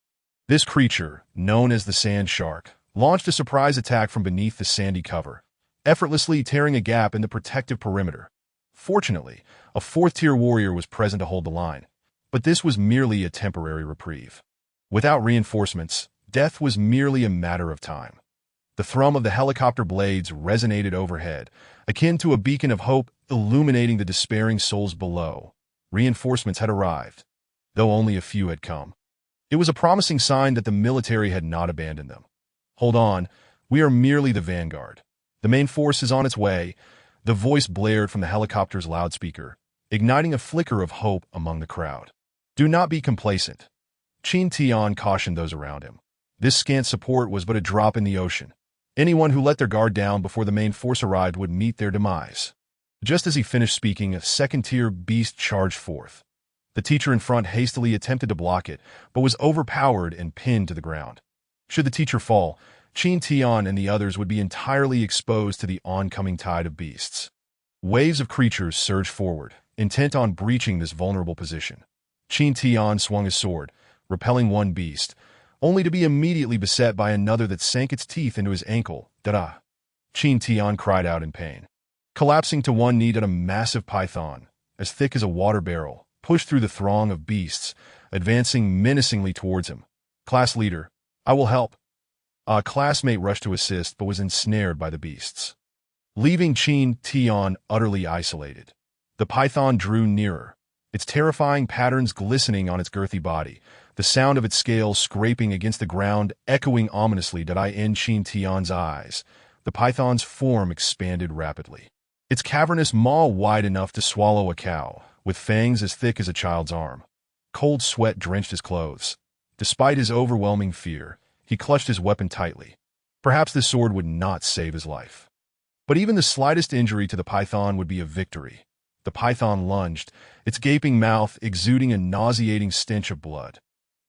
Speaker 1: This creature, known as the Sand Shark, launched a surprise attack from beneath the sandy cover, effortlessly tearing a gap in the protective perimeter. Fortunately, a fourth-tier warrior was present to hold the line, but this was merely a temporary reprieve. Without reinforcements, death was merely a matter of time. The thrum of the helicopter blades resonated overhead, akin to a beacon of hope illuminating the despairing souls below. Reinforcements had arrived, though only a few had come. It was a promising sign that the military had not abandoned them. "Hold on, we are merely the vanguard. The main force is on its way," the voice blared from the helicopter's loudspeaker, igniting a flicker of hope among the crowd. "Do not be complacent," Qin Tian cautioned those around him. This scant support was but a drop in the ocean. Anyone who let their guard down before the main force arrived would meet their demise. Just as he finished speaking, a second-tier beast charged forth. The teacher in front hastily attempted to block it, but was overpowered and pinned to the ground. Should the teacher fall, Qin Tian and the others would be entirely exposed to the oncoming tide of beasts. Waves of creatures surged forward, intent on breaching this vulnerable position. Qin Tian swung his sword, repelling one beast, only to be immediately beset by another that sank its teeth into his ankle. "Da-da!" Qin Tian cried out in pain. Collapsing to one knee, a massive python, as thick as a water barrel, pushed through the throng of beasts, advancing menacingly towards him. "Class leader, I will help." A classmate rushed to assist, but was ensnared by the beasts, leaving Qin Tian utterly isolated. The python drew nearer, its terrifying patterns glistening on its girthy body, the sound of its scales scraping against the ground echoing ominously. In Qin Tian's eyes, the python's form expanded rapidly. Its cavernous maw wide enough to swallow a cow, with fangs as thick as a child's arm. Cold sweat drenched his clothes. Despite his overwhelming fear, he clutched his weapon tightly. Perhaps this sword would not save his life, but even the slightest injury to the python would be a victory. The python lunged, its gaping mouth exuding a nauseating stench of blood.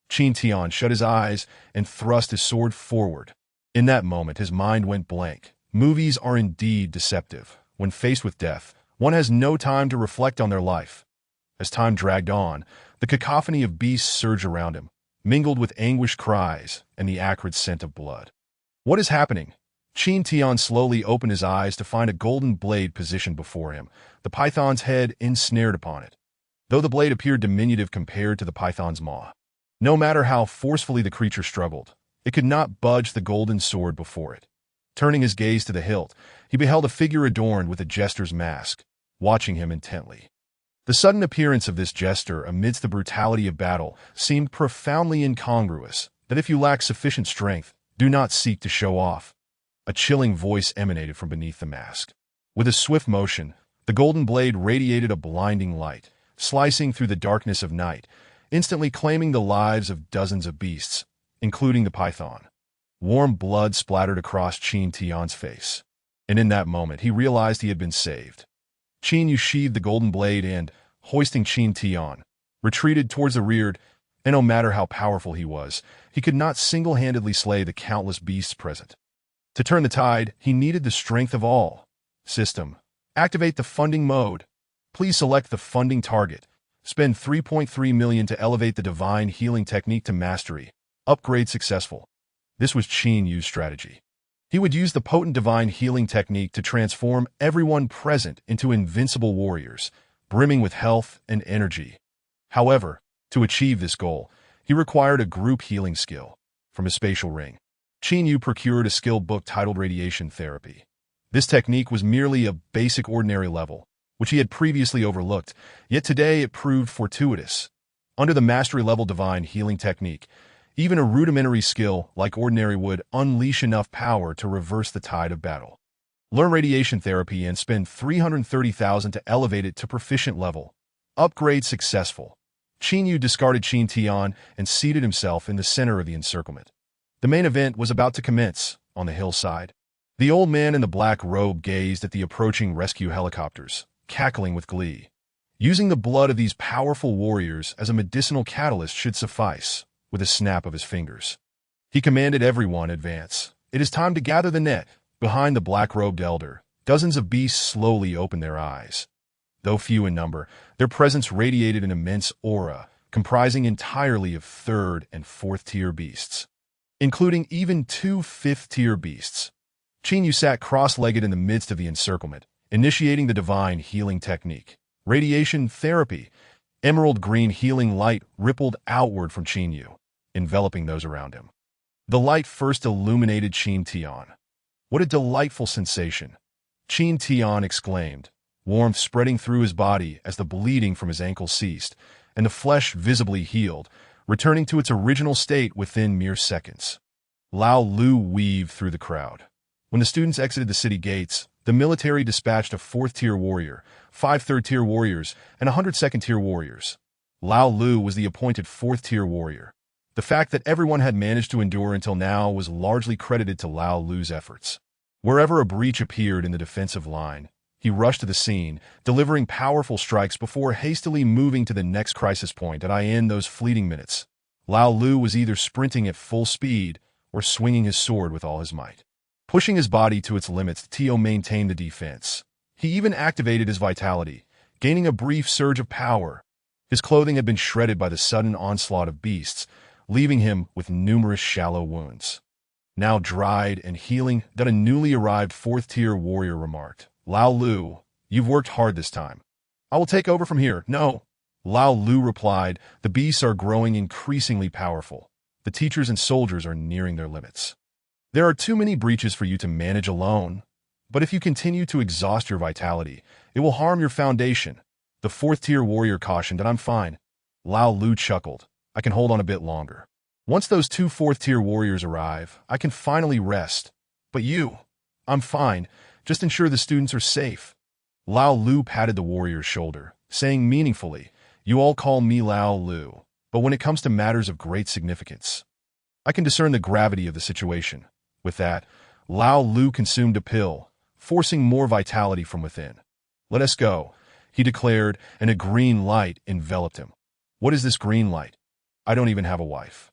Speaker 1: Qin Tian shut his eyes and thrust his sword forward. In that moment, his mind went blank. Movies are indeed deceptive. When faced with death, One has no time to reflect on their life. As time dragged on, the cacophony of beasts surged around him, mingled with anguished cries and the acrid scent of blood. What is happening? Qin Tian slowly opened his eyes to find a golden blade positioned before him, the python's head ensnared upon it. Though the blade appeared diminutive compared to the python's maw, no matter how forcefully the creature struggled, it could not budge the golden sword before it. Turning his gaze to the hilt, he beheld a figure adorned with a jester's mask, watching him intently. The sudden appearance of this jester amidst the brutality of battle seemed profoundly incongruous, that if you lack sufficient strength, do not seek to show off. A chilling voice emanated from beneath the mask. With a swift motion, the golden blade radiated a blinding light, slicing through the darkness of night, instantly claiming the lives of dozens of beasts, including the python. Warm blood splattered across Qin Tian's face, and in that moment he realized he had been saved. Qin Yu sheathed the golden blade and, hoisting Qin Tian, retreated towards the rear, and no matter how powerful he was, he could not single-handedly slay the countless beasts present. To turn the tide, he needed the strength of all. System. Activate the funding mode. Please select the funding target. Spend 3.3 million to elevate the divine healing technique to mastery. Upgrade successful. This was Qin Yu's strategy. He would use the potent divine healing technique to transform everyone present into invincible warriors, brimming with health and energy. However, to achieve this goal, he required a group healing skill. From his spatial ring, Qin Yu procured a skill book titled Radiation Therapy. This technique was merely a basic ordinary level, which he had previously overlooked, yet today it proved fortuitous. Under the mastery level divine healing technique, even a rudimentary skill like ordinary would unleash enough power to reverse the tide of battle. Learn radiation therapy and spend 330,000 to elevate it to proficient level. Upgrade successful. Qin Yu discarded Qin Tian and seated himself in the center of the encirclement. The main event was about to commence, on the hillside. The old man in the black robe gazed at the approaching rescue helicopters, cackling with glee. Using the blood of these powerful warriors as a medicinal catalyst should suffice, with a snap of his fingers. He commanded everyone advance. It is time to gather the net. Behind the black-robed elder, dozens of beasts slowly opened their eyes. Though few in number, their presence radiated an immense aura, comprising entirely of third- and fourth-tier beasts, including even two fifth-tier beasts. Qin Yu sat cross-legged in the midst of the encirclement, initiating the divine healing technique. Radiation therapy. Emerald green healing light rippled outward from Qin Yu, enveloping those around him. The light first illuminated Qin Tian. What a delightful sensation! Qin Tian exclaimed, warmth spreading through his body as the bleeding from his ankle ceased, and the flesh visibly healed, returning to its original state within mere seconds. Lao Lu weaved through the crowd. When the students exited the city gates, the military dispatched a fourth-tier warrior, 5 third-tier warriors, and 100 second-tier warriors. Lao Lu was the appointed fourth-tier warrior. The fact that everyone had managed to endure until now was largely credited to Lao Lu's efforts. Wherever a breach appeared in the defensive line, he rushed to the scene, delivering powerful strikes before hastily moving to the next crisis point. And in those fleeting minutes, Lao Lu was either sprinting at full speed or swinging his sword with all his might. Pushing his body to its limits, Tio maintained the defense. He even activated his vitality, gaining a brief surge of power. His clothing had been shredded by the sudden onslaught of beasts, leaving him with numerous shallow wounds. Now dried and healing, that a newly arrived fourth-tier warrior remarked, Lao Lu, you've worked hard this time. I will take over from here. No. Lao Lu replied, the beasts are growing increasingly powerful. The teachers and soldiers are nearing their limits. There are too many breaches for you to manage alone. But if you continue to exhaust your vitality, it will harm your foundation. The fourth-tier warrior cautioned, and I'm fine. Lao Lu chuckled. I can hold on a bit longer. Once those 2 fourth-tier warriors arrive, I can finally rest. But you, I'm fine. Just ensure the students are safe. Lao Lu patted the warrior's shoulder, saying meaningfully, you all call me Lao Lu, but when it comes to matters of great significance, I can discern the gravity of the situation. With that, Lao Lu consumed a pill, forcing more vitality from within. Let us go, he declared, and a green light enveloped him. What is this green light? I don't even have a wife.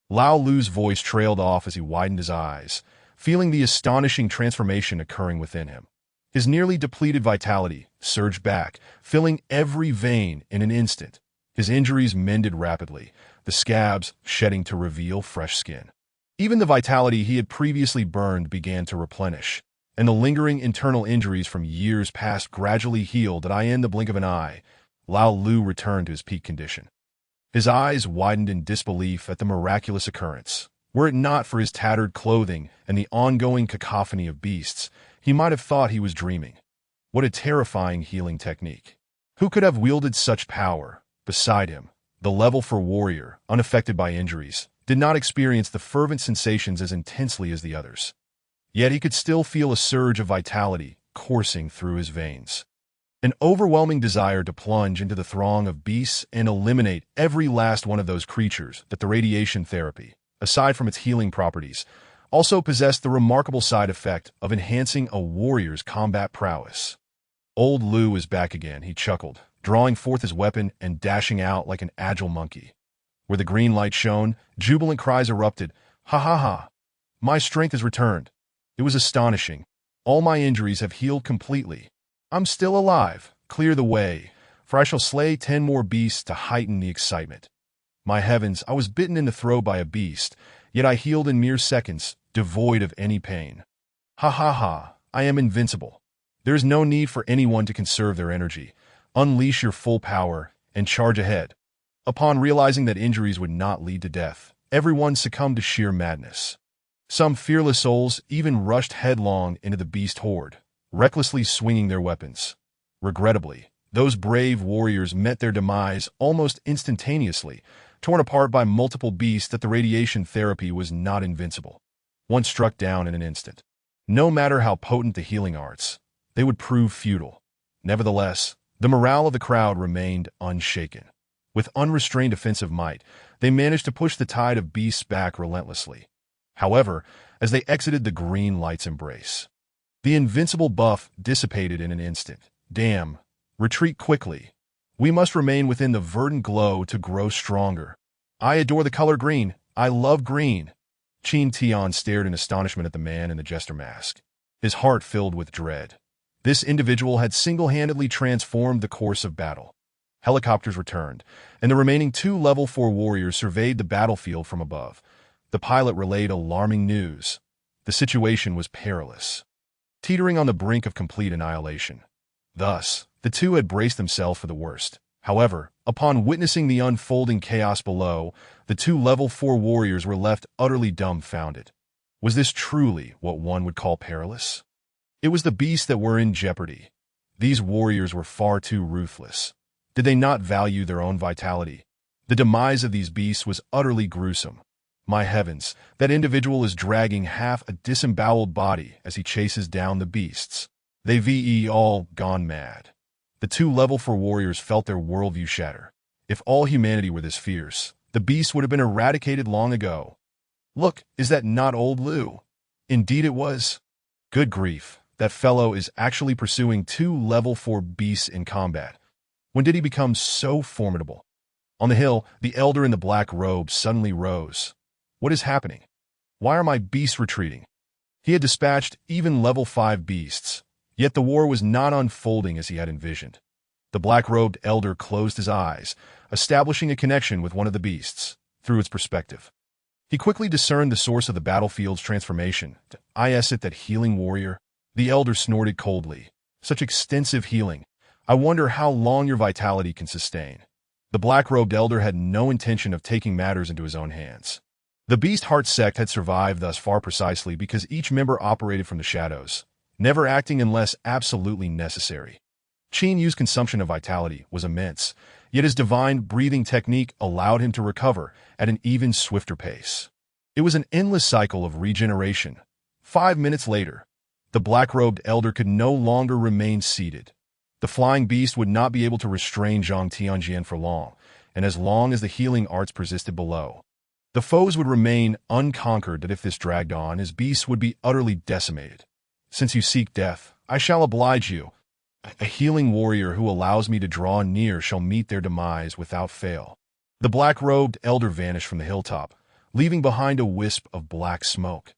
Speaker 1: Lao Lu's voice trailed off as he widened his eyes, feeling the astonishing transformation occurring within him. His nearly depleted vitality, surged back, filling every vein in an instant. His injuries mended rapidly, the scabs shedding to reveal fresh skin. Even the vitality he had previously burned began to replenish, and the lingering internal injuries from years past gradually healed in the blink of an eye. Lao Lu returned to his peak condition. His eyes widened in disbelief at the miraculous occurrence. Were it not for his tattered clothing and the ongoing cacophony of beasts, he might have thought he was dreaming. What a terrifying healing technique. Who could have wielded such power? Beside him, the level 4 warrior, unaffected by injuries, did not experience the fervent sensations as intensely as the others. Yet he could still feel a surge of vitality coursing through his veins. An overwhelming desire to plunge into the throng of beasts and eliminate every last one of those creatures that the radiation therapy, aside from its healing properties, also possessed the remarkable side effect of enhancing a warrior's combat prowess. Old Lu is back again, he chuckled, drawing forth his weapon and dashing out like an agile monkey. Where the green light shone, jubilant cries erupted. Ha ha ha! My strength has returned. It was astonishing. All my injuries have healed completely. I'm still alive. Clear the way, for I shall slay 10 more beasts to heighten the excitement. My heavens, I was bitten in the throat by a beast, yet I healed in mere seconds, devoid of any pain. Ha ha ha! I am invincible. There is no need for anyone to conserve their energy. Unleash your full power and charge ahead. Upon realizing that injuries would not lead to death, everyone succumbed to sheer madness. Some fearless souls even rushed headlong into the beast horde, recklessly swinging their weapons. Regrettably, those brave warriors met their demise almost instantaneously, torn apart by multiple beasts that the radiation therapy was not invincible. One struck down in an instant. No matter how potent the healing arts, they would prove futile. Nevertheless, the morale of the crowd remained unshaken. With unrestrained offensive might, they managed to push the tide of beasts back relentlessly. However, as they exited the green light's embrace, the invincible buff dissipated in an instant. Damn! Retreat quickly. We must remain within the verdant glow to grow stronger. I adore the color green. I love green. Qin Tian stared in astonishment at the man in the jester mask, his heart filled with dread. This individual had single-handedly transformed the course of battle. Helicopters returned, and the remaining 2 level 4 warriors surveyed the battlefield from above. The pilot relayed alarming news. The situation was perilous, teetering on the brink of complete annihilation. Thus, the two had braced themselves for the worst. However, upon witnessing the unfolding chaos below, the 2 level 4 warriors were left utterly dumbfounded. Was this truly what one would call perilous? It was the beasts that were in jeopardy. These warriors were far too ruthless. Did they not value their own vitality? The demise of these beasts was utterly gruesome. My heavens, that individual is dragging half a disemboweled body as he chases down the beasts. They all gone mad. The 2 level 4 warriors felt their worldview shatter. If all humanity were this fierce, the beasts would have been eradicated long ago. Look, is that not old Lu? Indeed it was. Good grief, that fellow is actually pursuing 2 level 4 beasts in combat. When did he become so formidable? On the hill, the elder in the black robe suddenly rose. What is happening? Why are my beasts retreating? He had dispatched even level 5 beasts, yet the war was not unfolding as he had envisioned. The black-robed elder closed his eyes, establishing a connection with one of the beasts, through its perspective. He quickly discerned the source of the battlefield's transformation. Is it that healing warrior? The elder snorted coldly. Such extensive healing. I wonder how long your vitality can sustain. The black-robed elder had no intention of taking matters into his own hands. The Beast Heart sect had survived thus far precisely because each member operated from the shadows, never acting unless absolutely necessary. Qin Yu's consumption of vitality was immense, yet his divine breathing technique allowed him to recover at an even swifter pace. It was an endless cycle of regeneration. 5 minutes later, the black-robed elder could no longer remain seated. The flying beast would not be able to restrain Zhang Tianjian for long, and as long as the healing arts persisted below, the foes would remain unconquered. That if this dragged on, his beasts would be utterly decimated. Since you seek death, I shall oblige you. A healing warrior who allows me to draw near shall meet their demise without fail. The black-robed elder vanished from the hilltop, leaving behind a wisp of black smoke.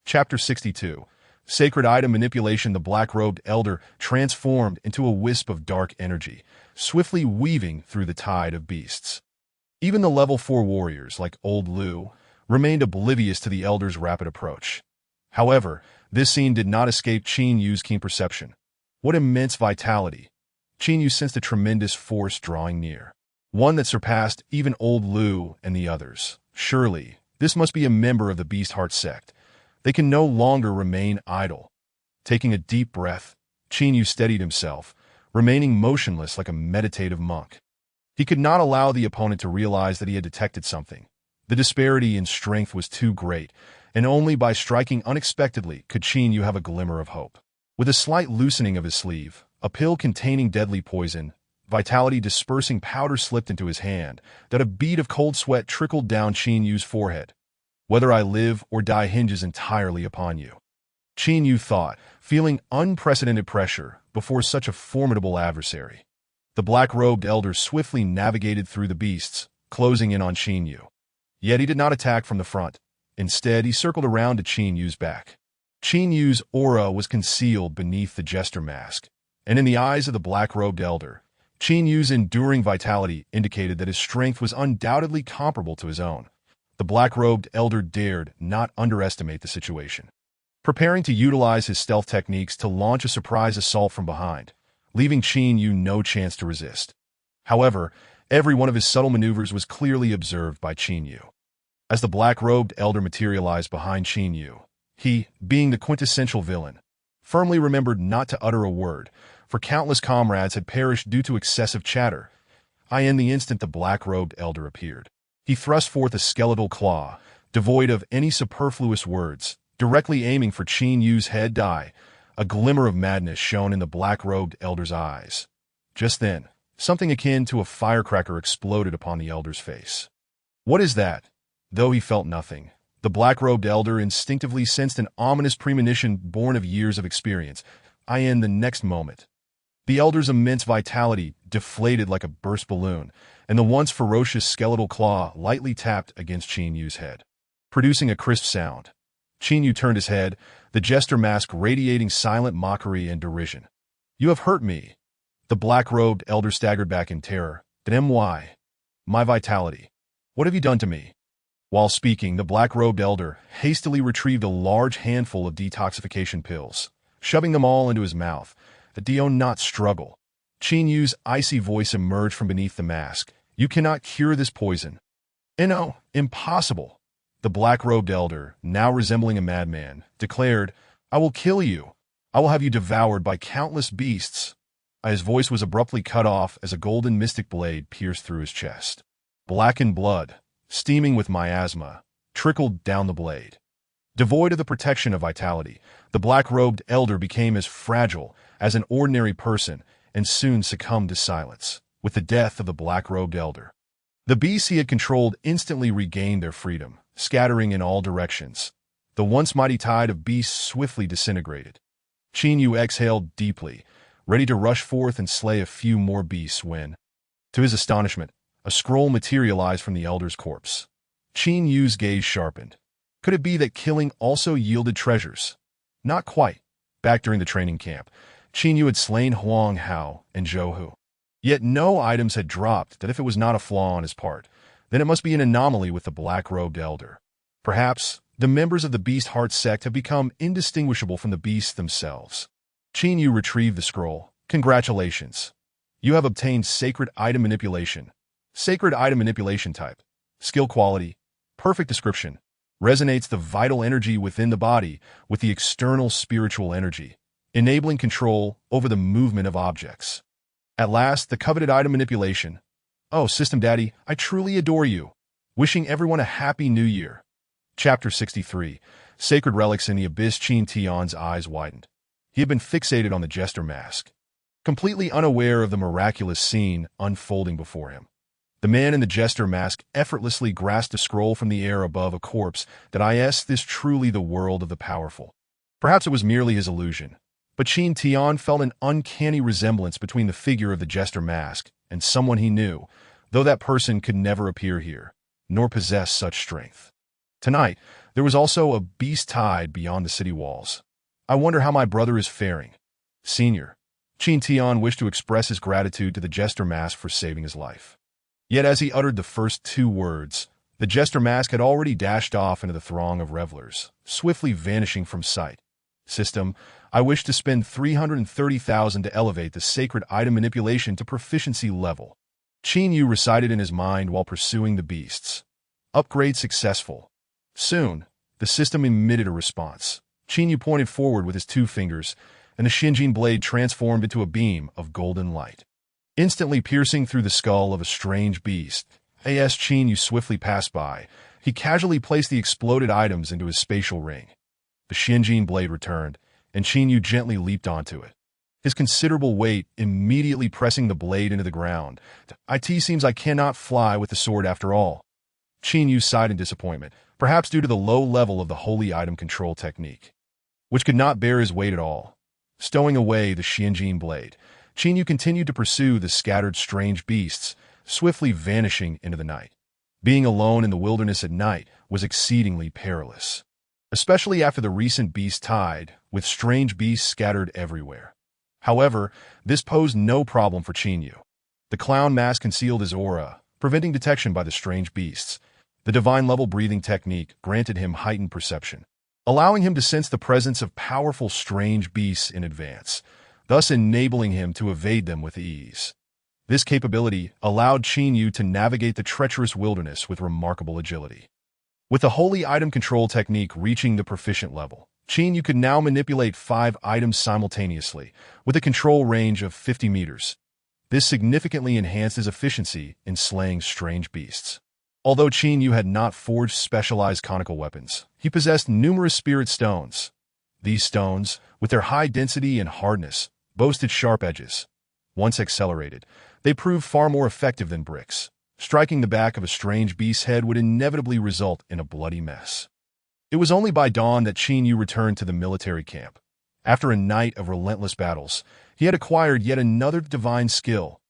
Speaker 1: Chapter 62. Sacred item manipulation. The black-robed elder transformed into a wisp of dark energy, swiftly weaving through the tide of beasts. Even the level 4 warriors, like Old Lu, remained oblivious to the elder's rapid approach. However, this scene did not escape Qin Yu's keen perception. What immense vitality! Qin Yu sensed a tremendous force drawing near, one that surpassed even Old Lu and the others. Surely, this must be a member of the Beast Heart sect. They can no longer remain idle. Taking a deep breath, Qin Yu steadied himself, remaining motionless like a meditative monk. He could not allow the opponent to realize that he had detected something. The disparity in strength was too great, and only by striking unexpectedly could Qin Yu have a glimmer of hope. With a slight loosening of his sleeve, a pill containing deadly poison, vitality-dispersing powder slipped into his hand, that a bead of cold sweat trickled down Qin Yu's forehead. Whether I live or die hinges entirely upon you, Qin Yu thought, feeling unprecedented pressure before such a formidable adversary. The black-robed elder swiftly navigated through the beasts, closing in on Qin Yu. Yet he did not attack from the front. Instead, he circled around to Qin Yu's back. Qin Yu's aura was concealed beneath the jester mask, and in the eyes of the black-robed elder, Qin Yu's enduring vitality indicated that his strength was undoubtedly comparable to his own. The black-robed elder dared not underestimate the situation, preparing to utilize his stealth techniques to launch a surprise assault from behind, leaving Qin Yu no chance to resist. However, every one of his subtle maneuvers was clearly observed by Qin Yu. As the black-robed elder materialized behind Qin Yu, he, being the quintessential villain, firmly remembered not to utter a word, for countless comrades had perished due to excessive chatter. In the instant the black-robed elder appeared, he thrust forth a skeletal claw, devoid of any superfluous words, directly aiming for Qin Yu's head. A glimmer of madness shone in the black-robed elder's eyes. Just then, something akin to a firecracker exploded upon the elder's face. What is that? Though he felt nothing, the black-robed elder instinctively sensed an ominous premonition born of years of experience. In the next moment, the elder's immense vitality deflated like a burst balloon, and the once ferocious skeletal claw lightly tapped against Qin Yu's head, producing a crisp sound. Qin Yu turned his head, the jester mask radiating silent mockery and derision. You have hurt me. The black-robed elder staggered back in terror. My vitality. What have you done to me? While speaking, the black-robed elder hastily retrieved a large handful of detoxification pills, shoving them all into his mouth. Do not struggle. Qin Yu's icy voice emerged from beneath the mask. You cannot cure this poison. No, impossible. The black-robed elder, now resembling a madman, declared, I will kill you. I will have you devoured by countless beasts. His voice was abruptly cut off as a golden mystic blade pierced through his chest. Blackened blood, steaming with miasma, trickled down the blade. Devoid of the protection of vitality, the black-robed elder became as fragile as an ordinary person and soon succumbed to silence. With the death of the black-robed elder, the beasts he had controlled instantly regained their freedom, scattering in all directions. The once mighty tide of beasts swiftly disintegrated. Qin Yu exhaled deeply, ready to rush forth and slay a few more beasts when, to his astonishment, a scroll materialized from the elder's corpse. Qin Yu's gaze sharpened. Could it be that killing also yielded treasures? Not quite. Back during the training camp, Qin Yu had slain Huang Hao and Zhou Hu. Yet no items had dropped that if it was not a flaw on his part, then it must be an anomaly with the black-robed elder. Perhaps the members of the Beast Heart sect have become indistinguishable from the beasts themselves. Qin Yu retrieved the scroll. Congratulations. You have obtained Sacred Item Manipulation. Sacred Item Manipulation type. Skill quality. Perfect description. Resonates the vital energy within the body with the external spiritual energy, enabling control over the movement of objects. At last, the coveted item manipulation. Oh, System Daddy, I truly adore you. Wishing everyone a happy new year. Chapter 63. Sacred Relics in the Abyss. Qin Tian's eyes widened. He had been fixated on the jester mask, completely unaware of the miraculous scene unfolding before him. The man in the jester mask effortlessly grasped a scroll from the air above a corpse. This truly the world of the powerful. Perhaps it was merely his illusion, but Qin Tian felt an uncanny resemblance between the figure of the jester mask and someone he knew, though that person could never appear here, nor possess such strength. Tonight, there was also a beast tide beyond the city walls. I wonder how my brother is faring. Senior. Qin Tian wished to express his gratitude to the jester mask for saving his life. Yet as he uttered the first two words, the jester mask had already dashed off into the throng of revelers, swiftly vanishing from sight. System, I wish to spend 330,000 to elevate the sacred item manipulation to proficiency level. Qin Yu recited in his mind while pursuing the beasts. Upgrade successful. Soon, the system emitted a response. Qin Yu pointed forward with his two fingers, and the Xinjin blade transformed into a beam of golden light. Instantly piercing through the skull of a strange beast, as Qin Yu swiftly passed by, he casually placed the exploded items into his spatial ring. The Xinjin blade returned, and Qin Yu gently leaped onto it. His considerable weight immediately pressing the blade into the ground. It seems I cannot fly with the sword after all. Qin Yu sighed in disappointment, perhaps due to the low level of the holy item control technique, which could not bear his weight at all. Stowing away the Xinjin blade, Qin Yu continued to pursue the scattered strange beasts, swiftly vanishing into the night. Being alone in the wilderness at night was exceedingly perilous, especially after the recent beast tide, with strange beasts scattered everywhere. However, this posed no problem for Qin Yu. The clown mask concealed his aura, preventing detection by the strange beasts. The divine-level breathing technique granted him heightened perception, allowing him to sense the presence of powerful strange beasts in advance, thus enabling him to evade them with ease. This capability allowed Qin Yu to navigate the treacherous wilderness with remarkable agility. With the holy item control technique reaching the proficient level, Qin Yu could now manipulate 5 items simultaneously, with a control range of 50 meters. This significantly enhanced his efficiency in slaying strange beasts. Although Qin Yu had not forged specialized conical weapons, he possessed numerous spirit stones. These stones, with their high density and hardness, boasted sharp edges. Once accelerated, they proved far more effective than bricks. Striking the back of a strange beast's head would inevitably result in a bloody mess. It was only by dawn that Qin Yu returned to the military camp. After a night of relentless battles, he had acquired yet another divine skill.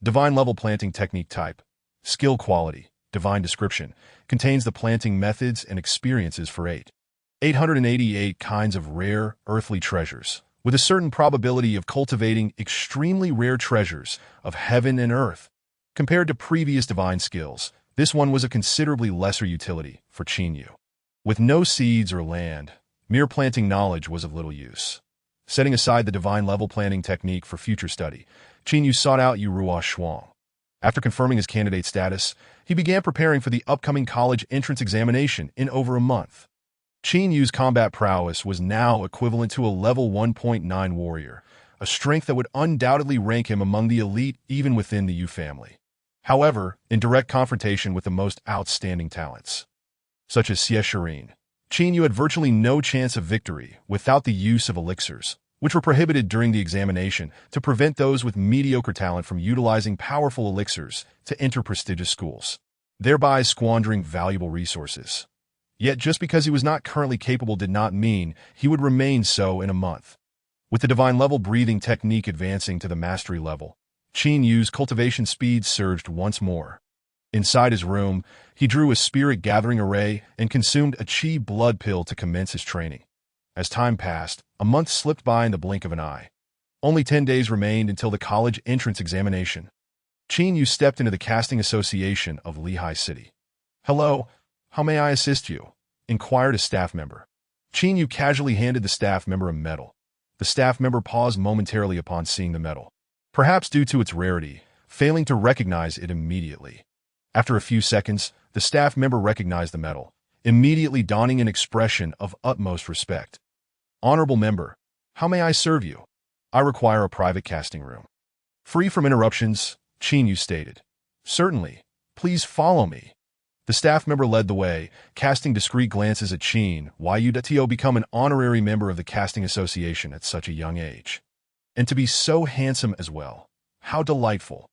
Speaker 1: Divine level planting technique type. Skill quality, divine description, contains the planting methods and experiences for 888 kinds of rare, earthly treasures, with a certain probability of cultivating extremely rare treasures of heaven and earth. Compared to previous divine skills, this one was of considerably lesser utility for Qin Yu. With no seeds or land, mere planting knowledge was of little use. Setting aside the divine level planting technique for future study, Qin Yu sought out Yurua Shuang. After confirming his candidate status, he began preparing for the upcoming college entrance examination in over a month. Qin Yu's combat prowess was now equivalent to a level 1.9 warrior, a strength that would undoubtedly rank him among the elite even within the Yu family. However, in direct confrontation with the most outstanding talents, such as Xie Shirin, Qin Yu had virtually no chance of victory without the use of elixirs, which were prohibited during the examination to prevent those with mediocre talent from utilizing powerful elixirs to enter prestigious schools, thereby squandering valuable resources. Yet just because he was not currently capable did not mean he would remain so in a month. With the divine level breathing technique advancing to the mastery level, Qin Yu's cultivation speed surged once more. Inside his room, he drew a spirit gathering array and consumed a chi blood pill to commence his training. As time passed, a month slipped by in the blink of an eye. Only 10 days remained until the college entrance examination. Qin Yu stepped into the casting association of Lehigh City. "Hello, how may I assist you?" inquired a staff member. Qin Yu casually handed the staff member a medal. The staff member paused momentarily upon seeing the medal, perhaps due to its rarity, failing to recognize it immediately. After a few seconds, the staff member recognized the medal, immediately donning an expression of utmost respect. "Honorable member, how may I serve you?" "I require a private casting room." Free from interruptions, Qin Yu stated. "Certainly, please follow me." The staff member led the way, casting discreet glances at Qin Yu to become an honorary member of the casting association at such a young age. And to be so handsome as well. How delightful.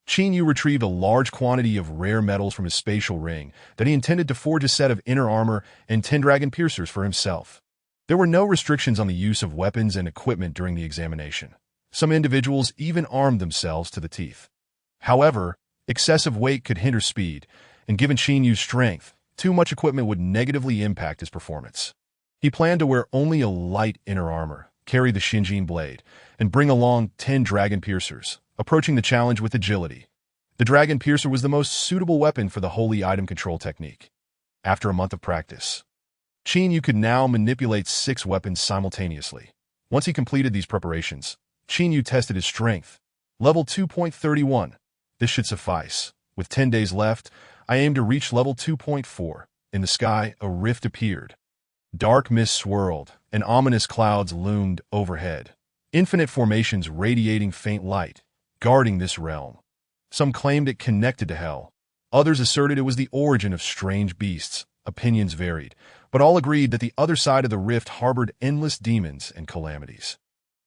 Speaker 1: Qin Yu retrieved a large quantity of rare metals from his spatial ring that he intended to forge a set of inner armor and 10 dragon piercers for himself. There were no restrictions on the use of weapons and equipment during the examination. Some individuals even armed themselves to the teeth. However, excessive weight could hinder speed, and given Qin Yu's strength, too much equipment would negatively impact his performance. He planned to wear only a light inner armor, carry the Shinjin blade, and bring along 10 dragon piercers, approaching the challenge with agility. The dragon piercer was the most suitable weapon for the holy item control technique. After a month of practice, Qin Yu could now manipulate 6 weapons simultaneously. Once he completed these preparations, Qin Yu tested his strength. Level 2.31. This should suffice. With 10 days left, I aim to reach level 2.4. In the sky, a rift appeared. Dark mist swirled, and ominous clouds loomed overhead. Infinite formations radiating faint light, guarding this realm. Some claimed it connected to hell. Others asserted it was the origin of strange beasts. Opinions varied, but all agreed that the other side of the rift harbored endless demons and calamities.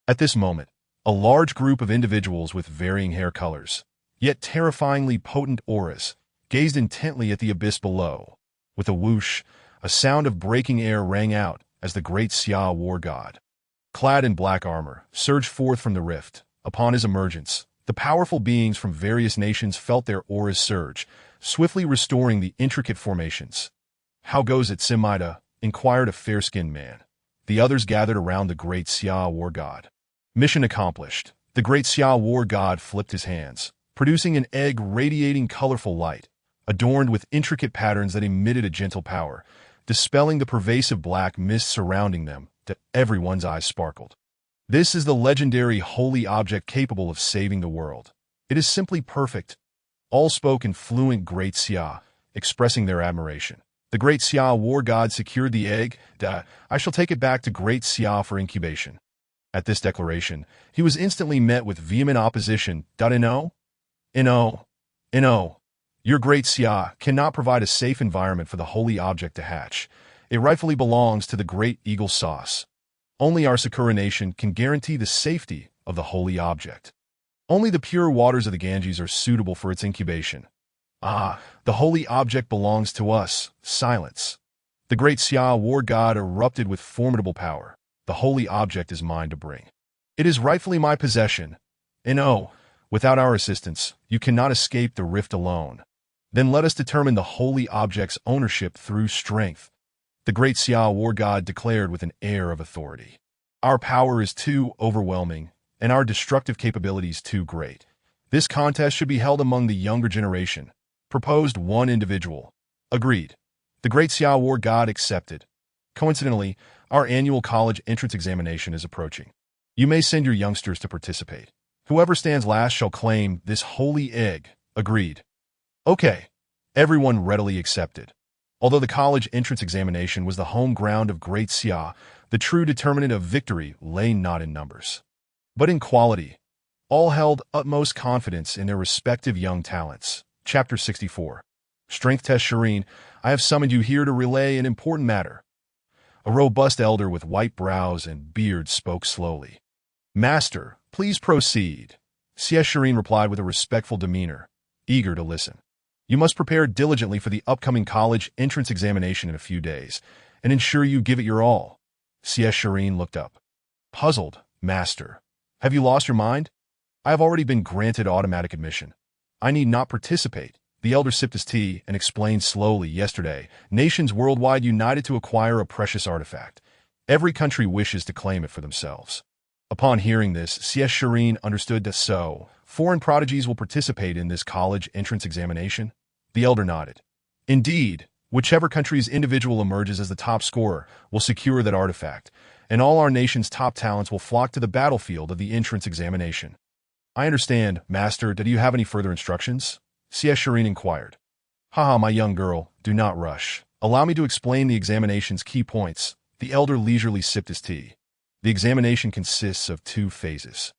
Speaker 1: At this moment, a large group of individuals with varying hair colors, yet terrifyingly potent auras, gazed intently at the abyss below. With a whoosh, a sound of breaking air rang out as the great Xia war god, clad in black armor, surged forth from the rift. Upon his emergence, the powerful beings from various nations felt their auras surge, swiftly restoring the intricate formations. "How goes it, Simida?" inquired a fair-skinned man. The others gathered around the great Xia war god. Mission accomplished. The great Xia war god flipped his hands, producing an egg radiating colorful light, adorned with intricate patterns that emitted a gentle power, dispelling the pervasive black mist surrounding them. That everyone's eyes sparkled. This is the legendary holy object capable of saving the world. It is simply perfect. All spoke in fluent Great Xia, expressing their admiration. The Great Xia war god secured the egg. I shall take it back to Great Xia for incubation. At this declaration, he was instantly met with vehement opposition. No, your Great Xia cannot provide a safe environment for the holy object to hatch. It rightfully belongs to the Great Eagle Sauce. Only our Sakura nation can guarantee the safety of the holy object. Only the pure waters of the Ganges are suitable for its incubation. The holy object belongs to us. Silence. The great Xia war god erupted with formidable power. The holy object is mine to bring. It is rightfully my possession. Without our assistance, you cannot escape the rift alone. Then let us determine the holy object's ownership through strength. The great Xia war god declared with an air of authority. Our power is too overwhelming, and our destructive capabilities too great. This contest should be held among the younger generation. Proposed one individual. Agreed. The great Xia war god accepted. Coincidentally, our annual college entrance examination is approaching. You may send your youngsters to participate. Whoever stands last shall claim this holy egg. Agreed. Okay. Everyone readily accepted. Although the college entrance examination was the home ground of Great Xia, the true determinant of victory lay not in numbers, but in quality. All held utmost confidence in their respective young talents. Chapter 64. Strength Test. Shireen, I have summoned you here to relay an important matter. A robust elder with white brows and beard spoke slowly. Master, please proceed. Xie Shireen replied with a respectful demeanor, eager to listen. You must prepare diligently for the upcoming college entrance examination in a few days, and ensure you give it your all. Xie Shireen looked up. Puzzled, Master. Have you lost your mind? I have already been granted automatic admission. I need not participate. The elder sipped his tea and explained slowly. Yesterday, nations worldwide united to acquire a precious artifact. Every country wishes to claim it for themselves. Upon hearing this, Xie Shireen understood that foreign prodigies will participate in this college entrance examination. The elder nodded. Indeed, whichever country's individual emerges as the top scorer will secure that artifact, and all our nation's top talents will flock to the battlefield of the entrance examination. I understand, Master. Do you have any further instructions? Xie Shireen inquired. My young girl, do not rush. Allow me to explain the examination's key points. The elder leisurely sipped his tea. The examination consists of 2 phases.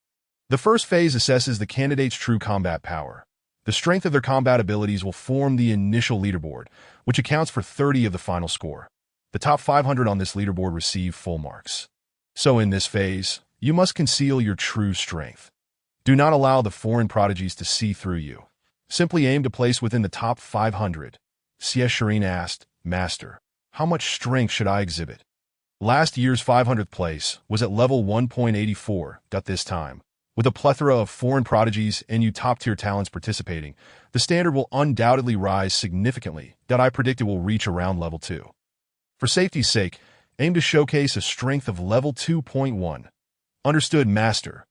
Speaker 1: The first phase assesses the candidate's true combat power. The strength of their combat abilities will form the initial leaderboard, which accounts for 30 of the final score. The top 500 on this leaderboard receive full marks. So in this phase, you must conceal your true strength. Do not allow the foreign prodigies to see through you. Simply aim to place within the top 500. Xie Shireen asked, Master, how much strength should I exhibit? Last year's 500th place was at level 1.84. This time, with a plethora of foreign prodigies and you top-tier talents participating, the standard will undoubtedly rise significantly. I predict it will reach around level 2. For safety's sake, Aim to showcase a strength of level 2.1. Understood, Master.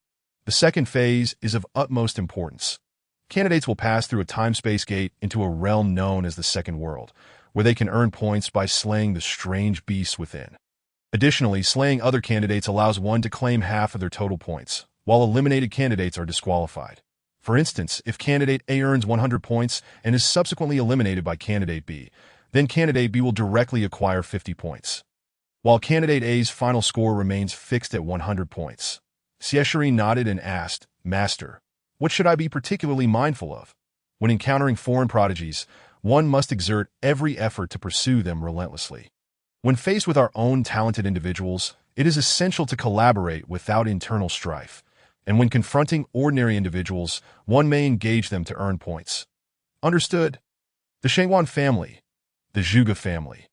Speaker 1: The second phase is of utmost importance. Candidates will pass through a time-space gate into a realm known as the Second World, where they can earn points by slaying the strange beasts within. Additionally, slaying other candidates allows one to claim half of their total points, while eliminated candidates are disqualified. For instance, if candidate A earns 100 points and is subsequently eliminated by candidate B, then candidate B will directly acquire 50 points, while candidate A's final score remains fixed at 100 points. Siesheri nodded and asked, Master, what should I be particularly mindful of? When encountering foreign prodigies, one must exert every effort to pursue them relentlessly. When faced with our own talented individuals, it is essential to collaborate without internal strife. And when confronting ordinary individuals, one may engage them to earn points. Understood? The Shangwan family, the Zhuge family,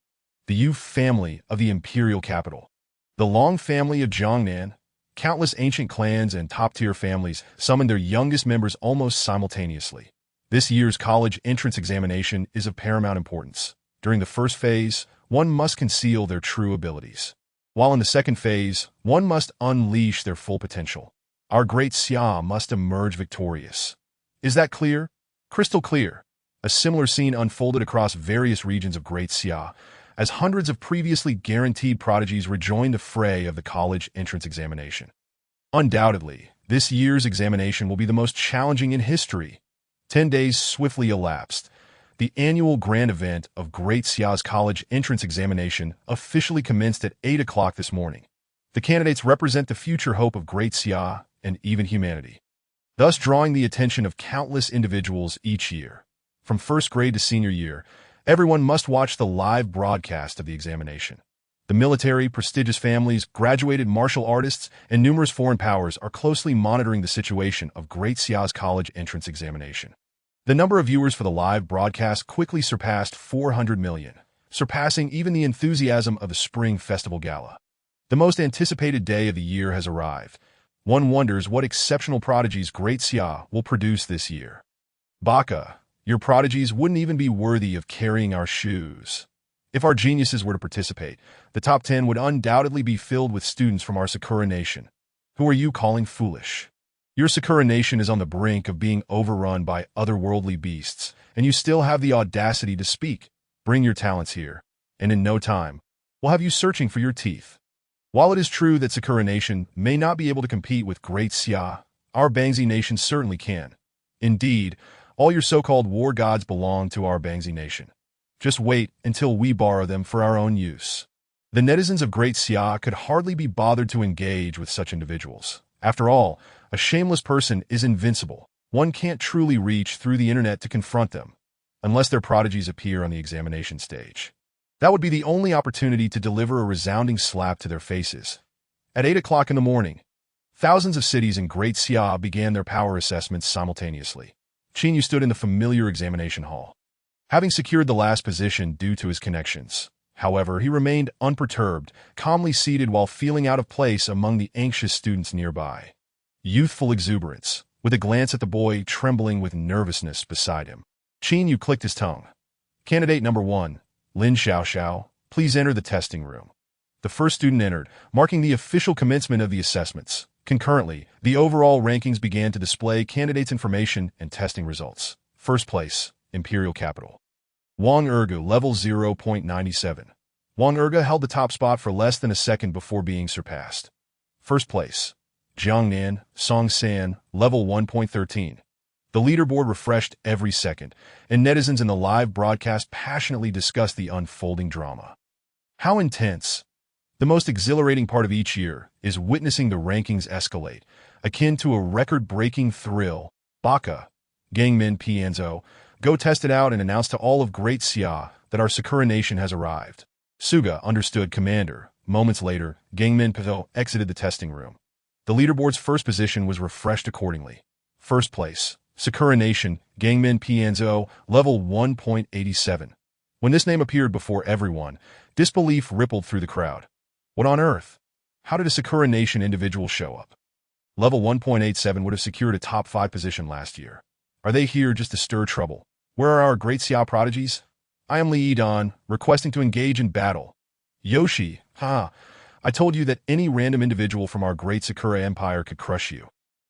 Speaker 1: the Yu family of the imperial capital, the Long family of Jiangnan, countless ancient clans and top-tier families summoned their youngest members almost simultaneously. This year's college entrance examination is of paramount importance. During the first phase, one must conceal their true abilities, while in the second phase, one must unleash their full potential. Our great Xia must emerge victorious. Is that clear? Crystal clear. A similar scene unfolded across various regions of Great Xia, as hundreds of previously guaranteed prodigies rejoined the fray of the college entrance examination. Undoubtedly, this year's examination will be the most challenging in history. 10 days swiftly elapsed. The annual grand event of Great Xia's college entrance examination officially commenced at 8 o'clock this morning. The candidates represent the future hope of Great Xia and even humanity, thus drawing the attention of countless individuals each year. From first grade to senior year, everyone must watch the live broadcast of the examination. The military, prestigious families, graduated martial artists, and numerous foreign powers are closely monitoring the situation of Great Xia's college entrance examination. The number of viewers for the live broadcast quickly surpassed 400 million, surpassing even the enthusiasm of the Spring Festival Gala. The most anticipated day of the year has arrived. One wonders what exceptional prodigies Great Xia will produce this year. Baka, your prodigies wouldn't even be worthy of carrying our shoes. If our geniuses were to participate, the top 10 would undoubtedly be filled with students from our Sakura Nation. Who are you calling foolish? Your Sakura Nation is on the brink of being overrun by otherworldly beasts, and you still have the audacity to speak. Bring your talents here, and in no time, we'll have you searching for your teeth. While it is true that Sakura Nation may not be able to compete with Great Xia, our Bangzi Nation certainly can. Indeed, all your so-called war gods belong to our Bangzi Nation. Just wait until we borrow them for our own use. The netizens of Great Xia could hardly be bothered to engage with such individuals. After all, a shameless person is invincible. One can't truly reach through the internet to confront them, unless their prodigies appear on the examination stage. That would be the only opportunity to deliver a resounding slap to their faces. At 8 o'clock in the morning, thousands of cities in Great Xia began their power assessments simultaneously. Qinyu stood in the familiar examination hall, having secured the last position due to his connections. However, he remained unperturbed, calmly seated while feeling out of place among the anxious students nearby. Youthful exuberance, with a glance at the boy trembling with nervousness beside him. Qinyu clicked his tongue. Candidate number 1, Lin Xiaoxiao, please enter the testing room. The first student entered, marking the official commencement of the assessments. Concurrently, the overall rankings began to display candidates' information and testing results. First place, Imperial Capital. Wang Ergu, level 0.97. Wang Ergu held the top spot for less than a second before being surpassed. First place, Jiangnan, Song San, level 1.13. The leaderboard refreshed every second, and netizens in the live broadcast passionately discussed the unfolding drama. How intense! The most exhilarating part of each year is witnessing the rankings escalate, akin to a record-breaking thrill. Baka, Gangmin Pianzo, go test it out and announce to all of Great Xia that our Sakura Nation has arrived. Suga, understood, Commander. Moments later, Gangmin Pianzo exited the testing room. The leaderboard's first position was refreshed accordingly. First place, Sakura Nation, Gangmin Pianzo, level 1.87. When this name appeared before everyone, disbelief rippled through the crowd. What on earth? How did a Sakura Nation individual show up? Level 1.87 would have secured a top 5 position last year. Are they here just to stir trouble? Where are our Great Xia prodigies? I am Li Yidan, requesting to engage in battle. Yoshi, I told you that any random individual from our great Sakura Empire could crush you.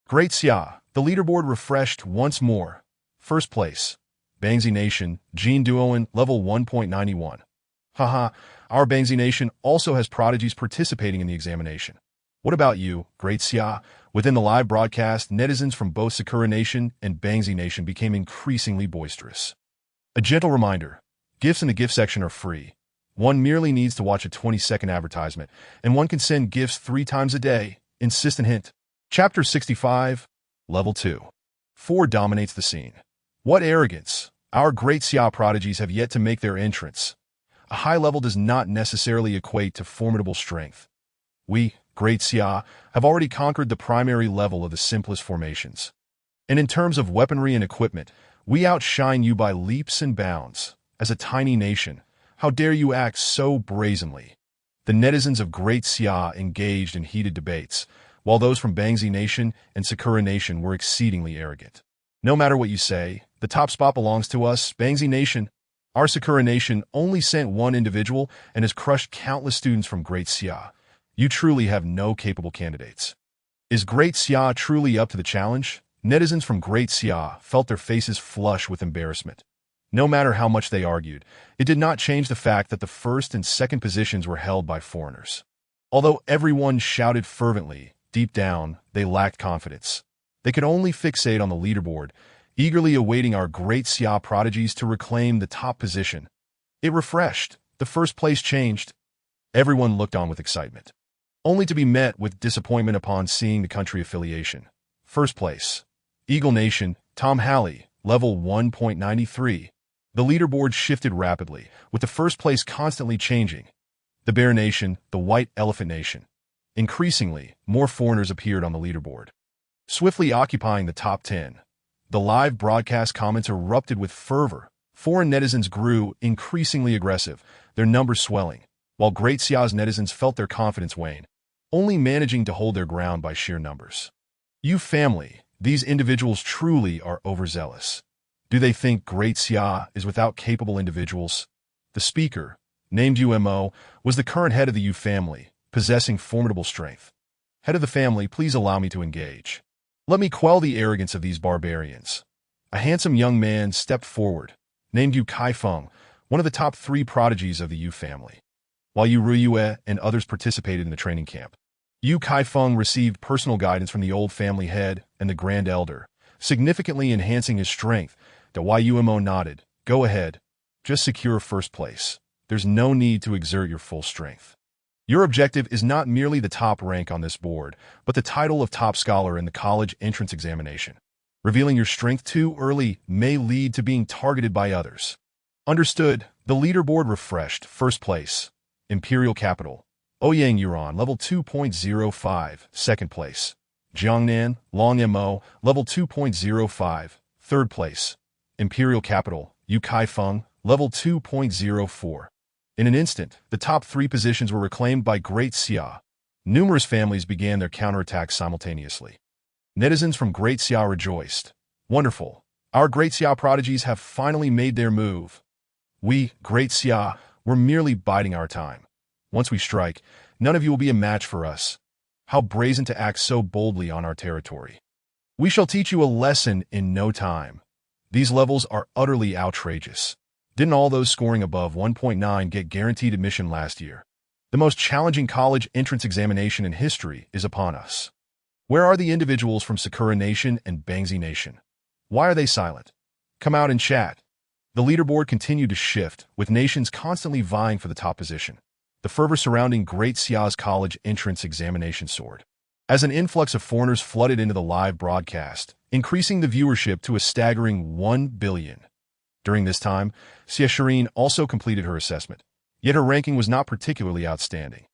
Speaker 1: Great Xia, the leaderboard refreshed once more. First place, Bangzi Nation, Gene Duoin, level 1.91. Our Bangzi Nation also has prodigies participating in the examination. What about you, Great Xia? Within the live broadcast, netizens from both Sakura Nation and Bangzi Nation became increasingly boisterous. A gentle reminder, gifts in the gift section are free. One merely needs to watch a 20-second advertisement, and one can send gifts 3 times a day. Insistent hint. Chapter 65, Level 2. 4 dominates the scene. What arrogance! Our great Xia prodigies have yet to make their entrance. A high level does not necessarily equate to formidable strength. We, great Xia, have already conquered the primary level of the simplest formations. And in terms of weaponry and equipment, we outshine you by leaps and bounds. As a tiny nation, how dare you act so brazenly? The netizens of Great Xia engaged in heated debates, while those from Bangzi Nation and Sakura Nation were exceedingly arrogant. No matter what you say, the top spot belongs to us, Bangzi Nation. Our Sakura Nation only sent one individual and has crushed countless students from Great Xia. You truly have no capable candidates. Is Great Xia truly up to the challenge? Netizens from Great Xia felt their faces flush with embarrassment. No matter how much they argued, it did not change the fact that the first and second positions were held by foreigners. Although everyone shouted fervently, deep down, they lacked confidence. They could only fixate on the leaderboard, eagerly awaiting our Great Xia prodigies to reclaim the top position. It refreshed. The first place changed. Everyone looked on with excitement, only to be met with disappointment upon seeing the country affiliation. First place, Eagle Nation, Tom Halley, level 1.93. The leaderboard shifted rapidly, with the first place constantly changing. The Bear Nation, the White Elephant Nation. Increasingly, more foreigners appeared on the leaderboard, swiftly occupying the top 10. The live broadcast comments erupted with fervor. Foreign netizens grew increasingly aggressive, their numbers swelling, while Great Xia's netizens felt their confidence wane, only managing to hold their ground by sheer numbers. You family, these individuals truly are overzealous. Do they think Great Xia is without capable individuals? The speaker, named UMO, was the current head of the Yu family, possessing formidable strength. Head of the family, please allow me to engage. Let me quell the arrogance of these barbarians. A handsome young man stepped forward, named Yu Kaifeng, one of the top 3 prodigies of the Yu family. While Yu Ruyue and others participated in the training camp, Yu Kaifeng received personal guidance from the old family head and the grand elder, significantly enhancing his strength. The YUMO nodded. Go ahead. Just secure first place. There's no need to exert your full strength. Your objective is not merely the top rank on this board, but the title of top scholar in the college entrance examination. Revealing your strength too early may lead to being targeted by others. Understood. The leaderboard refreshed. First place, Imperial Capital, Ouyang Yuan, level 2.05. Second place, Jiangnan, Long Mo, level 2.05. Third place, Imperial Capital, Yu Kaifeng, level 2.04. In an instant, the top 3 positions were reclaimed by Great Xia. Numerous families began their counterattacks simultaneously. Netizens from Great Xia rejoiced. Wonderful. Our Great Xia prodigies have finally made their move. We, Great Xia, were merely biding our time. Once we strike, none of you will be a match for us. How brazen to act so boldly on our territory. We shall teach you a lesson in no time. These levels are utterly outrageous. Didn't all those scoring above 1.9 get guaranteed admission last year? The most challenging college entrance examination in history is upon us. Where are the individuals from Sakura Nation and Bangzi Nation? Why are they silent? Come out and chat. The leaderboard continued to shift, with nations constantly vying for the top position. The fervor surrounding Great Xia's college entrance examination soared, as an influx of foreigners flooded into the live broadcast, increasing the viewership to a staggering 1 billion. During this time, Xia Shirin also completed her assessment, yet her ranking was not particularly outstanding,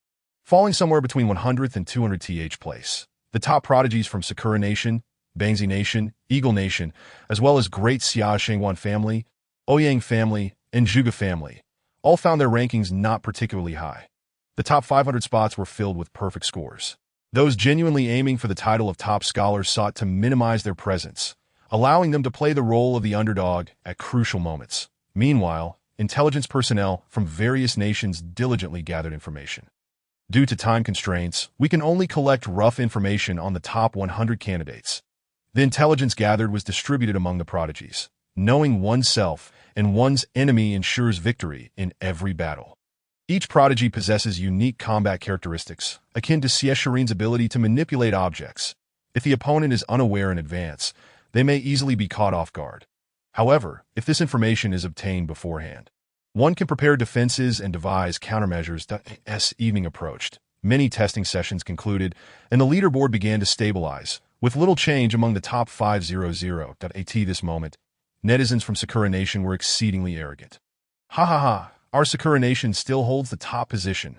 Speaker 1: falling somewhere between 100th and 200th place. The top prodigies from Sakura Nation, Bangzi Nation, Eagle Nation, as well as Great Xia Shengwan family, Ouyang family, and Zhuge family, all found their rankings not particularly high. The top 500 spots were filled with perfect scores. Those genuinely aiming for the title of top scholar sought to minimize their presence, allowing them to play the role of the underdog at crucial moments. Meanwhile, intelligence personnel from various nations diligently gathered information. Due to time constraints, we can only collect rough information on the top 100 candidates. The intelligence gathered was distributed among the prodigies. Knowing oneself and one's enemy ensures victory in every battle. Each prodigy possesses unique combat characteristics, akin to Siesherin's ability to manipulate objects. If the opponent is unaware in advance, they may easily be caught off guard. However, if this information is obtained beforehand, one can prepare defenses and devise countermeasures. As evening approached, many testing sessions concluded, and the leaderboard began to stabilize, with little change among the top 500. At this moment, netizens from Sakura Nation were exceedingly arrogant. Ha ha ha, our Sakura Nation still holds the top position.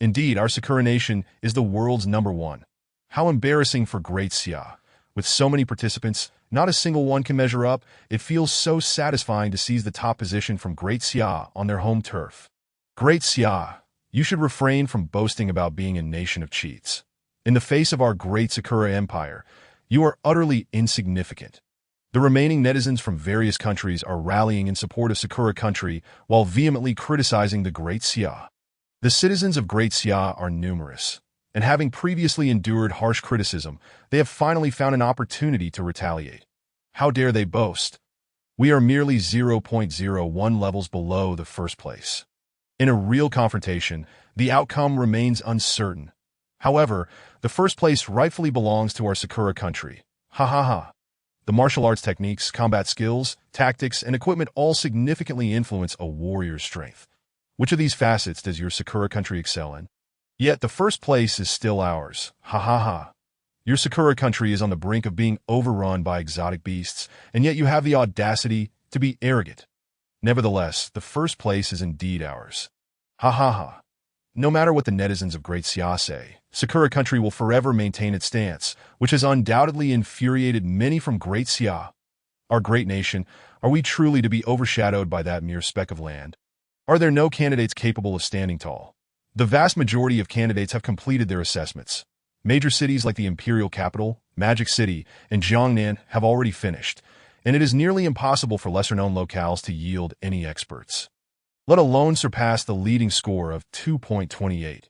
Speaker 1: Indeed, our Sakura Nation is the world's #1. How embarrassing for Great Xia. With so many participants, not a single one can measure up. It feels so satisfying to seize the top position from Great Xia on their home turf. Great Xia, you should refrain from boasting about being a nation of cheats. In the face of our great Sakura Empire, you are utterly insignificant. The remaining netizens from various countries are rallying in support of Sakura country while vehemently criticizing the Great Xia. The citizens of Great Xia are numerous, and having previously endured harsh criticism, they have finally found an opportunity to retaliate. How dare they boast? We are merely 0.01 levels below the first place. In a real confrontation, the outcome remains uncertain. However, the first place rightfully belongs to our Sakura country. Ha ha ha. The martial arts techniques, combat skills, tactics, and equipment all significantly influence a warrior's strength. Which of these facets does your Sakura country excel in? Yet the first place is still ours. Ha ha ha. Your Sakura country is on the brink of being overrun by exotic beasts, and yet you have the audacity to be arrogant. Nevertheless, the first place is indeed ours. Ha ha ha. No matter what the netizens of Great Xia say, Sakura country will forever maintain its stance, which has undoubtedly infuriated many from Great Xia. Our great nation, are we truly to be overshadowed by that mere speck of land? Are there no candidates capable of standing tall? The vast majority of candidates have completed their assessments. Major cities like the imperial capital, Magic City, and Jiangnan have already finished, and it is nearly impossible for lesser-known locales to yield any experts, let alone surpass the leading score of 2.28.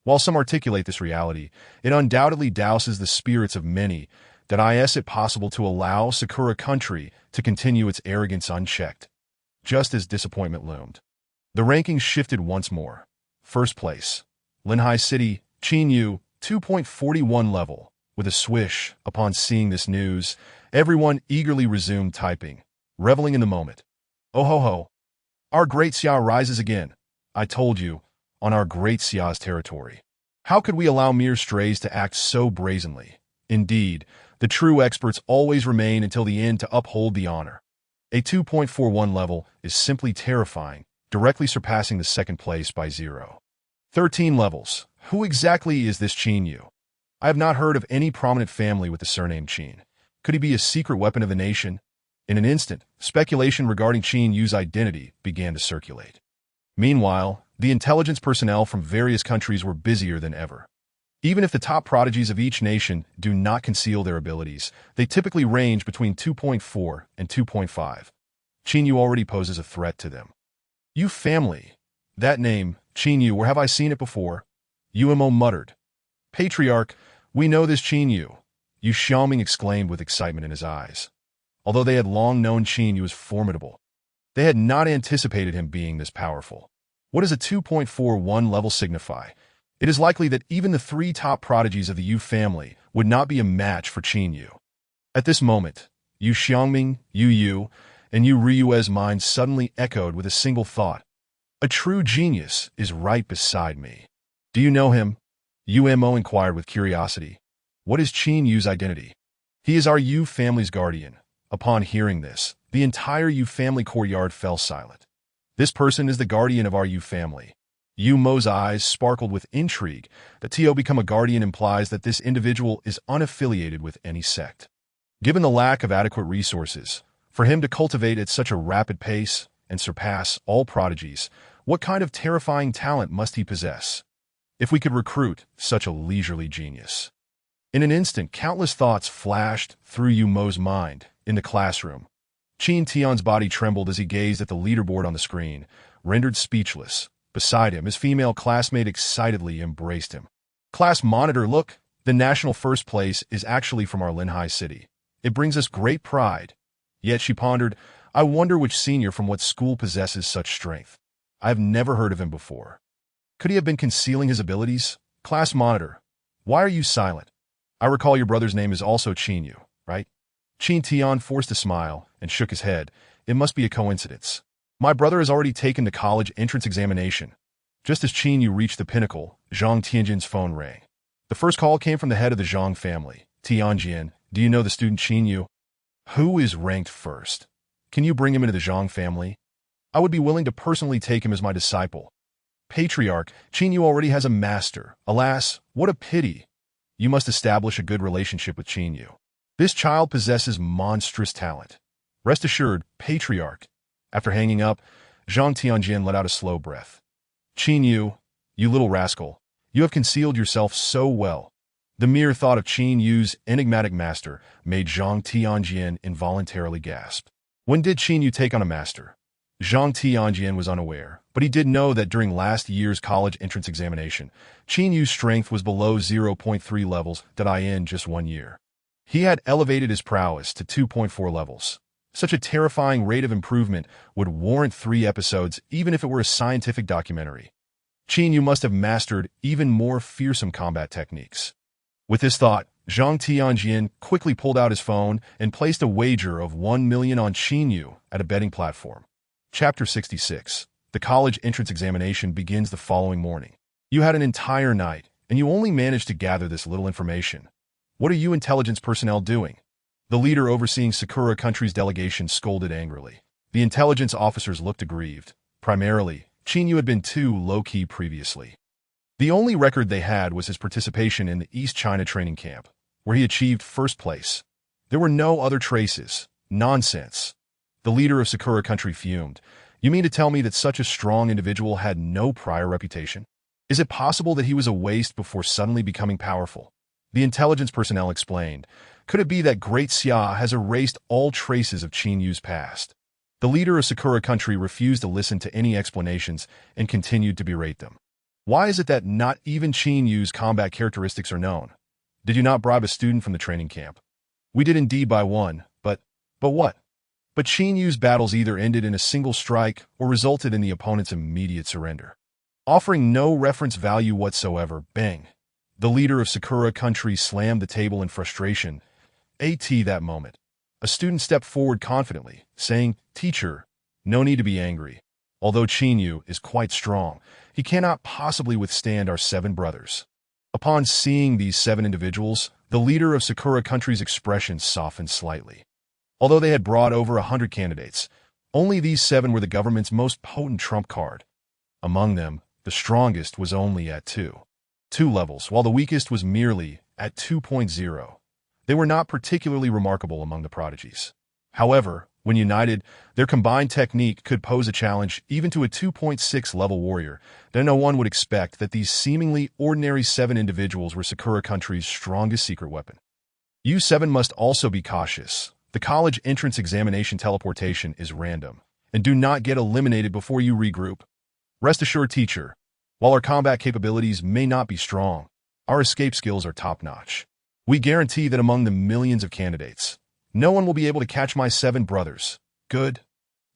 Speaker 1: While some articulate this reality, it undoubtedly douses the spirits of many that is it possible to allow Sakura country to continue its arrogance unchecked. Just as disappointment loomed, the rankings shifted once more. First place, Linhai City, Qinyu, 2.41 level. With a swish, upon seeing this news, everyone eagerly resumed typing, reveling in the moment. Oh ho ho! Our Great Xia rises again. I told you, on our Great Xia's territory. How could we allow mere strays to act so brazenly? Indeed, the true experts always remain until the end to uphold the honor. A 2.41 level is simply terrifying, directly surpassing the second place by 0.13 levels. Who exactly is this Qin Yu? I have not heard of any prominent family with the surname Qin. Could he be a secret weapon of the nation? In an instant, speculation regarding Qin Yu's identity began to circulate. Meanwhile, the intelligence personnel from various countries were busier than ever. Even if the top prodigies of each nation do not conceal their abilities, they typically range between 2.4 and 2.5. Qin Yu already poses a threat to them. You family. That name, Qin Yu, where have I seen it before? Umo muttered. Patriarch, we know this Qin Yu. Yu Xiaoming exclaimed with excitement in his eyes. Although they had long known Qin Yu as formidable, they had not anticipated him being this powerful. What does a 2.41 level signify? It is likely that even the three top prodigies of the Yu family would not be a match for Qin Yu. At this moment, Yu Xiaoming, Yu, and Yu Ryue's minds suddenly echoed with a single thought. A true genius is right beside me. Do you know him? Yu Mo inquired with curiosity. What is Qin Yu's identity? He is our Yu family's guardian. Upon hearing this, the entire Yu family courtyard fell silent. This person is the guardian of our Yu family. Yu Mo's eyes sparkled with intrigue. That Tio become a guardian implies that this individual is unaffiliated with any sect. Given the lack of adequate resources, for him to cultivate at such a rapid pace and surpass all prodigies, what kind of terrifying talent must he possess? If we could recruit such a leisurely genius. In an instant, countless thoughts flashed through Yu Mo's mind in the classroom. Qin Tian's body trembled as he gazed at the leaderboard on the screen, rendered speechless. Beside him, his female classmate excitedly embraced him. Class monitor, look, the national first place is actually from our Linhai city. It brings us great pride. Yet, she pondered, I wonder which senior from what school possesses such strength. I have never heard of him before. Could he have been concealing his abilities? Class monitor, why are you silent? I recall your brother's name is also Qin Yu, right? Qin Tian forced a smile and shook his head. It must be a coincidence. My brother has already taken the college entrance examination. Just as Qin Yu reached the pinnacle, Zhang Tianjin's phone rang. The first call came from the head of the Zhang family. Tianjin, do you know the student Qin Yu? Who is ranked first? Can you bring him into the Zhang family? I would be willing to personally take him as my disciple. Patriarch, Qin Yu already has a master. Alas, what a pity. You must establish a good relationship with Qin Yu. This child possesses monstrous talent. Rest assured, Patriarch. After hanging up, Zhang Tianjin let out a slow breath. Qin Yu, you little rascal, you have concealed yourself so well. The mere thought of Qin Yu's enigmatic master made Zhang Tianjin involuntarily gasp. When did Qin Yu take on a master? Zhang Tianjin was unaware, but he did know that during last year's college entrance examination, Qin Yu's strength was below 0.3 levels in just 1 year. He had elevated his prowess to 2.4 levels. Such a terrifying rate of improvement would warrant 3 episodes even if it were a scientific documentary. Qin Yu must have mastered even more fearsome combat techniques. With this thought, Zhang Tianjin quickly pulled out his phone and placed a wager of 1 million on Qin Yu at a betting platform. Chapter 66. The college entrance examination begins the following morning. You had an entire night, and you only managed to gather this little information. What are you intelligence personnel doing? The leader overseeing Sakura country's delegation scolded angrily. The intelligence officers looked aggrieved. Primarily, Qin Yu had been too low-key previously. The only record they had was his participation in the East China training camp, where he achieved first place. There were no other traces. Nonsense. The leader of Sakura country fumed. You mean to tell me that such a strong individual had no prior reputation? Is it possible that he was a waste before suddenly becoming powerful? The intelligence personnel explained. Could it be that Great Xia has erased all traces of Qin Yu's past? The leader of Sakura country refused to listen to any explanations and continued to berate them. Why is it that not even Qin Yu's combat characteristics are known? Did you not bribe a student from the training camp? We did indeed by one, but what? But Qin Yu's battles either ended in a single strike or resulted in the opponent's immediate surrender. Offering no reference value whatsoever, bang. The leader of Sakura country slammed the table in frustration. That moment, a student stepped forward confidently, saying, Teacher, no need to be angry. Although Qin Yu is quite strong, he cannot possibly withstand our 7 brothers. Upon seeing these 7 individuals, the leader of Sakura country's expression softened slightly. Although they had brought over 100 candidates, only these 7 were the government's most potent trump card. Among them, the strongest was only at 2 levels, while the weakest was merely at 2.0. They were not particularly remarkable among the prodigies. However, when united, their combined technique could pose a challenge even to a 2.6 level warrior. Then no one would expect that these seemingly ordinary 7 individuals were Sakura country's strongest secret weapon. You 7 must also be cautious. The college entrance examination teleportation is random, and do not get eliminated before you regroup. Rest assured, teacher, while our combat capabilities may not be strong, our escape skills are top-notch. We guarantee that among the millions of candidates, no one will be able to catch my 7 brothers. Good.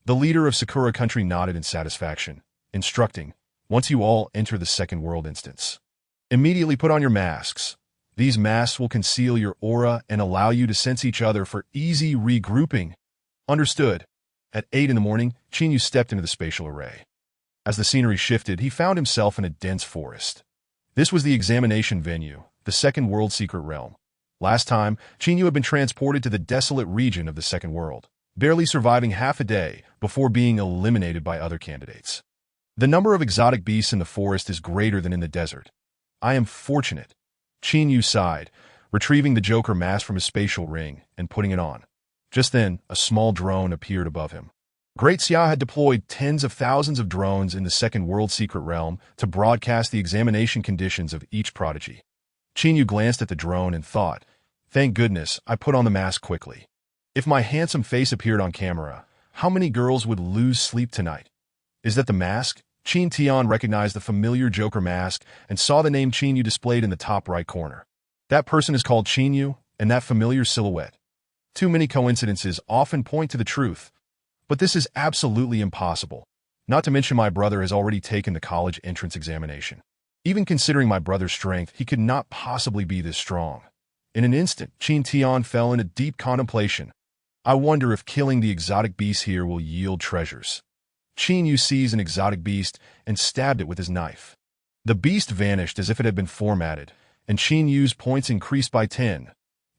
Speaker 1: The leader of Sakura country nodded in satisfaction, instructing, once you all enter the second world instance, immediately put on your masks. These masks will conceal your aura and allow you to sense each other for easy regrouping. Understood. At 8 in the morning, Qin Yu stepped into the spatial array. As the scenery shifted, he found himself in a dense forest. This was the examination venue, the second world secret realm. Last time, Qin Yu had been transported to the desolate region of the second world, barely surviving half a day before being eliminated by other candidates. The number of exotic beasts in the forest is greater than in the desert. I am fortunate. Qin Yu sighed, retrieving the Joker mask from his spatial ring and putting it on. Just then, a small drone appeared above him. Great Xia had deployed tens of thousands of drones in the second world secret realm to broadcast the examination conditions of each prodigy. Qin Yu glanced at the drone and thought, thank goodness I put on the mask quickly. If my handsome face appeared on camera, how many girls would lose sleep tonight? Is that the mask? Qin Tian recognized the familiar Joker mask and saw the name Qin Yu displayed in the top right corner. That person is called Qin Yu, and that familiar silhouette. Too many coincidences often point to the truth, but this is absolutely impossible. Not to mention my brother has already taken the college entrance examination. Even considering my brother's strength, he could not possibly be this strong. In an instant, Qin Tian fell into deep contemplation. I wonder if killing the exotic beast here will yield treasures. Qin Yu seized an exotic beast and stabbed it with his knife. The beast vanished as if it had been formatted, and Qin Yu's points increased by 10.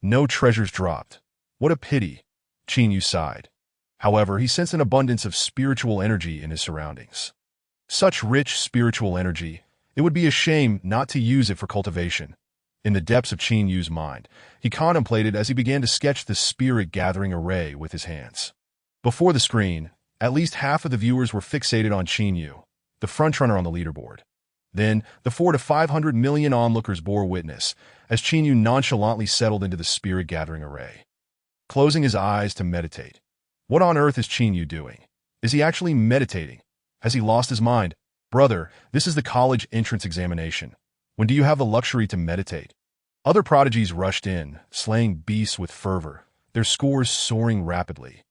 Speaker 1: No treasures dropped. What a pity, Qin Yu sighed. However, he sensed an abundance of spiritual energy in his surroundings. Such rich spiritual energy, it would be a shame not to use it for cultivation. In the depths of Qin Yu's mind, he contemplated as he began to sketch the spirit-gathering array with his hands. Before the screen, at least half of the viewers were fixated on Qin Yu, the frontrunner on the leaderboard. Then, the 400 to 500 million onlookers bore witness as Qin Yu nonchalantly settled into the spirit-gathering array. Closing his eyes to meditate. What on earth is Qin Yu doing? Is he actually meditating? Has he lost his mind? Brother, this is the college entrance examination. When do you have the luxury to meditate? Other prodigies rushed in, slaying beasts with fervor, their scores soaring rapidly.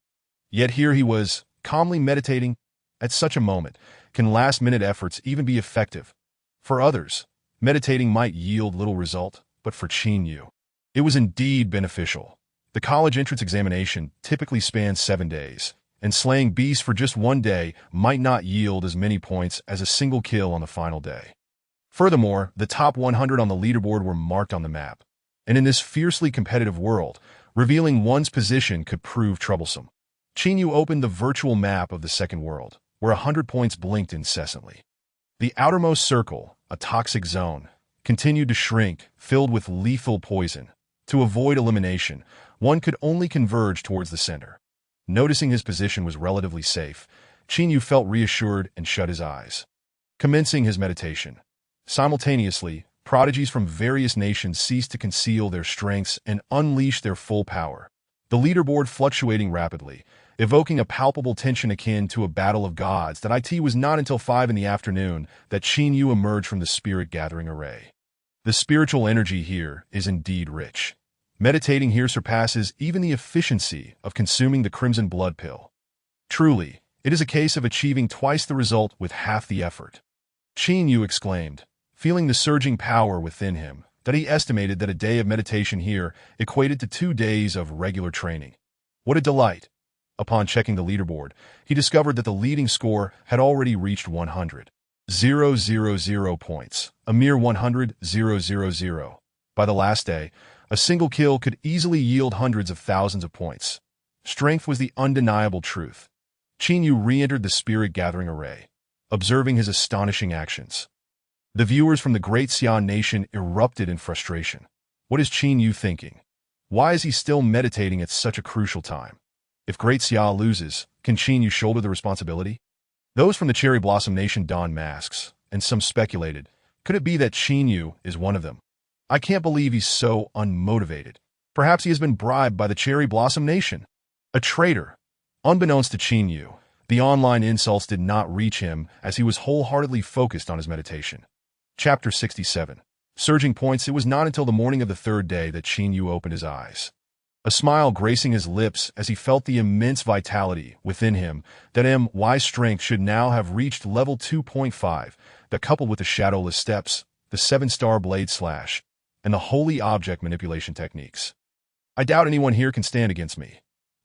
Speaker 1: Yet here he was, calmly meditating. At such a moment, can last-minute efforts even be effective? For others, meditating might yield little result, but for Qin Yu, it was indeed beneficial. The college entrance examination typically spans 7 days, and slaying beasts for just 1 day might not yield as many points as a single kill on the final day. Furthermore, the top 100 on the leaderboard were marked on the map, and in this fiercely competitive world, revealing one's position could prove troublesome. Qin Yu opened the virtual map of the second world, where 100 points blinked incessantly. The outermost circle, a toxic zone, continued to shrink, filled with lethal poison. To avoid elimination, one could only converge towards the center. Noticing his position was relatively safe, Qin Yu felt reassured and shut his eyes. Commencing his meditation. Simultaneously, prodigies from various nations ceased to conceal their strengths and unleash their full power. The leaderboard fluctuating rapidly, evoking a palpable tension akin to a battle of gods. That it was not until 5 in the afternoon that Qin Yu emerged from the spirit-gathering array. The spiritual energy here is indeed rich. Meditating here surpasses even the efficiency of consuming the crimson blood pill. Truly, it is a case of achieving twice the result with half the effort. Qin Yu exclaimed, feeling the surging power within him, that he estimated that a day of meditation here equated to 2 days of regular training. What a delight! Upon checking the leaderboard, he discovered that the leading score had already reached 100,000 points, a mere 100,000. By the last day, a single kill could easily yield hundreds of thousands of points. Strength was the undeniable truth. Qin Yu re-entered the spirit-gathering array, observing his astonishing actions. The viewers from the Great Xia nation erupted in frustration. What is Qin Yu thinking? Why is he still meditating at such a crucial time? If Great Xia loses, can Qin Yu shoulder the responsibility? Those from the Cherry Blossom Nation donned masks, and some speculated, could it be that Qin Yu is one of them? I can't believe he's so unmotivated. Perhaps he has been bribed by the Cherry Blossom Nation. A traitor. Unbeknownst to Qin Yu, the online insults did not reach him as he was wholeheartedly focused on his meditation. Chapter 67. Surging points. It was not until the morning of the 3rd day that Qin Yu opened his eyes. A smile gracing his lips as he felt the immense vitality within him that MY's strength should now have reached level 2.5, that coupled with the shadowless steps, the 7-star blade slash, and the holy object manipulation techniques. I doubt anyone here can stand against me.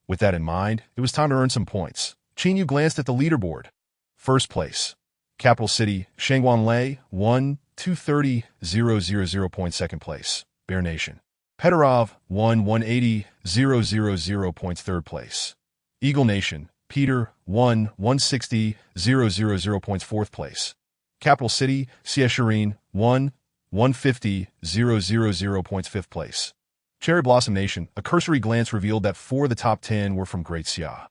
Speaker 1: With that in mind, it was time to earn some points. Qin Yu glanced at the leaderboard. First place. Capital City, Shangguanlei, 1,230,000 points. Second place. Bear Nation. Petarov, 1,180,000 points. Third place. Eagle Nation. Peter, 1,160,000 points. Fourth place. Capital City, Siesharine, 1,150,000 points. Fifth place. Cherry Blossom Nation. A cursory glance revealed that 4 of the top 10 were from Great Xia,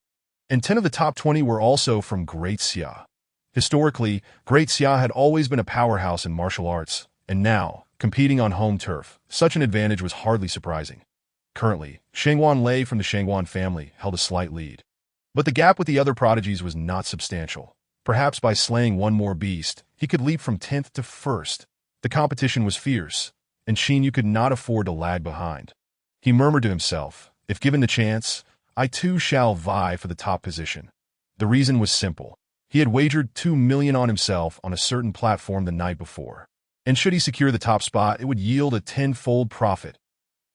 Speaker 1: and 10 of the top 20 were also from Great Xia. Historically, Great Xia had always been a powerhouse in martial arts, and now, competing on home turf, such an advantage was hardly surprising. Currently, Shangguan Lei from the Shangguan family held a slight lead. But the gap with the other prodigies was not substantial. Perhaps by slaying one more beast, he could leap from 10th to 1st. The competition was fierce, and Xinyu could not afford to lag behind. He murmured to himself, "If given the chance, I too shall vie for the top position." The reason was simple. He had wagered 2 million on himself on a certain platform the night before. And should he secure the top spot, it would yield a 10-fold profit.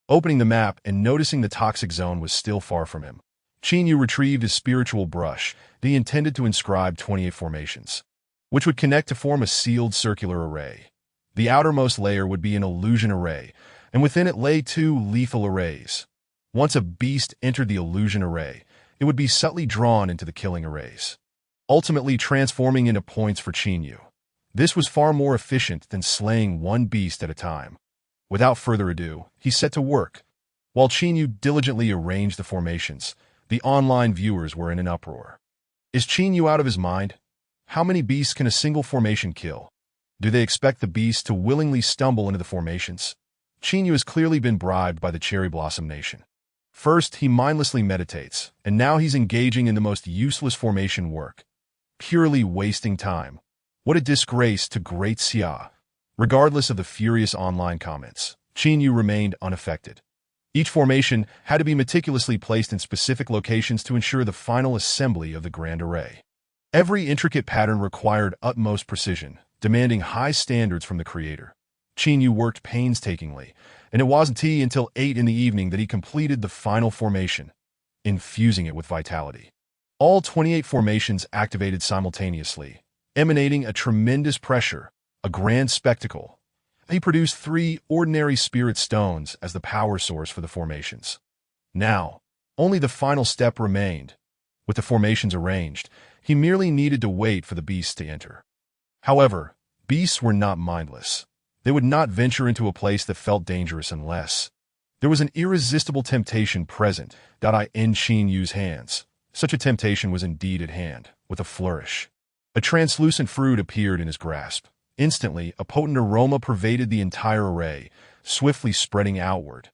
Speaker 1: Opening the map and noticing the toxic zone was still far from him, Xinyu retrieved his spiritual brush that he intended to inscribe 28 formations, which would connect to form a sealed circular array. The outermost layer would be an illusion array, and within it lay 2 lethal arrays. Once a beast entered the illusion array, it would be subtly drawn into the killing arrays, ultimately transforming into points for Xinyu. This was far more efficient than slaying one beast at a time. Without further ado, he set to work. While Xinyu diligently arranged the formations, the online viewers were in an uproar. Is Xinyu out of his mind? How many beasts can a single formation kill? Do they expect the beast to willingly stumble into the formations? Xinyu has clearly been bribed by the Cherry Blossom Nation. First, he mindlessly meditates, and now he's engaging in the most useless formation work, purely wasting time. What a disgrace to Great Xia. Regardless of the furious online comments, Xinyu remained unaffected. Each formation had to be meticulously placed in specific locations to ensure the final assembly of the grand array. Every intricate pattern required utmost precision, demanding high standards from the creator. Xinyu worked painstakingly, and it wasn't until 8 in the evening that he completed the final formation, infusing it with vitality. All 28 formations activated simultaneously, emanating a tremendous pressure, a grand spectacle. He produced 3 ordinary spirit stones as the power source for the formations. Now, only the final step remained. With the formations arranged, he merely needed to wait for the beasts to enter. However, beasts were not mindless. They would not venture into a place that felt dangerous unless there was an irresistible temptation present in Xinyu's hands. Such a temptation was indeed at hand. With a flourish, a translucent fruit appeared in his grasp. Instantly, a potent aroma pervaded the entire array, swiftly spreading outward.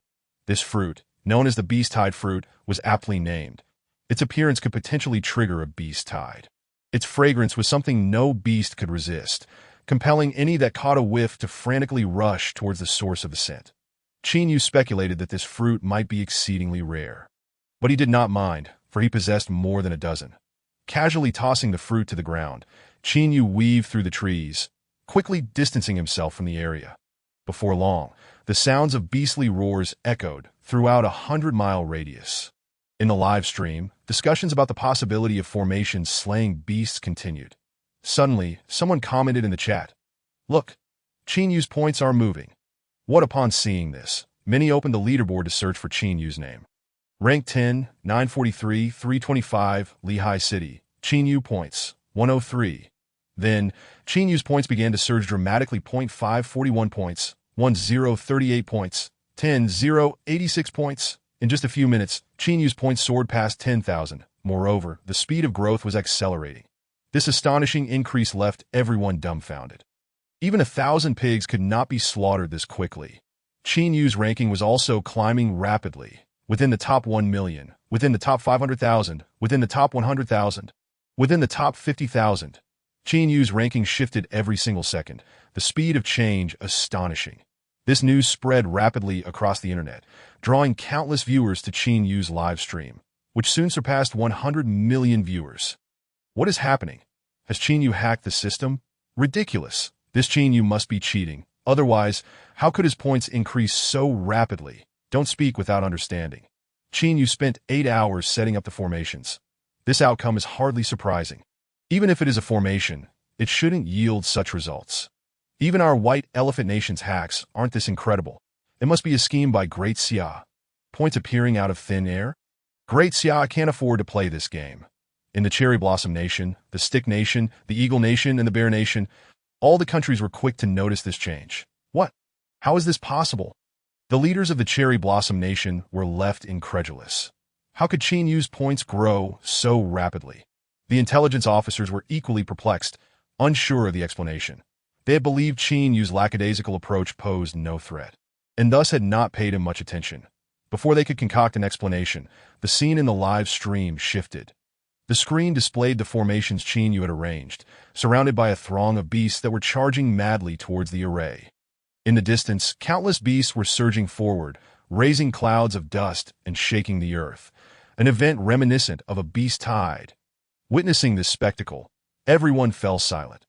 Speaker 1: This fruit, known as the beast tide fruit, was aptly named. Its appearance could potentially trigger a beast tide. Its fragrance was something no beast could resist, compelling any that caught a whiff to frantically rush towards the source of the scent. Xinyu speculated that this fruit might be exceedingly rare. But he did not mind, for he possessed more than a dozen. Casually tossing the fruit to the ground, Xinyu weaved through the trees, quickly distancing himself from the area. Before long, the sounds of beastly roars echoed throughout a 100-mile radius. In the live stream, discussions about the possibility of formations slaying beasts continued. Suddenly, someone commented in the chat, "Look, Xinyu's points are moving." What upon seeing this, many opened the leaderboard to search for Xinyu's name. Rank 10, 943, 325, Lehigh City. Xinyu points, 103. Then, Xinyu's points began to surge dramatically. 0.5, 41 points, 10, 38 points, 10, 0, 86 points. In just a few minutes, Xinyu's points soared past 10,000. Moreover, the speed of growth was accelerating. This astonishing increase left everyone dumbfounded. Even 1,000 pigs could not be slaughtered this quickly. Xinyu's ranking was also climbing rapidly, within the top 1 million, within the top 500,000, within the top 100,000, within the top 50,000. Xinyu's ranking shifted every single second, the speed of change astonishing. This news spread rapidly across the internet, drawing countless viewers to Xinyu's live stream, which soon surpassed 100 million viewers. What is happening? Has Xinyu hacked the system? Ridiculous. This Xinyu must be cheating. Otherwise, how could his points increase so rapidly? Don't speak without understanding. Xinyu spent 8 hours setting up the formations. This outcome is hardly surprising. Even if it is a formation, it shouldn't yield such results. Even our White Elephant Nation's hacks aren't this incredible. It must be a scheme by Great Xia. Points appearing out of thin air? Great Xia can't afford to play this game. In the Cherry Blossom Nation, the Stick Nation, the Eagle Nation, and the Bear Nation, all the countries were quick to notice this change. What? How is this possible? The leaders of the Cherry Blossom Nation were left incredulous. How could Xinyu's points grow so rapidly? The intelligence officers were equally perplexed, unsure of the explanation. They had believed Xinyu's lackadaisical approach posed no threat, and thus had not paid him much attention. Before they could concoct an explanation, the scene in the live stream shifted. The screen displayed the formations Qin Yu had arranged, surrounded by a throng of beasts that were charging madly towards the array. In the distance, countless beasts were surging forward, raising clouds of dust and shaking the earth, an event reminiscent of a beast tide. Witnessing this spectacle, everyone fell silent.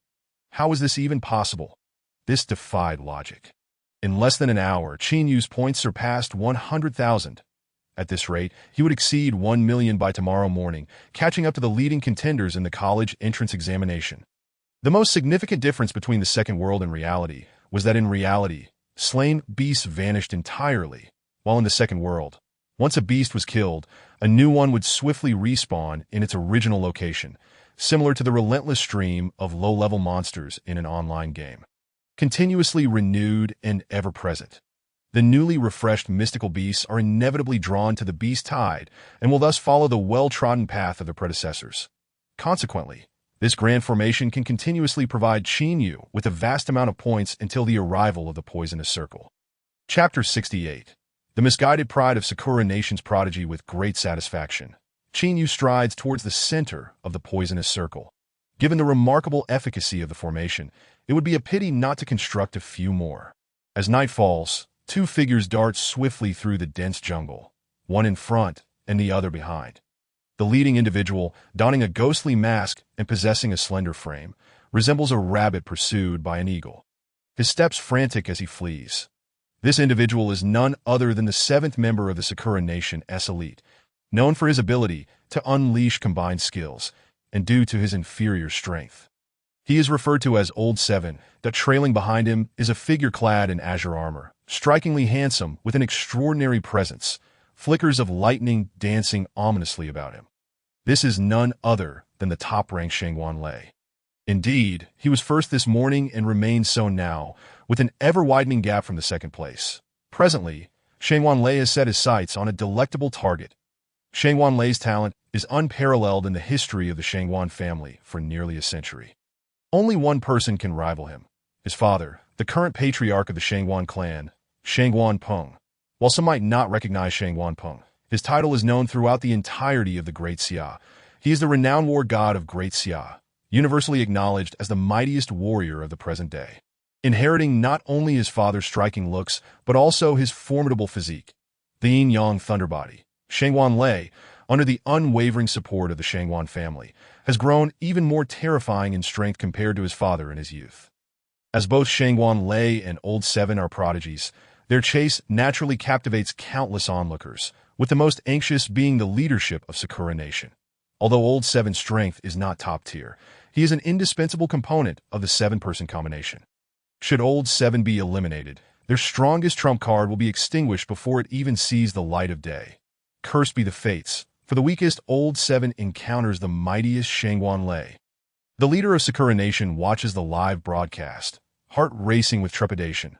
Speaker 1: How was this even possible? This defied logic. In less than an hour, Qin Yu's points surpassed 100,000. At this rate, he would exceed 1 million by tomorrow morning, catching up to the leading contenders in the college entrance examination. The most significant difference between the second world and reality was that in reality, slain beasts vanished entirely, while in the second world, once a beast was killed, a new one would swiftly respawn in its original location, similar to the relentless stream of low-level monsters in an online game. Continuously renewed and ever-present. The newly refreshed mystical beasts are inevitably drawn to the beast tide and will thus follow the well-trodden path of their predecessors. Consequently, this grand formation can continuously provide Qin Yu with a vast amount of points until the arrival of the poisonous circle. Chapter 68. The misguided pride of Sakura Nation's prodigy. With great satisfaction, Qin Yu strides towards the center of the poisonous circle. Given the remarkable efficacy of the formation, it would be a pity not to construct a few more. As night falls, two figures dart swiftly through the dense jungle, one in front and the other behind. The leading individual, donning a ghostly mask and possessing a slender frame, resembles a rabbit pursued by an eagle. His steps frantic as he flees. This individual is none other than the seventh member of the Sakura Nation S Elite, known for his ability to unleash combined skills, and due to his inferior strength. He is referred to as Old Seven, that trailing behind him is a figure clad in azure armor, strikingly handsome with an extraordinary presence, flickers of lightning dancing ominously about him. This is none other than the top-ranked Shangguan Lei. Indeed, he was first this morning and remains so now, with an ever-widening gap from the second place. Presently, Shangguan Lei has set his sights on a delectable target. Shangguan Lei's talent is unparalleled in the history of the Shangguan family for nearly a century. Only one person can rival him, his father, the current patriarch of the Shangguan clan, Shangguan Peng. While some might not recognize Shangguan Peng, his title is known throughout the entirety of the Great Xia. He is the renowned war god of Great Xia, universally acknowledged as the mightiest warrior of the present day. Inheriting not only his father's striking looks, but also his formidable physique, the yin-yang thunderbody, Shangguan Lei, under the unwavering support of the Shangguan family, has grown even more terrifying in strength compared to his father in his youth. As both Shangguan Lei and Old Seven are prodigies, their chase naturally captivates countless onlookers, with the most anxious being the leadership of Sakura Nation. Although Old Seven's strength is not top tier, he is an indispensable component of the seven-person combination. Should Old Seven be eliminated, their strongest trump card will be extinguished before it even sees the light of day. Cursed be the fates, for the weakest Old Seven encounters the mightiest Shangguan Lei. The leader of Sakura Nation watches the live broadcast, heart racing with trepidation.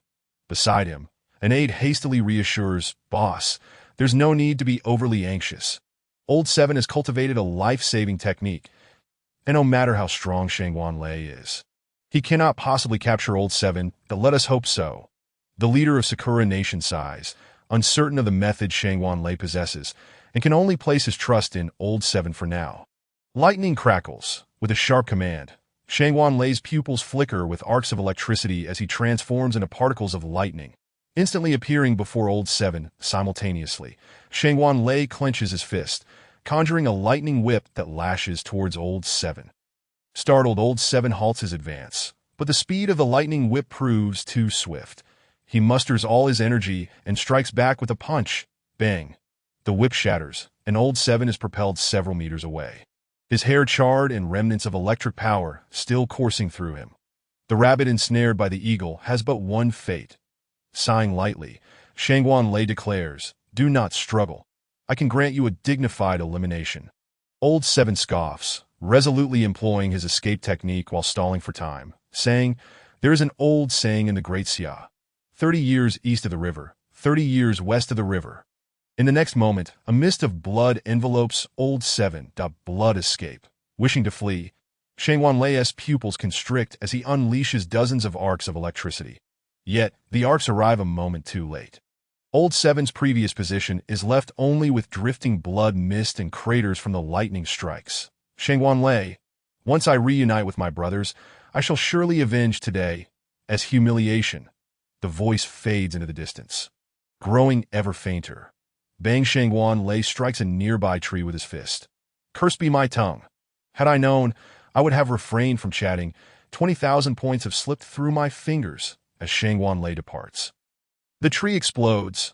Speaker 1: Beside him, an aide hastily reassures, "Boss, there's no need to be overly anxious. Old Seven has cultivated a life-saving technique, and no matter how strong Shangguan Lei is, he cannot possibly capture Old Seven, but let us hope so." The leader of Sakura Nation sighs, uncertain of the method Shangguan Lei possesses, and can only place his trust in Old Seven for now. Lightning crackles. With a sharp command, Shangguan Lei's pupils flicker with arcs of electricity as he transforms into particles of lightning, instantly appearing before Old Seven simultaneously. Shangguan Lei clenches his fist, conjuring a lightning whip that lashes towards Old Seven. Startled, Old Seven halts his advance, but the speed of the lightning whip proves too swift. He musters all his energy and strikes back with a punch. Bang! The whip shatters, and Old Seven is propelled several meters away. His hair charred and remnants of electric power still coursing through him. The rabbit ensnared by the eagle has but one fate. Sighing lightly, Shangguan Lei declares, "Do not struggle. I can grant you a dignified elimination." Old Seven scoffs, resolutely employing his escape technique while stalling for time, saying, "There is an old saying in the Great Xia, 30 years east of the river, 30 years west of the river." In the next moment, a mist of blood envelopes Old Seven. Blood escape. Wishing to flee, Shangguan Lei's pupils constrict as he unleashes dozens of arcs of electricity. Yet, the arcs arrive a moment too late. Old Seven's previous position is left only with drifting blood mist and craters from the lightning strikes. Shangguan Lei, once I reunite with my brothers, I shall surely avenge today as humiliation. The voice fades into the distance, growing ever fainter. Bang Shangguan Lei strikes a nearby tree with his fist. Cursed be my tongue. Had I known, I would have refrained from chatting. 20,000 points have slipped through my fingers as Shangguan Lei departs. The tree explodes.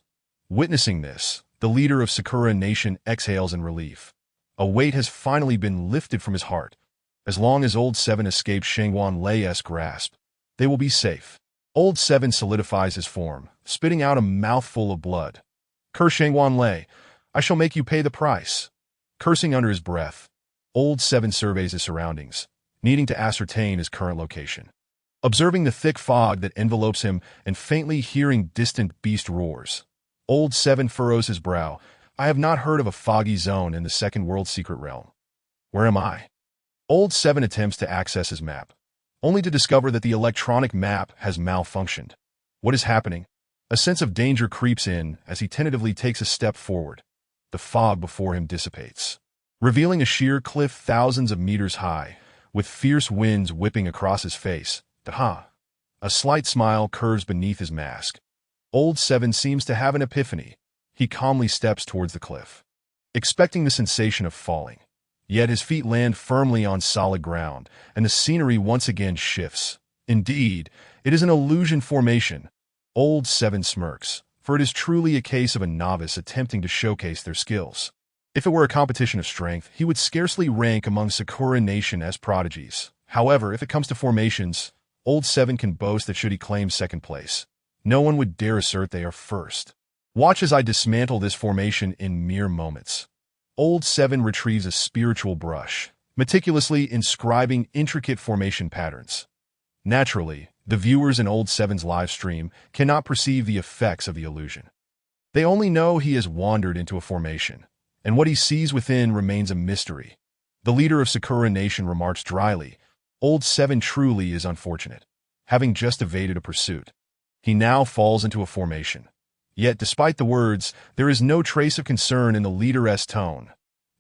Speaker 1: Witnessing this, the leader of Sakura Nation exhales in relief. A weight has finally been lifted from his heart. As long as Old Seven escapes Shangguan Lei's grasp, they will be safe. Old Seven solidifies his form, spitting out a mouthful of blood. Curse Shangguan Lei, I shall make you pay the price. Cursing under his breath, Old Seven surveys his surroundings, needing to ascertain his current location. Observing the thick fog that envelopes him and faintly hearing distant beast roars, Old Seven furrows his brow. I have not heard of a foggy zone in the second world secret realm. Where am I? Old Seven attempts to access his map, only to discover that the electronic map has malfunctioned. What is happening? A sense of danger creeps in as he tentatively takes a step forward. The fog before him dissipates, revealing a sheer cliff thousands of meters high, with fierce winds whipping across his face. A slight smile curves beneath his mask. Old Seven seems to have an epiphany. He calmly steps towards the cliff, expecting the sensation of falling. Yet his feet land firmly on solid ground, and the scenery once again shifts. Indeed, it is an illusion formation. Old Seven smirks, for it is truly a case of a novice attempting to showcase their skills. If it were a competition of strength, he would scarcely rank among Sakura Nation as prodigies. However, if it comes to formations, Old Seven can boast that should he claim second place, no one would dare assert they are first. Watch as I dismantle this formation in mere moments. Old Seven retrieves a spiritual brush, meticulously inscribing intricate formation patterns. Naturally, the viewers in Old Seven's live stream cannot perceive the effects of the illusion. They only know he has wandered into a formation, and what he sees within remains a mystery. The leader of Sakura Nation remarks dryly, Old Seven truly is unfortunate, having just evaded a pursuit. He now falls into a formation. Yet, despite the words, there is no trace of concern in the leader's tone.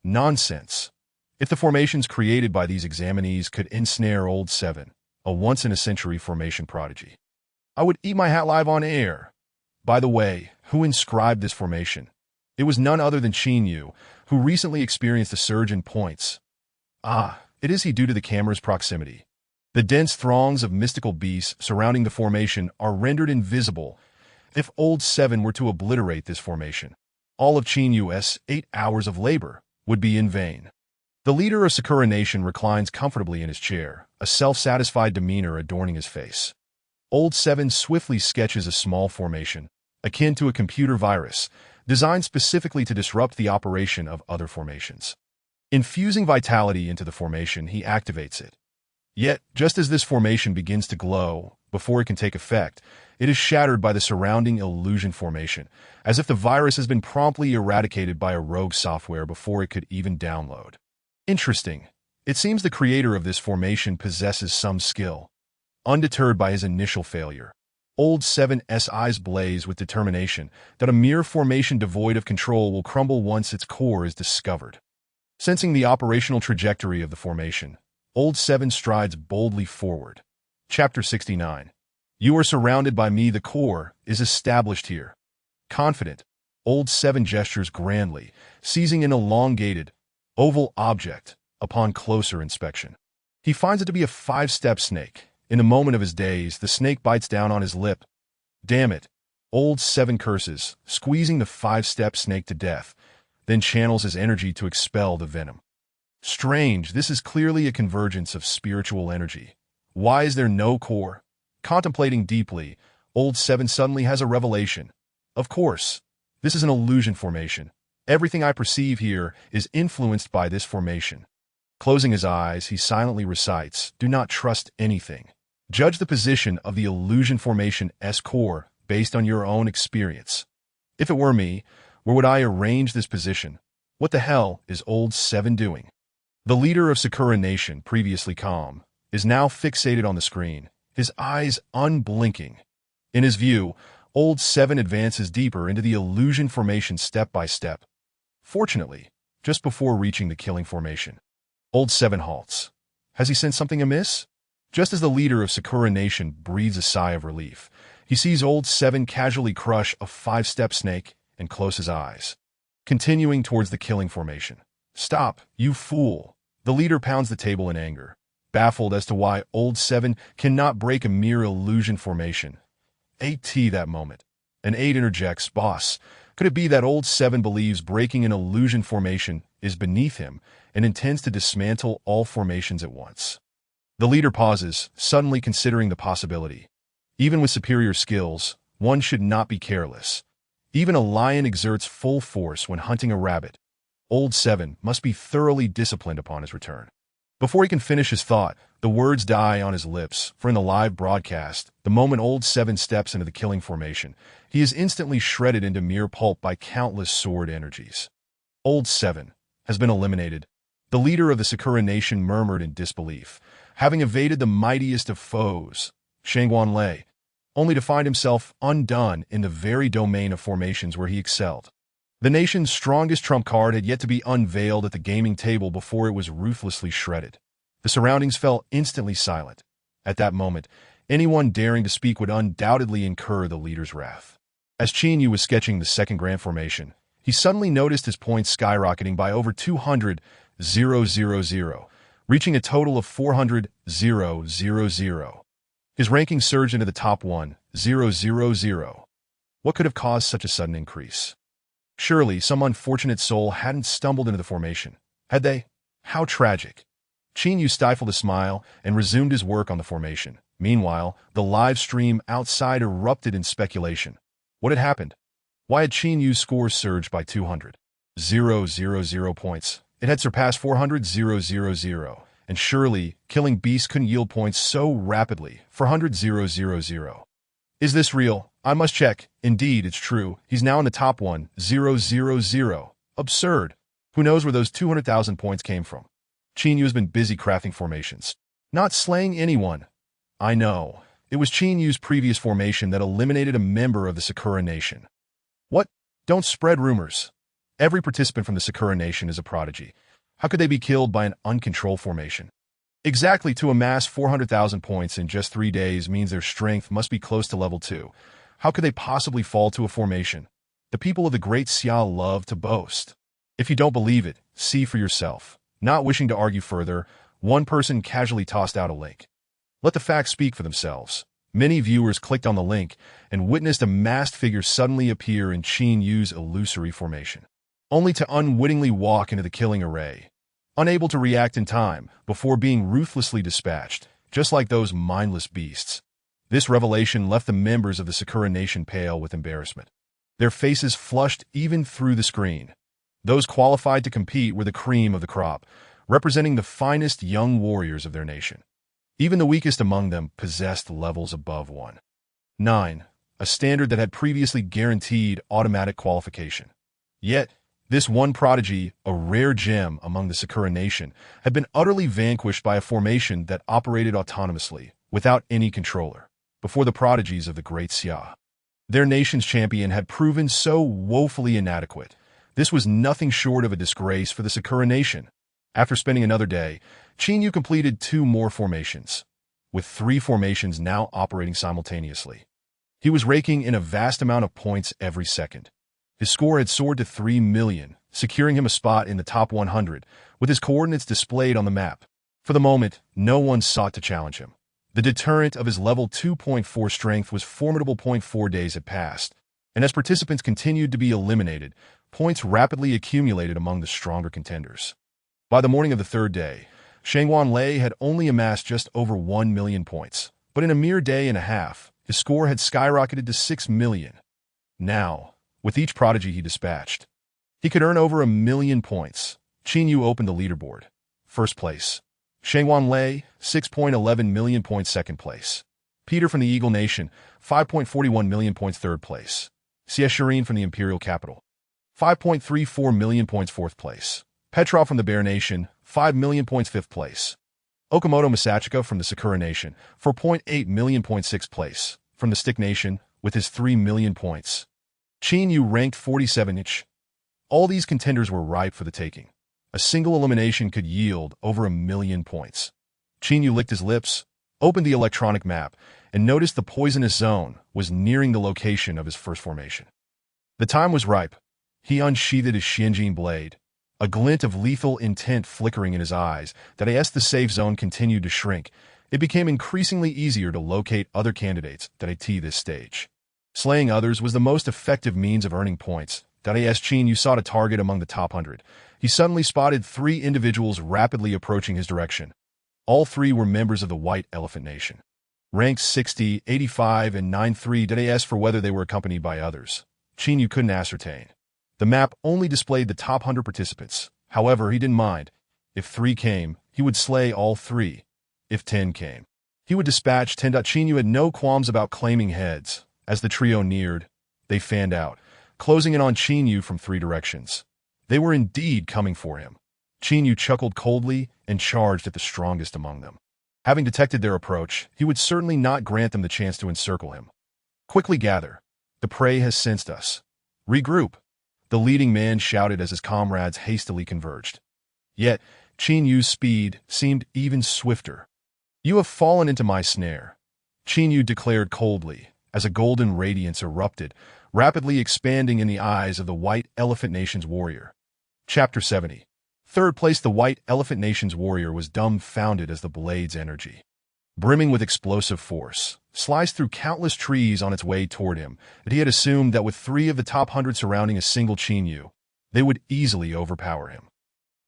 Speaker 1: Nonsense. If the formations created by these examinees could ensnare Old Seven, a once-in-a-century formation prodigy, I would eat my hat live on air. By the way, who inscribed this formation? It was none other than Qin Yu, who recently experienced a surge in points. It is he due to the camera's proximity. The dense throngs of mystical beasts surrounding the formation are rendered invisible. If Old Seven were to obliterate this formation, all of Qin Yu's 8 hours of labor would be in vain. The leader of Sakura Nation reclines comfortably in his chair, a self-satisfied demeanor adorning his face. Old Seven swiftly sketches a small formation, akin to a computer virus, designed specifically to disrupt the operation of other formations. Infusing vitality into the formation, he activates it. Yet, just as this formation begins to glow, before it can take effect, it is shattered by the surrounding illusion formation, as if the virus has been promptly eradicated by a rogue software before it could even download. Interesting. It seems the creator of this formation possesses some skill. Undeterred by his initial failure, Old Seven's eyes blaze with determination that a mere formation devoid of control will crumble once its core is discovered. Sensing the operational trajectory of the formation, Old Seven strides boldly forward. Chapter 69. You are surrounded by me. The core is established here. Confident, Old Seven gestures grandly, seizing an elongated, oval object upon closer inspection. He finds it to be a 5-step snake. In a moment of his daze, the snake bites down on his lip. Damn it! Old Seven curses, squeezing the 5-step snake to death, then channels his energy to expel the venom. Strange, this is clearly a convergence of spiritual energy. Why is there no core? Contemplating deeply, Old Seven suddenly has a revelation. Of course, this is an illusion formation. Everything I perceive here is influenced by this formation. Closing his eyes, he silently recites, do not trust anything. Judge the position of the illusion formation's core based on your own experience. If it were me, where would I arrange this position? What the hell is Old Seven doing? The leader of Sakura Nation, previously calm, is now fixated on the screen, his eyes unblinking. In his view, Old 7 advances deeper into the illusion formation step by step. Fortunately, just before reaching the killing formation, Old 7 halts. Has he sensed something amiss? Just as the leader of Sakura Nation breathes a sigh of relief, he sees Old 7 casually crush a 5-step snake and close his eyes, continuing towards the killing formation. Stop, you fool! The leader pounds the table in anger, baffled as to why Old 7 cannot break a mere illusion formation. 8T that moment. An 8 interjects, boss. Could it be that Old 7 believes breaking an illusion formation is beneath him and intends to dismantle all formations at once? The leader pauses, suddenly considering the possibility. Even with superior skills, one should not be careless. Even a lion exerts full force when hunting a rabbit. Old 7 must be thoroughly disciplined upon his return. Before he can finish his thought, the words die on his lips, for in the live broadcast, the moment Old 7 steps into the killing formation, he is instantly shredded into mere pulp by countless sword energies. Old 7 has been eliminated. The leader of the Sakura Nation murmured in disbelief, having evaded the mightiest of foes, Shangguan, only to find himself undone in the very domain of formations where he excelled. The nation's strongest trump card had yet to be unveiled at the gaming table before it was ruthlessly shredded. The surroundings fell instantly silent. At that moment, anyone daring to speak would undoubtedly incur the leader's wrath. As Qin Yu was sketching the second grand formation, he suddenly noticed his points skyrocketing by over 200,000, reaching a total of 400,000. His ranking surged into the top 1,000. What could have caused such a sudden increase? Surely some unfortunate soul hadn't stumbled into the formation. Had they? How tragic. Qin Yu stifled a smile and resumed his work on the formation. Meanwhile, the live stream outside erupted in speculation. What had happened? Why had Qin Yu's score surged by 200,000 points? It had surpassed 400,000, and surely killing beasts couldn't yield points so rapidly. 400,000. Is this real? I must check. Indeed, it's true. He's now in the top 1,000. Absurd. Who knows where those 200,000 points came from? Qin Yu has been busy crafting formations, not slaying anyone. I know. It was Qin Yu's previous formation that eliminated a member of the Sakura Nation. What? Don't spread rumors. Every participant from the Sakura Nation is a prodigy. How could they be killed by an uncontrolled formation? Exactly, to amass 400,000 points in just 3 days means their strength must be close to level 2. How could they possibly fall to a formation? The people of the Great Xia love to boast. If you don't believe it, see for yourself. Not wishing to argue further, one person casually tossed out a link. Let the facts speak for themselves. Many viewers clicked on the link and witnessed a masked figure suddenly appear in Qin Yu's illusory formation, only to unwittingly walk into the killing array, unable to react in time before being ruthlessly dispatched, just like those mindless beasts. This revelation left the members of the Sakura Nation pale with embarrassment. Their faces flushed even through the screen. Those qualified to compete were the cream of the crop, representing the finest young warriors of their nation. Even the weakest among them possessed levels above 1.9, a standard that had previously guaranteed automatic qualification. Yet, this one prodigy, a rare gem among the Sakura Nation, had been utterly vanquished by a formation that operated autonomously, without any controller, before the prodigies of the Great Xia. Their nation's champion had proven so woefully inadequate. This was nothing short of a disgrace for the Sakura Nation. After spending another day, Qin Yu completed 2 more formations, with 3 formations now operating simultaneously. He was raking in a vast amount of points every second. His score had soared to 3 million, securing him a spot in the top 100, with his coordinates displayed on the map. For the moment, no one sought to challenge him. The deterrent of his level 2.4 strength was formidable. 4 days had passed, and as participants continued to be eliminated, points rapidly accumulated among the stronger contenders. By the morning of the 3rd day, Shangguan had only amassed just over 1 million points, but in a mere day and a half, his score had skyrocketed to 6 million. Now, with each prodigy he dispatched, he could earn over 1 million points. Qin Yu opened the leaderboard. First place. Shangguan 6.11 million points. Second place. Peter from the Eagle Nation, 5.41 million points. Third place. Xie Shirin from the Imperial Capital, 5.34 million points. Fourth place. Petrov from the Bear Nation, 5 million points. Fifth place. Okamoto Masachika from the Sakura Nation, 4.8 million points. Sixth place. From the Stick Nation, with his 3 million points. Qin Yu ranked 47th. All these contenders were ripe for the taking. A single elimination could yield over 1,000,000 points. Qin Yu licked his lips, opened the electronic map, and noticed the poisonous zone was nearing the location of his first formation. The time was ripe. He unsheathed his Xianjin blade, a glint of lethal intent flickering in his eyes that as the safe zone continued to shrink, it became increasingly easier to locate other candidates at this stage. Slaying others was the most effective means of earning points. As Qin Yu sought a target among the top 100, he suddenly spotted 3 individuals rapidly approaching his direction. All 3 were members of the White Elephant Nation. Ranks 60, 85, and 93. As for whether they were accompanied by others, Qin Yu couldn't ascertain. The map only displayed the top 100 participants. However, he didn't mind. If 3 came, he would slay all 3. If 10 came, he would dispatch 10. Qin Yu had no qualms about claiming heads. As the trio neared, they fanned out, closing in on Qin Yu from 3 directions. They were indeed coming for him. Qin Yu chuckled coldly and charged at the strongest among them. Having detected their approach, he would certainly not grant them the chance to encircle him. Quickly gather. The prey has sensed us. Regroup. The leading man shouted as his comrades hastily converged. Yet, Qin Yu's speed seemed even swifter. You have fallen into my snare, Qin Yu declared coldly, as a golden radiance erupted, rapidly expanding in the eyes of the White Elephant Nation's warrior. Chapter 70. Third place. The White Elephant Nation's warrior was dumbfounded as the blade's energy, brimming with explosive force, sliced through countless trees on its way toward him, that he had assumed that with 3 of the top 100 surrounding a single Qin Yu, they would easily overpower him.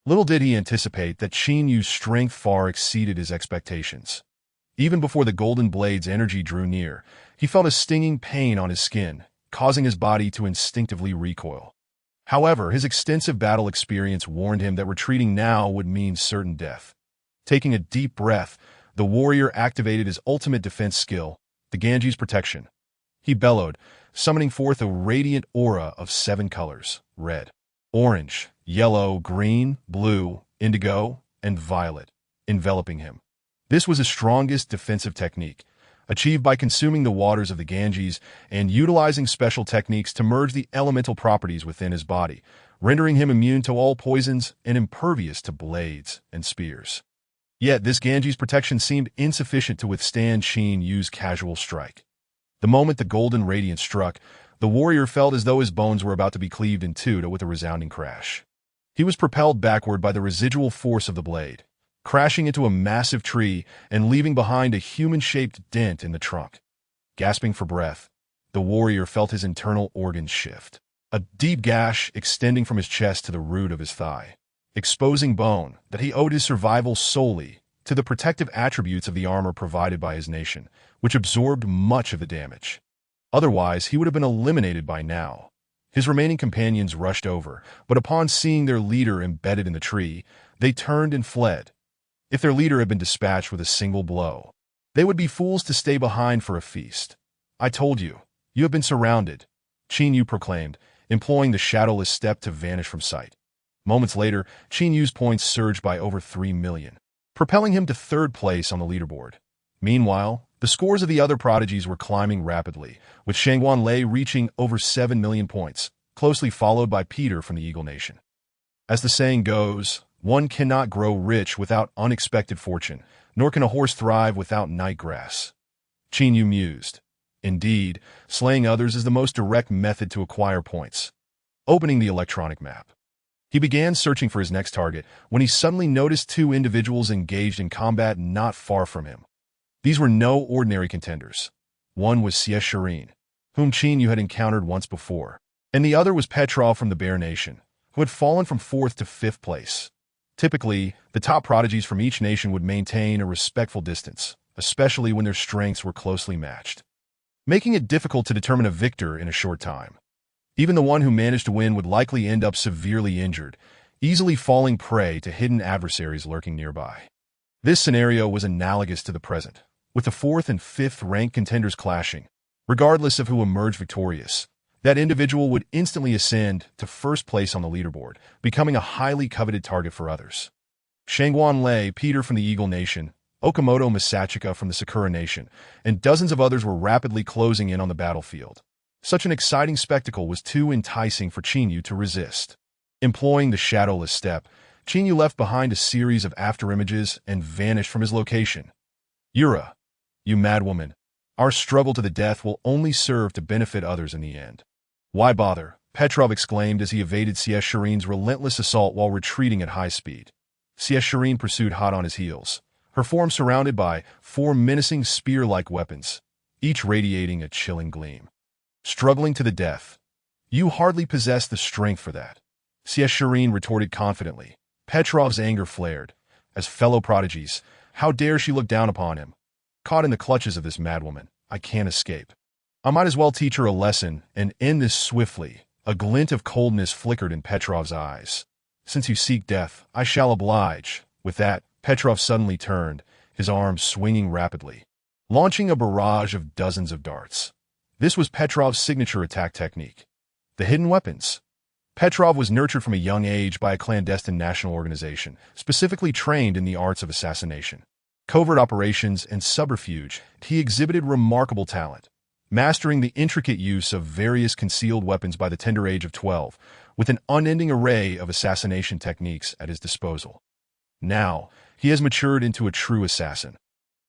Speaker 1: Little did he anticipate that Qin Yu's strength far exceeded his expectations. Even before the golden blade's energy drew near, he felt a stinging pain on his skin, causing his body to instinctively recoil. However, his extensive battle experience warned him that retreating now would mean certain death. Taking a deep breath, the warrior activated his ultimate defense skill, the Ganji's protection. He bellowed, summoning forth a radiant aura of 7 colors: red, orange, yellow, green, blue, indigo, and violet, enveloping him. This was his strongest defensive technique, achieved by consuming the waters of the Ganges and utilizing special techniques to merge the elemental properties within his body, rendering him immune to all poisons and impervious to blades and spears. Yet this Ganges protection seemed insufficient to withstand Qin Yu's casual strike. The moment the golden radiance struck, the warrior felt as though his bones were about to be cleaved in 2 with a resounding crash. He was propelled backward by the residual force of the blade, crashing into a massive tree and leaving behind a human-shaped dent in the trunk. Gasping for breath, the warrior felt his internal organs shift. A deep gash extending from his chest to the root of his thigh, exposing bone that he owed his survival solely to the protective attributes of the armor provided by his nation, which absorbed much of the damage. Otherwise, he would have been eliminated by now. His remaining companions rushed over, but upon seeing their leader embedded in the tree, they turned and fled. If their leader had been dispatched with a single blow, they would be fools to stay behind for a feast. I told you, you have been surrounded, Qin Yu proclaimed, employing the shadowless step to vanish from sight. Moments later, Qin Yu's points surged by over 3 million, propelling him to 3rd place on the leaderboard. Meanwhile, the scores of the other prodigies were climbing rapidly, with Shangguan Lei reaching over 7 million points, closely followed by Peter from the Eagle Nation. As the saying goes, one cannot grow rich without unexpected fortune, nor can a horse thrive without night grass. Qin Yu mused. Indeed, slaying others is the most direct method to acquire points. Opening the electronic map, he began searching for his next target when he suddenly noticed 2 individuals engaged in combat not far from him. These were no ordinary contenders. One was Xie Shirin, whom Qin Yu had encountered once before, and the other was Petrov from the Bear Nation, who had fallen from 4th to 5th place. Typically, the top prodigies from each nation would maintain a respectful distance, especially when their strengths were closely matched, making it difficult to determine a victor in a short time. Even the one who managed to win would likely end up severely injured, easily falling prey to hidden adversaries lurking nearby. This scenario was analogous to the present, with the 4th and 5th ranked contenders clashing. Regardless of who emerged victorious, that individual would instantly ascend to 1st place on the leaderboard, becoming a highly coveted target for others. Shangguan Lei, Peter from the Eagle Nation, Okamoto Masachika from the Sakura Nation, and dozens of others were rapidly closing in on the battlefield. Such an exciting spectacle was too enticing for Chinyu to resist. Employing the shadowless step, Chinyu left behind a series of afterimages and vanished from his location. Yura, you madwoman, our struggle to the death will only serve to benefit others in the end. Why bother? Petrov exclaimed as he evaded CS Shireen's relentless assault while retreating at high speed. CS Shireen pursued hot on his heels, her form surrounded by 4 menacing spear-like weapons, each radiating a chilling gleam. Struggling to the death. You hardly possess the strength for that, CS Shireen retorted confidently. Petrov's anger flared. As fellow prodigies, how dare she look down upon him? Caught in the clutches of this madwoman, I can't escape. I might as well teach her a lesson and end this swiftly. A glint of coldness flickered in Petrov's eyes. Since you seek death, I shall oblige. With that, Petrov suddenly turned, his arms swinging rapidly, launching a barrage of dozens of darts. This was Petrov's signature attack technique. The hidden weapons. Petrov was nurtured from a young age by a clandestine national organization, specifically trained in the arts of assassination, covert operations, and subterfuge. He exhibited remarkable talent, mastering the intricate use of various concealed weapons by the tender age of 12, with an unending array of assassination techniques at his disposal. Now, he has matured into a true assassin,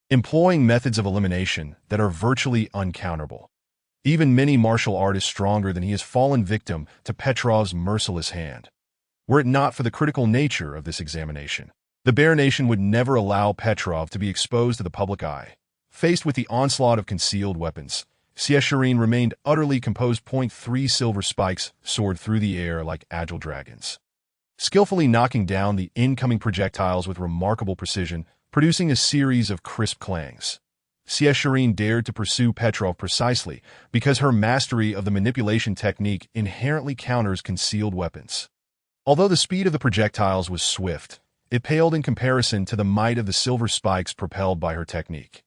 Speaker 1: employing methods of elimination that are virtually uncounterable. Even many martial artists stronger than he has fallen victim to Petrov's merciless hand. Were it not for the critical nature of this examination, the Bear Nation would never allow Petrov to be exposed to the public eye. Faced with the onslaught of concealed weapons, CS Shireen remained utterly composed. 3 silver spikes soared through the air like agile dragons, skillfully knocking down the incoming projectiles with remarkable precision, producing a series of crisp clangs. CS Shireen dared to pursue Petrov precisely because her mastery of the manipulation technique inherently counters concealed weapons. Although the speed of the projectiles was swift, it paled in comparison to the might of the silver spikes propelled by her technique.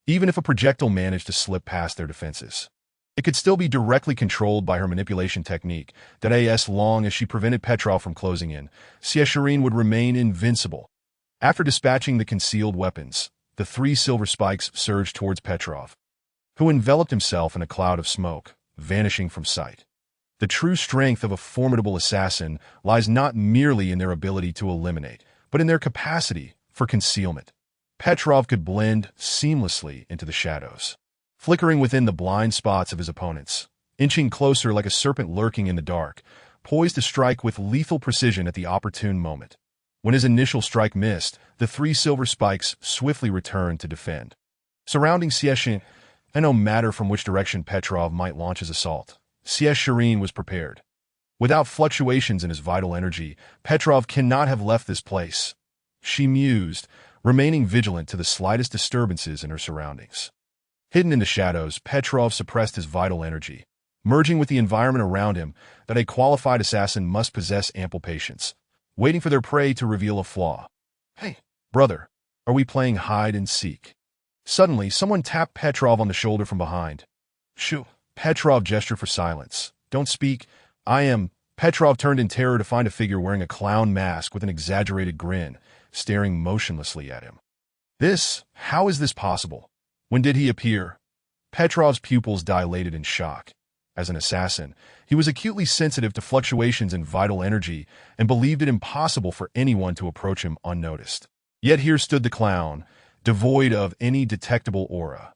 Speaker 1: Even if a projectile managed to slip past their defenses, it could still be directly controlled by her manipulation technique, that as long as she prevented Petrov from closing in, CS Shireen would remain invincible. After dispatching the concealed weapons, the 3 silver spikes surged towards Petrov, who enveloped himself in a cloud of smoke, vanishing from sight. The true strength of a formidable assassin lies not merely in their ability to eliminate, but in their capacity for concealment. Petrov could blend seamlessly into the shadows, flickering within the blind spots of his opponents, inching closer like a serpent lurking in the dark, poised to strike with lethal precision at the opportune moment. When his initial strike missed, the 3 silver spikes swiftly returned to defend, surrounding CS Shireen, and no matter from which direction Petrov might launch his assault, CS Shireen was prepared. Without fluctuations in his vital energy, Petrov cannot have left this place, she mused, remaining vigilant to the slightest disturbances in her surroundings. Hidden in the shadows, Petrov suppressed his vital energy, merging with the environment around him. That a qualified assassin must possess ample patience, waiting for their prey to reveal a flaw. Hey, brother, are we playing hide and seek? Suddenly, someone tapped Petrov on the shoulder from behind. Shoo! Petrov gestured for silence. Don't speak. I am. Petrov turned in terror to find a figure wearing a clown mask with an exaggerated grin, staring motionlessly at him. How is this possible? When did he appear? Petrov's pupils dilated in shock. As an assassin, he was acutely sensitive to fluctuations in vital energy and believed it impossible for anyone to approach him unnoticed. Yet here stood the clown, devoid of any detectable aura.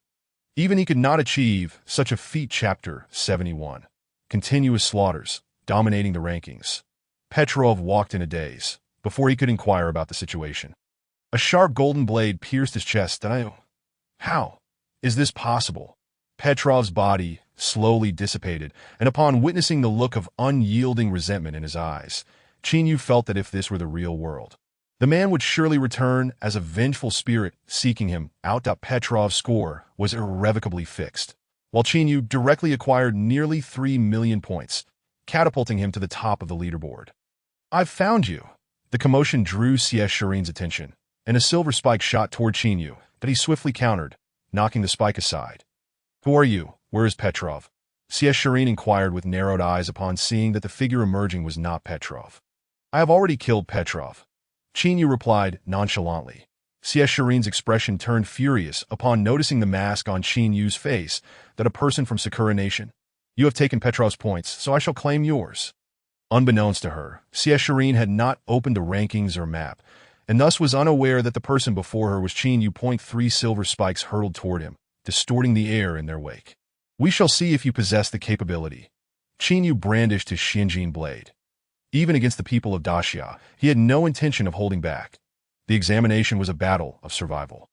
Speaker 1: Even he could not achieve such a feat. Chapter 71. Continuous slaughters, dominating the rankings. Petrov walked in a daze before he could inquire about the situation. A sharp golden blade pierced his chest, and How is this possible? Petrov's body slowly dissipated, and upon witnessing the look of unyielding resentment in his eyes, Chinyu felt that if this were the real world, the man would surely return as a vengeful spirit seeking him out. Petrov's score was irrevocably fixed, while Chinyu directly acquired nearly 3 million points, catapulting him to the top of the leaderboard. I've found you. The commotion drew CS Shireen's attention, and a silver spike shot toward Chinyu that he swiftly countered, knocking the spike aside. Who are you? Where is Petrov? CS Shireen inquired with narrowed eyes upon seeing that the figure emerging was not Petrov. I have already killed Petrov, Chinyu replied nonchalantly. Shireen's expression turned furious upon noticing the mask on Qin Yu's face, that a person from Sakura Nation. You have taken Petrov's points, so I shall claim yours. Unbeknownst to her, Shireen had not opened the rankings or map, and thus was unaware that the person before her was Qin Yu. 3 silver spikes hurtled toward him, distorting the air in their wake. We shall see if you possess the capability. Qin Yu brandished his Xinjin blade. Even against the people of Daxia, he had no intention of holding back. The examination was a battle of survival.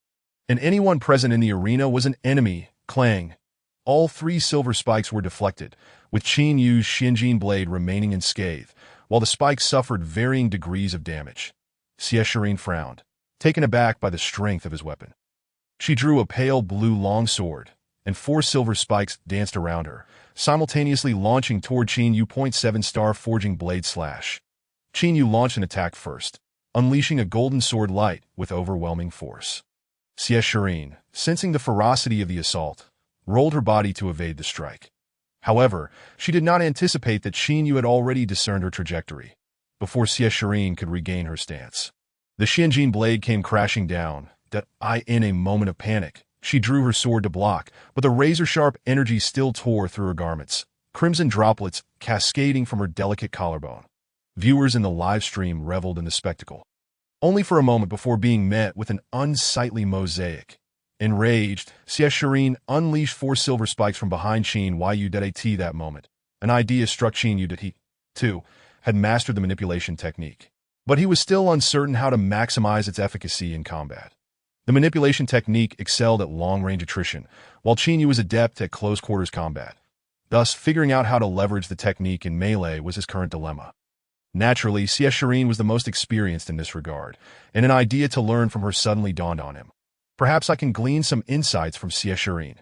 Speaker 1: And anyone present in the arena was an enemy, Clang. All 3 silver spikes were deflected, with Qin Yu's Xinjin blade remaining unscathed, while the spikes suffered varying degrees of damage. Shireen frowned, taken aback by the strength of his weapon. She drew a pale blue longsword, and 4 silver spikes danced around her, simultaneously launching toward Qin Yu. 7 forging blade slash. Qin Yu launched an attack first, unleashing a golden sword light with overwhelming force. Shireen, sensing the ferocity of the assault, rolled her body to evade the strike. However, she did not anticipate that Qin Yu had already discerned her trajectory, before Shireen could regain her stance. The Xinjin blade came crashing down. In a moment of panic, she drew her sword to block, but the razor-sharp energy still tore through her garments, crimson droplets cascading from her delicate collarbone. Viewers in the live stream reveled in the spectacle, only for a moment before being met with an unsightly mosaic. Enraged, Shireen unleashed 4 silver spikes from behind Qin Yu. That moment, an idea struck Qin Yu that he, too, had mastered the manipulation technique. But he was still uncertain how to maximize its efficacy in combat. The manipulation technique excelled at long-range attrition, while Qin Yu was adept at close-quarters combat. Thus, figuring out how to leverage the technique in melee was his current dilemma. Naturally, Shireen was the most experienced in this regard, and an idea to learn from her suddenly dawned on him. Perhaps I can glean some insights from Shireen.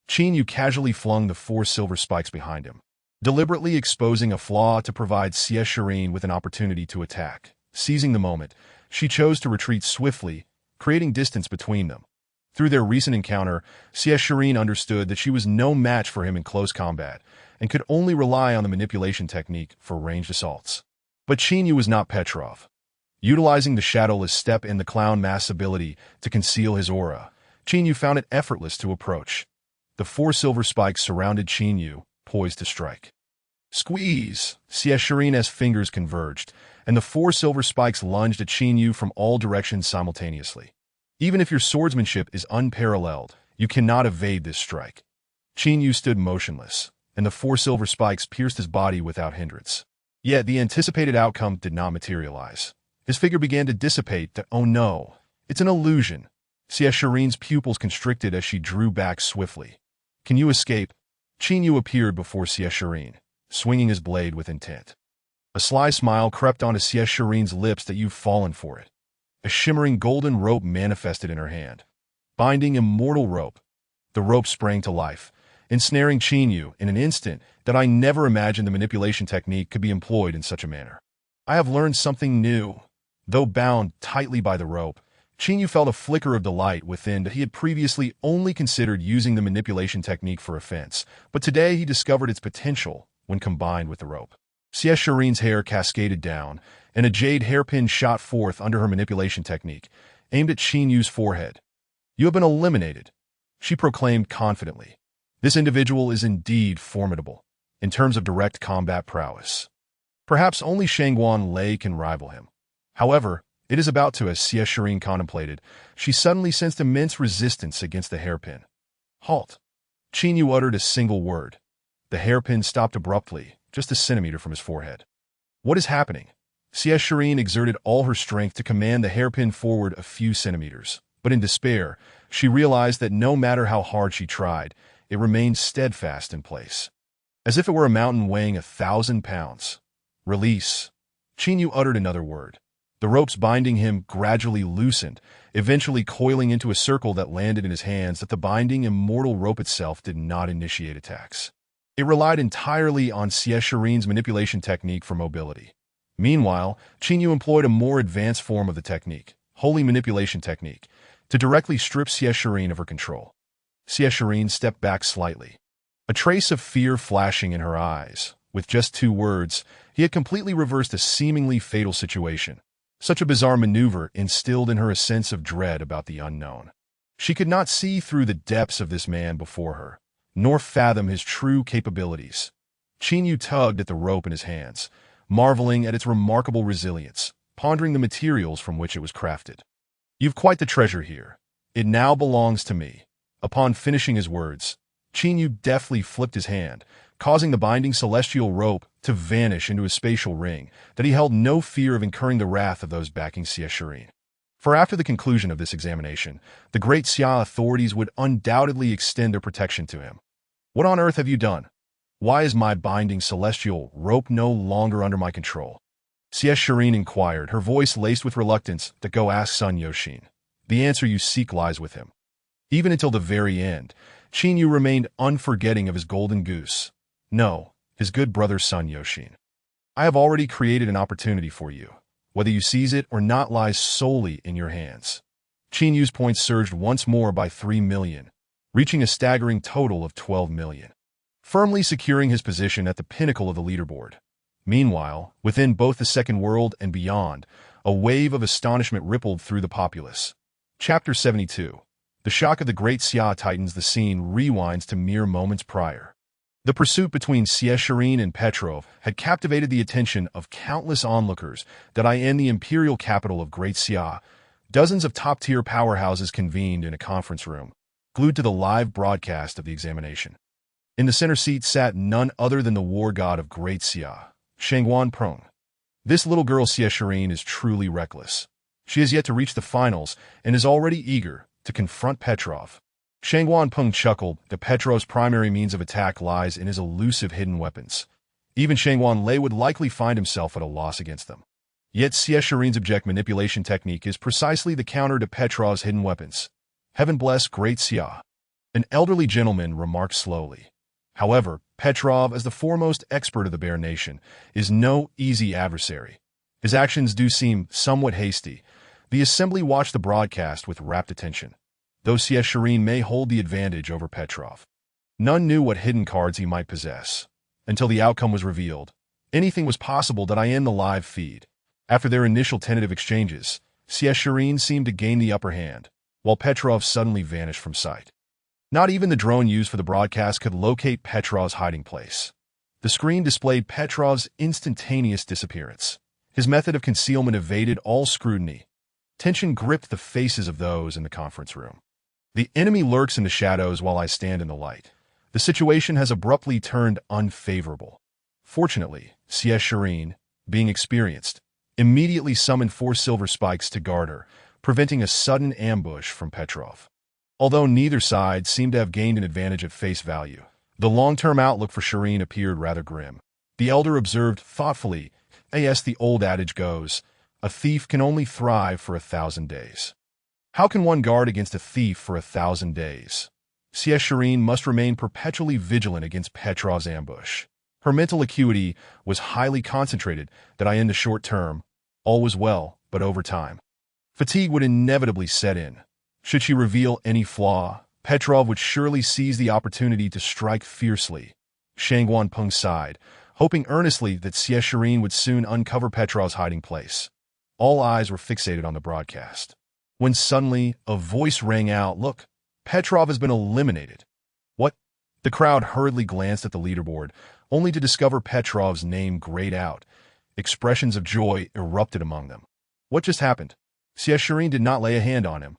Speaker 1: Qin Yu casually flung the 4 silver spikes behind him, deliberately exposing a flaw to provide Shireen with an opportunity to attack. Seizing the moment, she chose to retreat swiftly, creating distance between them. Through their recent encounter, Shireen understood that she was no match for him in close combat, and could only rely on the manipulation technique for ranged assaults. But Qin Yu was not Petrov. Utilizing the shadowless step and the clown mask's ability to conceal his aura, Qin Yu found it effortless to approach. The 4 silver spikes surrounded Qin Yu, poised to strike. Squeeze! Shireen's fingers converged, and the 4 silver spikes lunged at Qin Yu from all directions simultaneously. Even if your swordsmanship is unparalleled, you cannot evade this strike. Qin Yu stood motionless, and the 4 silver spikes pierced his body without hindrance. Yet the anticipated outcome did not materialize. His figure began to dissipate. Oh no, it's an illusion. Shireen's pupils constricted as she drew back swiftly. Can you escape? Qin Yu appeared before Shireen, swinging his blade with intent. A sly smile crept onto Shireen's lips. That you've fallen for it. A shimmering golden rope manifested in her hand. Binding immortal rope. The rope sprang to life, ensnaring Qin Yu in an instant. That I never imagined the manipulation technique could be employed in such a manner. I have learned something new. Though bound tightly by the rope, Qin Yu felt a flicker of delight within that he had previously only considered using the manipulation technique for offense, but today he discovered its potential when combined with the rope. Shireen's hair cascaded down, and a jade hairpin shot forth under her manipulation technique, aimed at Qin Yu's forehead. You have been eliminated, she proclaimed confidently. This individual is indeed formidable, in terms of direct combat prowess. Perhaps only Shangguan Lei can rival him. However, it is about to, as Shireen contemplated, she suddenly sensed immense resistance against the hairpin. Halt! Qin Yu uttered a single word. The hairpin stopped abruptly, just a centimeter from his forehead. What is happening? Shireen exerted all her strength to command the hairpin forward a few centimeters, but in despair, she realized that no matter how hard she tried, it remained steadfast in place. As if it were a mountain weighing 1,000 pounds. Release. Qin Yu uttered another word. The ropes binding him gradually loosened, eventually coiling into a circle that landed in his hands. That the binding immortal rope itself did not initiate attacks. It relied entirely on Shireen's manipulation technique for mobility. Meanwhile, Qin Yu employed a more advanced form of the technique, holy manipulation technique, to directly strip Shireen of her control. Shireen stepped back slightly, a trace of fear flashing in her eyes. With just 2 words, he had completely reversed a seemingly fatal situation. Such a bizarre maneuver instilled in her a sense of dread about the unknown. She could not see through the depths of this man before her, nor fathom his true capabilities. Qin Yu tugged at the rope in his hands, marveling at its remarkable resilience, pondering the materials from which it was crafted. "You've quite the treasure here. It now belongs to me." Upon finishing his words, Qin Yu deftly flipped his hand, causing the binding celestial rope to vanish into a spatial ring that he held no fear of incurring the wrath of those backing Xie Shirin. For after the conclusion of this examination, the great Xia authorities would undoubtedly extend their protection to him. "What on earth have you done? Why is my binding celestial rope no longer under my control?" Xie Shirin inquired, her voice laced with reluctance. "To go ask Sun Yoshin. The answer you seek lies with him." Even until the very end, Qin Yu remained unforgetting of his golden goose. "No, his good brother Sun Yoshin. I have already created an opportunity for you. Whether you seize it or not lies solely in your hands." Qin Yu's points surged once more by 3 million, reaching a staggering total of 12 million, firmly securing his position at the pinnacle of the leaderboard. Meanwhile, within both the second world and beyond, a wave of astonishment rippled through the populace. Chapter 72. The shock of the great Xia Titans. The scene rewinds to mere moments prior. The pursuit between Xie Shirin and Petrov had captivated the attention of countless onlookers that in the imperial capital of Great Xia, dozens of top-tier powerhouses convened in a conference room, glued to the live broadcast of the examination. In the center seat sat none other than the war god of Great Xia, Shangguan Prong. This little girl Xie Shirin is truly reckless. She has yet to reach the finals and is already eager to confront Petrov. Shangguan Peng chuckled that Petrov's primary means of attack lies in his elusive hidden weapons. Even Shangguan Lei would likely find himself at a loss against them. Yet Xie Shirin's object manipulation technique is precisely the counter to Petrov's hidden weapons. "Heaven bless Great Xia," an elderly gentleman remarked slowly. However, Petrov, as the foremost expert of the Bear Nation, is no easy adversary. His actions do seem somewhat hasty. The assembly watched the broadcast with rapt attention. Though Xie Shirin may hold the advantage over Petrov, none knew what hidden cards he might possess. Until the outcome was revealed, anything was possible. In the live feed, after their initial tentative exchanges, Xie Shirin seemed to gain the upper hand, while Petrov suddenly vanished from sight. Not even the drone used for the broadcast could locate Petrov's hiding place. The screen displayed Petrov's instantaneous disappearance. His method of concealment evaded all scrutiny. Tension gripped the faces of those in the conference room. "The enemy lurks in the shadows while I stand in the light. The situation has abruptly turned unfavorable." Fortunately, Xie Shirin, being experienced, immediately summoned 4 silver spikes to guard her, preventing a sudden ambush from Petrov. Although neither side seemed to have gained an advantage at face value, the long-term outlook for Shirin appeared rather grim. The elder observed thoughtfully, "As the old adage goes, a thief can only thrive for 1,000 days. How can one guard against a thief for 1,000 days? Xie Shirin must remain perpetually vigilant against Petrov's ambush. Her mental acuity was highly concentrated that in the short term, all was well, but over time, fatigue would inevitably set in. Should she reveal any flaw, Petrov would surely seize the opportunity to strike fiercely." Shangguan Peng sighed, hoping earnestly that Xie Shirin would soon uncover Petrov's hiding place. All eyes were fixated on the broadcast, when suddenly a voice rang out, "Look, Petrov has been eliminated." "What?" The crowd hurriedly glanced at the leaderboard, only to discover Petrov's name grayed out. Expressions of joy erupted among them. What just happened? Xie Shirin did not lay a hand on him.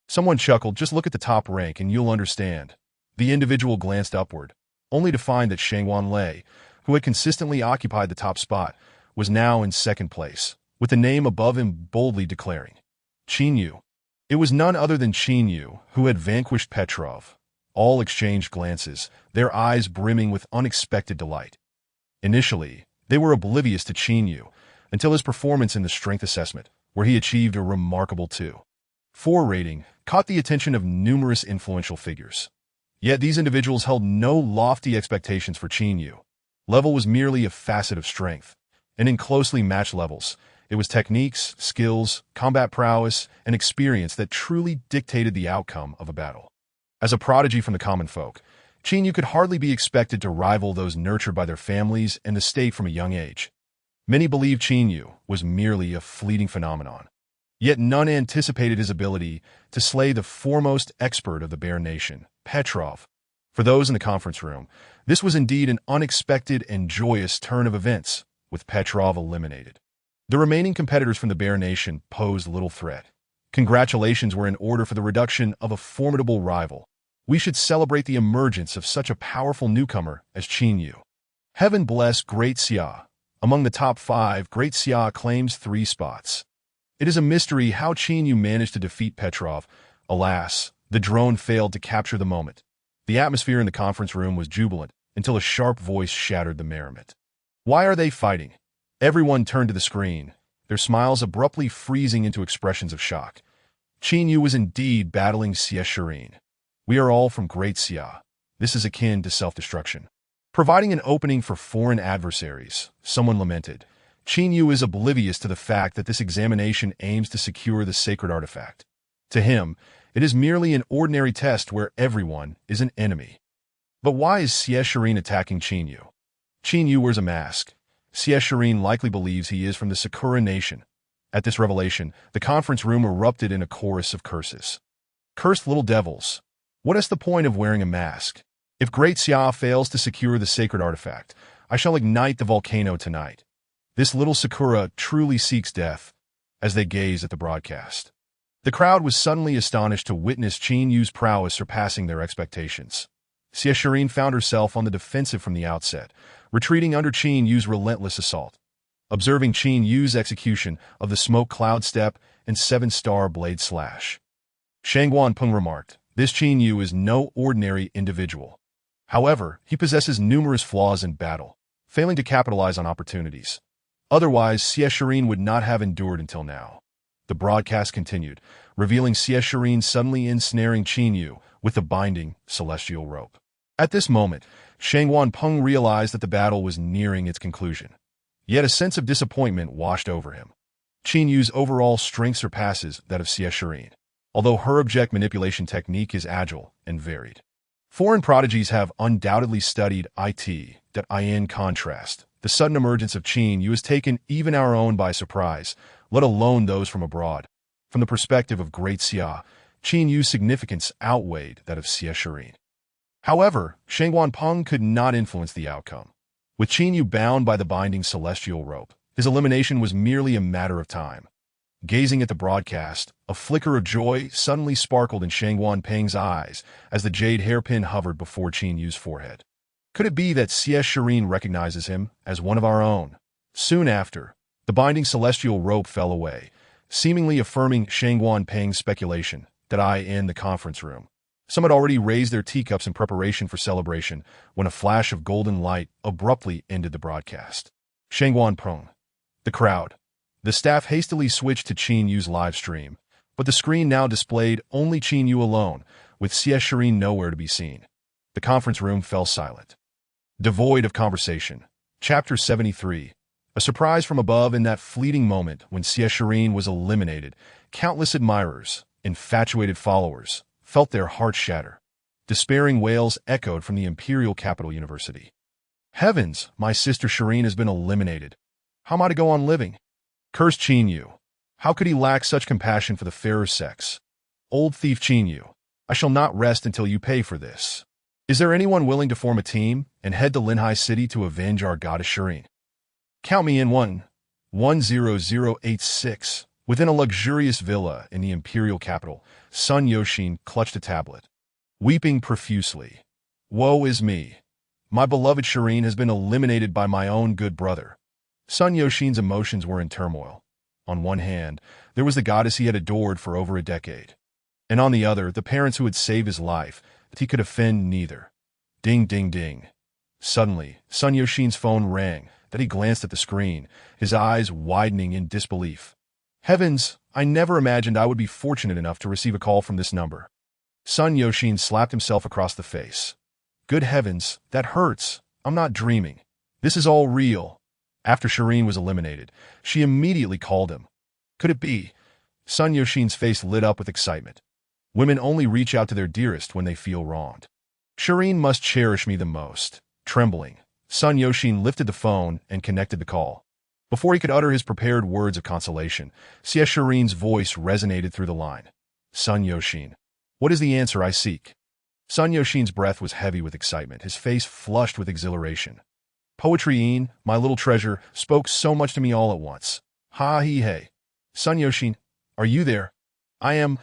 Speaker 1: Someone chuckled, "Just look at the top rank and you'll understand." The individual glanced upward, only to find that Shangguan Lei, who had consistently occupied the top spot, was now in second place, with the name above him boldly declaring, "Qin Yu." It was none other than Qin Yu who had vanquished Petrov. All exchanged glances, their eyes brimming with unexpected delight. Initially, they were oblivious to Qin Yu until his performance in the strength assessment, where he achieved a remarkable 2.4 rating, caught the attention of numerous influential figures. Yet these individuals held no lofty expectations for Qin Yu. Level was merely a facet of strength, and in closely matched levels, it was techniques, skills, combat prowess, and experience that truly dictated the outcome of a battle. As a prodigy from the common folk, Qin Yu could hardly be expected to rival those nurtured by their families and the state from a young age. Many believe Qin Yu was merely a fleeting phenomenon. Yet none anticipated his ability to slay the foremost expert of the Bear Nation, Petrov. For those in the conference room, this was indeed an unexpected and joyous turn of events, with Petrov eliminated. The remaining competitors from the Bear Nation posed little threat. Congratulations were in order for the reduction of a formidable rival. We should celebrate the emergence of such a powerful newcomer as Qin Yu. Heaven bless Great Xia. Among the top 5, Great Xia claims 3 spots. It is a mystery how Qin Yu managed to defeat Petrov. Alas, the drone failed to capture the moment. The atmosphere in the conference room was jubilant until a sharp voice shattered the merriment. Why are they fighting? Everyone turned to the screen, their smiles abruptly freezing into expressions of shock. Qin Yu was indeed battling Xie Shirin. We are all from Great Xia. This is akin to self-destruction. Providing an opening for foreign adversaries, someone lamented. Qin Yu is oblivious to the fact that this examination aims to secure the sacred artifact. To him, it is merely an ordinary test where everyone is an enemy. But why is Xie Shirin attacking Qin Yu? Qin Yu wears a mask. Xie Shirin likely believes he is from the Sakura Nation. At this revelation, the conference room erupted in a chorus of curses. Cursed little devils. What is the point of wearing a mask? If Great Xia fails to secure the sacred artifact, I shall ignite the volcano tonight. This little Sakura truly seeks death, as they gaze at the broadcast. The crowd was suddenly astonished to witness Qin Yu's prowess surpassing their expectations. Xie Shirin found herself on the defensive from the outset, retreating under Qin Yu's relentless assault. Observing Qin Yu's execution of the smoke cloud step and 7-star blade slash, Shangguan Peng remarked, "This Qin Yu is no ordinary individual. However, he possesses numerous flaws in battle, failing to capitalize on opportunities. Otherwise, Xie Shirin would not have endured until now." The broadcast continued, revealing Xie Shirin suddenly ensnaring Qin Yu with the binding celestial rope. At this moment, Shangguan Peng realized that the battle was nearing its conclusion. Yet a sense of disappointment washed over him. Qin Yu's overall strength surpasses that of Xie Shirin, although her object manipulation technique is agile and varied. Foreign prodigies have undoubtedly studied it. In contrast, the sudden emergence of Qin Yu has taken even our own by surprise, let alone those from abroad. From the perspective of Great Xia, Qin Yu's significance outweighed that of Xie Shirin. However, Shangguan Peng could not influence the outcome. With Qin Yu bound by the binding celestial rope, his elimination was merely a matter of time. Gazing at the broadcast, a flicker of joy suddenly sparkled in Shangguan Peng's eyes as the jade hairpin hovered before Qin Yu's forehead. Could it be that Xie Shirin recognizes him as one of our own? Soon after, the binding celestial rope fell away, seemingly affirming Shangguan Peng's speculation that in the conference room. Some had already raised their teacups in preparation for celebration when a flash of golden light abruptly ended the broadcast. Shangguan Peng. The crowd. The staff hastily switched to Qin Yu's live stream, but the screen now displayed only Qin Yu alone, with Xie Shirin nowhere to be seen. The conference room fell silent. Devoid of conversation. Chapter 73. A surprise from above. In that fleeting moment when Xie Shirin was eliminated, countless admirers, infatuated followers, felt their hearts shatter. Despairing wails echoed from the Imperial Capital University. Heavens, my sister Shirin has been eliminated. How am I to go on living? Cursed Qin Yu. How could he lack such compassion for the fairer sex? Old thief Qin Yu. I shall not rest until you pay for this. Is there anyone willing to form a team and head to Linhai City to avenge our goddess Shirin? Count me in. 10086. Within a luxurious villa in the imperial capital, Sun Yoshin clutched a tablet, weeping profusely. Woe is me. My beloved Shirin has been eliminated by my own good brother. Sun Yoshin's emotions were in turmoil. On one hand, there was the goddess he had adored for over a decade, and on the other, the parents who had saved his life, that he could offend neither. Ding, ding, ding. Suddenly, Sun Yoshin's phone rang, that he glanced at the screen, his eyes widening in disbelief. Heavens, I never imagined I would be fortunate enough to receive a call from this number. Sun Yoshin slapped himself across the face. Good heavens, that hurts. I'm not dreaming. This is all real. After Shirin was eliminated, she immediately called him. Could it be? Sun Yoshin's face lit up with excitement. Women only reach out to their dearest when they feel wronged. Shirin must cherish me the most. Trembling, Sun Yoshin lifted the phone and connected the call. Before he could utter his prepared words of consolation, Xie Shirin's voice resonated through the line. Sun Yoshin, what is the answer I seek? Sun Yoshin's breath was heavy with excitement, his face flushed with exhilaration. Poetry Een, my little treasure, spoke so much to me all at once. Ha-he-hey. Sun Yoshin, are you there? I am.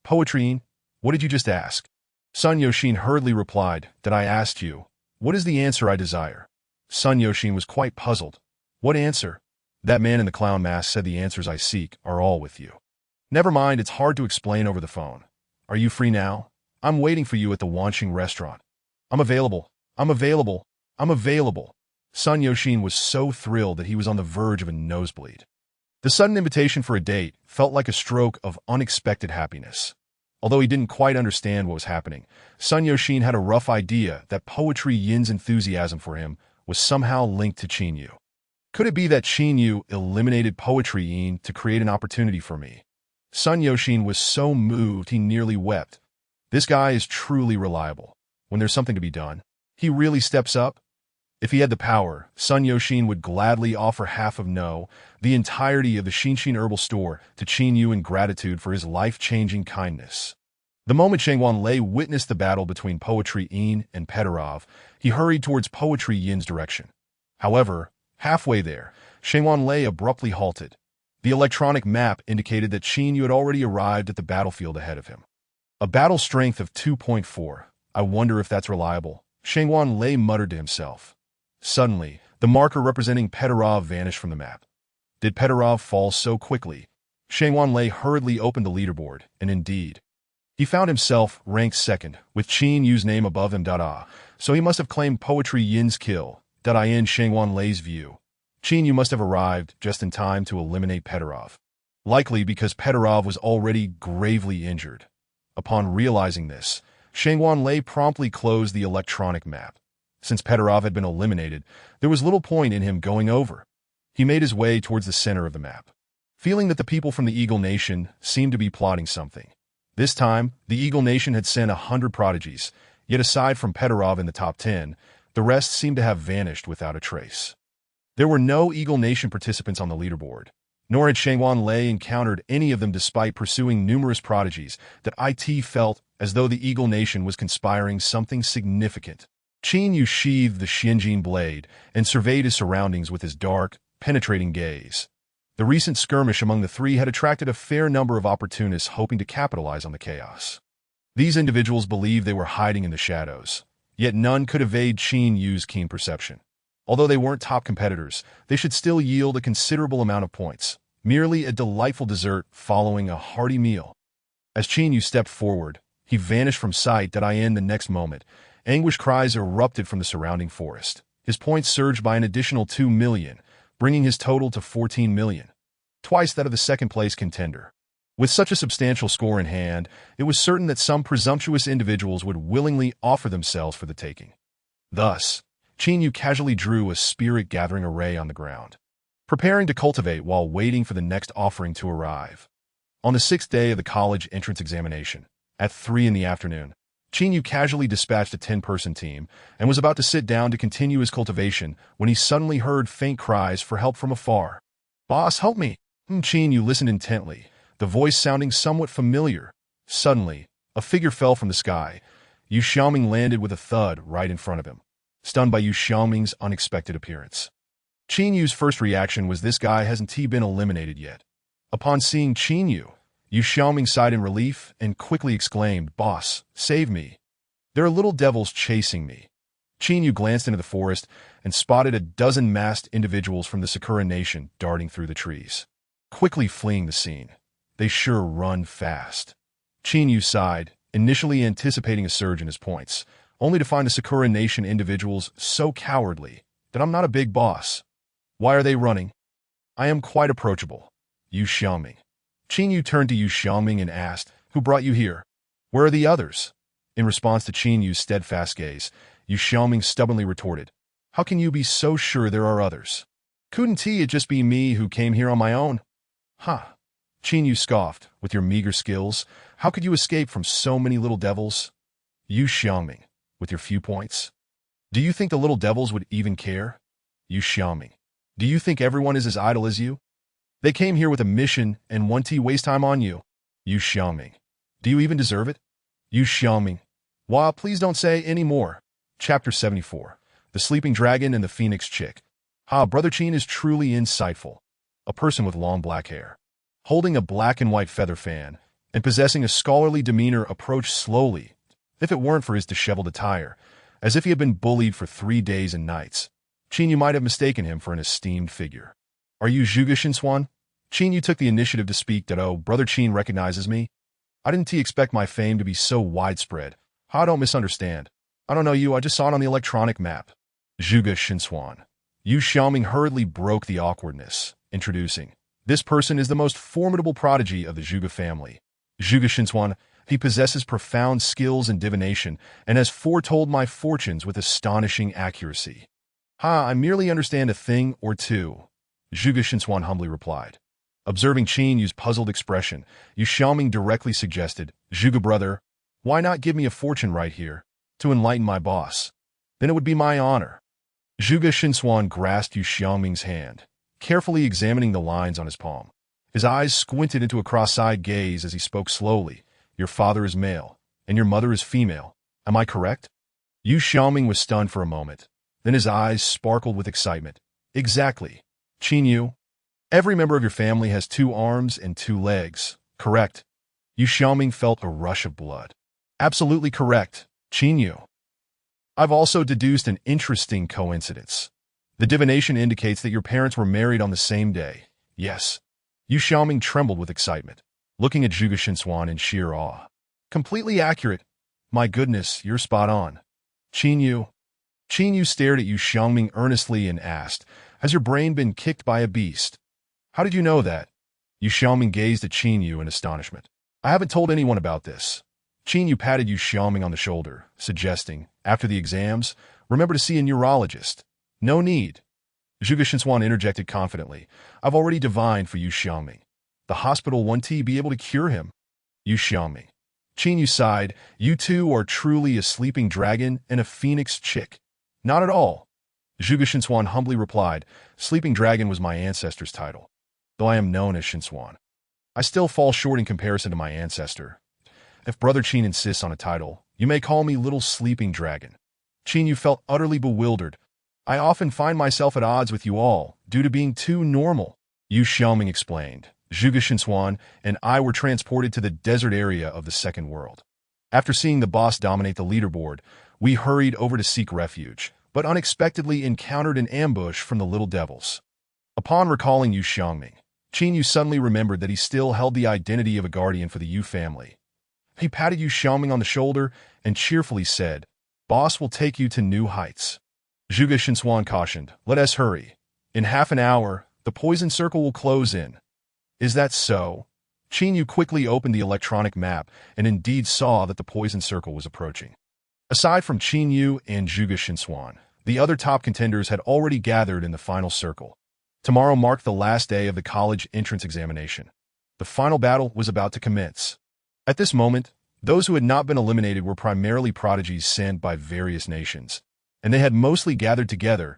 Speaker 1: Poetry Een, what did you just ask? Sun Yoshin hurriedly replied that I asked you, what is the answer I desire? Sun Yoshin was quite puzzled. What answer? That man in the clown mask said the answers I seek are all with you. Never mind, it's hard to explain over the phone. Are you free now? I'm waiting for you at the Wanqing restaurant. I'm available. Sun Yoshin was so thrilled that he was on the verge of a nosebleed. The sudden invitation for a date felt like a stroke of unexpected happiness. Although he didn't quite understand what was happening, Sun Yoshin had a rough idea that Poetry Yin's enthusiasm for him was somehow linked to Qin Yu. Could it be that Qin Yu eliminated Poetry Yin to create an opportunity for me? Sun Yoshin was so moved he nearly wept. This guy is truly reliable. When there's something to be done, he really steps up. If he had the power, Sun Yoshin would gladly offer half of the entirety of the Xinshin herbal store to Qin Yu in gratitude for his life-changing kindness. The moment Shangwan Lei witnessed the battle between Poetry Yin and Petarov, he hurried towards Poetry Yin's direction. However, halfway there, Shangwan Lei abruptly halted. The electronic map indicated that Qin Yu had already arrived at the battlefield ahead of him. A battle strength of 2.4. I wonder if that's reliable, Shangwan Lei muttered to himself. Suddenly, the marker representing Petarov vanished from the map. Did Petarov fall so quickly? Shangwan Lei hurriedly opened the leaderboard, and indeed, he found himself ranked second, with Qin Yu's name above him. So he must have claimed Poetry Yin's kill. In Shangwan Lei's view, Qin Yu must have arrived just in time to eliminate Petarov. Likely because Petarov was already gravely injured. Upon realizing this, Shangwan Lei promptly closed the electronic map. Since Petarov had been eliminated, there was little point in him going over. He made his way towards the center of the map, feeling that the people from the Eagle Nation seemed to be plotting something. This time, the Eagle Nation had sent 100 prodigies, yet aside from Petarov in the top 10, the rest seemed to have vanished without a trace. There were no Eagle Nation participants on the leaderboard, nor had Shangwan Lei encountered any of them despite pursuing numerous prodigies that it felt as though the Eagle Nation was conspiring something significant. Qin Yu sheathed the Xianjin blade and surveyed his surroundings with his dark, penetrating gaze. The recent skirmish among the three had attracted a fair number of opportunists hoping to capitalize on the chaos. These individuals believed they were hiding in the shadows, yet none could evade Qin Yu's keen perception. Although they weren't top competitors, they should still yield a considerable amount of points, merely a delightful dessert following a hearty meal. As Qin Yu stepped forward, he vanished from sight. The next moment, anguish cries erupted from the surrounding forest. His points surged by an additional 2 million, bringing his total to 14 million, twice that of the second-place contender. With such a substantial score in hand, it was certain that some presumptuous individuals would willingly offer themselves for the taking. Thus, Qin Yu casually drew a spirit-gathering array on the ground, preparing to cultivate while waiting for the next offering to arrive. On the 6th day of the college entrance examination, at 3 p.m, Qin Yu casually dispatched a 10-person team and was about to sit down to continue his cultivation when he suddenly heard faint cries for help from afar. "Boss, help me!" Qin Yu listened intently, the voice sounding somewhat familiar. Suddenly, a figure fell from the sky. Yu Xiaoming landed with a thud right in front of him, stunned by Yu Xiaoming's unexpected appearance. Qin Yu's first reaction was this guy hasn't been eliminated yet. Upon seeing Qin Yu, Yu Xiaoming sighed in relief and quickly exclaimed, "Boss, save me. There are little devils chasing me." Qin Yu glanced into the forest and spotted a dozen masked individuals from the Sakura Nation darting through the trees, quickly fleeing the scene. They sure run fast. Qin Yu sighed, initially anticipating a surge in his points, only to find the Sakura Nation individuals so cowardly that I'm not a big boss. Why are they running? I am quite approachable. Yu Xiaoming. Qin Yu turned to Yu Xiaoming and asked, "Who brought you here? Where are the others?" In response to Qin Yu's steadfast gaze, Yu Xiaoming stubbornly retorted, "How can you be so sure there are others? Couldn't it just be me who came here on my own?" "Huh." Qin Yu scoffed, "With your meager skills, how could you escape from so many little devils?" Yu Xiaoming, "With your few points? Do you think the little devils would even care?" Yu Xiaoming, Do you think everyone is as idle as you? They came here with a mission and want to waste time on you. Yu Xiaoming. Do you even deserve it? Yu Xiaoming. Wow, please don't say any more. Chapter 74. The Sleeping Dragon and the Phoenix Chick. Brother Qin is truly insightful. A person with long black hair, holding a black and white feather fan, and possessing a scholarly demeanor approached slowly, if it weren't for his disheveled attire, as if he had been bullied for 3 days and nights. Qin Yu might have mistaken him for an esteemed figure. Are you Zhuge Xinshuan? Qin Yu took the initiative to speak that, oh, Brother Qin recognizes me. I didn't expect my fame to be so widespread. Don't misunderstand. I don't know you, I just saw it on the electronic map. Zhuge Xinshuan. Yu Xiaoming hurriedly broke the awkwardness, introducing, this person is the most formidable prodigy of the Zhuge family. Zhuge Xinshuan, he possesses profound skills in divination and has foretold my fortunes with astonishing accuracy. I merely understand a thing or two, Zhuge Xinshuan humbly replied. Observing Qin Yu's puzzled expression, Yu Xiaoming directly suggested, Zhuge brother, why not give me a fortune right here, to enlighten my boss? Then it would be my honor. Zhuge Xinshuan grasped Yu Xiaoming's hand, carefully examining the lines on his palm. His eyes squinted into a cross-eyed gaze as he spoke slowly. Your father is male, and your mother is female. Am I correct? Yu Xiaoming was stunned for a moment. Then his eyes sparkled with excitement. Exactly. Qin Yu, every member of your family has 2 arms and 2 legs, correct? Yu Xiaoming felt a rush of blood. Absolutely correct, Qin Yu. I've also deduced an interesting coincidence. The divination indicates that your parents were married on the same day. Yes. Yu Xiaoming trembled with excitement, looking at Zhuge Xinshuan in sheer awe. Completely accurate. My goodness, you're spot on. Qin Yu. Qin Yu stared at Yu Xiaoming earnestly and asked, has your brain been kicked by a beast? How did you know that? Yu Xiaoming gazed at Qin Yu in astonishment. I haven't told anyone about this. Qin Yu patted Yu Xiaoming on the shoulder, suggesting, after the exams, remember to see a neurologist. No need. Zhuge Xinshuan interjected confidently. I've already divined for Yu Xiaoming. The hospital won't be able to cure him. Yu Xiaoming. Qin Yu sighed. You two are truly a sleeping dragon and a phoenix chick. Not at all. Zhuge Xinshuan humbly replied. Sleeping dragon was my ancestor's title, though I am known as Xinshuan. I still fall short in comparison to my ancestor. If Brother Qin insists on a title, you may call me Little Sleeping Dragon. Qin Yu felt utterly bewildered. I often find myself at odds with you all, due to being too normal. Yu Xiaoming explained. Zhuge Xinshuan and I were transported to the desert area of the second world. After seeing the boss dominate the leaderboard, we hurried over to seek refuge, but unexpectedly encountered an ambush from the little devils. Upon recalling Yu Xiaoming, Qin Yu suddenly remembered that he still held the identity of a guardian for the Yu family. He patted Yu Xiaoming on the shoulder and cheerfully said, Boss will take you to new heights. Zhuge Xinshuan cautioned, let us hurry. In half an hour, the poison circle will close in. Is that so? Qin Yu quickly opened the electronic map and indeed saw that the poison circle was approaching. Aside from Qin Yu and Zhuge Xinshuan, the other top contenders had already gathered in the final circle. Tomorrow marked the last day of the college entrance examination. The final battle was about to commence. At this moment, those who had not been eliminated were primarily prodigies sent by various nations, and they had mostly gathered together.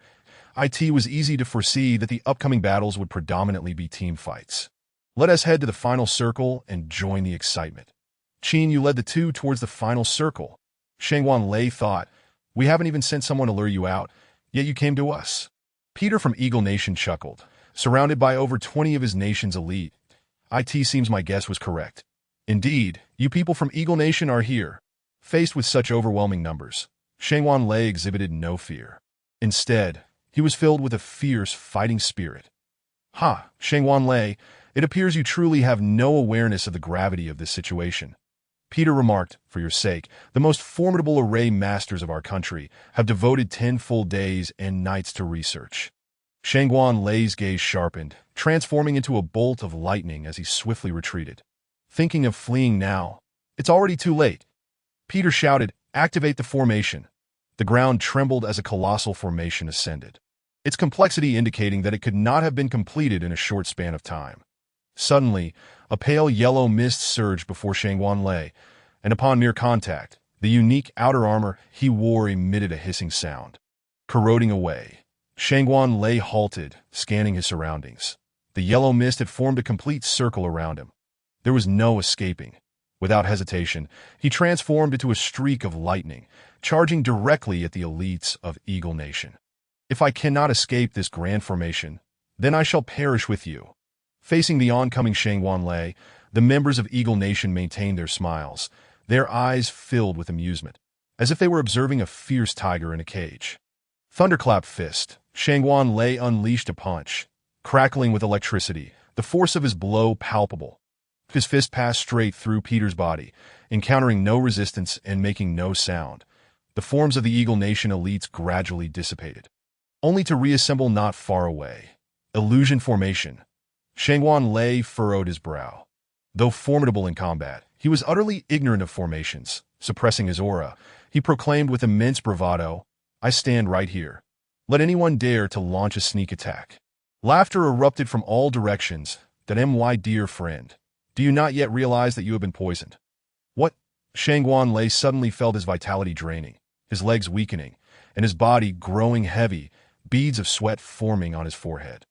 Speaker 1: It was easy to foresee that the upcoming battles would predominantly be team fights. Let us head to the final circle and join the excitement. Qin Yu led the two towards the final circle. Shangwan Lei thought, we haven't even sent someone to lure you out, yet you came to us. Peter from Eagle Nation chuckled, surrounded by over 20 of his nation's elite. It seems my guess was correct. Indeed, you people from Eagle Nation are here. Faced with such overwhelming numbers, Shangwan Lei exhibited no fear. Instead, he was filled with a fierce fighting spirit. Shangwan Lei, it appears you truly have no awareness of the gravity of this situation. Peter remarked, for your sake, the most formidable array masters of our country have devoted 10 full days and nights to research. Shangwan Lei's gaze sharpened, transforming into a bolt of lightning as he swiftly retreated. Thinking of fleeing now? It's already too late. Peter shouted, activate the formation. The ground trembled as a colossal formation ascended, its complexity indicating that it could not have been completed in a short span of time. Suddenly, a pale yellow mist surged before Shangwan Lei, and upon near contact, the unique outer armor he wore emitted a hissing sound. Corroding away, Shangguan lay halted, scanning his surroundings. The yellow mist had formed a complete circle around him. There was no escaping. Without hesitation, he transformed into a streak of lightning, charging directly at the elites of Eagle Nation. If I cannot escape this grand formation, then I shall perish with you. Facing the oncoming Shangguan Lei, the members of Eagle Nation maintained their smiles, their eyes filled with amusement, as if they were observing a fierce tiger in a cage. Thunderclap fist, Shangguan Lei unleashed a punch. Crackling with electricity, the force of his blow palpable. His fist passed straight through Peter's body, encountering no resistance and making no sound. The forms of the Eagle Nation elites gradually dissipated, only to reassemble not far away. Illusion formation. Shangguan Lei furrowed his brow. Though formidable in combat, he was utterly ignorant of formations. Suppressing his aura, he proclaimed with immense bravado, "I stand right here. Let anyone dare to launch a sneak attack." Laughter erupted from all directions. That my dear friend, do you not yet realize that you have been poisoned? What? Shangguan Lei suddenly felt his vitality draining, his legs weakening, and his body growing heavy, beads of sweat forming on his forehead.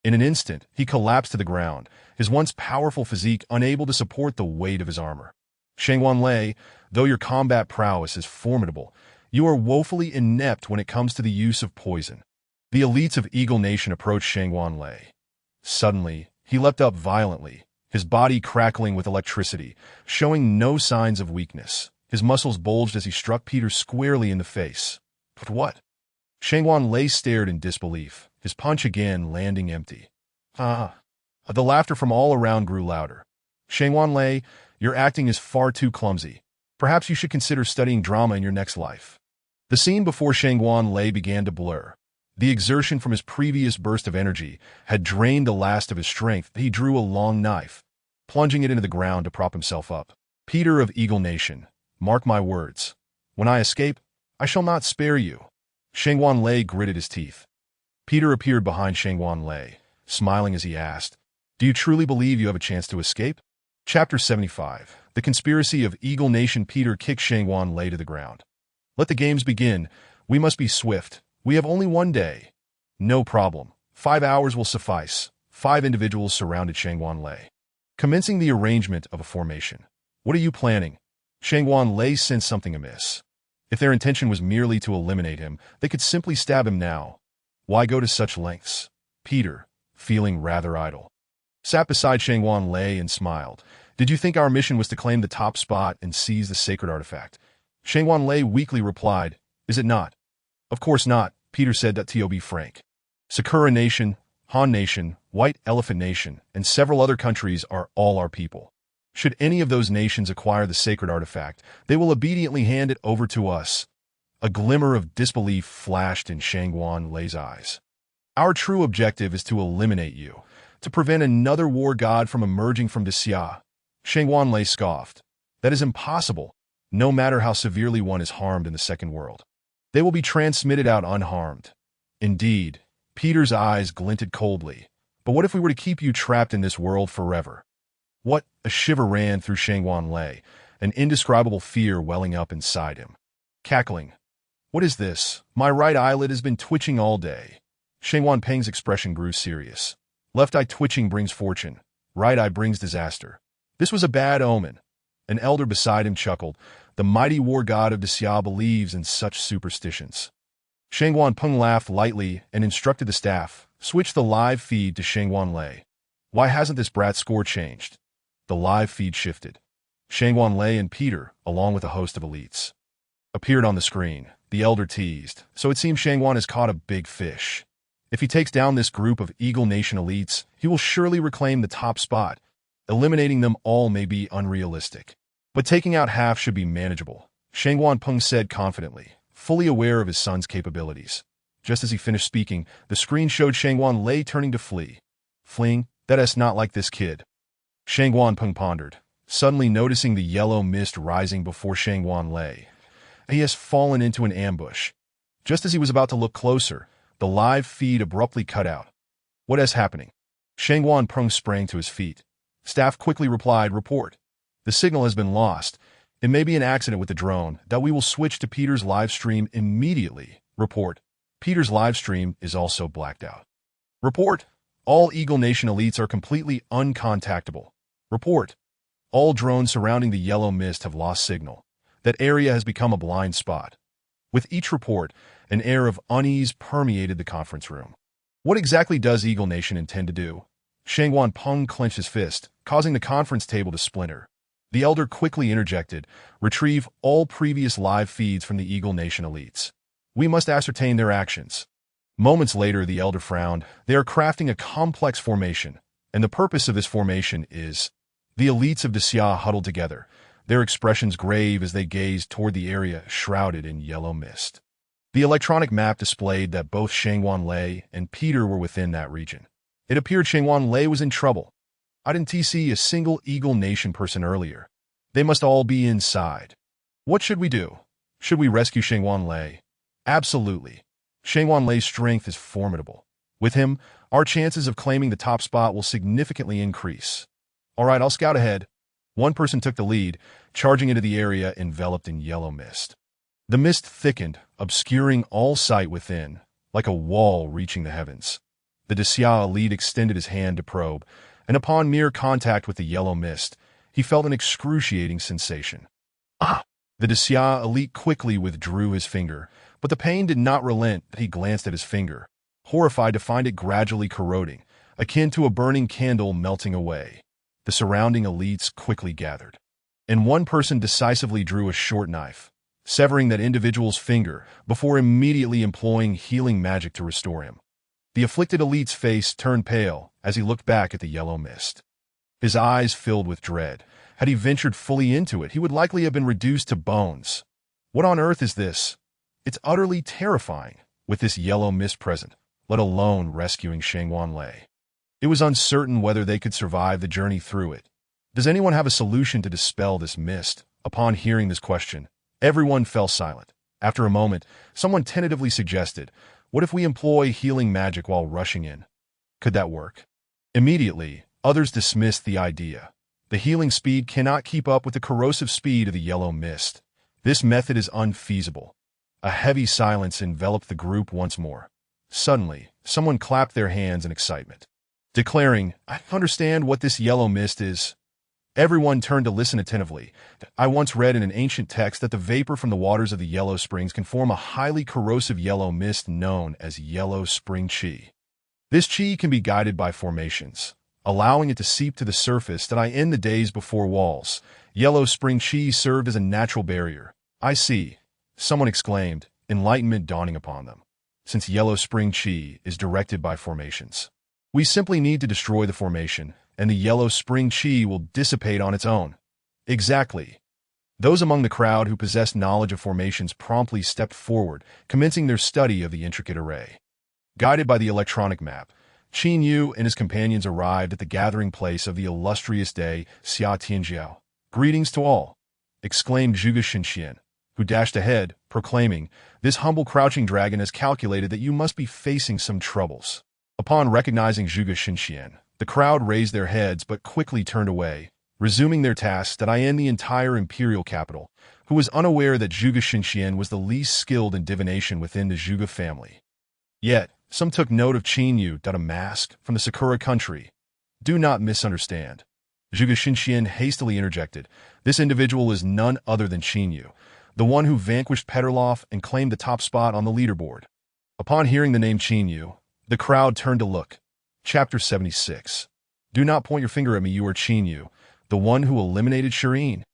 Speaker 1: In an instant, he collapsed to the ground, his once powerful physique unable to support the weight of his armor. Shangguan Lei, though your combat prowess is formidable, you are woefully inept when it comes to the use of poison. The elites of Eagle Nation approached Shangguan Lei. Suddenly, he leapt up violently, his body crackling with electricity, showing no signs of weakness. His muscles bulged as he struck Peter squarely in the face. But what? Shangguan Lei stared in disbelief, his punch again landing empty. The laughter from all around grew louder. Shangguan Lei, your acting is far too clumsy. Perhaps you should consider studying drama in your next life. The scene before Shangguan Lei began to blur. The exertion from his previous burst of energy had drained the last of his strength. He drew a long knife, plunging it into the ground to prop himself up. Peter of Eagle Nation, mark my words. When I escape, I shall not spare you. Shangguan Lei gritted his teeth. Peter appeared behind Shangguan Lei, smiling as he asked, "Do you truly believe you have a chance to escape?" Chapter 75. The Conspiracy of Eagle Nation. Peter kicked Shangguan Lei to the ground. "Let the games begin. We must be swift. We have only one day." "No problem. 5 hours will suffice." 5 individuals surrounded Shangguan Lei, commencing the arrangement of a formation. "What are you planning?" Shangguan Lei sensed something amiss. If their intention was merely to eliminate him, they could simply stab him now. Why go to such lengths? Peter, feeling rather idle, sat beside Shangguan Lei and smiled. "Did you think our mission was to claim the top spot and seize the sacred artifact?" Shangguan Lei weakly replied, "Is it not?" "Of course not," Peter said, to be frank. Sakura Nation, Han Nation, White Elephant Nation, and several other countries are all our people. Should any of those nations acquire the sacred artifact, they will obediently hand it over to us. A glimmer of disbelief flashed in Shangguan Lei's eyes. "Our true objective is to eliminate you, to prevent another war god from emerging from Xia." Shangguan Lei scoffed. "That is impossible, no matter how severely one is harmed in the second world. They will be transmitted out unharmed." "Indeed." Peter's eyes glinted coldly. "But what if we were to keep you trapped in this world forever?" "What?" A shiver ran through Shangguan Lei, an indescribable fear welling up inside him. Cackling. "What is this? My right eyelid has been twitching all day." Shangguan Peng's expression grew serious. "Left eye twitching brings fortune. Right eye brings disaster." This was a bad omen. An elder beside him chuckled. "The mighty war god of Xia believes in such superstitions." Shangguan Peng laughed lightly and instructed the staff, "Switch the live feed to Shangguan Lei." "Why hasn't this brat's score changed?" The live feed shifted. Shangguan Lei and Peter, along with a host of elites, appeared on the screen. The elder teased, "So it seems Shangguan has caught a big fish. If he takes down this group of Eagle Nation elites, he will surely reclaim the top spot. Eliminating them all may be unrealistic, but taking out half should be manageable," Shangguan Peng said confidently, fully aware of his son's capabilities. Just as he finished speaking, the screen showed Shangguan Lei turning to flee. "Fleeing? That's not like this kid." Shangguan Peng pondered, suddenly noticing the yellow mist rising before Shangguan Lei. He has fallen into an ambush. Just as he was about to look closer, the live feed abruptly cut out. "What is happening?" Shangguan Peng sprang to his feet. Staff quickly replied, "Report. The signal has been lost. It may be an accident with the drone. That we will switch to Peter's live stream immediately. Report." Peter's live stream is also blacked out. Report. All Eagle Nation elites are completely uncontactable. Report. All drones surrounding the yellow mist have lost signal. That area has become a blind spot. With each report, an air of unease permeated the conference room. What exactly does Eagle Nation intend to do? Shangwan Peng clenched his fist, causing the conference table to splinter. The elder quickly interjected, retrieve all previous live feeds from the Eagle Nation elites. We must ascertain their actions. Moments later, the elder frowned. They are crafting a complex formation, and the purpose of this formation is... The elites of Xia huddled together, their expressions grave as they gazed toward the area shrouded in yellow mist. The electronic map displayed that both Shangwan Lei and Peter were within that region. It appeared Shangwan Lei was in trouble. I didn't see a single Eagle Nation person earlier. They must all be inside. What should we do? Should we rescue Shangwan Lei? Absolutely. Shangwan Lei's strength is formidable. With him, our chances of claiming the top spot will significantly increase. All right, I'll scout ahead. One person took the lead, charging into the area enveloped in yellow mist. The mist thickened, obscuring all sight within, like a wall reaching the heavens. The Xia elite extended his hand to probe, and upon mere contact with the yellow mist, he felt an excruciating sensation. Ah! The Xia elite quickly withdrew his finger, but the pain did not relent. He glanced at his finger, horrified to find it gradually corroding, akin to a burning candle melting away. The surrounding elites quickly gathered, and one person decisively drew a short knife, severing that individual's finger before immediately employing healing magic to restore him. The afflicted elite's face turned pale as he looked back at the yellow mist. His eyes filled with dread. Had he ventured fully into it, he would likely have been reduced to bones. What on earth is this? It's utterly terrifying, with this yellow mist present, let alone rescuing Shangwan Lei. It was uncertain whether they could survive the journey through it. Does anyone have a solution to dispel this mist? Upon hearing this question, everyone fell silent. After a moment, someone tentatively suggested, what if we employ healing magic while rushing in? Could that work? Immediately, others dismissed the idea. The healing speed cannot keep up with the corrosive speed of the yellow mist. This method is unfeasible. A heavy silence enveloped the group once more. Suddenly, someone clapped their hands in excitement, declaring, I understand what this yellow mist is. Everyone turned to listen attentively. I once read in an ancient text that the vapor from the waters of the yellow springs can form a highly corrosive yellow mist known as yellow spring qi. This qi can be guided by formations, allowing it to seep to the surface that in the days before walls. Yellow spring qi served as a natural barrier. I see, someone exclaimed, enlightenment dawning upon them. Since yellow spring qi is directed by formations, we simply need to destroy the formation, and the yellow spring qi will dissipate on its own. Exactly. Those among the crowd who possessed knowledge of formations promptly stepped forward, commencing their study of the intricate array. Guided by the electronic map, Qin Yu and his companions arrived at the gathering place of the illustrious day, Xia Tianjiao. Greetings to all, exclaimed Zhuge Xinxian, who dashed ahead, proclaiming, this humble crouching dragon has calculated that you must be facing some troubles. Upon recognizing Zhuge Xinxian, the crowd raised their heads but quickly turned away, resuming their tasks that in the entire imperial capital, who was unaware that Zhuge Xinxian was the least skilled in divination within the Zhuge family. Yet, some took note of Qin Yu, a mask from the Sakura country. Do not misunderstand. Zhuge Xinxian hastily interjected, this individual is none other than Qin Yu, the one who vanquished Peterloff and claimed the top spot on the leaderboard. Upon hearing the name Qin Yu, the crowd turned to look. Chapter 76. Do not point your finger at me, you are Qin Yu, the one who eliminated Shireen.